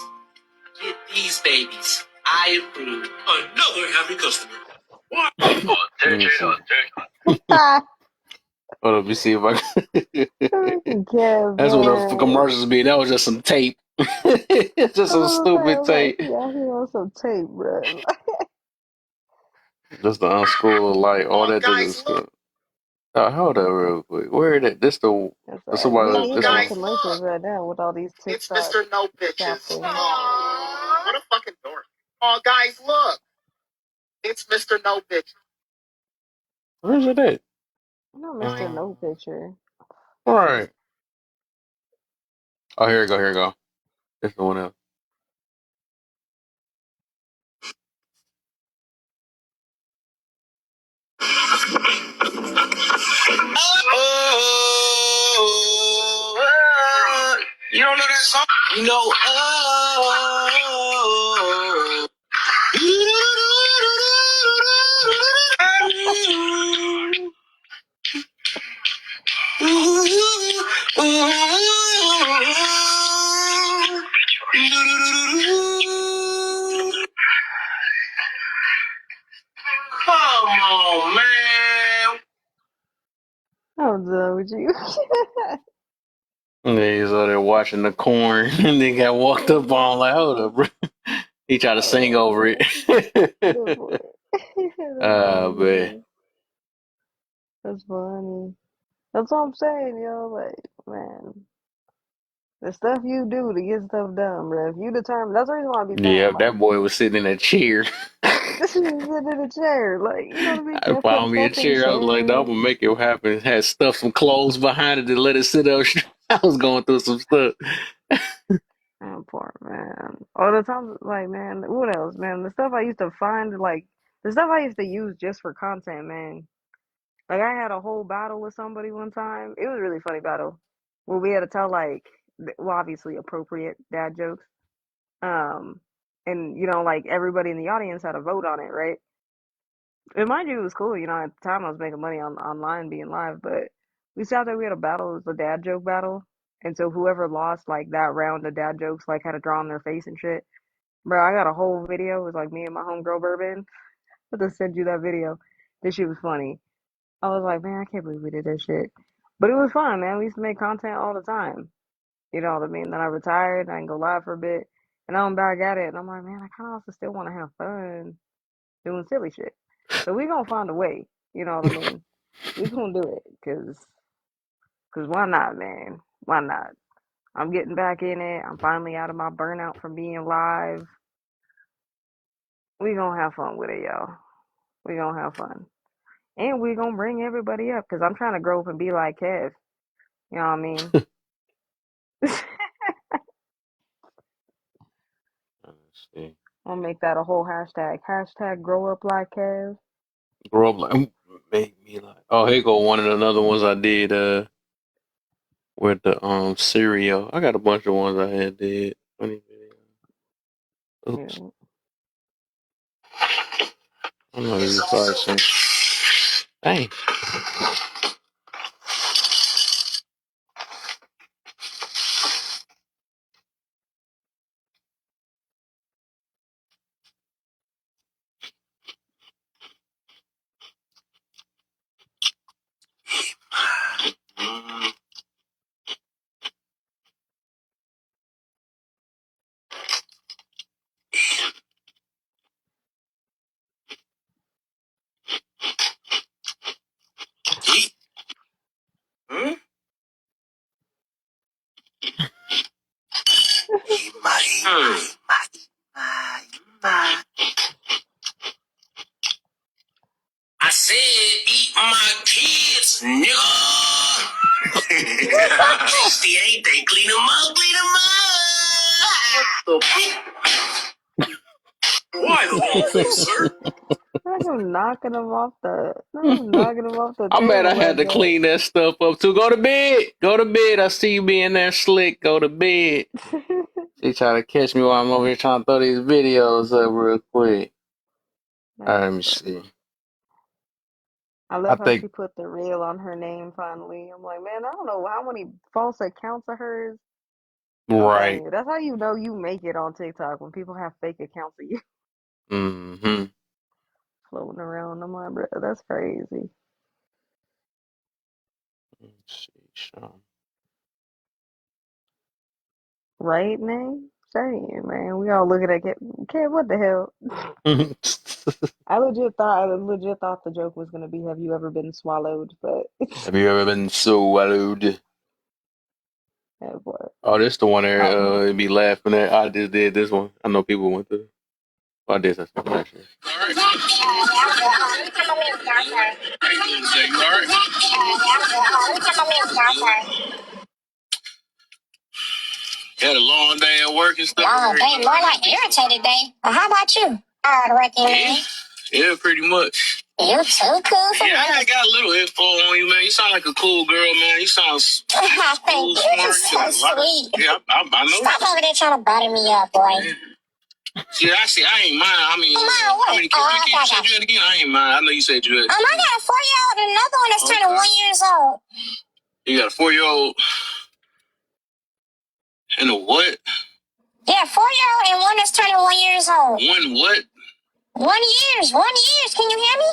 A: Get these babies. I approve. Another happy customer. What? Attention. Hold up, let me see if I can. That's what the commercials be. That was just some tape. It's just some stupid tape.
B: Yeah, he on some tape, bro.
A: Just the unscrew light, all that just unscrew. Hold up real quick. Where is it? This the
B: That's all right.
A: somebody.
B: We
A: This
B: doing
A: one.
B: commercials right now with all these
U: It's
B: TikTok
U: Mr. No Bitches.
B: chapters.
U: Aww, what a fucking dork. Oh, guys, look. It's Mr. No Bitches.
A: Where's it at?
B: No, Mr. No Picture.
A: All right. Oh, here we go. Here we go. This the one else. You don't know that song? You know, come on, man.
B: I'm done with you.
A: Yeah, he's out there watching the corn, and they got walked up on like, hold up, bro. He tried to sing over it. Man.
B: That's funny. That's what I'm saying, yo. Like, man, the stuff you do to get stuff done, bro. If you determine, that's the reason why I be
A: Yeah,
B: saying, like,
A: that boy was sitting in a chair.
B: this is sitting in a chair, like, you know what I mean?
A: I
B: Can't put
A: found me a
B: stuff in
A: chair. I was like, no, I'm
B: chairs.
A: gonna make it happen. Had stuffed some clothes behind it and let it sit up. I was going through some stuff.
B: Oh, poor man. All the time, like, man, what else, man? The stuff I used to find, like, the stuff I used to use just for content, man. Like, I had a whole battle with somebody one time. It was a really funny battle where we had to tell, like, well, obviously appropriate dad jokes. Um, and, you know, like, everybody in the audience had a vote on it, right? And mind you, it was cool. You know, at the time I was making money on online being live, but we sat there, we had a battle. It was a dad joke battle. And so whoever lost, like, that round of dad jokes, like, had to draw on their face and shit. Bro, I got a whole video. It was like me and my homegirl Bourbon. I have to send you that video. This shit was funny. I was like, man, I can't believe we did this shit. But it was fun, man. We used to make content all the time. You know what I mean? Then I retired. I didn't go live for a bit. And now I'm back at it. And I'm like, man, I kind of also still want to have fun doing silly shit. So we going to find a way. You know what I mean? We going to do it. Cause why not, man? Why not? I'm getting back in it. I'm finally out of my burnout from being live. We going to have fun with it, y'all. We going to have fun. And we going to bring everybody up. Because I'm trying to grow up and be like Kev. You know what I mean?
A: Let's see.
B: I'll make that a whole hashtag. Hashtag grow up like Kev.
A: Grow up like Make me like. Oh, here go one of the other ones I did. With the cereal. I got a bunch of ones I had did. Funny video. Oops.
F: Yeah.
A: I'm not even sorry, son. Dang. Hmm? I said eat my kids, nigga. Tasty, ain't they? Clean them up, clean them up. What the Why the whole thing, sir?
F: Not him knocking him off the. Not him knocking him off the
A: I'm mad I
F: table
A: had
F: like
A: to clean that stuff up too. Go to bed. Go to bed. I see you being there slick. Go to bed.
F: that.
A: She try to catch me while I'm over here trying to throw these videos up real quick. All right,
F: That's
A: let me
F: funny.
A: see.
F: I
A: I
F: love how
A: think
F: she put the real on her name finally. I'm like, man, I don't know how many false accounts of hers. I'm telling
A: right.
F: you, that's how you know you make it on TikTok when people have fake accounts of you
A: Mm-hmm.
F: floating around. I'm like, bro, that's crazy.
A: Let's see. Sean.
F: Right, name? Saying, man, we all looking at Kid, what the hell? I legit thought the joke was gonna be, have you ever been swallowed? But
A: Have you ever been swallowed?
F: that boy.
A: Oh, this the one there.
F: Oh,
A: It'd be laughing at. I just did this one. I know people went through. Oh, I did that last year. Had a long day at work and stuff. Long day, more like irritated day. Well, how about you? Hard working man. Yeah, pretty much. You too cool for me. I got a little info on you, man. You sound like a cool girl, man. You sound cool, smart. You're so sweet. Yeah, I know. Stop over there trying to butter me up, boy. Yeah. See, I ain't mind. I mean, how many kids you said you had again? I ain't mind. I know you said you had. I got a 4-year-old and another one that's turning 1 year old. You got a 4-year-old and a what? Yeah, 4-year-old and one that's turning 1 year old. One what? 1 year. 1 year. Can you hear me?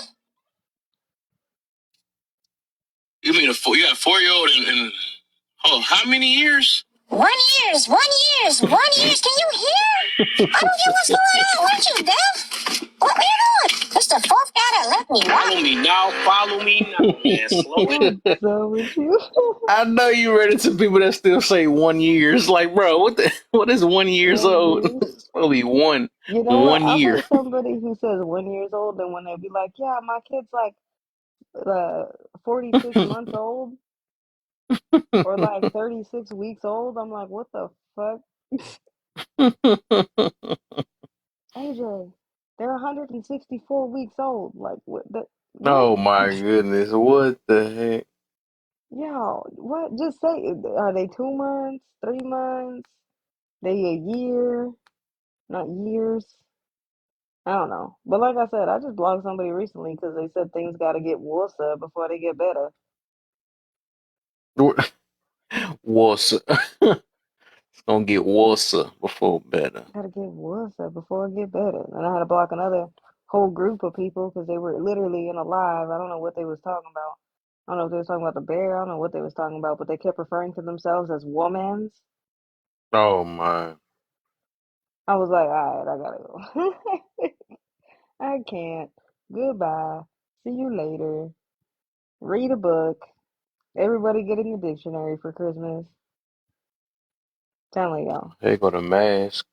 A: You mean you got a 4-year-old and oh, how many years? 1 year. 1 year. 1 year. Can you hear? I don't get what's going on. What you deaf? What are you doing? It's the fourth guy that left me. Follow me now. Follow me now, man. Slow it.
F: what's up with you?
A: I know you read it to people that still say 1 year. It's like, bro, what is 1 year
F: 1
A: old?
F: year.
A: It's supposed to be one
F: You know what?
A: one
F: I've
A: year.
F: heard somebody who says 1 year old, and when they be like, yeah, my kid's like 46 months old or like 36 weeks old. I'm like, what the fuck? AJ, they're 164 weeks old. Like, what?
A: Oh my goodness, what the heck?
F: Yo, what? Just say, are they 2 months, 3 months? They a year, not years? I don't know. But like I said, I just blocked somebody recently because they said things got to get worse before they get better.
A: Worse. It's gonna get worse before better.
F: Gotta get worse before it get better. And I had to block another whole group of people because they were literally in a live. I don't know what they was talking about. I don't know if they was talking about the bear. I don't know what they was talking about, but they kept referring to themselves as womans.
A: Oh my.
F: I was like, all right, I gotta go. I can't. Goodbye. See you later. Read a book. Everybody getting a dictionary for Christmas. Telling y'all.
A: Here go the mask.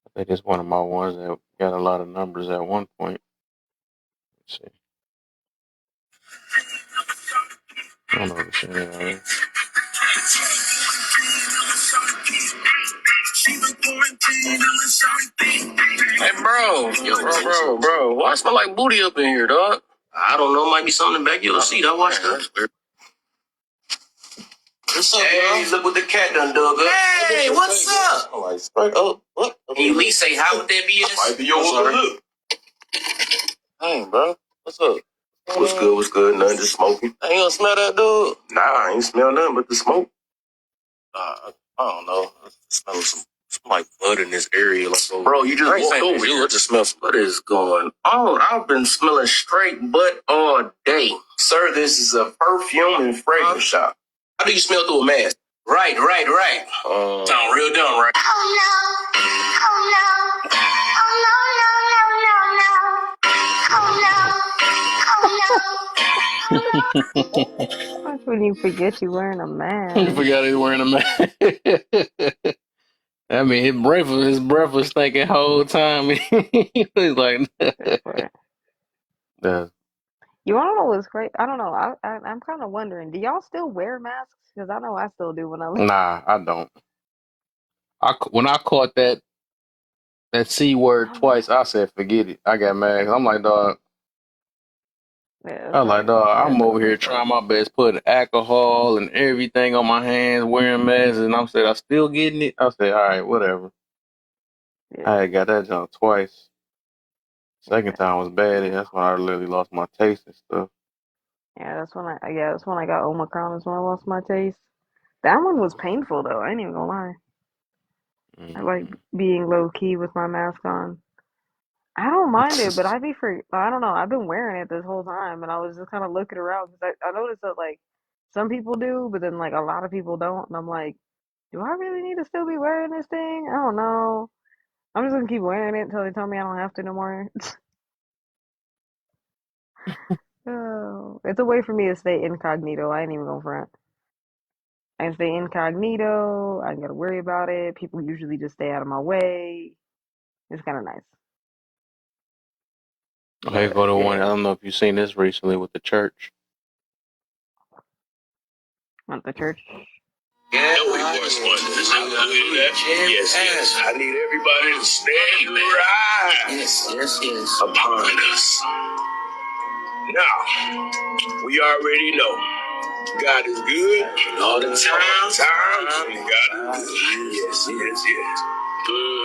A: I think it's one of my ones that got a lot of numbers at one point. Let's see. I don't know if it's in there already. Hey, bro. Yo, bro. Why I smell like booty up in here, dog?
U: I don't know. Might be something in the back of your seat. I watched that. What's up, hey, look what the cat done dug up. Hey, what's up? I'm like, straight up. What? Can you at least say hi with that BS? Might be your look. Hey, bro. What's up? What's good? What's good? Nothing, just smoking. I ain't gonna smell that, dude. Nah, I ain't smell nothing but the smoke. I don't know. I smell some like blood in this area. Like, bro, you just walked over here. I just smell some. What is going on? I've been smelling straight butt all day. Sir, this is a perfume and fragrance shop. How do you smell through a mask? Right. Sound real dumb, right? Oh no. Oh no. Oh no. Oh no. Oh no.
F: That's when you forget you wearing a
A: I
F: mask.
A: forgot he's wearing a mask. I mean, his breath was stinking whole time. He was like,
F: That part.
A: yeah.
F: You wanna know what's great? I don't know. I'm kind of wondering. Do y'all still wear masks? Because I know I still do when I leave.
A: Nah, I don't. When I caught that C word twice, I said, forget it. I got mad. I'm like, dog.
F: Yeah,
A: I
F: that's
A: was like,
F: right.
A: dog,
F: Yeah,
A: I'm over here
F: that's right.
A: trying my best, putting alcohol and everything on my hands, wearing masks, and I said, I still getting it. I said, all right, whatever. I
F: Yeah,
A: had got that junk twice. Second
F: yeah,
A: time was bad. And that's when I literally lost my taste and stuff.
F: yeah. That's when I got Omicron. Is when I lost my taste. That one was painful though. I ain't even gonna lie. I like
A: Hmm.
F: being low key with my mask on. I don't mind it, but I don't know. I've been wearing it this whole time, and I was just kind of looking around because I noticed that like some people do, but then like a lot of people don't, and I'm like, do I really need to still be wearing this thing? I don't know. I'm just gonna keep wearing it until they tell me I don't have to no more. Oh, it's a way for me to stay incognito. I ain't even gonna front. I can stay incognito. I ain't gotta worry about it. People usually just stay out of my way. It's kind of nice.
A: Here
F: But
A: go the one.
F: yeah,
A: I don't know if you've seen this recently with the church.
F: at the church.
U: Yeah, no, it was one. Yes. I need everybody to stand right. Yes. Upon us. Now, we already know God is good all the time. God is good. Yes.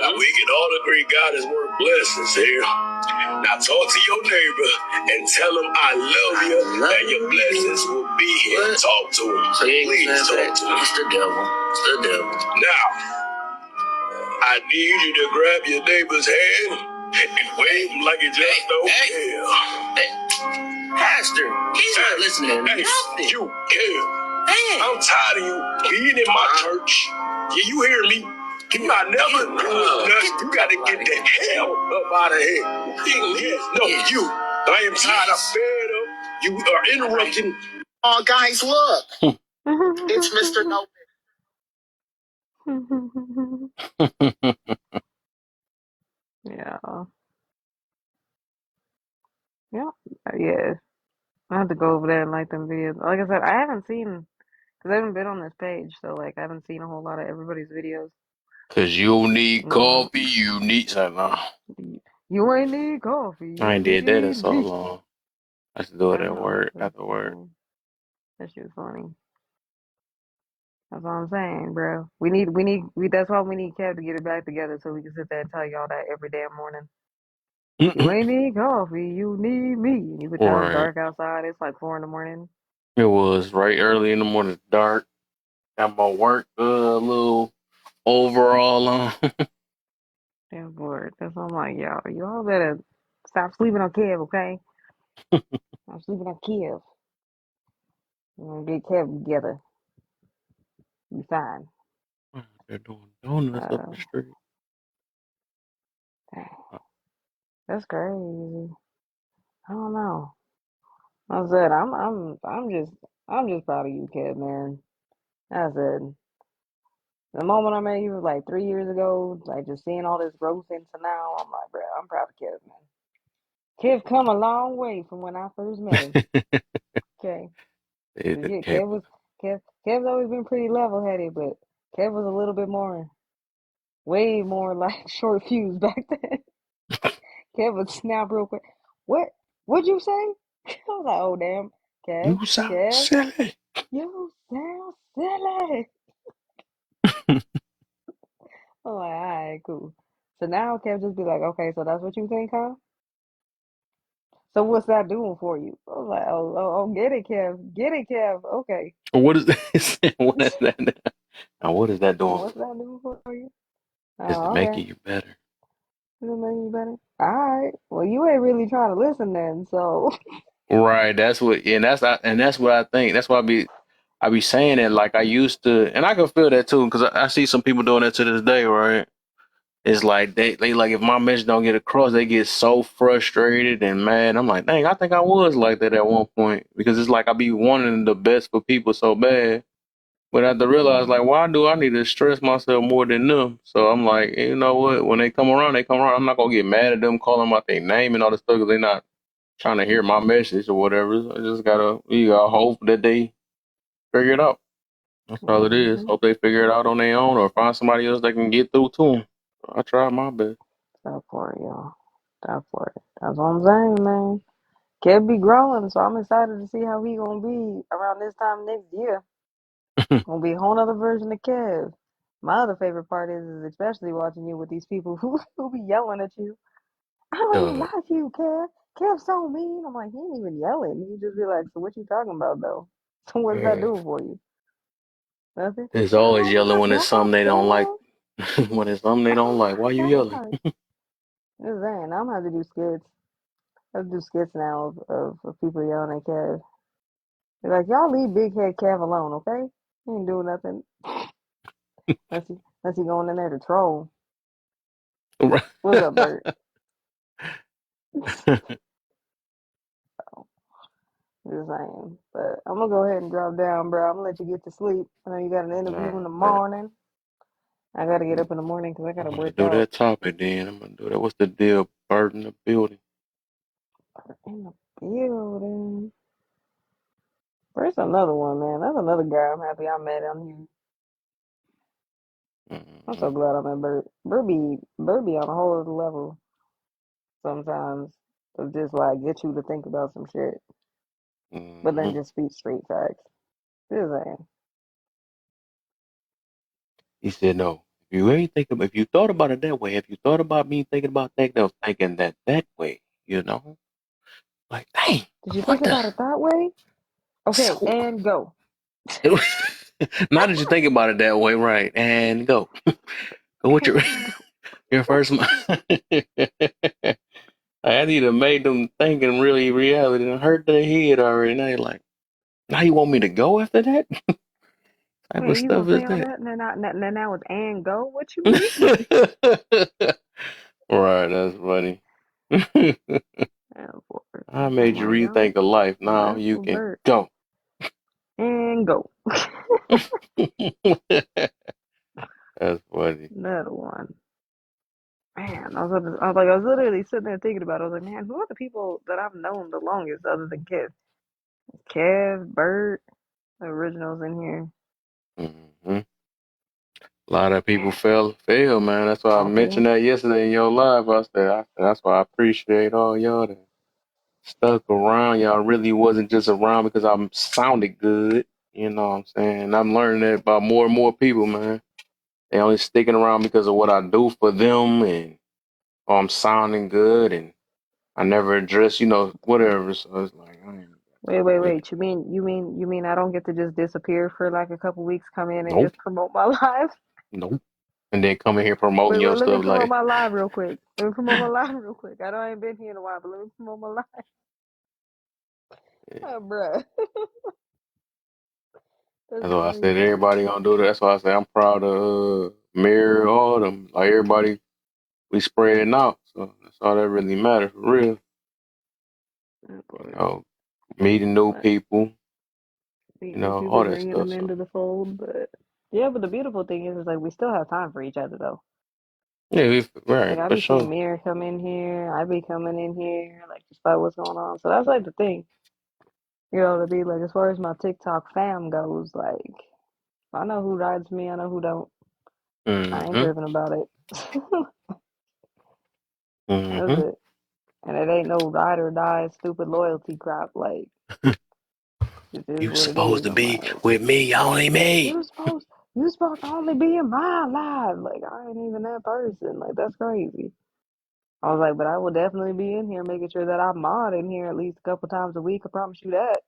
U: Now we can all agree God has worked blessings here. Now talk to your neighbor and tell him I love you and your blessings will be here. Talk to him. Please talk to him. It's the devil. Now, I need you to grab your neighbor's hand and wave him like you just don't care. Hey, Pastor, he's not listening to nothing. You care. Hey. I'm tired of you being in my church. Yeah, you hear me? You not never doing nothing. You got to get the hell up out of here. Yes. No, you. I am tired. I'm fed up. You are interrupting. Oh, guys, look. It's Mr. No.
F: Yeah, yeah, yeah. I have to go over there and like them videos. Like I said, I haven't seen because I haven't been on this page, so like I haven't seen a whole lot of everybody's videos.
A: Cause you need
F: No,
A: coffee, you need something. No,
F: you ain't need coffee,
A: I
F: you
A: ain't did that in
F: need
A: so
F: me.
A: long. I used to do it
F: I
A: at
F: know
A: work, after work.
F: that shit was funny. That's what I'm saying, bro. That's why we need Kev to get it back together so we can sit there and tell y'all that every damn morning. You ain't need coffee, you need me. And you could tell it's
A: Right.
F: dark outside. It's like 4 in the morning.
A: It was right early in the morning, dark. Got my work little overall on.
F: Damn bored. That's why I'm like, y'all better stop sleeping on Kev, okay? I'm sleeping on Kev. We're gonna get Kev together. Be fine.
A: They're doing donuts up
F: Uh,
A: the street.
F: dang, that's crazy. I don't know. I said, I'm just proud of you, Kev, man. I said, the moment I met you was like 3 years ago, like just seeing all this growth into now, I'm like, bro, I'm proud of Kev, man. Kev come a long way from when I first met him. Okay.
A: It,
F: 'Cause yeah,
A: it,
F: Kev's always been pretty level headed, but Kev was a little bit more, way more like short fuse back then. Kev would snap real quick. What'd you say? was like, oh damn,
A: You sound
F: Kev,
A: silly.
F: you sound silly. I'm like, all right, cool. So now Kev just be like, okay, so that's what you think, huh? So what's that doing for you? I was like, oh, get it, Kev. Okay.
A: What is that? What is that? Now, what is that doing
F: What's
A: for you?
F: that doing for you?
A: Is it
F: Oh, okay.
A: making you better?
F: Does it make you better? All right. Well, you ain't really trying to listen then, so.
A: Right. That's what. And that's what I think. That's why I be saying it like I used to, and I can feel that too because I see some people doing that to this day. Right. It's like they like if my message don't get across, they get so frustrated and mad. I'm like, dang, I think I was like that at one point because it's like I be wanting the best for people so bad. But I have to realize, like,
F: Mhm.
A: why do I need to stress myself more than them? So I'm like, you know what? When they come around, they come around. I'm not gonna get mad at them, call them out their name and all this stuff because they're not trying to hear my message or whatever. I just you gotta hope that they figure it out. That's all it is.
F: Mhm.
A: Hope they figure it out on their own or find somebody else that can get through to them. I tried my best.
F: That for it, y'all. That for it. That's what I'm saying, man. Kev be growing, so I'm excited to see how he gonna be around this time next year. Gonna be a whole other version of Kev. My other favorite part is especially watching you with these people who be yelling at you. I don't even
A: uh,
F: like you, Kev. Kev's so mean. I'm like, he ain't even yelling. He just be like, so what you talking about though? So what's that
A: yeah.
F: doing for you? Nothing.
A: It's
F: I
A: always
F: don't
A: yelling
F: like
A: when it's something they don't like.
F: Kev.
A: When it's something they
F: I
A: don't
F: don't
A: like,
F: like
A: why you yelling?
F: Kev. Just saying, I'm gonna have to do skits. I have to do skits now of people yelling at Kev. They're like, y'all leave Big Head Kev alone, okay? He ain't doing nothing unless he going in there to troll. What's up, Bert? Just saying. But I'm gonna go ahead and drop down, bro. I'm gonna let you get to sleep. I know you got an interview in
A: Nah,
F: the
A: man.
F: morning. I gotta get up in the morning because I
A: I'm
F: gotta
A: gonna
F: work
A: do
F: out
A: that topic then. I'm gonna do that. What's the deal? Bird in the building.
F: in the building. Where's another one, man? That's another guy I'm happy I met on here. I'm
A: Mm-hmm.
F: so glad I met Bert. Bert be on a whole other level sometimes of just like get you to think about some shit, but
A: Mm-hmm.
F: then just speak straight facts. Just saying.
A: He said, no. If you thought about it that way, if you thought about me thinking about that, I was thinking that way, you know? Like, dang,
F: Did
A: I
F: you think
A: wonder.
F: about it that way? Okay,
A: So,
F: and go.
A: now that you think about it that way, right? And go. Go with your
F: And go.
A: your first mind. I need to make them think and really reality and hurt their head already. Now you're like, now you want me to go after that? Type of
F: Wait, you gonna
A: stuff is
F: say all
A: that?
F: that and then now it's and go? What you mean?
A: Right, that's funny.
F: Oh, boy.
A: I
F: I'm
A: made you
F: like, y'all
A: rethink of life. Now
F: mess
A: you
F: with
A: can
F: Bert.
A: go.
F: And go.
A: That's funny.
F: Another one. Man, I was literally sitting there thinking about it. I was like, man, who are the people that I've known the longest other than Kev? Kev, Bert, the originals in here.
A: Hmm. A lot of people fail, man. That's why I
F: Coffee.
A: mentioned that yesterday in your live. That's why I appreciate all y'all that stuck around. Y'all really wasn't just around because I sounded good. You know what I'm saying? I'm learning that about more and more people, man. They only sticking around because of what I do for them and I'm sounding good and I never address, whatever. So it's like, I ain't really,
F: Wait. You mean I don't get to just disappear for like a couple weeks, come in and
A: nope,
F: just promote my live?
A: nope. And then come in here promoting your
F: Let me
A: stuff
F: promote
A: like,
F: my live real quick. Let me promote my live real quick. I know I ain't been here in a while, but let me promote my live.
A: yeah.
F: Oh, bruh. That's
A: That's why I
F: funny,
A: said
F: man.
A: everybody gonna do that. That's why I say I'm proud of Mirror, all them. Like everybody, we spreading out. So that's all that really matters for real.
F: Oh,
A: You
F: boy.
A: know, meeting new
F: But
A: people,
F: meet new
A: all
F: people,
A: that
F: bringing
A: stuff.
F: them
A: So
F: into the fold. But yeah, but the beautiful thing is like we still have time for each other though.
A: yeah,
F: Like
A: right
F: I
A: for
F: be seeing
A: sure.
F: Mirror come in here, I be coming in here, like despite what's going on. So that's like the thing, to be like as far as my TikTok fam goes, like I know who rides me, I know who don't. I ain't
A: Mm-hmm.
F: tripping about it. That's
A: Mm-hmm.
F: it. And it ain't no ride or die stupid loyalty crap. Like, it is
A: You
F: what it
A: supposed
F: is.
A: to
F: I'm
A: be
F: like,
A: with me, only me.
F: you supposed to only be in my life. Like, I ain't even that person. Like, that's crazy. I was like, but I will definitely be in here making sure that I mod in here at least a couple times a week. I promise you that.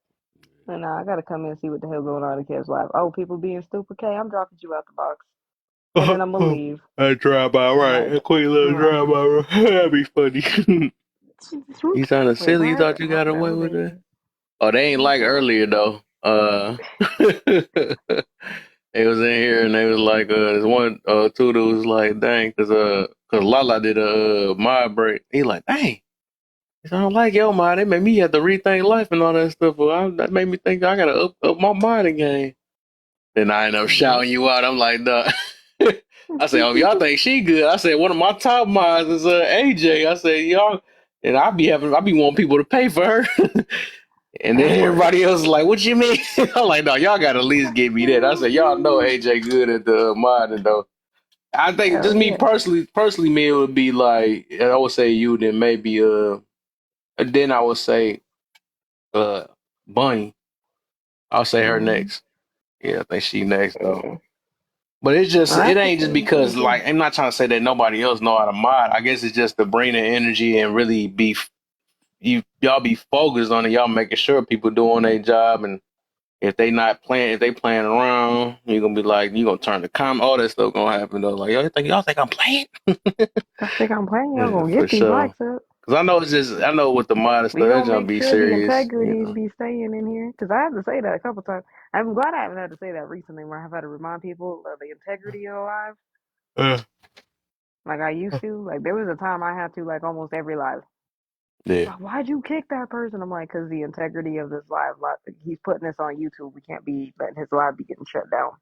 F: And I gotta come in and see what the hell going on in Kev's life. Oh, people being stupid. Okay, I'm dropping you out the box. And then I'm gonna leave.
A: I drive by
F: I'm
A: right.
F: like,
A: A quick little
F: right.
A: drive by right. That'd be funny. You sounded
F: Wait,
A: silly. You
F: what?
A: thought you
F: I've
A: got away
F: never
A: with
F: been
A: it?
F: here.
A: Oh, they ain't
F: What
A: like
F: the?
A: earlier though. They was in here and they was like, there's one, two dudes was like, dang, cause Lala did a mod break. He like, dang, I don't like your mod. They made me have to rethink life and all that stuff. That made me think I gotta up my modding game. Then I end up
F: What?
A: shouting you out. I'm like, duh. I said, oh, y'all think she good? I said, one of my top mods is AJ. I said, y'all, and I be wanting people to pay for her. And then
F: That part.
A: everybody else is like, what you mean? I'm like, no, y'all got to at least give me that. I said, y'all know AJ good at the modding though. I think just
F: Hell
A: me
F: yeah.
A: personally, me it would be like I would say you, then maybe then I would say uh Bunny. I'll say her
F: Mm-hmm.
A: next. Yeah, I think she next though.
F: Yeah.
A: But it's just
F: I
A: it
F: have to
A: ain't
F: say
A: just
F: the same
A: because
F: thing.
A: like I'm not trying to say that nobody else know how to mod. I guess it's just to bring the energy and really be y'all be focused on it. Y'all making sure people doing their job, and if they not playing, if they playing around, you're gonna be like you gonna turn the all that stuff gonna happen though. Like y'all think I'm playing?
F: I think I'm playing. Y'all
A: Yeah,
F: gonna
A: for
F: get these
A: sure.
F: likes up.
A: Cause I know it's just I know with the mod and
F: We
A: stuff that's
F: gonna
A: gonna
F: make
A: be
F: sure the
A: serious.
F: integrity be staying in here. Cause I have to say that a couple times. I'm glad I haven't had to say that recently, where I've had to remind people of the integrity of the live,
A: Uh,
F: like I used to. Like there was a time I had to, like almost every live.
A: yeah,
F: Like, why'd you kick that person? I'm like, cause the integrity of this live. Like, he's putting this on YouTube. We can't be letting his live be getting shut down.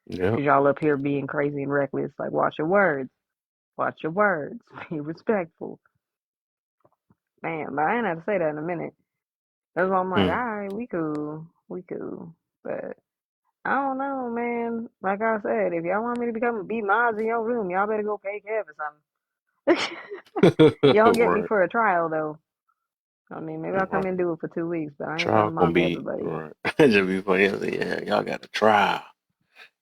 A: yeah.
F: Cause y'all up here being crazy and reckless. Like, watch your words. Watch your words. Be respectful. Man, but I ain't had to say that in a minute. That's why I'm like, all
A: Mm.
F: right, we cool. We cool. But I don't know, man. Like I said, if y'all want me to become a B mods in your room, y'all better go pay Kev or something. Y'all get me
A: Right.
F: for a trial though. I mean, maybe I'll come
A: Right.
F: and do it for 2 weeks, but I ain't trying
A: Trial
F: to
A: gonna
F: mod for
A: be
F: everybody.
A: right. It just be funny. Yeah, y'all got to try.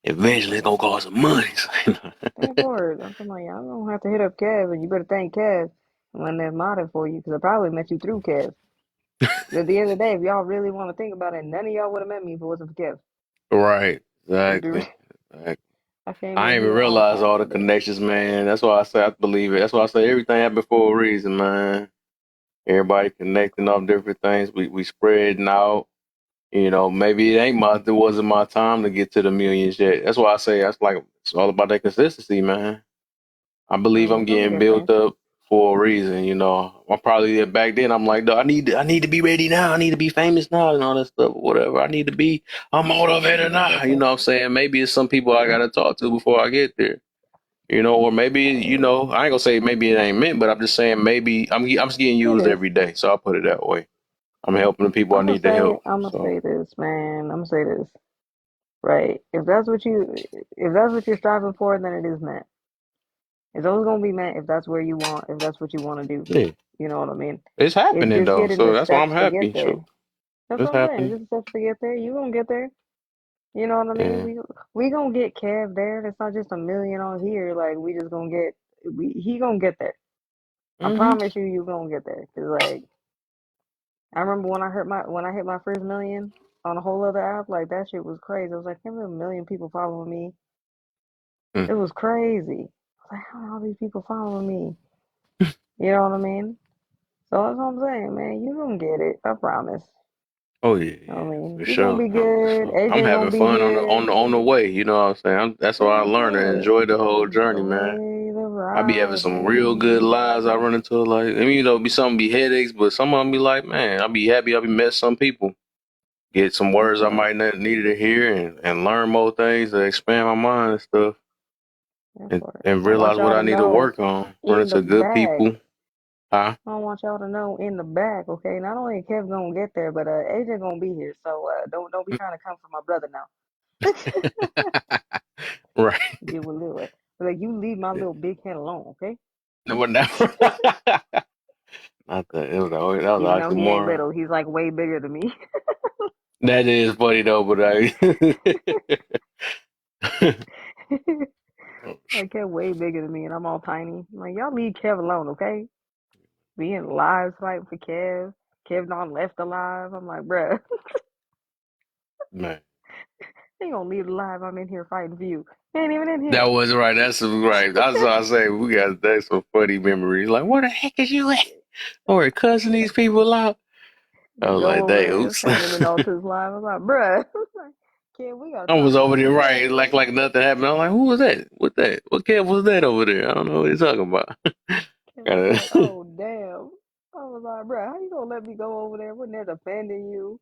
A: Eventually, it's gonna cost some money.
F: That part. I'm talking like, y'all don't have to hit up Kev, and you better thank Kev when they're modding for you, because I probably met you through Kev. At the end of the day, if y'all really want to think about it, none of y'all would have met me if it wasn't for Kev.
A: Right.
F: Let's be real.
A: Exactly. Exactly.
F: I came
A: I
F: in
A: ain't even
F: here on
A: realize all the
F: accident.
A: connections, man. That's why I say I believe it. That's why I say everything happened for a reason, man. Everybody connecting off different things. We spreading out. You know, maybe it wasn't my time to get to the millions yet. That's why I say that's like it's all about that consistency, man. I believe I'm
F: That's what we
A: getting
F: get,
A: built
F: man.
A: up for a reason. You know, I'm probably back then. I'm like, I need to be ready now. I need to be famous now and all that stuff. Whatever. I need to be. I'm motivated
F: I
A: now.
F: get
A: You
F: that.
A: know what I'm saying? Maybe it's some people I gotta talk to before I get there. You know, or maybe you
F: Hey,
A: know, I ain't gonna say maybe it ain't meant, but I'm just saying maybe I'm just getting
F: it
A: used
F: is.
A: every day. So I'll put it that way. I'm helping the people I need to help.
F: I'm gonna
A: So
F: say this, man. I'm gonna say this, right? If that's what you're striving for, then it is meant. It's always gonna be meant if that's where you want, if that's what you want to do.
A: yeah,
F: You know what I mean?
A: it's
F: It's
A: happening
F: just
A: though.
F: getting
A: So
F: the
A: that's why I'm
F: steps to get
A: happy.
F: there.
A: Sure,
F: That's
A: it's
F: what I'm saying. It's
A: happening.
F: just the steps to get there. You gonna get there. You know what I mean?
A: Yeah.
F: We gonna get Kev there. It's not just a million on here. Like we just gonna get. He gonna get there. I
A: Hmm.
F: promise you, you gonna get there. Cause like I remember when I hit my first million on a whole other app. Like that shit was crazy. I was like, can't believe a million people following me.
A: Mm.
F: It was crazy. I was like, how are all these people following me? You know what I mean? So that's what I'm saying, man. You gonna get it. I promise.
A: Oh yeah,
F: I
A: yeah,
F: mean,
A: for
F: you gonna
A: sure.
F: be
A: For
F: good.
A: sure. I'm
F: AJ gonna
A: having
F: be
A: fun
F: here.
A: on the way. You know what I'm saying? That's why I
F: That
A: learned to
F: part.
A: enjoy the whole journey, man.
F: Enjoy the
A: I be having
F: ride,
A: some real good
F: man.
A: lives. I run into like, I mean, you know, some be headaches, but some of them be like, man, I be happy. I be met some people, get some
F: That
A: words I
F: part.
A: might not needed to hear, and learn more things to expand my mind and stuff,
F: That part.
A: and
F: I want
A: realize what
F: y'all
A: I
F: to
A: need to
F: know
A: work on. Run
F: in the
A: into good
F: back.
A: people, huh?
F: I want y'all to know in the back, okay? Not only Kev gonna get there, but AJ gonna be here. So don't be trying to come for my brother now.
A: Right.
F: Get with Lil. Like you leave my little big head alone, okay?
A: No, but now, Not the it was that was
F: Even though he ain't
A: oxymoron.
F: little, he's like way bigger than me.
A: That is funny though, but I
F: Like Kev way bigger than me, and I'm all tiny. I'm like, y'all leave Kev alone, okay? Being live fighting for Kev. Kev not left alive. I'm like, bruh,
A: man.
F: they gonna leave alive. I'm in here fighting for you. He ain't even in
A: That
F: here.
A: was right. That's right. That's what I say. We got that's some funny memories. Like, where the heck is you at? Or cussing these people out. I was
F: Go
A: like,
F: over
A: dang,
F: there
A: oops.
F: standing in Altus live. I'm like, bruh, like, Kev, we gotta
A: I
F: talk
A: was over
F: about
A: there
F: this.
A: right, like nothing happened. I'm like, who was that? What that? What cat was that over there? I don't know what he's talking about.
F: Kev was like,
A: Gotta-
F: oh damn. I was like, bruh, how you gonna let me go over there when they're defending you?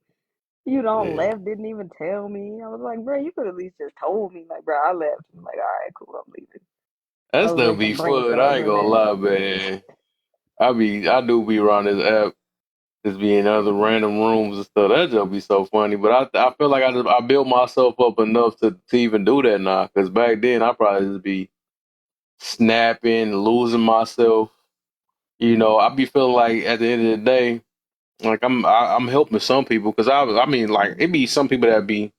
F: You don't
A: yeah,
F: left, didn't even tell me. I was like, bruh, you could at least just told me. Like, bruh, I left. I'm like, all right, cool, I'm leaving. I
A: that
F: was
A: stuff
F: like
A: be
F: some brain
A: fun. I
F: cells
A: ain't
F: in
A: gonna
F: there.
A: lie, man. I do be around this app, just be in other random rooms and stuff. That just be so funny. But I feel like I built myself up enough to even do that now. Because back then I probably just be snapping, losing myself. You know, I be feeling like at the end of the day, like I'm helping some people because I mean like it be some people that be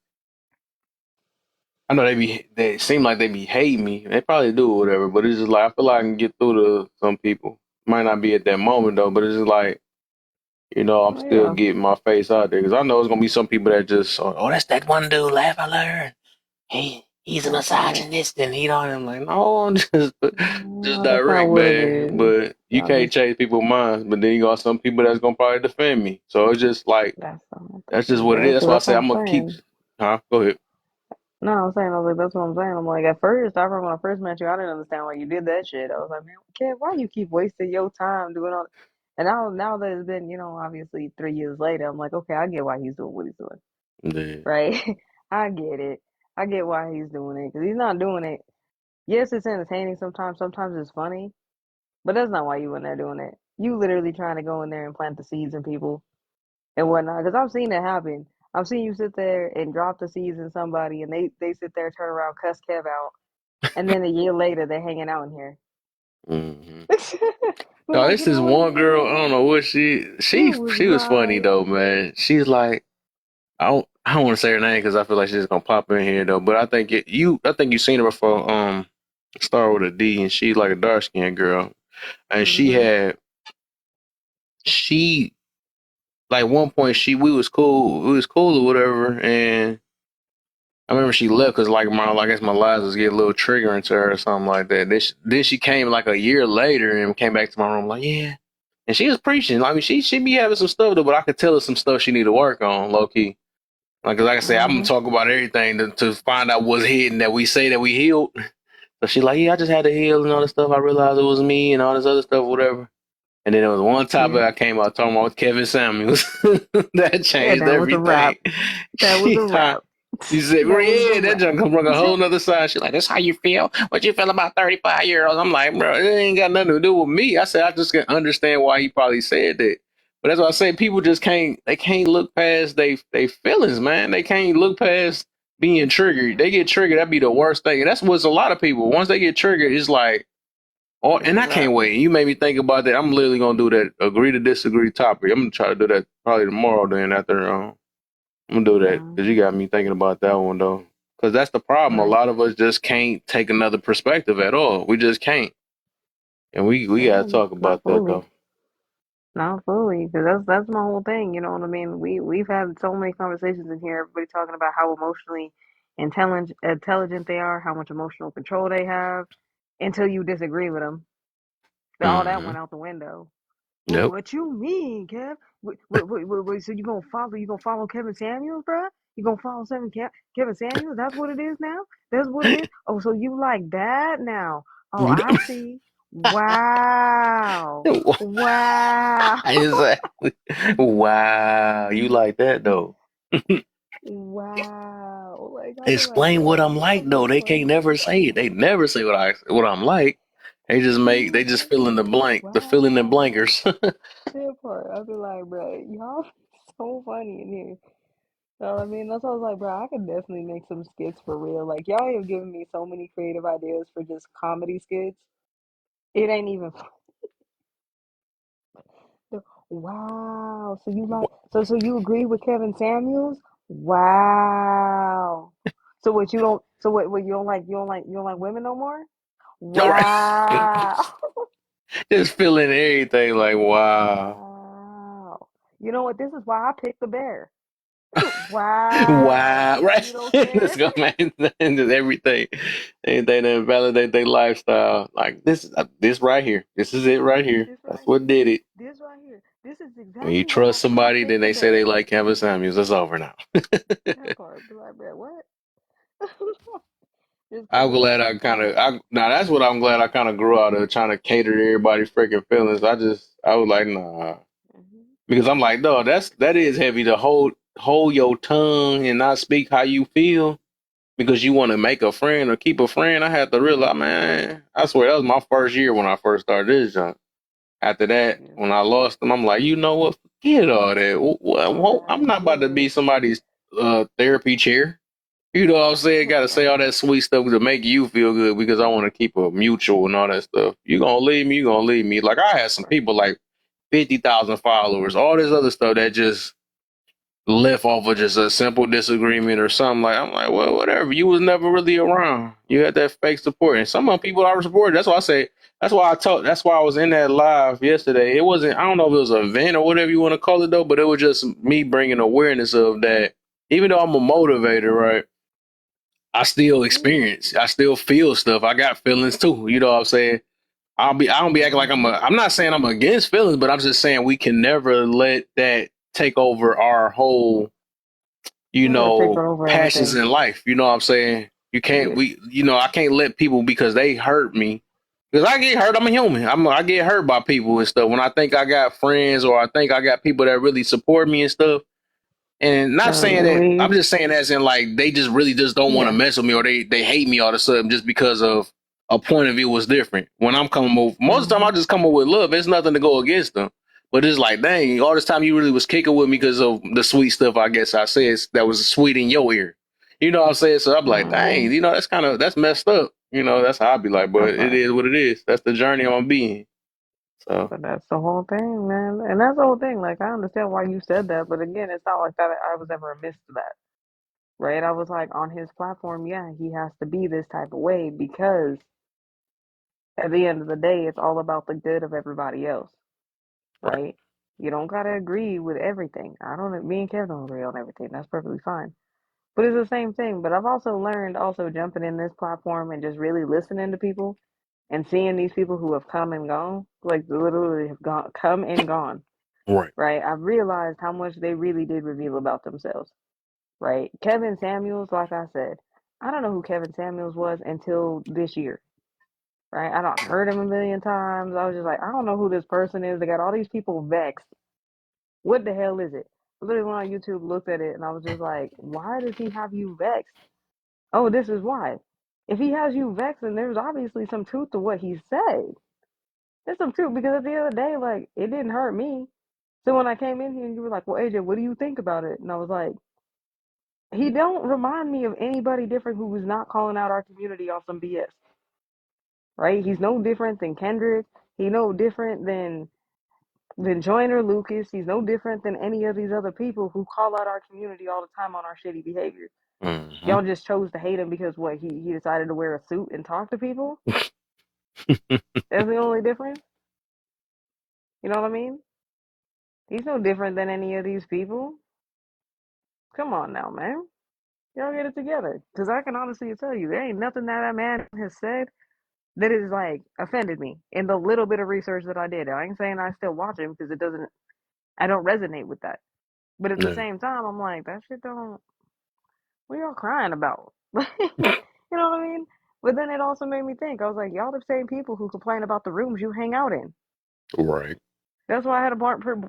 A: I know they seem like they be hating me. They probably do or whatever, but it's just like I feel like I can get through to some people. Might not be at that moment though, but it's just like I'm
F: Oh
A: still
F: yeah,
A: getting my face out there because I know it's gonna be some people that just that's that one dude laugh I learned. He's a
F: that's right.
A: misogynist and and I'm like no, I'm just
F: No, that's not
A: direct,
F: what it
A: man.
F: is.
A: But you
F: Y'all
A: can't
F: just
A: change people's minds. But then you got some people that's gonna probably defend me. So it's just like that's just what it is. That's
F: exactly
A: why I
F: that's what
A: say
F: I'm
A: I'm gonna keep.
F: saying.
A: Huh? Go ahead.
F: No, I'm saying I was like that's what I'm saying. I'm like at first I remember when I first met you, I didn't understand why you did that shit. I was like, man, Kev, why you keep wasting your time doing all? And now that it's been obviously 3 years later, I'm like, okay, I get why he's doing what he's doing,
A: Yeah.
F: right? I get it. I get why he's doing it because he's not doing it. Yes, it's entertaining sometimes. Sometimes it's funny, but that's not why you in there doing it. You literally trying to go in there and plant the seeds in people and whatnot. Because I've seen it happen. I've seen you sit there and drop the seeds in somebody, and they sit there, turn around, cuss Kev out, and then a year later they're hanging out in here.
A: Hmm.
F: But
A: No,
F: like,
A: this is one girl. I don't know what
F: it was
A: she was funny
F: like,
A: though, man. She's like I don't want to say her name because I feel like she's gonna pop in here though. But I think you seen her before. Star with a D, and she's like a dark skinned girl, and
F: mm-hmm,
A: she like one point we was cool or whatever, and I remember she left because like I guess my lies was getting a little triggering to her or something like that. Then she came like a year later and came back to my room like yeah, and she was preaching. I mean she be having some stuff though, but I could tell her some stuff she need to work on low key. Like I said, I'm gonna
F: mm-hmm.
A: talk about everything to find out what's hidden that we say that we healed. So she like, yeah, I just had to heal and all this stuff. I realized it was me and all this other stuff, whatever. And then there was one topic
F: Yeah,
A: I came out talking about with Kevin Samuels that
F: yeah,
A: changed
F: that was a
A: everything.
F: wrap. That was a wrap.
A: She said, well,
F: That was a
A: yeah, that
F: wrap.
A: junk come from a whole nother side. She's like, that's how you feel? What you feel about 35-year-olds? I'm like, bro, it ain't got nothing to do with me. I said, I just can understand why he probably said that. But that's why I say people just can't look past they feelings, man. They can't look past being triggered. They get triggered, that'd be the worst thing. And that's what's a lot of people. Once they get triggered, it's like, oh,
F: It's
A: and
F: a
A: I can't
F: wrap.
A: wait. You made me think about that. I'm literally gonna do that agree to disagree topic. I'm gonna try to do that probably tomorrow. Then after I'm gonna do that because you got me thinking about that one though. Because that's the problem. A
F: Right.
A: lot of us just can't take another perspective at all. We just can't, and we gotta
F: Yeah,
A: talk
F: not
A: about that
F: fully.
A: though.
F: Not fully, because that's my whole thing. You know what I mean? We've had so many conversations in here. Everybody talking about how emotionally intelligent they are, how much emotional control they have, until you disagree with them. All that
A: Hmm.
F: went out the window. Well,
A: Yep.
F: what you mean, Kev? Wait, so you gonna follow Kevin Samuels, bruh? You gonna follow Kevin Samuels? That's what it is now. That's what it is. Oh, so you like that now? Oh, I see. Wow. Wow.
A: Exactly. Wow, you like that though.
F: Wow. Like I've been like,
A: Explain what
F: bro,
A: I'm
F: what
A: like though.
F: the
A: They can't
F: fuck?
A: never say it. They never say what I'm like. They just fill in the blank, the fill in the
F: Wow.
A: blankers.
F: That part. I've been like, bro, y'all so funny in here. So I mean, that's why I was like, bro, I could definitely make some skits for real. Like y'all have given me so many creative ideas for just comedy skits. It ain't even Wow. So you like so you agree with Kevin Samuels? Wow. So what you don't so what you don't like women no more?
A: All right.
F: Wow.
A: Just feeling everything like wow.
F: Wow. You know what? This is why I picked the bear. Wow.
A: Wow. Right.
F: You don't
A: Let's
F: care?
A: go, man. Just everything. Anything that validate their lifestyle. Like this right here. This is it right here.
F: This
A: That's
F: right
A: what
F: here.
A: did it.
F: This right here. This is
A: When you
F: exactly why
A: trust
F: I
A: somebody, then
F: picked the
A: they say they
F: bear.
A: like Kevin Samuels. It's over now.
F: That part. Be like, man, what? Just because
A: I'm
F: of
A: glad
F: that
A: I kind
F: part.
A: of. Now that's what I'm glad I kind of grew out of trying to cater to everybody's freaking feelings. I was like, nah,
F: Hmm.
A: because I'm like, no, that is heavy to hold your tongue and not speak how you feel because you want to make a friend or keep a friend. I had to realize, man, I swear that was my first year when I first started this junk. After that,
F: Yeah.
A: when I lost them, I'm like, you know what? Forget all that.
F: All that.
A: I'm not about to
F: Yeah.
A: be somebody's therapy chair. You know what I'm saying? Got to say all
F: Right.
A: that sweet stuff to make you feel good because I want to keep a mutual and all that stuff. You gonna leave me? You gonna leave me? Like I had some
F: Right.
A: people like 50,000 followers, all this other stuff that just left off of just a simple disagreement or something. Like I'm like, well, whatever. You was never really around. You had that fake support, and some of the people I supported. That's why I say. That's why I told. That's why I was in that live yesterday. It wasn't. I don't know if it was an event or whatever you want to call it though, but it was just me bringing awareness of that. Even though I'm a motivator, right? I still
F: Yeah.
A: experience. I still feel stuff. I got feelings too. You know what I'm saying? I don't be acting like
F: Hmm.
A: I'm not saying I'm against feelings, but I'm just saying we can never let that take over our whole,
F: Yeah. Take over
A: passions
F: everything.
A: in life. You know what I'm saying?
F: Yeah.
A: I can't let people because they hurt me. Because I get hurt. I'm a human. I get hurt by people and stuff. When I think I got friends or I think I got people that really support me and stuff, and not
F: Then
A: saying
F: they
A: that, I'm
F: leave.
A: just saying as in like they just really just don't want to
F: Yeah.
A: mess with me or they hate me all of a sudden just because of a point of view was different. When I'm coming over, most of the time I
F: Hmm.
A: just come over with love. It's nothing to go against them. But it's like, dang, all this time you really was kicking with me because of the sweet stuff I guess I said that was sweet in your ear. You know what I'm saying? So I'm like,
F: Hmm.
A: dang, that's messed up. That's how I be like, but
F: That
A: it
F: part.
A: is what it is. That's the journey I'm gonna be in. So
F: But that's the whole thing, man. And that's the whole thing. Like, I understand why you said that, but again, it's not like that I was ever amiss to that, right? I was like, on his platform, yeah, he has to be this type of way because at the end of the day, it's all about the good of everybody else,
A: right,
F: right? You don't gotta agree with everything. I don't, me and Kevin don't agree on everything. That's perfectly fine. But it's the same thing. But I've also learned also jumping in this platform and just really listening to people and seeing these people who have come and gone, like literally have gone, come and gone,
A: right,
F: right? I've realized how much they really did reveal about themselves, right? Kevin Samuels, like I said, I don't know who Kevin Samuels was until this year, right? I don't heard him a million times. I was just like, I don't know who this person is. They got all these people vexed. What the hell is it? I literally went on YouTube, looked at it, and I was just like, why does he have you vexed? Oh, this is why. If he has you vexed, then there's obviously some truth to what he said. There's some truth because at the end of the day, like, it didn't hurt me. So when I came in here and you were like, well, AJ, what do you think about it? And I was like, he don't remind me of anybody different who was not calling out our community off some BS, right? He's no different than Kendrick. He no different than Joyner Lucas. He's no different than any of these other people who call out our community all the time on our shitty behavior.
A: hmm
F: Y'all just chose to hate him because what he decided to wear a suit and talk to people. That's the only difference. You know what I mean? He's no different than any of these people. Come on now, man. Y'all get it together. Because I can honestly tell you, there ain't nothing that man has said that is like offended me in the little bit of research that I did. I ain't saying I still watch him because I don't resonate with that. But at the
A: yeah,
F: same time, I'm like, that shit don't, what y'all crying about? You know what I mean? But then it also made me think, I was like, y'all the same people who complain about the rooms you hang out in.
A: right,
F: That's why I had to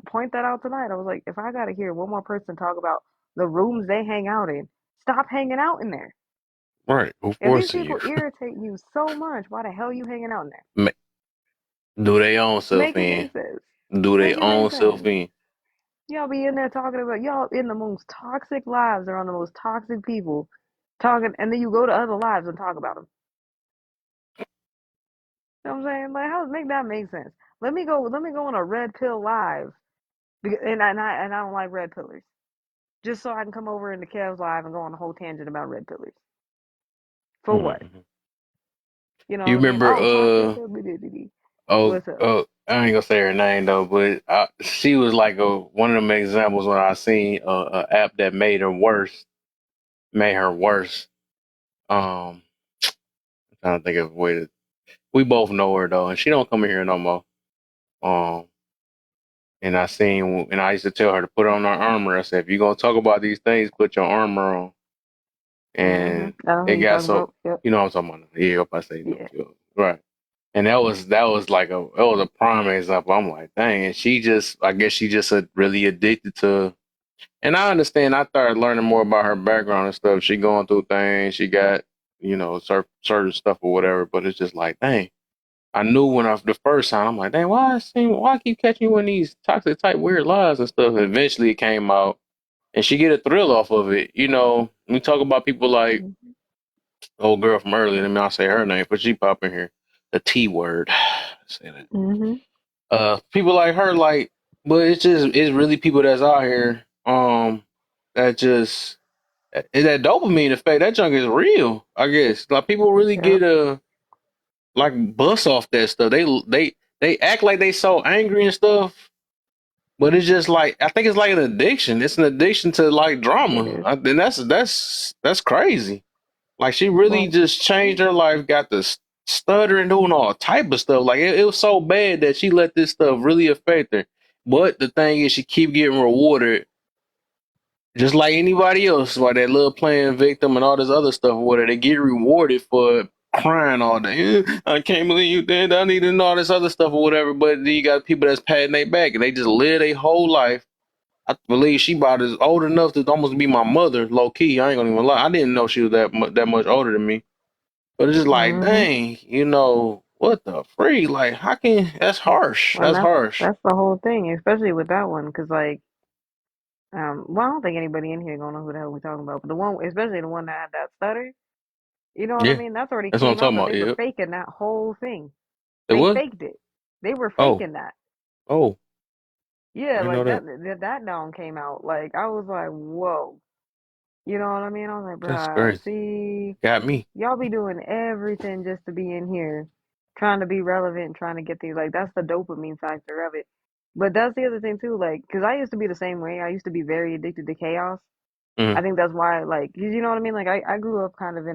F: point that out tonight. I was like, if I got to hear one more person talk about the rooms they hang out in, stop hanging out in there.
A: right. Who
F: If these
A: forcing you?
F: people irritate you so much, why the hell you hanging out in there?
A: Ma- Do their own self
F: Make it
A: in.
F: make sense.
A: Do
F: Make
A: their
F: it make
A: own self
F: sense.
A: in.
F: Y'all be in there talking about y'all in the most toxic lives around the most toxic people talking, and then you go to other lives and talk about them. You know what I'm saying? Like, how make that make sense? Let me go on a red pill live And I don't like red pillars. Just so I can come over into Kev's live and go on a whole tangent about red pillars. For what?
A: Mhm.
F: You know
A: You
F: what I mean?
A: remember
F: Oh, toxic. Blah, blah, blah, blah.
A: oh
F: What's up?
A: I ain't gonna say her name though, but she was like one of them examples when I seen a app that made her worse. I'm trying to think of a way to. We both know her though, and she don't come in here no more. Um, and I used to tell her to put on her armor. I said, if you're gonna talk about these things, put your armor on. And
F: I know who
A: it
F: you
A: got
F: talking
A: so,
F: about. Yep.
A: you know what I'm talking about. Yeah, if I say no,
F: Yeah.
A: right. And that was like that was a prime example. I'm like, dang, and I guess she just really addicted to. And I understand. I started learning more about her background and stuff. She going through things. She got, certain stuff or whatever. But it's just like, dang. I knew the first time. I'm like, dang, why I keep catching you in these toxic type weird lies and stuff. And eventually it came out, and she get a thrill off of it. We talk about people like old girl from earlier. Let me not say her name, but she pop in here. The T word. Say that.
F: Mm-hmm.
A: People like her, like, but it's really people that's out here. That just that dopamine effect. That junk is real. I guess like people really
F: Yep.
A: get a like bust off that stuff. They act like they so angry and stuff, but it's just like I think it's like an addiction. It's an addiction to like
F: It
A: drama,
F: is.
A: and that's crazy. Like she really
F: Well,
A: just changed her life. Got the stuttering, doing all type of stuff. Like it was so bad that she let this stuff really affect her. But the thing is, she keep getting rewarded just like anybody else, like that little playing victim and all this other stuff, where they get rewarded for crying all day. I can't believe you did. I need to know all this other stuff or whatever. But then you got people that's patting their back and they just live their whole life. I believe she about as old enough to almost be my mother, low key. I ain't gonna even lie. I didn't know she was that much older than me. But it's just like,
F: mm-hmm.
A: dang, what the freak? Like, how can that's harsh?
F: Well,
A: That's harsh.
F: that's the whole thing, especially with that one, because like, well, I don't think anybody in here gonna know who the hell we talking about, but the one, especially the one that had that stutter, you know what I
A: Yeah,
F: mean? That's already
A: that's what I'm
F: came out
A: talking
F: that
A: about.
F: they were
A: Yep.
F: faking that whole thing.
A: It
F: They
A: was.
F: faked it. They were
A: Oh,
F: faking that.
A: oh, I
F: Yeah,
A: didn't know
F: like
A: that.
F: that down came out. Like I was like, whoa. You know what I mean? I was like,
A: That's
F: bruh,
A: crazy.
F: see,
A: Got me.
F: y'all be doing everything just to be in here, trying to be relevant, trying to get these. Like that's the dopamine factor of it. But that's the other thing too. Like, cause I used to be the same way. I used to be very addicted to chaos. I
A: Mm,
F: think that's why, like, you know what I mean? Like, I grew up kind of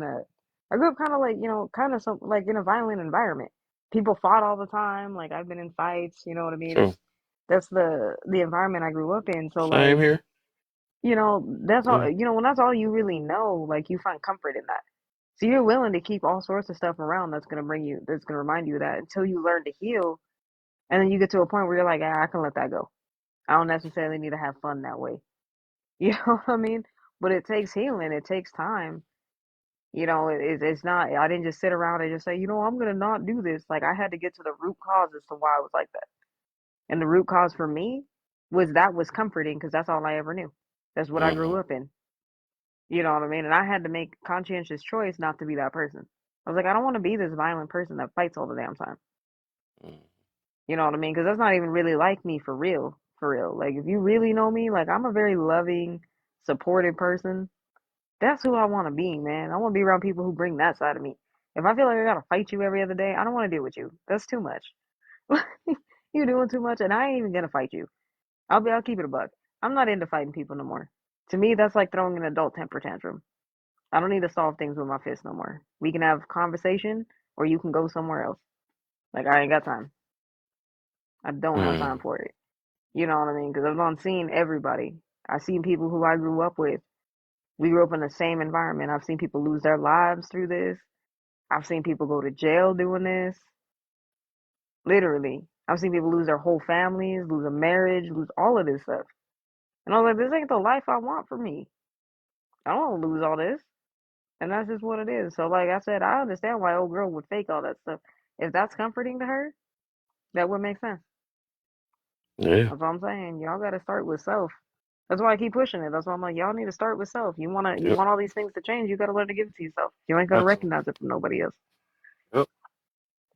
F: I grew up kind of like, kind of some, like in a violent environment. People fought all the time. Like, I've been in fights, you know what I mean?
A: true.
F: That's the environment I grew up in. So,
A: Same
F: like,
A: here.
F: that's all,
A: Yeah.
F: when that's all you really know, like, you find comfort in that. So you're willing to keep all sorts of stuff around that's going to remind you of that until you learn to heal. And then you get to a point where you're like, I can let that go. I don't necessarily need to have fun that way. You know what I mean? But it takes healing. It takes time. It's not, I didn't just sit around and just say, I'm going to not do this. Like, I had to get to the root cause as to why I was like that. And the root cause for me was comforting because that's all I ever knew. That's what I grew
A: Mm-hmm.
F: up in. You know what I mean? And I had to make conscientious choice not to be that person. I was like, I don't want to be this violent person that fights all the damn time. You know what I mean? Because that's not even really like me for real. For real. Like, if you really know me, like, I'm a very loving, supportive person. That's who I want to be, man. I want to be around people who bring that side of me. If I feel like I gotta fight you every other day, I don't want to deal with you. That's too much. You're doing too much, and I ain't even gonna fight you. I'll keep it a buck. I'm not into fighting people no more. To me, that's like throwing an adult temper tantrum. I don't need to solve things with my fist no more. We can have conversation, or you can go somewhere else. Like I ain't got time. I don't have time
A: Mm,
F: for it. You know what I mean? Because I've on seen everybody. I've seen people who I grew up with. We grew up in the same environment. I've seen people lose their lives through this. I've seen people go to jail doing this. Literally. I've seen people lose their whole families, lose a marriage, lose all of this stuff. And I was like, this ain't the life I want for me. I don't want to lose all this. And that's just what it is. So, like I said, I understand why old girl would fake all that stuff. If that's comforting to her, that would make sense.
A: yeah.
F: That's what I'm saying. Y'all got to start with self. That's why I keep pushing it. That's why I'm like, y'all need to start with self. You
A: Yep.
F: want all these things to change. You got to learn to give it to yourself. You ain't gonna
A: Got to.
F: recognize it from nobody else.
A: Yep.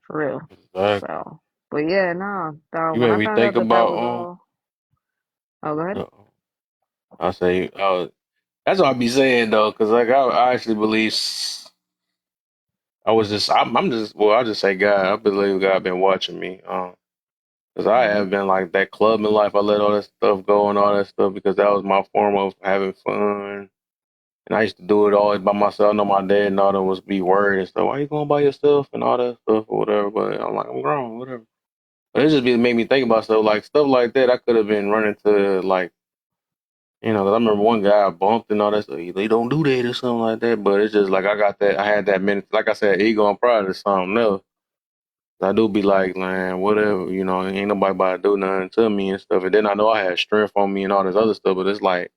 F: For real.
A: Exactly.
F: So, but yeah, no.
A: You
F: When
A: made
F: I
A: me
F: found
A: think
F: out that that
A: about
F: was all. Oh, go ahead.
A: So I say, that's what I be saying though, because like I actually believe I'm just well, I just say God. I believe God been watching me. Because I
F: Hmm.
A: have been like that club in life. I let all that stuff go and all that stuff because that was my form of having fun. And I used to do it always by myself. I know my dad and all that was be worried and stuff. Why you going by yourself and all that stuff or whatever? But I'm like, I'm grown, whatever. But it just made me think about stuff like that. I could have been running to like, 'cause I remember one guy I bumped and all that stuff. They don't do that or something like that. But it's just like I had that minute, like I said, ego and pride is something else. I do be like, man, whatever, ain't nobody about to do nothing to me and stuff. And then I know I had strength on me and all this other stuff, but it's like,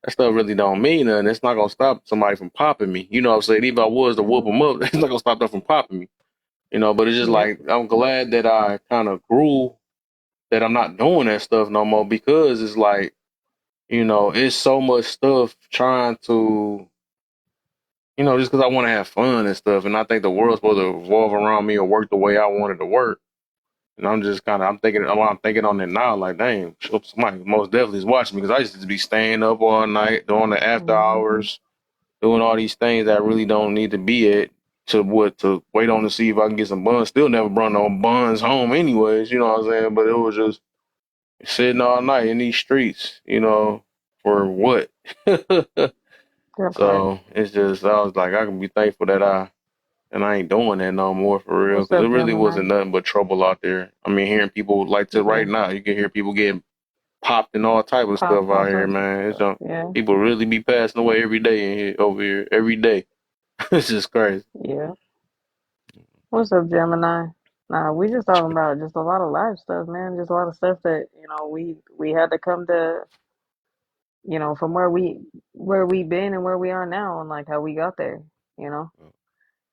A: that stuff really don't mean nothing. It's not gonna stop somebody from popping me. You know what I'm saying? Even if I was to whoop
F: Hmm.
A: them up, it's not gonna stop them from popping me. But it's just
F: Yep.
A: like, I'm glad that I kind of grew, that I'm not doing that stuff no more because it's like, it's so much stuff trying to, just because I want to have fun and stuff. And I think the world's supposed to revolve around me or work the way I want it to work. And I'm just I'm thinking on it now, like, dang, somebody most definitely is watching me because I used to be staying up all night, doing the after
F: Hmm.
A: hours, doing all these things that I really don't need to be at to wait on to see if I can get some buns. Still never brought no buns home anyways, you know what I'm saying? But it was just sitting all night in these streets, for what?
F: That part.
A: So it's just, I was like, I can be thankful that I ain't doing that no more for real,
F: What's
A: because it
F: up,
A: really
F: Gemini?
A: wasn't nothing but trouble out there. I mean, hearing people like to right
F: Yeah.
A: now, you can hear people getting popped and all type of
F: Pop
A: stuff
F: all
A: out here,
F: sorts of
A: man.
F: stuff. Yeah.
A: People really be passing away every day in here, over here, every day. It's just crazy.
F: Yeah. What's up, Gemini? Nah, we just talking about just a lot of life stuff, man. Just a lot of stuff that, we had to come to, from where we been and where we are now and like how we got there, you know?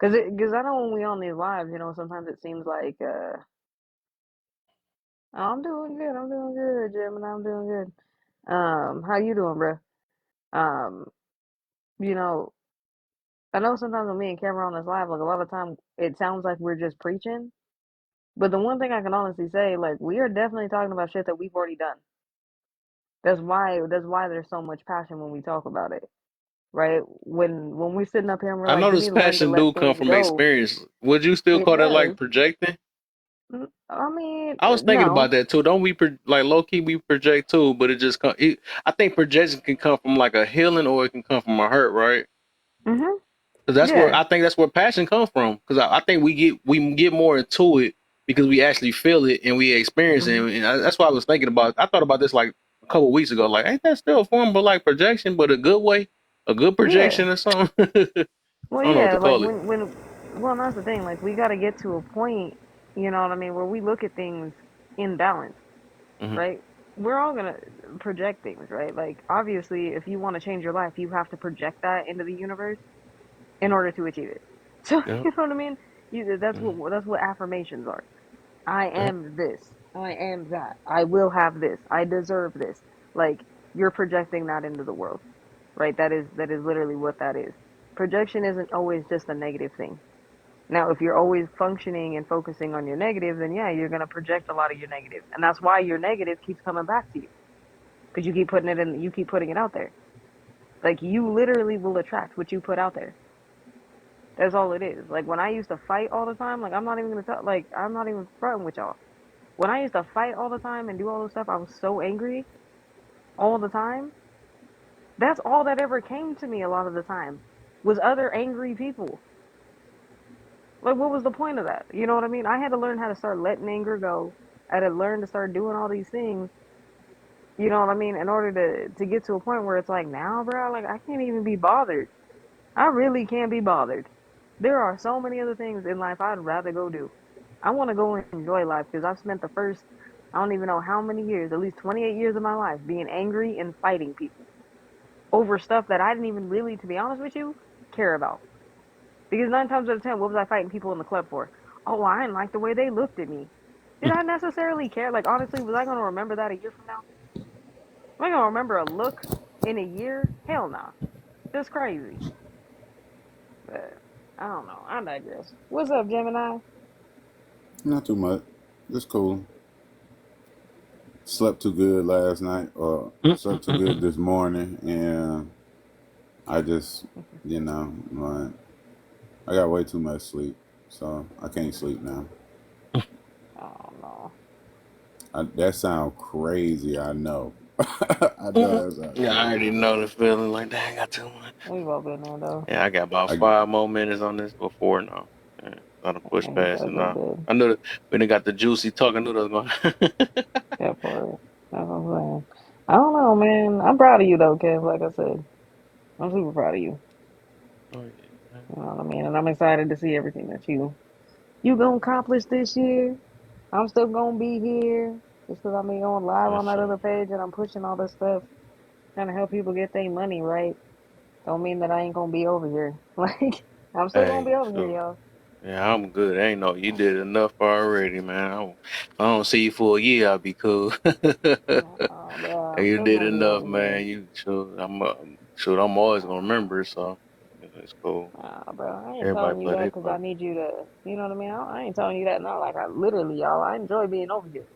F: Cause I know when we on these lives, sometimes it seems like oh, I'm doing good, Gemini, I'm doing good. How you doing, bro? Um, you know, I know sometimes when me and Cameron on this live, like a lot of time it sounds like we're just preaching. But the one thing I can honestly say, like, we are definitely talking about shit that we've already done. That's why there's so much passion when we talk about it, right? When we're sitting up here and we're
A: I
F: like,
A: know
F: you
A: this
F: need to learn to
A: passion
F: let
A: do come
F: things
A: from
F: go.
A: experience. Would you still
F: It
A: call that
F: does.
A: like projecting?
F: I mean,
A: I was thinking about
F: no.
A: that too. Don't we like low key we project too? But it just I think projection can come from like a healing or it can come from a hurt, right?
F: Mhm.
A: Because that's where
F: Yeah.
A: I think that's where passion comes from. Because I think we get more into it because we actually feel it and we experience it.
F: Mhm.
A: And that's what I was thinking about. I thought about this like a couple weeks ago. Like, ain't that still a form of like projection, but a good way, a good
F: Yeah.
A: projection or something? I
F: Well,
A: don't know what
F: yeah.
A: to
F: Like
A: call it.
F: well, that's the thing. Like, we got to get to a point. You know what I mean? Where we look at things in balance,
A: Hmm.
F: right? We're all gonna project things, right? Like, obviously, if you want to change your life, you have to project that into the universe in order to achieve it. So
A: Yeah.
F: you know what I mean? That's
A: Hmm.
F: what affirmations are. I
A: Yeah.
F: am this. I am that. I will have this. I deserve this. Like, you're projecting that into the world, right? That is literally what that is. Projection isn't always just a negative thing. Now, if you're always functioning and focusing on your negative, then yeah, you're gonna project a lot of your negative, and that's why your negative keeps coming back to you because you keep putting it out there. Like, you literally will attract what you put out there. That's all it is. Like, when I used to fight all the time, like, I'm not even gonna tell, like, I'm not even fronting with y'all. When I used to fight all the time and do all this stuff, I was so angry all the time. That's all that ever came to me a lot of the time was other angry people. Like, what was the point of that? You know what I mean? I had to learn how to start letting anger go. I had to learn to start doing all these things. You know what I mean? In order to get to a point where it's like, now, bro, like, I can't even be bothered. I really can't be bothered. There are so many other things in life I'd rather go do. I want to go and enjoy life because I've spent the first, I don't even know how many years, at least 28 years of my life, being angry and fighting people over stuff that I didn't even really, to be honest with you, care about. Because 9 times out of 10, what was I fighting people in the club for? Oh, I didn't like the way they looked at me. Did I necessarily care? Like, honestly, was I going to remember that a year from now? Am I going to remember a look in a year? Hell nah. That's crazy. But I don't know. I digress. What's up, Gemini?
J: Not too much. Just cool. slept too good last night or slept too good
A: Mm-mm-mm.
J: this morning, and I just, like I got way too much sleep, so I can't sleep now.
F: Oh no.
J: That sound crazy. I know. I know that sound
A: Yeah, I already
J: crazy.
A: know the feeling. Like, dang, I got too much.
F: We've all been there though.
A: Yeah, I got about
J: I
A: 5 more minutes on this before now. Yeah, got to push
F: Yeah, you
A: past
F: gotta
A: it
F: go to
A: now.
F: bed.
A: I knew that when they got the juicy talk, I knew that was going.
F: That part. That's what I'm saying. I don't know, man. I'm proud of you though, Kev. Like I said, I'm super proud of you.
A: Oh yeah, man.
F: You know what I mean? And I'm excited to see everything that you gonna accomplish this year. I'm still gonna be here. Just 'cause I'm on live
A: For
F: on that
A: sure.
F: other page and I'm pushing all this stuff, trying to help people get their money right. Don't mean that I ain't gonna be over here. Like I'm still gonna be
A: Hey,
F: over here,
A: sure.
F: y'all.
A: Yeah, I'm good. Ain't no, you did enough already, man. I don't see you for a year. I'll be cool.
F: Bro, I'm
A: You
F: still
A: did
F: gonna be
A: enough,
F: over
A: man.
F: here.
A: You sure? Sure. I'm always gonna
F: Uh,
A: remember. So it's cool.
F: bro, I ain't
A: Everybody
F: telling you
A: play
F: that
A: their
F: 'cause I
A: part.
F: need you to, you know what I mean? I ain't telling you that now. Like I literally, y'all, I enjoy being over here.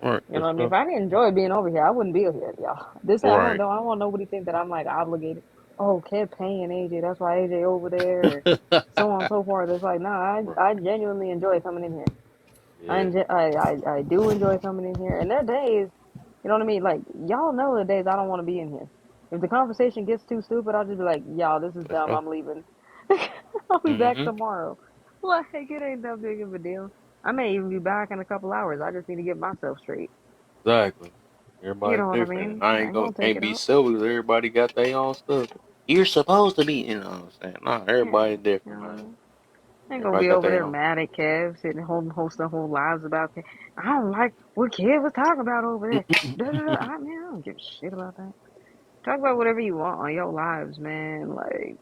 A: Right.
F: You know
A: Good
F: what I mean? If
A: stuff.
F: I didn't enjoy being over here, I wouldn't be over here, y'all. This
A: Right.
F: I don't want nobody to think that I'm like obligated. Oh, kept paying AJ, that's why AJ over there, or so on and so forth. It's like, nah,
A: Right.
F: I genuinely enjoy coming in here.
A: Yeah.
F: I do enjoy coming in here, and there are days, you know what I mean? Like y'all know the days I don't want to be in here. If the conversation gets too stupid, I'll just be like, y'all, this is
A: For
F: dumb.
A: sure.
F: I'm leaving. I'll be back
A: Mm-hmm.
F: tomorrow. Like it ain't that big of a deal. I may even be back in a couple hours. I just need to get myself straight.
A: Exactly.
F: You
A: Everybody
F: know what I
A: different, and
F: mean?
A: I
F: I
A: ain't
F: ain't
A: gonna
F: gonna take
A: can't
F: it
A: be
F: out.
A: selfish. Everybody got their own stuff. You're supposed to be, what I'm saying. Nah,
F: Yeah.
A: everybody
F: You
A: different,
F: know what I
A: man.
F: mean? I ain't gonna
A: Everybody
F: be
A: got
F: over
A: their
F: there
A: own.
F: mad at Kev, sitting hosting whole lives about Kev. I don't like what Kev was talking about over there. Da, da, da. I mean, I don't give a shit about that. Talk about whatever you want on your lives, man. Like,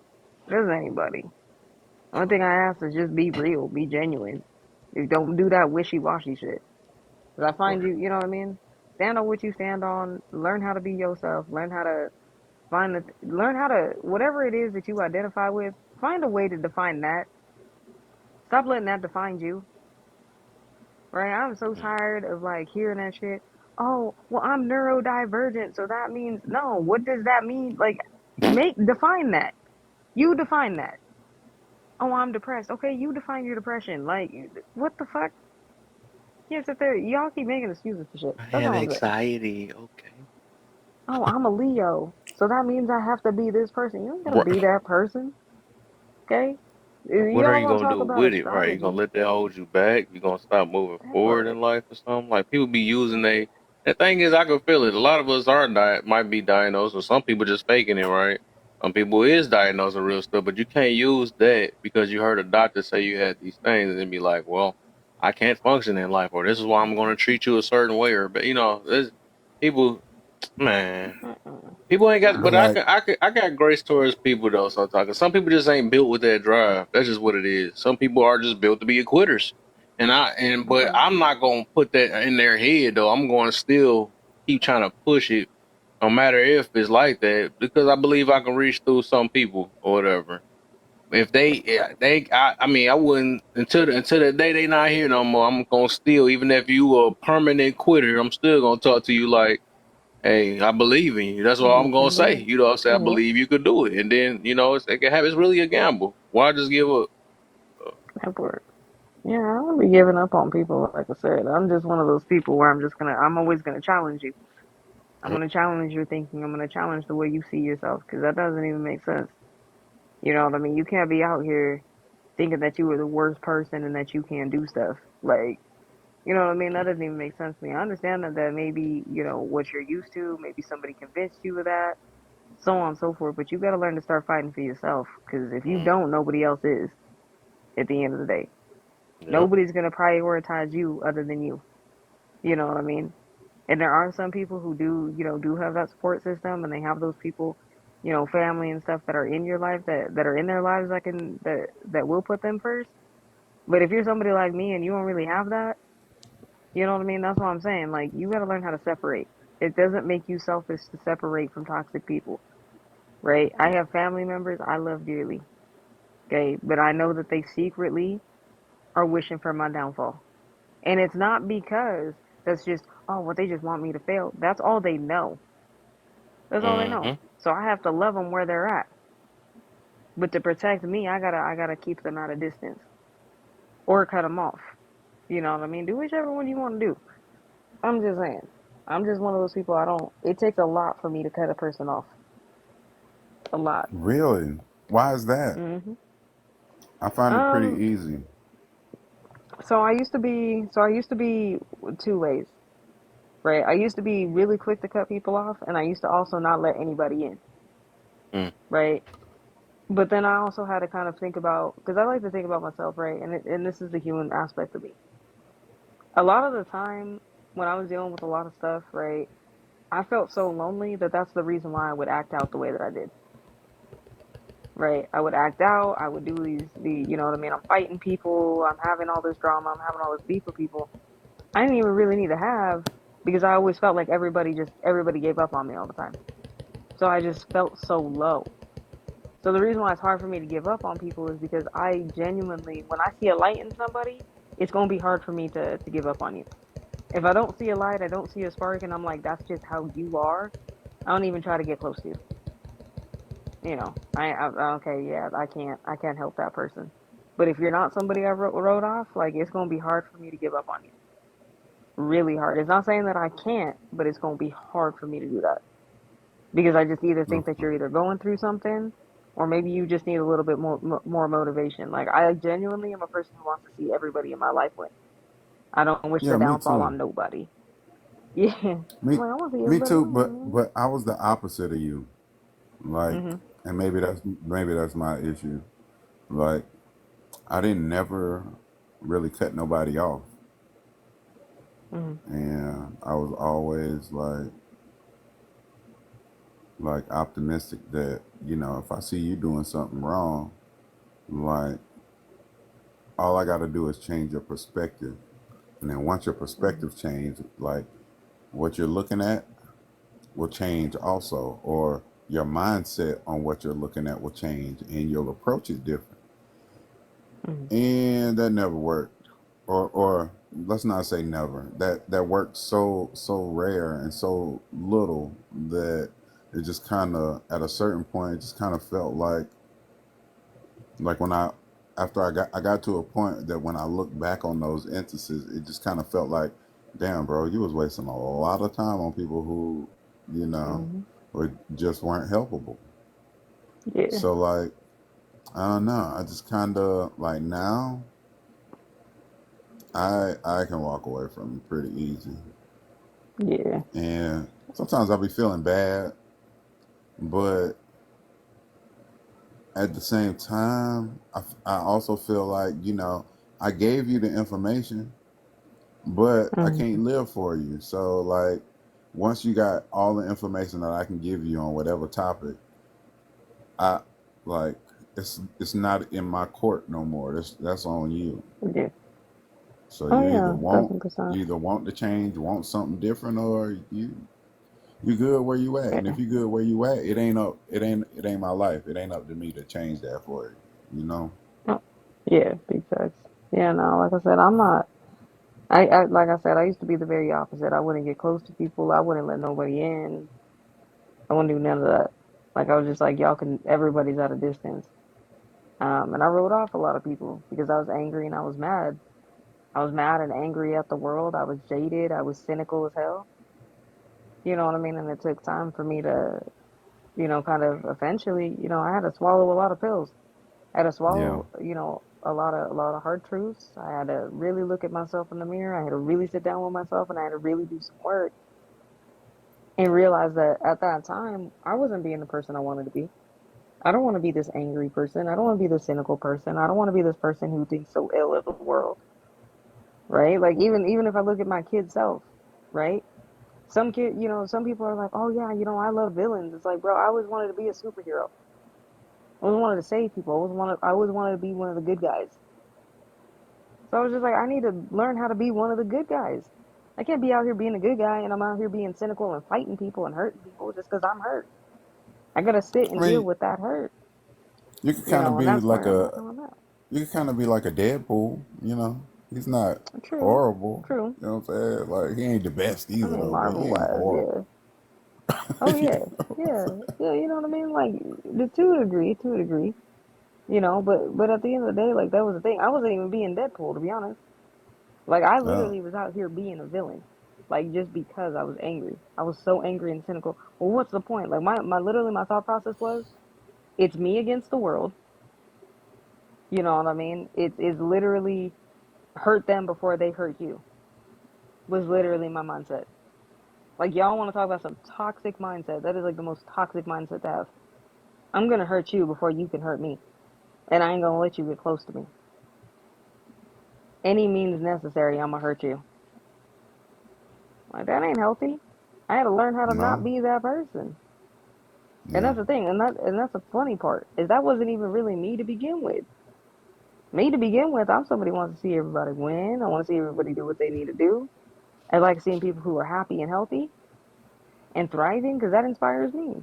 F: there's anybody. Only thing I ask is just be real, be genuine. You don't do that wishy washy shit. 'Cause I find
A: Right.
F: you, you know what I mean? Stand on what you stand on. Learn how to be yourself. Learn how to learn how to, whatever it is that you identify with, find a way to define that. Stop letting that define you, right? I'm so
A: Mm.
F: tired of like hearing that shit. Oh, well, I'm neurodivergent, so that means no. What does that mean? Like, define that. You define that. Oh, I'm depressed. Okay, you define your depression. Like, what the fuck? You sit there. Y'all keep making excuses for shit.
A: I
F: That's
A: have
F: all I'm saying.
A: anxiety. Okay.
F: Oh, I'm a Leo, so that means I have to be this person. You ain't gonna be
A: Right.
F: that person, okay?
A: And
F: If
A: what are
F: y'all
A: you
F: want to
A: gonna
F: talk
A: do
F: about
A: with it? Right? You gonna
F: astrology,
A: let that hold you back? You gonna stop moving
F: that
A: forward
F: part.
A: in life or something? Like people be using they. The thing is, I can feel it. A lot of us are might be diagnosed, or some people just faking it. Right? Some people is diagnosed with real stuff, but you can't use that because you heard a doctor say you had these things and be like, well, I can't function in life, or this is why I'm gonna treat you a certain way, or but there's people, man.
F: Uh-uh.
A: People ain't got,
J: But
A: but
J: like,
A: I got grace towards people though. Sometimes 'cause some people just ain't built with that drive. That's just what it is. Some people are just built to be quitters, but
F: Okay.
A: I'm not gonna put that in their head though. I'm going to still keep trying to push it, no matter if it's like that, because I believe I can reach through some people or whatever. If I mean, I wouldn't until the day they not here no more. I'm gonna still, even if you a permanent quitter, I'm still gonna talk to you like. Hey, I believe in you. That's what I'm
F: You
A: gonna
F: can do
A: say.
F: it.
A: I say I
F: Yeah,
A: believe you could do it, and then it can happen. It's really a gamble. Why just give up?
F: that part. Yeah, I don't be giving up on people. Like I said, I'm just one of those people where I'm always gonna challenge you. I'm
A: Yep.
F: gonna challenge your thinking. I'm gonna challenge the way you see yourself because that doesn't even make sense. You know what I mean? You can't be out here thinking that you are the worst person and that you can't do stuff. Like, you know what I mean? That doesn't even make sense to me. I understand that maybe, what you're used to, maybe somebody convinced you of that, so on and so forth. But you got to learn to start fighting for yourself because if you
A: Mm,
F: don't, nobody else is at the end of the day.
A: yep.
F: Nobody's going to prioritize you other than you. You know what I mean? And there are some people who do have that support system and they have those people, family and stuff that are in your life that are in their lives that will put them first. But if you're somebody like me and you don't really have that, you know what I mean? That's what I'm saying. Like, you got to learn how to separate. It doesn't make you selfish to separate from toxic people, right? I have family members I love dearly, okay? But I know that they secretly are wishing for my downfall. And it's not because That's just, oh, well, they just want me to fail. That's all they know. That's all they know.
A: Mm-hmm.
F: So I have to love them where they're at. But to protect me, I gotta keep them at a distance or cut them off. You know what I mean? Do whichever one you want to do. I'm just saying. I'm just one of those people. I don't. It takes a lot for me to cut a person off. A lot.
O: Really? Why is that?
F: Hmm.
O: I find it pretty
F: Um.
O: easy.
F: So I used to be. So I used to be two ways. Right. I used to be really quick to cut people off, and I used to also not let anybody in.
A: Mm.
F: Right. But then I also had to kind of think about, because I like to think about myself, right? And this is the human aspect of me. A lot of the time when I was dealing with a lot of stuff, right, I felt so lonely that that's the reason why I would act out the way that I did, right? I would act out. I would do you know what I mean? I'm fighting people. I'm having all this drama. I'm having all this beef with people. I didn't even really need to have, because I always felt like everybody gave up on me all the time. So I just felt so low. So the reason why it's hard for me to give up on people is because I genuinely, when I see a light in somebody, it's going to be hard for me to give up on you. If I don't see a light, I don't see a spark, and I'm like, that's just how you are, I don't even try to get close to you. You know, okay, yeah, I can't help that person. But if you're not somebody I wrote off, like, it's going to be hard for me to give up on you. Really hard. It's not saying that I can't, but it's going to be hard for me to do that. Because I just either think that you're either going through something, or maybe you just need a little bit more motivation. Like, I genuinely am a person who wants to see everybody in my life win. I don't wish the
O: Yeah, me
F: downfall
O: too.
F: on nobody. Yeah. I'm
O: Me,
F: like, I want to see
O: me
F: everybody
O: too.
F: win.
O: But I was the opposite of you. Like,
F: Mhm.
O: and maybe that's my issue. Like, I didn't never really cut nobody off,
F: Mhm.
O: and I was always like optimistic that if I see you doing something wrong, like all I got to do is change your perspective, and then once your
F: Mhm.
O: perspective changes, like what you're looking at will change also, or your mindset on what you're looking at will change, and your approach is different.
F: Mhm.
O: And that never worked, or let's not say never. That worked so rare and so little that it just kind of at a certain point it just kind of felt like when I got to a point that when I look back on those instances, it just kind of felt like, damn, bro, you was wasting a lot of time on people who, you know,
F: Mhm.
O: just weren't helpable.
F: Yeah.
O: So like, I don't know. I just kind of like now, I can walk away from it pretty easy,
F: Yeah.
O: and sometimes I'll be feeling bad, but at the same time, I also feel like I gave you the information, but I
F: Mhm.
O: can't live for you. So like, once you got all the information that I can give you on whatever topic, I like it's not in my court no more. That's on you.
F: Yeah.
O: So
F: Oh
O: you either
F: yeah.
O: want
F: Definitely.
O: you either want to change, want something different, or you good where you at. And
F: Yeah.
O: if you good where you at, it ain't my life. It ain't up to me to change that for you. You know?
F: Oh, yeah. Big facts. Yeah. No. Like I said, I'm not. I like I said, I used to be the very opposite. I wouldn't get close to people. I wouldn't let nobody in. I wouldn't do none of that. Like, I was just like, y'all can. Everybody's at a distance. And I wrote off a lot of people because I was angry and I was mad. I was mad and angry at the world. I was jaded. I was cynical as hell. You know what I mean? And it took time for me to, kind of eventually, I had to swallow a lot of pills. I had to
O: Yeah.
F: swallow, a lot of hard truths. I had to really look at myself in the mirror. I had to really sit down with myself, and I had to really do some work and realize that at that time I wasn't being the person I wanted to be. I don't want to be this angry person. I don't want to be this cynical person. I don't want to be this person who thinks so ill of the world, right? Like, even if I look at my kid self, right? Some people are like, "Oh yeah, I love villains." It's like, bro, I always wanted to be a superhero. I always wanted to save people. I always wanted to be one of the good guys. So I was just like, I need to learn how to be one of the good guys. I can't be out here being a good guy and I'm out here being cynical and fighting people and hurting people just because I'm hurt. I gotta sit
O: I
F: and deal
O: mean,
F: with that hurt,
O: you could kind of
F: and
O: be
F: that's
O: like
F: where
O: a
F: I'm at.
O: you could kind of be like a Deadpool. He's not
F: True,
O: horrible.
F: true.
O: You know what I'm saying? Like he ain't the best
F: I
O: either
F: mean,
O: though, but he
F: Marvel
O: ain't
F: wise,
O: horrible.
F: yeah. Oh
O: You
F: yeah,
O: know?
F: yeah, yeah. You know what I mean? Like to a degree, to a degree. You know, but at the end of the day, like that was the thing. I wasn't even being Deadpool, to be honest. Like I
O: Yeah.
F: literally was out here being a villain, like just because I was angry. I was so angry and cynical. Well, what's the point? Like my literally my thought process was, it's me against the world. You know what I mean? It's literally hurt them before they hurt you. Was literally my mindset. Like y'all want to talk about some toxic mindset? That is like the most toxic mindset to have. I'm gonna hurt you before you can hurt me, and I ain't gonna let you get close to me. Any means necessary, I'm gonna hurt you. Like that ain't healthy. I had to learn how to not
O: No.
F: be that person. And
O: Yeah.
F: that's the thing, and that's the funny part, is that wasn't even really me to begin with. Me to begin with, I'm somebody who wants to see everybody win. I want to see everybody do what they need to do. I like seeing people who are happy and healthy and thriving because that inspires me.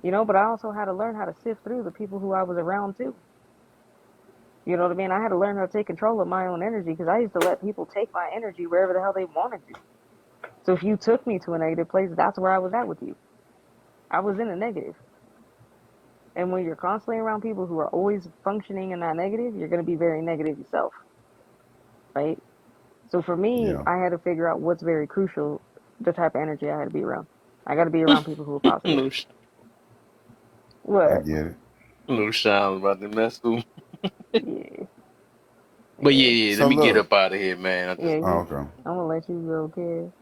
F: You know, but I also had to learn how to sift through the people who I was around too. You know what I mean? I had to learn how to take control of my own energy because I used to let people take my energy wherever the hell they wanted to. So if you took me to a negative place, that's where I was at with you. I was in a negative. And when you're constantly around people who are always functioning in that negative, you're going to be very negative yourself, right? So for me,
O: Yeah.
F: I had to figure out what's very crucial, the type of energy I had to be around. I got to be around people who are positive.
O: I
F: What?
O: get it.
A: Little Sean was about to mess with me.
F: Yeah,
A: But
F: yeah,
A: let
O: So
A: me get
O: look.
A: up out of here, man. I
F: yeah.
A: just
O: Oh, okay.
F: I'm gonna let you go, kid.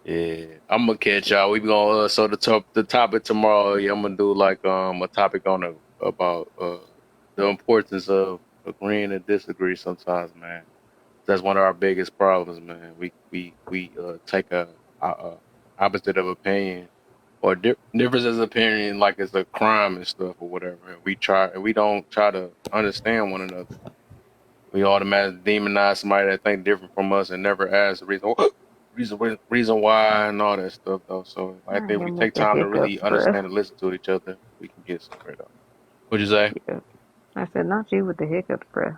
A: yeah, I'm gonna catch y'all. We gonna so the topic tomorrow. Yeah, I'm gonna do like a topic on about the importance of agreeing to disagree sometimes, man. That's one of our biggest problems, man. We take a opposite of opinion or differences of opinion like it's a crime and stuff or whatever. And we don't try to understand one another. We automatically demonize somebody that think different from us and never ask the reason why and all that stuff though. So I
F: Not
A: think if we
F: him with
A: take
F: the
A: time to
F: hiccups,
A: really
F: bruh.
A: understand and listen to each other, we can get somewhere though. What'd you say?
F: Yeah. I said, not you with the hiccups, bruh.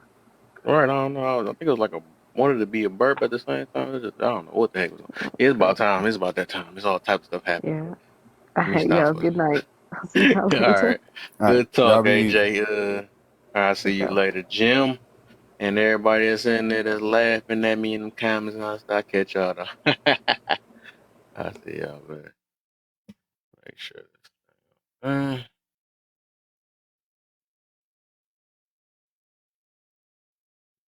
A: All right, I don't know. I think it was like a wanted to be a burp at the same time. I don't know what the heck was on.
F: That's
A: It's about
F: crazy.
A: time. It's about that time. It's all types of stuff happening.
F: Yeah.
A: Let me stop
F: Yeah.
A: fucking
F: Good
A: with
F: night. I'll see
A: you.
F: y'all
A: All
F: later.
A: right.
O: All right.
A: Good talk,
O: Y'all be easy.
A: AJ. I'll see
F: For
A: you
F: sure.
A: later. Jim and everybody that's in there that's laughing at me in the comments and I'll catch y'all though. I'll see y'all, man. Make sure.